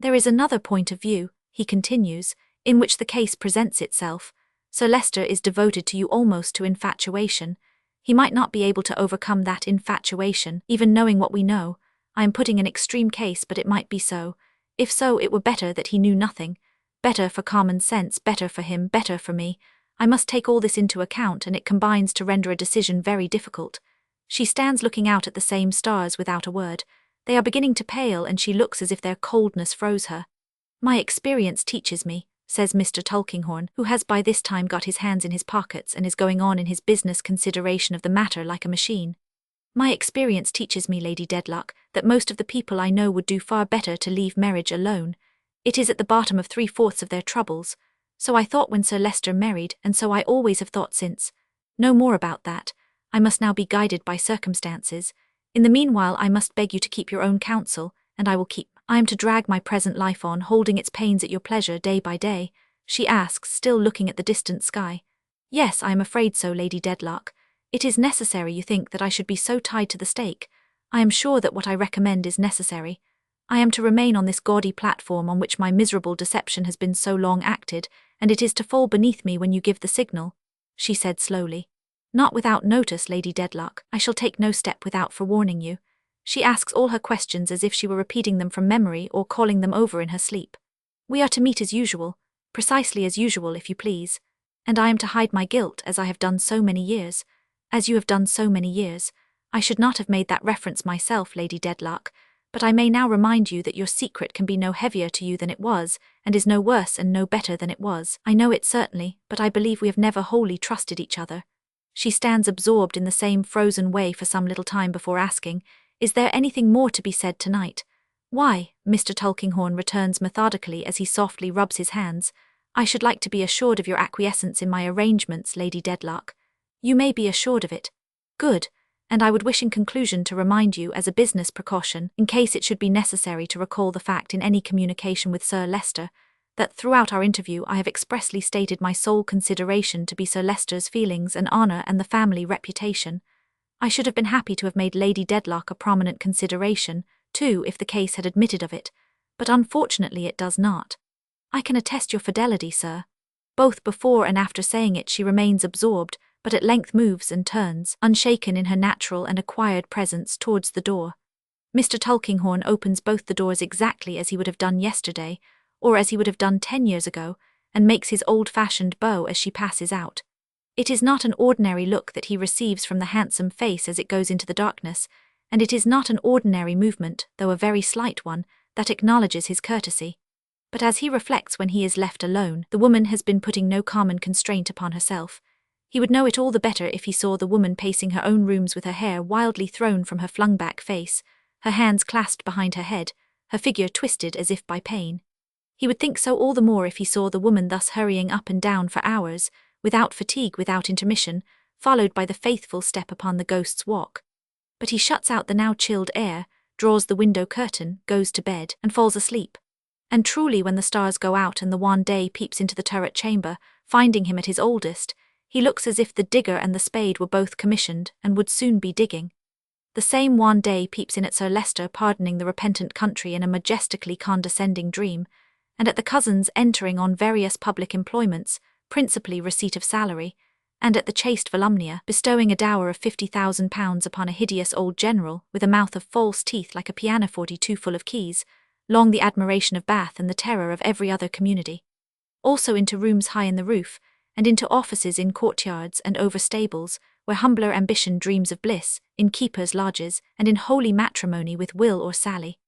[SPEAKER 4] There is another point of view," he continues, "in which the case presents itself. Sir Leicester is devoted to you almost to infatuation. He might not be able to overcome that infatuation, even knowing what we know. I am putting an extreme case, but it might be so. If so, it were better that he knew nothing. Better for common sense, better for him, better for me. I must take all this into account, and it combines to render a decision very difficult." She stands looking out at the same stars without a word. They are beginning to pale, and she looks as if their coldness froze her. "My experience teaches me," says Mr. Tulkinghorn, who has by this time got his hands in his pockets and is going on in his business consideration of the matter like a machine. "My experience teaches me, Lady Dedlock, that most of the people I know would do far better to leave marriage alone. It is at the bottom of 3/4 of their troubles. So I thought when Sir Leicester married, and so I always have thought since. No more about that. I must now be guided by circumstances. In the meanwhile I must beg you to keep your own counsel, and I will keep. I am to drag my present life on, holding its pains at your pleasure day by day? She asks, still looking at the distant sky. Yes, I am afraid so, Lady Dedlock. It is necessary, you think, that I should be so tied to the stake? I am sure that what I recommend is necessary. I am to remain on this gaudy platform on which my miserable deception has been so long acted, and it is to fall beneath me when you give the signal, she said slowly. Not without notice, Lady Dedlock. I shall take no step without forewarning you. She asks all her questions as if she were repeating them from memory or calling them over in her sleep. We are to meet as usual, precisely as usual, if you please. And I am to hide my guilt as I have done so many years. As you have done so many years. I should not have made that reference myself, Lady Dedlock, but I may now remind you that your secret can be no heavier to you than it was, and is no worse and no better than it was. I know it certainly, but I believe we have never wholly trusted each other. She stands absorbed in the same frozen way for some little time before asking, is there anything more to be said tonight? Why, Mr. Tulkinghorn returns methodically as he softly rubs his hands, I should like to be assured of your acquiescence in my arrangements, Lady Dedlock. You may be assured of it. Good. And I would wish in conclusion to remind you, as a business precaution, in case it should be necessary to recall the fact in any communication with Sir Leicester, that throughout our interview I have expressly stated my sole consideration to be Sir Leicester's feelings and honour and the family reputation. I should have been happy to have made Lady Dedlock a prominent consideration, too, if the case had admitted of it, but unfortunately it does not. I can attest your fidelity, sir. Both before and after saying it she remains absorbed, but at length moves and turns, unshaken in her natural and acquired presence, towards the door. Mr. Tulkinghorn opens both the doors exactly as he would have done yesterday, or as he would have done 10 years ago, and makes his old-fashioned bow as she passes out. It is not an ordinary look that he receives from the handsome face as it goes into the darkness, and it is not an ordinary movement, though a very slight one, that acknowledges his courtesy. But as he reflects when he is left alone, the woman has been putting no common constraint upon herself. He would know it all the better if he saw the woman pacing her own rooms with her hair wildly thrown from her flung-back face, her hands clasped behind her head, her figure twisted as if by pain. He would think so all the more if he saw the woman thus hurrying up and down for hours, without fatigue, without intermission, followed by the faithful step upon the ghost's walk. But he shuts out the now chilled air, draws the window curtain, goes to bed, and falls asleep. And truly when the stars go out and the wan day peeps into the turret chamber, finding him at his oldest, he looks as if the digger and the spade were both commissioned, and would soon be digging. The same wan day peeps in at Sir Leicester pardoning the repentant country in a majestically condescending dream, and at the cousins entering on various public employments, principally receipt of salary, and at the chaste Volumnia bestowing a dower of £50,000 upon a hideous old general with a mouth of false teeth like a pianoforte too full of keys, long the admiration of Bath and the terror of every other community. Also into rooms high in the roof, and into offices in courtyards and over stables, where humbler ambition dreams of bliss, in keepers' lodges, and in holy matrimony with Will or Sally.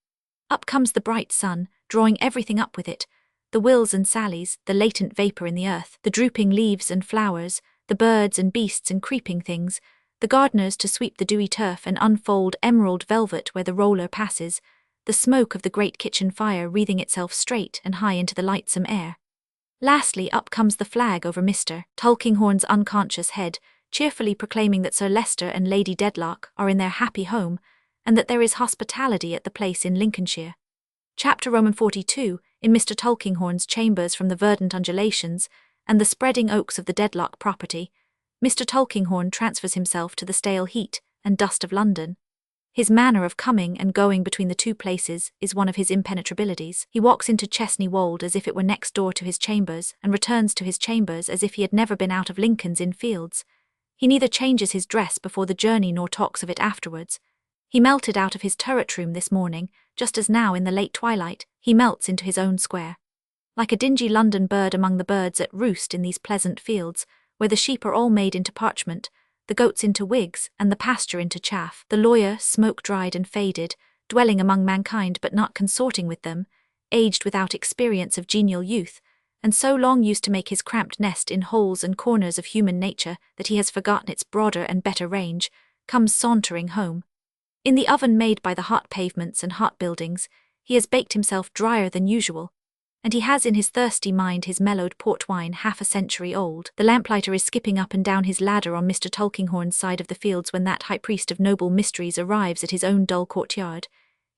[SPEAKER 4] Up comes the bright sun, drawing everything up with it, the Wills and Sallys, the latent vapour in the earth, the drooping leaves and flowers, the birds and beasts and creeping things, the gardeners to sweep the dewy turf and unfold emerald velvet where the roller passes, the smoke of the great kitchen fire wreathing itself straight and high into the lightsome air. Lastly, up comes the flag over Mr. Tulkinghorn's unconscious head, cheerfully proclaiming that Sir Leicester and Lady Dedlock are in their happy home, and that there is hospitality at the place in Lincolnshire. Chapter Roman 42, in Mr. Tulkinghorn's chambers from the verdant undulations and the spreading oaks of the Dedlock property, Mr. Tulkinghorn transfers himself to the stale heat and dust of London. His manner of coming and going between the two places is one of his impenetrabilities. He walks into Chesney Wold as if it were next door to his chambers, and returns to his chambers as if he had never been out of Lincoln's Inn Fields. He neither changes his dress before the journey nor talks of it afterwards. He melted out of his turret room this morning, just as now in the late twilight he melts into his own square. Like a dingy London bird among the birds at roost in these pleasant fields, where the sheep are all made into parchment, the goats into wigs, and the pasture into chaff, the lawyer, smoke-dried and faded, dwelling among mankind but not consorting with them, aged without experience of genial youth, and so long used to make his cramped nest in holes and corners of human nature that he has forgotten its broader and better range, comes sauntering home. In the oven made by the hot pavements and hot buildings, he has baked himself drier than usual, and he has in his thirsty mind his mellowed port wine half a century old. The lamplighter is skipping up and down his ladder on Mr. Tulkinghorn's side of the fields when that high priest of noble mysteries arrives at his own dull courtyard.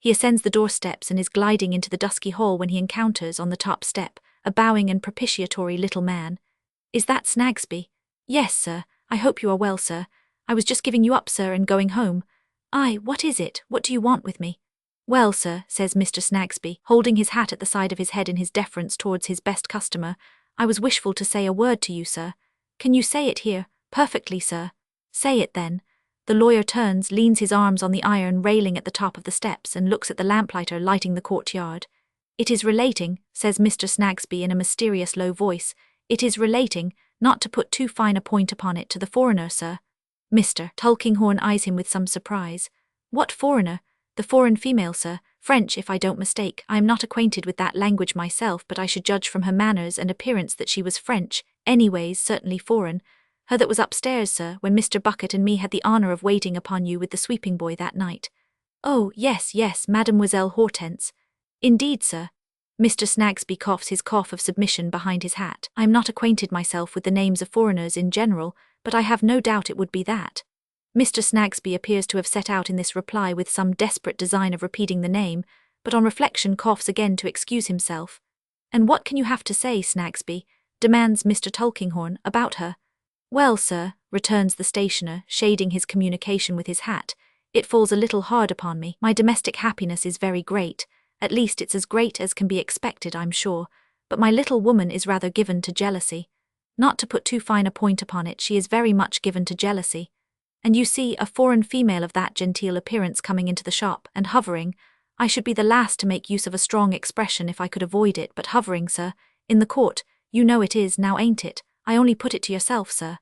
[SPEAKER 4] He ascends the doorsteps and is gliding into the dusky hall when he encounters, on the top step, a bowing and propitiatory little man. "Is that Snagsby?" "Yes, sir. I hope you are well, sir. I was just giving you up, sir, and going home." "Aye, what is it? What do you want with me?" "Well, sir," says Mr. Snagsby, holding his hat at the side of his head in his deference towards his best customer, "I was wishful to say a word to you, sir." "Can you say it here?" "Perfectly, sir." "Say it, then." The lawyer turns, leans his arms on the iron railing at the top of the steps, and looks at the lamplighter lighting the courtyard. "It is relating," says Mr. Snagsby in a mysterious low voice, "it is relating, not to put too fine a point upon it, to the foreigner, sir." Mr. Tulkinghorn eyes him with some surprise. "What foreigner?" "The foreign female, sir. French, if I don't mistake. I am not acquainted with that language myself, but I should judge from her manners and appearance that she was French, anyways certainly foreign. Her that was upstairs, sir, when Mr. Bucket and me had the honour of waiting upon you with the sweeping boy that night." "Oh, yes, yes, Mademoiselle Hortense." "Indeed, sir." Mr. Snagsby coughs his cough of submission behind his hat. "I am not acquainted myself with the names of foreigners in general, but I have no doubt it would be that." Mr. Snagsby appears to have set out in this reply with some desperate design of repeating the name, but on reflection coughs again to excuse himself. "And what can you have to say, Snagsby?" demands Mr. Tulkinghorn, "about her?" "Well, sir," returns the stationer, shading his communication with his hat, "it falls a little hard upon me. My domestic happiness is very great. At least it's as great as can be expected, I'm sure, but my little woman is rather given to jealousy. Not to put too fine a point upon it, she is very much given to jealousy. And you see, a foreign female of that genteel appearance coming into the shop, and hovering, I should be the last to make use of a strong expression if I could avoid it, but hovering, sir, in the court, you know it is, now ain't it? I only put it to yourself, sir."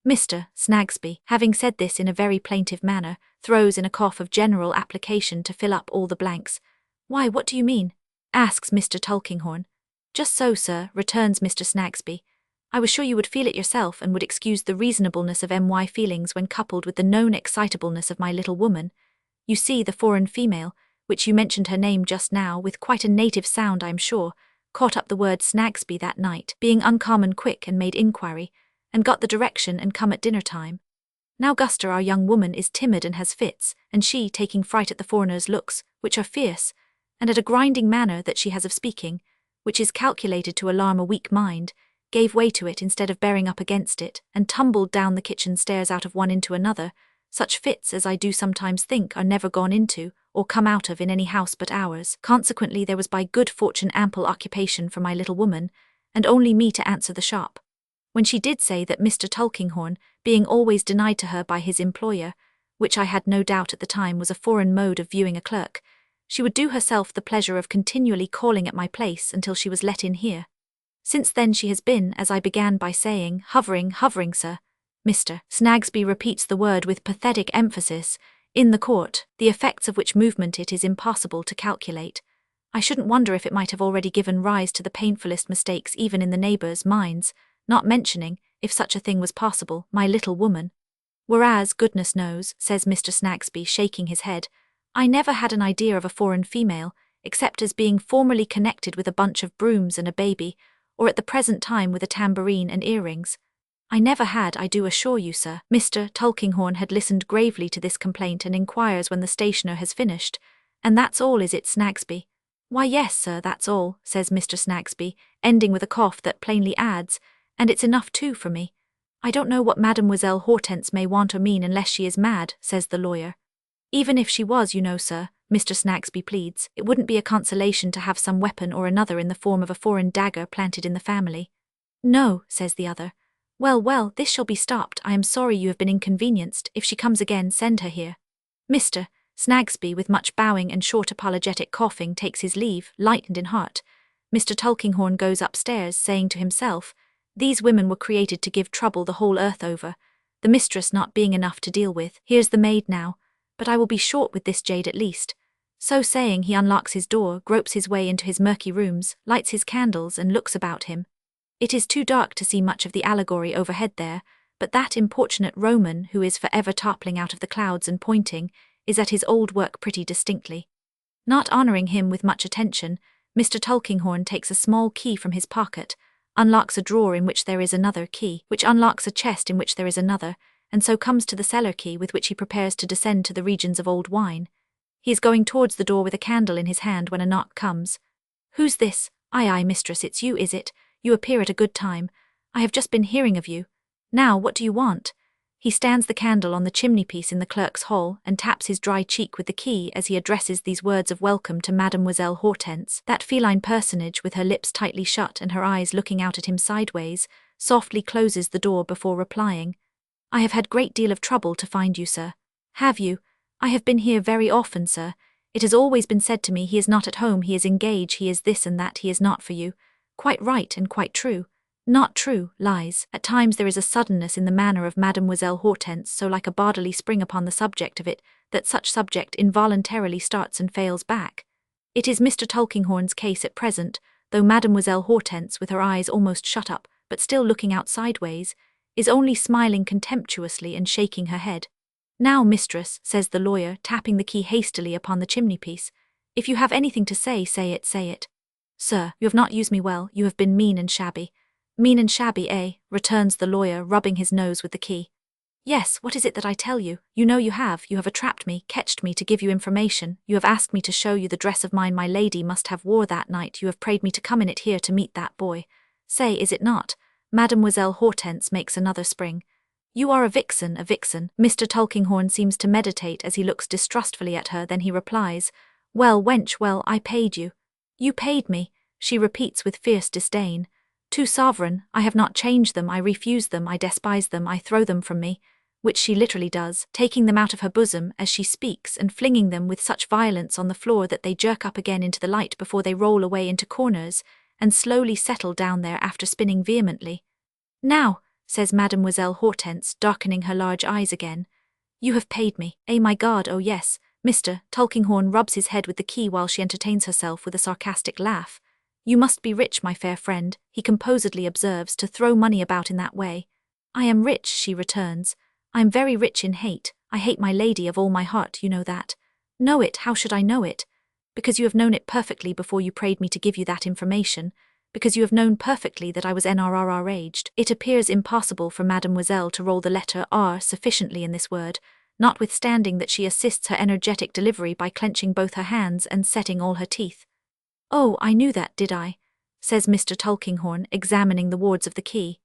[SPEAKER 4] Mr. Snagsby, having said this in a very plaintive manner, throws in a cough of general application to fill up all the blanks. "Why, what do you mean?" asks Mr. Tulkinghorn. "Just so, sir," returns Mr. Snagsby. "I was sure you would feel it yourself and would excuse the reasonableness of my feelings when coupled with the known excitableness of my little woman. You see, the foreign female, which you mentioned her name just now, with quite a native sound I am sure, caught up the word Snagsby that night, being uncommon quick, and made inquiry, and got the direction and come at dinner time. Now Guster, our young woman, is timid and has fits, and she, taking fright at the foreigner's looks, which are fierce, and at a grinding manner that she has of speaking, which is calculated to alarm a weak mind, gave way to it instead of bearing up against it, and tumbled down the kitchen stairs out of one into another, such fits as I do sometimes think are never gone into, or come out of in any house but ours. Consequently there was by good fortune ample occupation for my little woman, and only me to answer the shop. When she did say that Mr. Tulkinghorn, being always denied to her by his employer, which I had no doubt at the time was a foreign mode of viewing a clerk, she would do herself the pleasure of continually calling at my place until she was let in here. Since then she has been, as I began by saying, hovering, sir. Mr. Snagsby repeats the word with pathetic emphasis, in the court, the effects of which movement it is impossible to calculate. I shouldn't wonder if it might have already given rise to the painfulest mistakes even in the neighbours' minds, not mentioning, if such a thing was possible, my little woman. Whereas, goodness knows, says Mr. Snagsby, shaking his head, I never had an idea of a foreign female, except as being formerly connected with a bunch of brooms and a baby, or at the present time with a tambourine and earrings. I never had, I do assure you, sir. Mr. Tulkinghorn had listened gravely to this complaint and inquires when the stationer has finished. "And that's all, is it, Snagsby?" "Why, yes, sir, that's all," says Mr. Snagsby, ending with a cough that plainly adds, "and it's enough too for me." "I don't know what Mademoiselle Hortense may want or mean unless she is mad," says the lawyer. "Even if she was, you know, sir," Mr. Snagsby pleads, "it wouldn't be a consolation to have some weapon or another in the form of a foreign dagger planted in the family." "No," says the other. Well, this shall be stopped. I am sorry you have been inconvenienced. If she comes again, send her here." Mr. Snagsby, with much bowing and short apologetic coughing, takes his leave, lightened in heart. Mr. Tulkinghorn goes upstairs, saying to himself, "These women were created to give trouble the whole earth over, the mistress not being enough to deal with. Here's the maid now, but I will be short with this jade at least." So saying, he unlocks his door, gropes his way into his murky rooms, lights his candles, and looks about him. It is too dark to see much of the allegory overhead there, but that importunate Roman, who is forever toppling out of the clouds and pointing, is at his old work pretty distinctly. Not honouring him with much attention, Mr. Tulkinghorn takes a small key from his pocket, unlocks a drawer in which there is another key, which unlocks a chest in which there is another, and so comes to the cellar key with which he prepares to descend to the regions of old wine. He is going towards the door with a candle in his hand when a knock comes. "Who's this? Aye, mistress, it's you, is it? You appear at a good time. I have just been hearing of you. Now, what do you want?" He stands the candle on the chimney-piece in the clerk's hall and taps his dry cheek with the key as he addresses these words of welcome to Mademoiselle Hortense. That feline personage, with her lips tightly shut and her eyes looking out at him sideways, softly closes the door before replying. "I have had great deal of trouble to find you, sir." "Have you? I have been here very often, sir. It has always been said to me, he is not at home, he is engaged, he is this and that, he is not for you." Quite right and quite true. Not true, lies. At times there is a suddenness in the manner of Mademoiselle Hortense, so like a bodily spring upon the subject of it, that such subject involuntarily starts and fails back. It is Mr. Tulkinghorn's case at present, though Mademoiselle Hortense, with her eyes almost shut up, but still looking out sideways, is only smiling contemptuously and shaking her head. "Now, mistress," says the lawyer, tapping the key hastily upon the chimney-piece, "if you have anything to say, say it, say it." "Sir, you have not used me well, you have been mean and shabby." "Mean and shabby, eh?" returns the lawyer, rubbing his nose with the key. "Yes, what is it that I tell you? You know you have attrapped me, catched me to give you information, you have asked me to show you the dress of mine my lady must have wore that night, you have prayed me to come in it here to meet that boy. Say, is it not?" Mademoiselle Hortense makes another spring. "You are a vixen, a vixen." Mr. Tulkinghorn seems to meditate as he looks distrustfully at her, then he replies, "Well, wench, well, I paid you." "You paid me," she repeats with fierce disdain. "2 sovereign, I have not changed them, I refuse them, I despise them, I throw them from me," which she literally does, taking them out of her bosom as she speaks and flinging them with such violence on the floor that they jerk up again into the light before they roll away into corners and slowly settle down there after spinning vehemently. "Now," says Mademoiselle Hortense, darkening her large eyes again, "you have paid me, eh, my God, oh yes." Mr. Tulkinghorn rubs his head with the key while she entertains herself with a sarcastic laugh. "You must be rich, my fair friend," he composedly observes, "to throw money about in that way." "I am rich," she returns. "I am very rich in hate. I hate my lady of all my heart, you know that." "Know it? How should I know it?" "Because you have known it perfectly before you prayed me to give you that information. Because you have known perfectly that I was NRRR-aged. It appears impossible for Mademoiselle to roll the letter R sufficiently in this word, notwithstanding that she assists her energetic delivery by clenching both her hands and setting all her teeth. "Oh, I knew that, did I?" says Mr. Tulkinghorn, examining the wards of the key.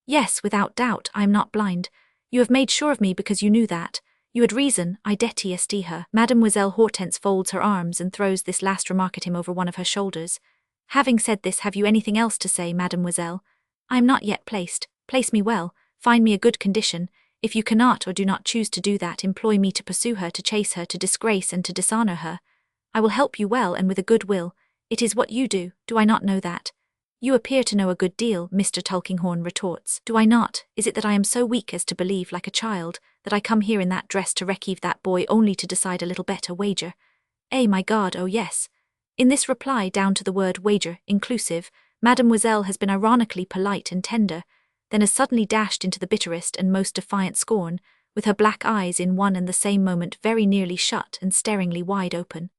[SPEAKER 4] "Yes, without doubt, I am not blind. You have made sure of me because you knew that. You had reason, I detest her." Mademoiselle Hortense folds her arms and throws this last remark at him over one of her shoulders. "Having said this, have you anything else to say, mademoiselle? I am not yet placed. Place me well, find me a good condition. If you cannot or do not choose to do that, employ me to pursue her, to chase her, to disgrace and to dishonor her. I will help you well and with a good will. It is what you do I not know that?" "You appear to know a good deal," Mr. Tulkinghorn retorts. "Do I not? Is it that I am so weak as to believe, like a child, that I come here in that dress to receive that boy only to decide a little bet, a wager? Eh, my God, oh yes." In this reply down to the word wager, inclusive, Mademoiselle has been ironically polite and tender, then has suddenly dashed into the bitterest and most defiant scorn, with her black eyes in one and the same moment very nearly shut and staringly wide open.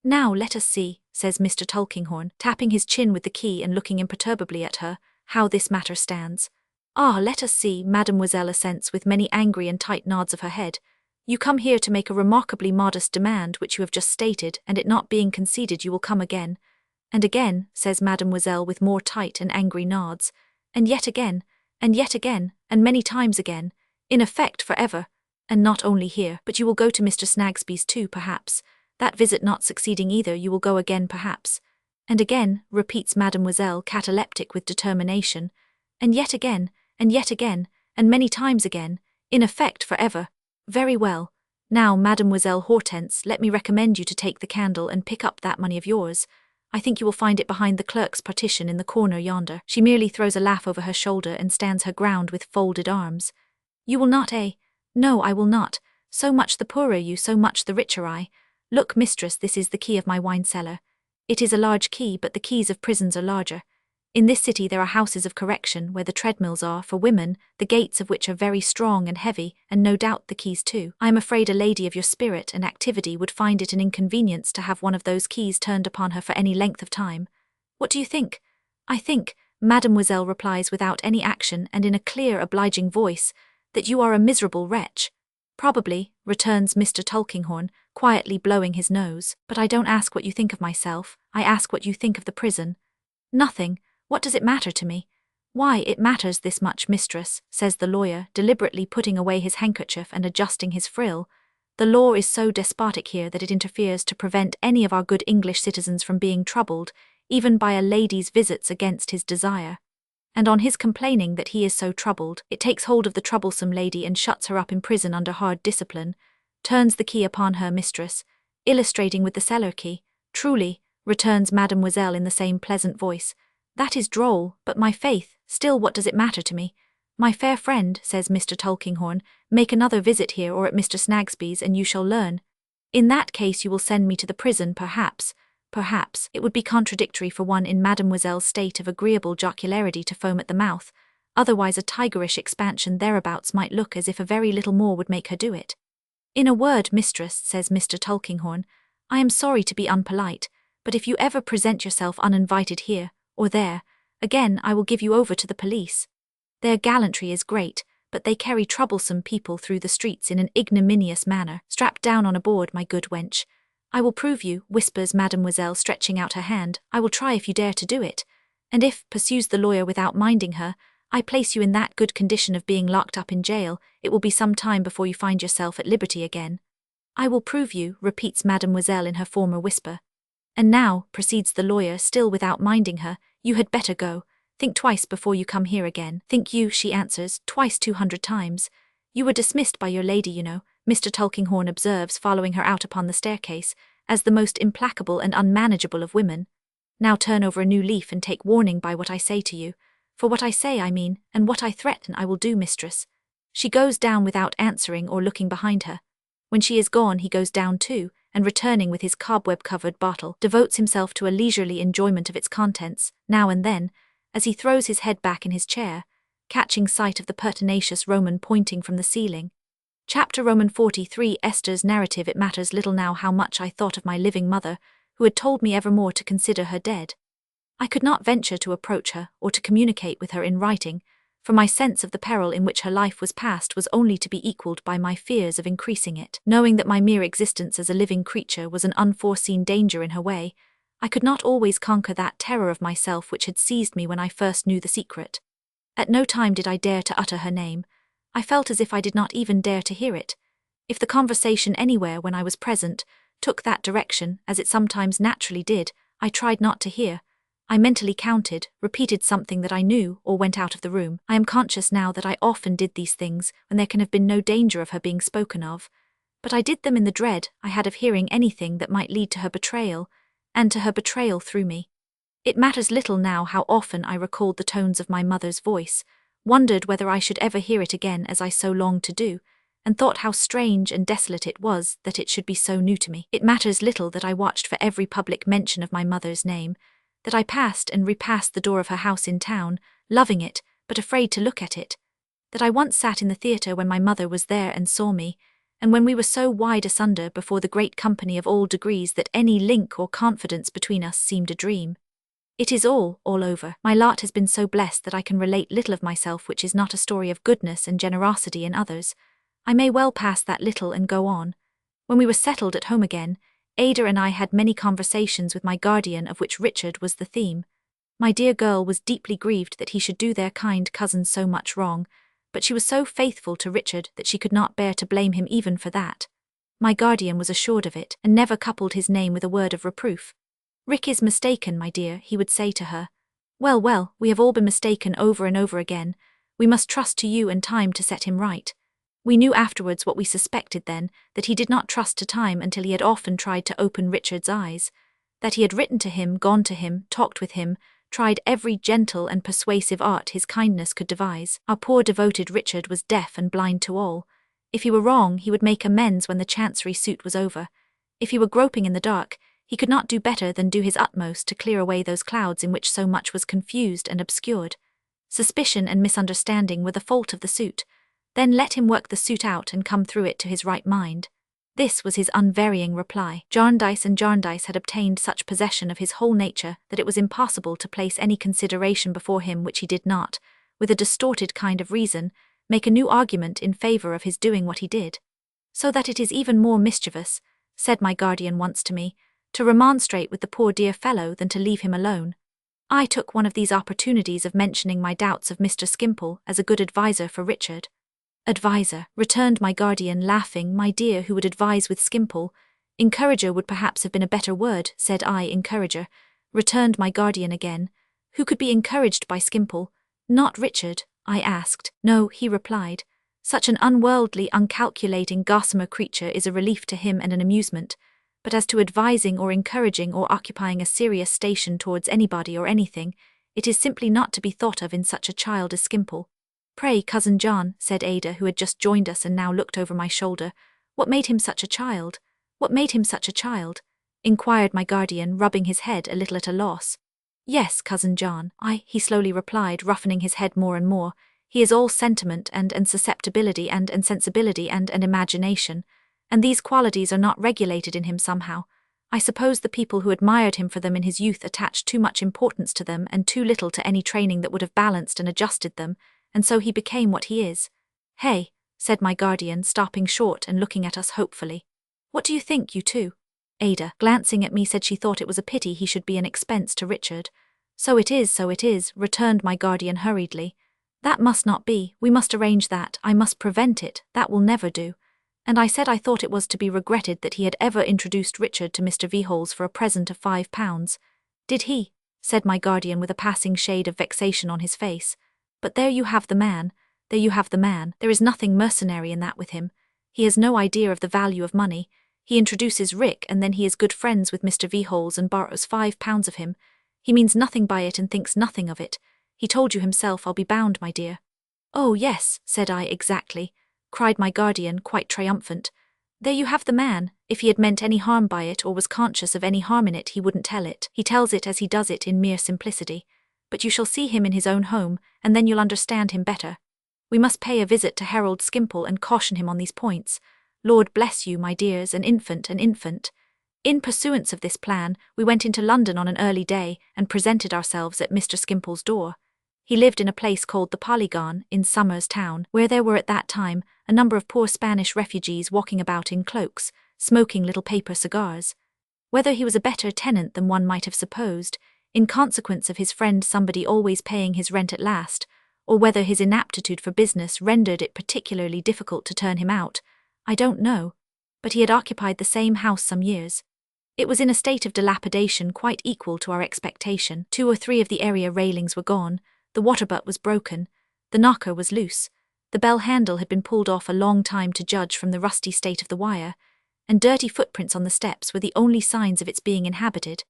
[SPEAKER 4] "Now let us see," says Mr. Tulkinghorn, tapping his chin with the key and looking imperturbably at her, "how this matter stands." "Ah, let us see," Mademoiselle assents with many angry and tight nods of her head. "You come here to make a remarkably modest demand which you have just stated, and it not being conceded you will come again." "And again," says Mademoiselle with more tight and angry nods, "and yet again, and yet again, and many times again, in effect forever. And not only here, but you will go to Mr. Snagsby's too, perhaps. That visit not succeeding either, you will go again perhaps." "And again," repeats Mademoiselle, cataleptic with determination, "and yet again, and yet again, and many times again, in effect forever. Very well. Now, Mademoiselle Hortense, let me recommend you to take the candle and pick up that money of yours. I think you will find it behind the clerk's partition in the corner yonder." She merely throws a laugh over her shoulder and stands her ground with folded arms. "You will not, eh?" "No, I will not. So much the poorer you, so much the richer I. Look, mistress, this is the key of my wine cellar. It is a large key, but the keys of prisons are larger. In this city there are houses of correction where the treadmills are for women, the gates of which are very strong and heavy, and no doubt the keys too. I am afraid a lady of your spirit and activity would find it an inconvenience to have one of those keys turned upon her for any length of time. What do you think? I think, Mademoiselle replies without any action and in a clear, obliging voice, that you are a miserable wretch. Probably, returns Mr. Tulkinghorn, quietly blowing his nose, but I don't ask what you think of myself, I ask what you think of the prison. Nothing. What does it matter to me? Why, it matters this much, mistress, says the lawyer, deliberately putting away his handkerchief and adjusting his frill. The law is so despotic here that it interferes to prevent any of our good English citizens from being troubled, even by a lady's visits against his desire. And on his complaining that he is so troubled, it takes hold of the troublesome lady and shuts her up in prison under hard discipline, turns the key upon her mistress, illustrating with the cellar key. Truly, returns Mademoiselle in the same pleasant voice, that is droll, but my faith, still what does it matter to me? My fair friend, says Mr. Tulkinghorn, make another visit here or at Mr. Snagsby's and you shall learn. In that case you will send me to the prison, perhaps. Perhaps it would be contradictory for one in Mademoiselle's state of agreeable jocularity to foam at the mouth, otherwise a tigerish expansion thereabouts might look as if a very little more would make her do it. In a word, mistress, says Mr. Tulkinghorn, I am sorry to be unpolite, but if you ever present yourself uninvited here, or there, again I will give you over to the police. Their gallantry is great, but they carry troublesome people through the streets in an ignominious manner. Strap down on a board, my good wench. I will prove you, whispers Mademoiselle, stretching out her hand. I will try if you dare to do it. And if, pursues the lawyer without minding her, I place you in that good condition of being locked up in jail, it will be some time before you find yourself at liberty again. I will prove you, repeats Mademoiselle in her former whisper. And now, proceeds the lawyer, still without minding her, you had better go. Think twice before you come here again. Think you, she answers, twice 200 times. You were dismissed by your lady, you know, Mr. Tulkinghorn observes, following her out upon the staircase, as the most implacable and unmanageable of women. Now turn over a new leaf and take warning by what I say to you. For what I say I mean, and what I threaten I will do, mistress. She goes down without answering or looking behind her. When she is gone he goes down too, and returning with his cobweb-covered bottle, devotes himself to a leisurely enjoyment of its contents, now and then, as he throws his head back in his chair, catching sight of the pertinacious Roman pointing from the ceiling. Chapter Roman 43 Esther's narrative. It matters little now how much I thought of my living mother, who had told me evermore to consider her dead. I could not venture to approach her, or to communicate with her in writing, for my sense of the peril in which her life was passed was only to be equalled by my fears of increasing it. Knowing that my mere existence as a living creature was an unforeseen danger in her way, I could not always conquer that terror of myself which had seized me when I first knew the secret. At no time did I dare to utter her name. I felt as if I did not even dare to hear it. If the conversation anywhere when I was present took that direction, as it sometimes naturally did, I tried not to hear. I mentally counted, repeated something that I knew, or went out of the room. I am conscious now that I often did these things when there can have been no danger of her being spoken of, but I did them in the dread I had of hearing anything that might lead to her betrayal, and to her betrayal through me. It matters little now how often I recalled the tones of my mother's voice, wondered whether I should ever hear it again as I so longed to do, and thought how strange and desolate it was that it should be so new to me. It matters little that I watched for every public mention of my mother's name, that I passed and repassed the door of her house in town, loving it, but afraid to look at it, that I once sat in the theatre when my mother was there and saw me, and when we were so wide asunder before the great company of all degrees that any link or confidence between us seemed a dream. It is all over. My lot has been so blessed that I can relate little of myself which is not a story of goodness and generosity in others. I may well pass that little and go on. When we were settled at home again, Ada and I had many conversations with my guardian of which Richard was the theme. My dear girl was deeply grieved that he should do their kind cousin so much wrong, but she was so faithful to Richard that she could not bear to blame him even for that. My guardian was assured of it, and never coupled his name with a word of reproof. Rick is mistaken, my dear, he would say to her. Well, we have all been mistaken over and over again. We must trust to you and time to set him right. We knew afterwards what we suspected then, that he did not trust to time until he had often tried to open Richard's eyes, that he had written to him, gone to him, talked with him, tried every gentle and persuasive art his kindness could devise. Our poor devoted Richard was deaf and blind to all. If he were wrong, he would make amends when the Chancery suit was over. If he were groping in the dark, He could not do better than do his utmost to clear away those clouds in which so much was confused and obscured. Suspicion and misunderstanding were the fault of the suit. Then let him work the suit out and come through it to his right mind. This was his unvarying reply. Jarndyce and Jarndyce had obtained such possession of his whole nature that it was impossible to place any consideration before him which he did not, with a distorted kind of reason, make a new argument in favour of his doing what he did. So that it is even more mischievous, said my guardian once to me, to remonstrate with the poor dear fellow than to leave him alone. I took one of these opportunities of mentioning my doubts of Mr. Skimpole as a good adviser for Richard. Adviser, returned my guardian, laughing. My dear, who would advise with Skimpole? Encourager would perhaps have been a better word, said I. Encourager, returned my guardian again. Who could be encouraged by Skimpole? Not Richard, I asked. No, he replied. Such an unworldly, uncalculating, gossamer creature is a relief to him and an amusement. But as to advising or encouraging or occupying a serious station towards anybody or anything, it is simply not to be thought of in such a child as Skimpole. Pray, Cousin John, said Ada, who had just joined us and now looked over my shoulder, what made him such a child? What made him such a child? Inquired my guardian, rubbing his head a little at a loss. Yes, Cousin John, he slowly replied, roughening his head more and more. He is all sentiment and susceptibility and sensibility and imagination, and these qualities are not regulated in him somehow. I suppose the people who admired him for them in his youth attached too much importance to them and too little to any training that would have balanced and adjusted them, and so he became what he is. Hey, said my guardian, stopping short and looking at us hopefully. What do you think, you two? Ada, glancing at me, said she thought it was a pity he should be an expense to Richard. So it is, returned my guardian hurriedly. That must not be, we must arrange that, I must prevent it, that will never do. And I said I thought it was to be regretted that he had ever introduced Richard to Mr. Veholes for a present of £5. Did he? Said my guardian with a passing shade of vexation on his face. But there you have the man, there is nothing mercenary in that with him. He has no idea of the value of money. He introduces Rick and then he is good friends with Mr. Veholes and borrows £5 of him. He means nothing by it and thinks nothing of it. He told you himself, I'll be bound, my dear. Oh yes, said I, exactly, cried my guardian, quite triumphant. There you have the man. If he had meant any harm by it or was conscious of any harm in it, he wouldn't tell it. He tells it as he does it in mere simplicity. But you shall see him in his own home, and then you'll understand him better. We must pay a visit to Harold Skimpole and caution him on these points. Lord bless you, my dears, an infant. In pursuance of this plan, we went into London on an early day and presented ourselves at Mr. Skimpole's door. He lived in a place called the Polygon, in Somers Town, where there were at that time a number of poor Spanish refugees walking about in cloaks, smoking little paper cigars. Whether he was a better tenant than one might have supposed, in consequence of his friend somebody always paying his rent at last, or whether his inaptitude for business rendered it particularly difficult to turn him out, I don't know, but he had occupied the same house some years. It was in a state of dilapidation quite equal to our expectation. 2 or 3 of the area railings were gone, the water butt was broken, the knocker was loose, the bell handle had been pulled off a long time to judge from the rusty state of the wire, and dirty footprints on the steps were the only signs of its being inhabited.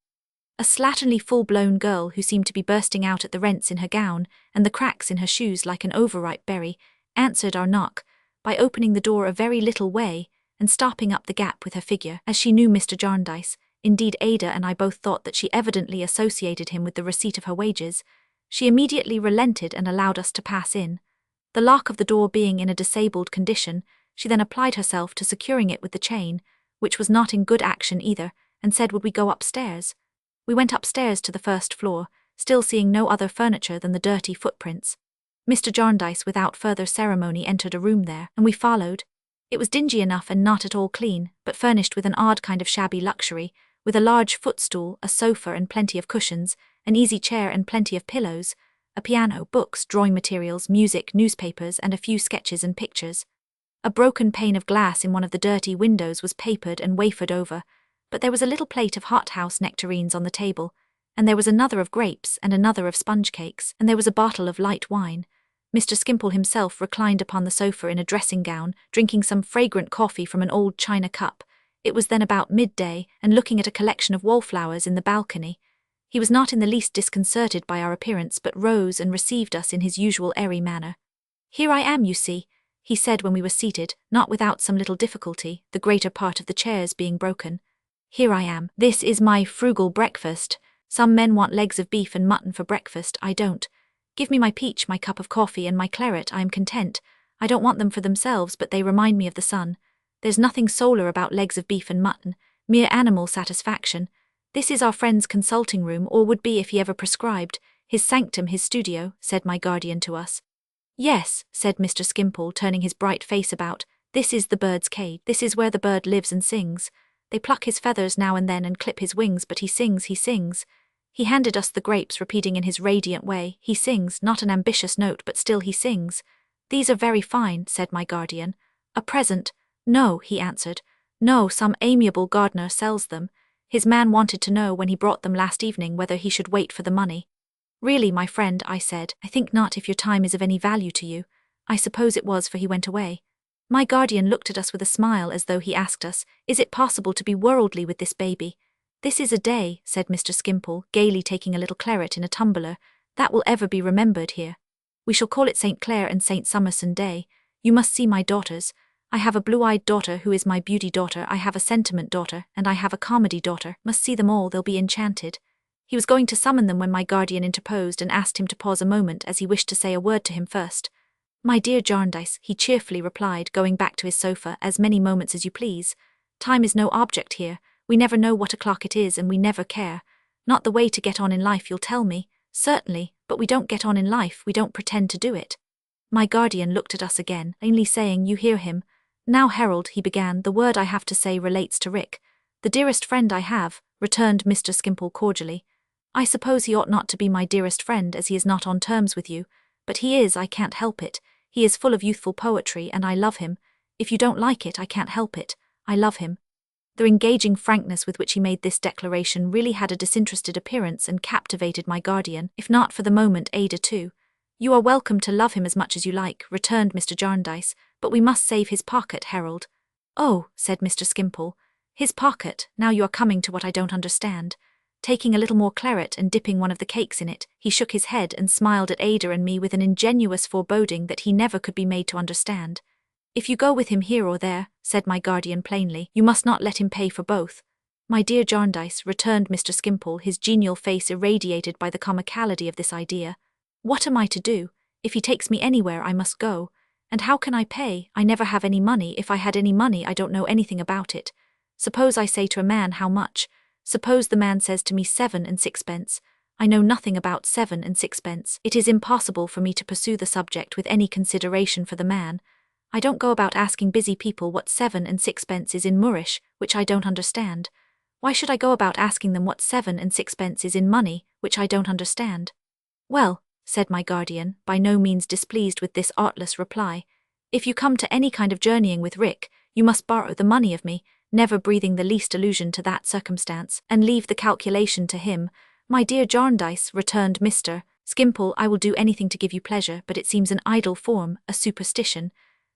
[SPEAKER 4] A slatternly full-blown girl who seemed to be bursting out at the rents in her gown and the cracks in her shoes like an overripe berry, answered our knock by opening the door a very little way and stopping up the gap with her figure, as she knew Mr. Jarndyce. Indeed, Ada and I both thought that she evidently associated him with the receipt of her wages. She immediately relented and allowed us to pass in. The lock of the door being in a disabled condition, she then applied herself to securing it with the chain, which was not in good action either, and said would we go upstairs. We went upstairs to the first floor, still seeing no other furniture than the dirty footprints. Mr. Jarndyce without further ceremony entered a room there, and we followed. It was dingy enough and not at all clean, but furnished with an odd kind of shabby luxury, with a large footstool, a sofa and plenty of cushions, an easy chair and plenty of pillows, a piano, books, drawing materials, music, newspapers, and a few sketches and pictures. A broken pane of glass in one of the dirty windows was papered and wafered over, but there was a little plate of hothouse nectarines on the table, and there was another of grapes and another of sponge cakes, and there was a bottle of light wine. Mr. Skimpole himself reclined upon the sofa in a dressing gown, drinking some fragrant coffee from an old china cup. It was then about midday, and looking at a collection of wallflowers in the balcony. He was not in the least disconcerted by our appearance, but rose and received us in his usual airy manner. "Here I am, you see," he said when we were seated, not without some little difficulty, the greater part of the chairs being broken. Here I am. This is my frugal breakfast. Some men want legs of beef and mutton for breakfast, I don't. Give me my peach, my cup of coffee, and my claret, I am content. I don't want them for themselves, but they remind me of the sun. There's nothing solar about legs of beef and mutton, mere animal satisfaction. This is our friend's consulting room, or would be if he ever prescribed. His sanctum, his studio, said my guardian to us. Yes, said Mr. Skimpole, turning his bright face about. This is the bird's cage. This is where the bird lives and sings. They pluck his feathers now and then and clip his wings, but he sings, he sings. He handed us the grapes, repeating in his radiant way, he sings, not an ambitious note, but still he sings. These are very fine, said my guardian. A present? No, he answered. No, some amiable gardener sells them. His man wanted to know when he brought them last evening whether he should wait for the money. Really, my friend, I said, I think not, if your time is of any value to you. I suppose it was, for he went away. My guardian looked at us with a smile as though he asked us, is it possible to be worldly with this baby? This is a day, said Mr. Skimpole, gaily taking a little claret in a tumbler, that will ever be remembered here. We shall call it St. Clare and St. Summerson Day. You must see my daughters. I have a blue-eyed daughter who is my beauty daughter, I have a sentiment daughter, and I have a comedy daughter. Must see them all, they'll be enchanted. He was going to summon them when my guardian interposed and asked him to pause a moment, as he wished to say a word to him first. My dear Jarndyce, he cheerfully replied, going back to his sofa, as many moments as you please. Time is no object here. We never know what o'clock it is, and we never care. Not the way to get on in life, you'll tell me. Certainly, but we don't get on in life, we don't pretend to do it. My guardian looked at us again, plainly saying, you hear him. Now, Harold, he began, the word I have to say relates to Rick. The dearest friend I have, returned Mr. Skimpole cordially. I suppose he ought not to be my dearest friend, as he is not on terms with you, but he is, I can't help it. He is full of youthful poetry, and I love him. If you don't like it, I can't help it. I love him. The engaging frankness with which he made this declaration really had a disinterested appearance and captivated my guardian, if not for the moment Ada too. You are welcome to love him as much as you like, returned Mr. Jarndyce, but we must save his pocket, Harold. Oh, said Mr. Skimpole, his pocket, now you are coming to what I don't understand. Taking a little more claret and dipping one of the cakes in it, he shook his head and smiled at Ada and me with an ingenuous foreboding that he never could be made to understand. If you go with him here or there, said my guardian plainly, you must not let him pay for both. My dear Jarndyce, returned Mr. Skimpole, his genial face irradiated by the comicality of this idea. What am I to do? If he takes me anywhere, I must go. And how can I pay? I never have any money. If I had any money, I don't know anything about it. Suppose I say to a man, how much? Suppose the man says to me 7 and 6pence. I know nothing about 7 and 6pence. It is impossible for me to pursue the subject with any consideration for the man. I don't go about asking busy people what 7 and 6pence is in Moorish, which I don't understand. Why should I go about asking them what 7 and 6pence is in money, which I don't understand? Well, said my guardian, by no means displeased with this artless reply, if you come to any kind of journeying with Rick, you must borrow the money of me, never breathing the least allusion to that circumstance, and leave the calculation to him. My dear Jarndyce, returned Mr. Skimpole, I will do anything to give you pleasure, but it seems an idle form, a superstition.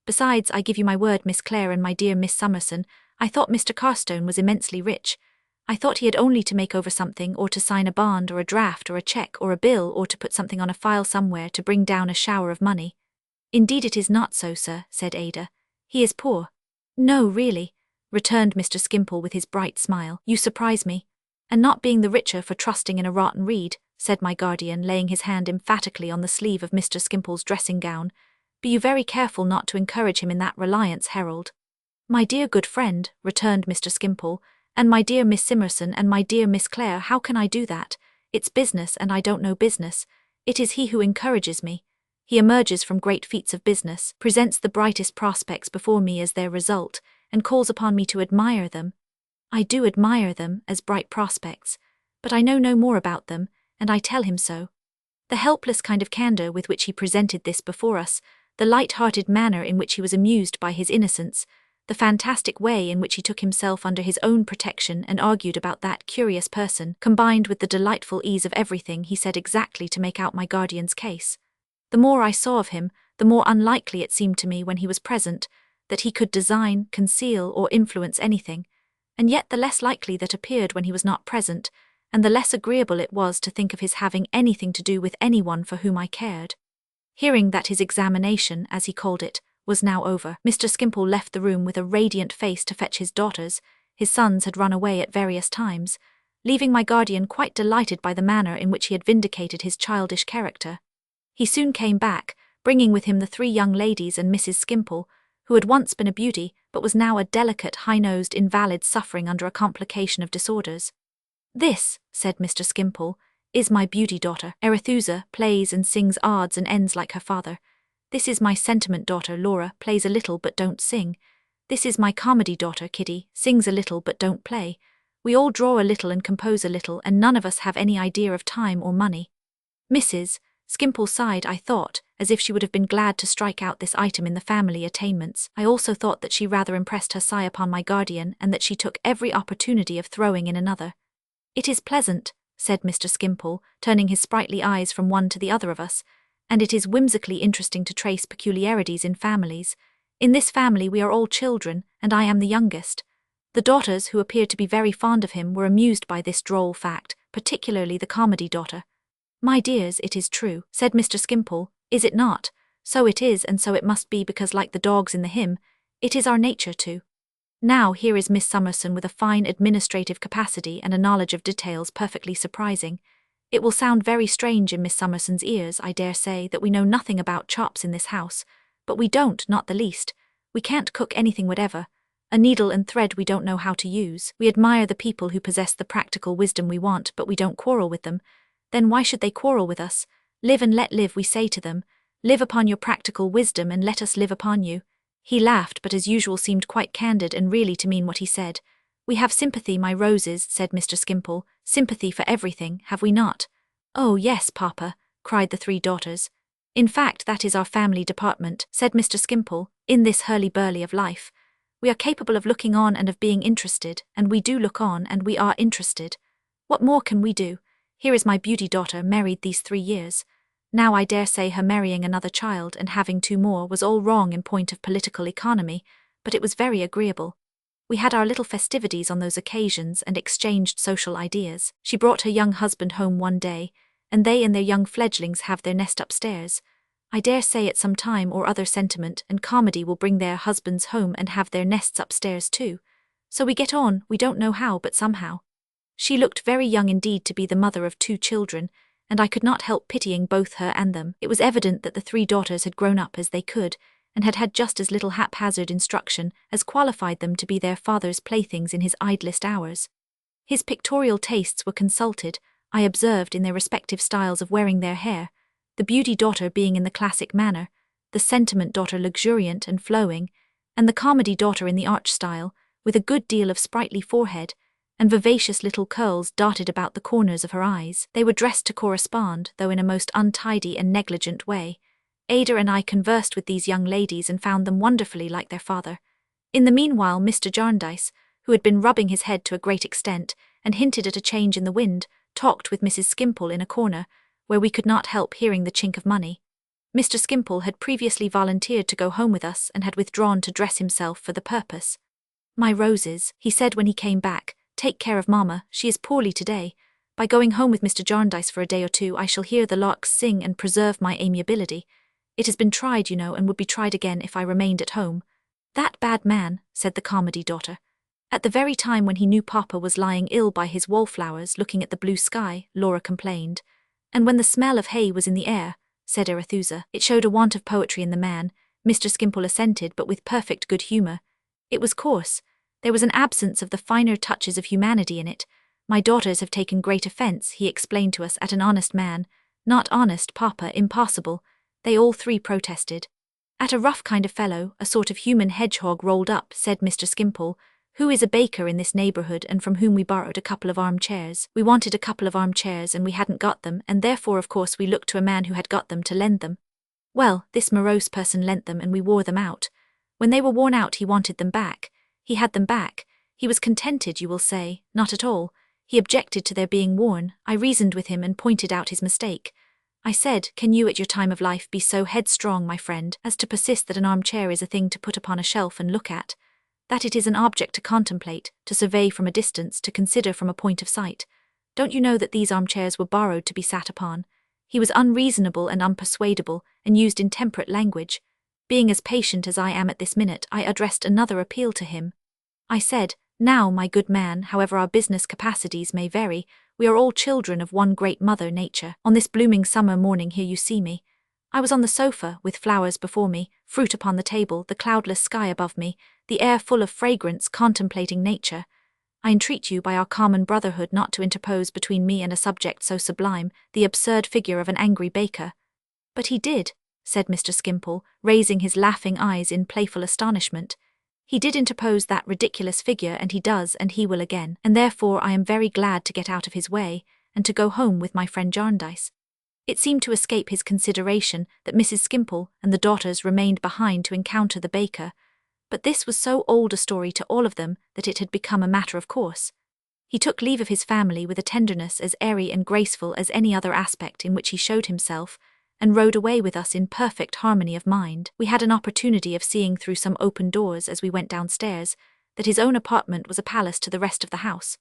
[SPEAKER 4] Besides, I give you my word, Miss Clare and my dear Miss Summerson, I thought Mr. Carstone was immensely rich. I thought he had only to make over something, or to sign a bond, or a draft, or a cheque, or a bill, or to put something on a file somewhere to bring down a shower of money. Indeed it is not so, sir, said Ada. He is poor. No, really, returned Mr. Skimpole with his bright smile. You surprise me. And not being the richer for trusting in a rotten reed, said my guardian, laying his hand emphatically on the sleeve of Mr. Skimpole's dressing gown. Be you very careful not to encourage him in that reliance, Harold. My dear good friend, returned Mr. Skimpole, and my dear Miss Summerson and my dear Miss Clare, how can I do that? It's business, and I don't know business. It is he who encourages me. He emerges from great feats of business, presents the brightest prospects before me as their result, and calls upon me to admire them. I do admire them as bright prospects, but I know no more about them, and I tell him so. The helpless kind of candour with which he presented this before us, the light-hearted manner in which he was amused by his innocence, the fantastic way in which he took himself under his own protection and argued about that curious person, combined with the delightful ease of everything he said exactly to make out my guardian's case. The more I saw of him, the more unlikely it seemed to me when he was present, that he could design, conceal, or influence anything, and yet the less likely that appeared when he was not present, and the less agreeable it was to think of his having anything to do with anyone for whom I cared. Hearing that his examination, as he called it, was now over, Mr. Skimpole left the room with a radiant face to fetch his daughters. his sons had run away at various times, leaving my guardian quite delighted by the manner in which he had vindicated his childish character. He soon came back, bringing with him the 3 young ladies and Mrs. Skimpole, who had once been a beauty but was now a delicate, high-nosed invalid suffering under a complication of disorders. "This," said Mr. Skimpole, "is my beauty daughter, Arethusa, plays and sings odds and ends like her father. This is my sentiment daughter, Laura, plays a little but don't sing. This is my comedy daughter, Kitty, sings a little but don't play. We all draw a little and compose a little, and none of us have any idea of time or money." Mrs. Skimpole sighed, I thought, as if she would have been glad to strike out this item in the family attainments. I also thought that she rather impressed her sigh upon my guardian, and that she took every opportunity of throwing in another. "It is pleasant," said Mr. Skimpole, turning his sprightly eyes from one to the other of us, "and it is whimsically interesting to trace peculiarities in families. In this family we are all children, and I am the youngest." The daughters, who appeared to be very fond of him, were amused by this droll fact, particularly the comedy daughter. "My dears, it is true," said Mr. Skimpole, "is it not? So it is, and so it must be, because like the dogs in the hymn, it is our nature to. Now here is Miss Summerson with a fine administrative capacity and a knowledge of details perfectly surprising. It will sound very strange in Miss Summerson's ears, I dare say, that we know nothing about chops in this house, but we don't, not the least. We can't cook anything whatever. A needle and thread we don't know how to use. We admire the people who possess the practical wisdom we want, but we don't quarrel with them. Then why should they quarrel with us? Live and let live, we say to them. Live upon your practical wisdom and let us live upon you." He laughed, but as usual seemed quite candid and really to mean what he said. "We have sympathy, my roses," said Mr. Skimpole. "Sympathy for everything, have we not?" "Oh, yes, Papa," cried the 3 daughters. "In fact, that is our family department," said Mr. Skimpole, "in this hurly-burly of life. We are capable of looking on and of being interested, and we do look on and we are interested. What more can we do? Here is my beauty daughter, married these 3 years. Now I dare say her marrying another child and having 2 more was all wrong in point of political economy, but it was very agreeable. We had our little festivities on those occasions and exchanged social ideas. She brought her young husband home one day, and they and their young fledglings have their nest upstairs. I dare say at some time or other sentiment and comedy will bring their husbands home and have their nests upstairs too. So we get on, we don't know how, but somehow. She looked very young indeed to be the mother of 2 children, and I could not help pitying both her and them. It was evident that the 3 daughters had grown up as they could, and had had just as little haphazard instruction as qualified them to be their father's playthings in his idlest hours. His pictorial tastes were consulted, I observed, in their respective styles of wearing their hair, the beauty daughter being in the classic manner, the sentiment daughter luxuriant and flowing, and the comedy daughter in the arch style, with a good deal of sprightly forehead, and vivacious little curls darted about the corners of her eyes. They were dressed to correspond, though in a most untidy and negligent way. Ada and I conversed with these young ladies and found them wonderfully like their father. In the meanwhile, Mr. Jarndyce, who had been rubbing his head to a great extent, and hinted at a change in the wind, talked with Mrs. Skimpole in a corner, where we could not help hearing the chink of money. Mr. Skimpole had previously volunteered to go home with us and had withdrawn to dress himself for the purpose. "My roses," he said when he came back, "take care of Mamma, she is poorly today. By going home with Mr. Jarndyce for a day or 2 I shall hear the larks sing and preserve my amiability. It has been tried, you know, and would be tried again if I remained at home." "That bad man," said the comedy daughter. "At the very time when he knew Papa was lying ill by his wallflowers looking at the blue sky," Laura complained. "And when the smell of hay was in the air," said Arethusa. "It showed a want of poetry in the man," Mr. Skimpole assented, but with perfect good humour. "It was coarse. There was an absence of the finer touches of humanity in it. My daughters have taken great offence," he explained to us, "at an honest man." "Not honest, Papa, impossible," they all 3 protested. "At a rough kind of fellow, a sort of human hedgehog rolled up," said Mr. Skimpole, "who is a baker in this neighbourhood and from whom we borrowed a couple of armchairs. We wanted a couple of armchairs and we hadn't got them, and therefore of course we looked to a man who had got them to lend them. Well, this morose person lent them and we wore them out. When they were worn out he wanted them back. He had them back. He was contented, you will say. Not at all. He objected to their being worn. I reasoned with him and pointed out his mistake. I said, can you at your time of life be so headstrong, my friend, as to persist that an armchair is a thing to put upon a shelf and look at? That it is an object to contemplate, to survey from a distance, to consider from a point of sight? Don't you know that these armchairs were borrowed to be sat upon? He was unreasonable and unpersuadable, and used intemperate language. Being as patient as I am at this minute, I addressed another appeal to him. I said, Now, my good man, however our business capacities may vary, we are all children of one great mother, nature. On this blooming summer morning here you see me. I was on the sofa, with flowers before me, fruit upon the table, the cloudless sky above me, the air full of fragrance, contemplating nature. I entreat you by our common brotherhood not to interpose between me and a subject so sublime, the absurd figure of an angry baker. But he did, said Mr. Skimpole, raising his laughing eyes in playful astonishment. He did interpose that ridiculous figure, and he does, and he will again, and therefore I am very glad to get out of his way, and to go home with my friend Jarndyce. It seemed to escape his consideration that Mrs. Skimpole and the daughters remained behind to encounter the baker, but this was so old a story to all of them that it had become a matter of course. He took leave of his family with a tenderness as airy and graceful as any other aspect in which he showed himself, and rode away with us in perfect harmony of mind. We had an opportunity of seeing through some open doors as we went downstairs that his own apartment was a palace to the rest of the house.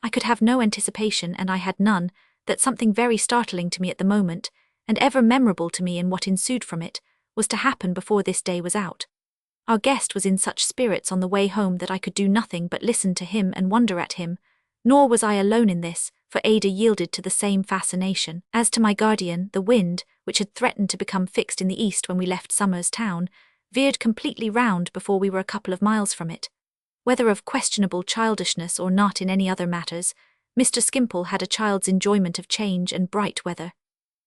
[SPEAKER 4] I could have no anticipation, and I had none, that something very startling to me at the moment, and ever memorable to me in what ensued from it, was to happen before this day was out. Our guest was in such spirits on the way home that I could do nothing but listen to him and wonder at him, nor was I alone in this, for Ada yielded to the same fascination. As to my guardian, the wind, which had threatened to become fixed in the east when we left Somers Town, veered completely round before we were a couple of miles from it. Whether of questionable childishness or not in any other matters, Mr. Skimpole had a child's enjoyment of change and bright weather.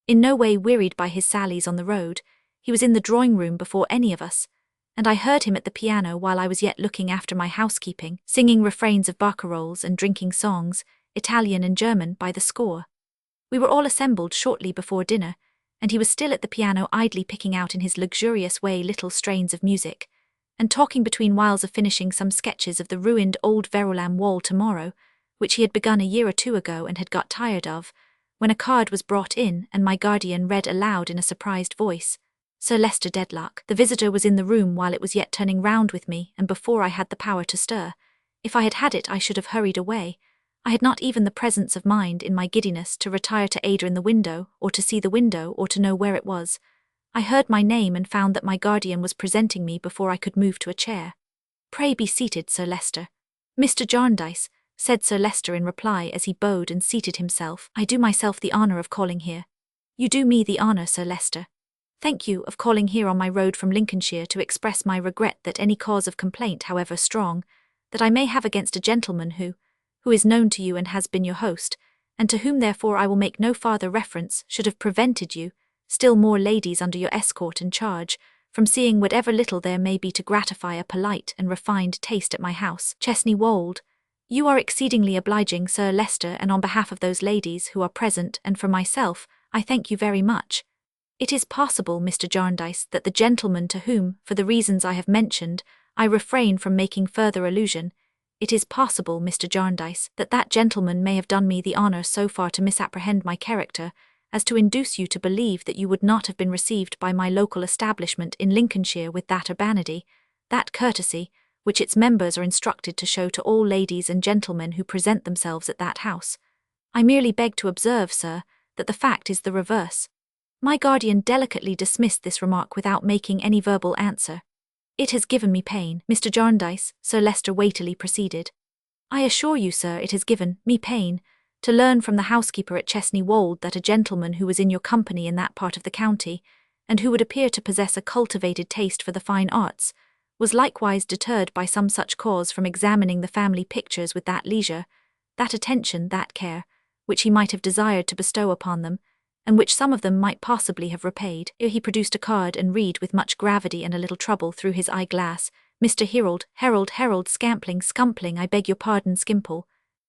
[SPEAKER 4] In no way wearied by his sallies on the road, he was in the drawing-room before any of us, and I heard him at the piano while I was yet looking after my housekeeping, singing refrains of barcarolles and drinking songs, Italian and German, by the score. We were all assembled shortly before dinner, and he was still at the piano idly picking out in his luxurious way little strains of music, and talking between whiles of finishing some sketches of the ruined old Verulam wall tomorrow, which he had begun a year or two ago and had got tired of, when a card was brought in and my guardian read aloud in a surprised voice, "Sir Leicester Dedlock." The visitor was in the room while it was yet turning round with me, and before I had the power to stir. If I had had it, I should have hurried away. I had not even the presence of mind, in my giddiness, to retire to Ada in the window, or to see the window, or to know where it was. I heard my name and found that my guardian was presenting me before I could move to a chair. "Pray be seated, Sir Leicester." "Mr. Jarndyce," said Sir Leicester in reply as he bowed and seated himself. "I do myself the honour of calling here." "You do me the honour, Sir Leicester." "Thank you, of calling here on my road from Lincolnshire to express my regret that any cause of complaint, however strong, that I may have against a gentleman who is known to you and has been your host, and to whom therefore I will make no farther reference, should have prevented you, still more ladies under your escort and charge, from seeing whatever little there may be to gratify a polite and refined taste at my house, Chesney Wold. You are exceedingly obliging, Sir Leicester, and on behalf of those ladies who are present, and for myself, I thank you very much. It is possible, Mr. Jarndyce, that the gentleman to whom, for the reasons I have mentioned, I refrain from making further allusion, it is possible, Mr. Jarndyce, that that gentleman may have done me the honour so far to misapprehend my character, as to induce you to believe that you would not have been received by my local establishment in Lincolnshire with that urbanity, that courtesy, which its members are instructed to show to all ladies and gentlemen who present themselves at that house. I merely beg to observe, sir, that the fact is the reverse. My guardian delicately dismissed this remark without making any verbal answer. "It has given me pain, Mr. Jarndyce," Sir Leicester weightily proceeded. "I assure you, sir, it has given me pain, to learn from the housekeeper at Chesney Wold that a gentleman who was in your company in that part of the county, and who would appear to possess a cultivated taste for the fine arts, was likewise deterred by some such cause from examining the family pictures with that leisure, that attention, that care, which he might have desired to bestow upon them, and which some of them might possibly have repaid." Here he produced a card and read with much gravity and a little trouble through his eye-glass, "Mr. Harold Scumpling, I beg your pardon, Skimpole."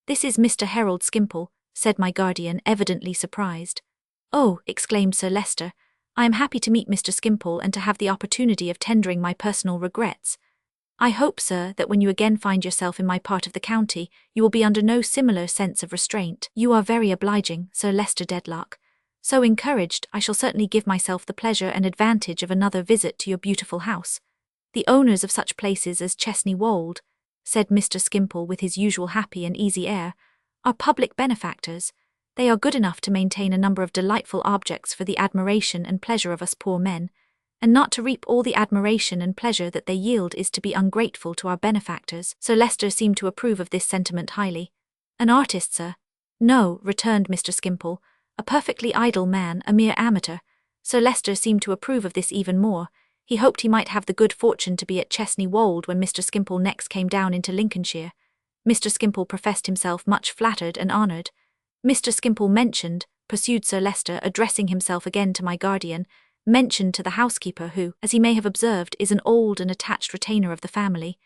[SPEAKER 4] "This is Mr. Harold Skimpole," said my guardian, evidently surprised. "Oh," exclaimed Sir Leicester, "I am happy to meet Mr. Skimpole and to have the opportunity of tendering my personal regrets. I hope, sir, that when you again find yourself in my part of the county, you will be under no similar sense of restraint. You are very obliging, Sir Leicester Dedlock. So encouraged, I shall certainly give myself the pleasure and advantage of another visit to your beautiful house. The owners of such places as Chesney Wold," said Mr. Skimpole with his usual happy and easy air, "are public benefactors. They are good enough to maintain a number of delightful objects for the admiration and pleasure of us poor men, and not to reap all the admiration and pleasure that they yield is to be ungrateful to our benefactors. Sir Leicester seemed to approve of this sentiment highly. An artist, sir? No, returned Mr. Skimpole, a perfectly idle man, a mere amateur. Sir Leicester seemed to approve of this even more. He hoped he might have the good fortune to be at Chesney Wold when Mr. Skimpole next came down into Lincolnshire. Mr. Skimpole professed himself much flattered and honoured. Mr. Skimpole mentioned, pursued Sir Leicester, addressing himself again to my guardian, mentioned to the housekeeper who, as he may have observed, is an old and attached retainer of the family.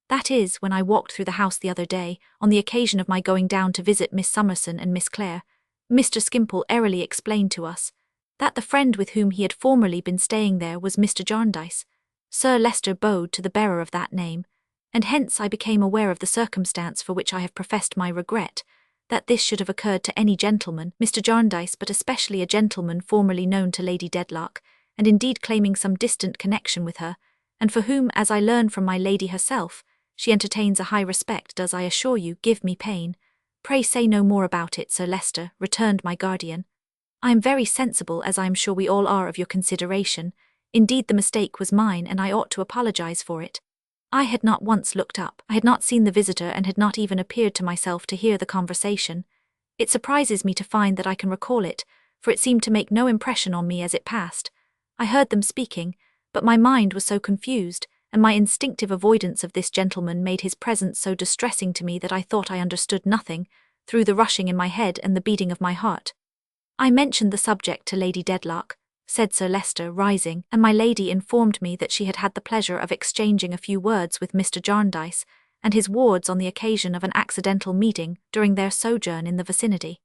[SPEAKER 4] That is, when I walked through the house the other day, on the occasion of my going down to visit Miss Summerson and Miss Clare, Mr. Skimpole airily explained to us that the friend with whom he had formerly been staying there was Mr. Jarndyce. Sir Leicester bowed to the bearer of that name, and hence I became aware of the circumstance for which I have professed my regret, that this should have occurred to any gentleman, Mr. Jarndyce, but especially a gentleman formerly known to Lady Dedlock, and indeed claiming some distant connection with her, and for whom, as I learn from my lady herself, she entertains a high respect, does, I assure you, give me pain. Pray say no more about it, Sir Leicester, returned my guardian. I am very sensible, as I am sure we all are, of your consideration. Indeed, the mistake was mine, and I ought to apologize for it. I had not once looked up, I had not seen the visitor, and had not even appeared to myself to hear the conversation. It surprises me to find that I can recall it, for it seemed to make no impression on me as it passed. I heard them speaking, but my mind was so confused, and my instinctive avoidance of this gentleman made his presence so distressing to me that I thought I understood nothing, through the rushing in my head and the beating of my heart. I mentioned the subject to Lady Dedlock, said Sir Leicester, rising, and my lady informed me that she had had the pleasure of exchanging a few words with Mr. Jarndyce and his wards on the occasion of an accidental meeting during their sojourn in the vicinity.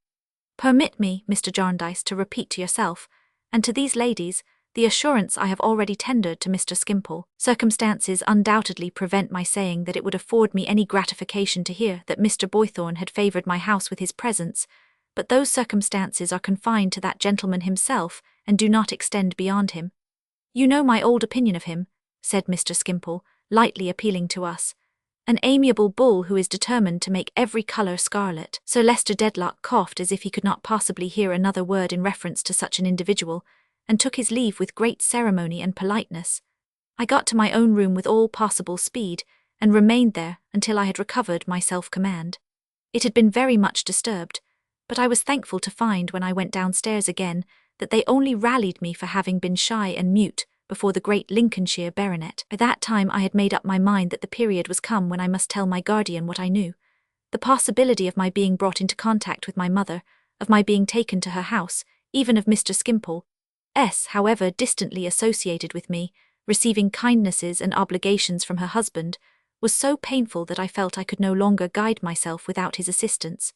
[SPEAKER 4] Permit me, Mr. Jarndyce, to repeat to yourself, and to these ladies, the assurance I have already tendered to Mr. Skimpole. Circumstances undoubtedly prevent my saying that it would afford me any gratification to hear that Mr. Boythorn had favoured my house with his presence, but those circumstances are confined to that gentleman himself, and do not extend beyond him. You know my old opinion of him, said Mr. Skimpole, lightly appealing to us. An amiable bull who is determined to make every colour scarlet. Sir Leicester Dedlock coughed as if he could not possibly hear another word in reference to such an individual, and took his leave with great ceremony and politeness. I got to my own room with all possible speed, and remained there until I had recovered my self-command. It had been very much disturbed, but I was thankful to find when I went downstairs again that they only rallied me for having been shy and mute before the great Lincolnshire baronet. By that time I had made up my mind that the period was come when I must tell my guardian what I knew. The possibility of my being brought into contact with my mother, of my being taken to her house, even of Mr. Skimpole, however distantly associated with me, receiving kindnesses and obligations from her husband, was so painful that I felt I could no longer guide myself without his assistance.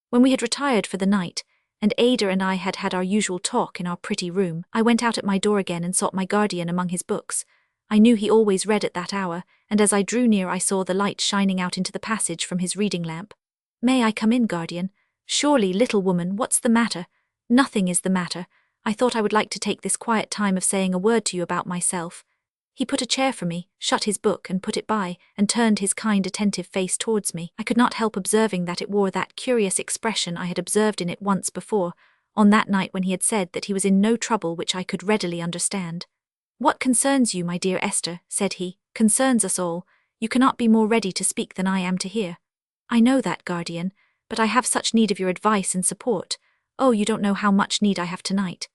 [SPEAKER 4] When we had retired for the night, and Ada and I had had our usual talk in our pretty room, I went out at my door again and sought my guardian among his books. I knew he always read at that hour, and as I drew near I saw the light shining out into the passage from his reading lamp. May I come in, guardian? Surely, little woman, what's the matter? Nothing is the matter. I thought I would like to take this quiet time of saying a word to you about myself. He put a chair for me, shut his book and put it by, and turned his kind attentive face towards me. I could not help observing that it wore that curious expression I had observed in it once before, on that night when he had said that he was in no trouble which I could readily understand. What concerns you, my dear Esther, said he, concerns us all. You cannot be more ready to speak than I am to hear. I know that, guardian, but I have such need of your advice and support. Oh, you don't know how much need I have tonight.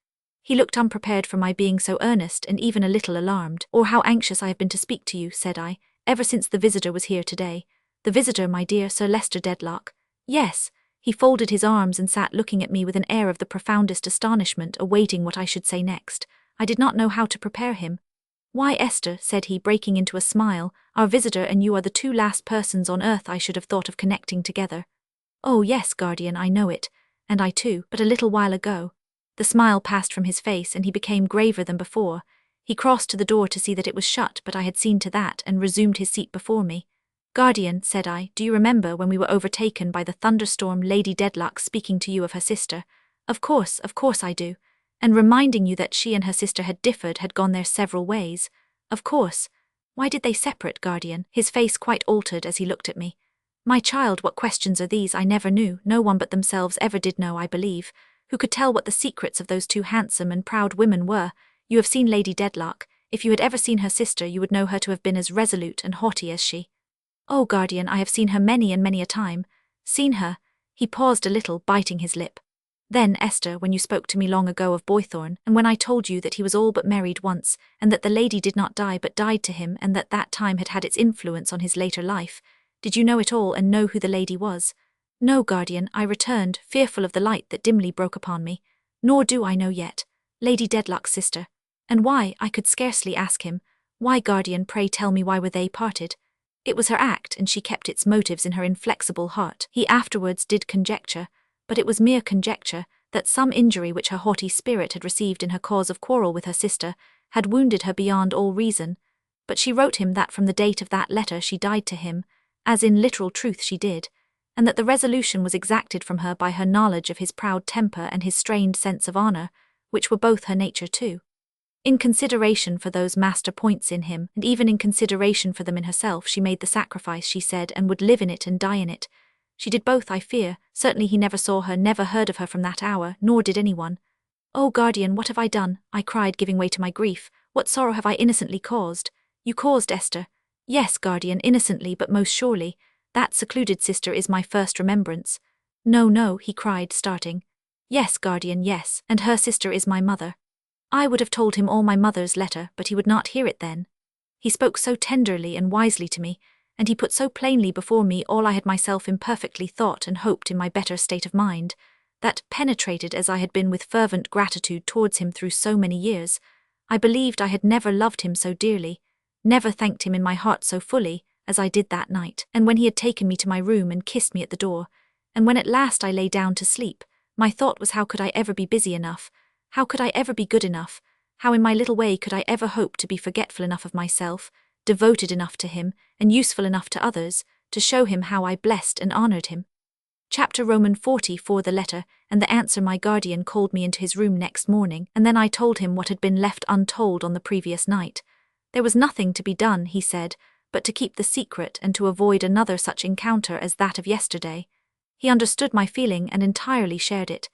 [SPEAKER 4] He looked unprepared for my being so earnest and even a little alarmed. Or how anxious I have been to speak to you, said I, ever since the visitor was here today. The visitor, my dear Sir Leicester Dedlock? Yes. He folded his arms and sat looking at me with an air of the profoundest astonishment, awaiting what I should say next. I did not know how to prepare him. Why, Esther, said he, breaking into a smile, our visitor and you are the two last persons on earth I should have thought of connecting together. Oh yes, guardian, I know it. And I too, but a little while ago. The smile passed from his face and he became graver than before. He crossed to the door to see that it was shut, but I had seen to that and resumed his seat before me. Guardian, said I, do you remember when we were overtaken by the thunderstorm Lady Dedlock speaking to you of her sister? Of course I do. And reminding you that she and her sister had differed, had gone their several ways. Of course. Why did they separate, guardian? His face quite altered as he looked at me. My child, what questions are these? I never knew. No one but themselves ever did know, I believe. Who could tell what the secrets of those two handsome and proud women were? You have seen Lady Dedlock. If you had ever seen her sister, you would know her to have been as resolute and haughty as she. Oh, guardian, I have seen her many and many a time. Seen her. He paused a little, biting his lip. Then, Esther, when you spoke to me long ago of Boythorn, and when I told you that he was all but married once, and that the lady did not die but died to him, and that that time had had its influence on his later life, did you know it all and know who the lady was? No, guardian, I returned, fearful of the light that dimly broke upon me. Nor do I know yet. Lady Dedlock's sister. And why, I could scarcely ask him. Why, guardian, pray tell me, why were they parted? It was her act, and she kept its motives in her inflexible heart. He afterwards did conjecture, but it was mere conjecture, that some injury which her haughty spirit had received in her cause of quarrel with her sister had wounded her beyond all reason. But she wrote him that from the date of that letter she died to him, as in literal truth she did, and that the resolution was exacted from her by her knowledge of his proud temper and his strained sense of honour, which were both her nature too. In consideration for those master points in him, and even in consideration for them in herself, she made the sacrifice, she said, and would live in it and die in it. She did both, I fear. Certainly he never saw her, never heard of her from that hour, nor did anyone. Oh, guardian, what have I done? I cried, giving way to my grief. What sorrow have I innocently caused? You caused, Esther. Yes, guardian, innocently, but most surely. That secluded sister is my first remembrance. No, no, he cried, starting. Yes, guardian, yes, and her sister is my mother. I would have told him all my mother's letter, but he would not hear it then. He spoke so tenderly and wisely to me, and he put so plainly before me all I had myself imperfectly thought and hoped in my better state of mind, that, penetrated as I had been with fervent gratitude towards him through so many years, I believed I had never loved him so dearly, never thanked him in my heart so fully, as I did that night. And when he had taken me to my room and kissed me at the door, and when at last I lay down to sleep, my thought was, how could I ever be busy enough? How could I ever be good enough? How in my little way could I ever hope to be forgetful enough of myself, devoted enough to him, and useful enough to others, to show him how I blessed and honoured him? Chapter Roman 44. The letter, and the answer. My guardian called me into his room next morning, and then I told him what had been left untold on the previous night. There was nothing to be done, he said, but to keep the secret and to avoid another such encounter as that of yesterday. He understood my feeling and entirely shared it.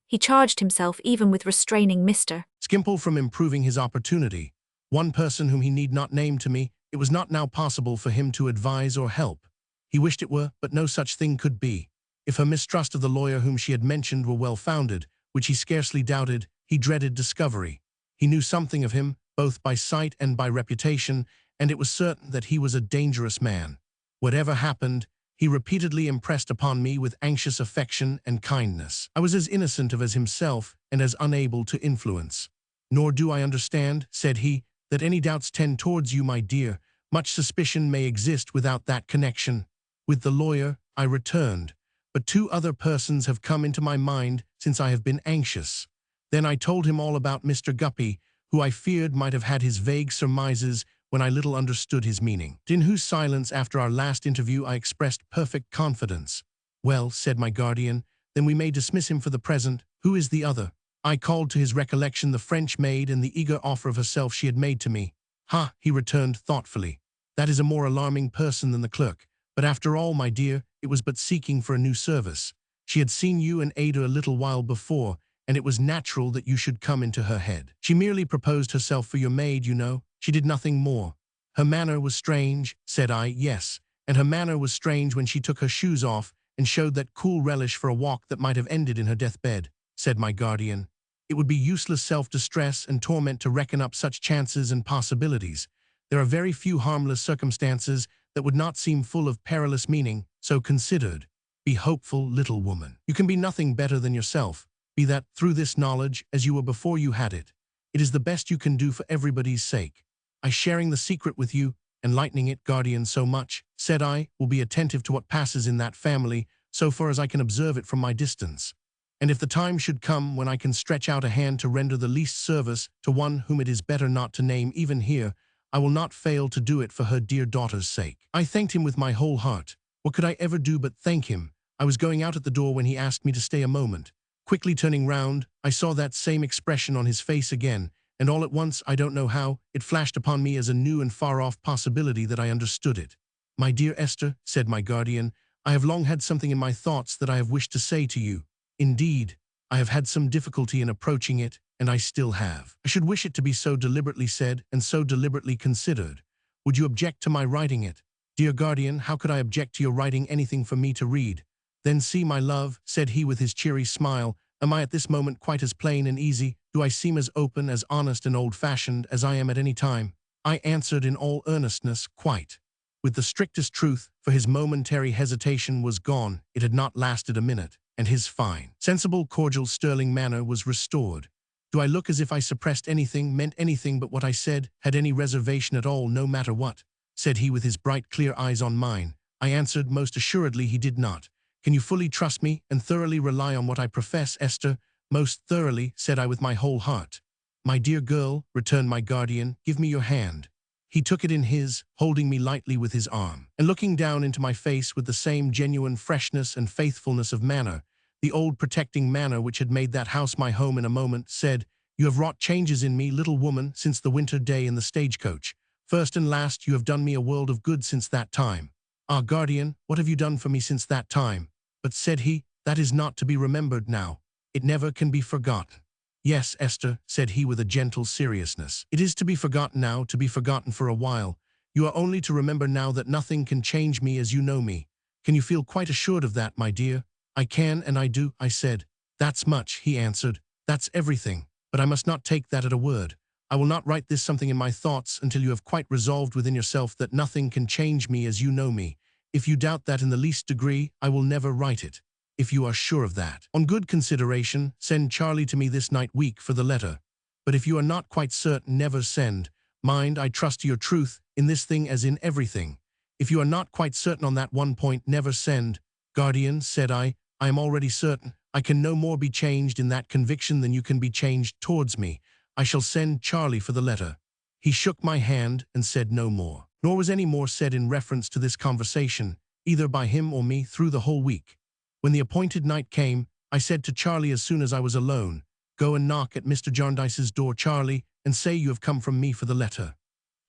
[SPEAKER 4] He charged himself even with restraining Mr.
[SPEAKER 2] Skimpole from improving his opportunity. One person whom he need not name to me, it was not now possible for him to advise or help. He wished it were, but no such thing could be. If her mistrust of the lawyer whom she had mentioned were well-founded, which he scarcely doubted, he dreaded discovery. He knew something of him, both by sight and by reputation, and it was certain that he was a dangerous man. Whatever happened, he repeatedly impressed upon me with anxious affection and kindness. I was as innocent of as himself and as unable to influence. Nor do I understand, said he, that any doubts tend towards you, my dear. Much suspicion may exist without that connection. With the lawyer, I returned, but two other persons have come into my mind since I have been anxious. Then I told him all about Mr. Guppy, who I feared might have had his vague surmises when I little understood his meaning, in whose silence after our last interview I expressed perfect confidence. Well, said my guardian, then we may dismiss him for the present. Who is the other? I called to his recollection the French maid and the eager offer of herself she had made to me. Ha, he returned thoughtfully. That is a more alarming person than the clerk. But after all, my dear, it was but seeking for a new service. She had seen you and Ada a little while before, and it was natural that you should come into her head. She merely proposed herself for your maid, you know. She did nothing more. Her manner was strange, said I. Yes, and her manner was strange when she took her shoes off and showed that cool relish for a walk that might have ended in her deathbed, said my guardian. It would be useless self-distress and torment to reckon up such chances and possibilities. There are very few harmless circumstances that would not seem full of perilous meaning, so considered. Be hopeful, little woman. You can be nothing better than yourself, be that through this knowledge as you were before you had it. It is the best you can do for everybody's sake. I sharing the secret with you, enlightening it, guardian, so much, said I, will be attentive to what passes in that family, so far as I can observe it from my distance. And if the time should come when I can stretch out a hand to render the least service to one whom it is better not to name even here, I will not fail to do it for her dear daughter's sake. I thanked him with my whole heart. What could I ever do but thank him? I was going out at the door when he asked me to stay a moment. Quickly turning round, I saw that same expression on his face again, and all at once, I don't know how, it flashed upon me as a new and far-off possibility that I understood it. My dear Esther, said my guardian, I have long had something in my thoughts that I have wished to say to you. Indeed, I have had some difficulty in approaching it, and I still have. I should wish it to be so deliberately said and so deliberately considered. Would you object to my writing it? Dear guardian, how could I object to your writing anything for me to read? Then see, my love, said he with his cheery smile, am I at this moment quite as plain and easy? Do I seem as open, as honest and old-fashioned as I am at any time? I answered in all earnestness, quite. With the strictest truth, for his momentary hesitation was gone. It had not lasted a minute, and his fine, sensible, cordial, sterling manner was restored. Do I look as if I suppressed anything, meant anything but what I said, had any reservation at all, no matter what? Said he with his bright, clear eyes on mine. I answered most assuredly he did not. Can you fully trust me and thoroughly rely on what I profess, Esther? Most thoroughly, said I with my whole heart. My dear girl, returned my guardian, give me your hand. He took it in his, holding me lightly with his arm, and looking down into my face with the same genuine freshness and faithfulness of manner, the old protecting manner which had made that house my home in a moment, said, You have wrought changes in me, little woman, since the winter day in the stagecoach. First and last, you have done me a world of good since that time. Ah, guardian, what have you done for me since that time? But, said he, that is not to be remembered now. It never can be forgotten. Yes, Esther, said he with a gentle seriousness. It is to be forgotten now, to be forgotten for a while. You are only to remember now that nothing can change me as you know me. Can you feel quite assured of that, my dear? I can and I do, I said. That's much, he answered. That's everything. But I must not take that at a word. I will not write this something in my thoughts until you have quite resolved within yourself that nothing can change me as you know me. If you doubt that in the least degree, I will never write it. If you are sure of that. On good consideration, send Charlie to me this night week for the letter. But if you are not quite certain, never send. Mind, I trust to your truth, in this thing as in everything. If you are not quite certain on that one point, never send. Guardian, said I am already certain. I can no more be changed in that conviction than you can be changed towards me. I shall send Charlie for the letter. He shook my hand and said no more. Nor was any more said in reference to this conversation, either by him or me, through the whole week. When the appointed night came, I said to Charlie as soon as I was alone, Go and knock at Mr. Jarndyce's door, Charlie, and say you have come from me for the letter.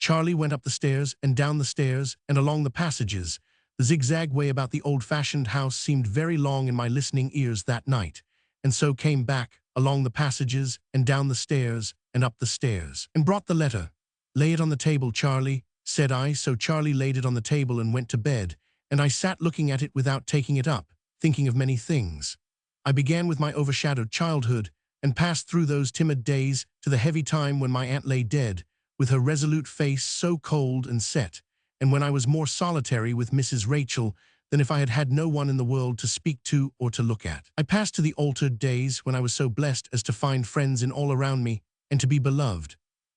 [SPEAKER 2] Charlie went up the stairs and down the stairs and along the passages. The zigzag way about the old-fashioned house seemed very long in my listening ears that night, and so came back, along the passages and down the stairs and up the stairs, and brought the letter. Lay it on the table, Charlie, said I, so Charlie laid it on the table and went to bed, and I sat looking at it without taking it up, thinking of many things. I began with my overshadowed childhood, and passed through those timid days to the heavy time when my aunt lay dead, with her resolute face so cold and set, and when I was more solitary with Mrs. Rachel than if I had had no one in the world to speak to or to look at. I passed to the altered days when I was so blessed as to find friends in all around me and to be beloved.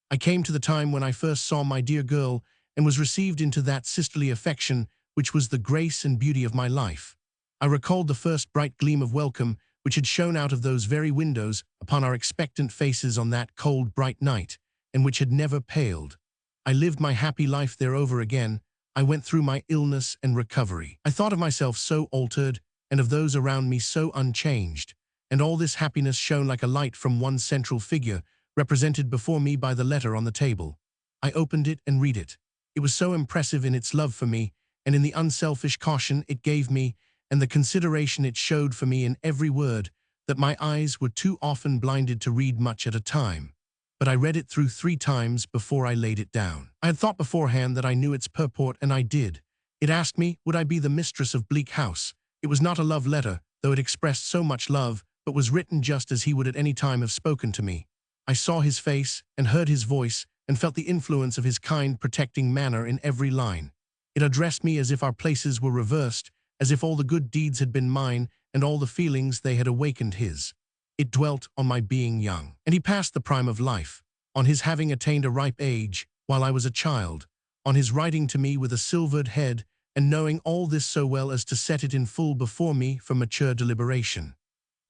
[SPEAKER 2] I came to the time when I first saw my dear girl and was received into that sisterly affection which was the grace and beauty of my life. I recalled the first bright gleam of welcome which had shone out of those very windows upon our expectant faces on that cold, bright night, and which had never paled. I lived my happy life there over again. I went through my illness and recovery. I thought of myself so altered, and of those around me so unchanged, and all this happiness shone like a light from one central figure, represented before me by the letter on the table. I opened it and read it. It was so impressive in its love for me, and in the unselfish caution it gave me, and the consideration it showed for me in every word, that my eyes were too often blinded to read much at a time. But I read it through 3 times before I laid it down. I had thought beforehand that I knew its purport, and I did. It asked me, would I be the mistress of Bleak House? It was not a love letter, though it expressed so much love, but was written just as he would at any time have spoken to me. I saw his face, and heard his voice, and felt the influence of his kind, protecting manner in every line. It addressed me as if our places were reversed, as if all the good deeds had been mine, and all the feelings they had awakened his. It dwelt on my being young, and he passed the prime of life, on his having attained a ripe age, while I was a child, on his writing to me with a silvered head, and knowing all this so well as to set it in full before me for mature deliberation.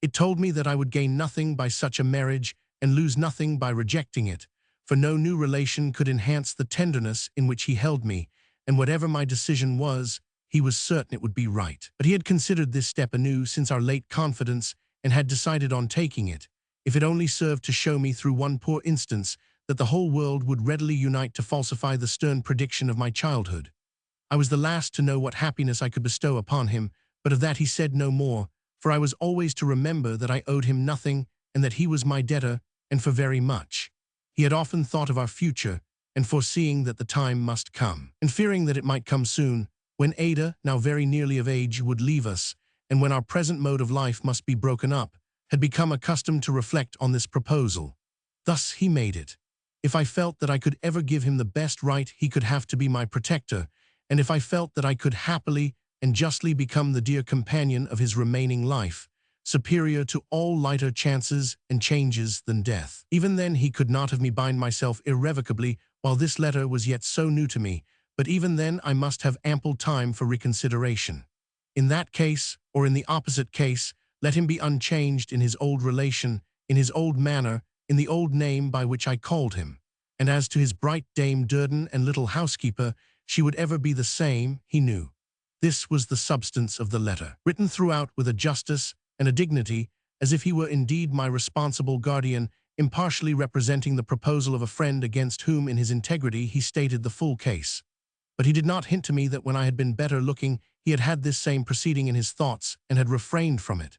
[SPEAKER 2] It told me that I would gain nothing by such a marriage, and lose nothing by rejecting it, for no new relation could enhance the tenderness in which he held me, and whatever my decision was, he was certain it would be right. But he had considered this step anew since our late confidence, and had decided on taking it, if it only served to show me through one poor instance that the whole world would readily unite to falsify the stern prediction of my childhood. I was the last to know what happiness I could bestow upon him, but of that he said no more, for I was always to remember that I owed him nothing, and that he was my debtor, and for very much. He had often thought of our future, and foreseeing that the time must come, and fearing that it might come soon, when Ada, now very nearly of age, would leave us, and when our present mode of life must be broken up, had become accustomed to reflect on this proposal. Thus he made it. If I felt that I could ever give him the best right, he could have to be my protector, and if I felt that I could happily and justly become the dear companion of his remaining life, superior to all lighter chances and changes than death. Even then he could not have me bind myself irrevocably while this letter was yet so new to me, but even then I must have ample time for reconsideration. In that case, or in the opposite case, let him be unchanged in his old relation, in his old manner, in the old name by which I called him. And as to his bright Dame Durden and little housekeeper, she would ever be the same, he knew. This was the substance of the letter, written throughout with a justice and a dignity, as if he were indeed my responsible guardian, impartially representing the proposal of a friend against whom in his integrity he stated the full case. But he did not hint to me that when I had been better looking, he had had this same proceeding in his thoughts and had refrained from it.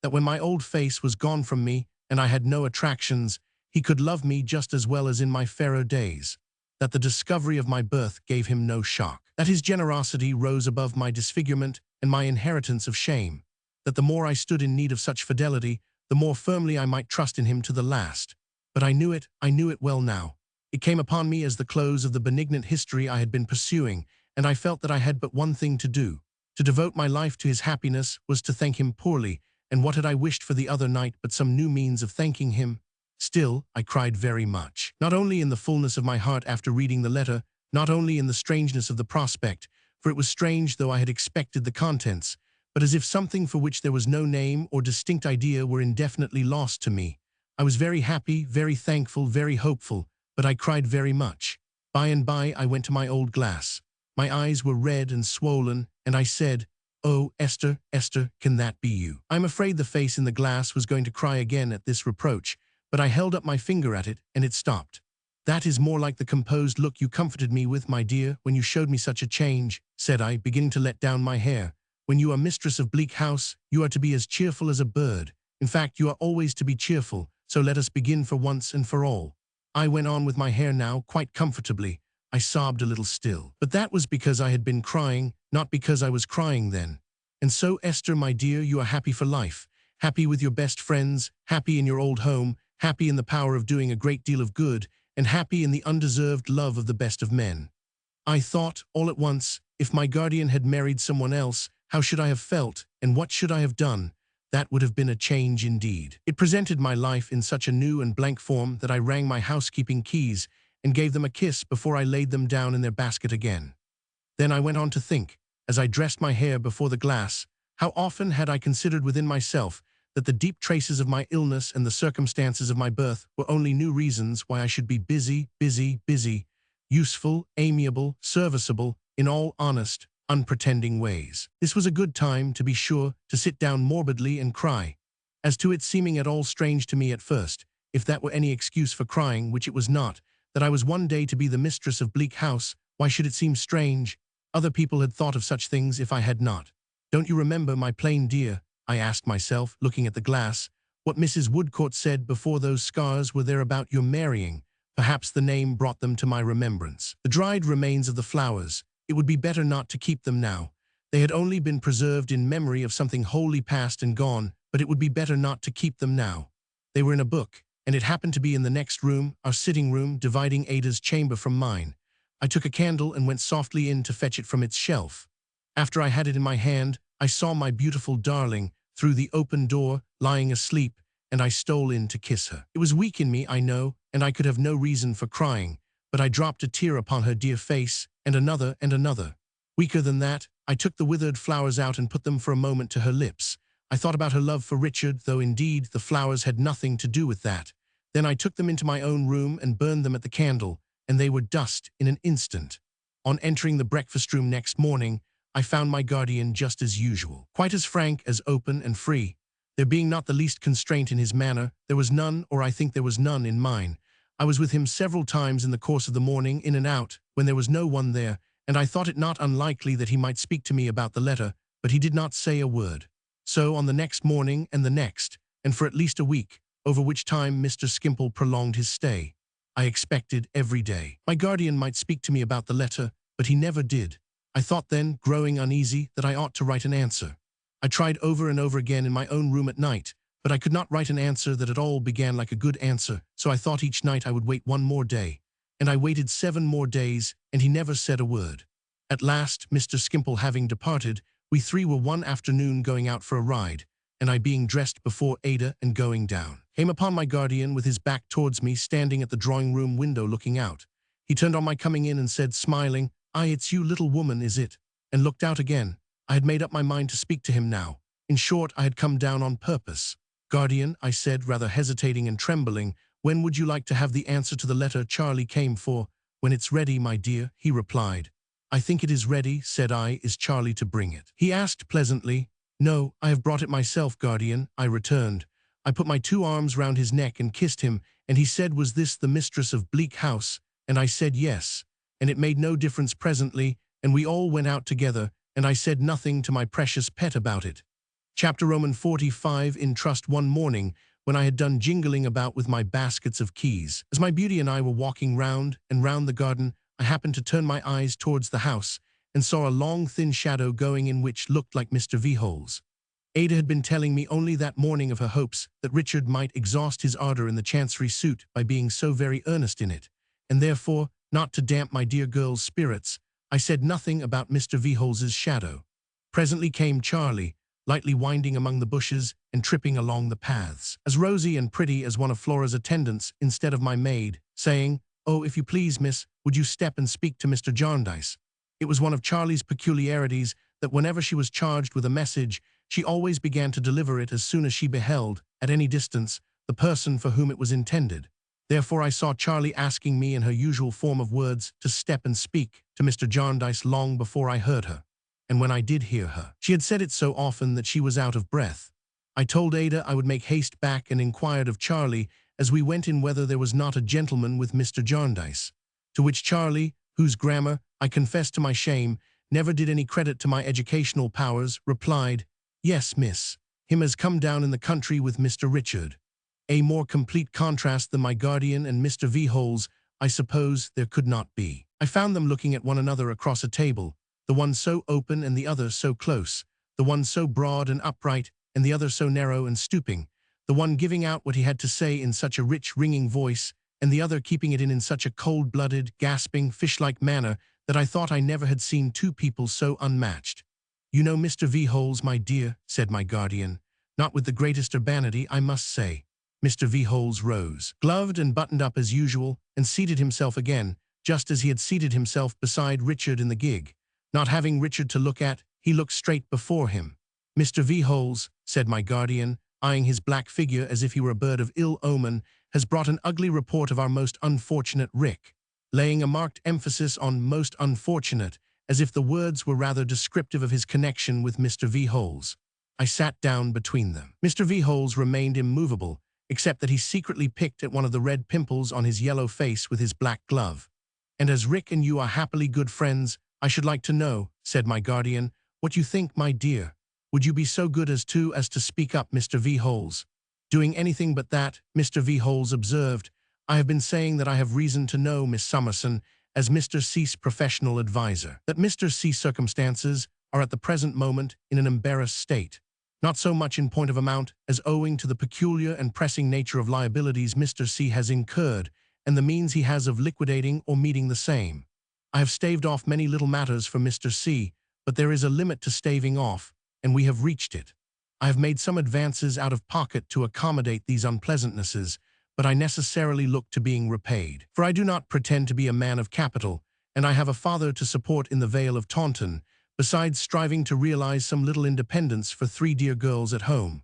[SPEAKER 2] That when my old face was gone from me and I had no attractions, he could love me just as well as in my fairer days. That the discovery of my birth gave him no shock. That his generosity rose above my disfigurement and my inheritance of shame. That the more I stood in need of such fidelity, the more firmly I might trust in him to the last. But I knew it well now. It came upon me as the close of the benignant history I had been pursuing, and I felt that I had but one thing to do. To devote my life to his happiness was to thank him poorly, and what had I wished for the other night but some new means of thanking him? Still, I cried very much. Not only in the fullness of my heart after reading the letter, not only in the strangeness of the prospect, for it was strange though I had expected the contents, but as if something for which there was no name or distinct idea were indefinitely lost to me. I was very happy, very thankful, very hopeful, but I cried very much. By and by I went to my old glass. My eyes were red and swollen, and I said, "Oh, Esther, Esther, can that be you?" I'm afraid the face in the glass was going to cry again at this reproach, but I held up my finger at it, and it stopped. "That is more like the composed look you comforted me with, my dear, when you showed me such a change," said I, beginning to let down my hair. "When you are mistress of Bleak House, you are to be as cheerful as a bird. In fact, you are always to be cheerful, so let us begin for once and for all." I went on with my hair now, quite comfortably. I sobbed a little still. But that was because I had been crying, not because I was crying then. "And so, Esther, my dear, you are happy for life, happy with your best friends, happy in your old home, happy in the power of doing a great deal of good, and happy in the undeserved love of the best of men." I thought, all at once, if my guardian had married someone else, how should I have felt, and what should I have done? That would have been a change indeed. It presented my life in such a new and blank form that I rang my housekeeping keys and gave them a kiss before I laid them down in their basket again. Then I went on to think, as I dressed my hair before the glass, how often had I considered within myself that the deep traces of my illness and the circumstances of my birth were only new reasons why I should be busy, useful, amiable, serviceable, in all honest, unpretending ways. This was a good time, to be sure, to sit down morbidly and cry. As to its seeming at all strange to me at first, if that were any excuse for crying, which it was not, that I was one day to be the mistress of Bleak House, why should it seem strange? Other people had thought of such things if I had not. "Don't you remember, my plain dear," I asked myself, looking at the glass, "what Mrs. Woodcourt said before those scars were there about your marrying?" Perhaps the name brought them to my remembrance. The dried remains of the flowers. It would be better not to keep them now. They had only been preserved in memory of something wholly past and gone, but it would be better not to keep them now. They were in a book, and it happened to be in the next room, our sitting room, dividing Ada's chamber from mine. I took a candle and went softly in to fetch it from its shelf. After I had it in my hand, I saw my beautiful darling, through the open door, lying asleep, and I stole in to kiss her. It was weak in me, I know, and I could have no reason for crying, but I dropped a tear upon her dear face, and another and another. Weaker than that, I took the withered flowers out and put them for a moment to her lips. I thought about her love for Richard, though indeed the flowers had nothing to do with that. Then I took them into my own room and burned them at the candle, and they were dust in an instant. On entering the breakfast room next morning, I found my guardian just as usual, quite as frank, as open and free. There being not the least constraint in his manner, there was none, or I think there was none, in mine. I was with him several times in the course of the morning, in and out, when there was no one there, and I thought it not unlikely that he might speak to me about the letter, but he did not say a word. So on the next morning and the next, and for at least a week, over which time Mr. Skimpole prolonged his stay. I expected every day my guardian might speak to me about the letter, but he never did. I thought then, growing uneasy, that I ought to write an answer. I tried over and over again in my own room at night, but I could not write an answer that at all began like a good answer, so I thought each night I would wait one more day. And I waited 7 more days, and he never said a word. At last, Mr. Skimpole having departed, we 3 were one afternoon going out for a ride, and I being dressed before Ada and going down, came upon my guardian with his back towards me, standing at the drawing-room window looking out. He turned on my coming in and said, smiling, "Aye, it's you, little woman, is it?" and looked out again. I had made up my mind to speak to him now. In short, I had come down on purpose. "Guardian," I said, rather hesitating and trembling, "when would you like to have the answer to the letter Charlie came for?" "When it's ready, my dear," he replied. "I think it is ready," said I. "Is Charlie to bring it?" He asked pleasantly. "No, I have brought it myself, guardian," I returned. I put my 2 arms round his neck and kissed him, and he said, "Was this the mistress of Bleak House?" And I said yes, and it made no difference presently, and we all went out together, and I said nothing to my precious pet about it. Chapter 45. In trust. One morning, when I had done jingling about with my baskets of keys, as my beauty and I were walking round and round the garden, I happened to turn my eyes towards the house, and saw a long thin shadow going in which looked like Mr. Veholes. Ada had been telling me only that morning of her hopes that Richard might exhaust his ardor in the Chancery suit by being so very earnest in it, and therefore, not to damp my dear girl's spirits, I said nothing about Mr. Veholes's shadow. Presently came Charlie, lightly winding among the bushes and tripping along the paths, as rosy and pretty as one of Flora's attendants instead of my maid, saying, "Oh, if you please, miss, would you step and speak to Mr. Jarndyce?" It was one of Charlie's peculiarities that whenever she was charged with a message, she always began to deliver it as soon as she beheld, at any distance, the person for whom it was intended. Therefore I saw Charlie asking me in her usual form of words to step and speak to Mr. Jarndyce long before I heard her. And when I did hear her, she had said it so often that she was out of breath. I told Ada I would make haste back and inquired of Charlie as we went in whether there was not a gentleman with Mr. Jarndyce. To which Charlie, whose grammar, I confess to my shame, never did any credit to my educational powers, replied, "Yes, miss. Him has come down in the country with Mr. Richard." A more complete contrast than my guardian and Mr. Veholes, I suppose, there could not be. I found them looking at one another across a table, the one so open and the other so close, the one so broad and upright and the other so narrow and stooping, the one giving out what he had to say in such a rich, ringing voice, and the other keeping it in such a cold-blooded, gasping, fish-like manner that I thought I never had seen 2 people so unmatched. "You know Mr. Veholes, my dear," said my guardian, not with the greatest urbanity, I must say. Mr. Veholes rose, gloved and buttoned up as usual, and seated himself again, just as he had seated himself beside Richard in the gig. Not having Richard to look at, he looked straight before him. "Mr. Veholes," said my guardian, eyeing his black figure as if he were a bird of ill omen, "has brought an ugly report of our most unfortunate Rick," laying a marked emphasis on "most unfortunate," as if the words were rather descriptive of his connection with Mr. Veholes. I sat down between them. Mr. Veholes remained immovable, except that he secretly picked at one of the red pimples on his yellow face with his black glove. "And as Rick and you are happily good friends, I should like to know," said my guardian, "what you think, my dear. Would you be so good as to speak up, Mr. Veholes?" "Doing anything but that," Mr. Veholes observed. "I have been saying that I have reason to know, Miss Summerson, as Mr. C's professional adviser, that Mr. C's circumstances are at the present moment in an embarrassed state. Not so much in point of amount as owing to the peculiar and pressing nature of liabilities Mr. C has incurred and the means he has of liquidating or meeting the same. I have staved off many little matters for Mr. C, but there is a limit to staving off, and we have reached it. I have made some advances out of pocket to accommodate these unpleasantnesses, but I necessarily look to being repaid. For I do not pretend to be a man of capital, and I have a father to support in the Vale of Taunton, besides striving to realize some little independence for 3 dear girls at home.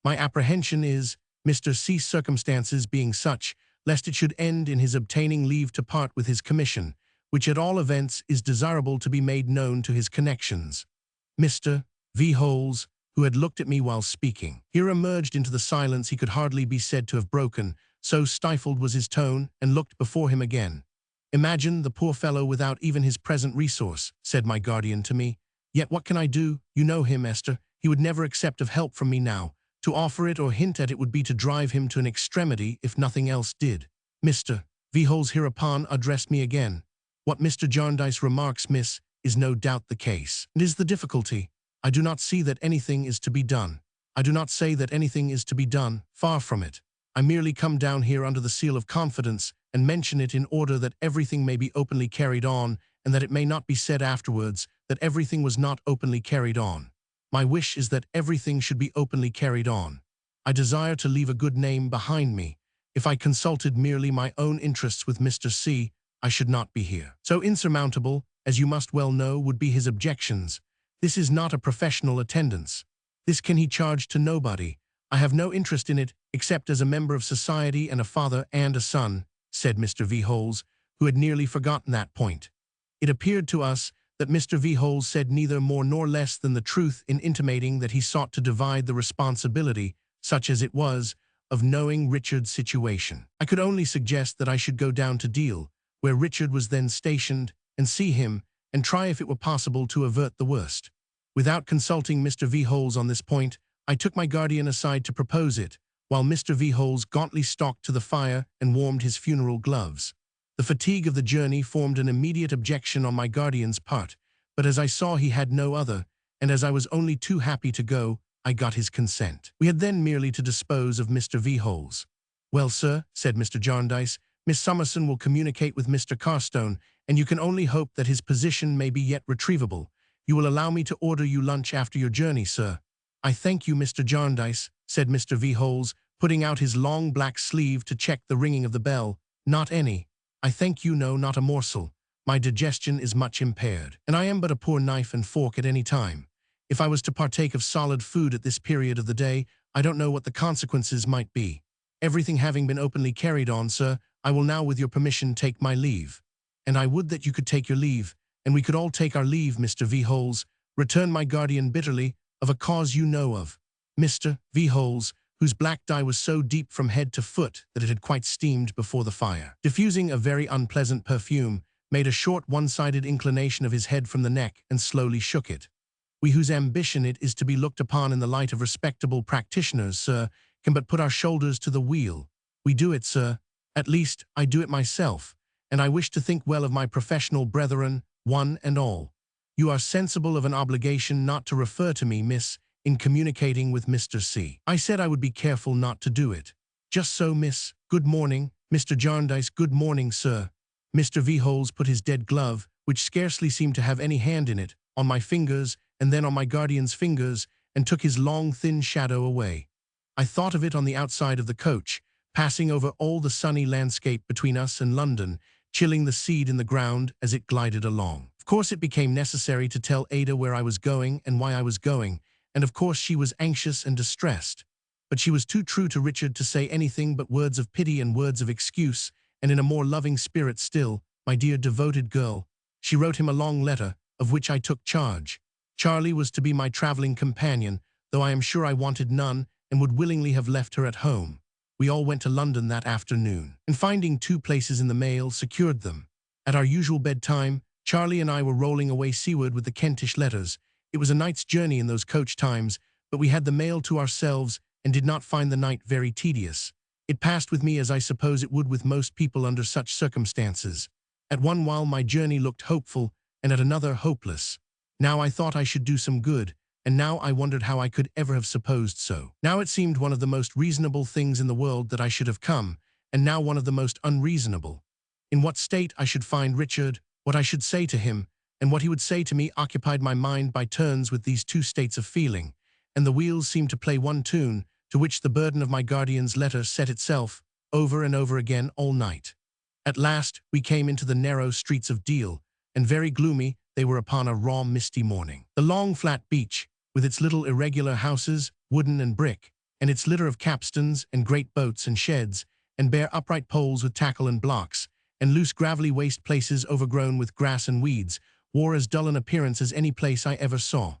[SPEAKER 2] My apprehension is, Mr. C's circumstances being such, lest it should end in his obtaining leave to part with his commission, which at all events is desirable to be made known to his connections." Mr. Veholes, who had looked at me while speaking, here emerged into the silence he could hardly be said to have broken, so stifled was his tone, and looked before him again. "Imagine the poor fellow without even his present resource," said my guardian to me. "Yet what can I do? You know him, Esther. He would never accept of help from me now. To offer it or hint at it would be to drive him to an extremity if nothing else did. Mr. Veholes hereupon addressed me again. What Mr. Jarndyce remarks, miss, is no doubt the case. It is the difficulty. I do not see that anything is to be done. I do not say that anything is to be done, far from it. I merely come down here under the seal of confidence and mention it in order that everything may be openly carried on and that it may not be said afterwards that everything was not openly carried on. My wish is that everything should be openly carried on. I desire to leave a good name behind me. If I consulted merely my own interests with Mr. C, I should not be here. So insurmountable, as you must well know, would be his objections. This is not a professional attendance. This can he charge to nobody. I have no interest in it, except as a member of society and a father and a son, said Mr. Veholes, who had nearly forgotten that point. It appeared to us that Mr. Veholes said neither more nor less than the truth in intimating that he sought to divide the responsibility, such as it was, of knowing Richard's situation. I could only suggest that I should go down to Deal, where Richard was then stationed, and see him, and try if it were possible to avert the worst. Without consulting Mr. Veholes on this point, I took my guardian aside to propose it, while Mr. Veholes gauntly stalked to the fire and warmed his funeral gloves. The fatigue of the journey formed an immediate objection on my guardian's part, but as I saw he had no other, and as I was only too happy to go, I got his consent. We had then merely to dispose of Mr. Veholes. Well, sir, said Mr. Jarndyce, Miss Summerson will communicate with Mr. Carstone, and you can only hope that his position may be yet retrievable. You will allow me to order you lunch after your journey, sir. I thank you, Mr. Jarndyce, said Mr. Veholes, putting out his long black sleeve to check the ringing of the bell. Not any. I thank you, no, not a morsel. My digestion is much impaired, and I am but a poor knife and fork at any time. If I was to partake of solid food at this period of the day, I don't know what the consequences might be. Everything having been openly carried on, sir, I will now, with your permission, take my leave. And I would that you could take your leave, and we could all take our leave, Mr. Veholes, returned my guardian bitterly, of a cause you know of. Mr. Veholes, whose black dye was so deep from head to foot that it had quite steamed before the fire, diffusing a very unpleasant perfume, made a short one-sided inclination of his head from the neck and slowly shook it. We whose ambition it is to be looked upon in the light of respectable practitioners, sir, can but put our shoulders to the wheel. We do it, sir. At least, I do it myself, and I wish to think well of my professional brethren, one and all. You are sensible of an obligation not to refer to me, miss, in communicating with Mr. C. I said I would be careful not to do it. Just so, miss. Good morning, Mr. Jarndyce. Good morning, sir. Mr. Veholes put his dead glove, which scarcely seemed to have any hand in it, on my fingers, and then on my guardian's fingers, and took his long, thin shadow away. I thought of it on the outside of the coach, passing over all the sunny landscape between us and London, chilling the seed in the ground as it glided along. Of course it became necessary to tell Ada where I was going and why I was going, and of course she was anxious and distressed. But she was too true to Richard to say anything but words of pity and words of excuse, and in a more loving spirit still, my dear devoted girl, she wrote him a long letter, of which I took charge. Charlie was to be my traveling companion, though I am sure I wanted none, and would willingly have left her at home. We all went to London that afternoon, and finding 2 places in the mail, secured them. At our usual bedtime, Charlie and I were rolling away seaward with the Kentish letters. It was a night's journey in those coach times, but we had the mail to ourselves and did not find the night very tedious. It passed with me as I suppose it would with most people under such circumstances. At one while my journey looked hopeful, and at another hopeless. Now I thought I should do some good, and now I wondered how I could ever have supposed so. Now it seemed one of the most reasonable things in the world that I should have come, and now one of the most unreasonable. In what state I should find Richard, what I should say to him, and what he would say to me occupied my mind by turns with these 2 states of feeling, and the wheels seemed to play one tune, to which the burden of my guardian's letter set itself, over and over again all night. At last we came into the narrow streets of Deal, and very gloomy they were upon a raw misty morning. The long flat beach, with its little irregular houses, wooden and brick, and its litter of capstans and great boats and sheds, and bare upright poles with tackle and blocks, and loose gravelly waste places overgrown with grass and weeds, wore as dull an appearance as any place I ever saw.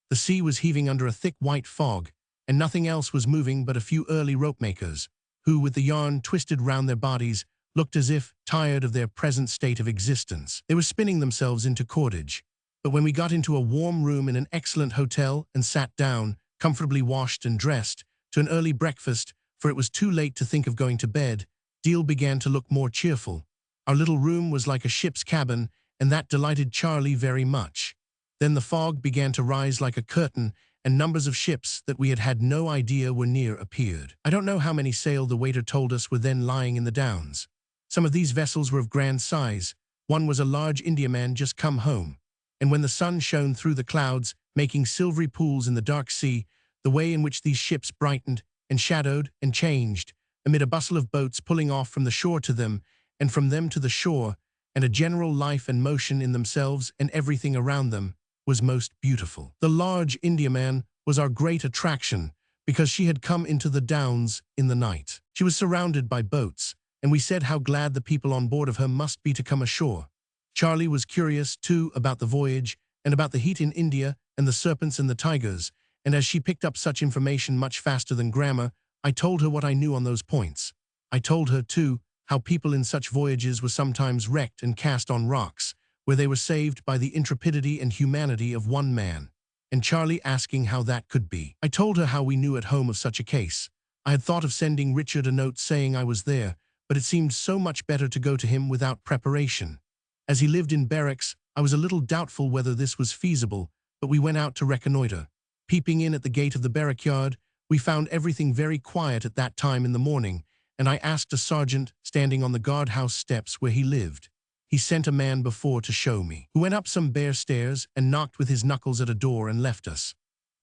[SPEAKER 2] The sea was heaving under a thick white fog, and nothing else was moving but a few early rope-makers, who, with the yarn twisted round their bodies, looked as if tired of their present state of existence. They were spinning themselves into cordage. But when we got into a warm room in an excellent hotel and sat down, comfortably washed and dressed, to an early breakfast, for it was too late to think of going to bed, Deal began to look more cheerful. Our little room was like a ship's cabin, and that delighted Charlie very much. Then the fog began to rise like a curtain, and numbers of ships that we had had no idea were near appeared. I don't know how many sail the waiter told us were then lying in the Downs. Some of these vessels were of grand size. One was a large Indiaman just come home. And when the sun shone through the clouds, making silvery pools in the dark sea, the way in which these ships brightened and shadowed and changed, amid a bustle of boats pulling off from the shore to them, and from them to the shore, and a general life and motion in themselves and everything around them, was most beautiful. The large Indiaman was our great attraction, because she had come into the Downs in the night. She was surrounded by boats, and we said how glad the people on board of her must be to come ashore. Charlie was curious, too, about the voyage, and about the heat in India, and the serpents and the tigers, and as she picked up such information much faster than grammar, I told her what I knew on those points. I told her, too, how people in such voyages were sometimes wrecked and cast on rocks, where they were saved by the intrepidity and humanity of one man, and Charlie asking how that could be. I told her how we knew at home of such a case. I had thought of sending Richard a note saying I was there, but it seemed so much better to go to him without preparation. As he lived in barracks, I was a little doubtful whether this was feasible, but we went out to reconnoiter. Peeping in at the gate of the barrack yard, we found everything very quiet at that time in the morning, and I asked a sergeant standing on the guardhouse steps where he lived. He sent a man before to show me, who went up some bare stairs and knocked with his knuckles at a door and left us.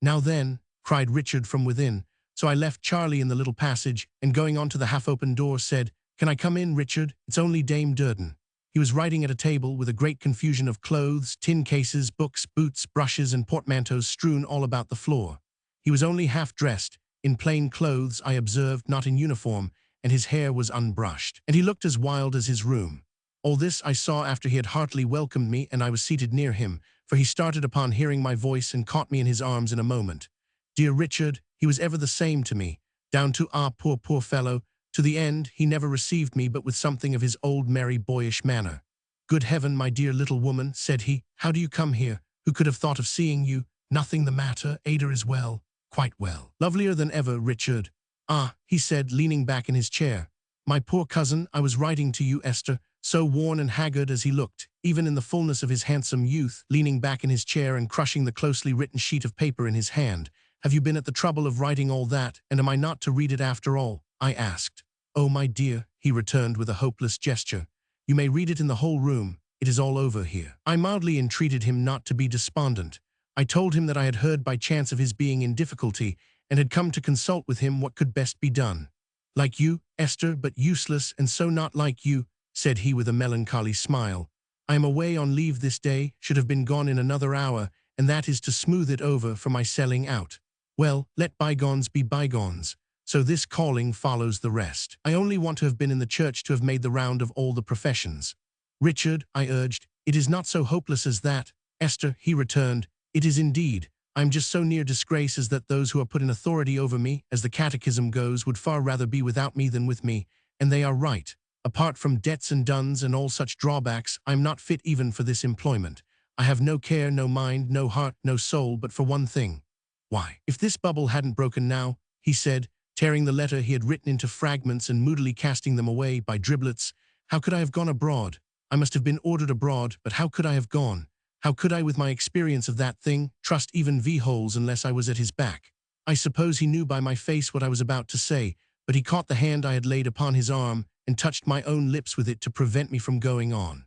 [SPEAKER 2] "Now then," cried Richard from within, so I left Charlie in the little passage, and going on to the half-open door said, "Can I come in, Richard? It's only Dame Durden." He was writing at a table with a great confusion of clothes, tin cases, books, boots, brushes, and portmanteaus strewn all about the floor. He was only half-dressed, in plain clothes, I observed, not in uniform, and his hair was unbrushed, and he looked as wild as his room. All this I saw after he had heartily welcomed me, and I was seated near him, for he started upon hearing my voice and caught me in his arms in a moment. Dear Richard, he was ever the same to me, down to poor fellow, to the end he never received me but with something of his old merry boyish manner. "Good heaven, my dear little woman," said he, "how do you come here? Who could have thought of seeing you? Nothing the matter, Ada is well, quite well. Lovelier than ever, Richard." "Ah," he said, leaning back in his chair. "My poor cousin, I was writing to you, Esther," so worn and haggard as he looked, even in the fullness of his handsome youth, leaning back in his chair and crushing the closely written sheet of paper in his hand. "Have you been at the trouble of writing all that, and am I not to read it after all?" I asked. "Oh, my dear," he returned with a hopeless gesture, "you may read it in the whole room. It is all over here." I mildly entreated him not to be despondent. I told him that I had heard by chance of his being in difficulty, and had come to consult with him what could best be done. "Like you, Esther, but useless, and so not like you," said he with a melancholy smile. "I am away on leave this day, should have been gone in another hour, and that is to smooth it over for my selling out. Well, let bygones be bygones. So this calling follows the rest. I only want to have been in the church to have made the round of all the professions." "Richard," I urged, "it is not so hopeless as that." "Esther," he returned, "it is indeed. I am just so near disgrace as that those who are put in authority over me, as the catechism goes, would far rather be without me than with me, and they are right. Apart from debts and duns and all such drawbacks, I am not fit even for this employment. I have no care, no mind, no heart, no soul, but for one thing. Why, if this bubble hadn't broken now," he said, tearing the letter he had written into fragments and moodily casting them away by driblets, "how could I have gone abroad? I must have been ordered abroad, but how could I have gone? How could I, with my experience of that thing, trust even V-holes unless I was at his back?" I suppose he knew by my face what I was about to say, but he caught the hand I had laid upon his arm and touched my own lips with it to prevent me from going on.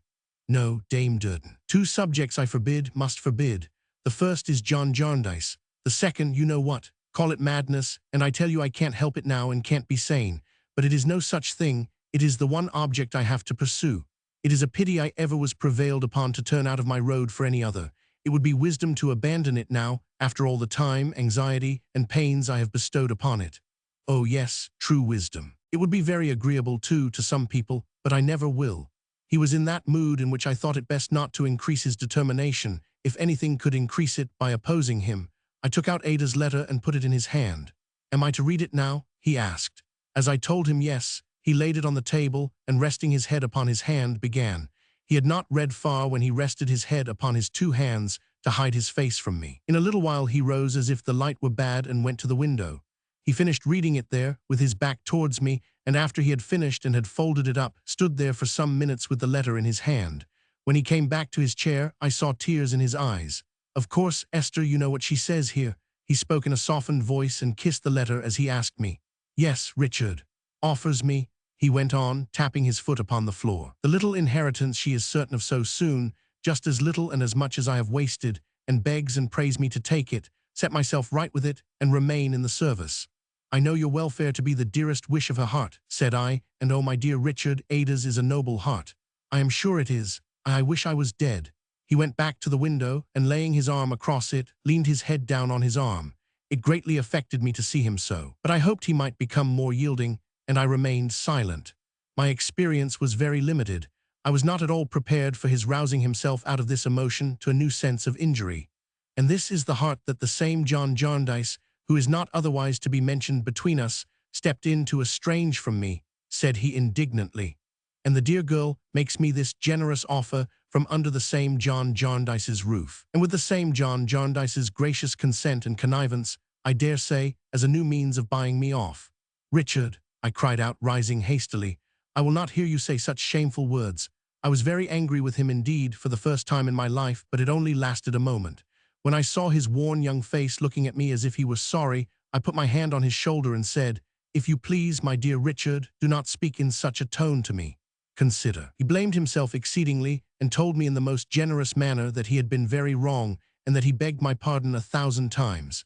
[SPEAKER 2] "No, Dame Durden. 2 subjects I forbid, must forbid. The first is John Jarndyce. The second, you know what, call it madness, and I tell you I can't help it now and can't be sane, but it is no such thing, it is the one object I have to pursue. It is a pity I ever was prevailed upon to turn out of my road for any other. It would be wisdom to abandon it now, after all the time, anxiety, and pains I have bestowed upon it. Oh yes, true wisdom. It would be very agreeable, too, to some people, but I never will." He was in that mood in which I thought it best not to increase his determination, if anything could increase it, by opposing him. I took out Ada's letter and put it in his hand. "Am I to read it now?" he asked. As I told him yes, he laid it on the table, and resting his head upon his hand, began. He had not read far when he rested his head upon his 2 hands to hide his face from me. In a little while he rose as if the light were bad and went to the window. He finished reading it there, with his back towards me, and after he had finished and had folded it up, stood there for some minutes with the letter in his hand. When he came back to his chair, I saw tears in his eyes. "Of course, Esther, you know what she says here." He spoke in a softened voice and kissed the letter as he asked me. "Yes, Richard. Offers me," he went on, tapping his foot upon the floor, "the little inheritance she is certain of so soon, just as little and as much as I have wasted, and begs and prays me to take it, set myself right with it, and remain in the service. I know your welfare to be the dearest wish of her heart," said I, "and oh, my dear Richard, Ada's is a noble heart. I am sure it is. I wish I was dead." He went back to the window, and laying his arm across it, leaned his head down on his arm. It greatly affected me to see him so, but I hoped he might become more yielding, and I remained silent. My experience was very limited. I was not at all prepared for his rousing himself out of this emotion to a new sense of injury. "And this is the heart that the same John Jarndyce, who is not otherwise to be mentioned between us, stepped in to estrange from me," said he indignantly. "And the dear girl makes me this generous offer from under the same John Jarndyce's roof, and with the same John Jarndyce's gracious consent and connivance, I dare say, as a new means of buying me off." "Richard," I cried out, rising hastily, "I will not hear you say such shameful words. I was very angry with him indeed for the first time in my life, but it only lasted a moment. When I saw his worn young face looking at me as if he was sorry, I put my hand on his shoulder and said, 'If you please, my dear Richard, do not speak in such a tone to me. Consider.' He blamed himself exceedingly, and told me in the most generous manner that he had been very wrong, and that he begged my pardon 1,000 times.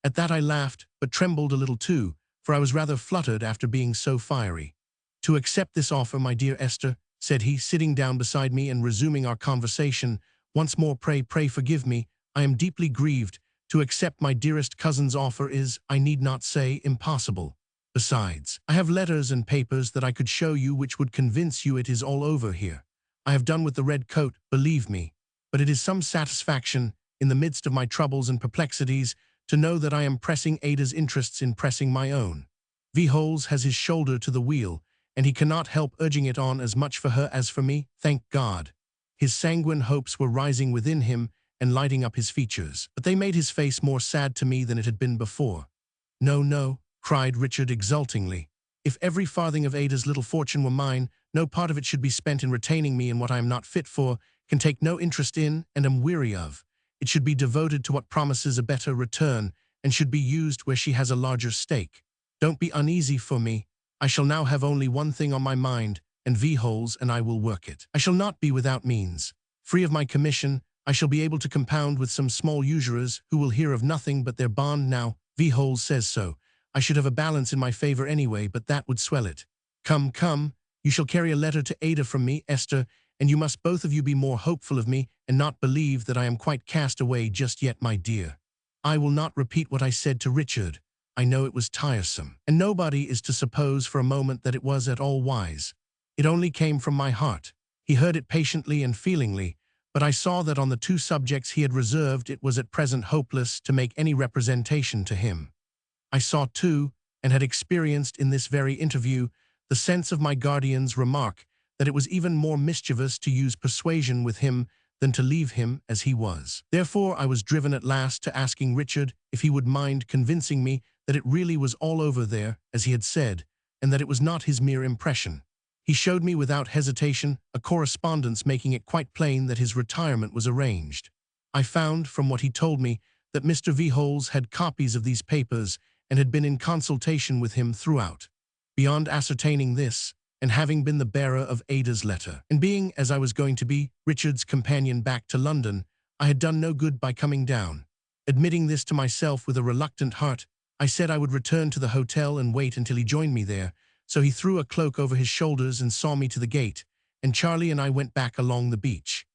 [SPEAKER 2] At that I laughed, but trembled a little too, for I was rather fluttered after being so fiery. 'To accept this offer, my dear Esther,' said he, sitting down beside me and resuming our conversation, 'once more pray forgive me. I am deeply grieved. To accept my dearest cousin's offer is, I need not say, impossible. Besides, I have letters and papers that I could show you which would convince you it is all over here. I have done with the red coat, believe me. But it is some satisfaction, in the midst of my troubles and perplexities, to know that I am pressing Ada's interests in pressing my own. Virtuous has his shoulder to the wheel, and he cannot help urging it on as much for her as for me, thank God." His sanguine hopes were rising within him and lighting up his features, but they made his face more sad to me than it had been before. "No, no," cried Richard exultingly. "If every farthing of Ada's little fortune were mine, no part of it should be spent in retaining me in what I am not fit for, can take no interest in, and am weary of. It should be devoted to what promises a better return, and should be used where she has a larger stake. Don't be uneasy for me. I shall now have only one thing on my mind, and Virtuous and I will work it. I shall not be without means. Free of my commission, I shall be able to compound with some small usurers who will hear of nothing but their bond now. Virtuous says so. I should have a balance in my favor anyway, but that would swell it. Come, come, you shall carry a letter to Ada from me, Esther, and you must both of you be more hopeful of me and not believe that I am quite cast away just yet, my dear. I will not repeat what I said to Richard. I know it was tiresome, and nobody is to suppose for a moment that it was at all wise. It only came from my heart. He heard it patiently and feelingly, but I saw that on the two subjects he had reserved it was at present hopeless to make any representation to him. I saw too, and had experienced in this very interview, the sense of my guardian's remark that it was even more mischievous to use persuasion with him than to leave him as he was. Therefore I was driven at last to asking Richard if he would mind convincing me that it really was all over there, as he had said, and that it was not his mere impression. He showed me without hesitation a correspondence making it quite plain that his retirement was arranged. I found, from what he told me, that Mr. Virtuous had copies of these papers and had been in consultation with him throughout. Beyond ascertaining this, and having been the bearer of Ada's letter, and being, as I was going to be, Richard's companion back to London, I had done no good by coming down. Admitting this to myself with a reluctant heart, I said I would return to the hotel and wait until he joined me there, so he threw a cloak over his shoulders and saw me to the gate, and Charlie and I went back along the beach.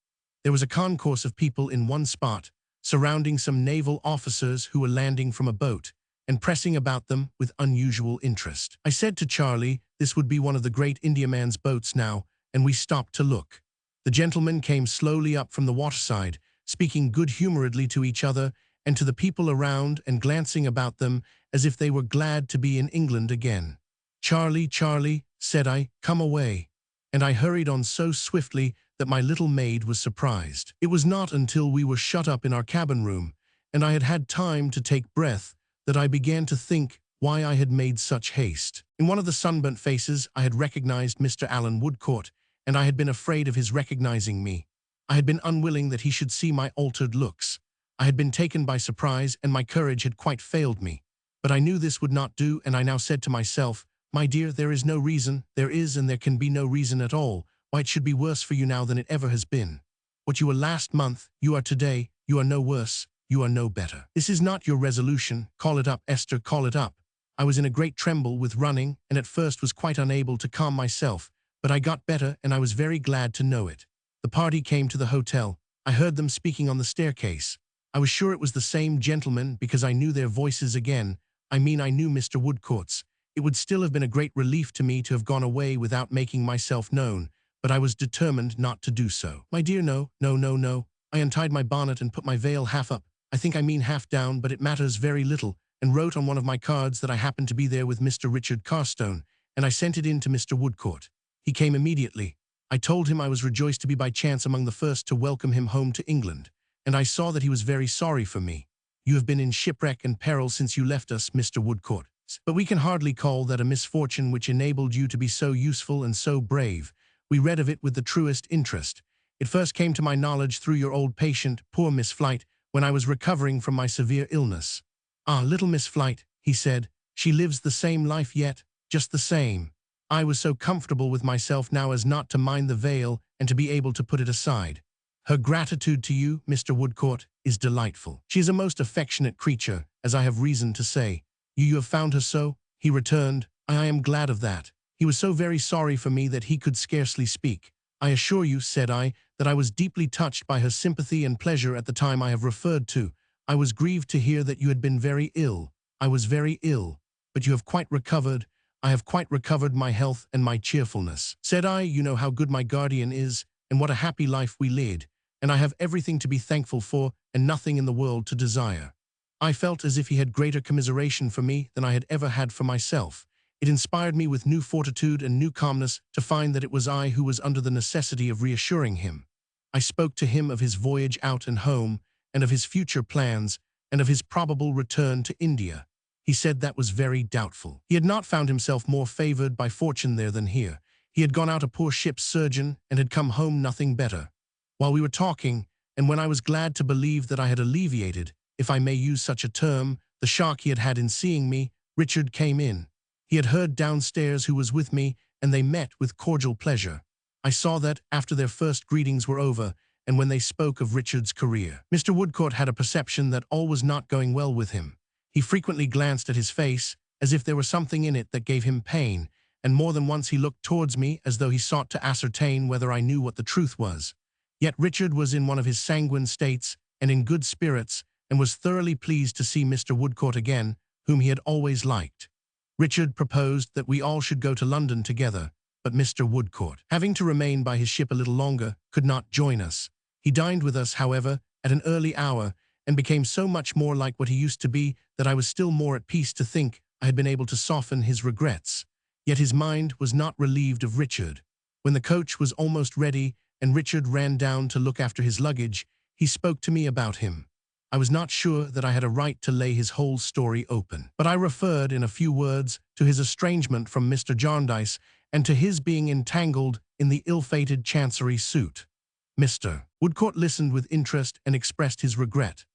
[SPEAKER 2] There was a concourse of people in one spot, surrounding some naval officers who were landing from a boat, and pressing about them with unusual interest. I said to Charlie this would be one of the great Indiaman's boats now, and we stopped to look. The gentlemen came slowly up from the waterside, speaking good-humoredly to each other and to the people around and glancing about them as if they were glad to be in England again. "Charlie, Charlie," said I, "come away." And I hurried on so swiftly that my little maid was surprised. It was not until we were shut up in our cabin room, and I had had time to take breath, that I began to think why I had made such haste. In one of the sunburnt faces I had recognized Mr. Alan Woodcourt, and I had been afraid of his recognizing me. I had been unwilling that he should see my altered looks. I had been taken by surprise, and my courage had quite failed me. But I knew this would not do, and I now said to myself, "My dear, there is no reason, there is and there can be no reason at all, why it should be worse for you now than it ever has been. What you were last month, you are today, you are no worse, you are no better. This is not your resolution, call it up, Esther, call it up." I was in a great tremble with running, and at first was quite unable to calm myself, but I got better, and I was very glad to know it. The party came to the hotel. I heard them speaking on the staircase. I was sure it was the same gentleman because I knew their voices again. I mean, I knew Mr. Woodcourt's. It would still have been a great relief to me to have gone away without making myself known, but I was determined not to do so. "My dear, no, no, no, no." I untied my bonnet and put my veil half up. I mean half down, but it matters very little, and wrote on one of my cards that I happened to be there with Mr. Richard Carstone, and I sent it in to Mr. Woodcourt. He came immediately. I told him I was rejoiced to be by chance among the first to welcome him home to England, and I saw that he was very sorry for me. "You have been in shipwreck and peril since you left us, Mr. Woodcourt. But we can hardly call that a misfortune which enabled you to be so useful and so brave. We read of it with the truest interest. It first came to my knowledge through your old patient, poor Miss Flight, when I was recovering from my severe illness." "Ah, little Miss Flight," he said. "She lives the same life yet, just the same." I was so comfortable with myself now as not to mind the veil and to be able to put it aside. "Her gratitude to you, Mr. Woodcourt, is delightful. She is a most affectionate creature, as I have reason to say. You have found her so?" he returned. I am glad of that. He was so very sorry for me that he could scarcely speak. "I assure you," said I, "that I was deeply touched by her sympathy and pleasure at the time I have referred to. I was grieved to hear that you had been very ill. I was very ill. But you have quite recovered. I have quite recovered my health and my cheerfulness." Said I, "You know how good my guardian is, and what a happy life we lead, and I have everything to be thankful for and nothing in the world to desire." I felt as if he had greater commiseration for me than I had ever had for myself. It inspired me with new fortitude and new calmness to find that it was I who was under the necessity of reassuring him. I spoke to him of his voyage out and home, and of his future plans, and of his probable return to India. He said that was very doubtful. He had not found himself more favored by fortune there than here. He had gone out a poor ship's surgeon and had come home nothing better. While we were talking, and when I was glad to believe that I had alleviated, if I may use such a term, the shock he had had in seeing me, Richard came in. He had heard downstairs who was with me, and they met with cordial pleasure. I saw that, after their first greetings were over, and when they spoke of Richard's career, Mr. Woodcourt had a perception that all was not going well with him. He frequently glanced at his face, as if there were something in it that gave him pain, and more than once he looked towards me as though he sought to ascertain whether I knew what the truth was. Yet Richard was in one of his sanguine states and in good spirits, and was thoroughly pleased to see Mr. Woodcourt again, whom he had always liked. Richard proposed that we all should go to London together, but Mr. Woodcourt, having to remain by his ship a little longer, could not join us. He dined with us, however, at an early hour, and became so much more like what he used to be that I was still more at peace to think I had been able to soften his regrets. Yet his mind was not relieved of Richard. When the coach was almost ready and Richard ran down to look after his luggage, he spoke to me about him. I was not sure that I had a right to lay his whole story open, but I referred in a few words to his estrangement from Mr. Jarndyce and to his being entangled in the ill-fated Chancery suit. Mr. Woodcourt listened with interest and expressed his regret.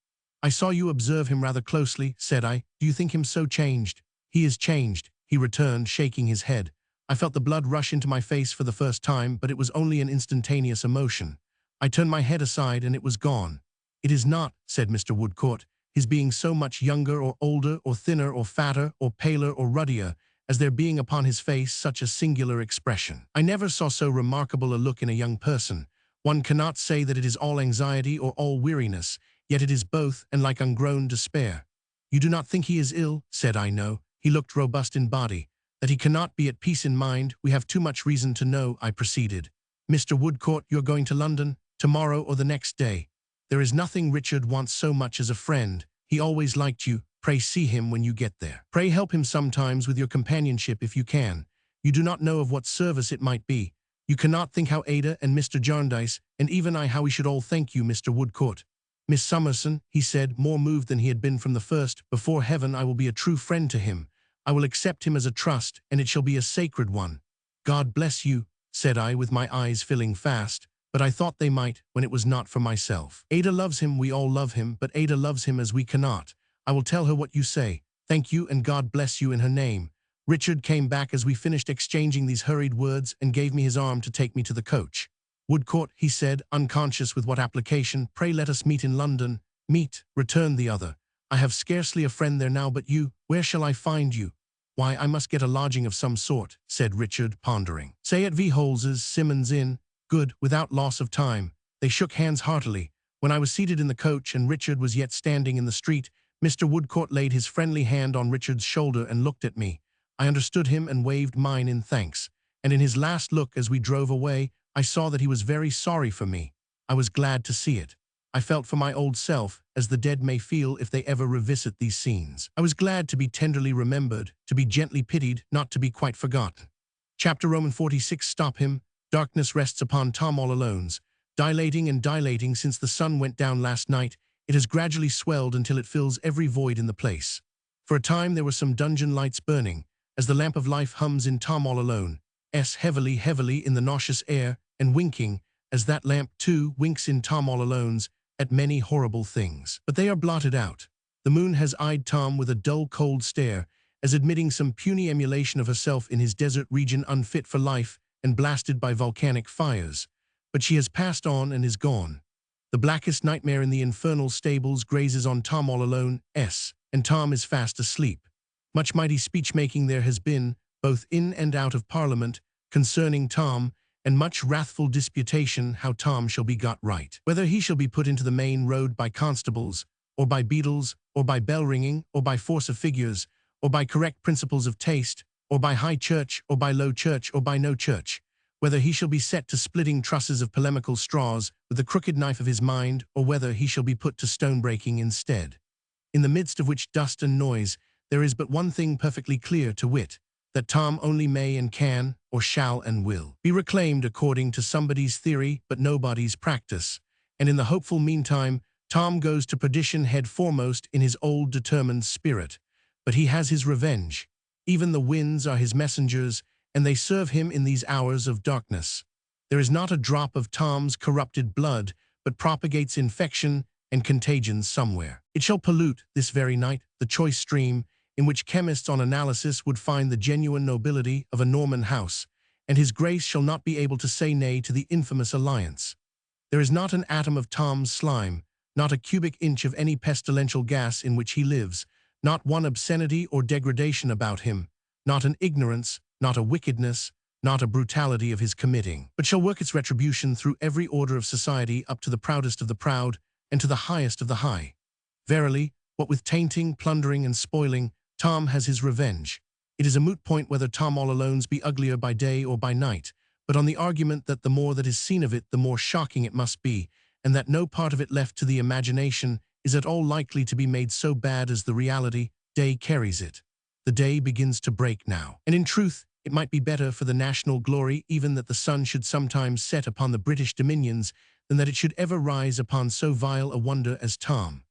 [SPEAKER 2] "I saw you observe him rather closely," said I. "Do you think him so changed?" "He is changed," he returned, shaking his head. I felt the blood rush into my face for the first time, but it was only an instantaneous emotion. I turned my head aside and it was gone. "It is not," said Mr. Woodcourt, "his being so much younger or older or thinner or fatter or paler or ruddier, as there being upon his face such a singular expression. I never saw so remarkable a look in a young person. One cannot say that it is all anxiety or all weariness, yet it is both, and like ungrown despair." "You do not think he is ill?" said I. "No, he looked robust in body. That he cannot be at peace in mind, we have too much reason to know," I proceeded. "Mr. Woodcourt, you're going to London, tomorrow or the next day. There is nothing Richard wants so much as a friend. He always liked you. Pray see him when you get there. Pray help him sometimes with your companionship if you can. You do not know of what service it might be. You cannot think how Ada and Mr. Jarndyce, and even I, how we should all thank you, Mr. Woodcourt." "Miss Summerson," he said, more moved than he had been from the first, "before heaven I will be a true friend to him. I will accept him as a trust, and it shall be a sacred one. God bless you, said I with my eyes filling fast, but I thought they might when it was not for myself. Ada loves him, we all love him, but Ada loves him as we cannot. I will tell her what you say. Thank you and God bless you in her name. Richard came back as we finished exchanging these hurried words and gave me his arm to take me to the coach. Woodcourt, he said, unconscious with what application, pray let us meet in London. Meet, returned the other. I have scarcely a friend there now but you. Where shall I find you? Why, I must get a lodging of some sort, said Richard, pondering. Say at V. Holes's, Simmons Inn. Good, without loss of time. They shook hands heartily. When I was seated in the coach and Richard was yet standing in the street, Mr. Woodcourt laid his friendly hand on Richard's shoulder and looked at me. I understood him and waved mine in thanks. And in his last look as we drove away, I saw that he was very sorry for me. I was glad to see it. I felt for my old self, as the dead may feel if they ever revisit these scenes. I was glad to be tenderly remembered, to be gently pitied, not to be quite forgotten. Chapter Roman 46. Stop him. Darkness rests upon Tom all alone's. Dilating and dilating since the sun went down last night, it has gradually swelled until it fills every void in the place. For a time there were some dungeon lights burning, as the lamp of life hums in Tom all alone, heavily, heavily in the nauseous air, and winking, as that lamp too winks in Tom all alone's, at many horrible things. But they are blotted out. The moon has eyed Tom with a dull cold stare, as admitting some puny emulation of herself in his desert region unfit for life and blasted by volcanic fires. But she has passed on and is gone. The blackest nightmare in the infernal stables grazes on Tom all alone, and Tom is fast asleep. Much mighty speech-making there has been, both in and out of Parliament, concerning Tom, and much wrathful disputation how Tom shall be got right. Whether he shall be put into the main road by constables, or by beadles, or by bell-ringing, or by force of figures, or by correct principles of taste, or by high church, or by low church, or by no church. Whether he shall be set to splitting trusses of polemical straws with the crooked knife of his mind, or whether he shall be put to stone-breaking instead. In the midst of which dust and noise, there is but one thing perfectly clear, to wit, that Tom only may and can, or shall and will, be reclaimed according to somebody's theory but nobody's practice, and in the hopeful meantime, Tom goes to perdition head foremost in his old determined spirit. But he has his revenge. Even the winds are his messengers, and they serve him in these hours of darkness. There is not a drop of Tom's corrupted blood, but propagates infection and contagion somewhere. It shall pollute, this very night, the choice stream, in which chemists on analysis would find the genuine nobility of a Norman house, and his grace shall not be able to say nay to the infamous alliance. There is not an atom of Tom's slime, not a cubic inch of any pestilential gas in which he lives, not one obscenity or degradation about him, not an ignorance, not a wickedness, not a brutality of his committing, but shall work its retribution through every order of society up to the proudest of the proud and to the highest of the high. Verily, what with tainting, plundering, and spoiling, Tom has his revenge. It is a moot point whether Tom all alone's be uglier by day or by night, but on the argument that the more that is seen of it, the more shocking it must be, and that no part of it left to the imagination is at all likely to be made so bad as the reality, day carries it. The day begins to break now, and in truth, it might be better for the national glory even that the sun should sometimes set upon the British dominions than that it should ever rise upon so vile a wonder as Tom.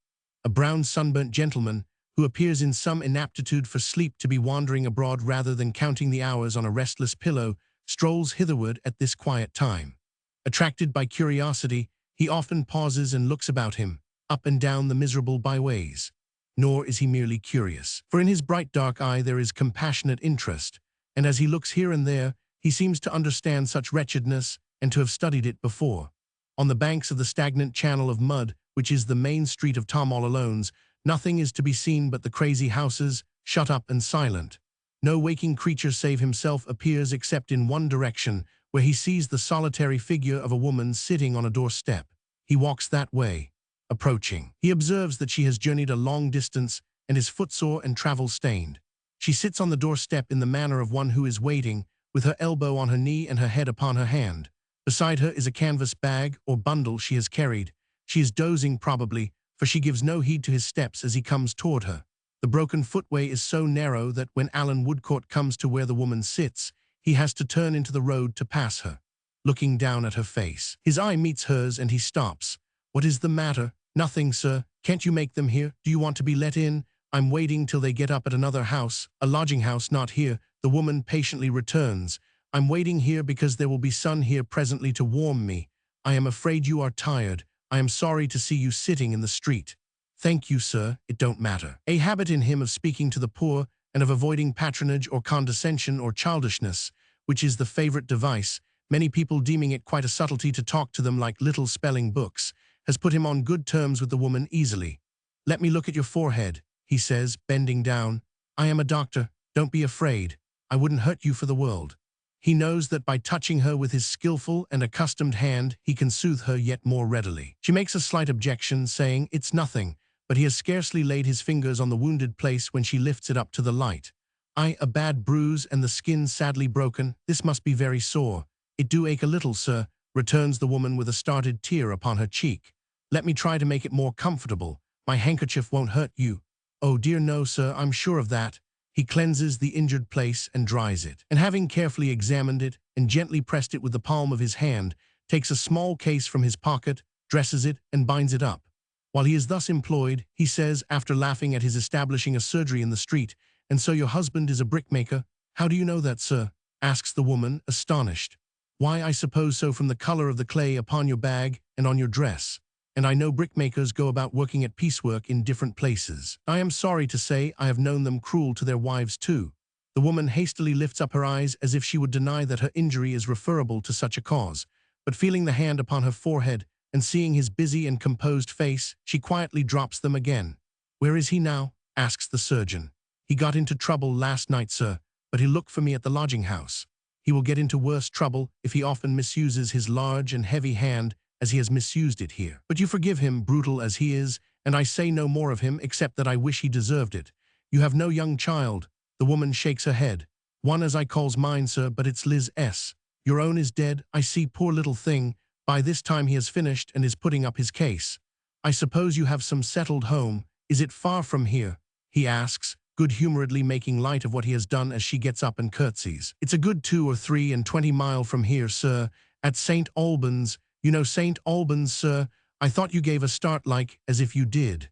[SPEAKER 2] A brown sunburnt gentleman, who appears in some inaptitude for sleep to be wandering abroad rather than counting the hours on a restless pillow, strolls hitherward at this quiet time. Attracted by curiosity, he often pauses and looks about him, up and down the miserable byways. Nor is he merely curious, for in his bright dark eye there is compassionate interest, and as he looks here and there, he seems to understand such wretchedness and to have studied it before. On the banks of the stagnant channel of mud, which is the main street of Tom all alone's, nothing is to be seen but the crazy houses, shut up and silent. No waking creature save himself appears except in one direction, where he sees the solitary figure of a woman sitting on a doorstep. He walks that way, approaching. He observes that she has journeyed a long distance and is footsore and travel-stained. She sits on the doorstep in the manner of one who is waiting, with her elbow on her knee and her head upon her hand. Beside her is a canvas bag or bundle she has carried. She is dozing probably, for she gives no heed to his steps as he comes toward her. The broken footway is so narrow that when Alan Woodcourt comes to where the woman sits, he has to turn into the road to pass her, looking down at her face. His eye meets hers and he stops. "What is the matter?" "Nothing, sir. Can't you make them here? Do you want to be let in?" I'm waiting till they get up at another house, a lodging house not here. The woman patiently returns. I'm waiting here because there will be sun here presently to warm me. I am afraid you are tired. I am sorry to see you sitting in the street. Thank you, sir, it don't matter. A habit in him of speaking to the poor and of avoiding patronage or condescension or childishness, which is the favorite device, many people deeming it quite a subtlety to talk to them like little spelling books, has put him on good terms with the woman easily. Let me look at your forehead, he says, bending down. I am a doctor, don't be afraid. I wouldn't hurt you for the world. He knows that by touching her with his skillful and accustomed hand, he can soothe her yet more readily. She makes a slight objection, saying, it's nothing, but he has scarcely laid his fingers on the wounded place when she lifts it up to the light. A bad bruise and the skin sadly broken. This must be very sore. It do ache a little, sir, returns the woman with a started tear upon her cheek. Let me try to make it more comfortable. My handkerchief won't hurt you. Oh dear no, sir, I'm sure of that. He cleanses the injured place and dries it, and having carefully examined it and gently pressed it with the palm of his hand, takes a small case from his pocket, dresses it, and binds it up. While he is thus employed, he says, after laughing at his establishing a surgery in the street, and so your husband is a brickmaker? How do you know that, sir? Asks the woman, astonished. Why, I suppose so from the color of the clay upon your bag and on your dress. And I know brickmakers go about working at piecework in different places. I am sorry to say I have known them cruel to their wives too. The woman hastily lifts up her eyes as if she would deny that her injury is referable to such a cause, but feeling the hand upon her forehead and seeing his busy and composed face, she quietly drops them again. Where is he now? Asks the surgeon. He got into trouble last night, sir, but he looked for me at the lodging house. He will get into worse trouble if he often misuses his large and heavy hand as he has misused it here. But you forgive him, brutal as he is, and I say no more of him except that I wish he deserved it. You have no young child. The woman shakes her head. One as I calls mine, sir, but it's Liz S. Your own is dead, I see, poor little thing. By this time he has finished and is putting up his case. I suppose you have some settled home. Is it far from here? He asks, good-humoredly making light of what he has done as she gets up and curtsies. It's a good 2 or 3 mile from here, sir, at St. Albans. You know St. Albans, sir? I thought you gave a start like as if you did.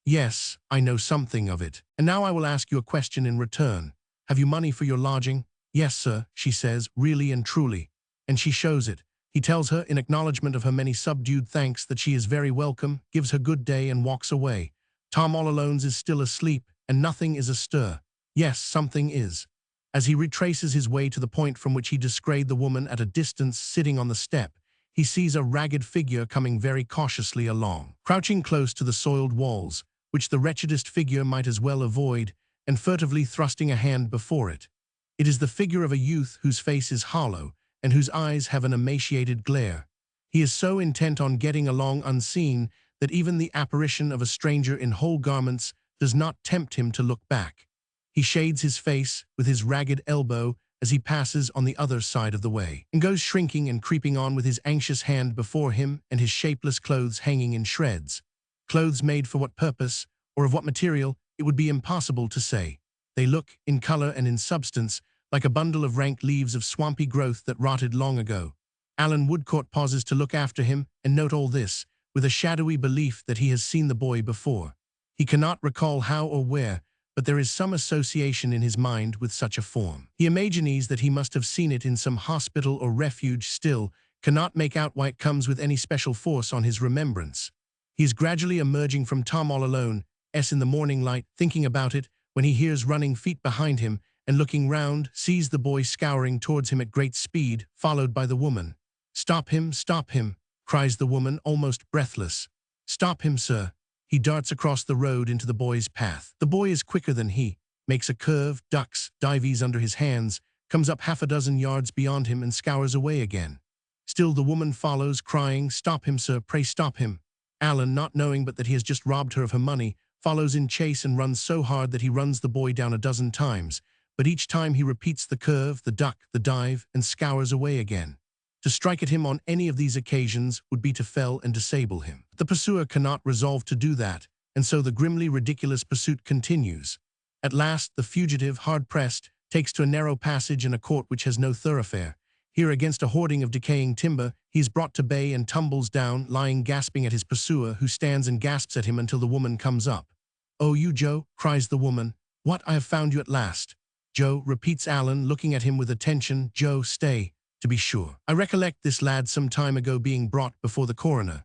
[SPEAKER 2] Yes, I know something of it. And now I will ask you a question in return. Have you money for your lodging? Yes, sir, she says, really and truly. And she shows it. He tells her, in acknowledgement of her many subdued thanks, that she is very welcome, gives her good day, and walks away. Tom all alone is still asleep, and nothing is astir. Yes, something is. As he retraces his way to the point from which he descried the woman at a distance sitting on the step, he sees a ragged figure coming very cautiously along, crouching close to the soiled walls, which the wretchedest figure might as well avoid, and furtively thrusting a hand before it. It is the figure of a youth whose face is hollow, and whose eyes have an emaciated glare. He is so intent on getting along unseen that even the apparition of a stranger in whole garments does not tempt him to look back. He shades his face with his ragged elbow as he passes on the other side of the way, and goes shrinking and creeping on with his anxious hand before him and his shapeless clothes hanging in shreds. Clothes made for what purpose, or of what material, it would be impossible to say. They look, in color and in substance, like a bundle of rank leaves of swampy growth that rotted long ago. Alan Woodcourt pauses to look after him and note all this, with a shadowy belief that he has seen the boy before. He cannot recall how or where, but there is some association in his mind with such a form. He imagines that he must have seen it in some hospital or refuge, still cannot make out why it comes with any special force on his remembrance. He is gradually emerging from Tom all alone, in the morning light, thinking about it, when he hears running feet behind him, and looking round, sees the boy scouring towards him at great speed, followed by the woman. Stop him, cries the woman, almost breathless. Stop him, sir. He darts across the road into the boy's path. The boy is quicker than he, makes a curve, ducks, dives under his hands, comes up 6 yards beyond him and scours away again. Still the woman follows, crying, Stop him, sir, pray stop him. Alan, not knowing but that he has just robbed her of her money, follows in chase and runs so hard that he runs the boy down 12 times, but each time he repeats the curve, the duck, the dive, and scours away again. To strike at him on any of these occasions would be to fell and disable him. The pursuer cannot resolve to do that, and so the grimly ridiculous pursuit continues. At last, the fugitive, hard-pressed, takes to a narrow passage in a court which has no thoroughfare. Here, against a hoarding of decaying timber, he is brought to bay and tumbles down, lying gasping at his pursuer, who stands and gasps at him until the woman comes up. "Oh, you, Joe," cries the woman. "What, I have found you at last." "Joe," repeats Alan, looking at him with attention. "Joe, stay, to be sure. I recollect this lad some time ago being brought before the coroner."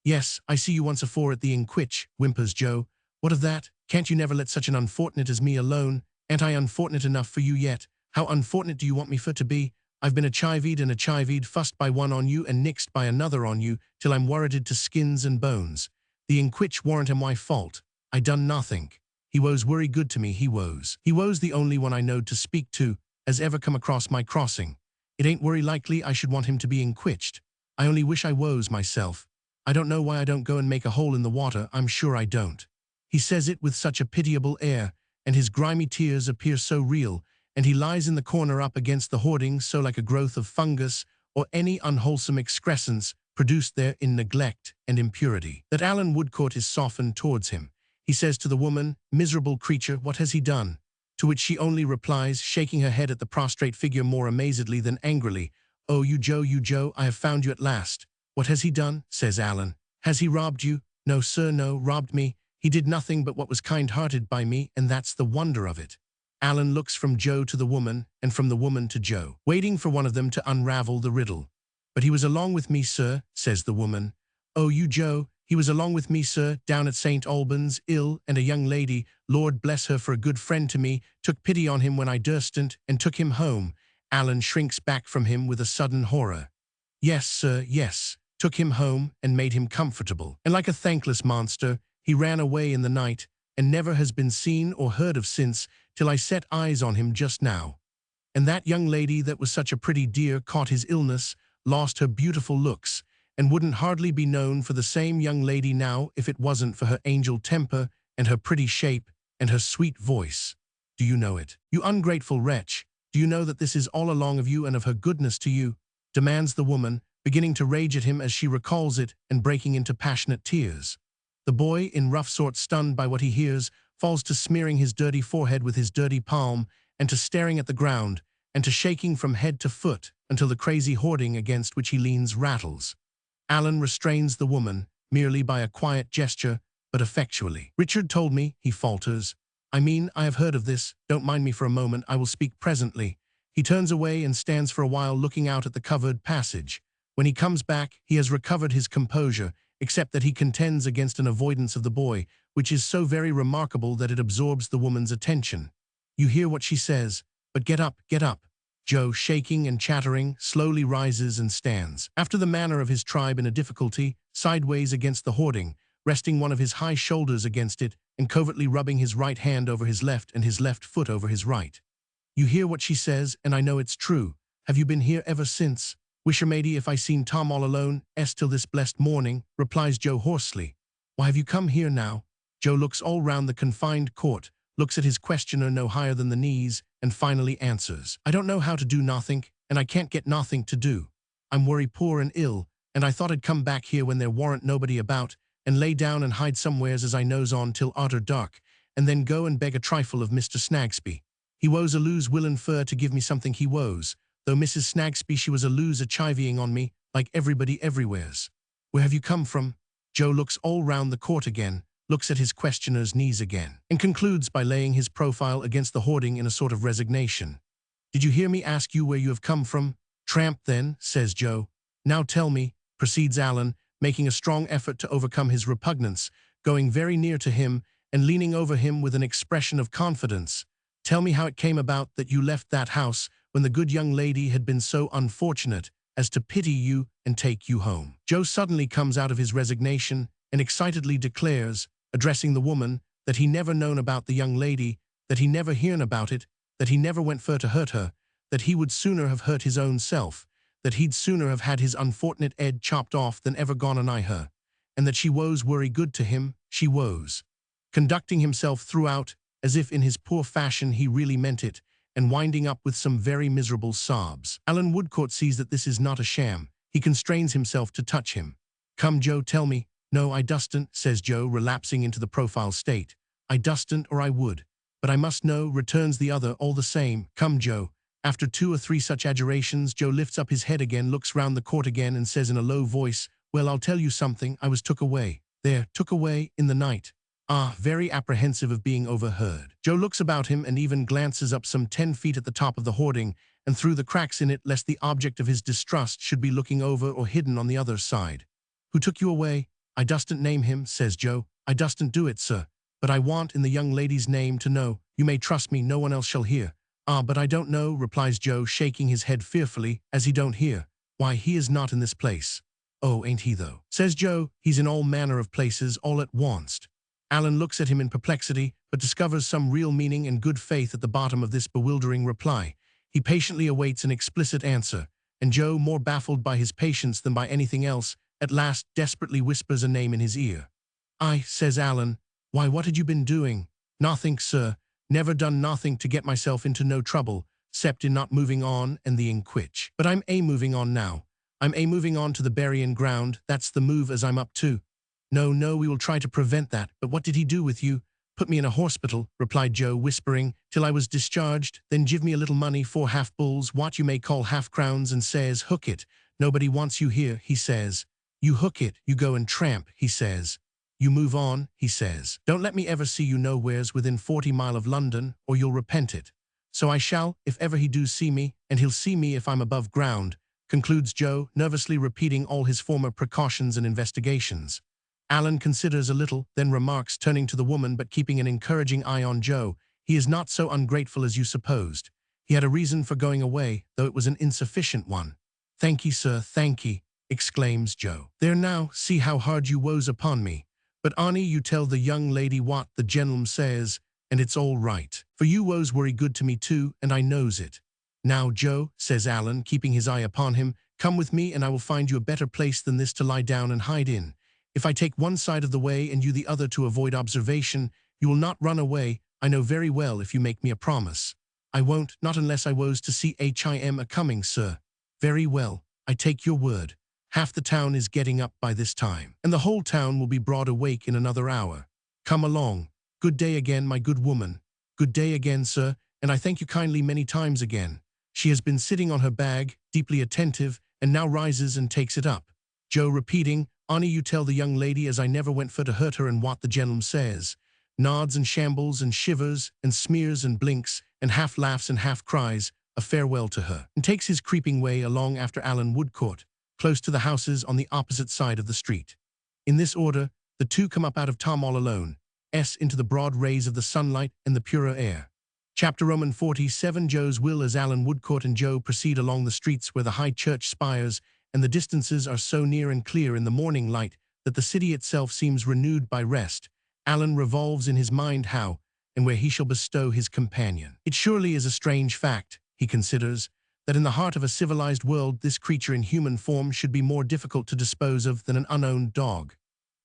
[SPEAKER 2] "Yes, I see you once afore at the inquich," whimpers Joe. "What of that? Can't you never let such an unfortunate as me alone? Ain't I unfortunate enough for you yet? How unfortunate do you want me for to be? I've been a chivied and a chivied, fussed by one on you and nixed by another on you, till I'm worrited to skins and bones. The inquich warrant am my fault. I done nothink. He woes worry good to me, he woes. He woes the only one I knowed to speak to, as ever come across my crossing. It ain't worry likely I should want him to be inquiched. I only wish I woes myself. I don't know why I don't go and make a hole in the water, I'm sure I don't." He says it with such a pitiable air, and his grimy tears appear so real, and he lies in the corner up against the hoarding so like a growth of fungus or any unwholesome excrescence produced there in neglect and impurity, that Alan Woodcourt is softened towards him. He says to the woman, "Miserable creature, what has he done?" To which she only replies, shaking her head at the prostrate figure more amazedly than angrily, "Oh, you, Joe, I have found you at last." "What has he done?" says Alan. "Has he robbed you?" "No, sir, no, robbed me. He did nothing but what was kind-hearted by me, and that's the wonder of it." Alan looks from Joe to the woman, and from the woman to Joe, waiting for one of them to unravel the riddle. "But he was along with me, sir," says the woman. "Oh, you, Joe, he was along with me, sir, down at St. Albans, ill, and a young lady, Lord bless her for a good friend to me, took pity on him when I durstn't, and took him home." Alan shrinks back from him with a sudden horror. "Yes, sir, yes. Took him home and made him comfortable. And like a thankless monster, he ran away in the night, and never has been seen or heard of since, till I set eyes on him just now. And that young lady that was such a pretty dear caught his illness, lost her beautiful looks, and wouldn't hardly be known for the same young lady now if it wasn't for her angel temper and her pretty shape and her sweet voice. Do you know it? You ungrateful wretch, do you know that this is all along of you and of her goodness to you?" demands the woman, beginning to rage at him as she recalls it and breaking into passionate tears. The boy, in rough sort stunned by what he hears, falls to smearing his dirty forehead with his dirty palm, and to staring at the ground, and to shaking from head to foot until the crazy hoarding against which he leans rattles. Alan restrains the woman, merely by a quiet gesture, but effectually. "Richard told me," he falters. "I mean, I have heard of this. Don't mind me for a moment, I will speak presently." He turns away and stands for a while looking out at the covered passage. When he comes back, he has recovered his composure, except that he contends against an avoidance of the boy, which is so very remarkable that it absorbs the woman's attention. "You hear what she says, but get up, get up." Joe, shaking and chattering, slowly rises and stands, after the manner of his tribe in a difficulty, sideways against the hoarding, resting one of his high shoulders against it, and covertly rubbing his right hand over his left and his left foot over his right. "You hear what she says, and I know it's true. Have you been here ever since?" "Wisher matey if I seen Tom all alone, till this blessed morning," replies Joe hoarsely. "Why have you come here now?" Joe looks all round the confined court, looks at his questioner no higher than the knees, and finally answers, "I don't know how to do nothink, and I can't get nothink to do. I'm worry poor and ill, and I thought I'd come back here when there warn't nobody about, and lay down and hide somewheres as I knows on till arter dark, and then go and beg a trifle of Mr. Snagsby. He woes a lose willin' fur to give me something he woes, though Mrs. Snagsby she was a lose a chivying on me, like everybody everywheres. Where have you come from?" Joe looks all round the court again, looks at his questioner's knees again, and concludes by laying his profile against the hoarding in a sort of resignation. "Did you hear me ask you where you have come from?" "Tramp, then," says Joe. "Now tell me," proceeds Alan, making a strong effort to overcome his repugnance, going very near to him and leaning over him with an expression of confidence. "Tell me how it came about that you left that house when the good young lady had been so unfortunate as to pity you and take you home." Joe suddenly comes out of his resignation and excitedly declares, addressing the woman, that he never known about the young lady, that he never hearn about it, that he never went fur to hurt her, that he would sooner have hurt his own self, that he'd sooner have had his unfortunate Ed chopped off than ever gone anigh her, and that she woes worry good to him, she woes. Conducting himself throughout as if in his poor fashion he really meant it, and winding up with some very miserable sobs. Alan Woodcourt sees that this is not a sham. He constrains himself to touch him. "Come, Joe, tell me." "No, I dustn't," says Joe, relapsing into the profile state. "I dustn't, or I would. But I must know," returns the other, all the same. "Come, Joe." After 2 or 3 such adjurations, Joe lifts up his head again, looks round the court again, and says in a low voice, "Well, I'll tell you something. I was took away. There, took away, in the night. Ah, very apprehensive of being overheard. Joe looks about him and even glances up some 10 feet at the top of the hoarding and through the cracks in it, lest the object of his distrust should be looking over or hidden on the other side. "Who took you away?" "I dustn't name him," says Joe. "I dustn't do it, sir. But I want, in the young lady's name, to know. You may trust me, no one else shall hear." "Ah, but I don't know," replies Joe, shaking his head fearfully, as he don't hear. "Why, he is not in this place." "Oh, ain't he though?" says Joe. "He's in all manner of places, all at once." Alan looks at him in perplexity, but discovers some real meaning and good faith at the bottom of this bewildering reply. He patiently awaits an explicit answer, and Joe, more baffled by his patience than by anything else, at last desperately whispers a name in his ear. "I," says Alan. "Why, what had you been doing?" "Nothing, sir. Never done nothing to get myself into no trouble, 'cept in not moving on and the inquitch. But I'm moving on now. I'm moving on to the burying ground. That's the move as I'm up to." No, we will try to prevent that. But what did he do with you?" "Put me in a hospital," replied Joe, whispering, "till I was discharged, then give me a little money, 4 half-bulls, what you may call half-crowns, and says, 'Hook it. Nobody wants you here,' he says. 'You hook it, you go and tramp,' he says. 'You move on,' he says. 'Don't let me ever see you nowheres within 40 mile of London, or you'll repent it.' So I shall, if ever he do see me, and he'll see me if I'm above ground," concludes Joe, nervously repeating all his former precautions and investigations. Alan considers a little, then remarks, turning to the woman but keeping an encouraging eye on Joe, "He is not so ungrateful as you supposed. He had a reason for going away, though it was an insufficient one." "Thank ye, sir, thank ye," exclaims Joe. "There now, see how hard you woes upon me. But Annie, you tell the young lady what the gentleman says, and it's all right. For you woes worry good to me too, and I knows it." "Now, Joe," says Alan, keeping his eye upon him, "come with me and I will find you a better place than this to lie down and hide in. If I take one side of the way and you the other to avoid observation, you will not run away, I know very well, if you make me a promise." "I won't, not unless I woes to see him a-coming, sir." "Very well, I take your word. Half the town is getting up by this time, and the whole town will be broad awake in another hour. Come along. Good day again, my good woman." "Good day again, sir, and I thank you kindly many times again." She has been sitting on her bag, deeply attentive, and now rises and takes it up. Joe repeating, "Annie, you tell the young lady as I never went for to hurt her and what the gentleman says." Nods and shambles and shivers and smears and blinks and half laughs and half cries a farewell to her, and takes his creeping way along after Alan Woodcourt, close to the houses on the opposite side of the street. In this order, the two come up out of Tom all alone, into the broad rays of the sunlight and the purer air. Chapter Roman 47. Joe's will. As Alan Woodcourt and Joe proceed along the streets where the high church spires and the distances are so near and clear in the morning light that the city itself seems renewed by rest, Alan revolves in his mind how and where he shall bestow his companion. It surely is a strange fact, he considers, that in the heart of a civilized world this creature in human form should be more difficult to dispose of than an unowned dog.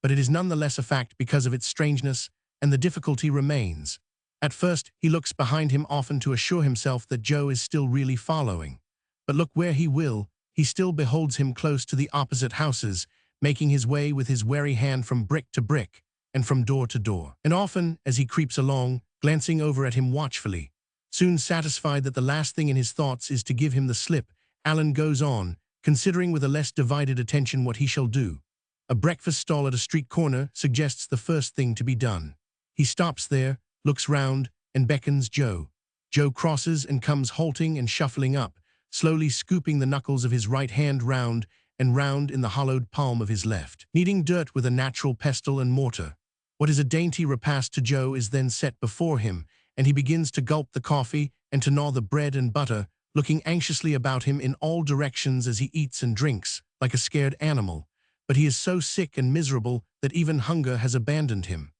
[SPEAKER 2] But it is none the less a fact because of its strangeness, and the difficulty remains. At first, he looks behind him often to assure himself that Joe is still really following. But look where he will, he still beholds him close to the opposite houses, making his way with his wary hand from brick to brick, and from door to door. And often, as he creeps along, glancing over at him watchfully, soon satisfied that the last thing in his thoughts is to give him the slip, Alan goes on, considering with a less divided attention what he shall do. A breakfast stall at a street corner suggests the first thing to be done. He stops there, looks round, and beckons Joe. Joe crosses and comes halting and shuffling up, slowly scooping the knuckles of his right hand round and round in the hollowed palm of his left, kneading dirt with a natural pestle and mortar. What is a dainty repast to Joe is then set before him, and he begins to gulp the coffee and to gnaw the bread and butter, looking anxiously about him in all directions as he eats and drinks, like a scared animal. But he is so sick and miserable that even hunger has abandoned him.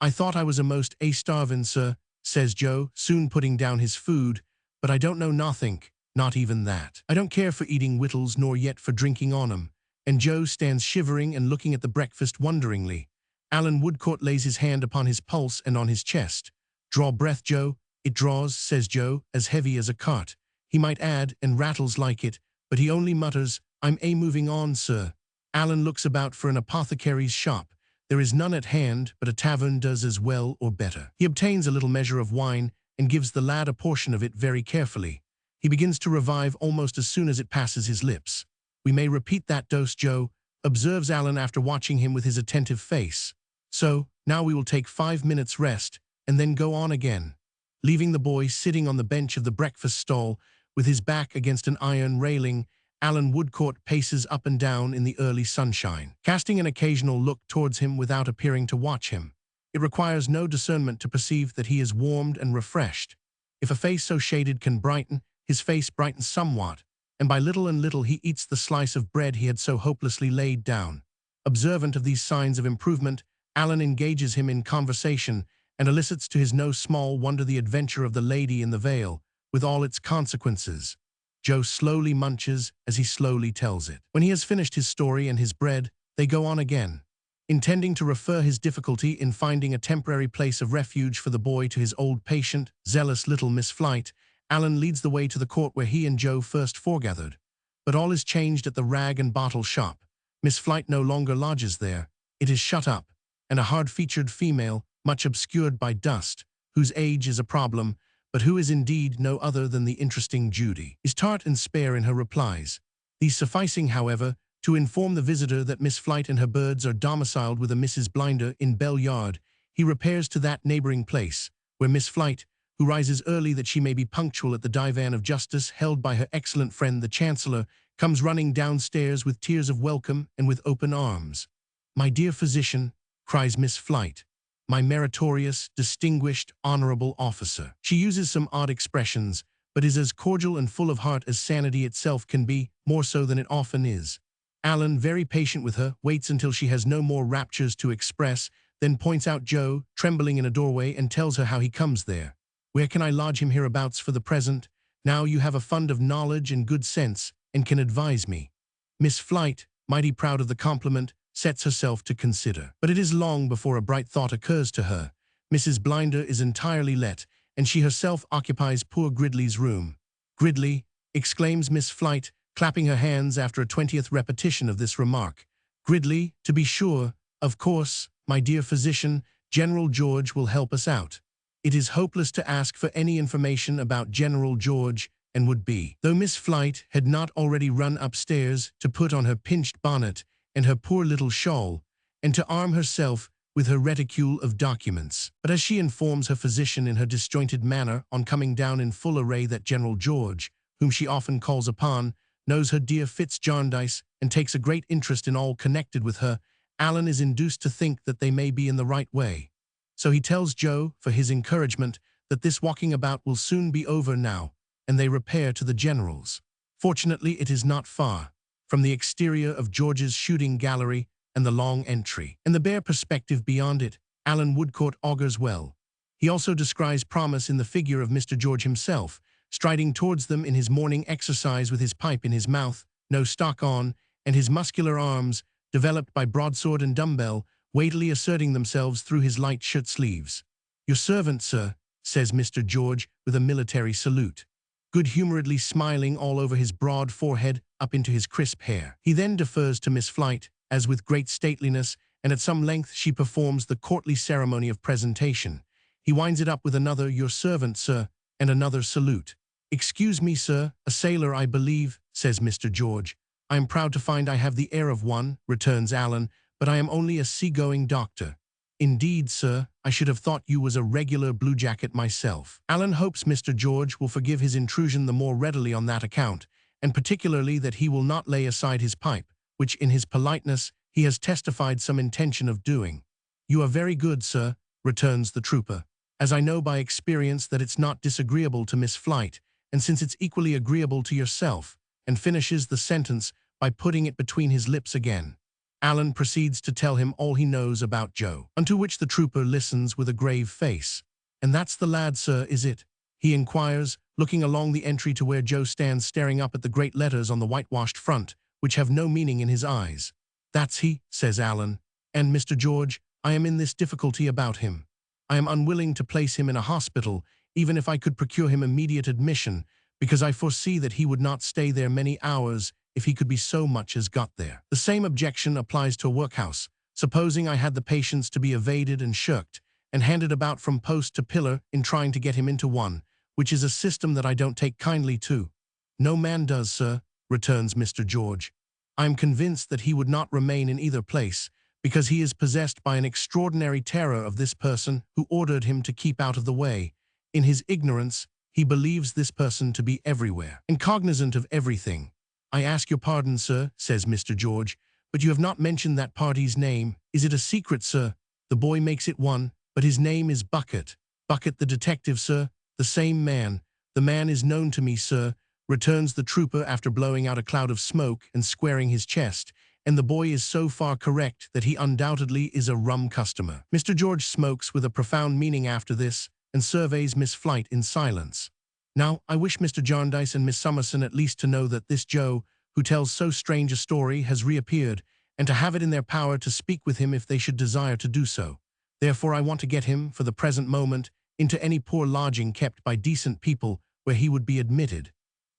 [SPEAKER 2] "I thought I was a most starvin', sir," says Joe, soon putting down his food, "but I don't know nothink, not even that. I don't care for eating wittles nor yet for drinking on 'em." And Joe stands shivering and looking at the breakfast wonderingly. Alan Woodcourt lays his hand upon his pulse and on his chest. "Draw breath, Joe." "It draws," says Joe, "as heavy as a cart." He might add, "and rattles like it," but he only mutters, "I'm moving on, sir." Alan looks about for an apothecary's shop. There is none at hand, but a tavern does as well or better. He obtains a little measure of wine and gives the lad a portion of it very carefully. He begins to revive almost as soon as it passes his lips. "We may repeat that dose, Joe," observes Alan after watching him with his attentive face. So, now we will take 5 minutes rest, and then go on again. Leaving the boy sitting on the bench of the breakfast stall, with his back against an iron railing, Alan Woodcourt paces up and down in the early sunshine, casting an occasional look towards him without appearing to watch him. It requires no discernment to perceive that he is warmed and refreshed. If a face so shaded can brighten, his face brightens somewhat, and by little and little he eats the slice of bread he had so hopelessly laid down. Observant of these signs of improvement, Alan engages him in conversation and elicits to his no small wonder the adventure of the lady in the veil, with all its consequences. Joe slowly munches as he slowly tells it. When he has finished his story and his bread, they go on again. Intending to refer his difficulty in finding a temporary place of refuge for the boy to his old patient, zealous little Miss Flight, Alan leads the way to the court where he and Joe first foregathered. But all is changed at the rag and bottle shop. Miss Flight no longer lodges there. It is shut up, and a hard-featured female, much obscured by dust, whose age is a problem, but who is indeed no other than the interesting Judy, is tart and spare in her replies, these sufficing, however, to inform the visitor that Miss Flight and her birds are domiciled with a Mrs. Blinder in Bell Yard. He repairs to that neighboring place, where Miss Flight, who rises early that she may be punctual at the divan of justice held by her excellent friend the Chancellor, comes running downstairs with tears of welcome and with open arms. "My dear physician," cries Miss Flight, "my meritorious, distinguished, honorable officer." She uses some odd expressions, but is as cordial and full of heart as sanity itself can be, more so than it often is. Alan, very patient with her, waits until she has no more raptures to express, then points out Joe, trembling in a doorway, and tells her how he comes there. "Where can I lodge him hereabouts for the present? Now you have a fund of knowledge and good sense, and can advise me." Miss Flight, mighty proud of the compliment, sets herself to consider. But it is long before a bright thought occurs to her. Mrs. Blinder is entirely let, and she herself occupies poor Gridley's room. "Gridley," exclaims Miss Flight, clapping her hands after a 20th repetition of this remark. "Gridley, to be sure, of course, my dear physician, General George will help us out." It is hopeless to ask for any information about General George, and would be, though Miss Flight had not already run upstairs to put on her pinched bonnet and her poor little shawl, and to arm herself with her reticule of documents. But as she informs her physician in her disjointed manner on coming down in full array that General George, whom she often calls upon, knows her dear Jarndyce and takes a great interest in all connected with her, Alan is induced to think that they may be in the right way. So he tells Joe, for his encouragement, that this walking about will soon be over now, and they repair to the General's. Fortunately, it is not far from the exterior of George's shooting gallery and the long entry, and the bare perspective beyond it, Alan Woodcourt augurs well. He also descries promise in the figure of Mr. George himself, striding towards them in his morning exercise with his pipe in his mouth, no stock on, and his muscular arms, developed by broadsword and dumbbell, weightily asserting themselves through his light shirt sleeves. "Your servant, sir," says Mr. George with a military salute, good-humoredly smiling all over his broad forehead up into his crisp hair. He then defers to Miss Flight, as with great stateliness, and at some length she performs the courtly ceremony of presentation. He winds it up with another "Your servant, sir," and another salute. "Excuse me, sir, a sailor, I believe," says Mr. George. "I am proud to find I have the air of one," returns Alan, "but I am only a sea-going doctor." "Indeed, sir, I should have thought you was a regular bluejacket myself." Alan hopes Mr. George will forgive his intrusion the more readily on that account, and particularly that he will not lay aside his pipe, which in his politeness he has testified some intention of doing. "You are very good, sir," returns the trooper, "as I know by experience that it's not disagreeable to Miss Flight, and since it's equally agreeable to yourself," and finishes the sentence by putting it between his lips again. Alan proceeds to tell him all he knows about Joe, unto which the trooper listens with a grave face. "And that's the lad, sir, is it?" he inquires, looking along the entry to where Joe stands staring up at the great letters on the whitewashed front, which have no meaning in his eyes. "That's he," says Alan. "And, Mr. George, I am in this difficulty about him. I am unwilling to place him in a hospital, even if I could procure him immediate admission, because I foresee that he would not stay there many hours if he could be so much as got there. The same objection applies to a workhouse. Supposing I had the patients to be evaded and shirked, and handed about from post to pillar in trying to get him into one, which is a system that I don't take kindly to." "No man does, sir," returns Mr. George. "I am convinced that he would not remain in either place, because he is possessed by an extraordinary terror of this person who ordered him to keep out of the way. In his ignorance, he believes this person to be everywhere, and cognizant of everything. "I ask your pardon, sir," says Mr. George, "but you have not mentioned that party's name. Is it a secret, sir?" The boy makes it one, but his name is Bucket. "Bucket the detective, sir." "The same man. The man is known to me, sir," returns the trooper after blowing out a cloud of smoke and squaring his chest, and the boy is so far correct that he undoubtedly is a rum customer. Mr. George smokes with a profound meaning after this and surveys Miss Flight in silence. "Now, I wish Mr. Jarndyce and Miss Summerson at least to know that this Joe, who tells so strange a story, has reappeared, and to have it in their power to speak with him if they should desire to do so. Therefore I want to get him, for the present moment, into any poor lodging kept by decent people where he would be admitted."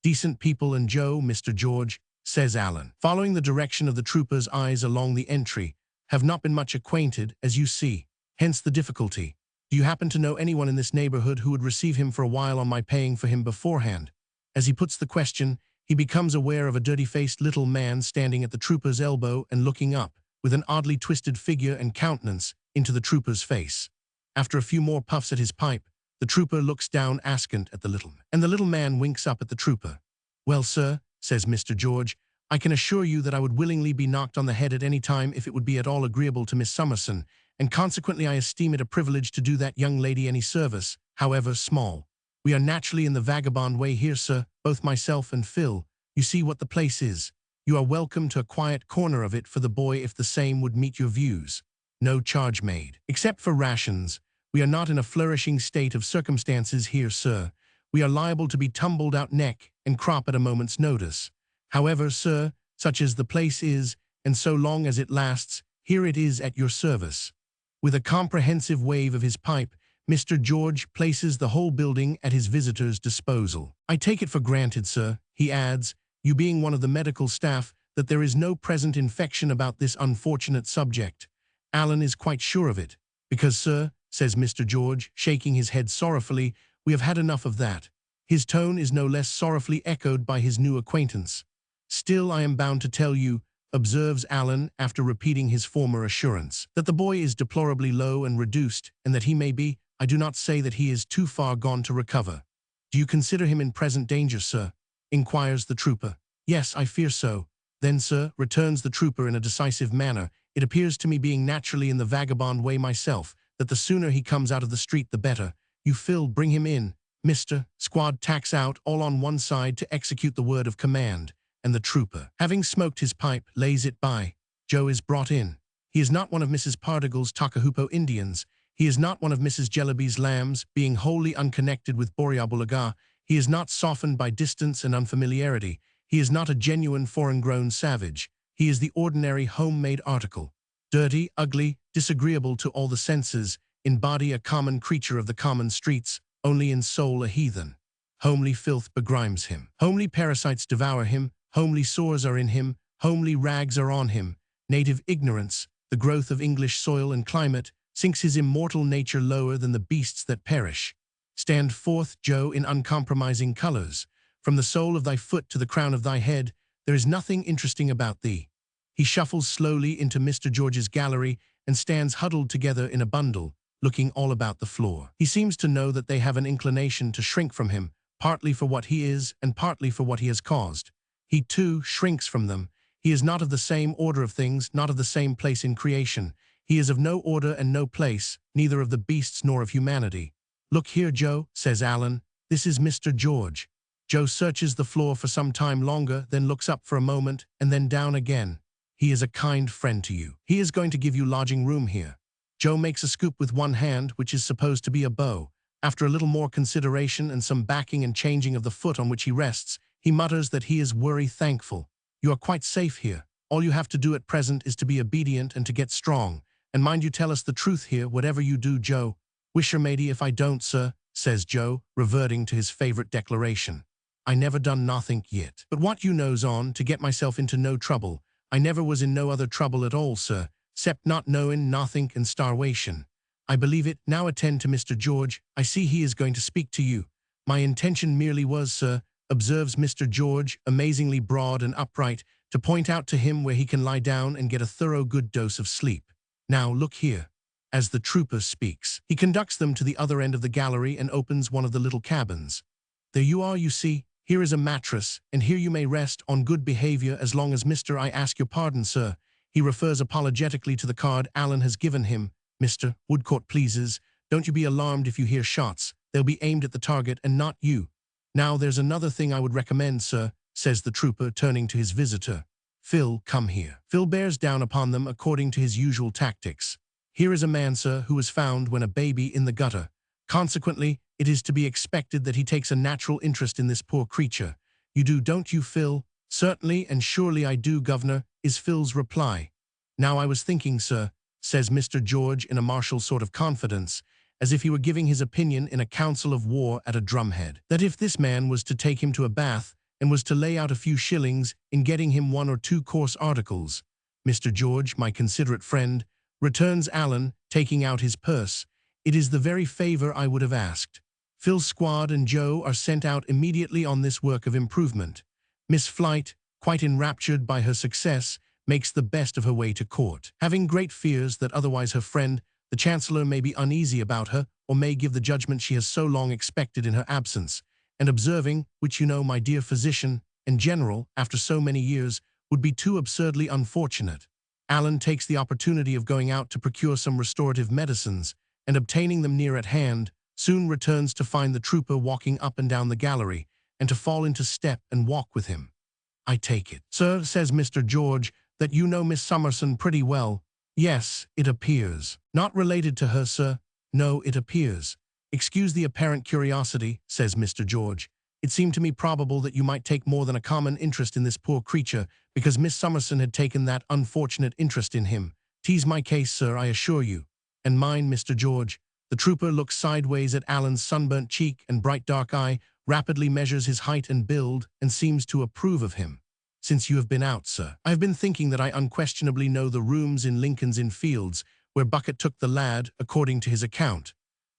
[SPEAKER 2] "Decent people and Joe, Mr. George," says Alan, following the direction of the trooper's eyes along the entry, "have not been much acquainted, as you see. Hence the difficulty. Do you happen to know anyone in this neighborhood who would receive him for a while on my paying for him beforehand?" As he puts the question, he becomes aware of a dirty-faced little man standing at the trooper's elbow and looking up, with an oddly twisted figure and countenance, into the trooper's face. After a few more puffs at his pipe, the trooper looks down askant at the little man, and the little man winks up at the trooper. "Well, sir," says Mr. George, "I can assure you that I would willingly be knocked on the head at any time if it would be at all agreeable to Miss Summerson, and consequently I esteem it a privilege to do that young lady any service, however small. We are naturally in the vagabond way here, sir, both myself and Phil. You see what the place is. You are welcome to a quiet corner of it for the boy if the same would meet your views. No charge made. Except for rations. We are not in a flourishing state of circumstances here, sir. We are liable to be tumbled out neck and crop at a moment's notice. However, sir, such as the place is, and so long as it lasts, here it is at your service." With a comprehensive wave of his pipe, Mr. George places the whole building at his visitor's disposal. "I take it for granted, sir," he adds, "you being one of the medical staff, that there is no present infection about this unfortunate subject." Alan is quite sure of it. "Because, sir," says Mr. George, shaking his head sorrowfully, "we have had enough of that." His tone is no less sorrowfully echoed by his new acquaintance. "Still, I am bound to tell you," observes Alan after repeating his former assurance, "that the boy is deplorably low and reduced, and that he may be, I do not say that he is too far gone to recover." "Do you consider him in present danger, sir?" inquires the trooper. "Yes, I fear so." "Then, sir," returns the trooper in a decisive manner, "it appears to me, being naturally in the vagabond way myself, that the sooner he comes out of the street the better. You, Phil, bring him in. Mr. Squad tacks out, all on one side to execute the word of command, and the trooper, having smoked his pipe, lays it by. Joe is brought in. He is not one of Mrs. Pardigle's Takahupo Indians. He is not one of Mrs. Jellyby's lambs, being wholly unconnected with Boreabulaga. He is not softened by distance and unfamiliarity. He is not a genuine foreign-grown savage. He is the ordinary home-made article. Dirty, ugly, disagreeable to all the senses, in body a common creature of the common streets, only in soul a heathen. Homely filth begrimes him. Homely parasites devour him. Homely sores are in him. Homely rags are on him. Native ignorance, the growth of English soil and climate, sinks his immortal nature lower than the beasts that perish. Stand forth, Joe, in uncompromising colors. From the sole of thy foot to the crown of thy head, there is nothing interesting about thee. He shuffles slowly into Mr. George's gallery and stands huddled together in a bundle, looking all about the floor. He seems to know that they have an inclination to shrink from him, partly for what he is and partly for what he has caused. He, too, shrinks from them. He is not of the same order of things, not of the same place in creation. He is of no order and no place, neither of the beasts nor of humanity. "Look here, Joe," says Alan. "This is Mr. George." Joe searches the floor for some time longer, then looks up for a moment, and then down again. "He is a kind friend to you. He is going to give you lodging room here." Joe makes a scoop with one hand, which is supposed to be a bow. After a little more consideration and some backing and changing of the foot on which he rests, he mutters that he is worry thankful. "You are quite safe here. All you have to do at present is to be obedient and to get strong. And mind you tell us the truth here, whatever you do, Joe." "Wisher matey if I don't, sir," says Joe, reverting to his favorite declaration. "I never done nothink yet. But what you knows on, to get myself into no trouble. I never was in no other trouble at all, sir, 'cept not knowing nothink and starwation." "I believe it. Now attend to Mr. George. I see he is going to speak to you." "My intention merely was, sir," observes Mr. George, amazingly broad and upright, "to point out to him where he can lie down and get a thorough good dose of sleep." Now look here. As the trooper speaks, he conducts them to the other end of the gallery and opens one of the little cabins. There you are, you see. Here is a mattress, and here you may rest on good behavior as long as Mr. I ask your pardon, sir. He refers apologetically to the card Alan has given him. Mr. Woodcourt pleases. Don't you be alarmed if you hear shots. They'll be aimed at the target and not you. Now there's another thing I would recommend, sir, says the trooper, turning to his visitor. Phil, come here. Phil bears down upon them according to his usual tactics. Here is a man, sir, who was found when a baby in the gutter. Consequently, it is to be expected that he takes a natural interest in this poor creature. You do, don't you, Phil? Certainly and surely I do, governor, is Phil's reply. Now I was thinking, sir, says Mr. George in a martial sort of confidence, as if he were giving his opinion in a council of war at a drumhead, that if this man was to take him to a bath and was to lay out a few shillings in getting him 1 or 2 coarse articles, Mr. George, my considerate friend, returns Alan, taking out his purse, it is the very favor I would have asked. Phil's squad and Joe are sent out immediately on this work of improvement. Miss Flight, quite enraptured by her success, makes the best of her way to court, having great fears that otherwise her friend, the Chancellor, may be uneasy about her, or may give the judgment she has so long expected in her absence, and observing, which you know, my dear physician and general, after so many years, would be too absurdly unfortunate. Alan takes the opportunity of going out to procure some restorative medicines, and obtaining them near at hand, soon returns to find the trooper walking up and down the gallery, and to fall into step and walk with him. I take it, sir, says Mr. George, that you know Miss Summerson pretty well. Yes, it appears. Not related to her, sir. No, it appears. Excuse the apparent curiosity, says Mr. George. It seemed to me probable that you might take more than a common interest in this poor creature, because Miss Summerson had taken that unfortunate interest in him. 'Tis my case, sir, I assure you. And mine, Mr. George. The trooper looks sideways at Alan's sunburnt cheek and bright dark eye, rapidly measures his height and build, and seems to approve of him. Since you have been out, sir, I have been thinking that I unquestionably know the rooms in Lincoln's Inn Fields, where Bucket took the lad, according to his account.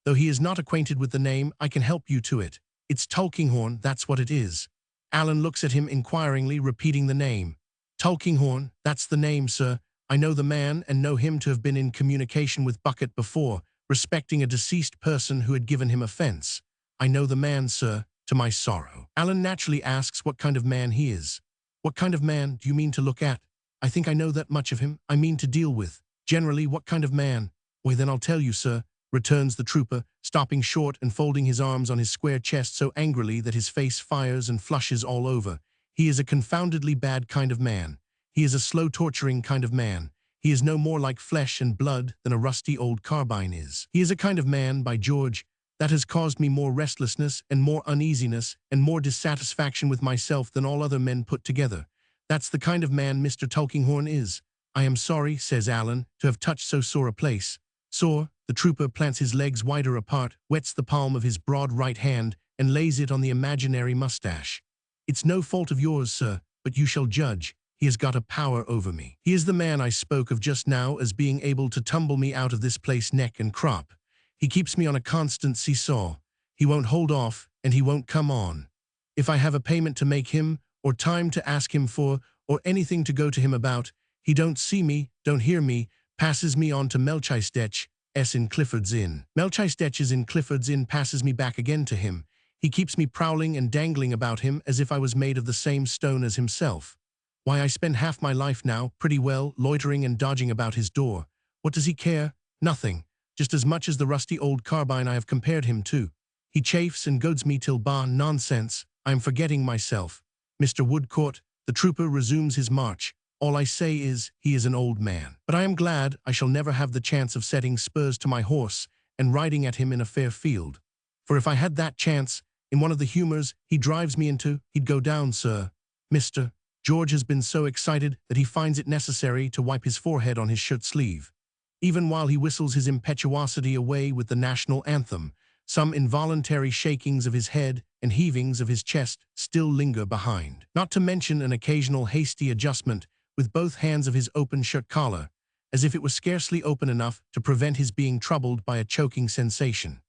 [SPEAKER 2] Though he is not acquainted with the name, I can help you to it. It's Tulkinghorn, that's what it is. Alan looks at him inquiringly, repeating the name. Tulkinghorn, that's the name, sir. I know the man and know him to have been in communication with Bucket before, respecting a deceased person who had given him offense. I know the man, sir, to my sorrow. Alan naturally asks what kind of man he is. What kind of man do you mean to look at? I think I know that much of him. I mean to deal with. Generally, what kind of man? Why, then I'll tell you, sir, returns the trooper, stopping short and folding his arms on his square chest so angrily that his face fires and flushes all over. He is a confoundedly bad kind of man. He is a slow torturing kind of man. He is no more like flesh and blood than a rusty old carbine is. He is a kind of man, by George, that has caused me more restlessness and more uneasiness and more dissatisfaction with myself than all other men put together. That's the kind of man Mr. Tulkinghorn is. I am sorry, says Alan, to have touched so sore a place. Sore, the trooper plants his legs wider apart, wets the palm of his broad right hand, and lays it on the imaginary mustache. It's no fault of yours, sir, but you shall judge. He has got a power over me. He is the man I spoke of just now as being able to tumble me out of this place neck and crop. He keeps me on a constant seesaw. He won't hold off, and he won't come on. If I have a payment to make him, or time to ask him for, or anything to go to him about, he don't see me, don't hear me, passes me on to Melchizedek, in Clifford's Inn. Melchizedek in Clifford's Inn passes me back again to him. He keeps me prowling and dangling about him as if I was made of the same stone as himself. Why, I spend half my life now, pretty well, loitering and dodging about his door. What does he care? Nothing. Just as much as the rusty old carbine I have compared him to. He chafes and goads me till nonsense, I am forgetting myself. Mr. Woodcourt, the trooper resumes his march. All I say is, he is an old man. But I am glad I shall never have the chance of setting spurs to my horse and riding at him in a fair field. For if I had that chance, in one of the humors he drives me into, he'd go down, sir. Mr. George has been so excited that he finds it necessary to wipe his forehead on his shirt sleeve. Even while he whistles his impetuosity away with the national anthem, some involuntary shakings of his head and heavings of his chest still linger behind. Not to mention an occasional hasty adjustment with both hands of his open shirt collar, as if it was scarcely open enough to prevent his being troubled by a choking sensation.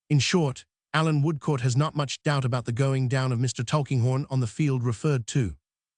[SPEAKER 2] In short, Alan Woodcourt has not much doubt about the going down of Mr. Tulkinghorn on the field referred to.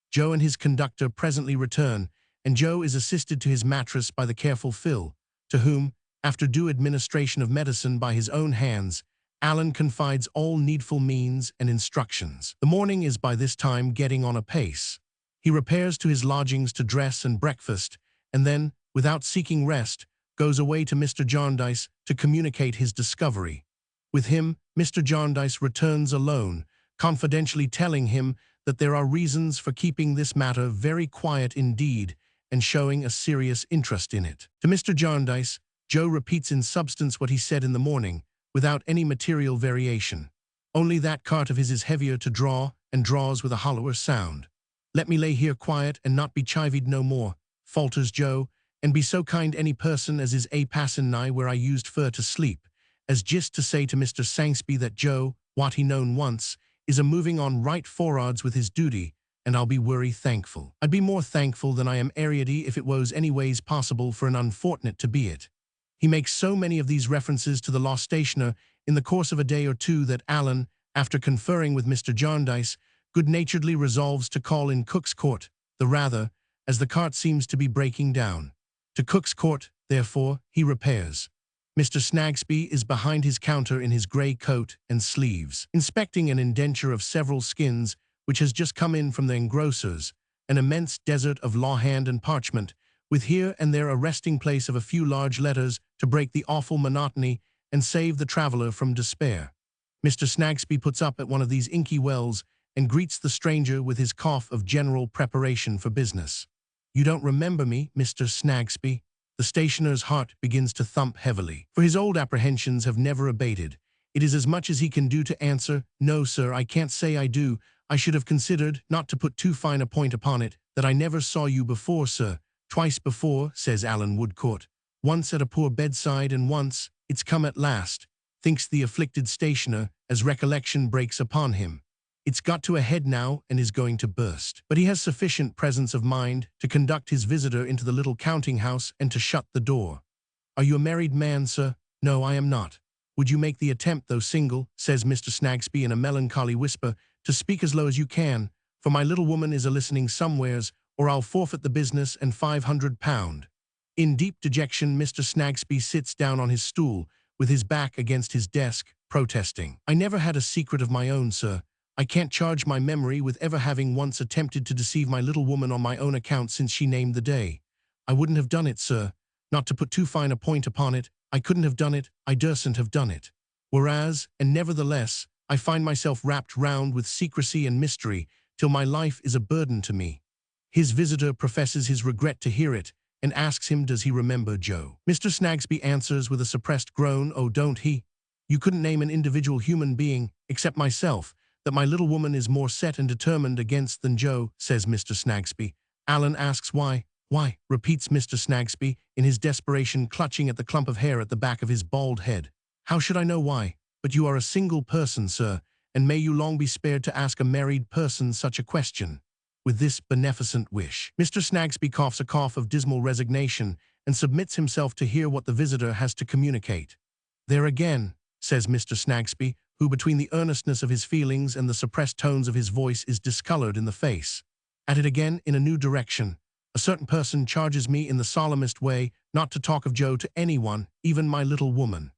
[SPEAKER 2] Joe and his conductor presently return, and Joe is assisted to his mattress by the careful Phil, to whom, after due administration of medicine by his own hands, Alan confides all needful means and instructions. The morning is by this time getting on apace. He repairs to his lodgings to dress and breakfast, and then, without seeking rest, goes away to Mr. Jarndyce to communicate his discovery. With him, Mr. Jarndyce returns alone, confidentially telling him that there are reasons for keeping this matter very quiet indeed and showing a serious interest in it. To Mr. Jarndyce, Joe repeats in substance what he said in the morning, without any material variation. Only that cart of his is heavier to draw and draws with a hollower sound. "Let me lay here quiet and not be chivied no more," falters Joe, "and be so kind any person as is a passin' nigh where I used fur to sleep, as jist to say to Mr. Sangsby that Joe, what he known once, is a moving on right for'ards with his duty, and I'll be worry thankful. I'd be more thankful than I am ariety if it was any ways possible for an unfortunate to be it." He makes so many of these references to the law stationer in the course of a day or two that Alan, after conferring with Mr. Jarndyce, good-naturedly resolves to call in Cook's Court, the rather, as the cart seems to be breaking down. To Cook's Court, therefore, he repairs. Mr. Snagsby is behind his counter in his grey coat and sleeves, inspecting an indenture of several skins which has just come in from the engrossers, an immense desert of lawhand and parchment, with here and there a resting place of a few large letters to break the awful monotony and save the traveller from despair. Mr. Snagsby puts up at one of these inky wells and greets the stranger with his cough of general preparation for business. "You don't remember me, Mr. Snagsby?" The stationer's heart begins to thump heavily, for his old apprehensions have never abated. It is as much as he can do to answer, "No, sir, I can't say I do. I should have considered, not to put too fine a point upon it, that I never saw you before, sir." "Twice before," says Alan Woodcourt. "Once at a poor bedside and once, it's come at last," thinks the afflicted stationer as recollection breaks upon him. "It's got to a head now and is going to burst." But he has sufficient presence of mind to conduct his visitor into the little counting-house and to shut the door. "Are you a married man, sir?" "No, I am not." "Would you make the attempt, though single," says Mr. Snagsby in a melancholy whisper, "to speak as low as you can, for my little woman is a-listening somewheres, or I'll forfeit the business and £500. In deep dejection, Mr. Snagsby sits down on his stool, with his back against his desk, protesting. "I never had a secret of my own, sir. I can't charge my memory with ever having once attempted to deceive my little woman on my own account since she named the day. I wouldn't have done it, sir. Not to put too fine a point upon it, I couldn't have done it, I dursn't have done it. Whereas, and nevertheless, I find myself wrapped round with secrecy and mystery, till my life is a burden to me." His visitor professes his regret to hear it, and asks him does he remember Joe. Mr. Snagsby answers with a suppressed groan, "Oh, don't he? You couldn't name an individual human being, except myself, that my little woman is more set and determined against than Joe," says Mr. Snagsby. Alan asks why. "Why," repeats Mr. Snagsby, in his desperation clutching at the clump of hair at the back of his bald head. "How should I know why? But you are a single person, sir, and may you long be spared to ask a married person such a question." With this beneficent wish, Mr. Snagsby coughs a cough of dismal resignation and submits himself to hear what the visitor has to communicate. "There again," says Mr. Snagsby, who between the earnestness of his feelings and the suppressed tones of his voice is discolored in the face. "At it again in a new direction. A certain person charges me in the solemnest way not to talk of Joe to anyone, even my little woman.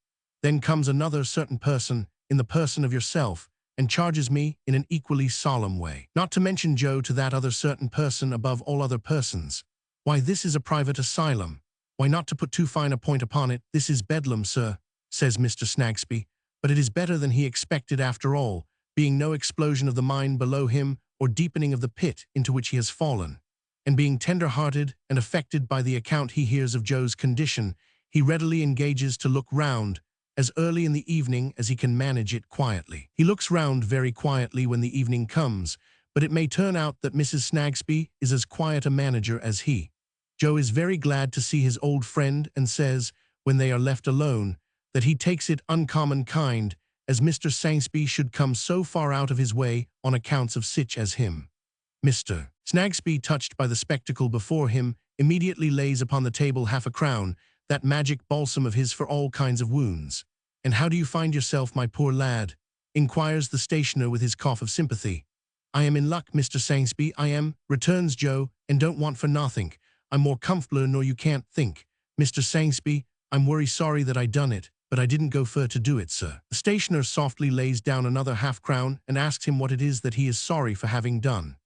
[SPEAKER 2] Then comes another certain person, in the person of yourself, and charges me in an equally solemn way not to mention Joe to that other certain person above all other persons. Why, this is a private asylum. Why, not to put too fine a point upon it, this is Bedlam, sir," says Mr. Snagsby. But it is better than he expected after all, being no explosion of the mine below him or deepening of the pit into which he has fallen. And being tender-hearted and affected by the account he hears of Joe's condition, he readily engages to look round, as early in the evening as he can manage it quietly. He looks round very quietly when the evening comes, but it may turn out that Mrs. Snagsby is as quiet a manager as he. Joe is very glad to see his old friend and says, when they are left alone, that he takes it uncommon kind, as Mr. Sangsby should come so far out of his way on accounts of sich as him. Mr. Snagsby, touched by the spectacle before him, immediately lays upon the table half-a-crown, that magic balsam of his for all kinds of wounds. "And how do you find yourself, my poor lad?" inquires the stationer with his cough of sympathy. "I am in luck, Mr. Sangsby, I am," returns Joe, "and don't want for nothink. I'm more comfortable nor you can't think. Mr. Sangsby, I'm worry sorry that I done it, but I didn't go fur to do it, sir. The stationer softly lays down another half-crown and asks him what it is that he is sorry for having done.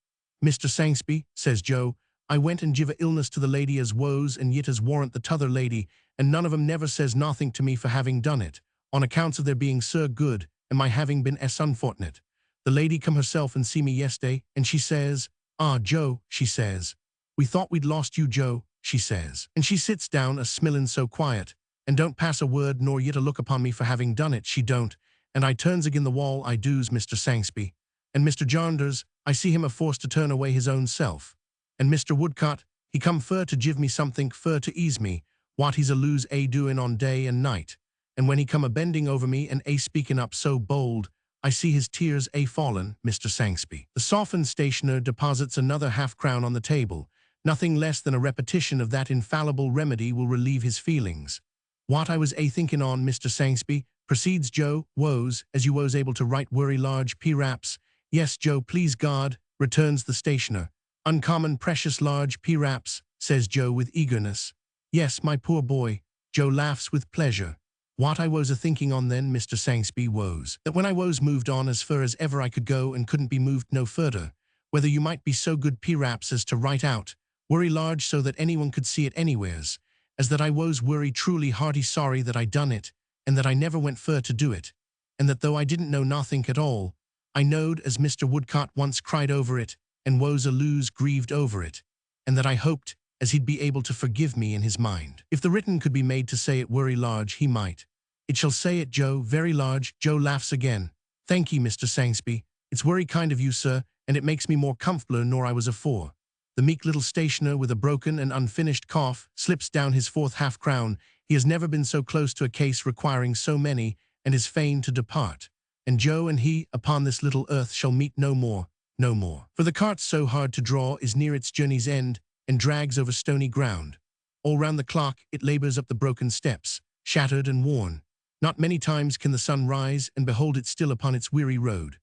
[SPEAKER 2] Mr. Sangsby, says Joe, I went and give a illness to the lady as woes and yet as warrant the t'other lady, and none of 'em never says nothing to me for having done it, on accounts of their being sir good, and my having been unfortunate. The lady come herself and see me yesterday, and she says, Ah, Joe, she says, we thought we'd lost you, Joe, she says. And she sits down a-smilling so quiet, and don't pass a word nor yet a look upon me for having done it, she don't, and I turns agin the wall, I doos, Mr. Sangsby. And Mr. Jarndyce, I see him a-forced to turn away his own self. And Mr. Woodcott, he come fur to give me something fur to ease me, what he's a-lose a-doing on day and night. And when he come a-bending over me and a-speaking up so bold, I see his tears a-fallen, Mr. Sangsby. The softened stationer deposits another half-crown on the table. Nothing less than a repetition of that infallible remedy will relieve his feelings. What I was a-thinking on, Mr. Sangsby, proceeds Joe, woes, as you was able to write worry large p-raps. Yes, Joe, please God, returns the stationer. Uncommon precious large p-raps, says Joe with eagerness. Yes, my poor boy. Joe laughs with pleasure. What I was a-thinking on then, Mr. Sangsby, was that when I was moved on as fur as ever I could go and couldn't be moved no further, whether you might be so good p-raps as to write out, worry large so that anyone could see it anywheres, as that I was worry truly hearty sorry that I done it, and that I never went fur to do it, and that though I didn't know nothink at all, I knowed as Mr. Woodcott once cried over it, and woes a-lose grieved over it, and that I hoped as he'd be able to forgive me in his mind. If the written could be made to say it worry large, he might. It shall say it, Joe, very large. Joe laughs again. Thank ye, Mr. Sangsby. It's worry kind of you, sir, and it makes me more comfortabler nor I was afore. The meek little stationer, with a broken and unfinished cough, slips down his fourth half-crown. He has never been so close to a case requiring so many, and is fain to depart. And Joe and he, upon this little earth, shall meet no more, no more. For the cart so hard to draw is near its journey's end, and drags over stony ground. All round the clock it labours up the broken steps, shattered and worn. Not many times can the sun rise and behold it still upon its weary road.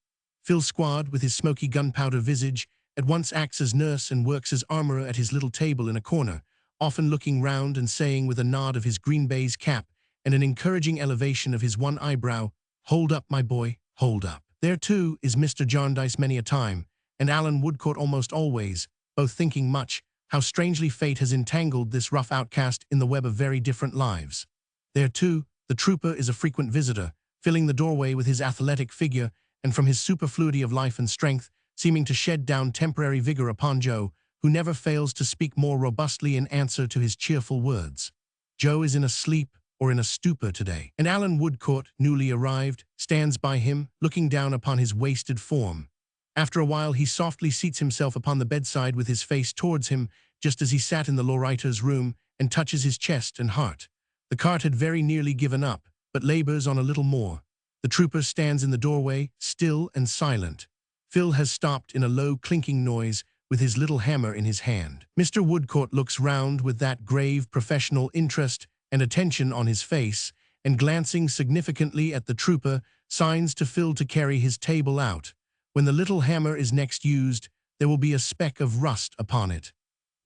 [SPEAKER 2] Phil Squad, with his smoky gunpowder visage, at once acts as nurse and works as armourer at his little table in a corner, often looking round and saying with a nod of his green baize cap and an encouraging elevation of his one eyebrow, Hold up, my boy, hold up. There, too, is Mr. Jarndyce many a time, and Alan Woodcourt almost always, both thinking much, how strangely fate has entangled this rough outcast in the web of very different lives. There, too, the trooper is a frequent visitor, filling the doorway with his athletic figure, and from his superfluity of life and strength, seeming to shed down temporary vigor upon Joe, who never fails to speak more robustly in answer to his cheerful words. Joe is in a sleep or in a stupor today, and Alan Woodcourt, newly arrived, stands by him, looking down upon his wasted form. After a while he softly seats himself upon the bedside with his face towards him, just as he sat in the law-writer's room, and touches his chest and heart. The cart had very nearly given up, but labours on a little more. The trooper stands in the doorway, still and silent. Phil has stopped in a low clinking noise, with his little hammer in his hand. Mr. Woodcourt looks round with that grave professional interest and attention on his face, and glancing significantly at the trooper, signs to Phil to carry his table out. When the little hammer is next used, there will be a speck of rust upon it.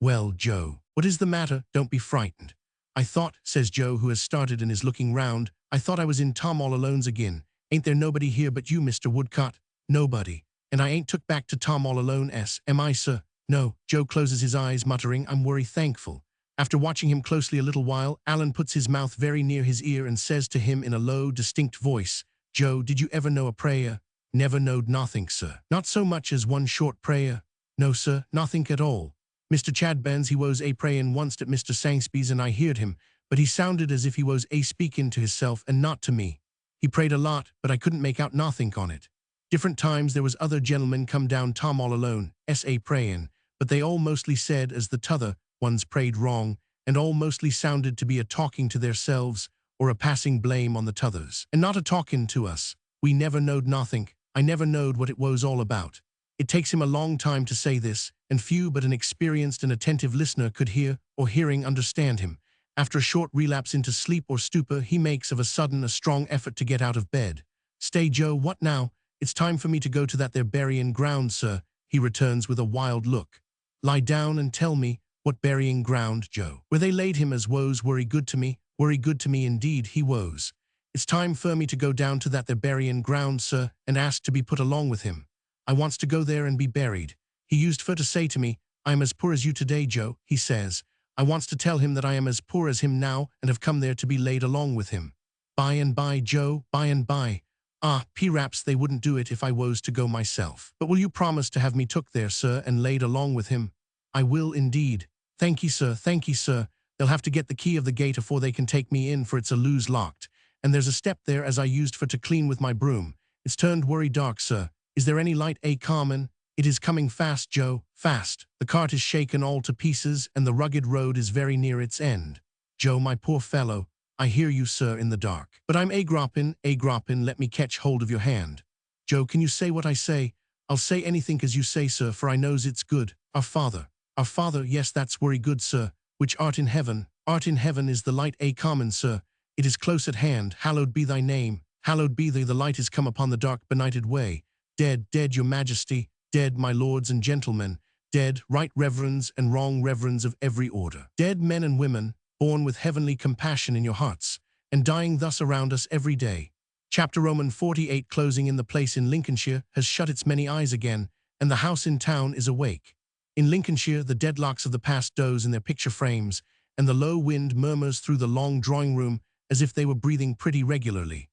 [SPEAKER 2] Well, Joe, what is the matter? Don't be frightened. I thought, says Joe, who has started and is looking round, I thought I was in Tom all Alone's again. Ain't there nobody here but you, Mr. Woodcott? Nobody. And I ain't took back to Tom all alone, am I, sir? No. Joe closes his eyes, muttering, I'm worry thankful. After watching him closely a little while, Alan puts his mouth very near his ear and says to him in a low, distinct voice, Joe, did you ever know a prayer? Never knowed nothink, sir. Not so much as one short prayer? No, sir, nothink at all. Mr. Chadbands, he was a-prayin' once at Mr. Sangsby's and I heard him, but he sounded as if he was a-speakin' to hisself and not to me. He prayed a lot, but I couldn't make out nothink on it. Different times there was other gentlemen come down Tom all alone, a-prayin', but they all mostly said as the t'other ones prayed wrong, and all mostly sounded to be a-talking to theirselves, or a-passing blame on the t'others, and not a-talkin' to us. We never knowed nothink. I never knowed what it was all about. It takes him a long time to say this, and few but an experienced and attentive listener could hear, or hearing understand him. After a short relapse into sleep or stupor, he makes of a sudden a strong effort to get out of bed. Stay, Joe, what now? It's time for me to go to that there burying ground, sir, he returns with a wild look. Lie down and tell me, what burying ground, Joe? Where they laid him as woes worry good to me, Worry good to me indeed, he woes. It's time for me to go down to that there burying ground, sir, and ask to be put along with him. I wants to go there and be buried. He used for to say to me, I am as poor as you today, Joe, he says. I wants to tell him that I am as poor as him now and have come there to be laid along with him. By and by, Joe, by and by. Ah, p-raps they wouldn't do it if I was to go myself. But will you promise to have me took there, sir, and laid along with him? I will indeed. Thank ye, sir, thank ye, sir. They'll have to get the key of the gate afore they can take me in, for it's a loose locked. And there's a step there as I used for to clean with my broom. It's turned worry dark, sir. Is there any light, Carmen? It is coming fast, Joe, fast. The cart is shaken all to pieces, and the rugged road is very near its end. Joe, my poor fellow, I hear you, sir, in the dark. But I'm a-groppin', let me catch hold of your hand. Joe, can you say what I say? I'll say anything as you say, sir, for I knows it's good. Our Father, yes, that's worry good, sir, which art in heaven is the light, Carmen, sir. It is close at hand, hallowed be thy name, hallowed be thee, the light is come upon the dark benighted way. Dead, dead, your majesty, dead, my lords and gentlemen, dead, right reverends and wrong reverends of every order. Dead men and women, born with heavenly compassion in your hearts, and dying thus around us every day. Chapter Roman 48 closing in the place in Lincolnshire has shut its many eyes again, and the house in town is awake. In Lincolnshire, the deadlocks of the past doze in their picture frames, and the low wind murmurs through the long drawing-room as if they were breathing pretty regularly.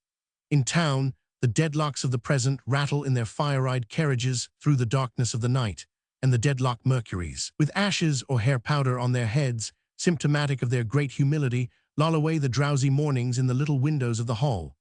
[SPEAKER 2] In town, the deadlocks of the present rattle in their fire-eyed carriages through the darkness of the night, and the deadlock Mercuries, with ashes or hair powder on their heads, symptomatic of their great humility, loll away the drowsy mornings in the little windows of the hall.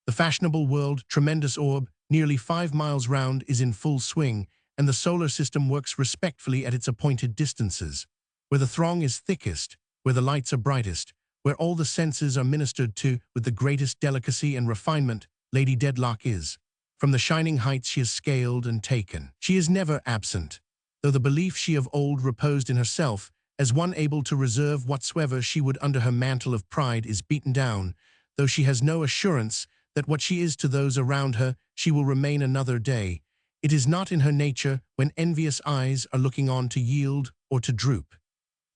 [SPEAKER 2] The fashionable world, tremendous orb, nearly 5 miles round, is in full swing, and the solar system works respectfully at its appointed distances. Where the throng is thickest, where the lights are brightest, where all the senses are ministered to with the greatest delicacy and refinement, Lady Dedlock is. From the shining heights she is scaled and taken. She is never absent, though the belief she of old reposed in herself, as one able to reserve whatsoever she would under her mantle of pride, is beaten down, though she has no assurance that what she is to those around her she will remain another day. It is not in her nature, when envious eyes are looking on, to yield or to droop.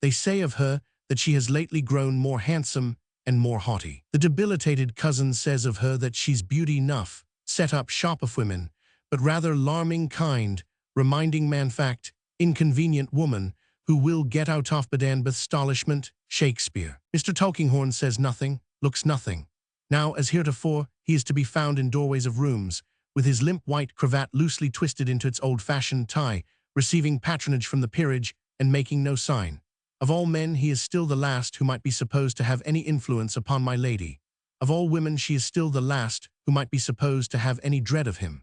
[SPEAKER 2] They say of her that she has lately grown more handsome and more haughty. The debilitated cousin says of her that she's beauty enough, set up shop of women, but rather larming kind, reminding man fact, inconvenient woman, who will get out of bed and bestolishment, Shakespeare. Mr. Tulkinghorn says nothing, looks nothing. Now, as heretofore, he is to be found in doorways of rooms, with his limp white cravat loosely twisted into its old-fashioned tie, receiving patronage from the peerage and making no sign. Of all men, he is still the last who might be supposed to have any influence upon my lady. Of all women, she is still the last who might be supposed to have any dread of him.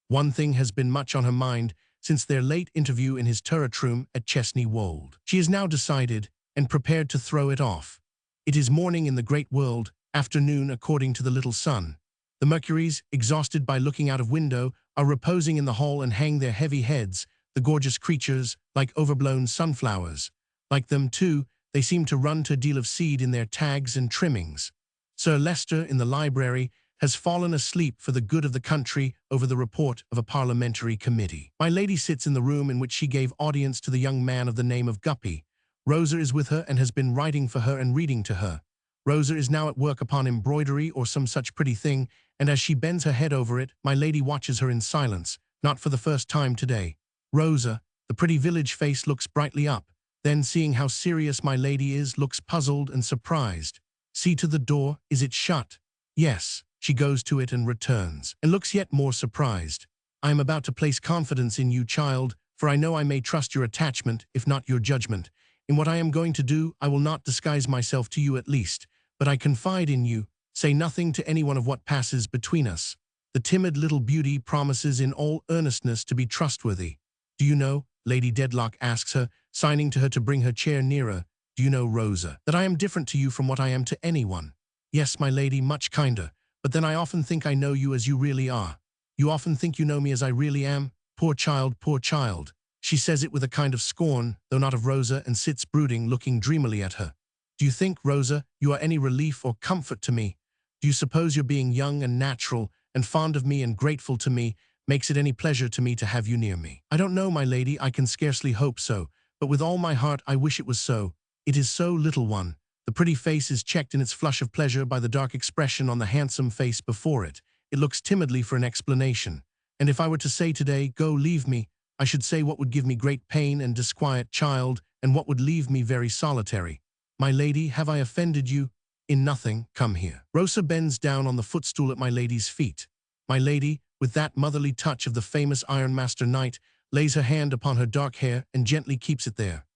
[SPEAKER 2] One thing has been much on her mind since their late interview in his turret room at Chesney Wold. She is now decided and prepared to throw it off. It is morning in the great world, afternoon according to the little sun. The Mercuries, exhausted by looking out of window, are reposing in the hall and hang their heavy heads, the gorgeous creatures, like overblown sunflowers. Like them, too, they seem to run to a deal of seed in their tags and trimmings. Sir Leicester, in the library, has fallen asleep for the good of the country over the report of a parliamentary committee. My lady sits in the room in which she gave audience to the young man of the name of Guppy. Rosa is with her and has been writing for her and reading to her. Rosa is now at work upon embroidery or some such pretty thing, and as she bends her head over it, my lady watches her in silence, not for the first time today. Rosa, the pretty village face, looks brightly up, then, seeing how serious my lady is, looks puzzled and surprised. See to the door, is it shut? Yes. She goes to it and returns, and looks yet more surprised. I am about to place confidence in you, child, for I know I may trust your attachment, if not your judgment. In what I am going to do, I will not disguise myself to you at least, but I confide in you. Say nothing to anyone of what passes between us. The timid little beauty promises in all earnestness to be trustworthy. Do you know, Lady Dedlock asks her, signing to her to bring her chair nearer, do you know, Rosa, that I am different to you from what I am to anyone? Yes, my lady, much kinder, but then I often think I know you as you really are. You often think you know me as I really am? Poor child, poor child. She says it with a kind of scorn, though not of Rosa, and sits brooding, looking dreamily at her. Do you think, Rosa, you are any relief or comfort to me? Do you suppose your being young and natural, and fond of me and grateful to me, makes it any pleasure to me to have you near me? I don't know, my lady, I can scarcely hope so, but with all my heart I wish it was so. It is so, little one. The pretty face is checked in its flush of pleasure by the dark expression on the handsome face before it. It looks timidly for an explanation. And if I were to say today, "Go, leave me," I should say what would give me great pain and disquiet, "Child," and what would leave me very solitary. "My lady, have I offended you?" "In nothing, come here." Rosa bends down on the footstool at my lady's feet. My lady, with that motherly touch of the famous ironmaster knight, lays her hand upon her dark hair and gently keeps it there.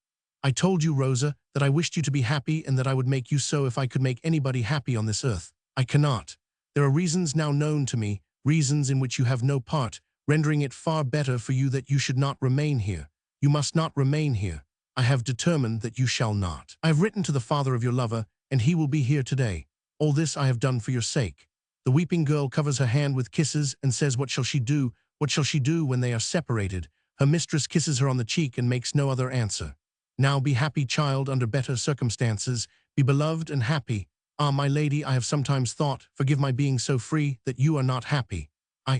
[SPEAKER 2] "I told you, Rosa, that I wished you to be happy and that I would make you so if I could make anybody happy on this earth. I cannot. There are reasons now known to me, reasons in which you have no part, rendering it far better for you that you should not remain here. You must not remain here. I have determined that you shall not. I have written to the father of your lover, and he will be here today. All this I have done for your sake." The weeping girl covers her hand with kisses and says, "What shall she do? What shall she do when they are separated?" Her mistress kisses her on the cheek and makes no other answer. "Now be happy, child, under better circumstances. Be beloved and happy. Ah, my lady, I have sometimes thought, forgive my being so free, that you are not happy.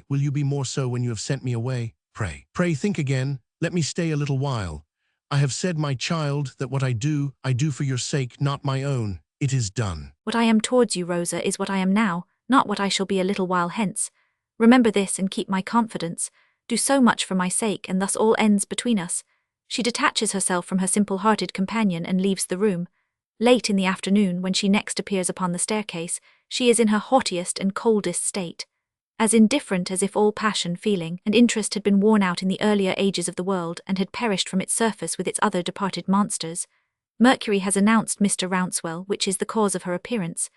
[SPEAKER 2] Will you be more so when you have sent me away? Pray think again. Let me stay a little while. I have said, my child, that what I do for your sake, not my own. It is done."
[SPEAKER 4] What I am towards you, Rosa, is what I am now, not what I shall be a little while hence. Remember this and keep my confidence. Do so much for my sake, and thus all ends between us. She detaches herself from her simple-hearted companion and leaves the room. Late in the afternoon, when she next appears upon the staircase, she is in her haughtiest and coldest state. As indifferent as if all passion, feeling, and interest had been worn out in the earlier ages of the world and had perished from its surface with its other departed monsters. Mercury has announced Mr. Rouncewell, which is the cause of her appearance.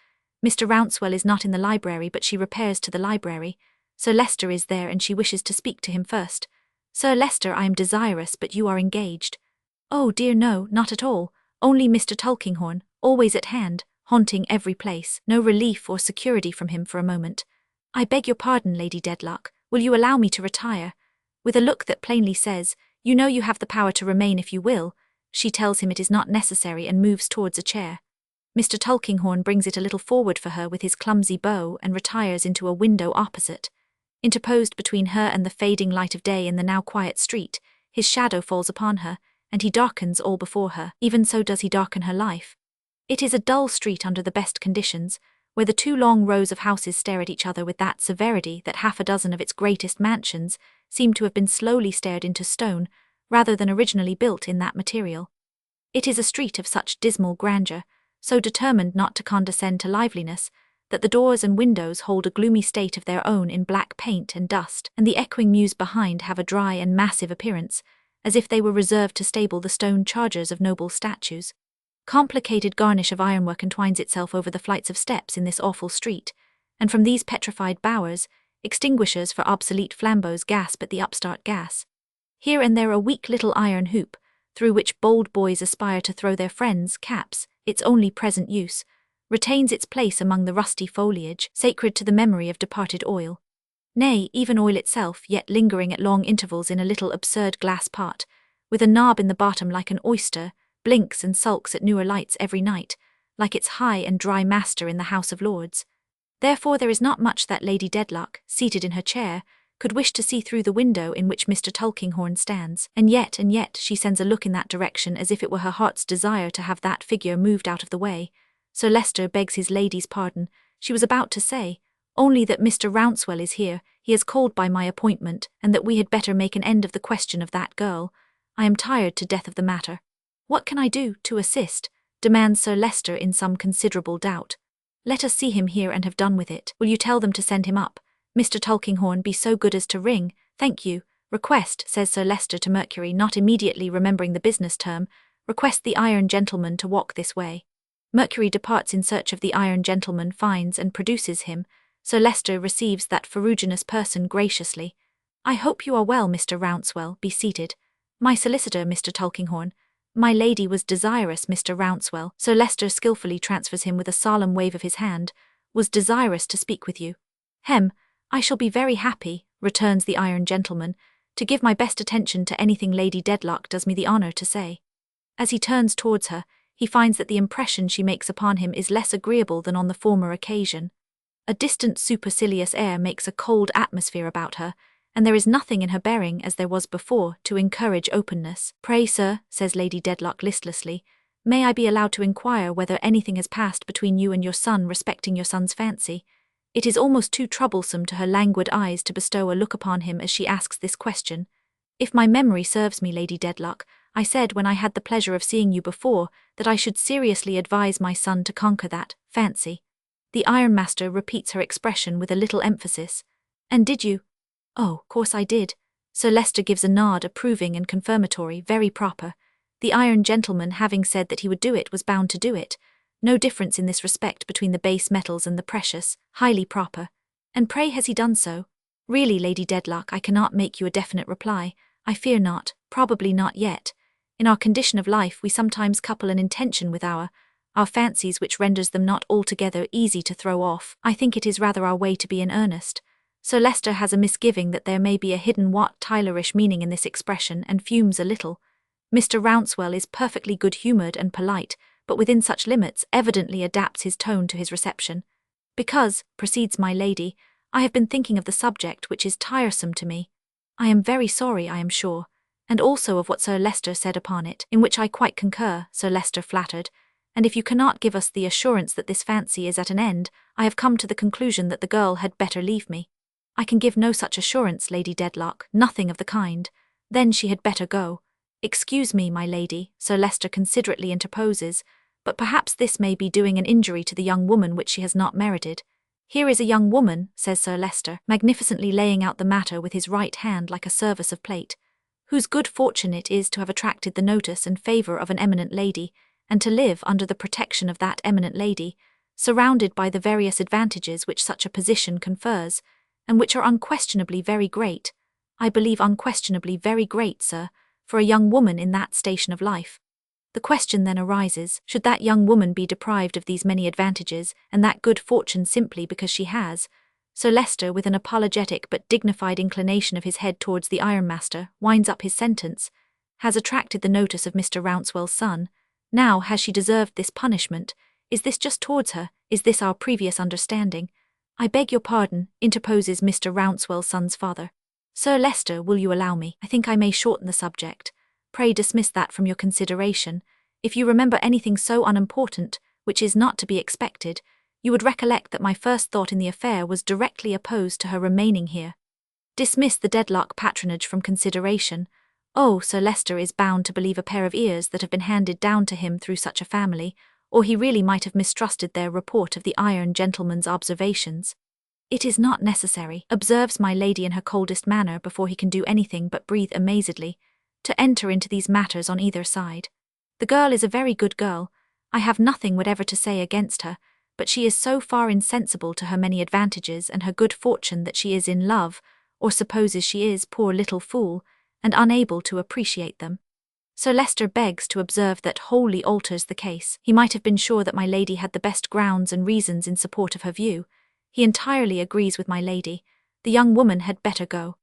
[SPEAKER 4] Mr. Rouncewell is not in the library, but she repairs to the library. Sir Leicester is there, and she wishes to speak to him first. "Sir Leicester, I am desirous, but you are engaged." "Oh dear, no, not at all. Only Mr. Tulkinghorn, always at hand, haunting every place. No relief or security from him for a moment." "I beg your pardon, Lady Dedlock. Will you allow me to retire?" With a look that plainly says, "You know you have the power to remain if you will," she tells him it is not necessary and moves towards a chair. Mr. Tulkinghorn brings it a little forward for her with his clumsy bow and retires into a window opposite. Interposed between her and the fading light of day in the now quiet street, his shadow falls upon her, and he darkens all before her. Even so does he darken her life. It is a dull street under the best conditions, where the two long rows of houses stare at each other with that severity that half a dozen of its greatest mansions seem to have been slowly stared into stone, rather than originally built in that material. It is a street of such dismal grandeur, so determined not to condescend to liveliness, that the doors and windows hold a gloomy state of their own in black paint and dust, and the echoing mews behind have a dry and massive appearance, as if they were reserved to stable the stone chargers of noble statues. Complicated garnish of ironwork entwines itself over the flights of steps in this awful street, and from these petrified bowers, extinguishers for obsolete flambeaux gasp at the upstart gas. Here and there a weak little iron hoop, through which bold boys aspire to throw their friends' caps, its only present use, retains its place among the rusty foliage, sacred to the memory of departed oil. Nay, even oil itself, yet lingering at long intervals in a little absurd glass pot, with a knob in the bottom like an oyster, blinks and sulks at newer lights every night, like its high and dry master in the House of Lords. Therefore there is not much that Lady Dedlock, seated in her chair, could wish to see through the window in which Mr. Tulkinghorn stands, and yet she sends a look in that direction as if it were her heart's desire to have that figure moved out of the way. Sir Leicester begs his lady's pardon. She was about to say, "Only that Mr. Rouncewell is here, he is called by my appointment, and that we had better make an end of the question of that girl. I am tired to death of the matter." "What can I do to assist?" demands Sir Leicester in some considerable doubt. "Let us see him here and have done with it. Will you tell them to send him up? Mr. Tulkinghorn, be so good as to ring." "Thank you. Request," says Sir Leicester to Mercury, not immediately remembering the business term, "request the iron gentleman to walk this way." Mercury departs in search of the iron gentleman, finds and produces him. Sir Leicester receives that ferruginous person graciously. "I hope you are well, Mr. Rouncewell. Be seated. My solicitor, Mr. Tulkinghorn." "My lady was desirous, Mr. Rouncewell," Sir Leicester skilfully transfers him with a solemn wave of his hand, "was desirous to speak with you." "Hem, I shall be very happy," returns the iron gentleman, "to give my best attention to anything Lady Dedlock does me the honour to say." As he turns towards her, he finds that the impression she makes upon him is less agreeable than on the former occasion. A distant supercilious air makes a cold atmosphere about her, and there is nothing in her bearing as there was before to encourage openness. "Pray, sir," says Lady Dedlock listlessly, May I be allowed to inquire whether anything has passed between you and your son respecting your son's fancy? It is almost too troublesome to her languid eyes to bestow a look upon him as she asks this question. If my memory serves me, Lady Dedlock, I said when I had the pleasure of seeing you before that I should seriously advise my son to conquer that fancy. The ironmaster repeats her expression with a little emphasis. And did you? Oh, course I did. Sir Leicester gives a nod, approving and confirmatory, very proper. The iron gentleman, having said that he would do it, was bound to do it. No difference in this respect between the base metals and the precious, highly proper. And pray has he done so? Really, Lady Dedlock, I cannot make you a definite reply. I fear not, probably not yet. In our condition of life we sometimes couple an intention with our fancies, which renders them not altogether easy to throw off. I think it is rather our way to be in earnest. Sir Leicester has a misgiving that there may be a hidden Wat Tylerish meaning in this expression, and fumes a little. Mr. Rouncewell is perfectly good-humoured and polite, but within such limits evidently adapts his tone to his reception. Because, proceeds my lady, I have been thinking of the subject, which is tiresome to me. I am very sorry, I am sure, and also of what Sir Leicester said upon it, in which I quite concur, Sir Leicester flattered, and if you cannot give us the assurance that this fancy is at an end, I have come to the conclusion that the girl had better leave me. I can give no such assurance, Lady Dedlock, nothing of the kind. Then she had better go. Excuse me, my lady, Sir Leicester considerately interposes, but perhaps this may be doing an injury to the young woman which she has not merited. Here is a young woman, says Sir Leicester, magnificently laying out the matter with his right hand like a service of plate, whose good fortune it is to have attracted the notice and favour of an eminent lady, and to live under the protection of that eminent lady, surrounded by the various advantages which such a position confers, and which are unquestionably very great, I believe unquestionably very great, sir, for a young woman in that station of life. The question then arises, should that young woman be deprived of these many advantages and that good fortune simply because she has? Sir Leicester, with an apologetic but dignified inclination of his head towards the ironmaster, winds up his sentence. Has attracted the notice of Mr. Rouncewell's son. Now, has she deserved this punishment? Is this just towards her? Is this our previous understanding? I beg your pardon, interposes Mr. Rouncewell's son's father. Sir Leicester, will you allow me? I think I may shorten the subject. Pray dismiss that from your consideration. If you remember anything so unimportant, which is not to be expected, you would recollect that my first thought in the affair was directly opposed to her remaining here. Dismiss the Dedlock patronage from consideration. Oh, Sir Leicester is bound to believe a pair of ears that have been handed down to him through such a family, or he really might have mistrusted their report of the iron gentleman's observations. It is not necessary, observes my lady in her coldest manner before he can do anything but breathe amazedly, to enter into these matters on either side. The girl is a very good girl. I have nothing whatever to say against her, but she is so far insensible to her many advantages and her good fortune that she is in love, or supposes she is, poor little fool, and unable to appreciate them. Sir Leicester begs to observe that wholly alters the case. He might have been sure that my lady had the best grounds and reasons in support of her view. He entirely agrees with my lady. The young woman had better go.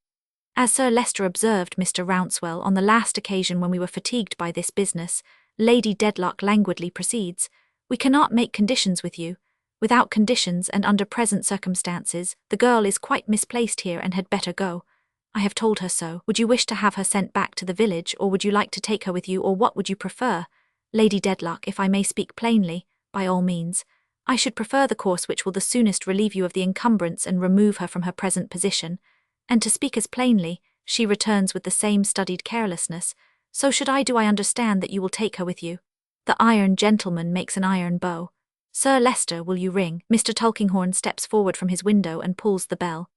[SPEAKER 4] As Sir Leicester observed, Mr. Rouncewell, on the last occasion when we were fatigued by this business, Lady Dedlock languidly proceeds, we cannot make conditions with you. Without conditions and under present circumstances, the girl is quite misplaced here and had better go. I have told her so. Would you wish to have her sent back to the village, or would you like to take her with you, or what would you prefer? Lady Dedlock, if I may speak plainly, by all means. I should prefer the course which will the soonest relieve you of the encumbrance and remove her from her present position. And to speak as plainly, she returns with the same studied carelessness, so should I do I understand that you will take her with you? The iron gentleman makes an iron bow. Sir Leicester, will you ring? Mr. Tulkinghorn steps forward from his window and pulls the bell.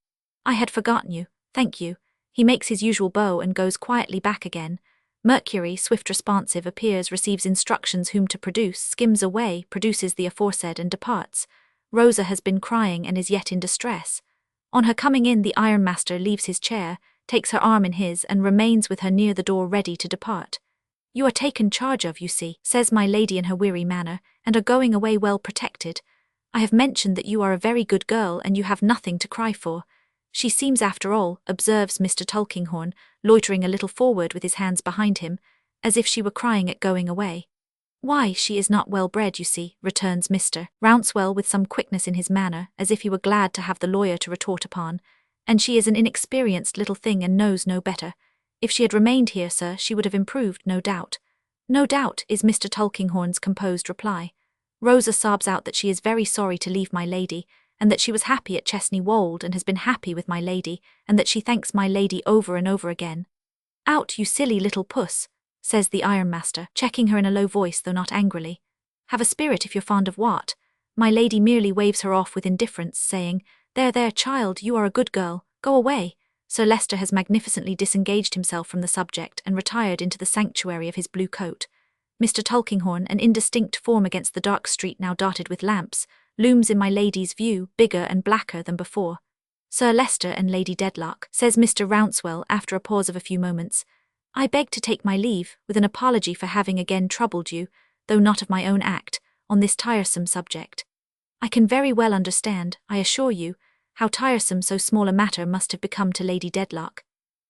[SPEAKER 4] I had forgotten you, thank you. He makes his usual bow and goes quietly back again. Mercury, swift responsive, appears, receives instructions whom to produce, skims away, produces the aforesaid and departs. Rosa has been crying and is yet in distress. On her coming in, the ironmaster leaves his chair, takes her arm in his, and remains with her near the door ready to depart. You are taken charge of, you see, says my lady in her weary manner, and are going away well protected. I have mentioned that you are a very good girl and you have nothing to cry for. She seems, after all, observes Mr. Tulkinghorn, loitering a little forward with his hands behind him, as if she were crying at going away. Why, she is not well bred, you see, returns Mr. Rouncewell with some quickness in his manner, as if he were glad to have the lawyer to retort upon, and she is an inexperienced little thing and knows no better. If she had remained here, sir, she would have improved, no doubt. No doubt, is Mr. Tulkinghorn's composed reply. Rosa sobs out that she is very sorry to leave my lady, and that she was happy at Chesney Wold and has been happy with my lady, and that she thanks my lady over and over again. Out, you silly little puss, says the ironmaster, checking her in a low voice though not angrily. Have a spirit if you're fond of what? My lady merely waves her off with indifference, saying, There, there, child, you are a good girl, go away. Sir Leicester has magnificently disengaged himself from the subject and retired into the sanctuary of his blue coat. Mr. Tulkinghorn, an indistinct form against the dark street now dotted with lamps, looms in my lady's view, bigger and blacker than before. Sir Leicester and Lady Dedlock, says Mr. Rouncewell after a pause of a few moments, I beg to take my leave, with an apology for having again troubled you, though not of my own act, on this tiresome subject. I can very well understand, I assure you, how tiresome so small a matter must have become to Lady Dedlock.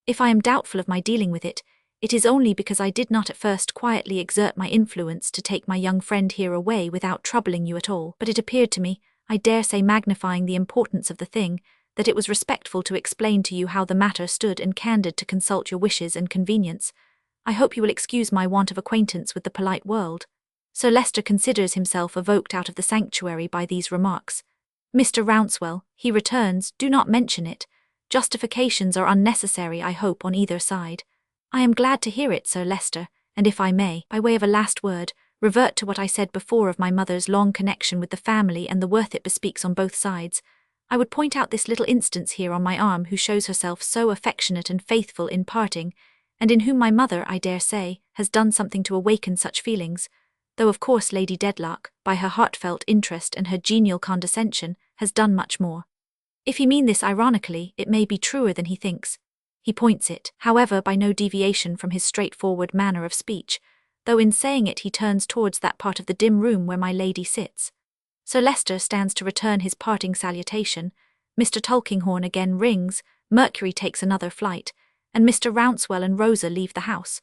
[SPEAKER 4] If I am doubtful of my dealing with it, it is only because I did not at first quietly exert my influence to take my young friend here away without troubling you at all, but it appeared to me, I dare say magnifying the importance of the thing, that it was respectful to explain to you how the matter stood and candid to consult your wishes and convenience. I hope you will excuse my want of acquaintance with the polite world. Sir Leicester considers himself evoked out of the sanctuary by these remarks. Mr. Rouncewell, he returns, do not mention it. Justifications are unnecessary, I hope, on either side. I am glad to hear it, Sir Leicester, and if I may, by way of a last word, revert to what I said before of my mother's long connection with the family and the worth it bespeaks on both sides, I would point out this little instance here on my arm who shows herself so affectionate and faithful in parting, and in whom my mother, I dare say, has done something to awaken such feelings, though of course Lady Dedlock, by her heartfelt interest and her genial condescension, has done much more. If he mean this ironically, it may be truer than he thinks. He points it, however, by no deviation from his straightforward manner of speech, though in saying it he turns towards that part of the dim room where my lady sits. Sir Leicester stands to return his parting salutation, Mr. Tulkinghorn again rings, Mercury takes another flight, and Mr. Rouncewell and Rosa leave the house.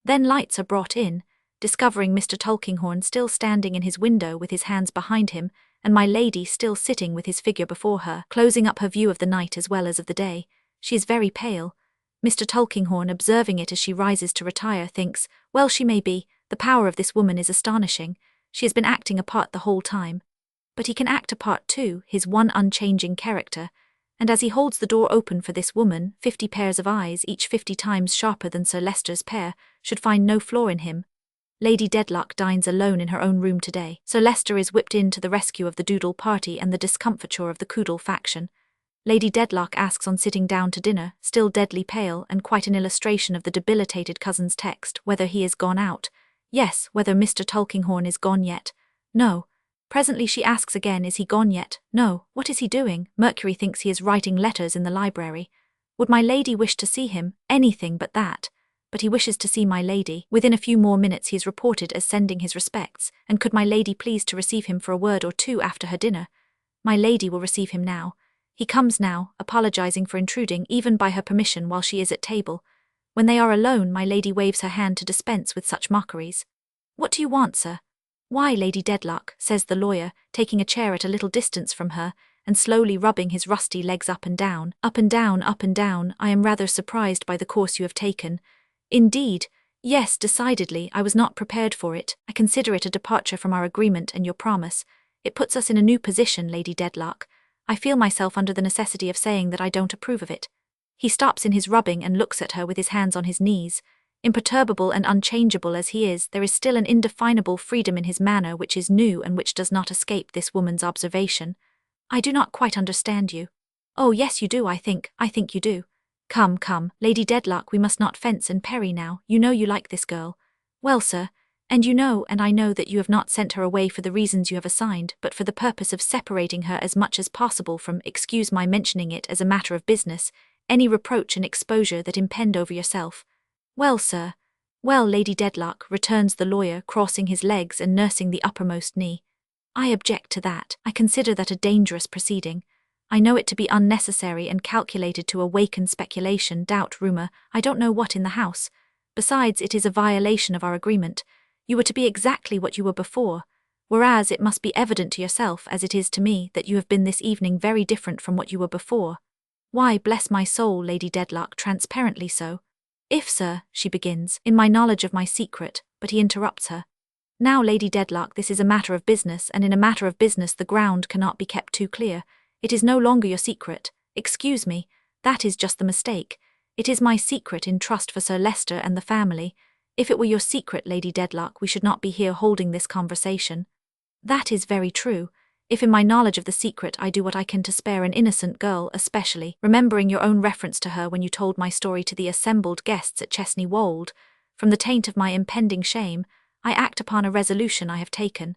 [SPEAKER 4] Then lights are brought in, discovering Mr. Tulkinghorn still standing in his window with his hands behind him, and my lady still sitting with his figure before her, closing up her view of the night as well as of the day. She is very pale. Mr. Tulkinghorn, observing it as she rises to retire, thinks, well, she may be, the power of this woman is astonishing. She has been acting a part the whole time. But he can act a part too, his one unchanging character, and as he holds the door open for this woman, 50 pairs of eyes, each 50 times sharper than Sir Leicester's pair, should find no flaw in him. Lady Dedlock dines alone in her own room today. Sir Leicester is whipped in to the rescue of the Doodle party and the discomfiture of the Coodle faction. Lady Dedlock asks on sitting down to dinner, still deadly pale and quite an illustration of the debilitated cousin's text, whether he is gone out. Yes, whether Mr. Tulkinghorn is gone yet. No. Presently she asks again, is he gone yet? No. What is he doing? Mercury thinks he is writing letters in the library. Would my lady wish to see him? Anything but that. But he wishes to see my lady. Within a few more minutes he is reported as sending his respects, and could my lady please to receive him for a word or two after her dinner? My lady will receive him now. He comes now, apologizing for intruding, even by her permission while she is at table. When they are alone, my lady waves her hand to dispense with such mockeries. What do you want, sir? Why, Lady Dedlock, says the lawyer, taking a chair at a little distance from her, and slowly rubbing his rusty legs up and down, up and down, up and down. I am rather surprised by the course you have taken. Indeed, yes, decidedly, I was not prepared for it. I consider it a departure from our agreement and your promise. It puts us in a new position, Lady Dedlock. I feel myself under the necessity of saying that I don't approve of it. He stops in his rubbing and looks at her with his hands on his knees. Imperturbable and unchangeable as he is, there is still an indefinable freedom in his manner which is new and which does not escape this woman's observation. I do not quite understand you. Oh, yes, you do, I think you do. Come, come, Lady Dedlock, we must not fence and parry now. You know you like this girl. Well, sir, and you know and I know that you have not sent her away for the reasons you have assigned, but for the purpose of separating her as much as possible from, excuse my mentioning it as a matter of business, any reproach and exposure that impend over yourself. Well, sir. Well, Lady Dedlock, returns the lawyer, crossing his legs and nursing the uppermost knee. I object to that. I consider that a dangerous proceeding. I know it to be unnecessary and calculated to awaken speculation, doubt, rumour, I don't know what in the house. Besides, it is a violation of our agreement. You were to be exactly what you were before, whereas it must be evident to yourself, as it is to me, that you have been this evening very different from what you were before. Why, bless my soul, Lady Dedlock, transparently so. If, sir, she begins, in my knowledge of my secret, but he interrupts her. Now, Lady Dedlock, this is a matter of business, and in a matter of business the ground cannot be kept too clear. It is no longer your secret. Excuse me, that is just the mistake. It is my secret in trust for Sir Leicester and the family. If it were your secret, Lady Dedlock, we should not be here holding this conversation. That is very true. If in my knowledge of the secret I do what I can to spare an innocent girl, especially, remembering your own reference to her when you told my story to the assembled guests at Chesney Wold, from the taint of my impending shame, I act upon a resolution I have taken.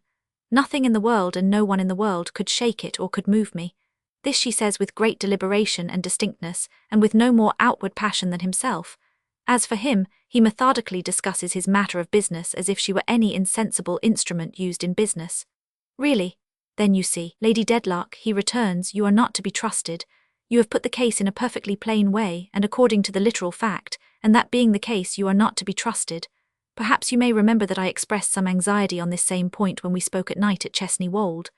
[SPEAKER 4] Nothing in the world and no one in the world could shake it or could move me. This she says with great deliberation and distinctness, and with no more outward passion than himself. As for him, he methodically discusses his matter of business as if she were any insensible instrument used in business. Really? Then you see, Lady Dedlock, he returns, you are not to be trusted. You have put the case in a perfectly plain way, and according to the literal fact, and that being the case, you are not to be trusted. Perhaps you may remember that I expressed some anxiety on this same point when we spoke at night at Chesney Wold.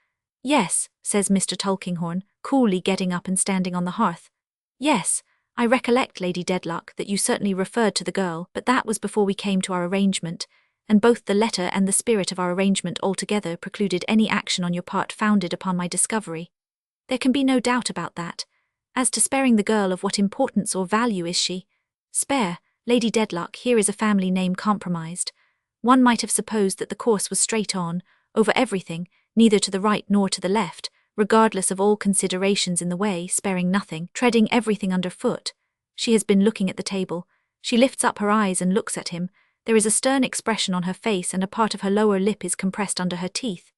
[SPEAKER 4] Yes, says Mr. Tulkinghorn, coolly getting up and standing on the hearth. Yes, I recollect, Lady Dedlock, that you certainly referred to the girl, but that was before we came to our arrangement, and both the letter and the spirit of our arrangement altogether precluded any action on your part founded upon my discovery. There can be no doubt about that. As to sparing the girl, of what importance or value is she? Spare, Lady Dedlock, here is a family name compromised. One might have supposed that the course was straight on, over everything, neither to the right nor to the left, regardless of all considerations in the way, sparing nothing, treading everything underfoot. She has been looking at the table. She lifts up her eyes and looks at him. There is a stern expression on her face and a part of her lower lip is compressed under her teeth.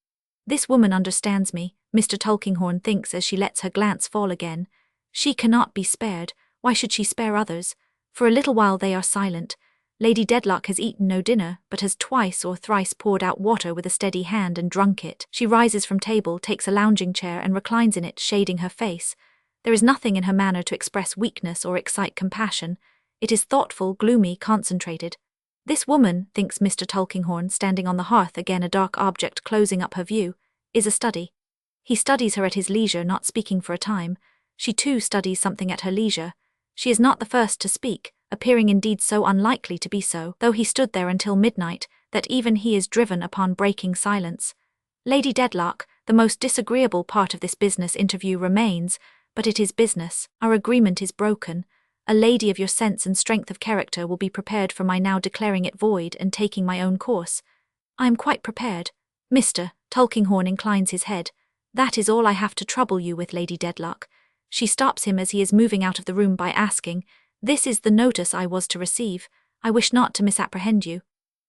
[SPEAKER 4] This woman understands me, Mr. Tulkinghorn thinks as she lets her glance fall again. She cannot be spared. Why should she spare others? For a little while they are silent. Lady Dedlock has eaten no dinner, but has twice or thrice poured out water with a steady hand and drunk it. She rises from table, takes a lounging chair and reclines in it, shading her face. There is nothing in her manner to express weakness or excite compassion. It is thoughtful, gloomy, concentrated. This woman, thinks Mr. Tulkinghorn, standing on the hearth, again a dark object closing up her view, is a study. He studies her at his leisure, not speaking for a time. She too studies something at her leisure. She is not the first to speak, appearing indeed so unlikely to be so, though he stood there until midnight, that even he is driven upon breaking silence. Lady Dedlock, the most disagreeable part of this business interview remains, but it is business. Our agreement is broken. A lady of your sense and strength of character will be prepared for my now declaring it void and taking my own course. I am quite prepared. Mr. Tulkinghorn inclines his head. That is all I have to trouble you with, Lady Dedlock. She stops him as he is moving out of the room by asking, "This is the notice I was to receive. I wish not to misapprehend you."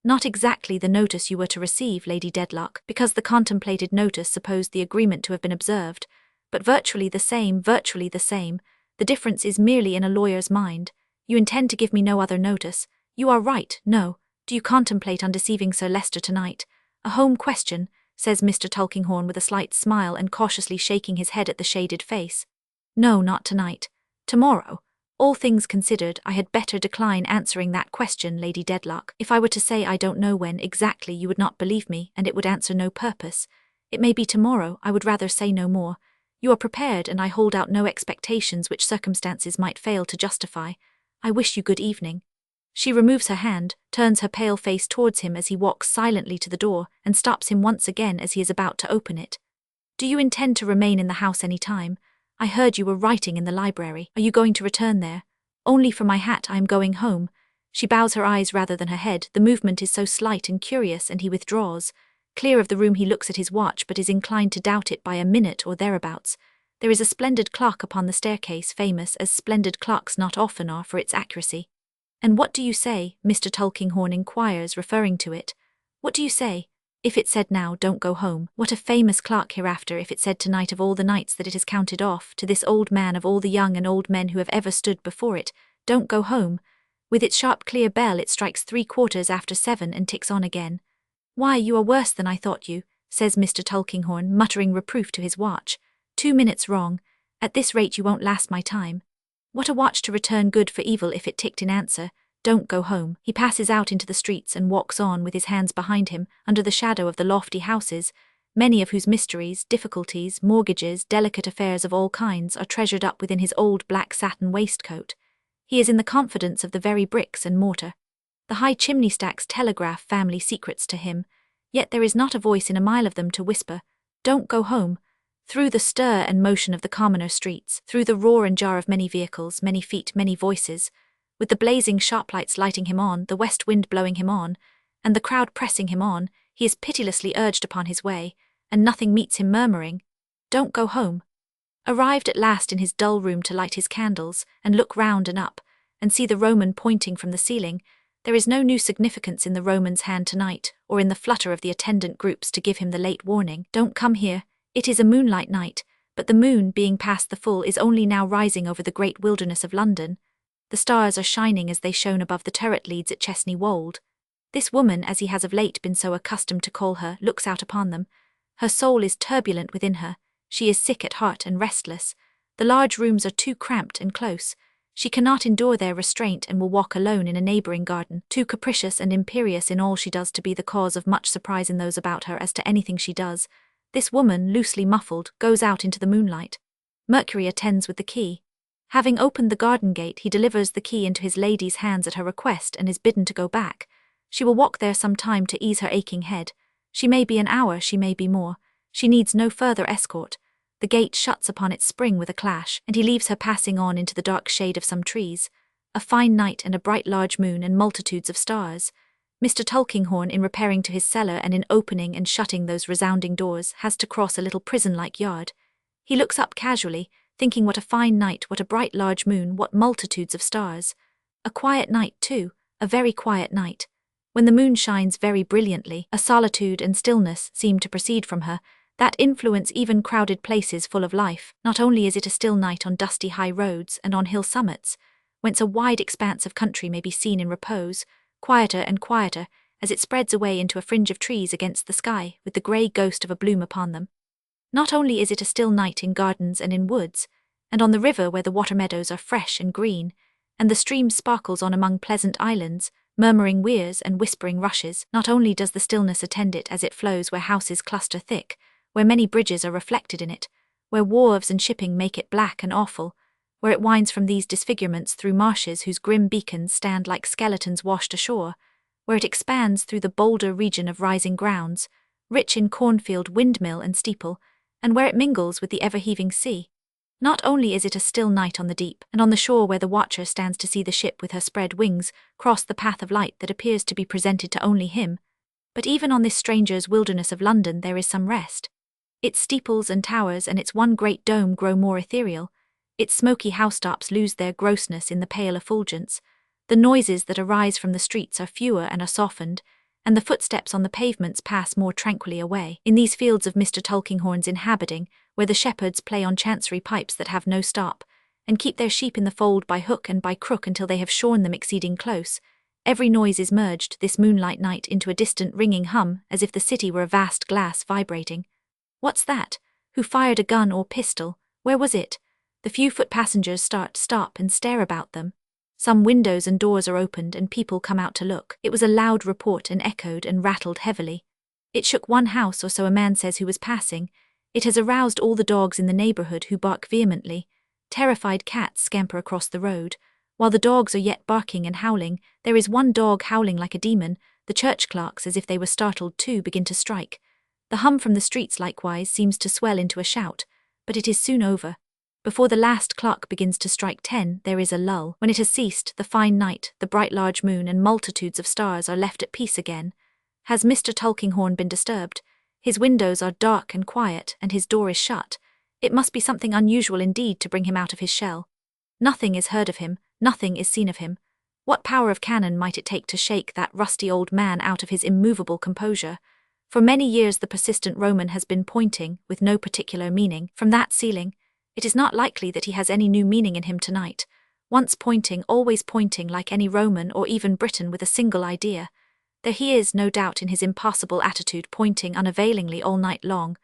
[SPEAKER 4] Not exactly the notice you were to receive, Lady Dedlock, because the contemplated notice supposed the agreement to have been observed, but virtually the same, virtually the same. The difference is merely in a lawyer's mind. You intend to give me no other notice. You are right, no. Do you contemplate undeceiving Sir Leicester tonight? A home question, says Mr. Tulkinghorn with a slight smile and cautiously shaking his head at the shaded face. No, not tonight. Tomorrow. All things considered, I had better decline answering that question, Lady Dedlock. If I were to say I don't know when exactly, you would not believe me, and it would answer no purpose. It may be tomorrow. I would rather say no more. You are prepared, and I hold out no expectations which circumstances might fail to justify. I wish you good evening. She removes her hand, turns her pale face towards him as he walks silently to the door, and stops him once again as he is about to open it. Do you intend to remain in the house any time? I heard you were writing in the library. Are you going to return there? Only for my hat, I am going home. She bows her eyes rather than her head. The movement is so slight and curious, and he withdraws. Clear of the room, he looks at his watch, but is inclined to doubt it by a minute or thereabouts. There is a splendid clock upon the staircase, famous as splendid clocks not often are for its accuracy. And what do you say? Mr. Tulkinghorn inquires, referring to it. What do you say? If it said now, don't go home, what a famous clock hereafter if it said tonight of all the nights that it has counted off, to this old man of all the young and old men who have ever stood before it, don't go home. With its sharp clear bell it strikes 7:75 and ticks on again. Why, you are worse than I thought you, says Mr. Tulkinghorn, muttering reproof to his watch. 2 minutes wrong. At this rate you won't last my time. What a watch to return good for evil if it ticked in answer. Don't go home. He passes out into the streets and walks on with his hands behind him, under the shadow of the lofty houses, many of whose mysteries, difficulties, mortgages, delicate affairs of all kinds are treasured up within his old black satin waistcoat. He is in the confidence of the very bricks and mortar. The high chimney stacks telegraph family secrets to him, yet there is not a voice in a mile of them to whisper, "Don't go home." Through the stir and motion of the commoner streets, through the roar and jar of many vehicles, many feet, many voices, with the blazing shop lights lighting him on, the west wind blowing him on, and the crowd pressing him on, he is pitilessly urged upon his way, and nothing meets him murmuring, "Don't go home." Arrived at last in his dull room to light his candles, and look round and up, and see the Roman pointing from the ceiling, there is no new significance in the Roman's hand tonight, or in the flutter of the attendant groups to give him the late warning, "Don't come here." It is a moonlight night, but the moon, being past the full, is only now rising over the great wilderness of London. The stars are shining as they shone above the turret leads at Chesney Wold. This woman, as he has of late been so accustomed to call her, looks out upon them. Her soul is turbulent within her. She is sick at heart and restless. The large rooms are too cramped and close. She cannot endure their restraint and will walk alone in a neighbouring garden, too capricious and imperious in all she does to be the cause of much surprise in those about her as to anything she does. This woman, loosely muffled, goes out into the moonlight. Mercury attends with the key. Having opened the garden gate, he delivers the key into his lady's hands at her request and is bidden to go back. She will walk there some time to ease her aching head. She may be an hour, she may be more. She needs no further escort. The gate shuts upon its spring with a clash, and he leaves her passing on into the dark shade of some trees. A fine night and a bright large moon and multitudes of stars. Mr. Tulkinghorn, in repairing to his cellar and in opening and shutting those resounding doors, has to cross a little prison-like yard. He looks up casually, thinking what a fine night, what a bright large moon, what multitudes of stars. A quiet night, too, a very quiet night. When the moon shines very brilliantly, a solitude and stillness seem to proceed from her, that influence even crowded places full of life. Not only is it a still night on dusty high roads and on hill summits, whence a wide expanse of country may be seen in repose, quieter and quieter, as it spreads away into a fringe of trees against the sky, with the grey ghost of a bloom upon them. Not only is it a still night in gardens and in woods, and on the river where the water meadows are fresh and green, and the stream sparkles on among pleasant islands, murmuring weirs and whispering rushes. Not only does the stillness attend it as it flows where houses cluster thick, where many bridges are reflected in it, where wharves and shipping make it black and awful, where it winds from these disfigurements through marshes whose grim beacons stand like skeletons washed ashore, where it expands through the bolder region of rising grounds, rich in cornfield, windmill and steeple, and where it mingles with the ever-heaving sea. Not only is it a still night on the deep, and on the shore where the watcher stands to see the ship with her spread wings cross the path of light that appears to be presented to only him, but even on this stranger's wilderness of London there is some rest. Its steeples and towers and its one great dome grow more ethereal. Its smoky housetops lose their grossness in the pale effulgence. The noises that arise from the streets are fewer and are softened, and the footsteps on the pavements pass more tranquilly away. In these fields of Mr. Tulkinghorn's inhabiting, where the shepherds play on chancery pipes that have no stop, and keep their sheep in the fold by hook and by crook until they have shorn them exceeding close, every noise is merged, this moonlight night, into a distant ringing hum, as if the city were a vast glass vibrating. What's that? Who fired a gun or pistol? Where was it? The few foot passengers stop and stare about them. Some windows and doors are opened and people come out to look. It was a loud report and echoed and rattled heavily. It shook one house, or so a man says who was passing. It has aroused all the dogs in the neighbourhood, who bark vehemently. Terrified cats scamper across the road. While the dogs are yet barking and howling, there is one dog howling like a demon. The church clerks, as if they were startled too, begin to strike. The hum from the streets likewise seems to swell into a shout, but it is soon over. Before the last clock begins to strike 10, there is a lull. When it has ceased, the fine night, the bright large moon and multitudes of stars are left at peace again. Has Mr. Tulkinghorn been disturbed? His windows are dark and quiet, and his door is shut. It must be something unusual indeed to bring him out of his shell. Nothing is heard of him, nothing is seen of him. What power of cannon might it take to shake that rusty old man out of his immovable composure? For many years the persistent Roman has been pointing, with no particular meaning, from that ceiling. It is not likely that he has any new meaning in him tonight. Once pointing, always pointing, like any Roman or even Briton with a single idea. There he is, no doubt, in his impossible attitude, pointing unavailingly all night long.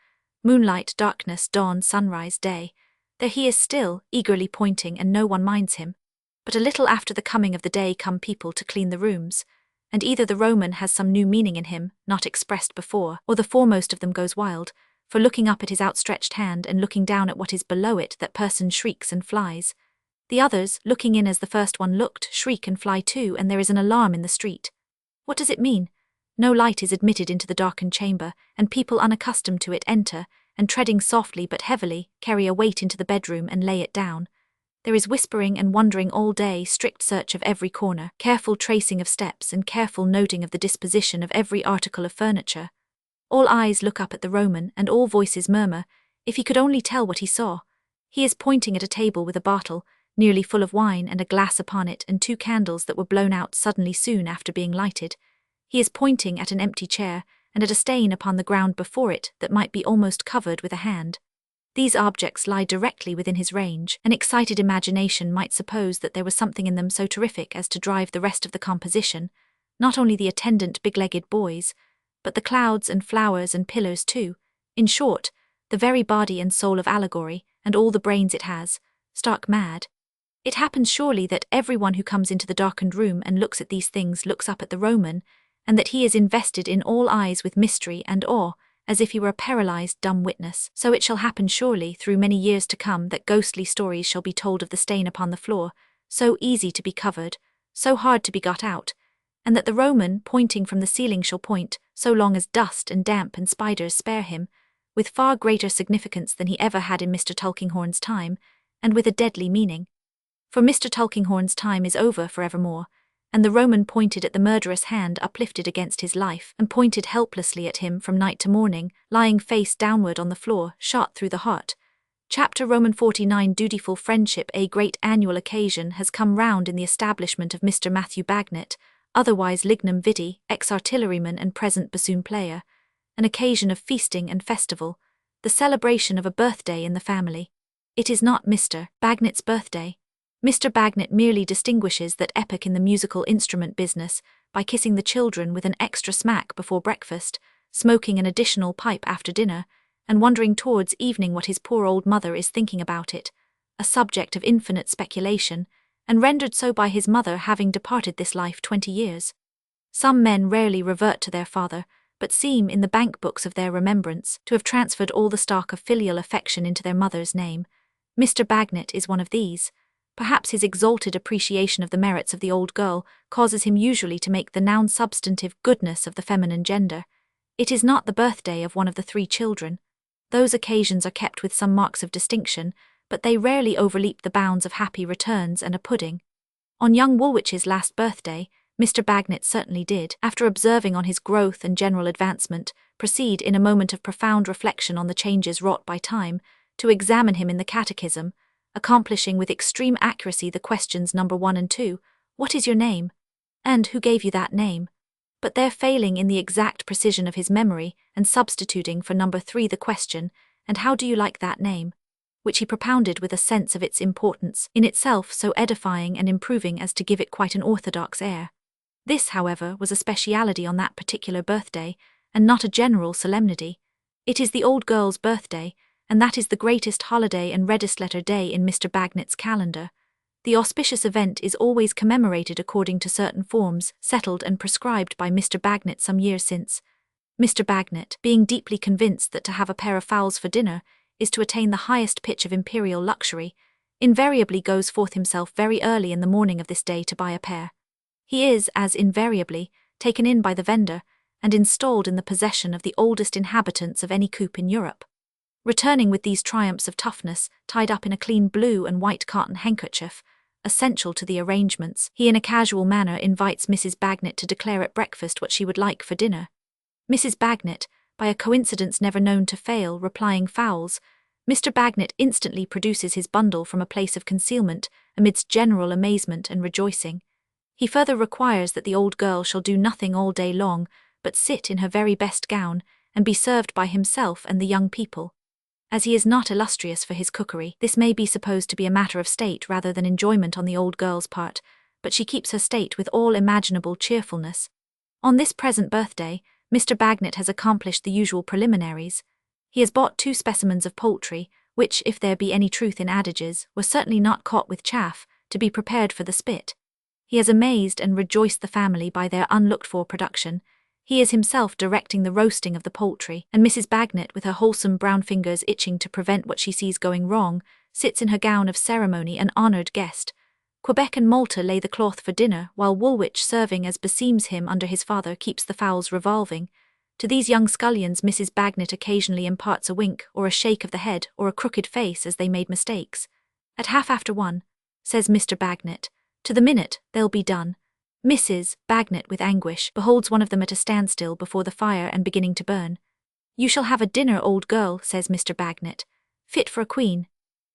[SPEAKER 4] Moonlight, darkness, dawn, sunrise, day. There he is still, eagerly pointing, and no one minds him. But a little after the coming of the day come people to clean the rooms. And either the Roman has some new meaning in him, not expressed before, or the foremost of them goes wild, for looking up at his outstretched hand and looking down at what is below it, that person shrieks and flies. The others, looking in as the first one looked, shriek and fly too, and there is an alarm in the street. What does it mean? No light is admitted into the darkened chamber, and people unaccustomed to it enter, and treading softly but heavily, carry a weight into the bedroom and lay it down. There is whispering and wondering all day, strict search of every corner, careful tracing of steps and careful noting of the disposition of every article of furniture. All eyes look up at the Roman, and all voices murmur, if he could only tell what he saw. He is pointing at a table with a bottle, nearly full of wine, and a glass upon it, and 2 candles that were blown out suddenly soon after being lighted. He is pointing at an empty chair, and at a stain upon the ground before it that might be almost covered with a hand. These objects lie directly within his range. An excited imagination might suppose that there was something in them so terrific as to drive the rest of the composition, not only the attendant big-legged boys, but the clouds and flowers and pillars too, in short, the very body and soul of allegory, and all the brains it has, stark mad. It happens surely that everyone who comes into the darkened room and looks at these things looks up at the Roman, and that he is invested in all eyes with mystery and awe, as if he were a paralyzed dumb witness. So it shall happen surely through many years to come that ghostly stories shall be told of the stain upon the floor, so easy to be covered, so hard to be got out, and that the Roman, pointing from the ceiling, shall point, so long as dust and damp and spiders spare him, with far greater significance than he ever had in Mr. Tulkinghorn's time, and with a deadly meaning. For Mr. Tulkinghorn's time is over for evermore, and the Roman pointed at the murderous hand uplifted against his life, and pointed helplessly at him from night to morning, lying face downward on the floor, shot through the heart. Chapter Roman 49. Dutiful friendship. A great annual occasion has come round in the establishment of Mr. Matthew Bagnet, otherwise Lignum Vitae, ex-artilleryman and present bassoon-player, an occasion of feasting and festival, the celebration of a birthday in the family. It is not Mr. Bagnet's birthday. Mr. Bagnet merely distinguishes that epoch in the musical instrument business by kissing the children with an extra smack before breakfast, smoking an additional pipe after dinner, and wondering towards evening what his poor old mother is thinking about it, a subject of infinite speculation, and rendered so by his mother having departed this life 20 years. Some men rarely revert to their father, but seem, in the bank books of their remembrance, to have transferred all the stock of filial affection into their mother's name. Mr. Bagnet is one of these. Perhaps his exalted appreciation of the merits of the old girl causes him usually to make the noun substantive goodness of the feminine gender. It is not the birthday of one of the 3 children. Those occasions are kept with some marks of distinction, but they rarely overleap the bounds of happy returns and a pudding. On young Woolwich's last birthday, Mr. Bagnet certainly did, after observing on his growth and general advancement, proceed in a moment of profound reflection on the changes wrought by time, to examine him in the catechism, accomplishing with extreme accuracy the questions number 1 and 2, what is your name? And who gave you that name? But there failing in the exact precision of his memory, and substituting for number 3 the question, and how do you like that name? Which he propounded with a sense of its importance, in itself so edifying and improving as to give it quite an orthodox air. This, however, was a speciality on that particular birthday, and not a general solemnity. It is the old girl's birthday, and that is the greatest holiday and reddest letter day in Mr. Bagnet's calendar. The auspicious event is always commemorated according to certain forms, settled and prescribed by Mr. Bagnet some years since. Mr. Bagnet, being deeply convinced that to have a pair of fowls for dinner is to attain the highest pitch of imperial luxury, invariably goes forth himself very early in the morning of this day to buy a pair. He is, as invariably, taken in by the vendor, and installed in the possession of the oldest inhabitants of any coop in Europe. Returning with these triumphs of toughness, tied up in a clean blue and white cotton handkerchief, essential to the arrangements, he in a casual manner invites Mrs. Bagnet to declare at breakfast what she would like for dinner. Mrs. Bagnet, by a coincidence never known to fail, replying fowls, Mr. Bagnet instantly produces his bundle from a place of concealment, amidst general amazement and rejoicing. He further requires that the old girl shall do nothing all day long, but sit in her very best gown, and be served by himself and the young people. As he is not illustrious for his cookery, this may be supposed to be a matter of state rather than enjoyment on the old girl's part, but she keeps her state with all imaginable cheerfulness. On this present birthday, Mr. Bagnet has accomplished the usual preliminaries. He has bought 2 specimens of poultry, which, if there be any truth in adages, were certainly not caught with chaff, to be prepared for the spit. He has amazed and rejoiced the family by their unlooked-for production. He is himself directing the roasting of the poultry, and Mrs. Bagnet, with her wholesome brown fingers itching to prevent what she sees going wrong, sits in her gown of ceremony, an honoured guest. Quebec and Malta lay the cloth for dinner, while Woolwich, serving as beseems him under his father, keeps the fowls revolving. To these young scullions Mrs. Bagnet occasionally imparts a wink, or a shake of the head, or a crooked face as they made mistakes. At 1:30, says Mr. Bagnet, to the minute, they'll be done. Mrs. Bagnet, with anguish, beholds one of them at a standstill before the fire and beginning to burn. You shall have a dinner, old girl, says Mr. Bagnet, fit for a queen.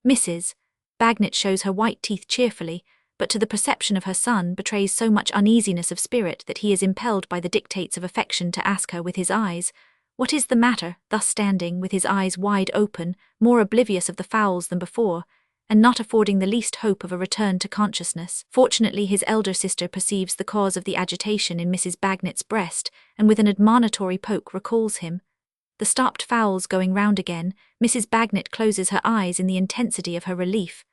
[SPEAKER 4] Mrs. Bagnet shows her white teeth cheerfully, but to the perception of her son betrays so much uneasiness of spirit that he is impelled by the dictates of affection to ask her with his eyes, what is the matter, thus standing with his eyes wide open, more oblivious of the fowls than before, and not affording the least hope of a return to consciousness. Fortunately his elder sister perceives the cause of the agitation in Mrs. Bagnet's breast, and with an admonitory poke recalls him. The stopped fowls going round again, Mrs. Bagnet closes her eyes in the intensity of her relief.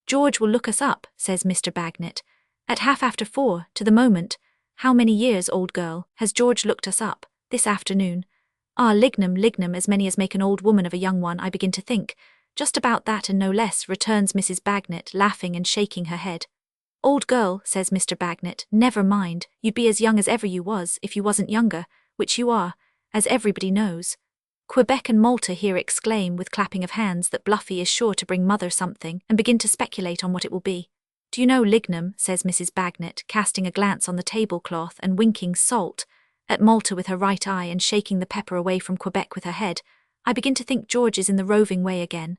[SPEAKER 4] George will look us up, says Mr. Bagnet. At 4:30, to the moment. How many years, old girl, has George looked us up? This afternoon. Ah, lignum, as many as make an old woman of a young one, I begin to think. Just about that and no less, returns Mrs. Bagnet, laughing and shaking her head. Old girl, says Mr. Bagnet, never mind, you'd be as young as ever you was, if you wasn't younger, which you are, as everybody knows. Quebec and Malta here exclaim with clapping of hands that Bluffy is sure to bring mother something, and begin to speculate on what it will be. Do you know, lignum, says Mrs. Bagnet, casting a glance on the tablecloth and winking salt at Malta with her right eye and shaking the pepper away from Quebec with her head, I begin to think George is in the roving way again.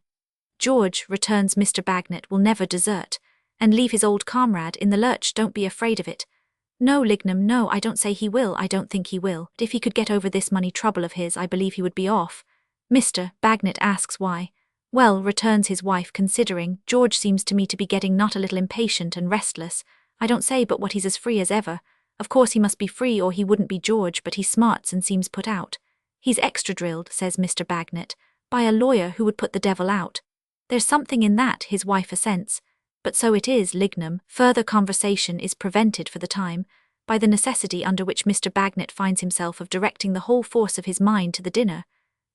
[SPEAKER 4] George, returns Mr. Bagnet, will never desert, and leave his old comrade in the lurch, don't be afraid of it. No, lignum, no, I don't say he will, I don't think he will. If he could get over this money trouble of his, I believe he would be off. Mr. Bagnet asks why. Well, returns his wife, considering, George seems to me to be getting not a little impatient and restless. I don't say but what he's as free as ever. Of course he must be free or he wouldn't be George, but he smarts and seems put out. He's extra drilled, says Mr. Bagnet, by a lawyer who would put the devil out. There's something in that, his wife assents. But so it is, lignum. Further conversation is prevented for the time, by the necessity under which Mr. Bagnet finds himself of directing the whole force of his mind to the dinner,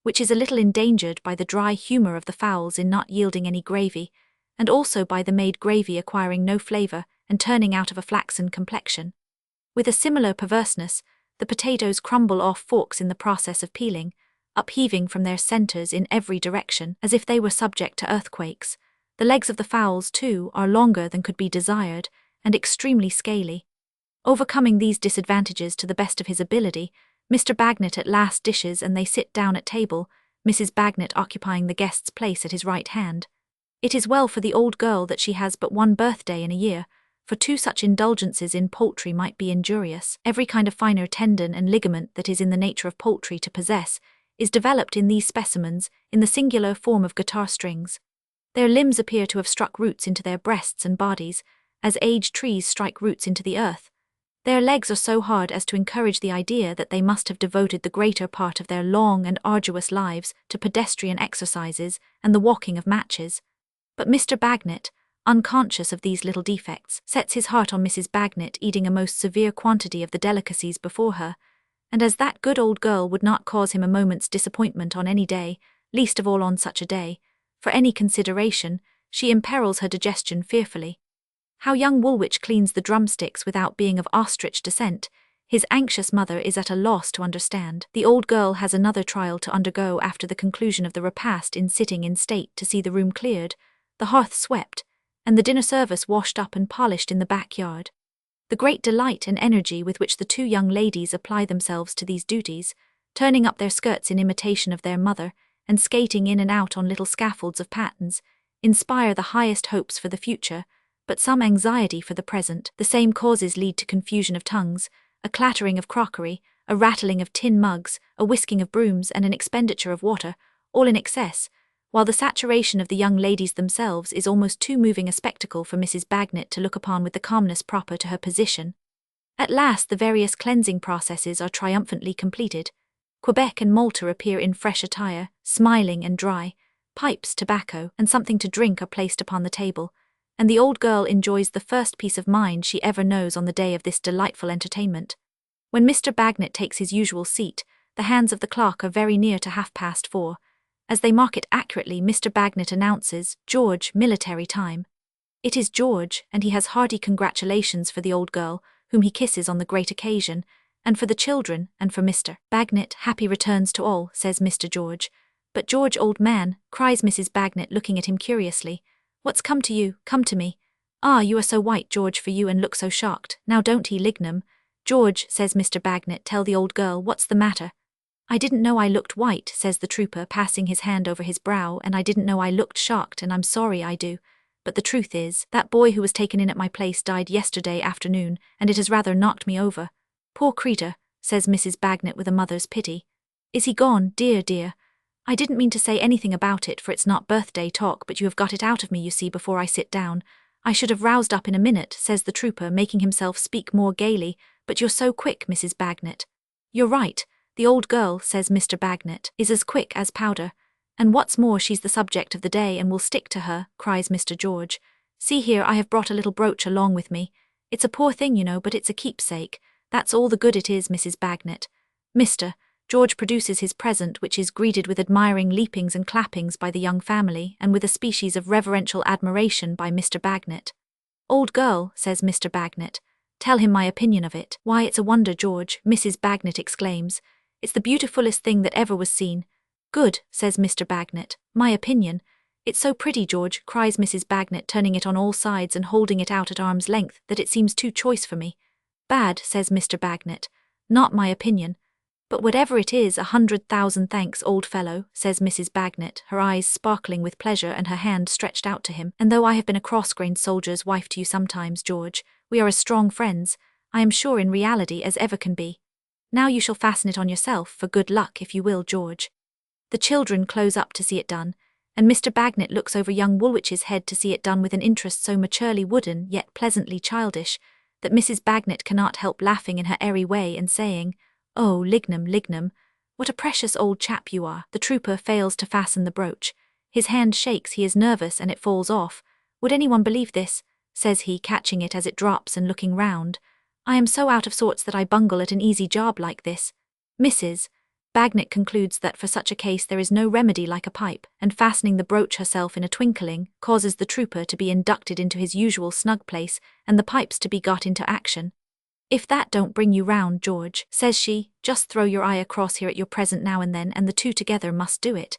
[SPEAKER 4] which is a little endangered by the dry humour of the fowls in not yielding any gravy, and also by the made gravy acquiring no flavour and turning out of a flaxen complexion. With a similar perverseness, the potatoes crumble off forks in the process of peeling, upheaving from their centres in every direction, as if they were subject to earthquakes. The legs of the fowls, too, are longer than could be desired, and extremely scaly. Overcoming these disadvantages to the best of his ability, Mr. Bagnet at last dishes and they sit down at table, Mrs. Bagnet occupying the guest's place at his right hand. It is well for the old girl that she has but one birthday in a year, for two such indulgences in poultry might be injurious. Every kind of finer tendon and ligament that is in the nature of poultry to possess is developed in these specimens in the singular form of guitar strings. Their limbs appear to have struck roots into their breasts and bodies, as aged trees strike roots into the earth. Their legs are so hard as to encourage the idea that they must have devoted the greater part of their long and arduous lives to pedestrian exercises and the walking of matches. But Mr. Bagnet, unconscious of these little defects, sets his heart on Mrs. Bagnet eating a most severe quantity of the delicacies before her, and as that good old girl would not cause him a moment's disappointment on any day, least of all on such a day, for any consideration, she imperils her digestion fearfully. How young Woolwich cleans the drumsticks without being of ostrich descent, his anxious mother is at a loss to understand. The old girl has another trial to undergo after the conclusion of the repast in sitting in state to see the room cleared, the hearth swept, and the dinner service washed up and polished in the backyard. The great delight and energy with which the two young ladies apply themselves to these duties, turning up their skirts in imitation of their mother, and skating in and out on little scaffolds of pattens, inspire the highest hopes for the future, but some anxiety for the present. The same causes lead to confusion of tongues, a clattering of crockery, a rattling of tin mugs, a whisking of brooms, and an expenditure of water, all in excess, while the saturation of the young ladies themselves is almost too moving a spectacle for Mrs. Bagnet to look upon with the calmness proper to her position. At last the various cleansing processes are triumphantly completed. Quebec and Malta appear in fresh attire, smiling and dry. Pipes, tobacco, and something to drink are placed upon the table, and the old girl enjoys the first peace of mind she ever knows on the day of this delightful entertainment. When Mr. Bagnet takes his usual seat, the hands of the clock are very near to 4:30, As they mark it accurately, Mr. Bagnet announces, "George, military time." It is George, and he has hearty congratulations for the old girl, whom he kisses on the great occasion, and for the children, and for Mr. Bagnet. "Happy returns to all," says Mr. George. "But George, old man," cries Mrs. Bagnet, looking at him curiously, "what's come to you? Come to me. Ah, you are so white, George, for you, and look so shocked. Now don't he, Lignum?" "George," says Mr. Bagnet, "tell the old girl, what's the matter?" "I didn't know I looked white," says the trooper, passing his hand over his brow, "and I didn't know I looked shocked, and I'm sorry I do. But the truth is, that boy who was taken in at my place died yesterday afternoon, and it has rather knocked me over." "Poor creature," says Mrs. Bagnet with a mother's pity. "Is he gone, dear, dear? I didn't mean to say anything about it, for it's not birthday talk, but you have got it out of me, you see, before I sit down. I should have roused up in a minute," says the trooper, making himself speak more gaily, "but you're so quick, Mrs. Bagnet." "You're right. The old girl," says Mr. Bagnet, "is as quick as powder. And what's more, she's the subject of the day and will stick to her," cries Mr. George. "See here, I have brought a little brooch along with me. It's a poor thing, you know, but it's a keepsake. That's all the good it is, Mrs. Bagnet." Mr. George produces his present, which is greeted with admiring leapings and clappings by the young family, and with a species of reverential admiration by Mr. Bagnet. "Old girl," says Mr. Bagnet, "tell him my opinion of it." "Why, it's a wonder, George," Mrs. Bagnet exclaims. "It's the beautifulest thing that ever was seen." "Good," says Mr. Bagnet, "my opinion." "It's so pretty, George," cries Mrs. Bagnet, turning it on all sides and holding it out at arm's length, "that it seems too choice for me." "Bad," says Mr. Bagnet. "Not my opinion." "But whatever it is, 100,000 thanks, old fellow," says Mrs. Bagnet, her eyes sparkling with pleasure and her hand stretched out to him. "And though I have been a cross-grained soldier's wife to you sometimes, George, we are as strong friends, I am sure in reality, as ever can be. Now you shall fasten it on yourself, for good luck, if you will, George." The children close up to see it done, and Mr. Bagnet looks over young Woolwich's head to see it done with an interest so maturely wooden, yet pleasantly childish, that Mrs. Bagnet cannot help laughing in her airy way and saying, "Oh, Lignum, Lignum, what a precious old chap you are." The trooper fails to fasten the brooch. His hand shakes, he is nervous, and it falls off. "Would anyone believe this?" says he, catching it as it drops and looking round. "I am so out of sorts that I bungle at an easy job like this." Mrs. Bagnet concludes that for such a case there is no remedy like a pipe, and fastening the brooch herself in a twinkling, causes the trooper to be inducted into his usual snug place, and the pipes to be got into action. "If that don't bring you round, George," says she, "just throw your eye across here at your present now and then, and the two together must do it."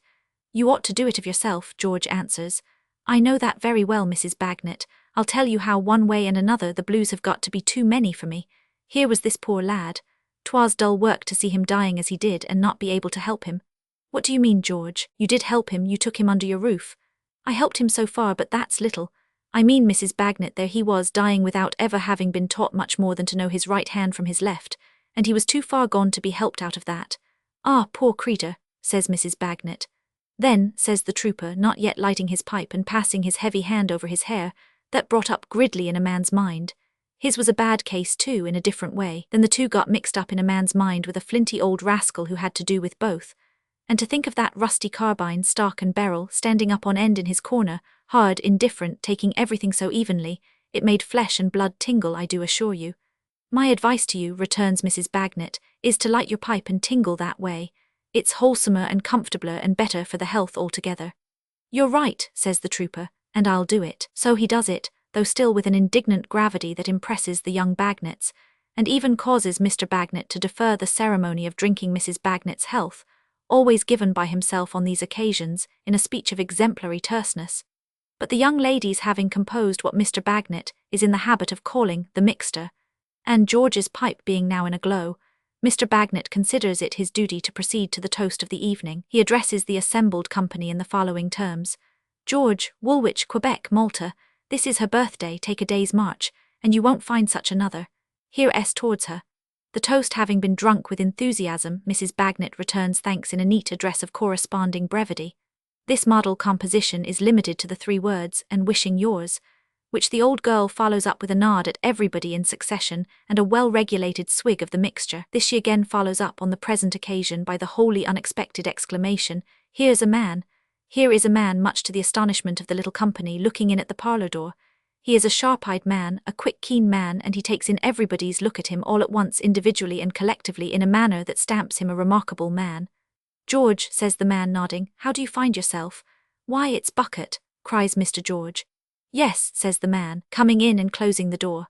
[SPEAKER 4] "You ought to do it of yourself," George answers. "I know that very well, Mrs. Bagnet. I'll tell you how one way and another the blues have got to be too many for me. Here was this poor lad. 'Twas dull work to see him dying as he did and not be able to help him." "What do you mean, George? You did help him, you took him under your roof." "I helped him so far, but that's little. I mean, Mrs. Bagnet, there he was, dying without ever having been taught much more than to know his right hand from his left, and he was too far gone to be helped out of that." "Ah, poor creature," says Mrs. Bagnet. "Then," says the trooper, not yet lighting his pipe and passing his heavy hand over his hair, "that brought up Gridley in a man's mind. His was a bad case too, in a different way. Then the two got mixed up in a man's mind with a flinty old rascal who had to do with both. And to think of that rusty carbine, stock and barrel, standing up on end in his corner, hard, indifferent, taking everything so evenly, it made flesh and blood tingle, I do assure you." "My advice to you," returns Mrs. Bagnet, "is to light your pipe and tingle that way. It's wholesomer and comfortabler and better for the health altogether." "You're right," says the trooper, "and I'll do it." So he does it, though still with an indignant gravity that impresses the young Bagnets, and even causes Mr. Bagnet to defer the ceremony of drinking Mrs. Bagnet's health, always given by himself on these occasions, in a speech of exemplary terseness. But the young ladies having composed what Mr. Bagnet is in the habit of calling the mixture, and George's pipe being now in a glow, Mr. Bagnet considers it his duty to proceed to the toast of the evening. He addresses the assembled company in the following terms: "George, Woolwich, Quebec, Malta, this is her birthday, take a day's march, and you won't find such another. Here S towards her." The toast having been drunk with enthusiasm, Mrs. Bagnet returns thanks in a neat address of corresponding brevity. This model composition is limited to the 3 words, "and wishing yours," which the old girl follows up with a nod at everybody in succession and a well-regulated swig of the mixture. This she again follows up on the present occasion by the wholly unexpected exclamation, "Here's a man." Here is a man, much to the astonishment of the little company, looking in at the parlour door. He is a sharp-eyed man, a quick, keen man, and he takes in everybody's look at him all at once, individually and collectively, in a manner that stamps him a remarkable man. George, says the man, nodding, how do you find yourself? Why, it's Bucket, cries Mr. George. Yes, says the man, coming in and closing the door.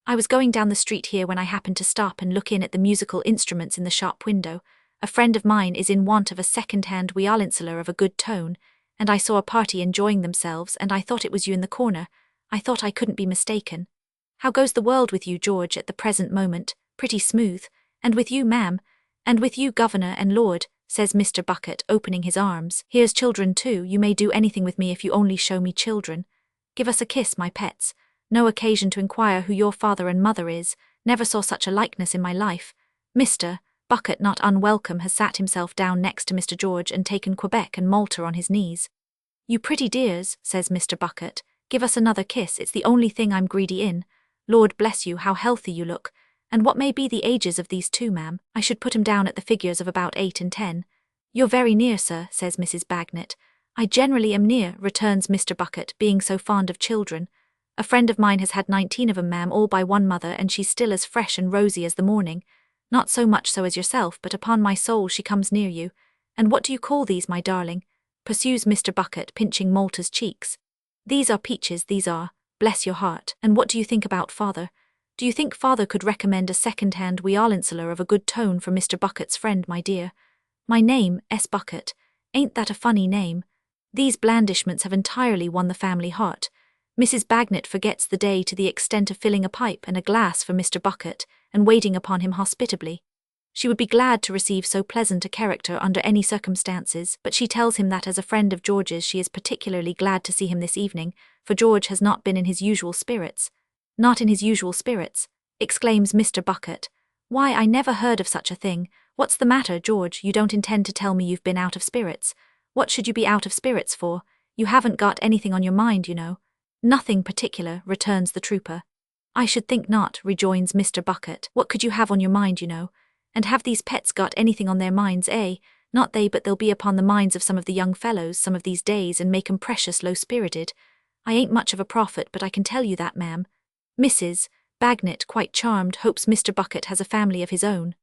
[SPEAKER 4] I was going down the street here when I happened to stop and look in at the musical instruments in the shop window. A friend of mine is in want of a second-hand violoncello of a good tone, and I saw a party enjoying themselves, and I thought it was you in the corner. I thought I couldn't be mistaken. How goes the world with you, George, at the present moment? Pretty smooth. And with you, ma'am? And with you, governor and lord, says Mr. Bucket, opening his arms. Here's children too. You may do anything with me if you only show me children. Give us a kiss, my pets. No occasion to inquire who your father and mother is. Never saw such a likeness in my life. Mr. Bucket, not unwelcome, has sat himself down next to Mr. George and taken Quebec and Malta on his knees. You pretty dears, says Mr. Bucket, give us another kiss. It's the only thing I'm greedy in. Lord bless you, how healthy you look. And what may be the ages of these two, ma'am? I should put 'em down at the figures of about 8 and 10. You're very near, sir, says Mrs. Bagnet. I generally am near, returns Mr. Bucket, being so fond of children. A friend of mine has had 19 of 'em, ma'am, all by one mother, and she's still as fresh and rosy as the morning. Not so much so as yourself, but upon my soul she comes near you. And what do you call these, my darling? Pursues Mr. Bucket, pinching Malta's cheeks. These are peaches, these are. Bless your heart. And what do you think about father? Do you think father could recommend a second-hand violoncello of a good tone for Mr. Bucket's friend, my dear? My name, S. Bucket. Ain't that a funny name? These blandishments have entirely won the family heart. Mrs. Bagnet forgets the day to the extent of filling a pipe and a glass for Mr. Bucket, and waiting upon him hospitably. She would be glad to receive so pleasant a character under any circumstances, but she tells him that as a friend of George's she is particularly glad to see him this evening, for George has not been in his usual spirits. Not in his usual spirits, exclaims Mr. Bucket. Why, I never heard of such a thing. What's the matter, George? You don't intend to tell me you've been out of spirits? What should you be out of spirits for? You haven't got anything on your mind, you know. Nothing particular, returns the trooper. I should think not, rejoins Mr. Bucket. What could you have on your mind, you know? And have these pets got anything on their minds, eh? Not they, but they'll be upon the minds of some of the young fellows some of these days and make 'em precious low-spirited. I ain't much of a prophet, but I can tell you that, ma'am. Mrs. Bagnet, quite charmed, hopes Mr. Bucket has a family of his own.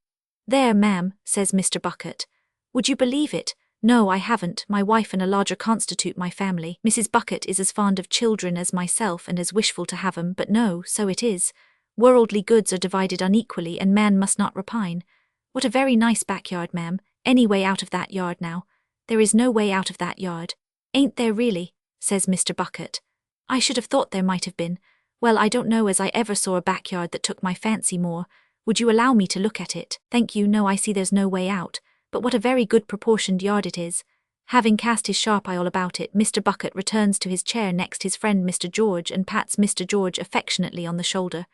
[SPEAKER 4] There, ma'am, says Mr. Bucket. Would you believe it? No, I haven't. My wife and a lodger constitute my family. Mrs. Bucket is as fond of children as myself and as wishful to have 'em, but no, so it is. Worldly goods are divided unequally, and man must not repine. What a very nice backyard, ma'am. Any way out of that yard now? There is no way out of that yard. Ain't there really? Says Mr. Bucket. I should have thought there might have been. Well, I don't know as I ever saw a backyard that took my fancy more. Would you allow me to look at it? Thank you, no, I see there's no way out. But what a very good proportioned yard it is. Having cast his sharp eye all about it, Mr. Bucket returns to his chair next his friend Mr. George and pats Mr. George affectionately on the shoulder.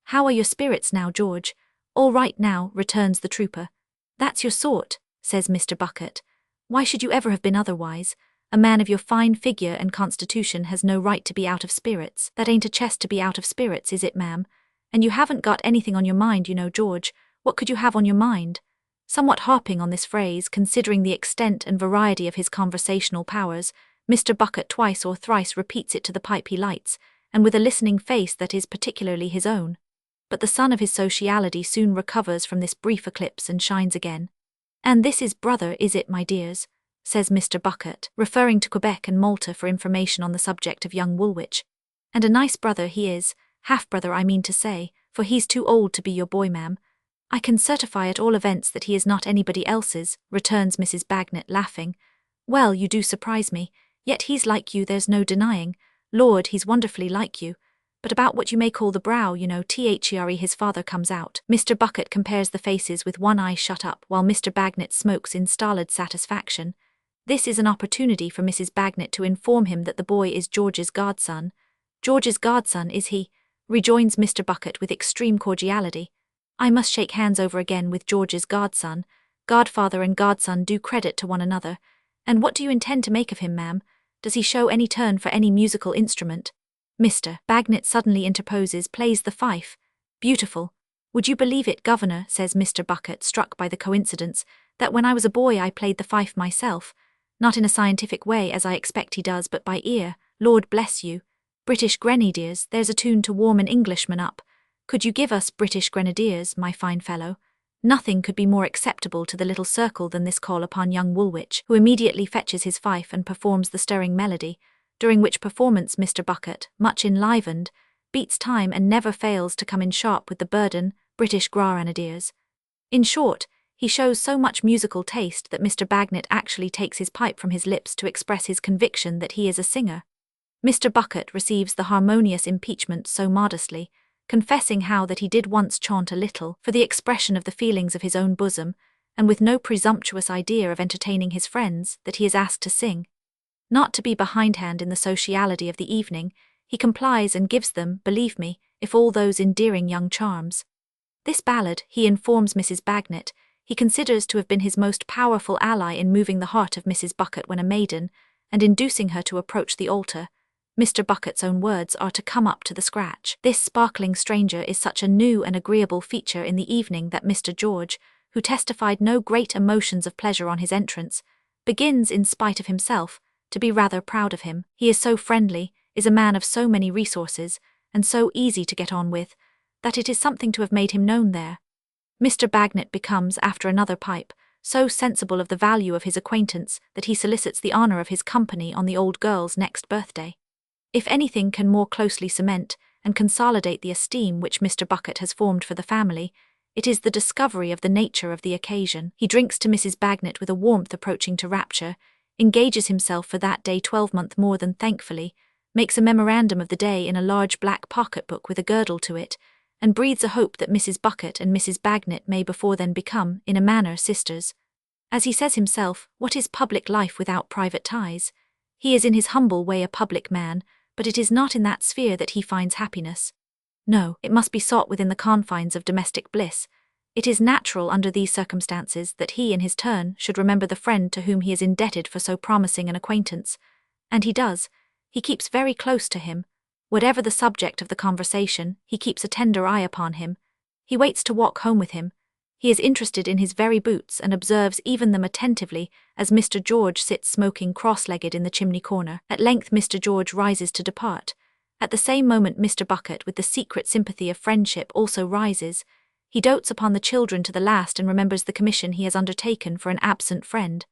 [SPEAKER 4] How are your spirits now, George? All right now, returns the trooper. That's your sort, says Mr. Bucket. Why should you ever have been otherwise? A man of your fine figure and constitution has no right to be out of spirits. That ain't a chest to be out of spirits, is it, ma'am? And you haven't got anything on your mind, you know, George. What could you have on your mind? Somewhat harping on this phrase, considering the extent and variety of his conversational powers, Mr. Bucket twice or thrice repeats it to the pipe he lights, and with a listening face that is particularly his own. But the sun of his sociality soon recovers from this brief eclipse and shines again. And this is brother, is it, my dears? Says Mr. Bucket, referring to Quebec and Malta for information on the subject of young Woolwich. And a nice brother he is, half-brother I mean to say, for he's too old to be your boy, ma'am. I can certify at all events that he is not anybody else's, returns Mrs. Bagnet, laughing. Well, you do surprise me, yet he's like you, there's no denying. Lord, he's wonderfully like you. But about what you may call the brow, you know, THERE his father comes out. Mr. Bucket compares the faces with one eye shut up, while Mr. Bagnet smokes in stolid satisfaction. This is an opportunity for Mrs. Bagnet to inform him that the boy is George's godson. George's godson, is he? Rejoins Mr. Bucket with extreme cordiality. I must shake hands over again with George's godson. Godfather and godson do credit to one another. And what do you intend to make of him, ma'am? Does he show any turn for any musical instrument? Mr. Bagnet suddenly interposes, plays the fife. Beautiful. Would you believe it, governor, says Mr. Bucket, struck by the coincidence, that when I was a boy I played the fife myself. Not in a scientific way, as I expect he does, but by ear. Lord bless you. British Grenadiers, there's a tune to warm an Englishman up. Could you give us British Grenadiers, my fine fellow? Nothing could be more acceptable to the little circle than this call upon young Woolwich, who immediately fetches his fife and performs the stirring melody, during which performance Mr. Bucket, much enlivened, beats time and never fails to come in sharp with the burden, British granadiers. In short, he shows so much musical taste that Mr. Bagnet actually takes his pipe from his lips to express his conviction that he is a singer. Mr. Bucket receives the harmonious impeachment so modestly, confessing how that he did once chaunt a little for the expression of the feelings of his own bosom, and with no presumptuous idea of entertaining his friends, that he is asked to sing. Not to be behindhand in the sociality of the evening, he complies and gives them, believe me, if all those endearing young charms. This ballad, he informs Mrs. Bagnet, he considers to have been his most powerful ally in moving the heart of Mrs. Bucket when a maiden, and inducing her to approach the altar. Mr. Bucket's own words are to come up to the scratch. This sparkling stranger is such a new and agreeable feature in the evening that Mr. George, who testified no great emotions of pleasure on his entrance, begins, in spite of himself, to be rather proud of him. He is so friendly, is a man of so many resources, and so easy to get on with, that it is something to have made him known there. Mr. Bagnet becomes, after another pipe, so sensible of the value of his acquaintance that he solicits the honour of his company on the old girl's next birthday. If anything can more closely cement and consolidate the esteem which Mr. Bucket has formed for the family, it is the discovery of the nature of the occasion. He drinks to Mrs. Bagnet with a warmth approaching to rapture, engages himself for that day 12-month more than thankfully, makes a memorandum of the day in a large black pocket-book with a girdle to it, and breathes a hope that Mrs. Bucket and Mrs. Bagnet may before then become, in a manner, sisters. As he says himself, what is public life without private ties? He is in his humble way a public man, but it is not in that sphere that he finds happiness. No, it must be sought within the confines of domestic bliss. It is natural under these circumstances that he in his turn should remember the friend to whom he is indebted for so promising an acquaintance. And he does. He keeps very close to him. Whatever the subject of the conversation, he keeps a tender eye upon him. He waits to walk home with him. He is interested in his very boots and observes even them attentively as Mr. George sits smoking cross-legged in the chimney corner. At length Mr. George rises to depart. At the same moment Mr. Bucket, with the secret sympathy of friendship, also rises. He dotes upon the children to the last and remembers the commission he has undertaken for an absent friend.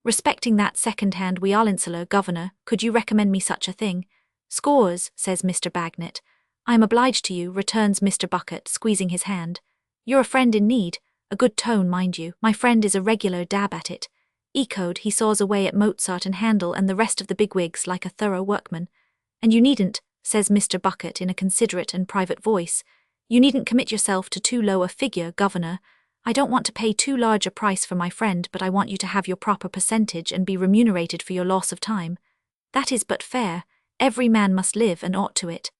[SPEAKER 4] Respecting that second-hand Wiolinsular, Governor, could you recommend me such a thing? Scores, says Mr. Bagnet. I am obliged to you, returns Mr. Bucket, squeezing his hand. You're a friend in need. A good tone, mind you. My friend is a regular dab at it. Echoed, he saws away at Mozart and Handel and the rest of the bigwigs like a thorough workman. And you needn't, says Mr. Bucket in a considerate and private voice, you needn't commit yourself to too low a figure, Governor. I don't want to pay too large a price for my friend, but I want you to have your proper percentage and be remunerated for your loss of time. That is but fair. Every man must live and ought to it.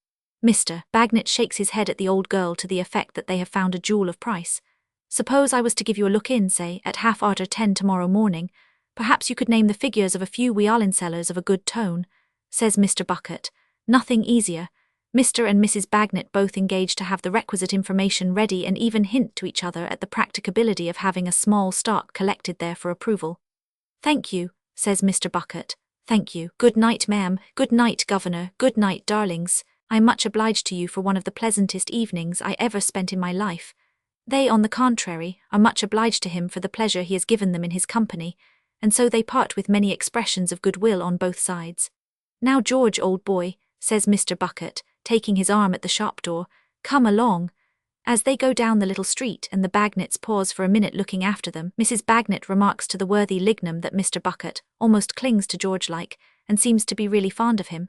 [SPEAKER 4] Mr. Bagnet shakes his head at the old girl to the effect that they have found a jewel of price. Suppose I was to give you a look-in, say, at 10:30 tomorrow morning, perhaps you could name the figures of a few Wiolinsullers of a good tone, says Mr. Bucket. Nothing easier. Mr. and Mrs. Bagnet both engage to have the requisite information ready and even hint to each other at the practicability of having a small stock collected there for approval. Thank you, says Mr. Bucket. Thank you. Good night, ma'am. Good night, Governor. Good night, darlings. I am much obliged to you for one of the pleasantest evenings I ever spent in my life. They, on the contrary, are much obliged to him for the pleasure he has given them in his company, and so they part with many expressions of goodwill on both sides. Now, George, old boy, says Mr. Bucket, taking his arm at the shop door, come along. As they go down the little street and the Bagnets pause for a minute looking after them, Mrs. Bagnet remarks to the worthy Lignum that Mr. Bucket almost clings to George-like, and seems to be really fond of him.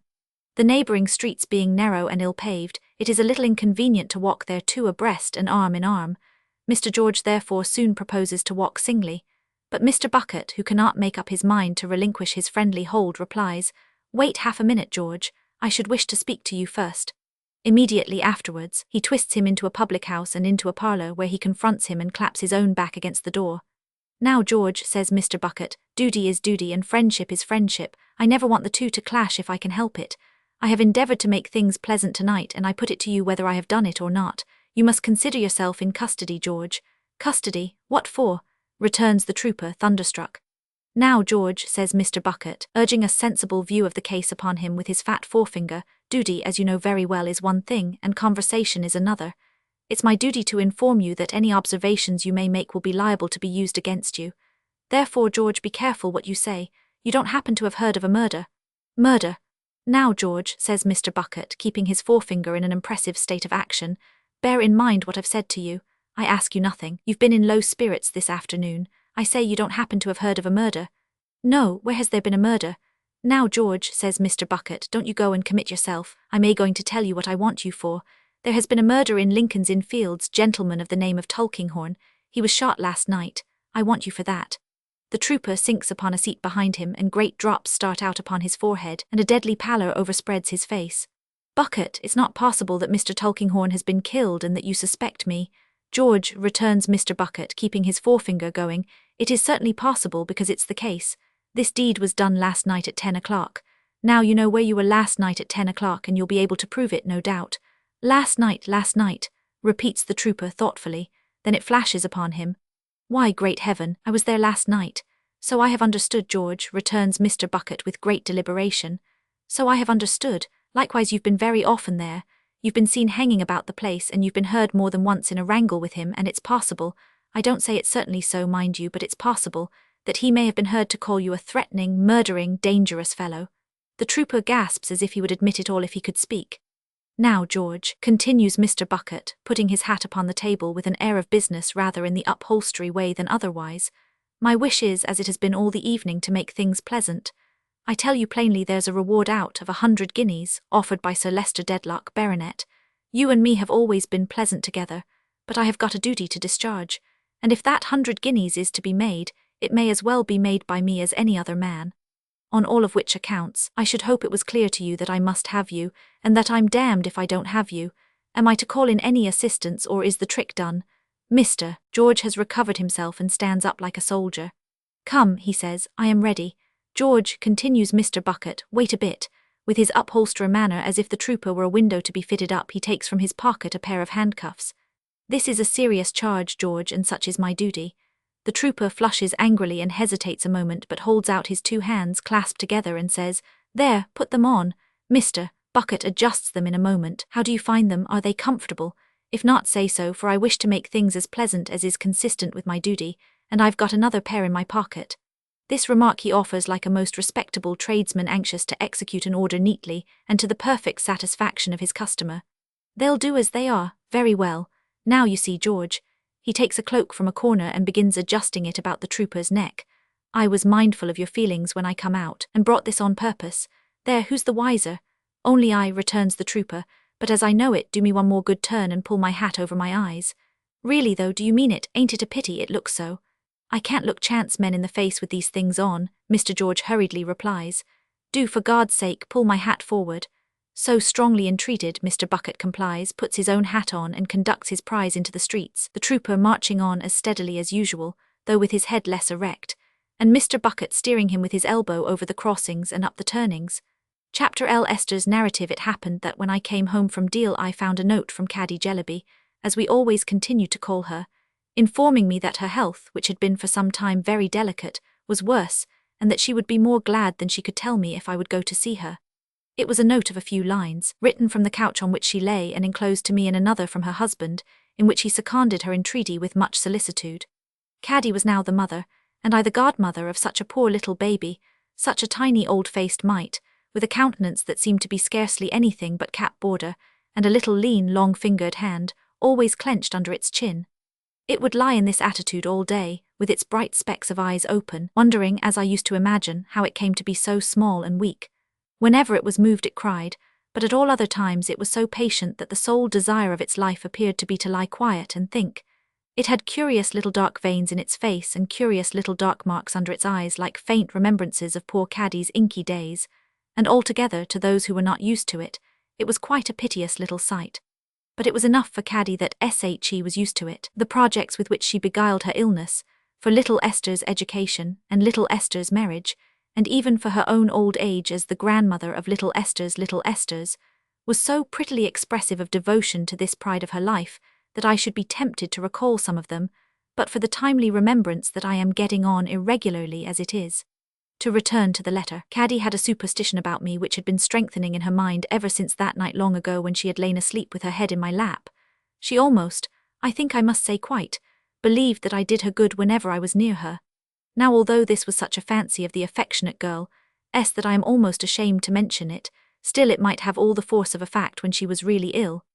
[SPEAKER 4] The neighbouring streets being narrow and ill-paved, it is a little inconvenient to walk there two abreast and arm in arm. Mr. George therefore soon proposes to walk singly, but Mr. Bucket, who cannot make up his mind to relinquish his friendly hold, replies, "Wait half a minute, George, I should wish to speak to you first." Immediately afterwards, he twists him into a public house and into a parlour where he confronts him and claps his own back against the door. Now, George, says Mr. Bucket, duty is duty and friendship is friendship. I never want the two to clash if I can help it. I have endeavoured to make things pleasant tonight, and I put it to you whether I have done it or not. You must consider yourself in custody, George. Custody? What for? Returns the trooper, thunderstruck. Now, George, says Mr. Bucket, urging a sensible view of the case upon him with his fat forefinger, duty, as you know very well, is one thing, and conversation is another. It's my duty to inform you that any observations you may make will be liable to be used against you. Therefore, George, be careful what you say. You don't happen to have heard of a murder? Murder? Now, George, says Mr. Bucket, keeping his forefinger in an impressive state of action, bear in mind what I've said to you. I ask you nothing. You've been in low spirits this afternoon. I say you don't happen to have heard of a murder? No, where has there been a murder? Now, George, says Mr. Bucket, don't you go and commit yourself. I'm going to tell you what I want you for. There has been a murder in Lincoln's Inn Fields, gentleman of the name of Tulkinghorn. He was shot last night. I want you for that. The trooper sinks upon a seat behind him, and great drops start out upon his forehead, and a deadly pallor overspreads his face. Bucket, it's not possible that Mr. Tulkinghorn has been killed and that you suspect me. George, returns Mr. Bucket, keeping his forefinger going, it is certainly possible because it's the case. This deed was done last night at 10 o'clock. Now you know where you were last night at 10 o'clock, and you'll be able to prove it, no doubt. Last night, repeats the trooper thoughtfully. Then it flashes upon him. Why, great heaven, I was there last night. So I have understood, George, returns Mr. Bucket with great deliberation. So I have understood. Likewise you've been very often there. You've been seen hanging about the place, and you've been heard more than once in a wrangle with him, and it's possible, I don't say it's certainly so, mind you, but it's possible, that he may have been heard to call you a threatening, murdering, dangerous fellow. The trooper gasps as if he would admit it all if he could speak. Now, George, continues Mr. Bucket, putting his hat upon the table with an air of business rather in the upholstery way than otherwise, my wish is, as it has been all the evening, to make things pleasant. I tell you plainly there's a reward out of 100 guineas, offered by Sir Leicester Dedlock, Baronet. You and me have always been pleasant together, but I have got a duty to discharge, and if that 100 guineas is to be made, it may as well be made by me as any other man. On all of which accounts, I should hope it was clear to you that I must have you, and that I'm damned if I don't have you. Am I to call in any assistance, or is the trick done? Mr. George has recovered himself and stands up like a soldier. Come, he says, I am ready. George, continues Mr. Bucket, wait a bit. With his upholsterer manner as if the trooper were a window to be fitted up, he takes from his pocket a pair of handcuffs. This is a serious charge, George, and such is my duty. The trooper flushes angrily and hesitates a moment, but holds out his two hands clasped together and says, There, put them on. Mr. Bucket adjusts them in a moment. How do you find them? Are they comfortable? If not, say so, for I wish to make things as pleasant as is consistent with my duty, and I've got another pair in my pocket. This remark he offers like a most respectable tradesman anxious to execute an order neatly and to the perfect satisfaction of his customer. They'll do as they are, very well. Now you see, George. He takes a cloak from a corner and begins adjusting it about the trooper's neck. I was mindful of your feelings when I come out, and brought this on purpose. There, who's the wiser? Only I, returns the trooper, but as I know it, do me one more good turn and pull my hat over my eyes. Really though, do you mean it? Ain't it a pity it looks so? I can't look chance men in the face with these things on, Mr. George hurriedly replies. Do, for God's sake, pull my hat forward. So strongly entreated, Mr. Bucket complies, puts his own hat on and conducts his prize into the streets, the trooper marching on as steadily as usual, though with his head less erect, and Mr. Bucket steering him with his elbow over the crossings and up the turnings. Chapter L. Esther's narrative. It happened that when I came home from Deal I found a note from Caddy Jellyby, as we always continued to call her, informing me that her health, which had been for some time very delicate, was worse, and that she would be more glad than she could tell me if I would go to see her. It was a note of a few lines, written from the couch on which she lay and enclosed to me in another from her husband, in which he seconded her entreaty with much solicitude. Caddy was now the mother, and I the godmother of such a poor little baby, such a tiny old-faced mite, with a countenance that seemed to be scarcely anything but cap border, and a little lean, long-fingered hand, always clenched under its chin. It would lie in this attitude all day, with its bright specks of eyes open, wondering, as I used to imagine, how it came to be so small and weak. Whenever it was moved it cried, but at all other times it was so patient that the sole desire of its life appeared to be to lie quiet and think. It had curious little dark veins in its face and curious little dark marks under its eyes, like faint remembrances of poor Caddy's inky days, and altogether, to those who were not used to it, it was quite a piteous little sight. But it was enough for Caddy that she was used to it, the projects with which she beguiled her illness, for little Esther's education and little Esther's marriage, and even for her own old age as the grandmother of little Esther's, was so prettily expressive of devotion to this pride of her life that I should be tempted to recall some of them, but for the timely remembrance that I am getting on irregularly as it is. To return to the letter, Caddy had a superstition about me which had been strengthening in her mind ever since that night long ago when she had lain asleep with her head in my lap. She almost, I think I must say quite, believed that I did her good whenever I was near her. Now, although this was such a fancy of the affectionate girl, that I am almost ashamed to mention it, still it might have all the force of a fact when she was really ill.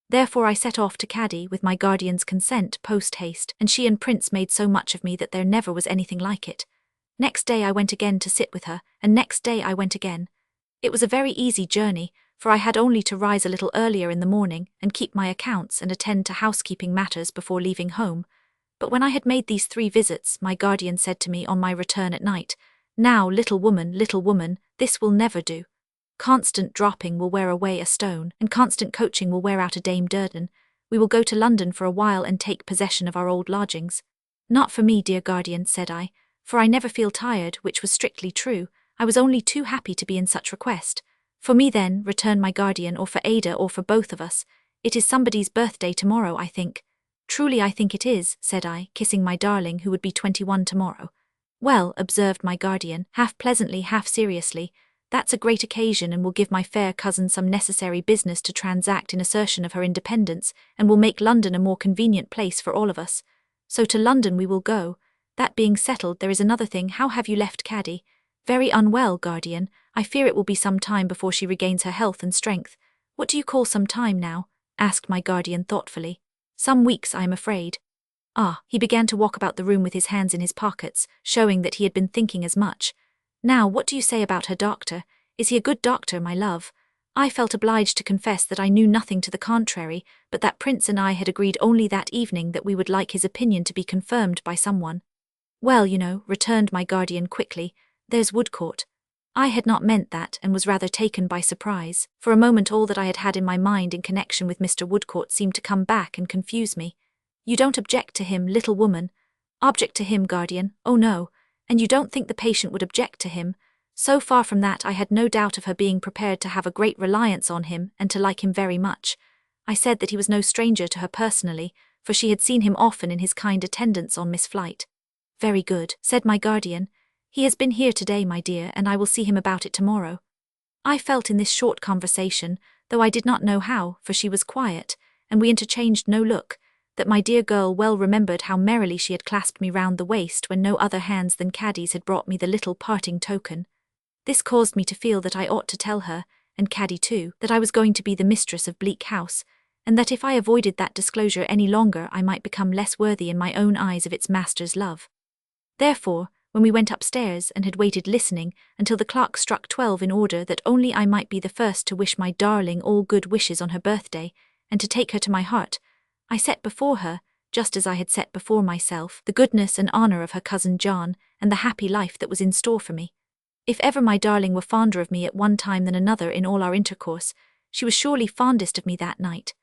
[SPEAKER 4] Therefore I set off to Caddy with my guardian's consent post-haste, and she and Prince made so much of me that there never was anything like it. Next day I went again to sit with her, and next day I went again. It was a very easy journey, for I had only to rise a little earlier in the morning and keep my accounts and attend to housekeeping matters before leaving home. But when I had made these 3 visits, my guardian said to me on my return at night, "Now, little woman, this will never do. Constant dropping will wear away a stone, and constant coaching will wear out a Dame Durden. We will go to London for a while and take possession of our old lodgings." "Not for me, dear guardian," said I, "for I never feel tired," which was strictly true. I was only too happy to be in such request. "For me then," returned my guardian, "or for Ada, or for both of us. It is somebody's birthday tomorrow, I think." "Truly I think it is," said I, kissing my darling, who would be 21 tomorrow. "Well," observed my guardian, half pleasantly, half seriously, "that's a great occasion, and will give my fair cousin some necessary business to transact in assertion of her independence, and will make London a more convenient place for all of us. So to London we will go. That being settled, there is another thing. How have you left Caddy?" "Very unwell, guardian. I fear it will be some time before she regains her health and strength." "What do you call some time now?" asked my guardian thoughtfully. "Some weeks, I am afraid." "Ah," he began to walk about the room with his hands in his pockets, showing that he had been thinking as much. "Now, what do you say about her doctor? Is he a good doctor, my love?" I felt obliged to confess that I knew nothing to the contrary, but that Prince and I had agreed only that evening that we would like his opinion to be confirmed by someone. "Well, you know," returned my guardian quickly, "there's Woodcourt." I had not meant that, and was rather taken by surprise. For a moment all that I had had in my mind in connection with Mr. Woodcourt seemed to come back and confuse me. "You don't object to him, little woman?" "Object to him, guardian? Oh no. And you don't think the patient would object to him?" So far from that, I had no doubt of her being prepared to have a great reliance on him and to like him very much. I said that he was no stranger to her personally, for she had seen him often in his kind attendance on Miss Flight. "Very good," said my guardian. "He has been here today, my dear, and I will see him about it tomorrow." I felt in this short conversation, though I did not know how, for she was quiet, and we interchanged no look, that my dear girl well remembered how merrily she had clasped me round the waist when no other hands than Caddy's had brought me the little parting token. This caused me to feel that I ought to tell her, and Caddy too, that I was going to be the mistress of Bleak House, and that if I avoided that disclosure any longer I might become less worthy in my own eyes of its master's love. Therefore, when we went upstairs and had waited listening until the clock struck 12 in order that only I might be the first to wish my darling all good wishes on her birthday, and to take her to my heart, I set before her, just as I had set before myself, the goodness and honour of her cousin John, and the happy life that was in store for me. If ever my darling were fonder of me at one time than another in all our intercourse, she was surely fondest of me that night.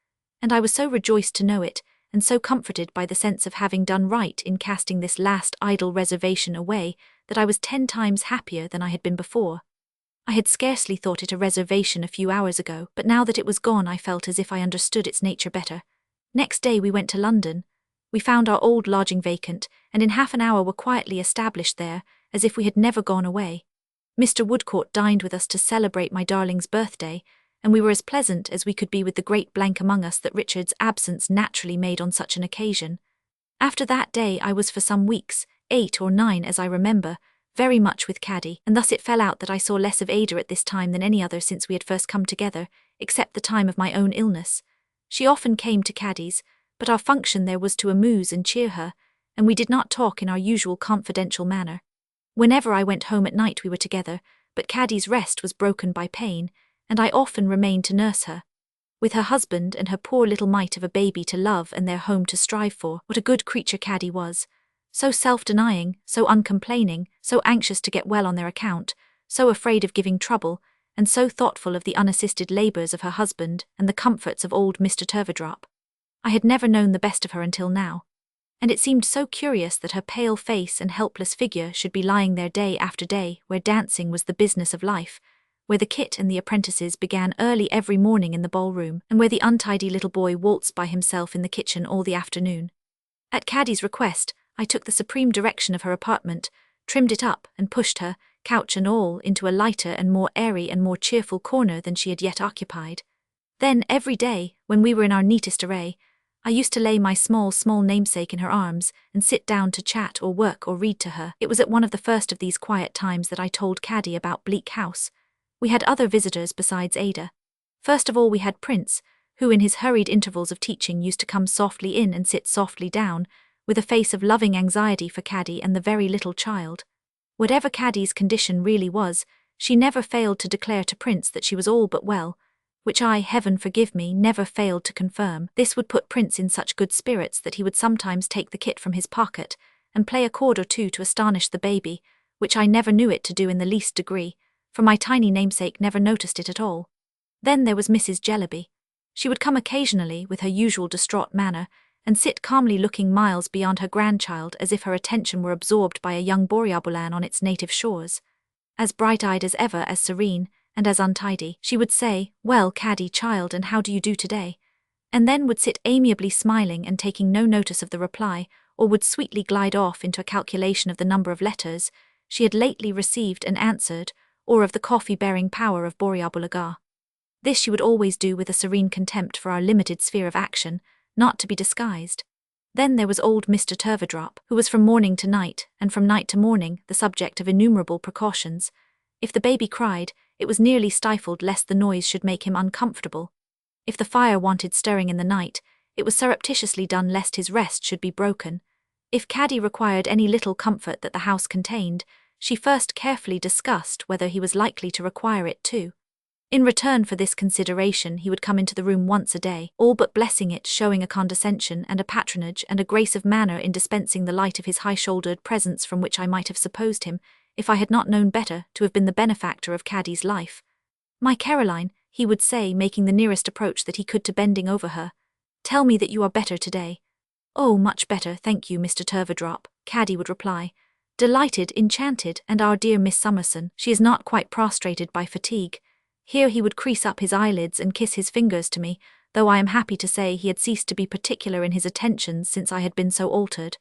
[SPEAKER 4] And I was so rejoiced to know it, and so comforted by the sense of having done right in casting this last idle reservation away, that I was 10 times happier than I had been before. I had scarcely thought it a reservation a few hours ago, but now that it was gone I felt as if I understood its nature better. Next day we went to London. We found our old lodging vacant, and in half an hour were quietly established there, as if we had never gone away. Mr. Woodcourt dined with us to celebrate my darling's birthday, and we were as pleasant as we could be with the great blank among us that Richard's absence naturally made on such an occasion. After that day I was for some weeks, 8 or 9 as I remember, very much with Caddy, and thus it fell out that I saw less of Ada at this time than any other since we had first come together, except the time of my own illness. She often came to Caddy's, but our function there was to amuse and cheer her, and we did not talk in our usual confidential manner. Whenever I went home at night we were together, but Caddy's rest was broken by pain, and I often remained to nurse her. With her husband and her poor little mite of a baby to love and their home to strive for, what a good creature Caddy was. So self-denying, so uncomplaining, so anxious to get well on their account, so afraid of giving trouble, and so thoughtful of the unassisted labours of her husband and the comforts of old Mr. Turveydrop. I had never known the best of her until now, and it seemed so curious that her pale face and helpless figure should be lying there day after day, where dancing was the business of life, where the kit and the apprentices began early every morning in the ballroom, and where the untidy little boy waltzed by himself in the kitchen all the afternoon. At Caddy's request, I took the supreme direction of her apartment, trimmed it up, and pushed her, couch and all, into a lighter and more airy and more cheerful corner than she had yet occupied. Then, every day, when we were in our neatest array, I used to lay my small namesake in her arms and sit down to chat or work or read to her. It was at one of the first of these quiet times that I told Caddy about Bleak House. We had other visitors besides Ada. First of all we had Prince, who in his hurried intervals of teaching used to come softly in and sit softly down, with a face of loving anxiety for Caddy and the very little child. Whatever Caddy's condition really was, she never failed to declare to Prince that she was all but well, which I, heaven forgive me, never failed to confirm. This would put Prince in such good spirits that he would sometimes take the kit from his pocket and play a chord or two to astonish the baby, which I never knew it to do in the least degree, for my tiny namesake never noticed it at all. Then there was Mrs. Jellyby. She would come occasionally with her usual distraught manner and sit calmly looking miles beyond her grandchild as if her attention were absorbed by a young boreabulan on its native shores. As bright-eyed as ever, as serene, and as untidy, she would say, "Well, Caddy, child, and how do you do today?" and then would sit amiably smiling and taking no notice of the reply, or would sweetly glide off into a calculation of the number of letters she had lately received and answered, or of the coffee-bearing power of Boreabulaga. This she would always do with a serene contempt for our limited sphere of action, not to be disguised. Then there was old Mr. Turveydrop, who was from morning to night, and from night to morning, the subject of innumerable precautions. If the baby cried, it was nearly stifled lest the noise should make him uncomfortable. If the fire wanted stirring in the night, it was surreptitiously done lest his rest should be broken. If Caddy required any little comfort that the house contained, she first carefully discussed whether he was likely to require it too. In return for this consideration he would come into the room once a day, all but blessing it, showing a condescension and a patronage and a grace of manner in dispensing the light of his high-shouldered presence from which I might have supposed him, if I had not known better, to have been the benefactor of Caddy's life. "My Caroline," he would say, making the nearest approach that he could to bending over her, "tell me that you are better today." "Oh, much better, thank you, Mr. Turveydrop," Caddy would reply. "Delighted, enchanted, and our dear Miss Summerson, she is not quite prostrated by fatigue." Here he would crease up his eyelids and kiss his fingers to me, though I am happy to say he had ceased to be particular in his attentions since I had been so altered.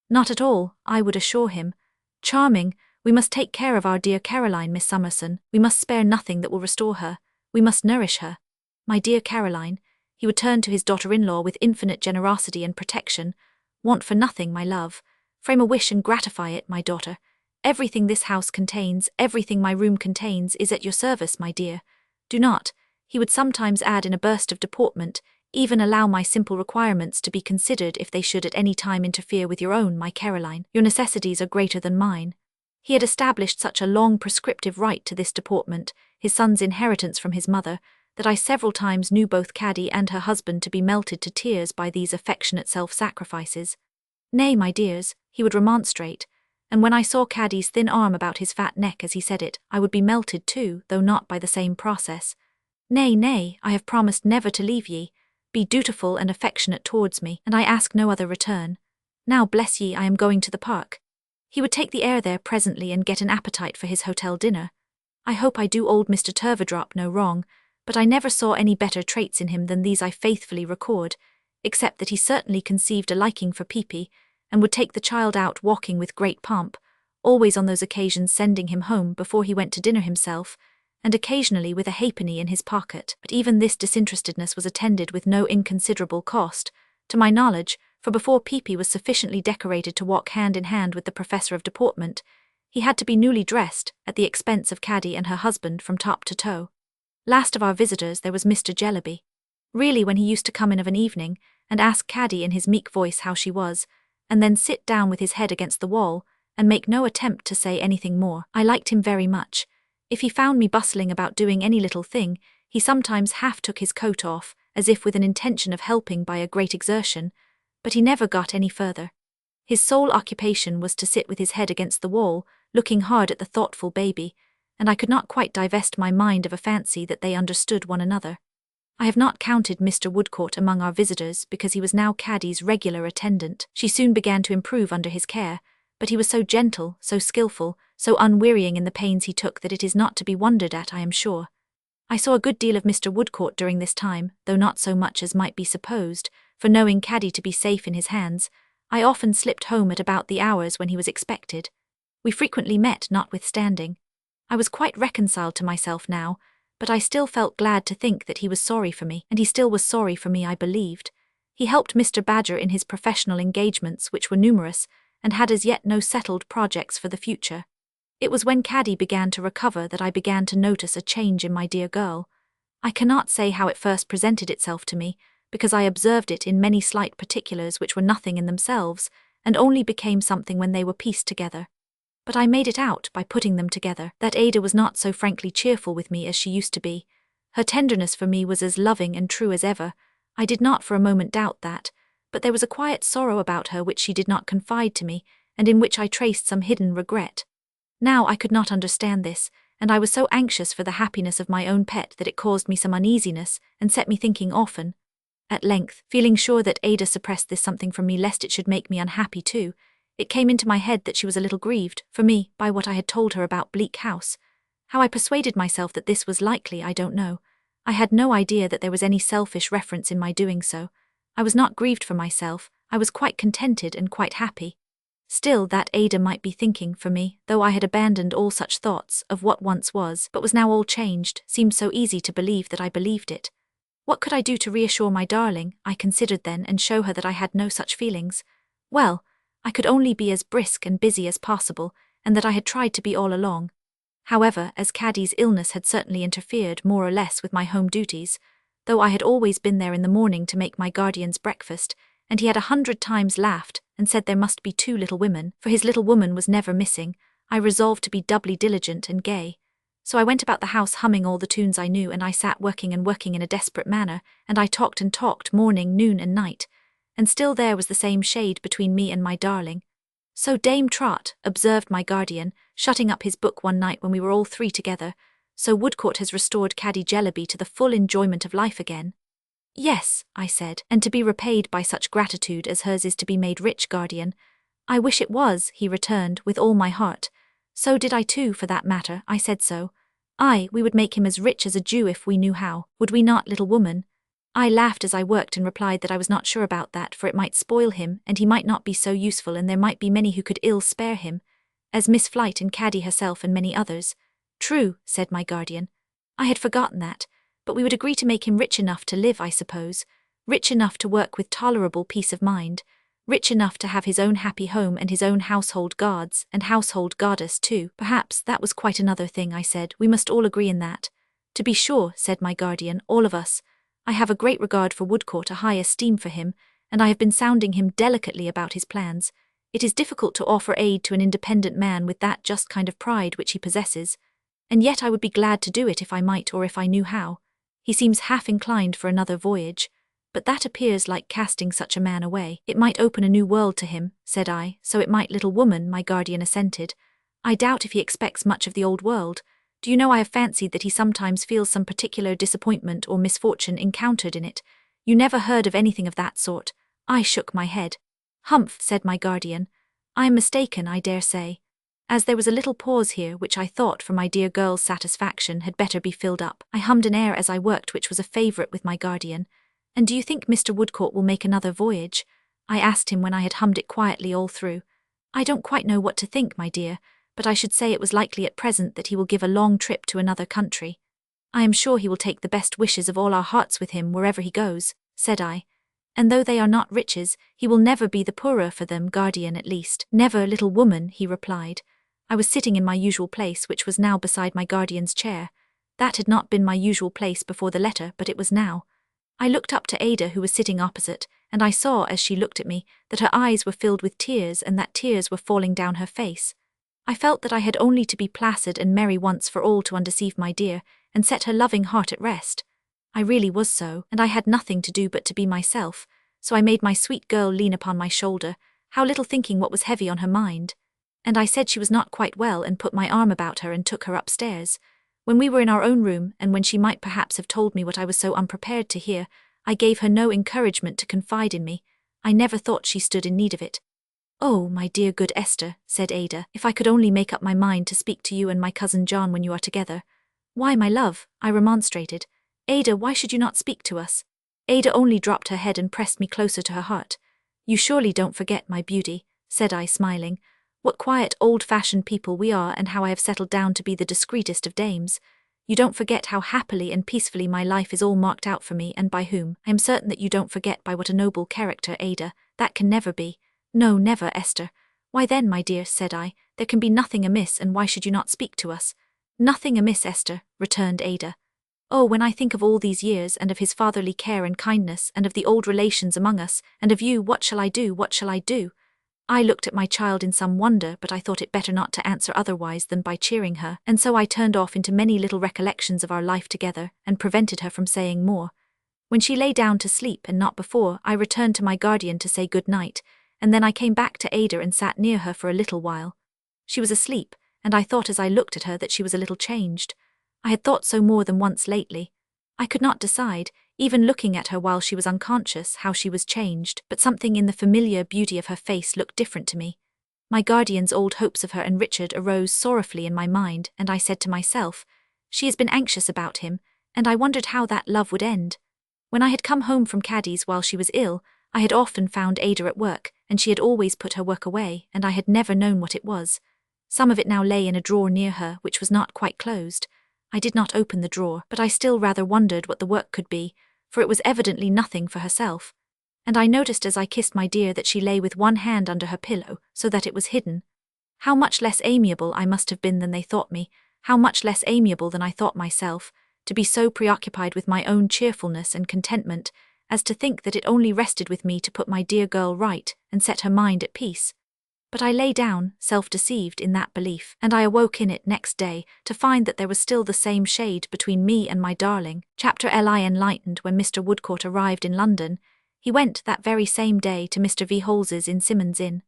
[SPEAKER 4] "Not at all," I would assure him. "Charming, we must take care of our dear Caroline, Miss Summerson. We must spare nothing that will restore her. We must nourish her. My dear Caroline," he would turn to his daughter-in-law with infinite generosity and protection, "want for nothing, my love. Frame a wish and gratify it, my daughter. Everything this house contains, everything my room contains, is at your service, my dear. Do not," he would sometimes add in a burst of deportment, "even allow my simple requirements to be considered if they should at any time interfere with your own, my Caroline. Your necessities are greater than mine." He had established such a long prescriptive right to this deportment, his son's inheritance from his mother, that I several times knew both Caddy and her husband to be melted to tears by these affectionate self-sacrifices. "Nay, my dears," he would remonstrate, and when I saw Caddy's thin arm about his fat neck as he said it, I would be melted too, though not by the same process. "Nay, nay, I have promised never to leave ye. Be dutiful and affectionate towards me, and I ask no other return. Now bless ye, I am going to the park." He would take the air there presently and get an appetite for his hotel dinner. I hope I do old Mr. Turveydrop no wrong, but I never saw any better traits in him than these I faithfully record, except that he certainly conceived a liking for Peepy, and would take the child out walking with great pomp, always on those occasions sending him home before he went to dinner himself, and occasionally with a halfpenny in his pocket. But even this disinterestedness was attended with no inconsiderable cost, to my knowledge, for before Peepy was sufficiently decorated to walk hand in hand with the Professor of Deportment, he had to be newly dressed, at the expense of Caddy and her husband from top to toe. Last of our visitors there was Mr. Jellyby. Really, when he used to come in of an evening, and ask Caddy in his meek voice how she was, and then sit down with his head against the wall, and make no attempt to say anything more, I liked him very much. If he found me bustling about doing any little thing, he sometimes half took his coat off, as if with an intention of helping by a great exertion, but he never got any further. His sole occupation was to sit with his head against the wall, looking hard at the thoughtful baby, and I could not quite divest my mind of a fancy that they understood one another. I have not counted Mr. Woodcourt among our visitors because he was now Caddy's regular attendant. She soon began to improve under his care, but he was so gentle, so skilful, so unwearying in the pains he took that it is not to be wondered at, I am sure. I saw a good deal of Mr. Woodcourt during this time, though not so much as might be supposed, for knowing Caddy to be safe in his hands, I often slipped home at about the hours when he was expected. We frequently met notwithstanding. I was quite reconciled to myself now, but I still felt glad to think that he was sorry for me, and he still was sorry for me, I believed. He helped Mr. Badger in his professional engagements, which were numerous, and had as yet no settled projects for the future. It was when Caddy began to recover that I began to notice a change in my dear girl. I cannot say how it first presented itself to me, because I observed it in many slight particulars which were nothing in themselves, and only became something when they were pieced together. But I made it out by putting them together, that Ada was not so frankly cheerful with me as she used to be. Her tenderness for me was as loving and true as ever. I did not for a moment doubt that, but there was a quiet sorrow about her which she did not confide to me, and in which I traced some hidden regret. Now I could not understand this, and I was so anxious for the happiness of my own pet that it caused me some uneasiness, and set me thinking often. At length, feeling sure that Ada suppressed this something from me lest it should make me unhappy too, it came into my head that she was a little grieved, for me, by what I had told her about Bleak House. How I persuaded myself that this was likely, I don't know. I had no idea that there was any selfish reference in my doing so. I was not grieved for myself, I was quite contented and quite happy. Still, that Ada might be thinking, for me, though I had abandoned all such thoughts, of what once was, but was now all changed, seemed so easy to believe that I believed it. What could I do to reassure my darling, I considered then, and show her that I had no such feelings? Well, I could only be as brisk and busy as possible, and that I had tried to be all along. However, as Caddy's illness had certainly interfered more or less with my home duties, though I had always been there in the morning to make my guardian's breakfast, and he had 100 times laughed and said there must be 2 little women, for his little woman was never missing, I resolved to be doubly diligent and gay. So I went about the house humming all the tunes I knew, and I sat working and working in a desperate manner, and I talked and talked morning, noon and night. And still there was the same shade between me and my darling. So Dame Trot, observed my guardian, shutting up his book one night when we were all 3 together, so Woodcourt has restored Caddy Jellyby to the full enjoyment of life again. Yes, I said, and to be repaid by such gratitude as hers is to be made rich, guardian. I wish it was, he returned, with all my heart. So did I too, for that matter, I said so. Aye, we would make him as rich as a Jew if we knew how, would we not, little woman? I laughed as I worked and replied that I was not sure about that, for it might spoil him, and he might not be so useful, and there might be many who could ill spare him, as Miss Flight and Caddy herself and many others. True, said my guardian. I had forgotten that, but we would agree to make him rich enough to live, I suppose, rich enough to work with tolerable peace of mind, rich enough to have his own happy home and his own household guards, and household goddess too. Perhaps that was quite another thing, I said. We must all agree in that. To be sure, said my guardian, all of us. I have a great regard for Woodcourt, a high esteem for him, and I have been sounding him delicately about his plans. It is difficult to offer aid to an independent man with that just kind of pride which he possesses, and yet I would be glad to do it if I might, or if I knew how. He seems half inclined for another voyage, but that appears like casting such a man away. It might open a new world to him, said I. So it might, little woman, my guardian assented. I doubt if he expects much of the old world. Do you know, I have fancied that he sometimes feels some particular disappointment or misfortune encountered in it. You never heard of anything of that sort. I shook my head. Humph, said my guardian. I am mistaken, I dare say. As there was a little pause here, which I thought, for my dear girl's satisfaction, had better be filled up, I hummed an air as I worked which was a favourite with my guardian. And do you think Mr. Woodcourt will make another voyage? I asked him when I had hummed it quietly all through. I don't quite know what to think, my dear, but I should say it was likely at present that he will give a long trip to another country. I am sure he will take the best wishes of all our hearts with him wherever he goes, said I. And though they are not riches, he will never be the poorer for them, guardian, at least. Never, little woman, he replied. I was sitting in my usual place, which was now beside my guardian's chair. That had not been my usual place before the letter, but it was now. I looked up to Ada, who was sitting opposite, and I saw, as she looked at me, that her eyes were filled with tears, and that tears were falling down her face. I felt that I had only to be placid and merry once for all to undeceive my dear, and set her loving heart at rest. I really was so, and I had nothing to do but to be myself, so I made my sweet girl lean upon my shoulder, how little thinking what was heavy on her mind. And I said she was not quite well, and put my arm about her and took her upstairs. When we were in our own room, and when she might perhaps have told me what I was so unprepared to hear, I gave her no encouragement to confide in me. I never thought she stood in need of it. Oh, my dear good Esther, said Ada, if I could only make up my mind to speak to you and my cousin John when you are together. Why, my love, I remonstrated. Ada, why should you not speak to us? Ada only dropped her head and pressed me closer to her heart. You surely don't forget, my beauty, said I, smiling, what quiet, old-fashioned people we are, and how I have settled down to be the discreetest of dames. You don't forget how happily and peacefully my life is all marked out for me, and by whom. I am certain that you don't forget by what a noble character, Ada. That can never be. No, never, Esther. Why then, my dear, said I, there can be nothing amiss, and why should you not speak to us? Nothing amiss, Esther, returned Ada. Oh, when I think of all these years, and of his fatherly care and kindness, and of the old relations among us, and of you, what shall I do, what shall I do? I looked at my child in some wonder, but I thought it better not to answer otherwise than by cheering her, and so I turned off into many little recollections of our life together, and prevented her from saying more. When she lay down to sleep, and not before, I returned to my guardian to say good night, and then I came back to Ada and sat near her for a little while. She was asleep, and I thought as I looked at her that she was a little changed. I had thought so more than once lately. I could not decide, even looking at her while she was unconscious, how she was changed, but something in the familiar beauty of her face looked different to me. My guardian's old hopes of her and Richard arose sorrowfully in my mind, and I said to myself, she has been anxious about him, and I wondered how that love would end. When I had come home from Caddy's while she was ill, I had often found Ada at work, and she had always put her work away, and I had never known what it was. Some of it now lay in a drawer near her, which was not quite closed. I did not open the drawer, but I still rather wondered what the work could be, for it was evidently nothing for herself. And I noticed as I kissed my dear that she lay with one hand under her pillow, so that it was hidden. How much less amiable I must have been than they thought me, how much less amiable than I thought myself, to be so preoccupied with my own cheerfulness and contentment, as to think that it only rested with me to put my dear girl right and set her mind at peace. But I lay down, self-deceived, in that belief, and I awoke in it next day to find that there was still the same shade between me and my darling. Chapter Li enlightened when Mr. Woodcourt arrived in London. He went that very same day to Mr. V. Holes's in Symonds Inn.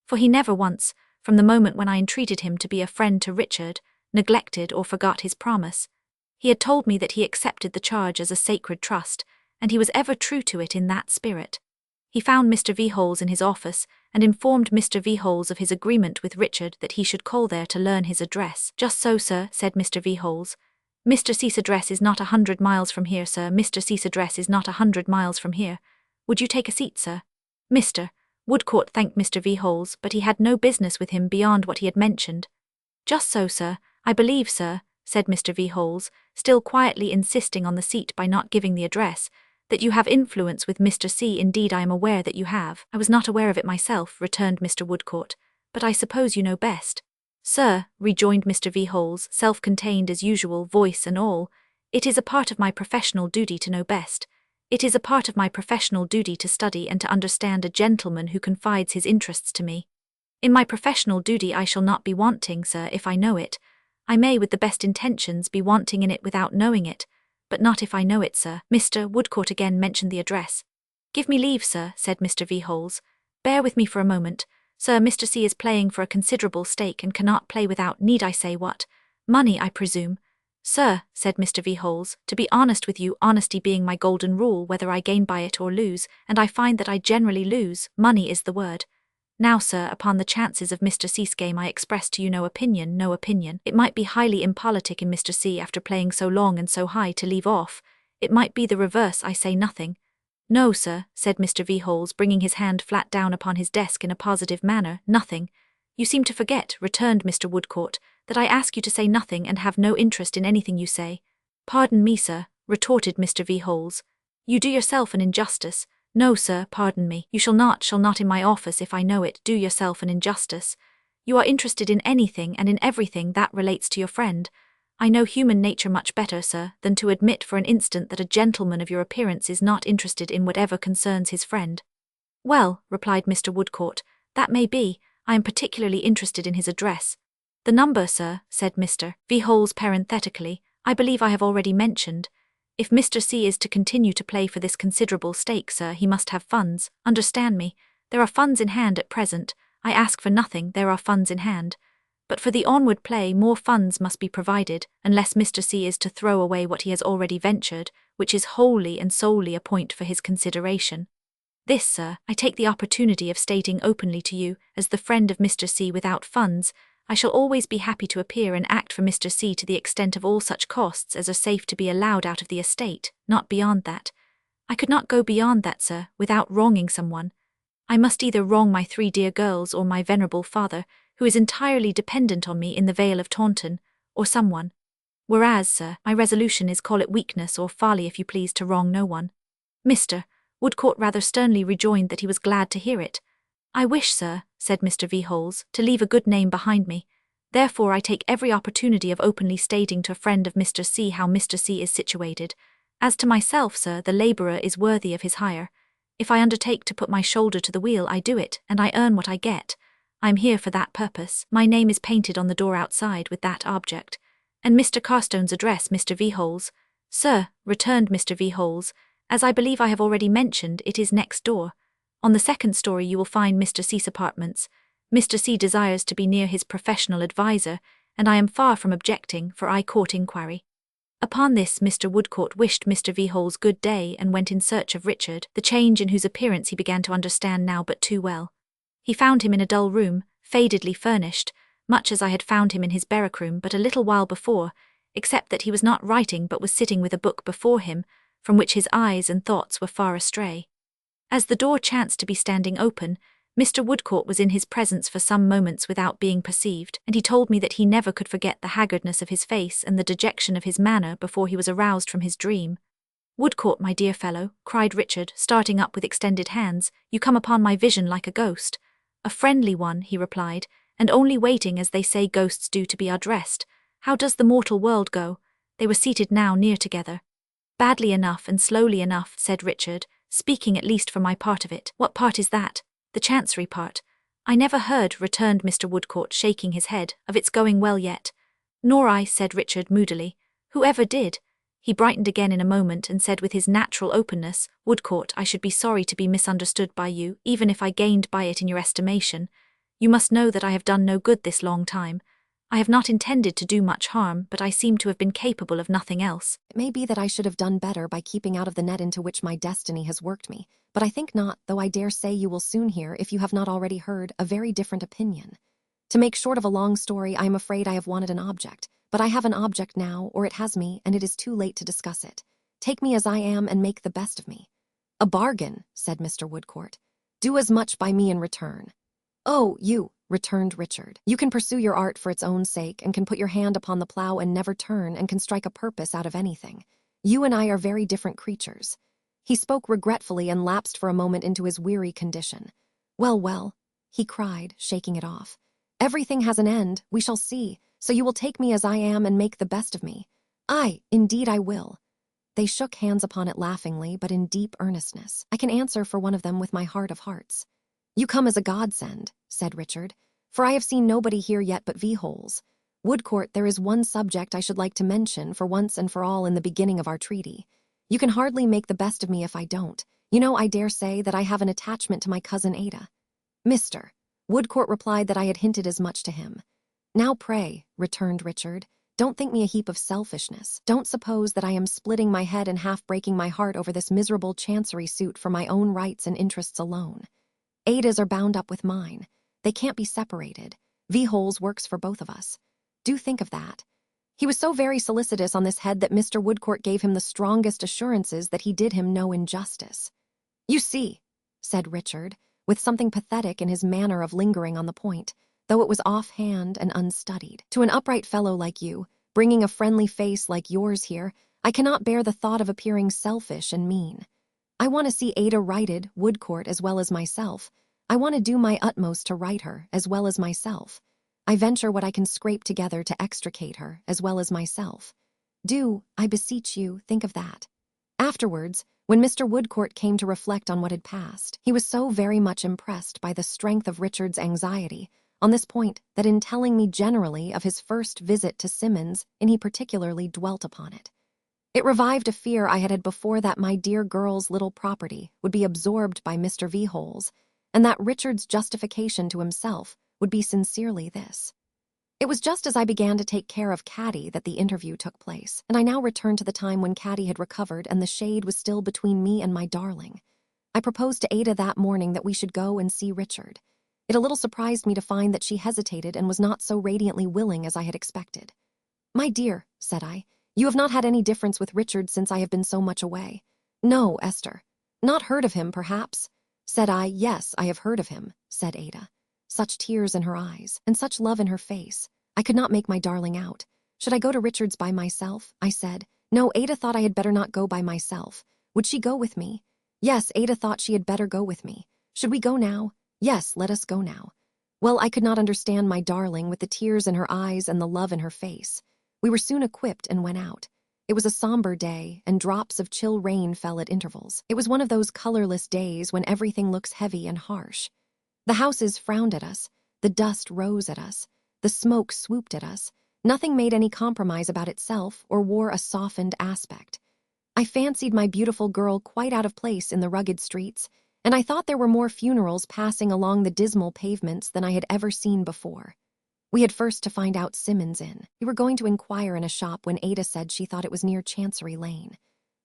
[SPEAKER 4] For he never once, from the moment when I entreated him to be a friend to Richard, neglected or forgot his promise. He had told me that he accepted the charge as a sacred trust, and he was ever true to it in that spirit. He found Mr. V. Holes in his office, and informed Mr. V. Holes of his agreement with Richard that he should call there to learn his address. Just so, sir, said Mr. V. Holes. Mr. C.'s address is not 100 miles from here, sir. Mr. C.'s address is not 100 miles from here. Would you take a seat, sir? Mr. Woodcourt thanked Mr. V. Holes, but he had no business with him beyond what he had mentioned. Just so, sir. I believe, sir, said Mr. V. Holes, still quietly insisting on the seat by not giving the address, that you have influence with Mr. C. Indeed, I am aware that you have. I was not aware of it myself, returned Mr. Woodcourt, but I suppose you know best. Sir, rejoined Mr. V. Holes, self-contained as usual, voice and all, it is a part of my professional duty to know best. It is a part of my professional duty to study and to understand a gentleman who confides his interests to me. In my professional duty I shall not be wanting, sir, if I know it. I may, with the best intentions, be wanting in it without knowing it, but not if I know it, sir. Mr. Woodcourt again mentioned the address. Give me leave, sir, said Mr. V. Holes. Bear with me for a moment. Sir, Mr. C. is playing for a considerable stake and cannot play without, need I say what? Money, I presume. Sir, said Mr. V. Holes, to be honest with you, honesty being my golden rule, whether I gain by it or lose, and I find that I generally lose, money is the word. Now, sir, upon the chances of Mr. C.'s game I express to you no opinion, no opinion. It might be highly impolitic in Mr. C. after playing so long and so high to leave off. It might be the reverse, I say nothing. No, sir, said Mr. V. Holes, bringing his hand flat down upon his desk in a positive manner, nothing. You seem to forget, returned Mr. Woodcourt, that I ask you to say nothing and have no interest in anything you say. Pardon me, sir, retorted Mr. V. Holes. You do yourself an injustice. No, sir, pardon me. You shall not in my office, if I know it, do yourself an injustice. You are interested in anything and in everything that relates to your friend. I know human nature much better, sir, than to admit for an instant that a gentleman of your appearance is not interested in whatever concerns his friend. Well, replied Mr. Woodcourt, that may be. I am particularly interested in his address. The number, sir, said Mr. V. Holes parenthetically, I believe I have already mentioned. If Mr. C. is to continue to play for this considerable stake, sir, he must have funds. Understand me. There are funds in hand at present. I ask for nothing, there are funds in hand. But for the onward play more funds must be provided, unless Mr. C. is to throw away what he has already ventured, which is wholly and solely a point for his consideration. This, sir, I take the opportunity of stating openly to you, as the friend of Mr. C. without funds. I shall always be happy to appear and act for Mr. C. to the extent of all such costs as are safe to be allowed out of the estate, not beyond that. I could not go beyond that, sir, without wronging someone. I must either wrong my 3 dear girls or my venerable father, who is entirely dependent on me in the Vale of Taunton, or someone. Whereas, sir, my resolution is, call it weakness or folly if you please, to wrong no one. Mr. Woodcourt rather sternly rejoined that he was glad to hear it. I wish, sir, said Mr. Veholes, to leave a good name behind me. Therefore I take every opportunity of openly stating to a friend of Mr. C how Mr. C is situated. As to myself, sir, the labourer is worthy of his hire. If I undertake to put my shoulder to the wheel, I do it, and I earn what I get. I am here for that purpose. My name is painted on the door outside with that object. And Mr. Carstone's address, Mr. Veholes. Sir, returned Mr. Veholes, as I believe I have already mentioned, it is next door. On the second story you will find Mr. C's apartments. Mr. C desires to be near his professional adviser, and I am far from objecting, for I court inquiry. Upon this Mr. Woodcourt wished Mr. Veholes good day and went in search of Richard, the change in whose appearance he began to understand now but too well. He found him in a dull room, fadedly furnished, much as I had found him in his barrack room but a little while before, except that he was not writing but was sitting with a book before him, from which his eyes and thoughts were far astray. As the door chanced to be standing open, Mr. Woodcourt was in his presence for some moments without being perceived, and he told me that he never could forget the haggardness of his face and the dejection of his manner before he was aroused from his dream. Woodcourt, my dear fellow, cried Richard, starting up with extended hands, you come upon my vision like a ghost. A friendly one, he replied, and only waiting, as they say ghosts do, to be addressed. How does the mortal world go? They were seated now near together. Badly enough and slowly enough, said Richard, speaking at least for my part of it. What part is that? The Chancery part. I never heard, returned Mr. Woodcourt, shaking his head, of its going well yet. Nor I, said Richard moodily. Whoever did? He brightened again in a moment and said with his natural openness, Woodcourt, I should be sorry to be misunderstood by you, even if I gained by it in your estimation. You must know that I have done no good this long time. I have not intended to do much harm, but I seem to have been capable of nothing else.
[SPEAKER 3] It may be that I should have done better by keeping out of the net into which my destiny has worked me, but I think not, though I dare say you will soon hear, if you have not already heard, a very different opinion. To make short of a long story, I am afraid I have wanted an object, but I have an object now, or it has me, and it is too late to discuss it. Take me as I am and make the best of me. A bargain, said Mr. Woodcourt. Do as much by me in return. Oh, you, returned Richard. You can pursue your art for its own sake, and can put your hand upon the plough and never turn, and can strike a purpose out of anything. You and I are very different creatures. He spoke regretfully and lapsed for a moment into his weary condition. Well, well, he cried, shaking it off. Everything has an end, we shall see, so you will take me as I am and make the best of me. Aye, indeed I will. They shook hands upon it laughingly, but in deep earnestness. I can answer for one of them with my heart of hearts. You come as a godsend, said Richard, for I have seen nobody here yet but Veholes. Woodcourt, there is one subject I should like to mention for once and for all in the beginning of our treaty. You can hardly make the best of me if I don't. You know, I dare say, that I have an attachment to my cousin Ada. Mr. Woodcourt replied that I had hinted as much to him. Now pray, returned Richard, don't think me a heap of selfishness. Don't suppose that I am splitting my head and half breaking my heart over this miserable chancery suit for my own rights and interests alone. Ada's are bound up with mine. They can't be separated. Veholes works for both of us. Do think of that. He was so very solicitous on this head that Mr. Woodcourt gave him the strongest assurances that he did him no injustice. You see, said Richard, with something pathetic in his manner of lingering on the point, though it was offhand and unstudied. To an upright fellow like you, bringing a friendly face like yours here, I cannot bear the thought of appearing selfish and mean. I want to see Ada righted, Woodcourt, as well as myself. I want to do my utmost to right her, as well as myself. I venture what I can scrape together to extricate her, as well as myself. Do, I beseech you, think of that. Afterwards, when Mr. Woodcourt came to reflect on what had passed, he was so very much impressed by the strength of Richard's anxiety on this point that in telling me generally of his first visit to Simmons, and he particularly dwelt upon it. It revived a fear I had had before that my dear girl's little property would be absorbed by Mr. Veholes, and that Richard's justification to himself would be sincerely this. It was just as I began to take care of Caddy that the interview took place, and I now returned to the time when Caddy had recovered and the shade was still between me and my darling. I proposed to Ada that morning that we should go and see Richard. It a little surprised me to find that she hesitated and was not so radiantly willing as I had expected. My dear, said I, you have not had any difference with Richard since I have been so much away. No, Esther. Not heard of him, perhaps? Said I. Yes, I have heard of him, said Ada. Such tears in her eyes, and such love in her face. I could not make my darling out. Should I go to Richard's by myself? I said. No, Ada thought I had better not go by myself. Would she go with me? Yes, Ada thought she had better go with me. Should we go now? Yes, let us go now. Well, I could not understand my darling with the tears in her eyes and the love in her face. We were soon equipped and went out. It was a somber day, and drops of chill rain fell at intervals. It was one of those colorless days when everything looks heavy and harsh. The houses frowned at us. The dust rose at us. The smoke swooped at us. Nothing made any compromise about itself or wore a softened aspect. I fancied my beautiful girl quite out of place in the rugged streets, and I thought there were more funerals passing along the dismal pavements than I had ever seen before. We had first to find out Simmons' Inn. We were going to inquire in a shop when Ada said she thought it was near Chancery Lane.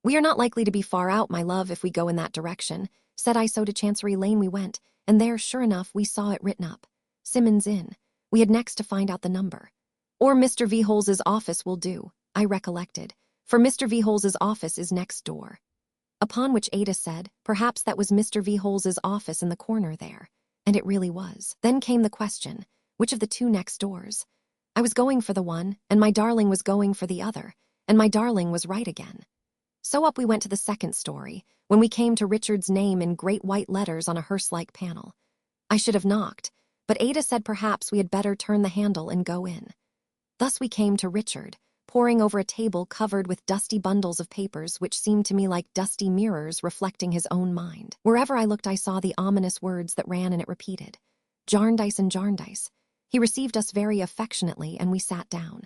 [SPEAKER 3] We are not likely to be far out, my love, if we go in that direction, said I. So to Chancery Lane we went, and there, sure enough, we saw it written up. Simmons' Inn. We had next to find out the number. Or Mr. V. Holes's office will do, I recollected, for Mr. V. Holes's office is next door. Upon which Ada said, perhaps that was Mr. V. Holes's office in the corner there. And it really was. Then came the question, which of the two next doors? I was going for the one, and my darling was going for the other, and my darling was right again. So up we went to the second story, when we came to Richard's name in great white letters on a hearse-like panel. I should have knocked, but Ada said perhaps we had better turn the handle and go in. Thus we came to Richard, poring over a table covered with dusty bundles of papers which seemed to me like dusty mirrors reflecting his own mind. Wherever I looked I saw the ominous words that ran and it repeated, Jarndyce and Jarndyce. He received us very affectionately and we sat down.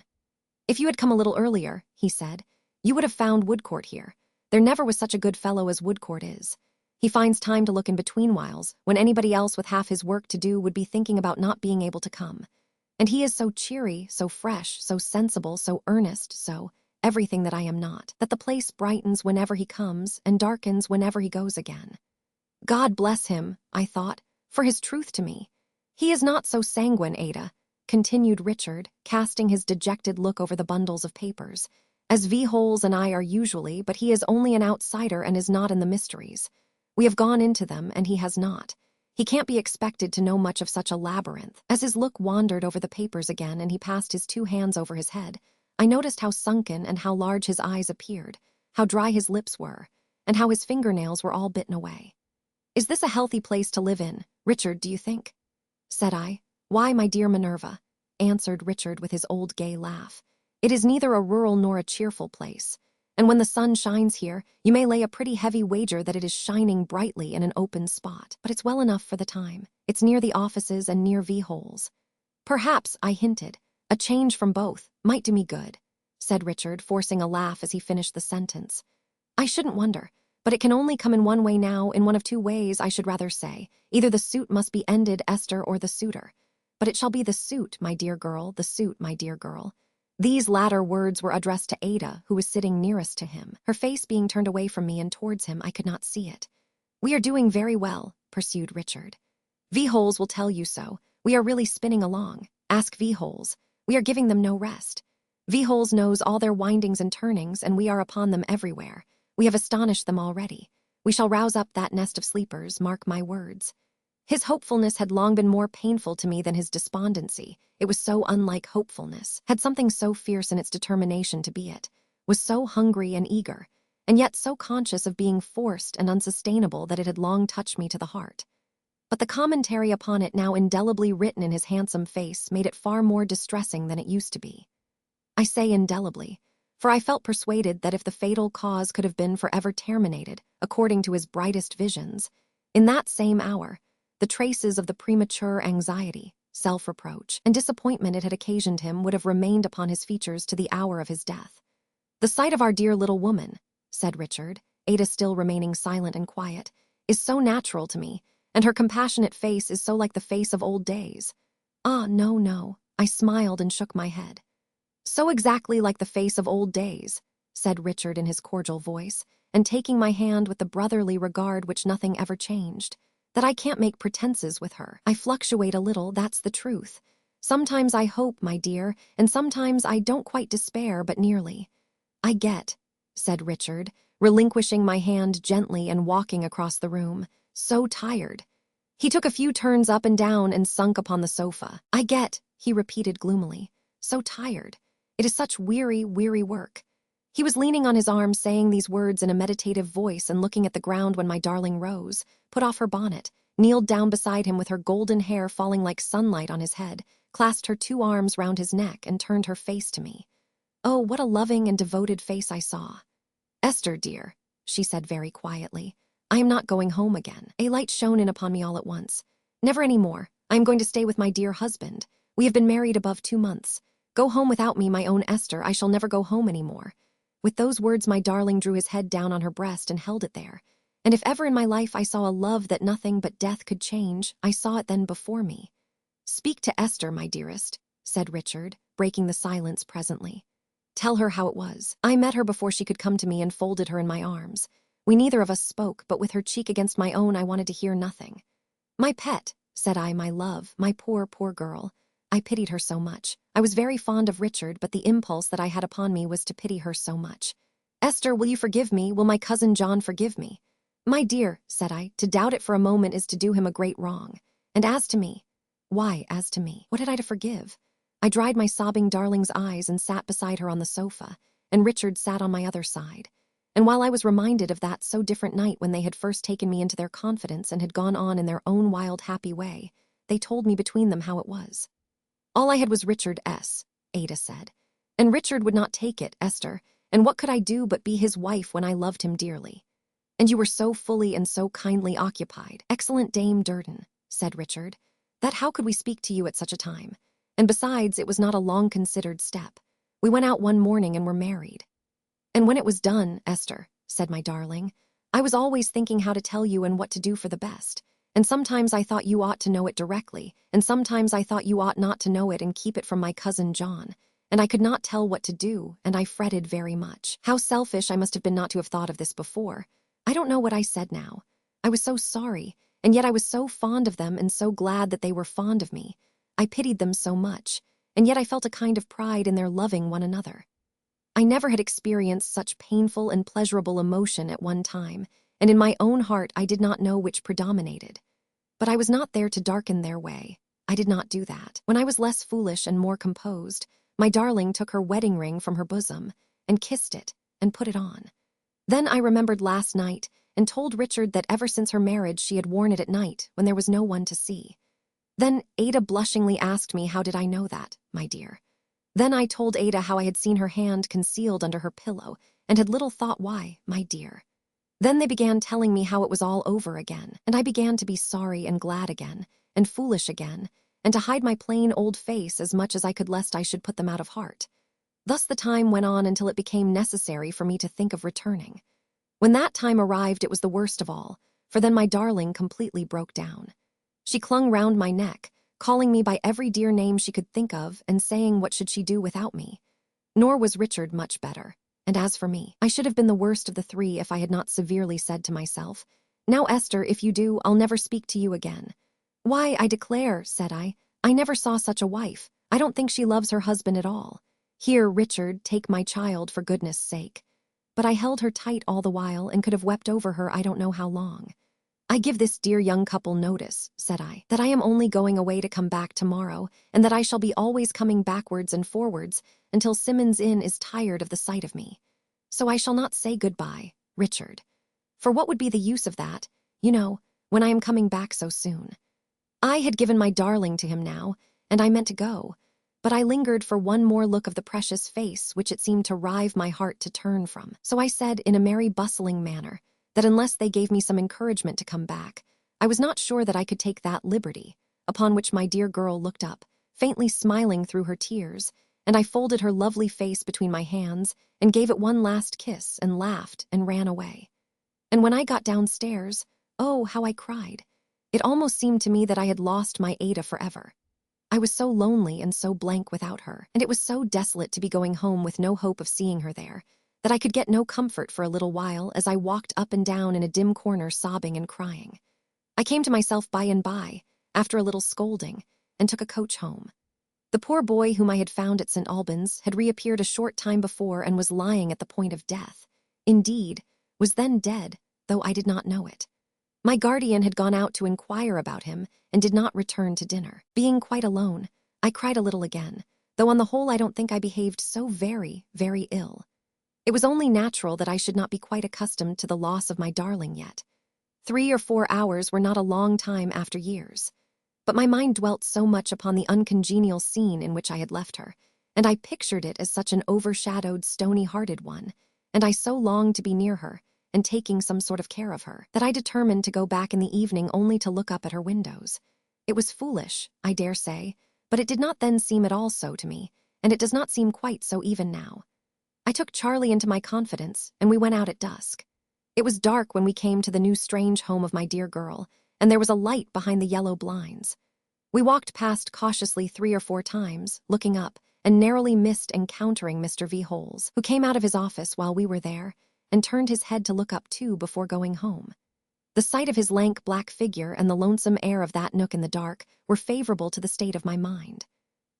[SPEAKER 3] If you had come a little earlier, he said, you would have found Woodcourt here. There never was such a good fellow as Woodcourt is. He finds time to look in between whiles, when anybody else with half his work to do would be thinking about not being able to come. And he is so cheery, so fresh, so sensible, so earnest, so everything that I am not, that the place brightens whenever he comes and darkens whenever he goes again. God bless him, I thought, for his truth to me. He is not so sanguine, Ada, continued Richard, casting his dejected look over the bundles of papers, as V. Holes and I are usually, but he is only an outsider and is not in the mysteries. We have gone into them, and he has not. He can't be expected to know much of such a labyrinth. As his look wandered over the papers again and he passed his two hands over his head, I noticed how sunken and how large his eyes appeared, how dry his lips were, and how his fingernails were all bitten away. Is this a healthy place to live in, Richard, do you think? Said I. Why, my dear Minerva, answered Richard with his old gay laugh. It is neither a rural nor a cheerful place. And when the sun shines here, you may lay a pretty heavy wager that it is shining brightly in an open spot. But it's well enough for the time. It's near the offices and near V. Holes. Perhaps, I hinted, a change from both might do me good, said Richard, forcing a laugh as he finished the sentence. I shouldn't wonder, but it can only come in one way now, in one of two ways, I should rather say. Either the suit must be ended, Esther, or the suitor. But it shall be the suit, my dear girl, the suit, my dear girl. These latter words were addressed to Ada, who was sitting nearest to him. Her face being turned away from me and towards him, I could not see it. We are doing very well, pursued Richard. V. Holes will tell you so. We are really spinning along. Ask V. Holes. We are giving them no rest. V. Holes knows all their windings and turnings, and we are upon them everywhere. We have astonished them already. We shall rouse up that nest of sleepers, mark my words. His hopefulness had long been more painful to me than his despondency. It was so unlike hopefulness, had something so fierce in its determination to be it, was so hungry and eager, and yet so conscious of being forced and unsustainable that it had long touched me to the heart. But the commentary upon it now indelibly written in his handsome face made it far more distressing than it used to be. I say indelibly, for I felt persuaded that if the fatal cause could have been forever terminated, according to his brightest visions, in that same hour, the traces of the premature anxiety, self-reproach, and disappointment it had occasioned him would have remained upon his features to the hour of his death. The sight of our dear little woman, said Richard, Ada still remaining silent and quiet, is so natural to me, and her compassionate face is so like the face of old days. Ah, no, no, I smiled and shook my head. So exactly like the face of old days, said Richard in his cordial voice, and taking my hand with the brotherly regard which nothing ever changed, that I can't make pretenses with her. I fluctuate a little, that's the truth. Sometimes I hope, my dear, and sometimes I don't quite despair, but nearly. I get, said Richard, relinquishing my hand gently and walking across the room, so tired. He took a few turns up and down and sunk upon the sofa. I get, he repeated gloomily, so tired. It is such weary, weary work." He was leaning on his arm saying these words in a meditative voice and looking at the ground when my darling rose, put off her bonnet, kneeled down beside him with her golden hair falling like sunlight on his head, clasped her 2 arms round his neck and turned her face to me. Oh, what a loving and devoted face I saw. "Esther, dear," she said very quietly, "I am not going home again." A light shone in upon me all at once. "Never any more. I am going to stay with my dear husband. We have been married above 2 months. Go home without me, my own Esther. I shall never go home any more." With those words, my darling drew his head down on her breast and held it there. And if ever in my life I saw a love that nothing but death could change, I saw it then before me. "Speak to Esther, my dearest," said Richard, breaking the silence presently. "Tell her how it was. I met her before she could come to me and folded her in my arms. We neither of us spoke, but with her cheek against my own I wanted to hear nothing. 'My pet,' said I, 'my love, my poor, poor girl.' I pitied her so much. I was very fond of Richard, but the impulse that I had upon me was to pity her so much. 'Esther, will you forgive me? Will my cousin John forgive me?' 'My dear,' said I, 'to doubt it for a moment is to do him a great wrong. And as to me, why, as to me, what had I to forgive?' I dried my sobbing darling's eyes and sat beside her on the sofa, and Richard sat on my other side. And while I was reminded of that so different night when they had first taken me into their confidence and had gone on in their own wild, happy way, they told me between them how it was. 'All I had was Richard S.,' Ada said. 'And Richard would not take it, Esther, and what could I do but be his wife when I loved him dearly?' 'And you were so fully and so kindly occupied, excellent Dame Durden,' said Richard, 'that how could we speak to you at such a time? And besides, it was not a long-considered step. We went out one morning and were married.' 'And when it was done, Esther,' said my darling, 'I was always thinking how to tell you and what to do for the best. And sometimes I thought you ought to know it directly, and sometimes I thought you ought not to know it and keep it from my cousin John. And I could not tell what to do, and I fretted very much. How selfish I must have been not to have thought of this before. I don't know what I said now. I was so sorry, and yet I was so fond of them and so glad that they were fond of me. I pitied them so much, and yet I felt a kind of pride in their loving one another. I never had experienced such painful and pleasurable emotion at one time, and in my own heart I did not know which predominated. But I was not there to darken their way. I did not do that. When I was less foolish and more composed, my darling took her wedding ring from her bosom and kissed it and put it on. Then I remembered last night and told Richard that ever since her marriage she had worn it at night when there was no one to see. Then Ada blushingly asked me how did I know that, my dear. Then I told Ada how I had seen her hand concealed under her pillow and had little thought why, my dear. Then they began telling me how it was all over again, and I began to be sorry and glad again, and foolish again, and to hide my plain old face as much as I could lest I should put them out of heart. Thus the time went on until it became necessary for me to think of returning. When that time arrived, it was the worst of all, for then my darling completely broke down. She clung round my neck, calling me by every dear name she could think of and saying what should she do without me. Nor was Richard much better. And as for me, I should have been the worst of the 3 if I had not severely said to myself, "Now, Esther, if you do, I'll never speak to you again." "Why, I declare," said I never saw such a wife. I don't think she loves her husband at all. Here, Richard, take my child for goodness' sake." But I held her tight all the while and could have wept over her I don't know how long. "I give this dear young couple notice," said I, "that I am only going away to come back tomorrow, and that I shall be always coming backwards and forwards until Simmons Inn is tired of the sight of me. So I shall not say goodbye, Richard. For what would be the use of that, you know, when I am coming back so soon?" I had given my darling to him now, and I meant to go, but I lingered for one more look of the precious face which it seemed to rive my heart to turn from. So I said in a merry bustling manner that unless they gave me some encouragement to come back, I was not sure that I could take that liberty, upon which my dear girl looked up, faintly smiling through her tears, and I folded her lovely face between my hands and gave it one last kiss and laughed and ran away. And when I got downstairs, oh, how I cried. It almost seemed to me that I had lost my Ada forever. I was so lonely and so blank without her, and it was so desolate to be going home with no hope of seeing her there, that I could get no comfort for a little while as I walked up and down in a dim corner sobbing and crying. I came to myself by and by, after a little scolding, and took a coach home. The poor boy whom I had found at St. Albans had reappeared a short time before and was lying at the point of death. Indeed, was then dead, though I did not know it. My guardian had gone out to inquire about him and did not return to dinner. Being quite alone, I cried a little again, though on the whole I don't think I behaved so very, very ill. It was only natural that I should not be quite accustomed to the loss of my darling yet. 3 or 4 hours were not a long time after years. But my mind dwelt so much upon the uncongenial scene in which I had left her, and I pictured it as such an overshadowed, stony-hearted one, and I so longed to be near her, and taking some sort of care of her, that I determined to go back in the evening only to look up at her windows. It was foolish, I dare say, but it did not then seem at all so to me, and it does not seem quite so even now. I took Charlie into my confidence, and we went out at dusk. It was dark when we came to the new strange home of my dear girl, and there was a light behind the yellow blinds. We walked past cautiously 3 or 4 times, looking up, and narrowly missed encountering Mr. V. Holes, who came out of his office while we were there, and turned his head to look up too before going home. The sight of his lank black figure and the lonesome air of that nook in the dark were favorable to the state of my mind.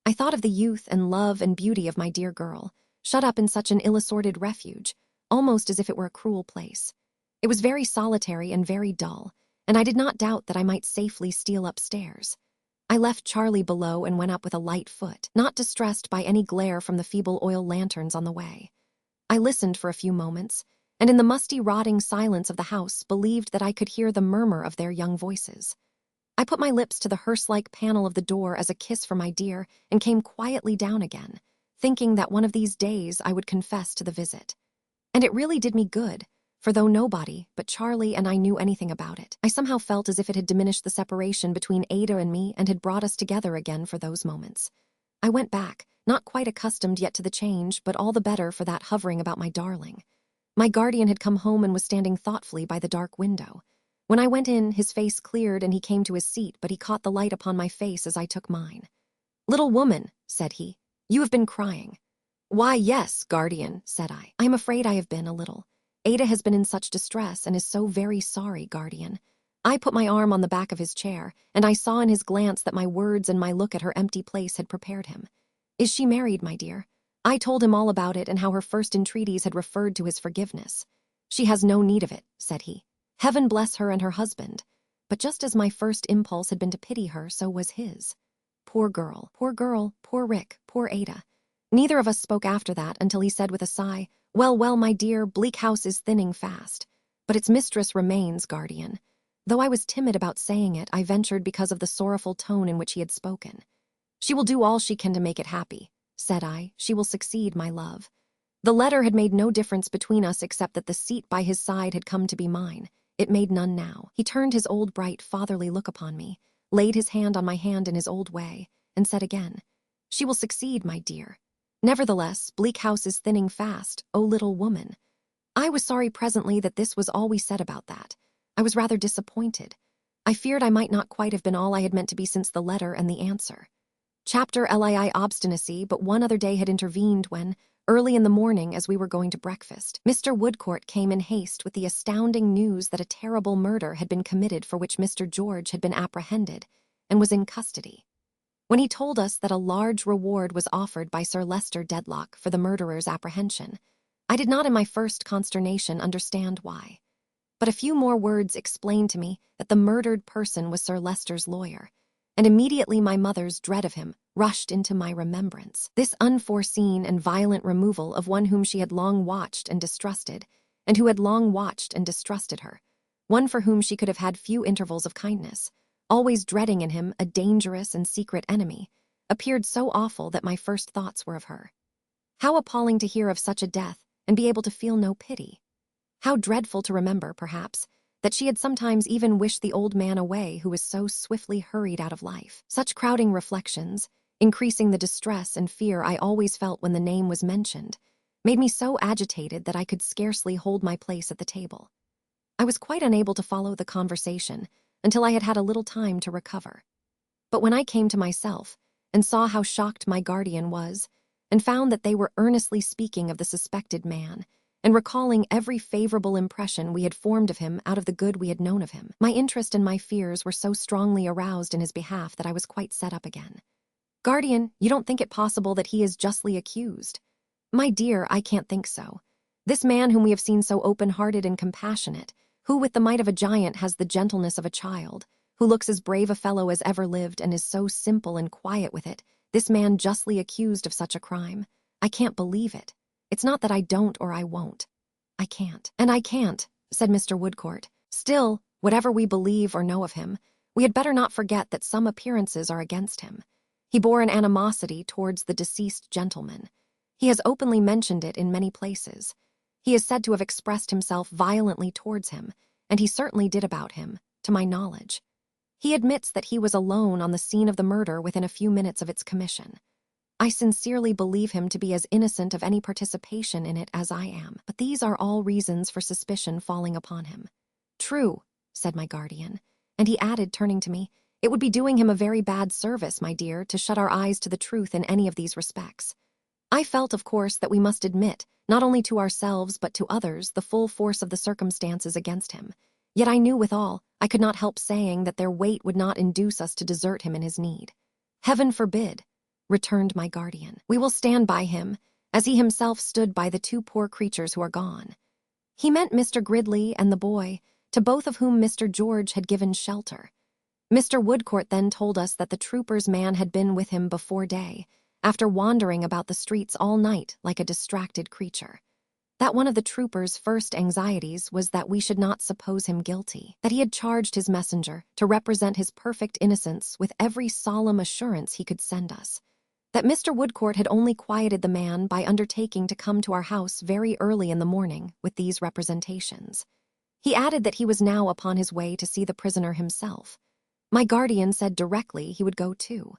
[SPEAKER 3] I thought of the youth and love and beauty of my dear girl, shut up in such an ill-assorted refuge, almost as if it were a cruel place. It was very solitary and very dull, and I did not doubt that I might safely steal upstairs. I left Charlie below and went up with a light foot, not distressed by any glare from the feeble oil lanterns on the way. I listened for a few moments, and in the musty, rotting silence of the house believed that I could hear the murmur of their young voices. I put my lips to the hearse-like panel of the door as a kiss for my dear and came quietly down again, thinking that one of these days I would confess to the visit. And it really did me good, for though nobody but Charlie and I knew anything about it, I somehow felt as if it had diminished the separation between Ada and me and had brought us together again for those moments. I went back, not quite accustomed yet to the change, but all the better for that hovering about my darling. My guardian had come home and was standing thoughtfully by the dark window. When I went in, his face cleared and he came to his seat, but he caught the light upon my face as I took mine. "Little woman," said he, "you have been crying." "Why, yes, guardian," said I. "I am afraid I have been a little. Ada has been in such distress and is so very sorry, guardian." I put my arm on the back of his chair, and I saw in his glance that my words and my look at her empty place had prepared him. "Is she married, my dear?" I told him all about it and how her first entreaties had referred to his forgiveness. "She has no need of it," said he. "Heaven bless her and her husband." But just as my first impulse had been to pity her, so was his. Poor girl, poor Rick, poor Ada. Neither of us spoke after that until he said with a sigh, Well, my dear, Bleak House is thinning fast. But its mistress remains, guardian." Though I was timid about saying it, I ventured because of the sorrowful tone in which he had spoken. "She will do all she can to make it happy," said I. "She will succeed, my love." The letter had made no difference between us except that the seat by his side had come to be mine. It made none now. He turned his old bright fatherly look upon me, laid his hand on my hand in his old way, and said again, "She will succeed, my dear. Nevertheless, Bleak House is thinning fast, O little woman." I was sorry presently that this was all we said about that. I was rather disappointed. I feared I might not quite have been all I had meant to be since the letter and the answer. Chapter LII obstinacy, but one other day had intervened when, early in the morning as we were going to breakfast, Mr. Woodcourt came in haste with the astounding news that a terrible murder had been committed for which Mr. George had been apprehended and was in custody. When he told us that a large reward was offered by Sir Leicester Dedlock for the murderer's apprehension, I did not in my first consternation understand why. But a few more words explained to me that the murdered person was Sir Leicester's lawyer, and immediately my mother's dread of him rushed into my remembrance. This unforeseen and violent removal of one whom she had long watched and distrusted, and who had long watched and distrusted her, one for whom she could have had few intervals of kindness, always dreading in him a dangerous and secret enemy, appeared so awful that my first thoughts were of her. How appalling to hear of such a death and be able to feel no pity. How dreadful to remember, perhaps, that she had sometimes even wished the old man away who was so swiftly hurried out of life. Such crowding reflections, increasing the distress and fear I always felt when the name was mentioned, made me so agitated that I could scarcely hold my place at the table. I was quite unable to follow the conversation until I had had a little time to recover. But when I came to myself and saw how shocked my guardian was, and found that they were earnestly speaking of the suspected man, and recalling every favorable impression we had formed of him out of the good we had known of him, my interest and my fears were so strongly aroused in his behalf that I was quite set up again. "Guardian, you don't think it possible that he is justly accused?" "My dear, I can't think so. This man whom we have seen so open-hearted and compassionate, who with the might of a giant has the gentleness of a child, who looks as brave a fellow as ever lived and is so simple and quiet with it This man justly accused of such a crime. I can't believe it. It's not that I don't or I won't. I can't. And I can't, said Mr. Woodcourt. Still, whatever we believe or know of him, we had better not forget that some appearances are against him. He bore an animosity towards the deceased gentleman. He has openly mentioned it in many places. He is said to have expressed himself violently towards him, and he certainly did about him, to my knowledge. He admits that he was alone on the scene of the murder within a few minutes of its commission. I sincerely believe him to be as innocent of any participation in it as I am, but these are all reasons for suspicion falling upon him. True, said my guardian, and he added, turning to me, it would be doing him a very bad service, my dear, to shut our eyes to the truth in any of these respects. I felt, of course, that we must admit, not only to ourselves but to others, the full force of the circumstances against him. Yet I knew withal, I could not help saying that their weight would not induce us to desert him in his need. Heaven forbid, returned my guardian. We will stand by him, as he himself stood by the two poor creatures who are gone. He meant Mr. Gridley and the boy, to both of whom Mr. George had given shelter. Mr. Woodcourt then told us that the trooper's man had been with him before day, after wandering about the streets all night like a distracted creature. That one of the trooper's first anxieties was that we should not suppose him guilty, that he had charged his messenger to represent his perfect innocence with every solemn assurance he could send us, that Mr. Woodcourt had only quieted the man by undertaking to come to our house very early in the morning with these representations. He added that he was now upon his way to see the prisoner himself. My guardian said directly he would go too.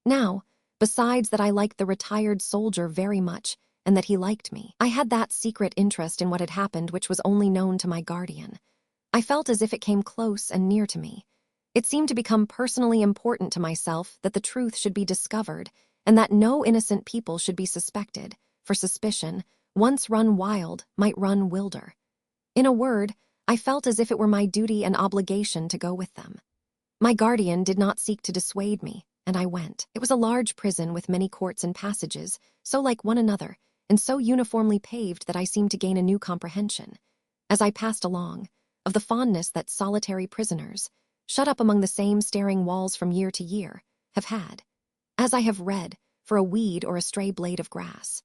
[SPEAKER 3] Now, besides that I liked the retired soldier very much, and that he liked me, I had that secret interest in what had happened which was only known to my guardian. I felt as if it came close and near to me. It seemed to become personally important to myself that the truth should be discovered, and that no innocent people should be suspected, for suspicion, once run wild, might run wilder. In a word, I felt as if it were my duty and obligation to go with them. My guardian did not seek to dissuade me, and I went. It was a large prison with many courts and passages, so like one another, and so uniformly paved that I seemed to gain a new comprehension, as I passed along, of the fondness that solitary prisoners, shut up among the same staring walls from year to year, have had, as I have read, for a weed or a stray blade of grass.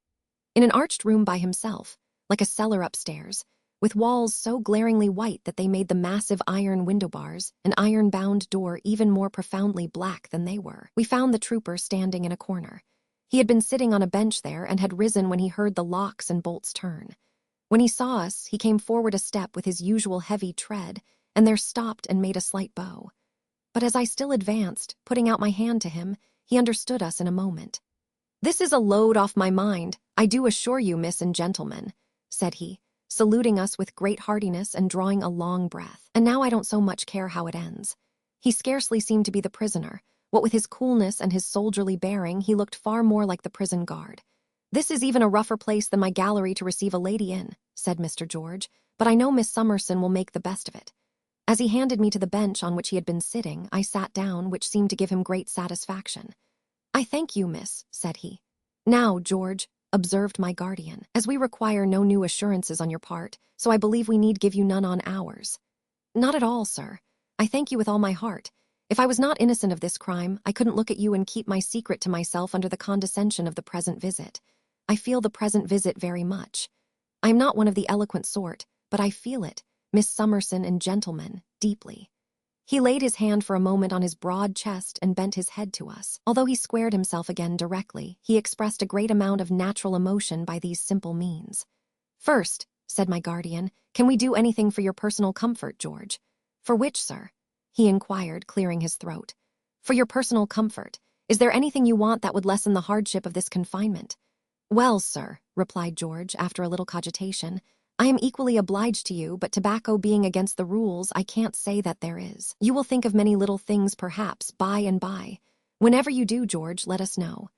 [SPEAKER 3] In an arched room by himself, like a cellar upstairs, with walls so glaringly white that they made the massive iron window bars and iron-bound door even more profoundly black than they were, we found the trooper standing in a corner. He had been sitting on a bench there and had risen when he heard the locks and bolts turn. When he saw us, he came forward a step with his usual heavy tread, and there stopped and made a slight bow. But as I still advanced, putting out my hand to him, he understood us in a moment. "This is a load off my mind, I do assure you, miss and gentlemen," said he, saluting us with great heartiness and drawing a long breath. And now I don't so much care how it ends. He scarcely seemed to be the prisoner. What with his coolness and his soldierly bearing, he looked far more like the prison guard. "This is even a rougher place than my gallery to receive a lady in," said Mr. George, "but I know Miss Summerson will make the best of it." As he handed me to the bench on which he had been sitting, I sat down, which seemed to give him great satisfaction. "I thank you, miss," said he. "Now, George," observed my guardian, "as we require no new assurances on your part, so I believe we need give you none on ours." "Not at all, sir. I thank you with all my heart. If I was not innocent of this crime, I couldn't look at you and keep my secret to myself under the condescension of the present visit. I feel the present visit very much. I am not one of the eloquent sort, but I feel it, Miss Summerson and gentlemen, deeply." He laid his hand for a moment on his broad chest and bent his head to us. Although he squared himself again directly, he expressed a great amount of natural emotion by these simple means. "First," said my guardian, "can we do anything for your personal comfort, George?" "For which, sir?" he inquired, clearing his throat. "For your personal comfort. Is there anything you want that would lessen the hardship of this confinement?" "Well, sir," replied George, after a little cogitation, "I am equally obliged to you, but tobacco being against the rules, I can't say that there is. You will think of many little things, perhaps, by and by. Whenever you do, George, let us know."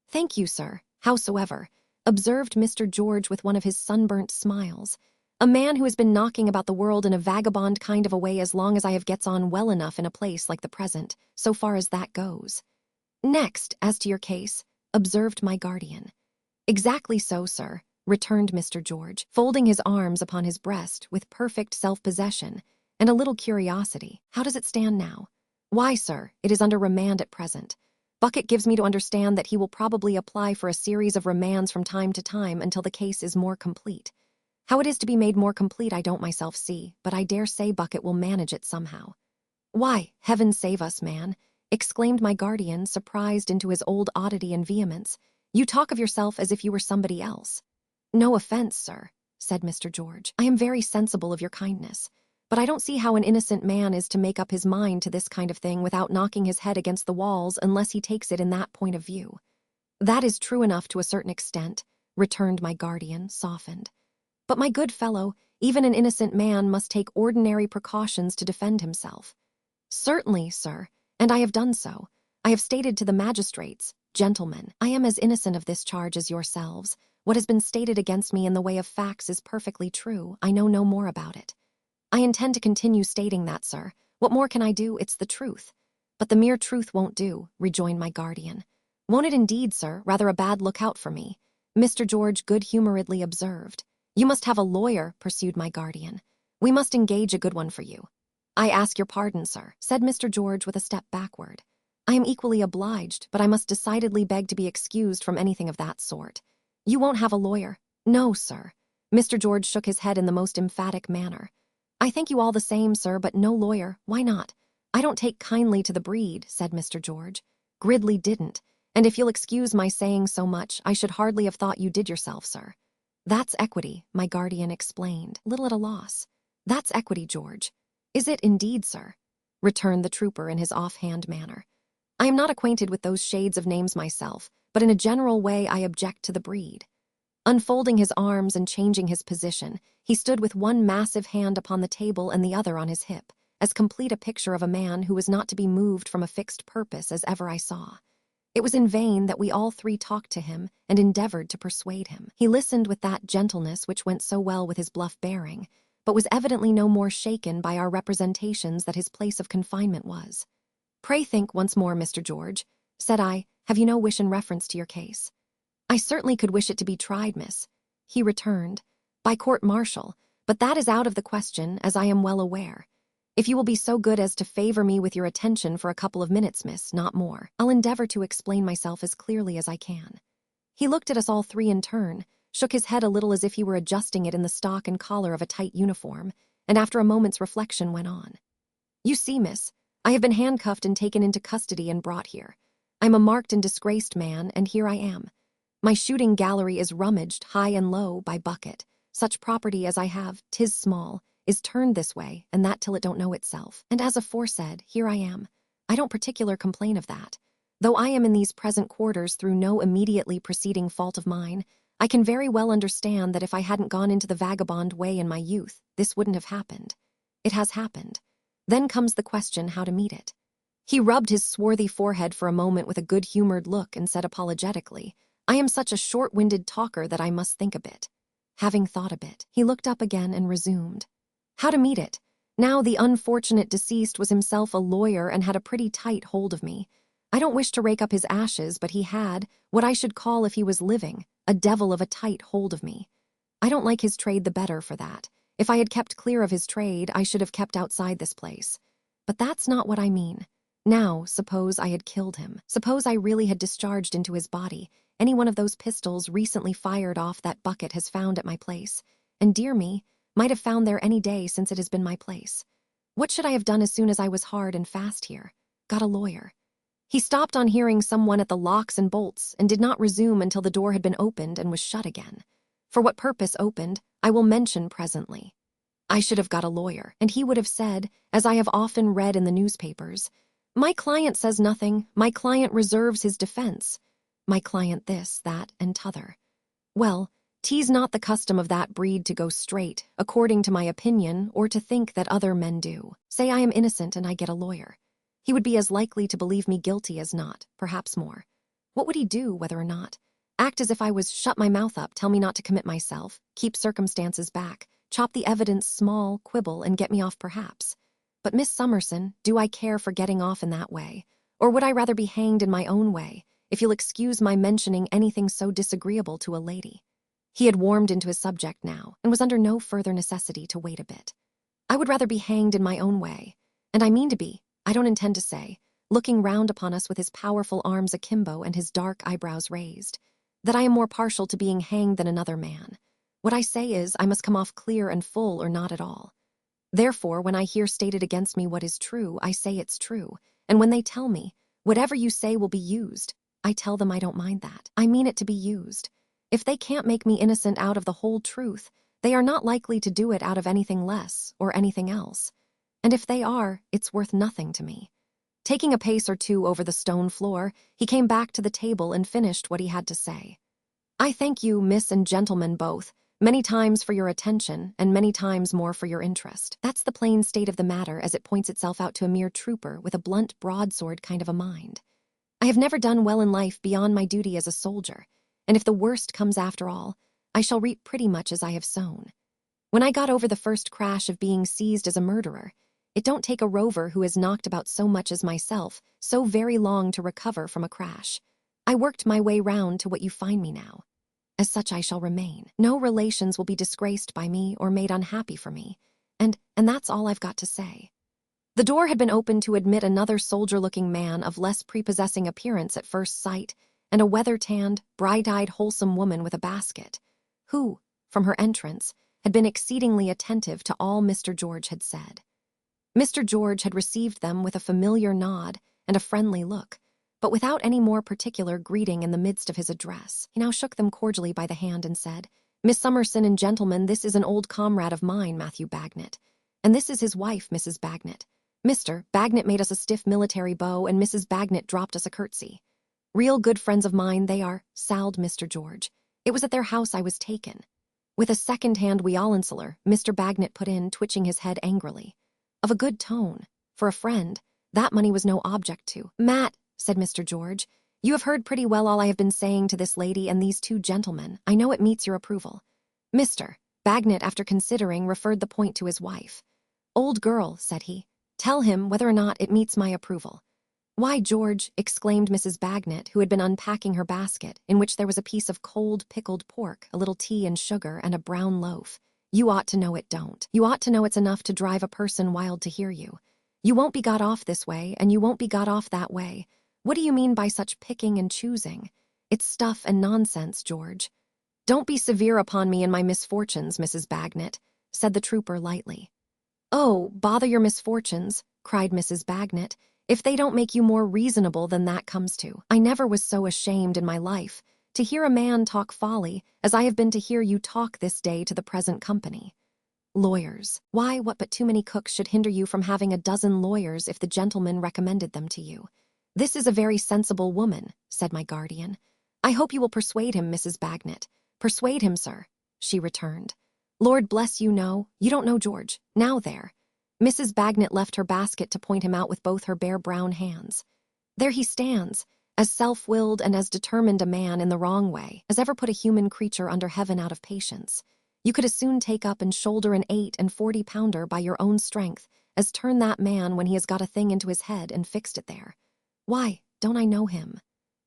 [SPEAKER 3] "Thank you, sir. Howsoever," observed Mr. George with one of his sunburnt smiles, "a man who has been knocking about the world in a vagabond kind of a way as long as I have gets on well enough in a place like the present, so far as that goes." "Next, as to your case," observed my guardian. "Exactly so, sir," returned Mr. George, folding his arms upon his breast with perfect self-possession and a little curiosity. "How does it stand now?" "Why, sir, it is under remand at present. Bucket gives me to understand that he will probably apply for a series of remands from time to time until the case is more complete. How it is to be made more complete I don't myself see, but I dare say Bucket will manage it somehow. Why, heaven save us, man, exclaimed my guardian, surprised into his old oddity and vehemence. You talk of yourself as if you were somebody else. No offense, sir, said Mr. George. I am very sensible of your kindness. But I don't see how an innocent man is to make up his mind to this kind of thing without knocking his head against the walls unless he takes it in that point of view. That is true enough to a certain extent, returned my guardian, softened. But my good fellow, even an innocent man must take ordinary precautions to defend himself. Certainly, sir, and I have done so. I have stated to the magistrates, gentlemen, I am as innocent of this charge as yourselves. What has been stated against me in the way of facts is perfectly true. I know no more about it. I intend to continue stating that, sir. What more can I do? It's the truth. But the mere truth won't do, rejoined my guardian. Won't it indeed, sir? Rather a bad lookout for me, Mr. George good-humoredly observed. You must have a lawyer, pursued my guardian. We must engage a good one for you. I ask your pardon, sir, said Mr. George with a step backward. I am equally obliged, but I must decidedly beg to be excused from anything of that sort. You won't have a lawyer? No, sir. Mr. George shook his head in the most emphatic manner. I thank you all the same, sir, but no lawyer. Why not? I don't take kindly to the breed, said Mr. George. Gridley didn't, and if you'll excuse my saying so much, I should hardly have thought you did yourself, sir. That's equity, my guardian explained, little at a loss. That's equity, George. Is it indeed, sir? Returned the trooper in his offhand manner. I am not acquainted with those shades of names myself, but in a general way I object to the breed. Unfolding his arms and changing his position, he stood with one massive hand upon the table and the other on his hip, as complete a picture of a man who was not to be moved from a fixed purpose as ever I saw. It was in vain that we all three talked to him and endeavored to persuade him. He listened with that gentleness which went so well with his bluff bearing, but was evidently no more shaken by our representations that his place of confinement was. Pray think once more, Mr. George, said I, have you no wish in reference to your case? I certainly could wish it to be tried, miss, he returned, by court-martial, but that is out of the question, as I am well aware. If you will be so good as to favor me with your attention for a couple of minutes, miss, not more, I'll endeavor to explain myself as clearly as I can. He looked at us all three in turn, shook his head a little as if he were adjusting it in the stock and collar of a tight uniform, and after a moment's reflection went on. You see, miss, I have been handcuffed and taken into custody and brought here. I'm a marked and disgraced man, and here I am. My shooting gallery is rummaged high and low by Bucket. Such property as I have, 'tis small, is turned this way, and that till it don't know itself. And as aforesaid, here I am. I don't particular complain of that. Though I am in these present quarters through no immediately preceding fault of mine, I can very well understand that if I hadn't gone into the vagabond way in my youth, this wouldn't have happened. It has happened. Then comes the question how to meet it. He rubbed his swarthy forehead for a moment with a good-humored look and said apologetically, I am such a short-winded talker that I must think a bit. Having thought a bit, he looked up again and resumed. How to meet it? Now the unfortunate deceased was himself a lawyer and had a pretty tight hold of me. I don't wish to rake up his ashes, but he had, what I should call if he was living, a devil of a tight hold of me. I don't like his trade the better for that. If I had kept clear of his trade, I should have kept outside this place. But that's not what I mean. Now, suppose I had killed him. Suppose I really had discharged into his body any one of those pistols recently fired off that Bucket has found at my place, and dear me, might have found there any day since it has been my place. What should I have done as soon as I was hard and fast here? Got a lawyer. He stopped on hearing someone at the locks and bolts and did not resume until the door had been opened and was shut again. For what purpose opened, I will mention presently. I should have got a lawyer, and he would have said, as I have often read in the newspapers, my client says nothing, my client reserves his defense. My client this, that, and t'other. Well, 'tis not the custom of that breed to go straight, according to my opinion, or to think that other men do. Say I am innocent and I get a lawyer. He would be as likely to believe me guilty as not, perhaps more. What would he do, whether or not? Act as if I was shut my mouth up, tell me not to commit myself, keep circumstances back, chop the evidence small, quibble, and get me off perhaps. But Miss Summerson, do I care for getting off in that way? Or would I rather be hanged in my own way, if you'll excuse my mentioning anything so disagreeable to a lady? He had warmed into his subject now, and was under no further necessity to wait a bit. I would rather be hanged in my own way, and I mean to be, I don't intend to say, looking round upon us with his powerful arms akimbo and his dark eyebrows raised, "that I am more partial to being hanged than another man. What I say is, I must come off clear and full or not at all. Therefore, when I hear stated against me what is true, I say it's true, and when they tell me, whatever you say will be used, I tell them I don't mind that. I mean it to be used. If they can't make me innocent out of the whole truth, they are not likely to do it out of anything less or anything else. And if they are, it's worth nothing to me." Taking a pace or two over the stone floor, he came back to the table and finished what he had to say. "I thank you, miss and gentlemen both, many times for your attention, and many times more for your interest. That's the plain state of the matter as it points itself out to a mere trooper with a blunt broadsword kind of a mind. I have never done well in life beyond my duty as a soldier, and if the worst comes after all, I shall reap pretty much as I have sown. When I got over the first crash of being seized as a murderer, it don't take a rover who has knocked about so much as myself so very long to recover from a crash. I worked my way round to what you find me now. As such I shall remain. No relations will be disgraced by me or made unhappy for me, and that's all I've got to say." The door had been opened to admit another soldier-looking man of less prepossessing appearance at first sight, and a weather-tanned, bright-eyed, wholesome woman with a basket, who, from her entrance, had been exceedingly attentive to all Mr. George had said. Mr. George had received them with a familiar nod and a friendly look, but without any more particular greeting in the midst of his address. He now shook them cordially by the hand and said, "Miss Summerson and gentlemen, this is an old comrade of mine, Matthew Bagnet, and this is his wife, Mrs. Bagnet. Mr. Bagnet made us a stiff military bow, and Mrs. Bagnet dropped us a curtsy. Real good friends of mine they are," sallied Mr. George. "It was at their house I was taken." With a second-hand wee-all-insular, Mr. Bagnet put in, twitching his head angrily. Of a good tone. For a friend, that money was no object to. "Matt," said Mr. George, "you have heard pretty well all I have been saying to this lady and these two gentlemen. I know it meets your approval." Mr. Bagnet, after considering, referred the point to his wife. "Old girl," said he, "tell him whether or not it meets my approval." "Why, George," exclaimed Mrs. Bagnet, who had been unpacking her basket, in which there was a piece of cold pickled pork, a little tea and sugar, and a brown loaf, "you ought to know it don't. You ought to know it's enough to drive a person wild to hear you. You won't be got off this way, and you won't be got off that way. What do you mean by such picking and choosing? It's stuff and nonsense, George." "Don't be severe upon me in my misfortunes, Mrs. Bagnet," said the trooper lightly. "Oh, bother your misfortunes," cried Mrs. Bagnet, "if they don't make you more reasonable than that comes to. I never was so ashamed in my life to hear a man talk folly as I have been to hear you talk this day to the present company. Lawyers. Why, what but too many cooks should hinder you from having a dozen lawyers if the gentleman recommended them to you. This is a very sensible woman," said my guardian. "I hope you will persuade him, Mrs. Bagnet." "Persuade him, sir," she returned. "Lord bless you, no, you don't know George. Now there." Mrs. Bagnet left her basket to point him out with both her bare brown hands. "There he stands, as self-willed and as determined a man in the wrong way as ever put a human creature under heaven out of patience. You could as soon take up and shoulder an 8-40-pounder by your own strength as turn that man when he has got a thing into his head and fixed it there." "Why, don't I know him?"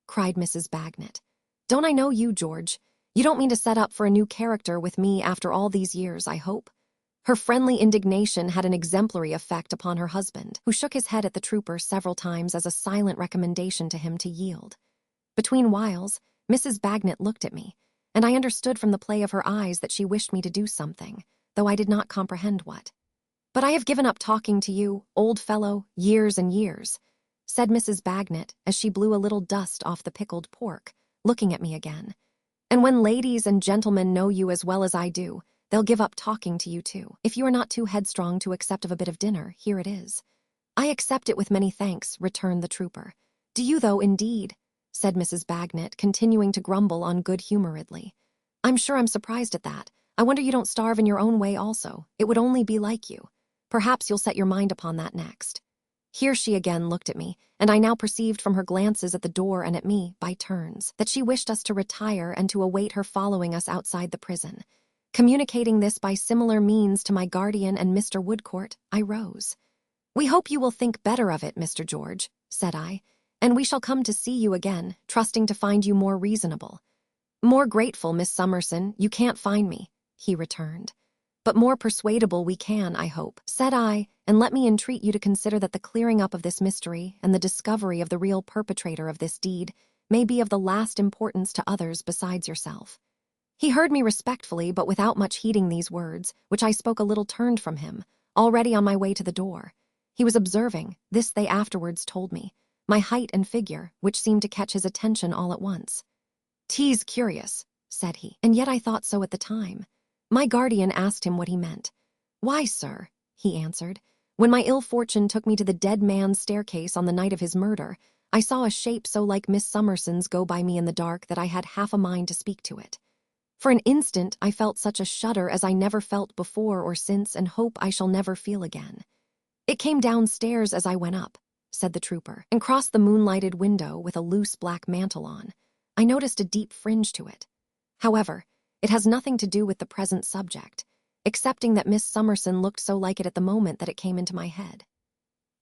[SPEAKER 3] cried Mrs. Bagnet. "Don't I know you, George? You don't mean to set up for a new character with me after all these years, I hope?" Her friendly indignation had an exemplary effect upon her husband, who shook his head at the trooper several times as a silent recommendation to him to yield. Between whiles, Mrs. Bagnet looked at me, and I understood from the play of her eyes that she wished me to do something, though I did not comprehend what. "But I have given up talking to you, old fellow, years and years," said Mrs. Bagnet as she blew a little dust off the pickled pork, looking at me again. "And when ladies and gentlemen know you as well as I do, they'll give up talking to you too. If you are not too headstrong to accept of a bit of dinner, here it is." "I accept it with many thanks," returned the trooper. "Do you, though, indeed?" said Mrs. Bagnet, continuing to grumble on good-humoredly. "I'm sure I'm surprised at that. I wonder you don't starve in your own way also. It would only be like you. Perhaps you'll set your mind upon that next." Here she again looked at me, and I now perceived from her glances at the door and at me, by turns, that she wished us to retire and to await her following us outside the prison. Communicating this by similar means to my guardian and Mr. Woodcourt, I rose. "We hope you will think better of it, Mr. George," said I, "and we shall come to see you again, trusting to find you more reasonable." "More grateful, Miss Summerson, you can't find me," he returned. But more persuadable we can, I hope, said I, and let me entreat you to consider that the clearing up of this mystery and the discovery of the real perpetrator of this deed may be of the last importance to others besides yourself. He heard me respectfully, but without much heeding these words, which I spoke a little turned from him, already on my way to the door. He was observing, this they afterwards told me, my height and figure, which seemed to catch his attention all at once. "'Tis curious," said he, "and yet I thought so at the time." My guardian asked him what he meant. "Why, sir," he answered, "when my ill fortune took me to the dead man's staircase on the night of his murder, I saw a shape so like Miss Summerson's go by me in the dark that I had half a mind to speak to it. For an instant I felt such a shudder as I never felt before or since, and hope I shall never feel again. It came downstairs as I went up," said the trooper, "and crossed the moonlighted window with a loose black mantle on. I noticed a deep fringe to it. However, it has nothing to do with the present subject, excepting that Miss Summerson looked so like it at the moment that it came into my head.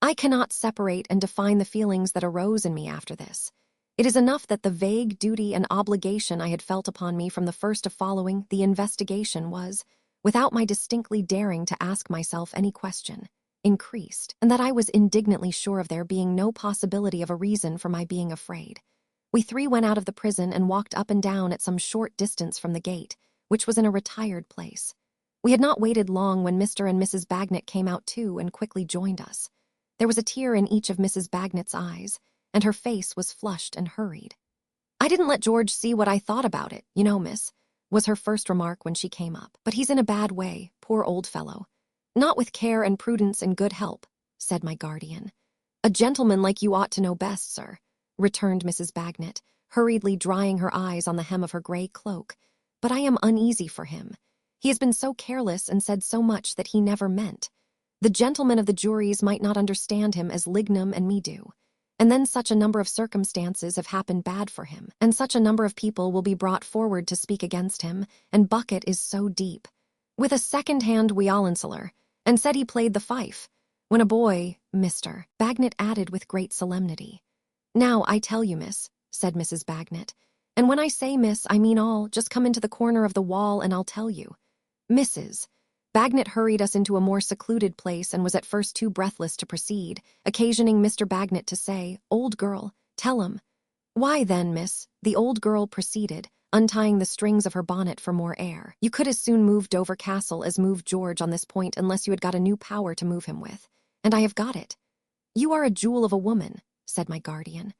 [SPEAKER 3] I cannot separate and define the feelings that arose in me after this. It is enough that the vague duty and obligation I had felt upon me from the first of following the investigation was, without my distinctly daring to ask myself any question, increased, and that I was indignantly sure of there being no possibility of a reason for my being afraid. We three went out of the prison and walked up and down at some short distance from the gate, which was in a retired place. We had not waited long when Mr. and Mrs. Bagnet came out too and quickly joined us. There was a tear in each of Mrs. Bagnet's eyes, and her face was flushed and hurried. "I didn't let George see what I thought about it, you know, miss," was her first remark when she came up. "But he's in a bad way, poor old fellow." "Not with care and prudence and good help," said my guardian. "A gentleman like you ought to know best, sir," returned Mrs. Bagnet, hurriedly drying her eyes on the hem of her gray cloak. "But I am uneasy for him. He has been so careless and said so much that he never meant. The gentlemen of the juries might not understand him as Lignum and me do. And then such a number of circumstances have happened bad for him, and such a number of people will be brought forward to speak against him, and bucket is so deep. With a second-hand Weolanceler, and said he played the fife. When a boy, Mr. Bagnet added with great solemnity. "Now, I tell you, miss," said Mrs. Bagnet, "and when I say miss, I mean all, just come into the corner of the wall and I'll tell you. Mrs. Bagnet hurried us into a more secluded place and was at first too breathless to proceed, occasioning Mr. Bagnet to say, "Old girl, tell 'em." "Why then, miss," the old girl proceeded, untying the strings of her bonnet for more air, "you could as soon move Dover Castle as move George on this point unless you had got a new power to move him with. And I have got it." "You are a jewel of a woman," said my guardian.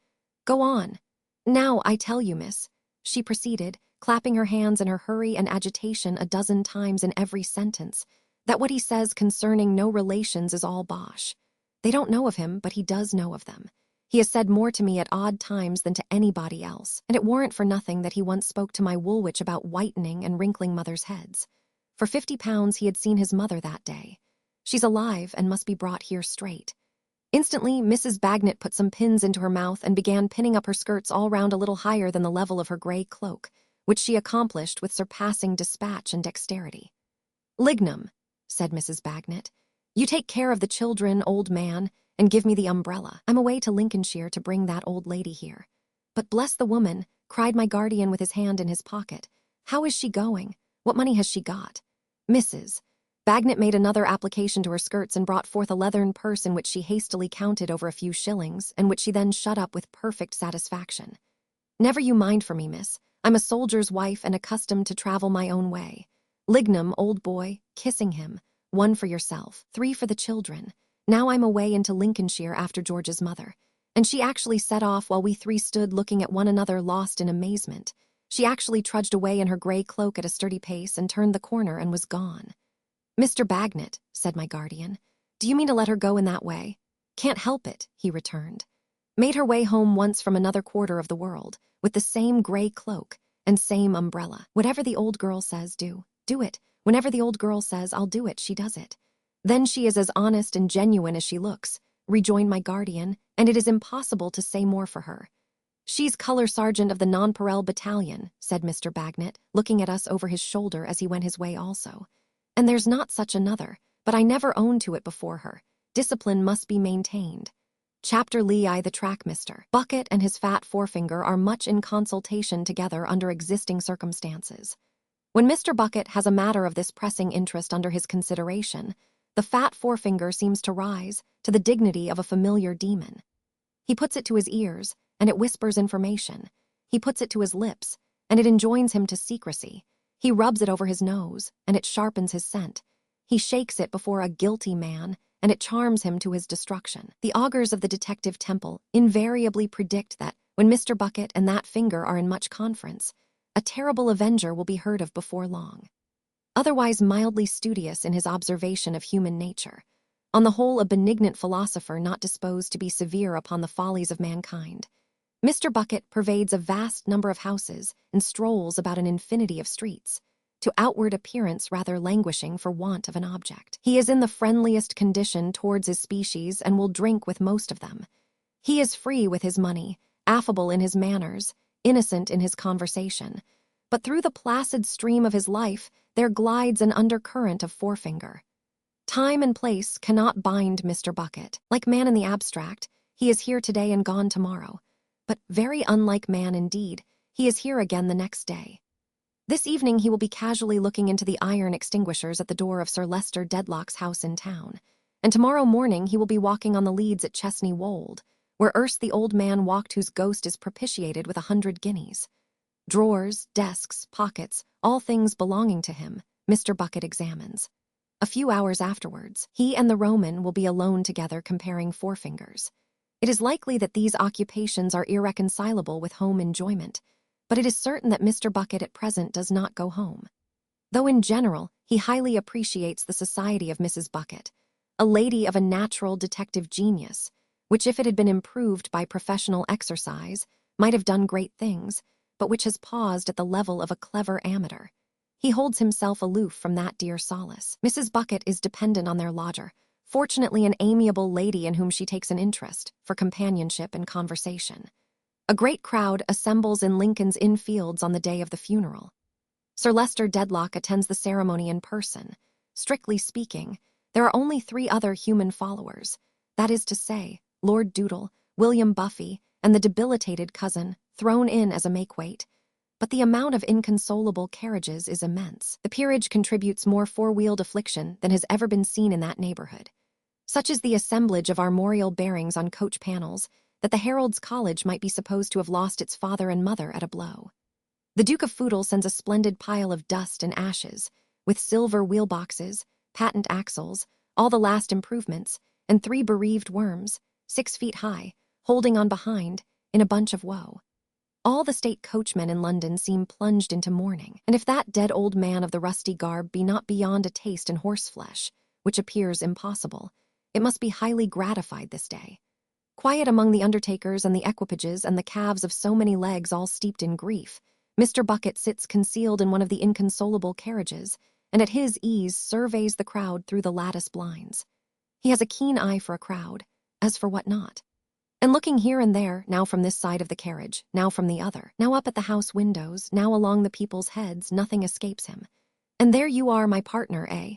[SPEAKER 3] "Go on." "Now, I tell you, miss," she proceeded, clapping her hands in her hurry and agitation a dozen times in every sentence, "that what he says concerning no relations is all bosh. They don't know of him, but he does know of them. He has said more to me at odd times than to anybody else, and it warn't for nothing that he once spoke to my Woolwich about whitening and wrinkling mothers' heads. For £50 he had seen his mother that day. She's alive and must be brought here straight." Instantly, Mrs. Bagnet put some pins into her mouth and began pinning up her skirts all round a little higher than the level of her gray cloak, which she accomplished with surpassing dispatch and dexterity. "Lignum," said Mrs. Bagnet, "you take care of the children, old man, and give me the umbrella. I'm away to Lincolnshire to bring that old lady here." "But bless the woman," cried my guardian with his hand in his pocket. "How is she going? What money has she got?" Mrs. Bagnet made another application to her skirts and brought forth a leathern purse in which she hastily counted over a few shillings, and which she then shut up with perfect satisfaction. "Never you mind for me, miss. I'm a soldier's wife and accustomed to travel my own way. Lignum, old boy," kissing him, "1 for yourself, 3 for the children. Now I'm away into Lincolnshire after George's mother." And she actually set off while we three stood looking at one another lost in amazement. She actually trudged away in her gray cloak at a sturdy pace and turned the corner and was gone. "Mr. Bagnet," said my guardian, "do you mean to let her go in that way?" "Can't help it," he returned. "Made her way home once from another quarter of the world, with the same gray cloak and same umbrella. Whatever the old girl says, do it. Whenever the old girl says, I'll do it, she does it. Then she is as honest and genuine as she looks," rejoined my guardian, "and it is impossible to say more for her." "She's color sergeant of the Nonpareil Battalion," said Mr. Bagnet, looking at us over his shoulder as he went his way also. "And there's not such another, but I never owned to it before her. Discipline must be maintained." Chapter Lei the track Mr. Bucket and his fat forefinger are much in consultation together under existing circumstances. When Mr. Bucket has a matter of this pressing interest under his consideration, the fat forefinger seems to rise to the dignity of a familiar demon. He puts it to his ears, and it whispers information. He puts it to his lips, and it enjoins him to secrecy. He rubs it over his nose, and it sharpens his scent. He shakes it before a guilty man, and it charms him to his destruction. The augurs of the detective temple invariably predict that, when Mr. Bucket and that finger are in much conference, a terrible avenger will be heard of before long. Otherwise mildly studious in his observation of human nature, on the whole a benignant philosopher not disposed to be severe upon the follies of mankind, Mr. Bucket pervades a vast number of houses and strolls about an infinity of streets, to outward appearance rather languishing for want of an object. He is in the friendliest condition towards his species and will drink with most of them. He is free with his money, affable in his manners, innocent in his conversation, but through the placid stream of his life there glides an undercurrent of forefinger. Time and place cannot bind Mr. Bucket. Like man in the abstract, he is here today and gone tomorrow, but very unlike man indeed, he is here again the next day. This evening he will be casually looking into the iron extinguishers at the door of Sir Leicester Dedlock's house in town, and tomorrow morning he will be walking on the leads at Chesney Wold, where erst the old man walked whose ghost is propitiated with 100 guineas. Drawers, desks, pockets, all things belonging to him, Mr. Bucket examines. A few hours afterwards, he and the Roman will be alone together comparing forefingers. It is likely that these occupations are irreconcilable with home enjoyment, but it is certain that Mr. Bucket at present does not go home. Though in general, he highly appreciates the society of Mrs. Bucket, a lady of a natural detective genius, which if it had been improved by professional exercise, might have done great things, but which has paused at the level of a clever amateur. He holds himself aloof from that dear solace. Mrs. Bucket is dependent on their lodger, fortunately an amiable lady in whom she takes an interest, for companionship and conversation. A great crowd assembles in Lincoln's Inn Fields on the day of the funeral. Sir Leicester Dedlock attends the ceremony in person. Strictly speaking, there are only 3 other human followers, that is to say, Lord Doodle, William Buffy, and the debilitated cousin, thrown in as a make-weight. But the amount of inconsolable carriages is immense. The peerage contributes more four-wheeled affliction than has ever been seen in that neighborhood. Such is the assemblage of armorial bearings on coach panels that the Herald's College might be supposed to have lost its father and mother at a blow. The Duke of Foodle sends a splendid pile of dust and ashes, with silver wheelboxes, patent axles, all the last improvements, and 3 bereaved worms, 6 feet high, holding on behind, in a bunch of woe. All the state coachmen in London seem plunged into mourning, and if that dead old man of the rusty garb be not beyond a taste in horseflesh, which appears impossible, it must be highly gratified this day. Quiet among the undertakers and the equipages and the calves of so many legs all steeped in grief, Mr. Bucket sits concealed in one of the inconsolable carriages, and at his ease surveys the crowd through the lattice blinds. He has a keen eye for a crowd, as for what not. And looking here and there, now from this side of the carriage, now from the other, now up at the house windows, now along the people's heads, nothing escapes him. "And there you are, my partner, eh?"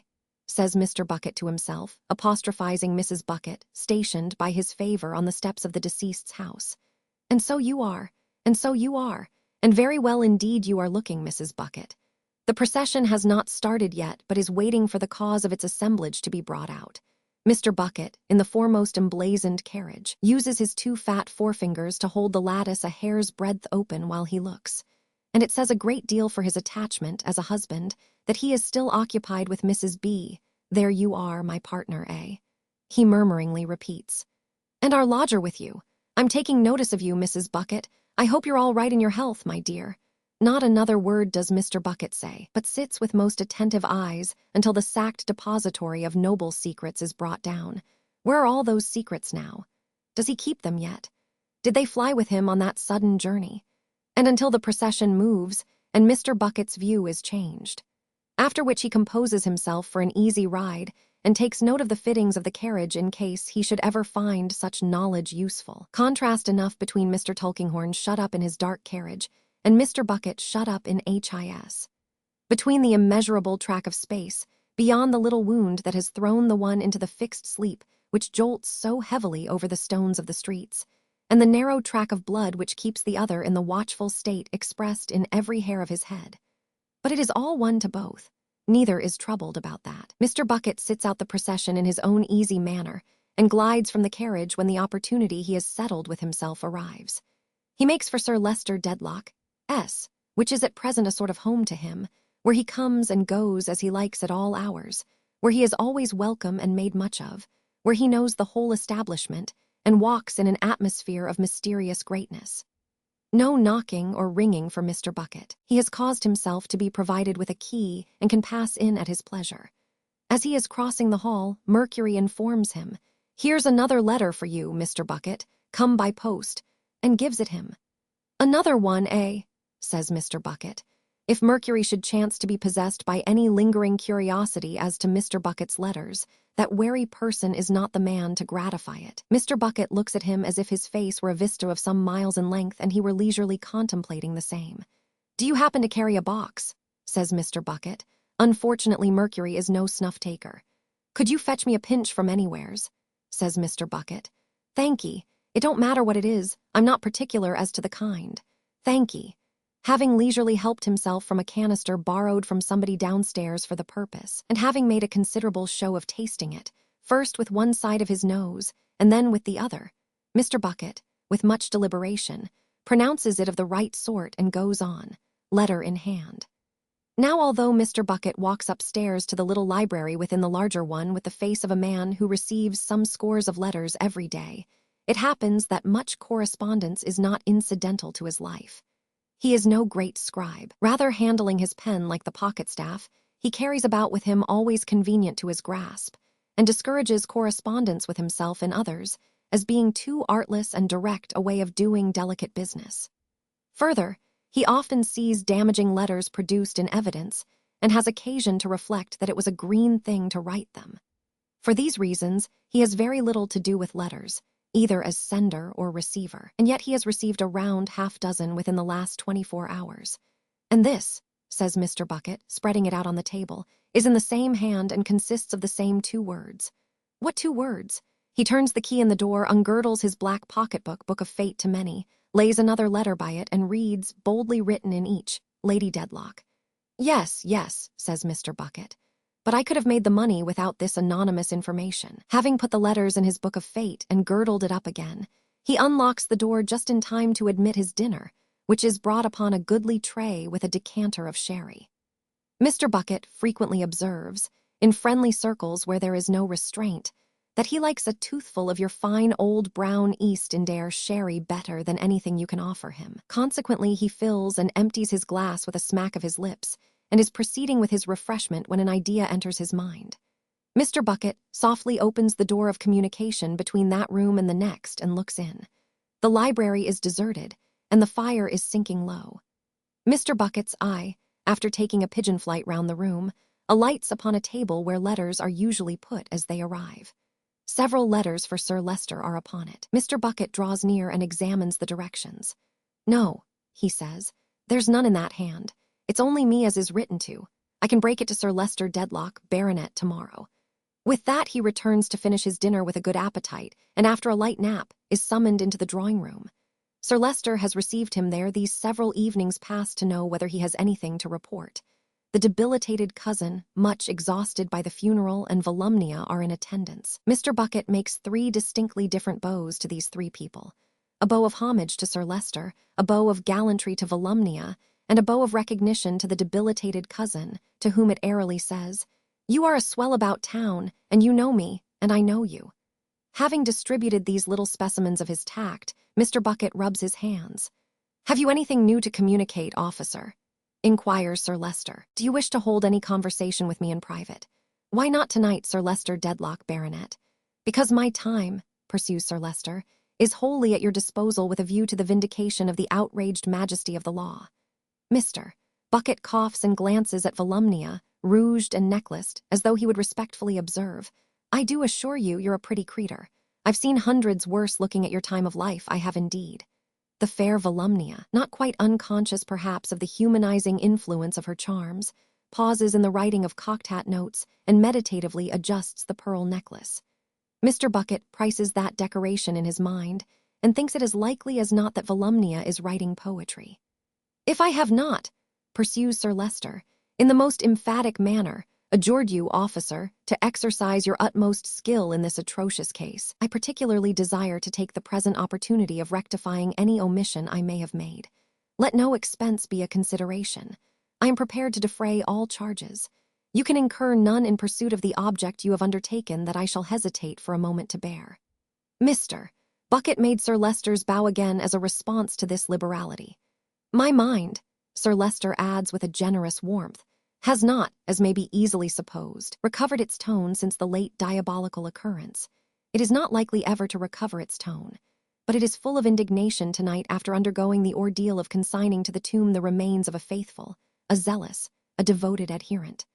[SPEAKER 3] says Mr. Bucket to himself, apostrophizing Mrs. Bucket, stationed by his favor on the steps of the deceased's house. "And so you are, and so you are, and very well indeed you are looking, Mrs. Bucket. The procession has not started yet, but is waiting for the cause of its assemblage to be brought out. Mr. Bucket, in the foremost emblazoned carriage, uses his 2 fat forefingers to hold the lattice a hair's breadth open while he looks, and it says a great deal for his attachment as a husband that he is still occupied with Mrs. B. "There you are, my partner, eh?" he murmuringly repeats. "And our lodger with you. I'm taking notice of you, Mrs. Bucket. I hope you're all right in your health, my dear." Not another word does Mr. Bucket say, but sits with most attentive eyes until the sacked depository of noble secrets is brought down. Where are all those secrets now? Does he keep them yet? Did they fly with him on that sudden journey? And until the procession moves, and Mr. Bucket's view is changed. After which he composes himself for an easy ride, and takes note of the fittings of the carriage in case he should ever find such knowledge useful. Contrast enough between Mr. Tulkinghorn shut up in his dark carriage and Mr. Bucket shut up in HIS. Between the immeasurable track of space, beyond the little wound that has thrown the one into the fixed sleep which jolts so heavily over the stones of the streets, and the narrow track of blood which keeps the other in the watchful state expressed in every hair of his head. But it is all one to both. Neither is troubled about that. Mr. Bucket sits out the procession in his own easy manner and glides from the carriage when the opportunity he has settled with himself arrives. He makes for Sir Leicester Dedlock, S., which is at present a sort of home to him, where he comes and goes as he likes at all hours, where he is always welcome and made much of, where he knows the whole establishment and walks in an atmosphere of mysterious greatness. No knocking or ringing for Mr. Bucket. He has caused himself to be provided with a key and can pass in at his pleasure. As he is crossing the hall, Mercury informs him, "Here's another letter for you, Mr. Bucket, come by post," and gives it him. "Another one, eh?" says Mr. Bucket. If Mercury should chance to be possessed by any lingering curiosity as to Mr. Bucket's letters, that wary person is not the man to gratify it. Mr. Bucket looks at him as if his face were a vista of some miles in length and he were leisurely contemplating the same. "Do you happen to carry a box?" says Mr. Bucket. Unfortunately, Mercury is no snuff-taker. "Could you fetch me a pinch from anywheres?" says Mr. Bucket. "Thankee. It don't matter what it is. I'm not particular as to the kind. Thankee." Having leisurely helped himself from a canister borrowed from somebody downstairs for the purpose, and having made a considerable show of tasting it, first with one side of his nose and then with the other, Mr. Bucket, with much deliberation, pronounces it of the right sort and goes on, letter in hand. Now, although Mr. Bucket walks upstairs to the little library within the larger one with the face of a man who receives some scores of letters every day, it happens that much correspondence is not incidental to his life. He is no great scribe. Rather handling his pen like the pocket staff, he carries about with him always convenient to his grasp, and discourages correspondence with himself and others as being too artless and direct a way of doing delicate business. Further, he often sees damaging letters produced in evidence and has occasion to reflect that it was a green thing to write them. For these reasons, he has very little to do with letters, either as sender or receiver, and yet he has received a round half-dozen within the last 24 hours. "And this," says Mr. Bucket, spreading it out on the table, "is in the same hand and consists of the same 2 words. "What 2 words? He turns the key in the door, ungirdles his black pocketbook, Book of Fate to Many, lays another letter by it, and reads, boldly written in each, Lady Dedlock. "Yes, yes," says Mr. Bucket. "But I could have made the money without this anonymous information." Having put the letters in his Book of Fate and girdled it up again, he unlocks the door just in time to admit his dinner, which is brought upon a goodly tray with a decanter of sherry. Mr. Bucket frequently observes, in friendly circles where there is no restraint, that he likes a toothful of your fine old brown East India sherry better than anything you can offer him. Consequently, he fills and empties his glass with a smack of his lips, and is proceeding with his refreshment when an idea enters his mind. Mr. Bucket softly opens the door of communication between that room and the next and looks in. The library is deserted, and the fire is sinking low. Mr. Bucket's eye, after taking a pigeon flight round the room, alights upon a table where letters are usually put as they arrive. Several letters for Sir Leicester are upon it. Mr. Bucket draws near and examines the directions. "No," he says, "there's none in that hand. It's only me as is written to. I can break it to Sir Leicester Dedlock, Baronet, tomorrow." With that he returns to finish his dinner with a good appetite, and after a light nap, is summoned into the drawing-room. Sir Leicester has received him there these several evenings past to know whether he has anything to report. The debilitated cousin, much exhausted by the funeral, and Volumnia are in attendance. Mr. Bucket makes 3 distinctly different bows to these 3 people. A bow of homage to Sir Leicester, a bow of gallantry to Volumnia, and a bow of recognition to the debilitated cousin, to whom it airily says, "You are a swell about town, and you know me, and I know you." Having distributed these little specimens of his tact, Mr. Bucket rubs his hands. "Have you anything new to communicate, officer?" inquires Sir Leicester. "Do you wish to hold any conversation with me in private?" "Why not tonight, Sir Leicester Dedlock, Baronet?" "Because my time," pursues Sir Leicester, "is wholly at your disposal with a view to the vindication of the outraged majesty of the law." Mr. Bucket coughs and glances at Volumnia, rouged and necklaced, as though he would respectfully observe, "I do assure you you're a pretty creetur. I've seen hundreds worse looking at your time of life, I have indeed." The fair Volumnia, not quite unconscious perhaps of the humanizing influence of her charms, pauses in the writing of cocked-hat notes and meditatively adjusts the pearl necklace. Mr. Bucket prices that decoration in his mind and thinks it as likely as not that Volumnia is writing poetry. "If I have not," pursues Sir Leicester, In the most emphatic manner, adjured you, officer, to exercise your utmost skill in this atrocious case. I particularly desire to take the present opportunity of rectifying any omission I may have made. Let no expense be a consideration. I am prepared to defray all charges. You can incur none in pursuit of the object you have undertaken that I shall hesitate for a moment to bear. Mr. Bucket made Sir Leicester's bow again as a response to this liberality. My mind, Sir Leicester adds with a generous warmth, has not, as may be easily supposed, recovered its tone since the late diabolical occurrence. It is not likely ever to recover its tone, but it is full of indignation tonight after undergoing the ordeal of consigning to the tomb the remains of a faithful, a zealous, a devoted adherent.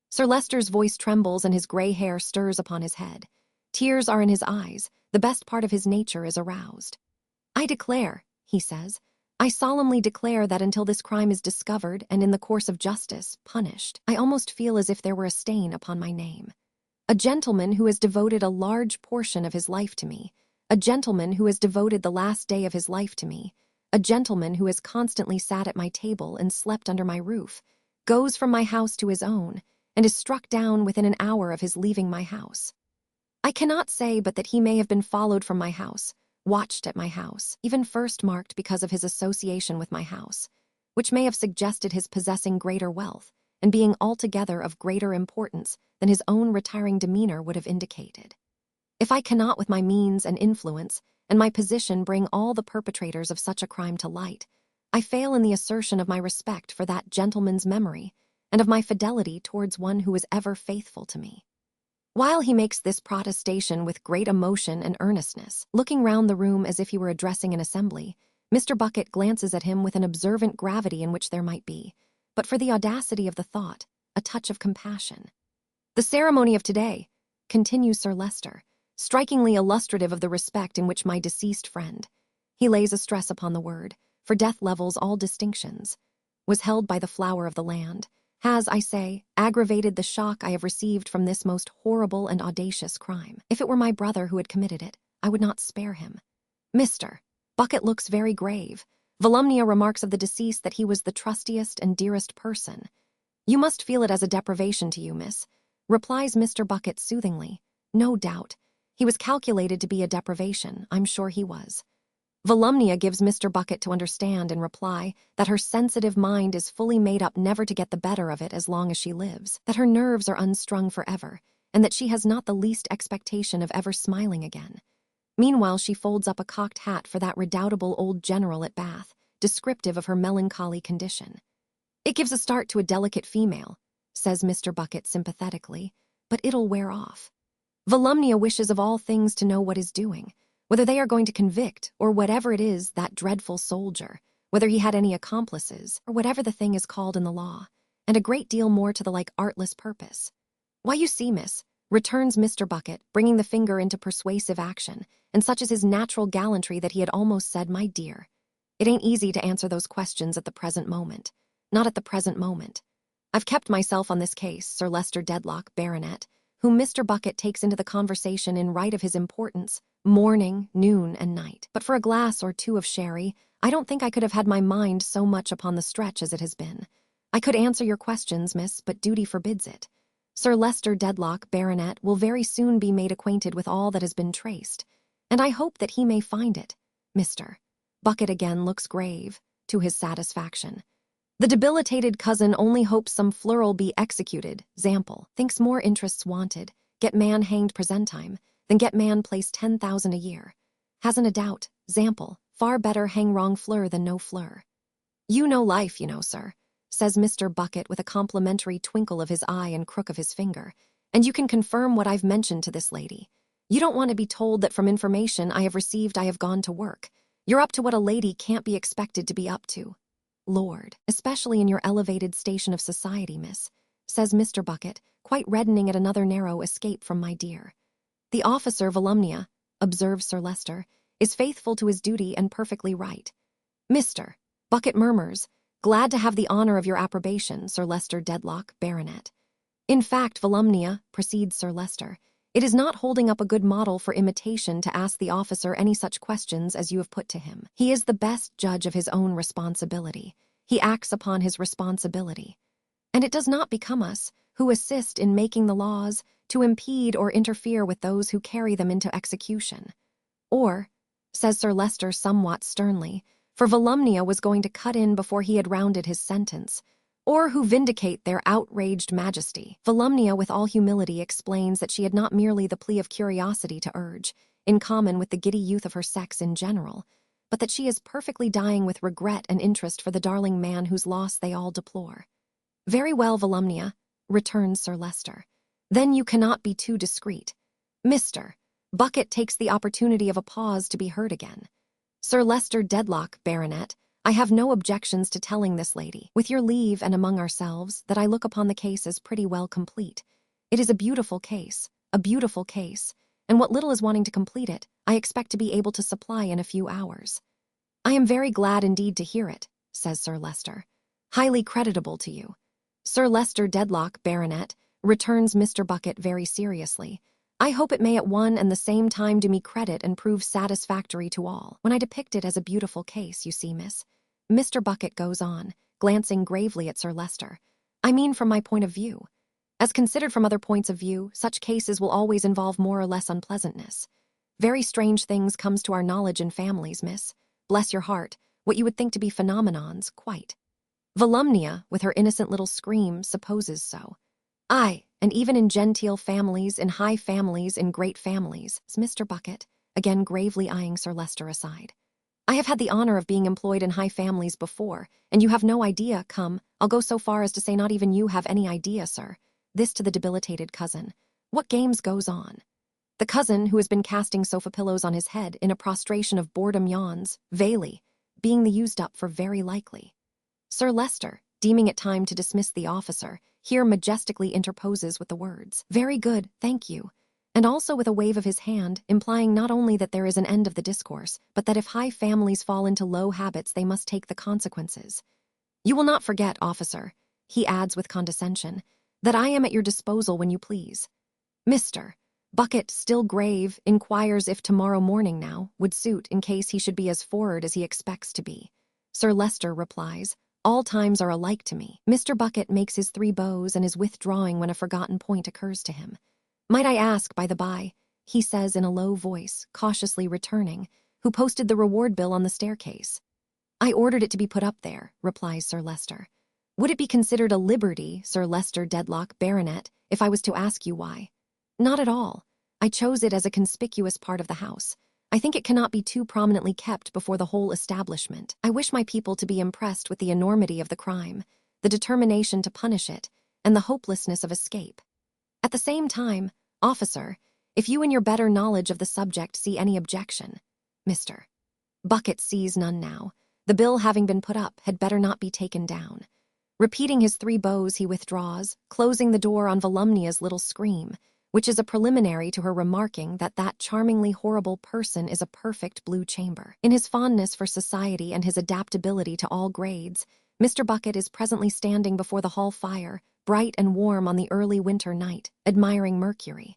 [SPEAKER 3] Sir Leicester's voice trembles and his grey hair stirs upon his head. Tears are in his eyes, the best part of his nature is aroused. I declare, he says, I solemnly declare that until this crime is discovered and in the course of justice punished, I almost feel as if there were a stain upon my name. A gentleman who has devoted a large portion of his life to me, a gentleman who has devoted the last day of his life to me, a gentleman who has constantly sat at my table and slept under my roof, goes from my house to his own, and is struck down within an hour of his leaving my house. I cannot say but that he may have been followed from my house, watched at my house, even first marked because of his association with my house, which may have suggested his possessing greater wealth and being altogether of greater importance than his own retiring demeanor would have indicated. If I cannot with my means and influence and my position bring all the perpetrators of such a crime to light, I fail in the assertion of my respect for that gentleman's memory and of my fidelity towards one who was ever faithful to me. While he makes this protestation with great emotion and earnestness, looking round the room as if he were addressing an assembly, Mr. Bucket glances at him with an observant gravity in which there might be, but for the audacity of the thought, a touch of compassion. The ceremony of today, continues Sir Leicester, strikingly illustrative of the respect in which my deceased friend, he lays a stress upon the word, for death levels all distinctions, was held by the flower of the land, has, I say, aggravated the shock I have received from this most horrible and audacious crime. If it were my brother who had committed it, I would not spare him. Mr. Bucket looks very grave. Volumnia remarks of the deceased that he was the trustiest and dearest person. You must feel it as a deprivation to you, miss, replies Mr. Bucket soothingly. No doubt. He was calculated to be a deprivation, I'm sure he was. Volumnia gives Mr. Bucket to understand in reply that her sensitive mind is fully made up never to get the better of it as long as she lives, that her nerves are unstrung forever, and that she has not the least expectation of ever smiling again. Meanwhile, she folds up a cocked hat for that redoubtable old general at Bath, descriptive of her melancholy condition. It gives a start to a delicate female, says Mr. Bucket sympathetically, but it'll wear off. Volumnia wishes of all things to know what is doing, whether they are going to convict, or whatever it is, that dreadful soldier, whether he had any accomplices, or whatever the thing is called in the law, and a great deal more to the like artless purpose. Why, you see, miss, returns Mr. Bucket, bringing the finger into persuasive action, and such is his natural gallantry that he had almost said, my dear. It ain't easy to answer those questions at the present moment. Not at the present moment. I've kept myself on this case, Sir Leicester Dedlock, Baronet, whom Mr. Bucket takes into the conversation in right of his importance, morning, noon, and night. But for a glass or two of sherry, I don't think I could have had my mind so much upon the stretch as it has been. I could answer your questions, miss, but duty forbids it. Sir Leicester Dedlock, Baronet, will very soon be made acquainted with all that has been traced, and I hope that he may find it. Mr. Bucket again looks grave, to his satisfaction. The debilitated cousin only hopes some flurr'll be executed, Zample, thinks more interests wanted, get man hanged presentime, than get man placed 10,000 a year. Hasn't a doubt, Zample, far better hang wrong fleur than no fleur. You know life, you know, sir, says Mr. Bucket with a complimentary twinkle of his eye and crook of his finger, and you can confirm what I've mentioned to this lady. You don't want to be told that from information I have received I have gone to work. You're up to what a lady can't be expected to be up to. Lord, especially in your elevated station of society, miss, says Mr. Bucket, quite reddening at another narrow escape from my dear. The officer Volumnia, observes Sir Leicester, is faithful to his duty and perfectly right. Mr. Bucket murmurs, glad to have the honor of your approbation, Sir Leicester Dedlock, Baronet. In fact, Volumnia, proceeds Sir Leicester, it is not holding up a good model for imitation to ask the officer any such questions as you have put to him. He is the best judge of his own responsibility. He acts upon his responsibility. And it does not become us, who assist in making the laws, to impede or interfere with those who carry them into execution. Or, says Sir Leicester somewhat sternly, for Volumnia was going to cut in before he had rounded his sentence, or who vindicate their outraged majesty. Volumnia with all humility explains that she had not merely the plea of curiosity to urge, in common with the giddy youth of her sex in general, but that she is perfectly dying with regret and interest for the darling man whose loss they all deplore. Very well, Volumnia, returns Sir Leicester. Then you cannot be too discreet. Mr. Bucket takes the opportunity of a pause to be heard again. Sir Leicester Dedlock, Baronet, I have no objections to telling this lady, with your leave and among ourselves, that I look upon the case as pretty well complete. It is a beautiful case, and what little is wanting to complete it, I expect to be able to supply in a few hours. I am very glad indeed to hear it, says Sir Leicester. Highly creditable to you. Sir Leicester Dedlock, Baronet, returns Mr. Bucket very seriously. I hope it may at one and the same time do me credit and prove satisfactory to all. When I depict it as a beautiful case, you see, miss, Mr. Bucket goes on, glancing gravely at Sir Leicester. I mean from my point of view. As considered from other points of view, such cases will always involve more or less unpleasantness. Very strange things comes to our knowledge in families, miss. Bless your heart, what you would think to be phenomenons, quite. Volumnia, with her innocent little scream, supposes so. Aye, and even in genteel families, in high families, in great families, says Mr. Bucket, again gravely eyeing Sir Leicester aside. I have had the honor of being employed in high families before, and you have no idea, come, I'll go so far as to say not even you have any idea, sir. This to the debilitated cousin. What games goes on? The cousin, who has been casting sofa pillows on his head in a prostration of boredom yawns, Veily, being the used up for very likely. Sir Leicester, deeming it time to dismiss the officer, here majestically interposes with the words, very good, thank you, and also with a wave of his hand, implying not only that there is an end of the discourse, but that if high families fall into low habits they must take the consequences. You will not forget, officer, he adds with condescension, that I am at your disposal when you please. Mr. Bucket, still grave, inquires if tomorrow morning now would suit in case he should be as forward as he expects to be. Sir Leicester replies, all times are alike to me. Mr. Bucket makes his three bows and is withdrawing when a forgotten point occurs to him. Might I ask, by the by, he says in a low voice, cautiously returning, who posted the reward bill on the staircase? I ordered it to be put up there, replies Sir Leicester. Would it be considered a liberty, Sir Leicester Dedlock, Baronet, if I was to ask you why? Not at all. I chose it as a conspicuous part of the house. I think it cannot be too prominently kept before the whole establishment. I wish my people to be impressed with the enormity of the crime, the determination to punish it, and the hopelessness of escape. At the same time, officer, if you in your better knowledge of the subject see any objection, Mr. Bucket sees none now. The bill having been put up had better not be taken down. Repeating his three bows, he withdraws, closing the door on Volumnia's little scream, which is a preliminary to her remarking that that charmingly horrible person is a perfect blue chamber. In his fondness for society and his adaptability to all grades, Mr. Bucket is presently standing before the hall fire, bright and warm on the early winter night, admiring Mercury.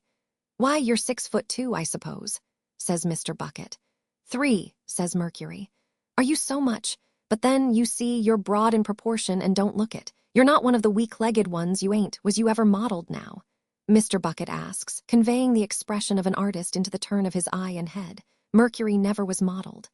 [SPEAKER 3] Why, you're 6'2", I suppose, says Mr. Bucket. 3, says Mercury. Are you so much? But then, you see, you're broad in proportion and don't look it. You're not one of the weak-legged ones, you ain't. Was you ever modeled now? Mr. Bucket asks, conveying the expression of an artist into the turn of his eye and head. Mercury never was modeled.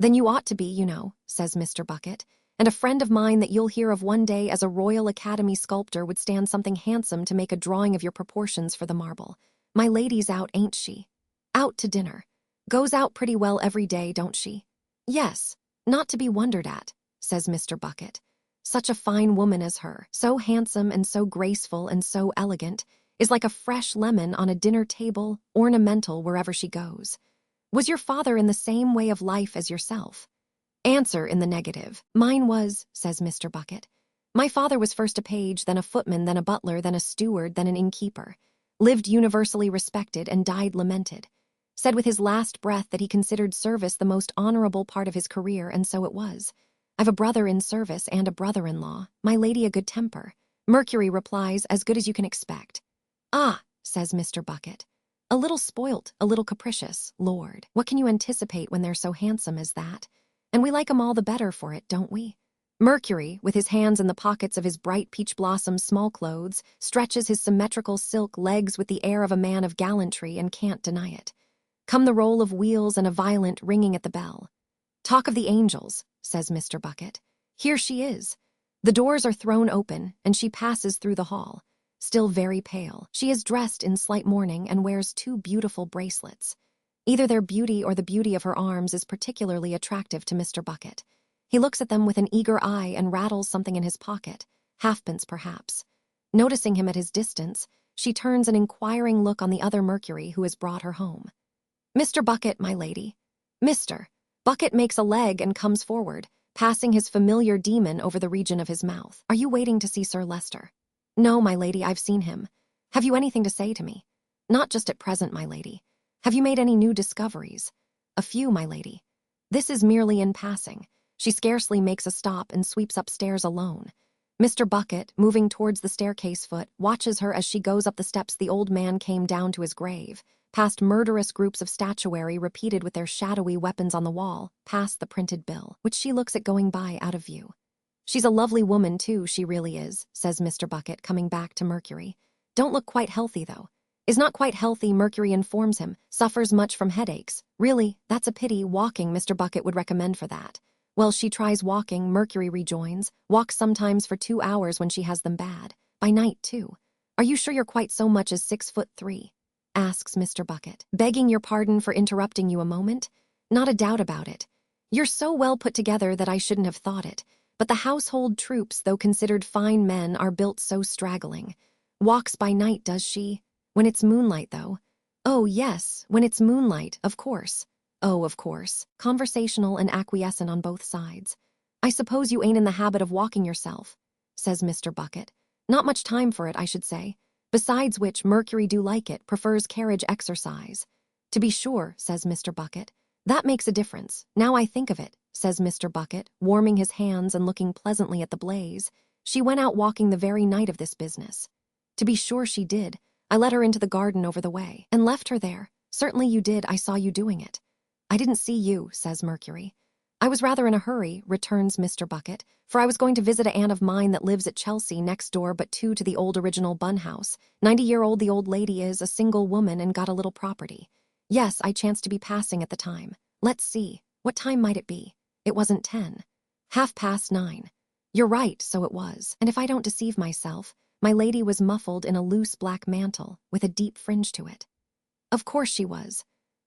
[SPEAKER 3] Then you ought to be, you know, says Mr. Bucket, and a friend of mine that you'll hear of one day as a Royal Academy sculptor would stand something handsome to make a drawing of your proportions for the marble. My lady's out, ain't she? Out to dinner. Goes out pretty well every day, don't she? Yes, not to be wondered at, says Mr. Bucket. Such a fine woman as her, so handsome and so graceful and so elegant, is like a fresh lemon on a dinner table, ornamental wherever she goes. Was your father in the same way of life as yourself? Answer in the negative. Mine was, says Mr. Bucket. My father was first a page, then a footman, then a butler, then a steward, then an innkeeper. Lived universally respected and died lamented. Said with his last breath that he considered service the most honorable part of his career, and so it was. I've a brother in service and a brother-in-law, my lady a good temper. Mercury replies, as good as you can expect. Ah, says Mr. Bucket. A little spoilt, a little capricious, Lord. What can you anticipate when they're so handsome as that? And we like 'em all the better for it, don't we? Mercury, with his hands in the pockets of his bright peach blossom small clothes, stretches his symmetrical silk legs with the air of a man of gallantry and can't deny it. Come the roll of wheels and a violent ringing at the bell. "Talk of the angels," says Mr. Bucket. "Here she is." The doors are thrown open, and she passes through the hall. Still very pale, she is dressed in slight mourning and wears 2 beautiful bracelets. Either their beauty or the beauty of her arms is particularly attractive to Mr. Bucket. He looks at them with an eager eye and rattles something in his pocket, halfpence perhaps. Noticing him at his distance, she turns an inquiring look on the other Mercury who has brought her home. "Mr. Bucket, my lady." "Mr." Bucket makes a leg and comes forward, passing his familiar demon over the region of his mouth. "Are you waiting to see Sir Leicester?" "No, my lady, I've seen him." "Have you anything to say to me?" "Not just at present, my lady." "Have you made any new discoveries?" "A few, my lady." This is merely in passing. She scarcely makes a stop and sweeps upstairs alone. Mr. Bucket, moving towards the staircase foot, watches her as she goes up the steps the old man came down to his grave, past murderous groups of statuary repeated with their shadowy weapons on the wall, past the printed bill, which she looks at going by out of view. "She's a lovely woman, too, she really is," says Mr. Bucket, coming back to Mercury. "Don't look quite healthy, though." "Is not quite healthy," Mercury informs him. "Suffers much from headaches." "Really, that's a pity. Walking, Mr. Bucket would recommend for that." "Well, she tries walking," Mercury rejoins. "Walks sometimes for 2 hours when she has them bad. By night, too." "Are you sure you're quite so much as 6'3"? asks Mr. Bucket. "Begging your pardon for interrupting you a moment?" "Not a doubt about it. You're so well put together that I shouldn't have thought it. But the household troops, though considered fine men, are built so straggling. Walks by night, does she? When it's moonlight, though." "Oh, yes, when it's moonlight, of course." "Oh, of course." Conversational and acquiescent on both sides. "I suppose you ain't in the habit of walking yourself," says Mr. Bucket. "Not much time for it, I should say. Besides which, Mercury do like it, prefers carriage exercise." "To be sure," says Mr. Bucket. "That makes a difference. Now I think of it," says Mr. Bucket, warming his hands and looking pleasantly at the blaze. "She went out walking the very night of this business." "To be sure she did. I let her into the garden over the way." "And left her there?" "Certainly you did. I saw you doing it." "I didn't see you," says Mercury. "I was rather in a hurry," returns Mr. Bucket, "for I was going to visit a aunt of mine that lives at Chelsea, next door but 2 to the old original Bun House. 90-year-old the old lady is, a single woman, and got a little property. Yes, I chanced to be passing at the time. Let's see, what time might it be? It wasn't 10. 9:30. You're right, so it was. And if I don't deceive myself, my lady was muffled in a loose black mantle, with a deep fringe to it." "Of course she was.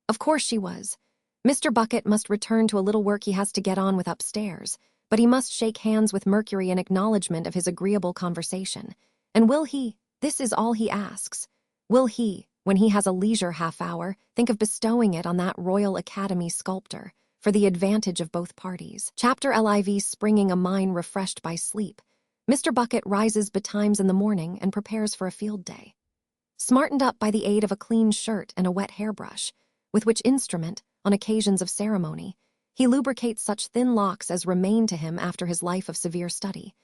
[SPEAKER 3] Of course she was." Mr. Bucket must return to a little work he has to get on with upstairs, but he must shake hands with Mercury in acknowledgement of his agreeable conversation. And will he, this is all he asks, will he, when he has a leisure half-hour, think of bestowing it on that Royal Academy sculptor, for the advantage of both parties? Chapter LIV. Springing a mind refreshed by sleep, Mr. Bucket rises betimes in the morning and prepares for a field day. Smartened up by the aid of a clean shirt and a wet hairbrush, with which instrument, on occasions of ceremony, he lubricates such thin locks as remain to him after his life of severe study,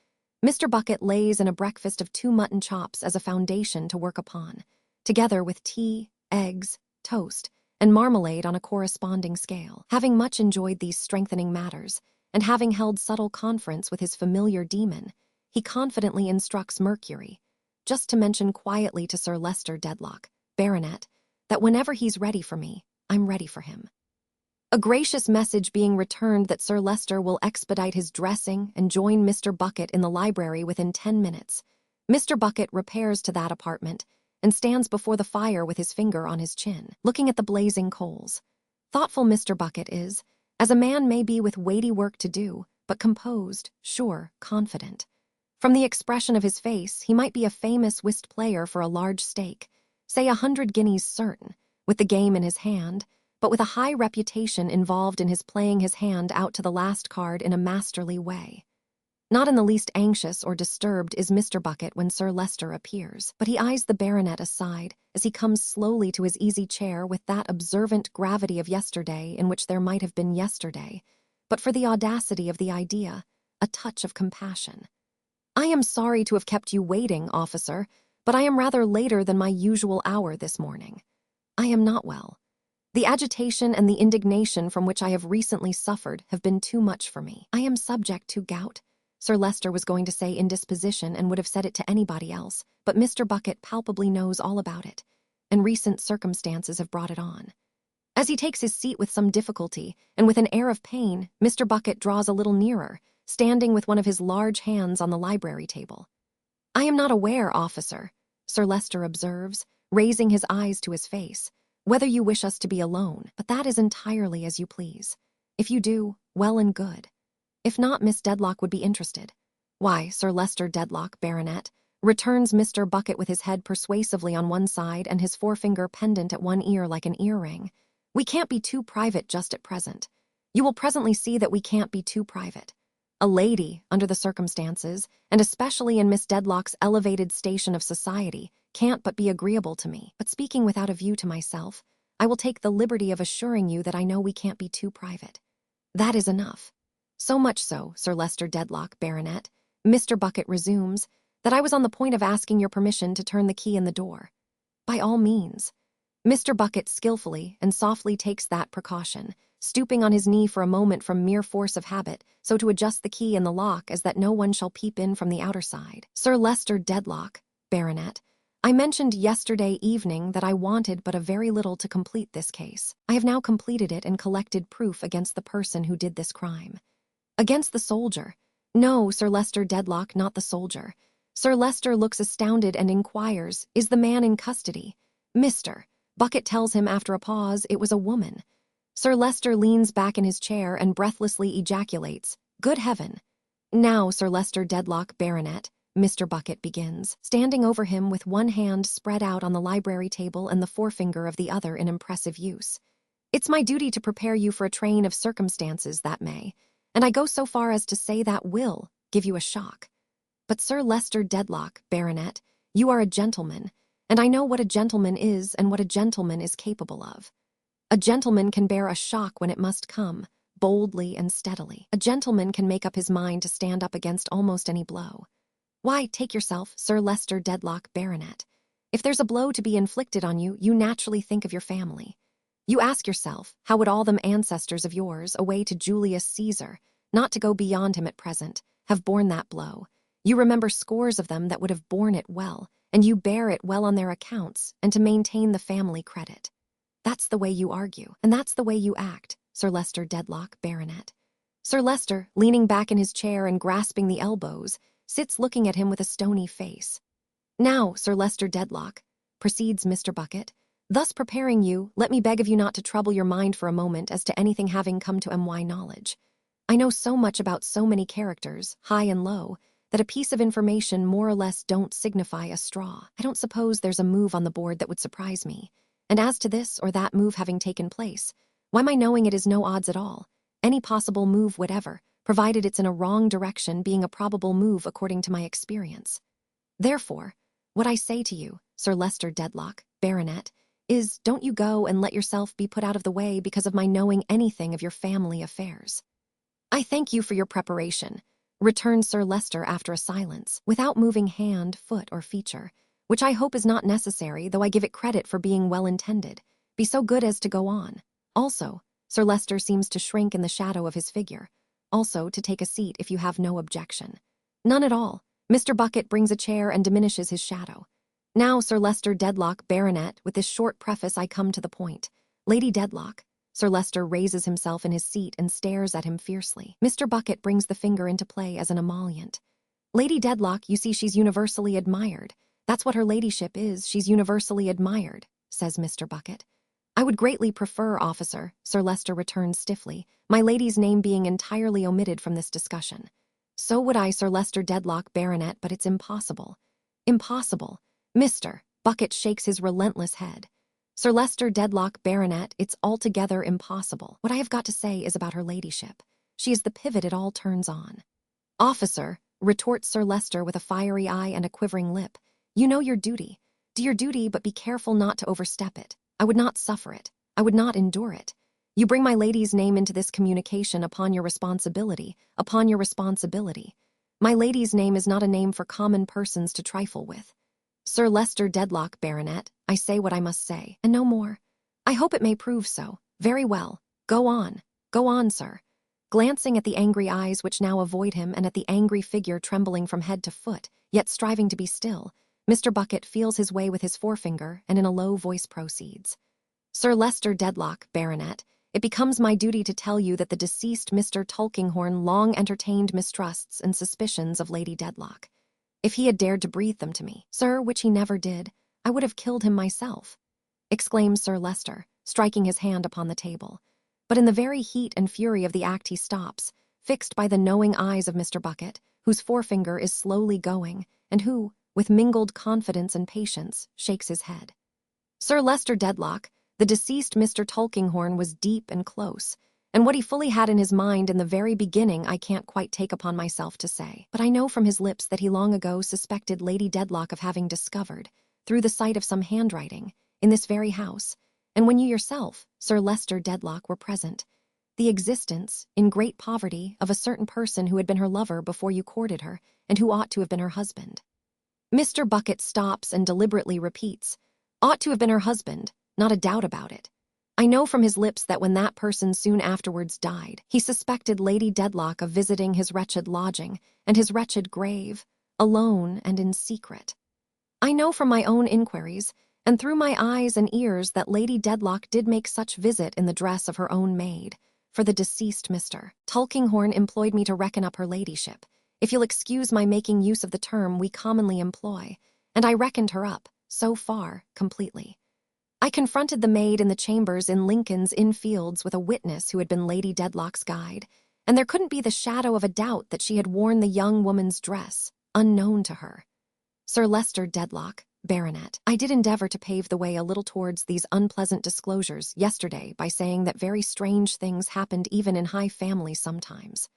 [SPEAKER 3] Mr. Bucket lays in a breakfast of 2 mutton chops as a foundation to work upon, together with tea, eggs, toast, and marmalade on a corresponding scale. Having much enjoyed these strengthening matters, and having held subtle conference with his familiar demon, he confidently instructs Mercury, just to mention quietly to Sir Leicester Dedlock, Baronet, that whenever he's ready for me, I'm ready for him. A gracious message being returned that Sir Leicester will expedite his dressing and join Mr. Bucket in the library within 10 minutes, Mr. Bucket repairs to that apartment and stands before the fire with his finger on his chin, looking at the blazing coals. Thoughtful Mr. Bucket is, as a man may be with weighty work to do, but composed, sure, confident. From the expression of his face, he might be a famous whist player for a large stake, say 100 guineas certain, with the game in his hand, but with a high reputation involved in his playing his hand out to the last card in a masterly way. Not in the least anxious or disturbed is Mr. Bucket when Sir Leicester appears, but he eyes the baronet aside as he comes slowly to his easy chair with that observant gravity of yesterday in which there might have been yesterday, but for the audacity of the idea, a touch of compassion. "I am sorry to have kept you waiting, officer, but I am rather later than my usual hour this morning. I am not well. The agitation and the indignation from which I have recently suffered have been too much for me. I am subject to gout. Sir Leicester was going to say indisposition and would have said it to anybody else, but Mr. Bucket palpably knows all about it, and recent circumstances have brought it on. As he takes his seat with some difficulty, and with an air of pain, Mr. Bucket draws a little nearer, standing with one of his large hands on the library table. "I am not aware, officer," Sir Leicester observes, raising his eyes to his face, "whether you wish us to be alone, but that is entirely as you please. If you do, well and good. If not, Miss Dedlock would be interested." "Why, Sir Leicester Dedlock, Baronet," returns Mr. Bucket with his head persuasively on one side and his forefinger pendant at one ear like an earring. "We can't be too private just at present. You will presently see that we can't be too private. A lady, under the circumstances, and especially in Miss Dedlock's elevated station of society, can't but be agreeable to me. But speaking without a view to myself, I will take the liberty of assuring you that I know we can't be too private. That is enough. So much so, Sir Leicester Dedlock, Baronet," Mr. Bucket resumes, "that I was on the point of asking your permission to turn the key in the door." "By all means." Mr. Bucket skillfully and softly takes that precaution, stooping on his knee for a moment from mere force of habit, so to adjust the key in the lock as that no one shall peep in from the outer side. "Sir Leicester Dedlock, Baronet, I mentioned yesterday evening that I wanted but a very little to complete this case. I have now completed it and collected proof against the person who did this crime." "Against the soldier?" "No, Sir Leicester Dedlock, not the soldier." Sir Leicester looks astounded and inquires, "Is the man in custody?" "Mr. Bucket tells him after a pause it was a woman." Sir Leicester leans back in his chair and breathlessly ejaculates, "Good heaven." "Now, Sir Leicester Dedlock, Baronet," Mr. Bucket begins, standing over him with one hand spread out on the library table and the forefinger of the other in impressive use. "It's my duty to prepare you for a train of circumstances that may, and I go so far as to say that will, give you a shock. But Sir Leicester Dedlock, Baronet, you are a gentleman, and I know what a gentleman is and what a gentleman is capable of. A gentleman can bear a shock when it must come, boldly and steadily. A gentleman can make up his mind to stand up against almost any blow. Why, take yourself, Sir Leicester Dedlock, Baronet. If there's a blow to be inflicted on you, you naturally think of your family. You ask yourself, how would all them ancestors of yours, away to Julius Caesar, not to go beyond him at present, have borne that blow? You remember scores of them that would have borne it well, and you bear it well on their accounts, and to maintain the family credit. That's the way you argue, and that's the way you act, Sir Leicester Dedlock, Baronet." Sir Leicester, leaning back in his chair and grasping the elbows, sits looking at him with a stony face. "Now, Sir Leicester Dedlock," proceeds Mr. Bucket, "thus preparing you, let me beg of you not to trouble your mind for a moment as to anything having come to my knowledge. I know so much about so many characters, high and low, that a piece of information more or less don't signify a straw. I don't suppose there's a move on the board that would surprise me. And as to this or that move having taken place, why, my knowing it is no odds at all. Any possible move whatever, provided it's in a wrong direction, being a probable move according to my experience. Therefore, what I say to you, Sir Leicester Dedlock, Baronet, is don't you go and let yourself be put out of the way because of my knowing anything of your family affairs." "I thank you for your preparation," returned Sir Leicester after a silence, without moving hand, foot, or feature, "which I hope is not necessary, though I give it credit for being well intended. Be so good as to go on. Also," Sir Leicester seems to shrink in the shadow of his figure, "also to take a seat if you have no objection." "None at all." Mr. Bucket brings a chair and diminishes his shadow. "Now, Sir Leicester Dedlock, Baronet, with this short preface I come to the point. Lady Dedlock." Sir Leicester raises himself in his seat and stares at him fiercely. Mr. Bucket brings the finger into play as an emollient. "Lady Dedlock, you see she's universally admired. That's what her ladyship is, she's universally admired," says Mr. Bucket. "I would greatly prefer, officer," Sir Leicester returns stiffly, "my lady's name being entirely omitted from this discussion." "So would I, Sir Leicester Dedlock, Baronet, but it's impossible." "Impossible." Mr. Bucket shakes his relentless head. "Sir Leicester Dedlock, Baronet, it's altogether impossible. What I have got to say is about her ladyship. She is the pivot it all turns on." "Officer," retorts Sir Leicester with a fiery eye and a quivering lip, "you know your duty. Do your duty, but be careful not to overstep it. I would not suffer it. I would not endure it. You bring my lady's name into this communication upon your responsibility, upon your responsibility. My lady's name is not a name for common persons to trifle with. Sir Leicester Dedlock, Baronet, I say what I must say, and no more. I hope it may prove so. Very well. Go on, sir." Glancing at the angry eyes which now avoid him and at the angry figure trembling from head to foot, yet striving to be still, Mr. Bucket feels his way with his forefinger and in a low voice proceeds. Sir Leicester Dedlock, Baronet, it becomes my duty to tell you that the deceased Mr. Tulkinghorn long entertained mistrusts and suspicions of Lady Dedlock. If he had dared to breathe them to me, sir, which he never did, I would have killed him myself, exclaims Sir Leicester, striking his hand upon the table. But in the very heat and fury of the act he stops, fixed by the knowing eyes of Mr. Bucket, whose forefinger is slowly going, and who, with mingled confidence and patience, shakes his head. Sir Leicester Dedlock, the deceased Mr. Tulkinghorn was deep and close, and what he fully had in his mind in the very beginning I can't quite take upon myself to say. But I know from his lips that he long ago suspected Lady Dedlock of having discovered, through the sight of some handwriting, in this very house, and when you yourself, Sir Leicester Dedlock, were present, the existence, in great poverty, of a certain person who had been her lover before you courted her, and who ought to have been her husband. Mr. Bucket stops and deliberately repeats, ought to have been her husband, not a doubt about it. I know from his lips that when that person soon afterwards died, he suspected Lady Dedlock of visiting his wretched lodging and his wretched grave, alone and in secret. I know from my own inquiries, and through my eyes and ears, that Lady Dedlock did make such visit in the dress of her own maid, for the deceased Mr. Tulkinghorn employed me to reckon up her ladyship, if you'll excuse my making use of the term we commonly employ, and I reckoned her up, so far, completely. I confronted the maid in the chambers in Lincoln's Inn Fields with a witness who had been Lady Dedlock's guide, and there couldn't be the shadow of a doubt that she had worn the young woman's dress, unknown to her. Sir Leicester Dedlock, Baronet, I did endeavor to pave the way a little towards these unpleasant disclosures yesterday by saying that very strange things happened even in high families sometimes.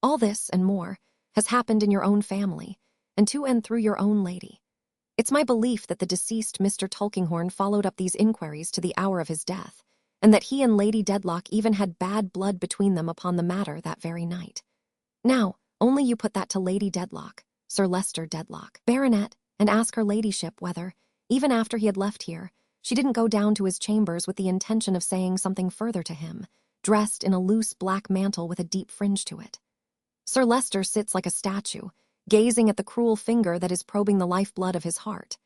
[SPEAKER 3] All this, and more, has happened in your own family, and to and through your own lady. It's my belief that the deceased Mr. Tulkinghorn followed up these inquiries to the hour of his death, and that he and Lady Dedlock even had bad blood between them upon the matter that very night. Now, only you put that to Lady Dedlock, Sir Leicester Dedlock, Baronet, and ask her ladyship whether, even after he had left here, she didn't go down to his chambers with the intention of saying something further to him, dressed in a loose black mantle with a deep fringe to it. Sir Leicester sits like a statue, gazing at the cruel finger that is probing the lifeblood of his heart.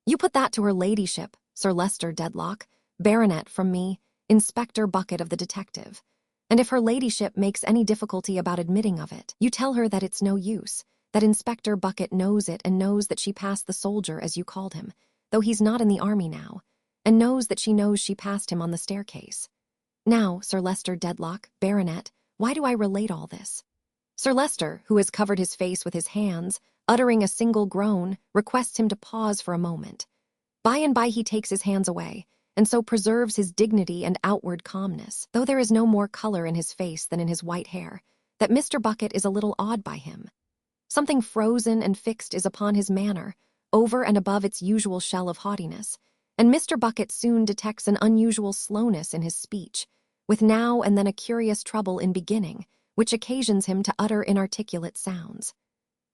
[SPEAKER 3] You put that to her ladyship, Sir Leicester Dedlock, Baronet, from me, Inspector Bucket of the detective, and if her ladyship makes any difficulty about admitting of it, you tell her that it's no use, that Inspector Bucket knows it and knows that she passed the soldier as you called him, though he's not in the army now, and knows that she knows she passed him on the staircase. Now, Sir Leicester Dedlock, Baronet, why do I relate all this? Sir Leicester, who has covered his face with his hands, uttering a single groan, requests him to pause for a moment. By and by he takes his hands away, and so preserves his dignity and outward calmness, though there is no more color in his face than in his white hair, that Mr. Bucket is a little awed by him. Something frozen and fixed is upon his manner, over and above its usual shell of haughtiness, and Mr. Bucket soon detects an unusual slowness in his speech, with now and then a curious trouble in beginning, which occasions him to utter inarticulate sounds.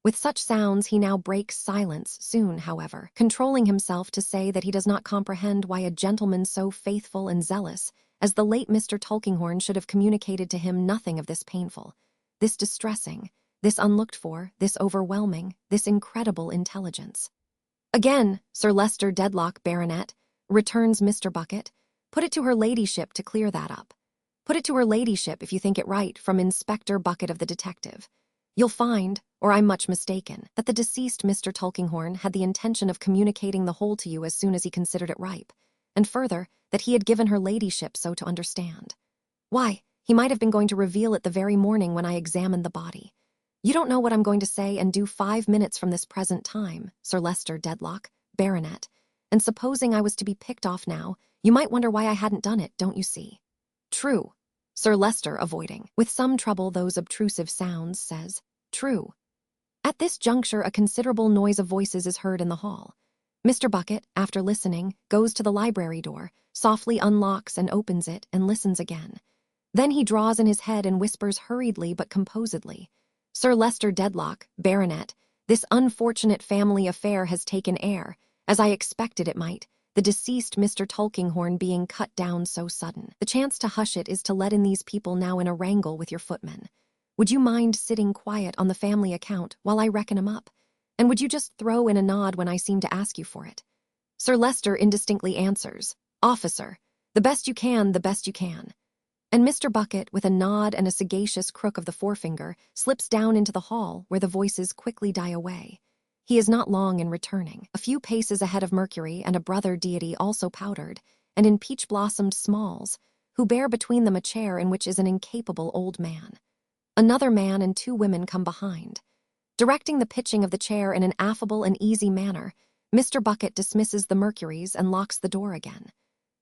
[SPEAKER 3] With such sounds he now breaks silence soon, however, controlling himself to say that he does not comprehend why a gentleman so faithful and zealous as the late Mr. Tulkinghorn should have communicated to him nothing of this painful, this distressing, this unlooked for, this overwhelming, this incredible intelligence. Again, Sir Leicester Dedlock, Baronet, returns Mr. Bucket, put it to her ladyship to clear that up. Put it to her ladyship if you think it right, from Inspector Bucket of the detective. You'll find, or I'm much mistaken, that the deceased Mr. Tulkinghorn had the intention of communicating the whole to you as soon as he considered it ripe, and further, that he had given her ladyship so to understand. Why, he might have been going to reveal it the very morning when I examined the body. You don't know what I'm going to say and do 5 minutes from this present time, Sir Leicester Dedlock, Baronet, and supposing I was to be picked off now, you might wonder why I hadn't done it, don't you see? True. Sir Leicester, avoiding, with some trouble, those obtrusive sounds, says, true. At this juncture a considerable noise of voices is heard in the hall. Mr. Bucket, after listening, goes to the library door, softly unlocks and opens it, and listens again. Then he draws in his head and whispers hurriedly but composedly, Sir Leicester Dedlock, Baronet, this unfortunate family affair has taken air, as I expected it might, the deceased Mr. Tulkinghorn being cut down so sudden. The chance to hush it is to let in these people now in a wrangle with your footman. Would you mind sitting quiet on the family account while I reckon 'em up? And would you just throw in a nod when I seem to ask you for it? Sir Leicester indistinctly answers, "Officer, the best you can, the best you can." And Mr. Bucket, with a nod and a sagacious crook of the forefinger, slips down into the hall where the voices quickly die away. He is not long in returning, a few paces ahead of Mercury and a brother deity also powdered, and in peach-blossomed smalls, who bear between them a chair in which is an incapable old man. Another man and two women come behind. Directing the pitching of the chair in an affable and easy manner, Mr. Bucket dismisses the Mercuries and locks the door again.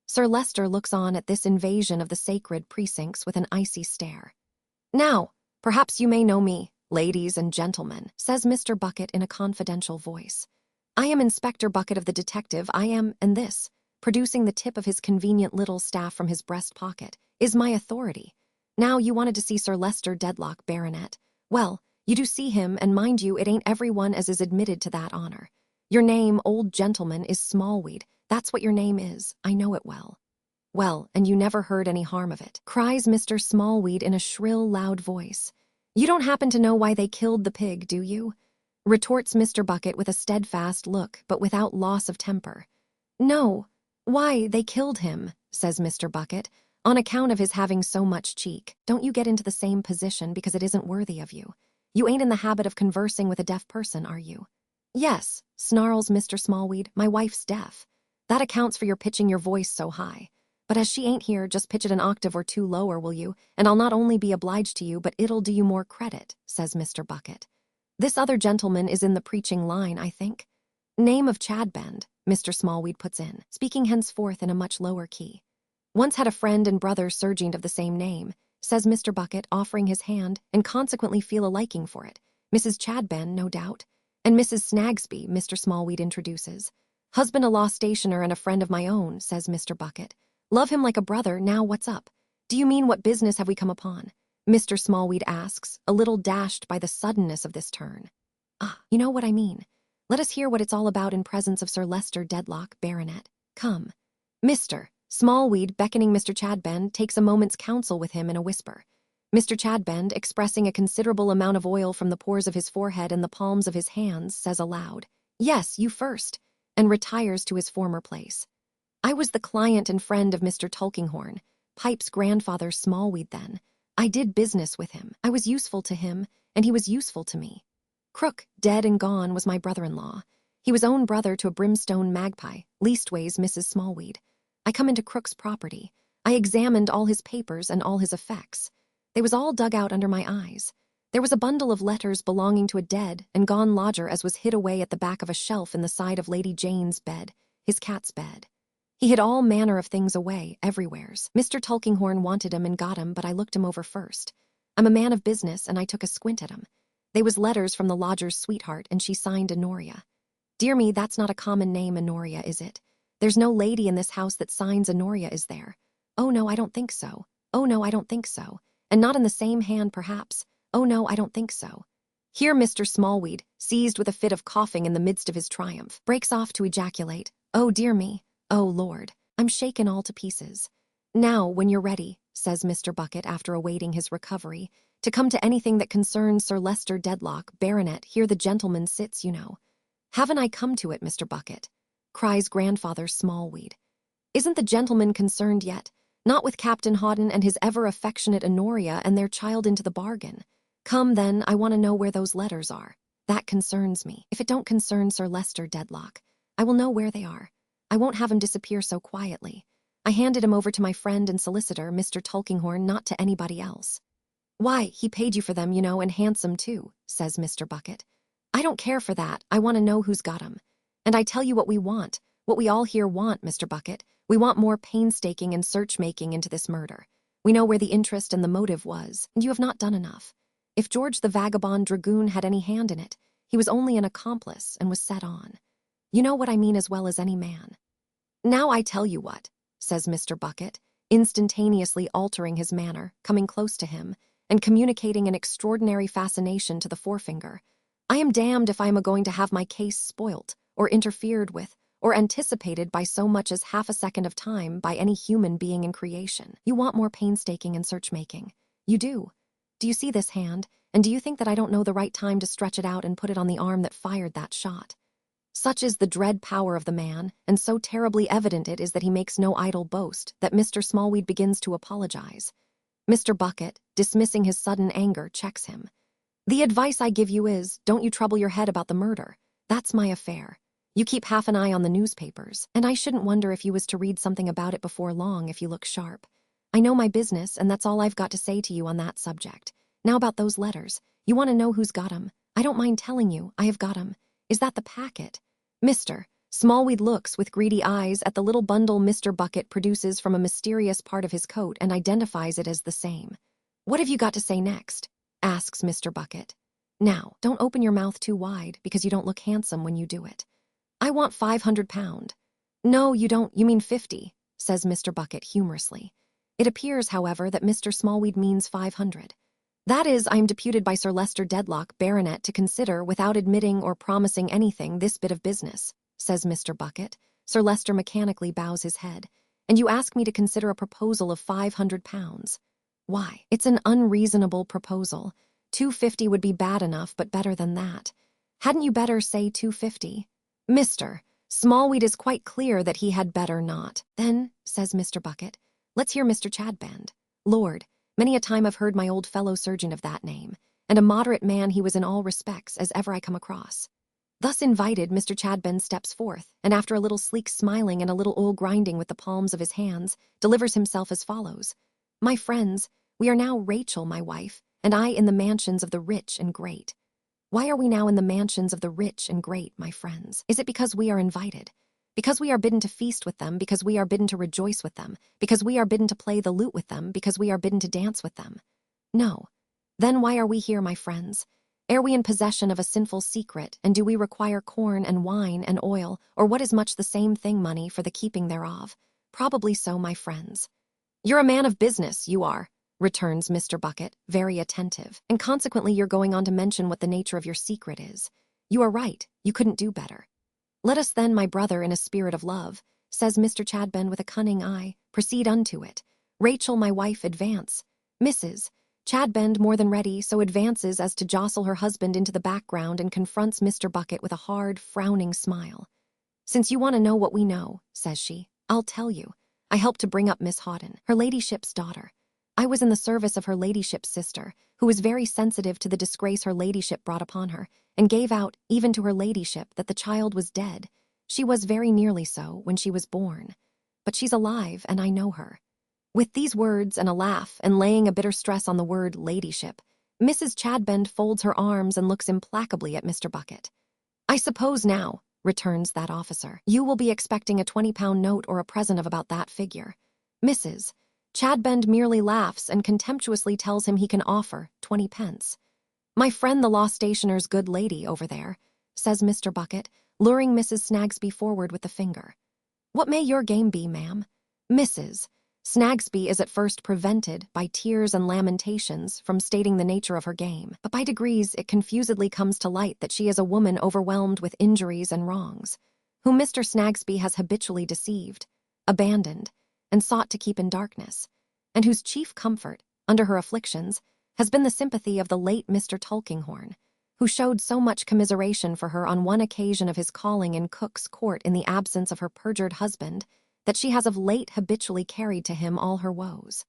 [SPEAKER 3] Sir Leicester looks on at this invasion of the sacred precincts with an icy stare. "Now, perhaps you may know me, ladies and gentlemen," says Mr. Bucket in a confidential voice. "I am Inspector Bucket of the detective. I am, and this," producing the tip of his convenient little staff from his breast pocket, "is my authority. Now, you wanted to see Sir Leicester Dedlock, Baronet. Well, you do see him, and mind you, it ain't everyone as is admitted to that honor. Your name, old gentleman, is Smallweed. That's what your name is. I know it well." "Well, and you never heard any harm of it," cries Mr. Smallweed in a shrill, loud voice. "You don't happen to know why they killed the pig, do you?" retorts Mr. Bucket with a steadfast look, but without loss of temper. "No. Why, they killed him," says Mr. Bucket, "on account of his having so much cheek. Don't you get into the same position because it isn't worthy of you. You ain't in the habit of conversing with a deaf person, are you?" "Yes," snarls Mr. Smallweed, "my wife's deaf. That accounts for your pitching your voice so high. But as she ain't here, just pitch it an octave or two lower, will you? And I'll not only be obliged to you, but it'll do you more credit," says Mr. Bucket. "This other gentleman is in the preaching line, I think." "Name of Chadbend," Mr. Smallweed puts in, speaking henceforth in a much lower key. "Once had a friend and brother sergeant of the same name," says Mr. Bucket, offering his hand, "and consequently feel a liking for it. Mrs. Chadbend, no doubt. And Mrs. Snagsby," Mr. Smallweed introduces. "Husband a law stationer and a friend of my own," says Mr. Bucket. "Love him like a brother. Now what's up?" "Do you mean what business have we come upon?" Mr. Smallweed asks, a little dashed by the suddenness of this turn. "Ah, you know what I mean. Let us hear what it's all about in presence of Sir Leicester Dedlock, Baronet. Come." Mr. Smallweed, beckoning Mr. Chadbend, takes a moment's counsel with him in a whisper. Mr. Chadbend, expressing a considerable amount of oil from the pores of his forehead and the palms of his hands, says aloud, "Yes, you first," and retires to his former place. "I was the client and friend of Mr. Tulkinghorn, Pipe's grandfather Smallweed then. I did business with him. I was useful to him, and he was useful to me. Crook, dead and gone, was my brother-in-law. He was own brother to a brimstone magpie, leastways Mrs. Smallweed. I come into Crook's property. I examined all his papers and all his effects. They was all dug out under my eyes. There was a bundle of letters belonging to a dead and gone lodger as was hid away at the back of a shelf in the side of Lady Jane's bed, his cat's bed. He hid all manner of things away, everywheres. Mr. Tulkinghorn wanted 'em and got 'em, but I looked 'em over first. I'm a man of business, and I took a squint at 'em. They was letters from the lodger's sweetheart, and she signed Honoria. Dear me, that's not a common name, Honoria, is it? There's no lady in this house that signs Honoria, is there? Oh no, I don't think so. Oh no, I don't think so. And not in the same hand, perhaps. Oh no, I don't think so." Here Mr. Smallweed, seized with a fit of coughing in the midst of his triumph, breaks off to ejaculate, "Oh dear me. Oh Lord, I'm shaken all to pieces." "Now, when you're ready," says Mr. Bucket after awaiting his recovery, "to come to anything that concerns Sir Leicester Dedlock, Baronet, here the gentleman sits, you know." "Haven't I come to it, Mr. Bucket?" cries Grandfather Smallweed. "Isn't the gentleman concerned yet? Not with Captain Hawdon and his ever-affectionate Honoria and their child into the bargain. Come, then, I want to know where those letters are. That concerns me. If it don't concern Sir Leicester Dedlock, I will know where they are. I won't have him disappear so quietly. I handed him over to my friend and solicitor, Mr. Tulkinghorn, not to anybody else." "Why, he paid you for them, you know, and handsome too," says Mr. Bucket. "I don't care for that. I want to know who's got 'em. And I tell you what we want, what we all here want, Mr. Bucket. We want more painstaking and search-making into this murder. We know where the interest and the motive was, and you have not done enough. If George the vagabond dragoon had any hand in it, he was only an accomplice and was set on. You know what I mean as well as any man. Now I tell you what," says Mr. Bucket, instantaneously altering his manner, coming close to him, and communicating an extraordinary fascination to the forefinger. "I am damned if I am a-going to have my case spoilt, or interfered with, or anticipated by so much as half a second of time by any human being in creation. You want more painstaking and search-making. You do. Do you see this hand? And do you think that I don't know the right time to stretch it out and put it on the arm that fired that shot? Such is the dread power of the man, and so terribly evident it is that he makes no idle boast, that Mr. Smallweed begins to apologize. Mr. Bucket, dismissing his sudden anger, checks him. The advice I give you is, don't you trouble your head about the murder. That's my affair. You keep half an eye on the newspapers, and I shouldn't wonder if you was to read something about it before long if you look sharp. I know my business, and that's all I've got to say to you on that subject. Now about those letters. You want to know who's got 'em? I don't mind telling you, I have got 'em. Is that the packet? Mr. Smallweed looks with greedy eyes at the little bundle Mr. Bucket produces from a mysterious part of his coat and identifies it as the same. What have you got to say next? Asks Mr. Bucket. Now, don't open your mouth too wide, because you don't look handsome when you do it. I want £500. No, you don't, you mean 50, says Mr. Bucket humorously. It appears, however, that Mr. Smallweed means 500. That is, I am deputed by Sir Leicester Dedlock, Baronet, to consider, without admitting or promising anything, this bit of business, says Mr. Bucket. Sir Leicester mechanically bows his head. And you ask me to consider a proposal of £500. Why, it's an unreasonable proposal. 250 would be bad enough, but better than that. Hadn't you better say 250? Mr. Smallweed is quite clear that he had better not. Then, says Mr. Bucket, let's hear Mr. Chadband. Lord, many a time I've heard my old fellow surgeon of that name, and a moderate man he was in all respects as ever I come across. Thus invited, Mr. Chadband steps forth, and after a little sleek smiling and a little oil grinding with the palms of his hands, delivers himself as follows. My friends, we are now Rachel, my wife, and I in the mansions of the rich and great. Why are we now in the mansions of the rich and great, my friends? Is it because we are invited? Because we are bidden to feast with them, because we are bidden to rejoice with them, because we are bidden to play the lute with them, because we are bidden to dance with them? No. Then why are we here, my friends? Are we in possession of a sinful secret, and do we require corn and wine and oil, or what is much the same thing, money, for the keeping thereof? Probably so, my friends. You're a man of business, you are, returns Mr. Bucket, very attentive, and consequently you're going on to mention what the nature of your secret is. You are right, you couldn't do better. Let us then, my brother, in a spirit of love, says Mr. Chadband with a cunning eye, proceed unto it. Rachel, my wife, advance. Mrs. Chadband, more than ready, so advances as to jostle her husband into the background and confronts Mr. Bucket with a hard, frowning smile. Since you want to know what we know, says she, I'll tell you. I helped to bring up Miss Houghton, her ladyship's daughter. I was in the service of her ladyship's sister, who was very sensitive to the disgrace her ladyship brought upon her, and gave out, even to her ladyship, that the child was dead. She was very nearly so when she was born. But she's alive, and I know her. With these words and a laugh, and laying a bitter stress on the word ladyship, Mrs. Chadband folds her arms and looks implacably at Mr. Bucket. I suppose now, returns that officer, you will be expecting a £20 note or a present of about that figure. Mrs. Chadband merely laughs and contemptuously tells him he can offer 20 pence. My friend the law stationer's good lady over there, says Mr. Bucket, luring Mrs. Snagsby forward with the finger. What may your game be, ma'am? Mrs. Snagsby is at first prevented, by tears and lamentations, from stating the nature of her game, but by degrees it confusedly comes to light that she is a woman overwhelmed with injuries and wrongs, whom Mr. Snagsby has habitually deceived, abandoned, and sought to keep in darkness, and whose chief comfort, under her afflictions, has been the sympathy of the late Mr. Tulkinghorn, who showed so much commiseration for her on one occasion of his calling in Cook's Court in the absence of her perjured husband, that she has of late habitually carried to him all her woes.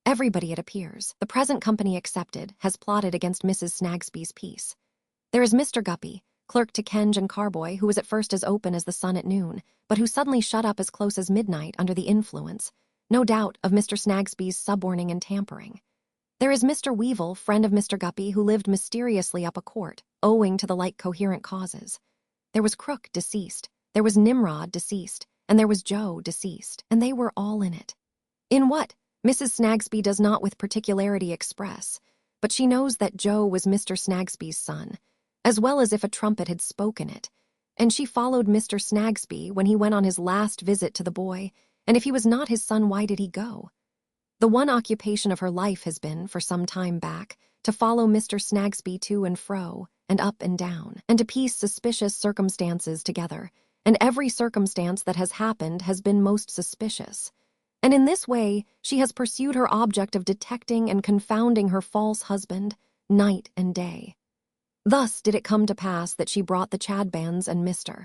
[SPEAKER 3] Everybody, it appears, the present company excepted, has plotted against Mrs. Snagsby's peace. There is Mr. Guppy, clerk to Kenge and Carboy, who was at first as open as the sun at noon, but who suddenly shut up as close as midnight under the influence, no doubt, of Mr. Snagsby's suborning and tampering. There is Mr. Weevil, friend of Mr. Guppy, who lived mysteriously up a court, owing to the like coherent causes. There was Crook, deceased. There was Nimrod, deceased. And there was Joe, deceased. And they were all in it. In what? Mrs. Snagsby does not with particularity express, but she knows that Joe was Mr. Snagsby's son, as well as if a trumpet had spoken it. And she followed Mr. Snagsby when he went on his last visit to the boy, and if he was not his son, why did he go? The one occupation of her life has been, for some time back, to follow Mr. Snagsby to and fro, and up and down, and to piece suspicious circumstances together, and every circumstance that has happened has been most suspicious. And in this way, she has pursued her object of detecting and confounding her false husband night and day. Thus did it come to pass that she brought the Chadbands and Mr.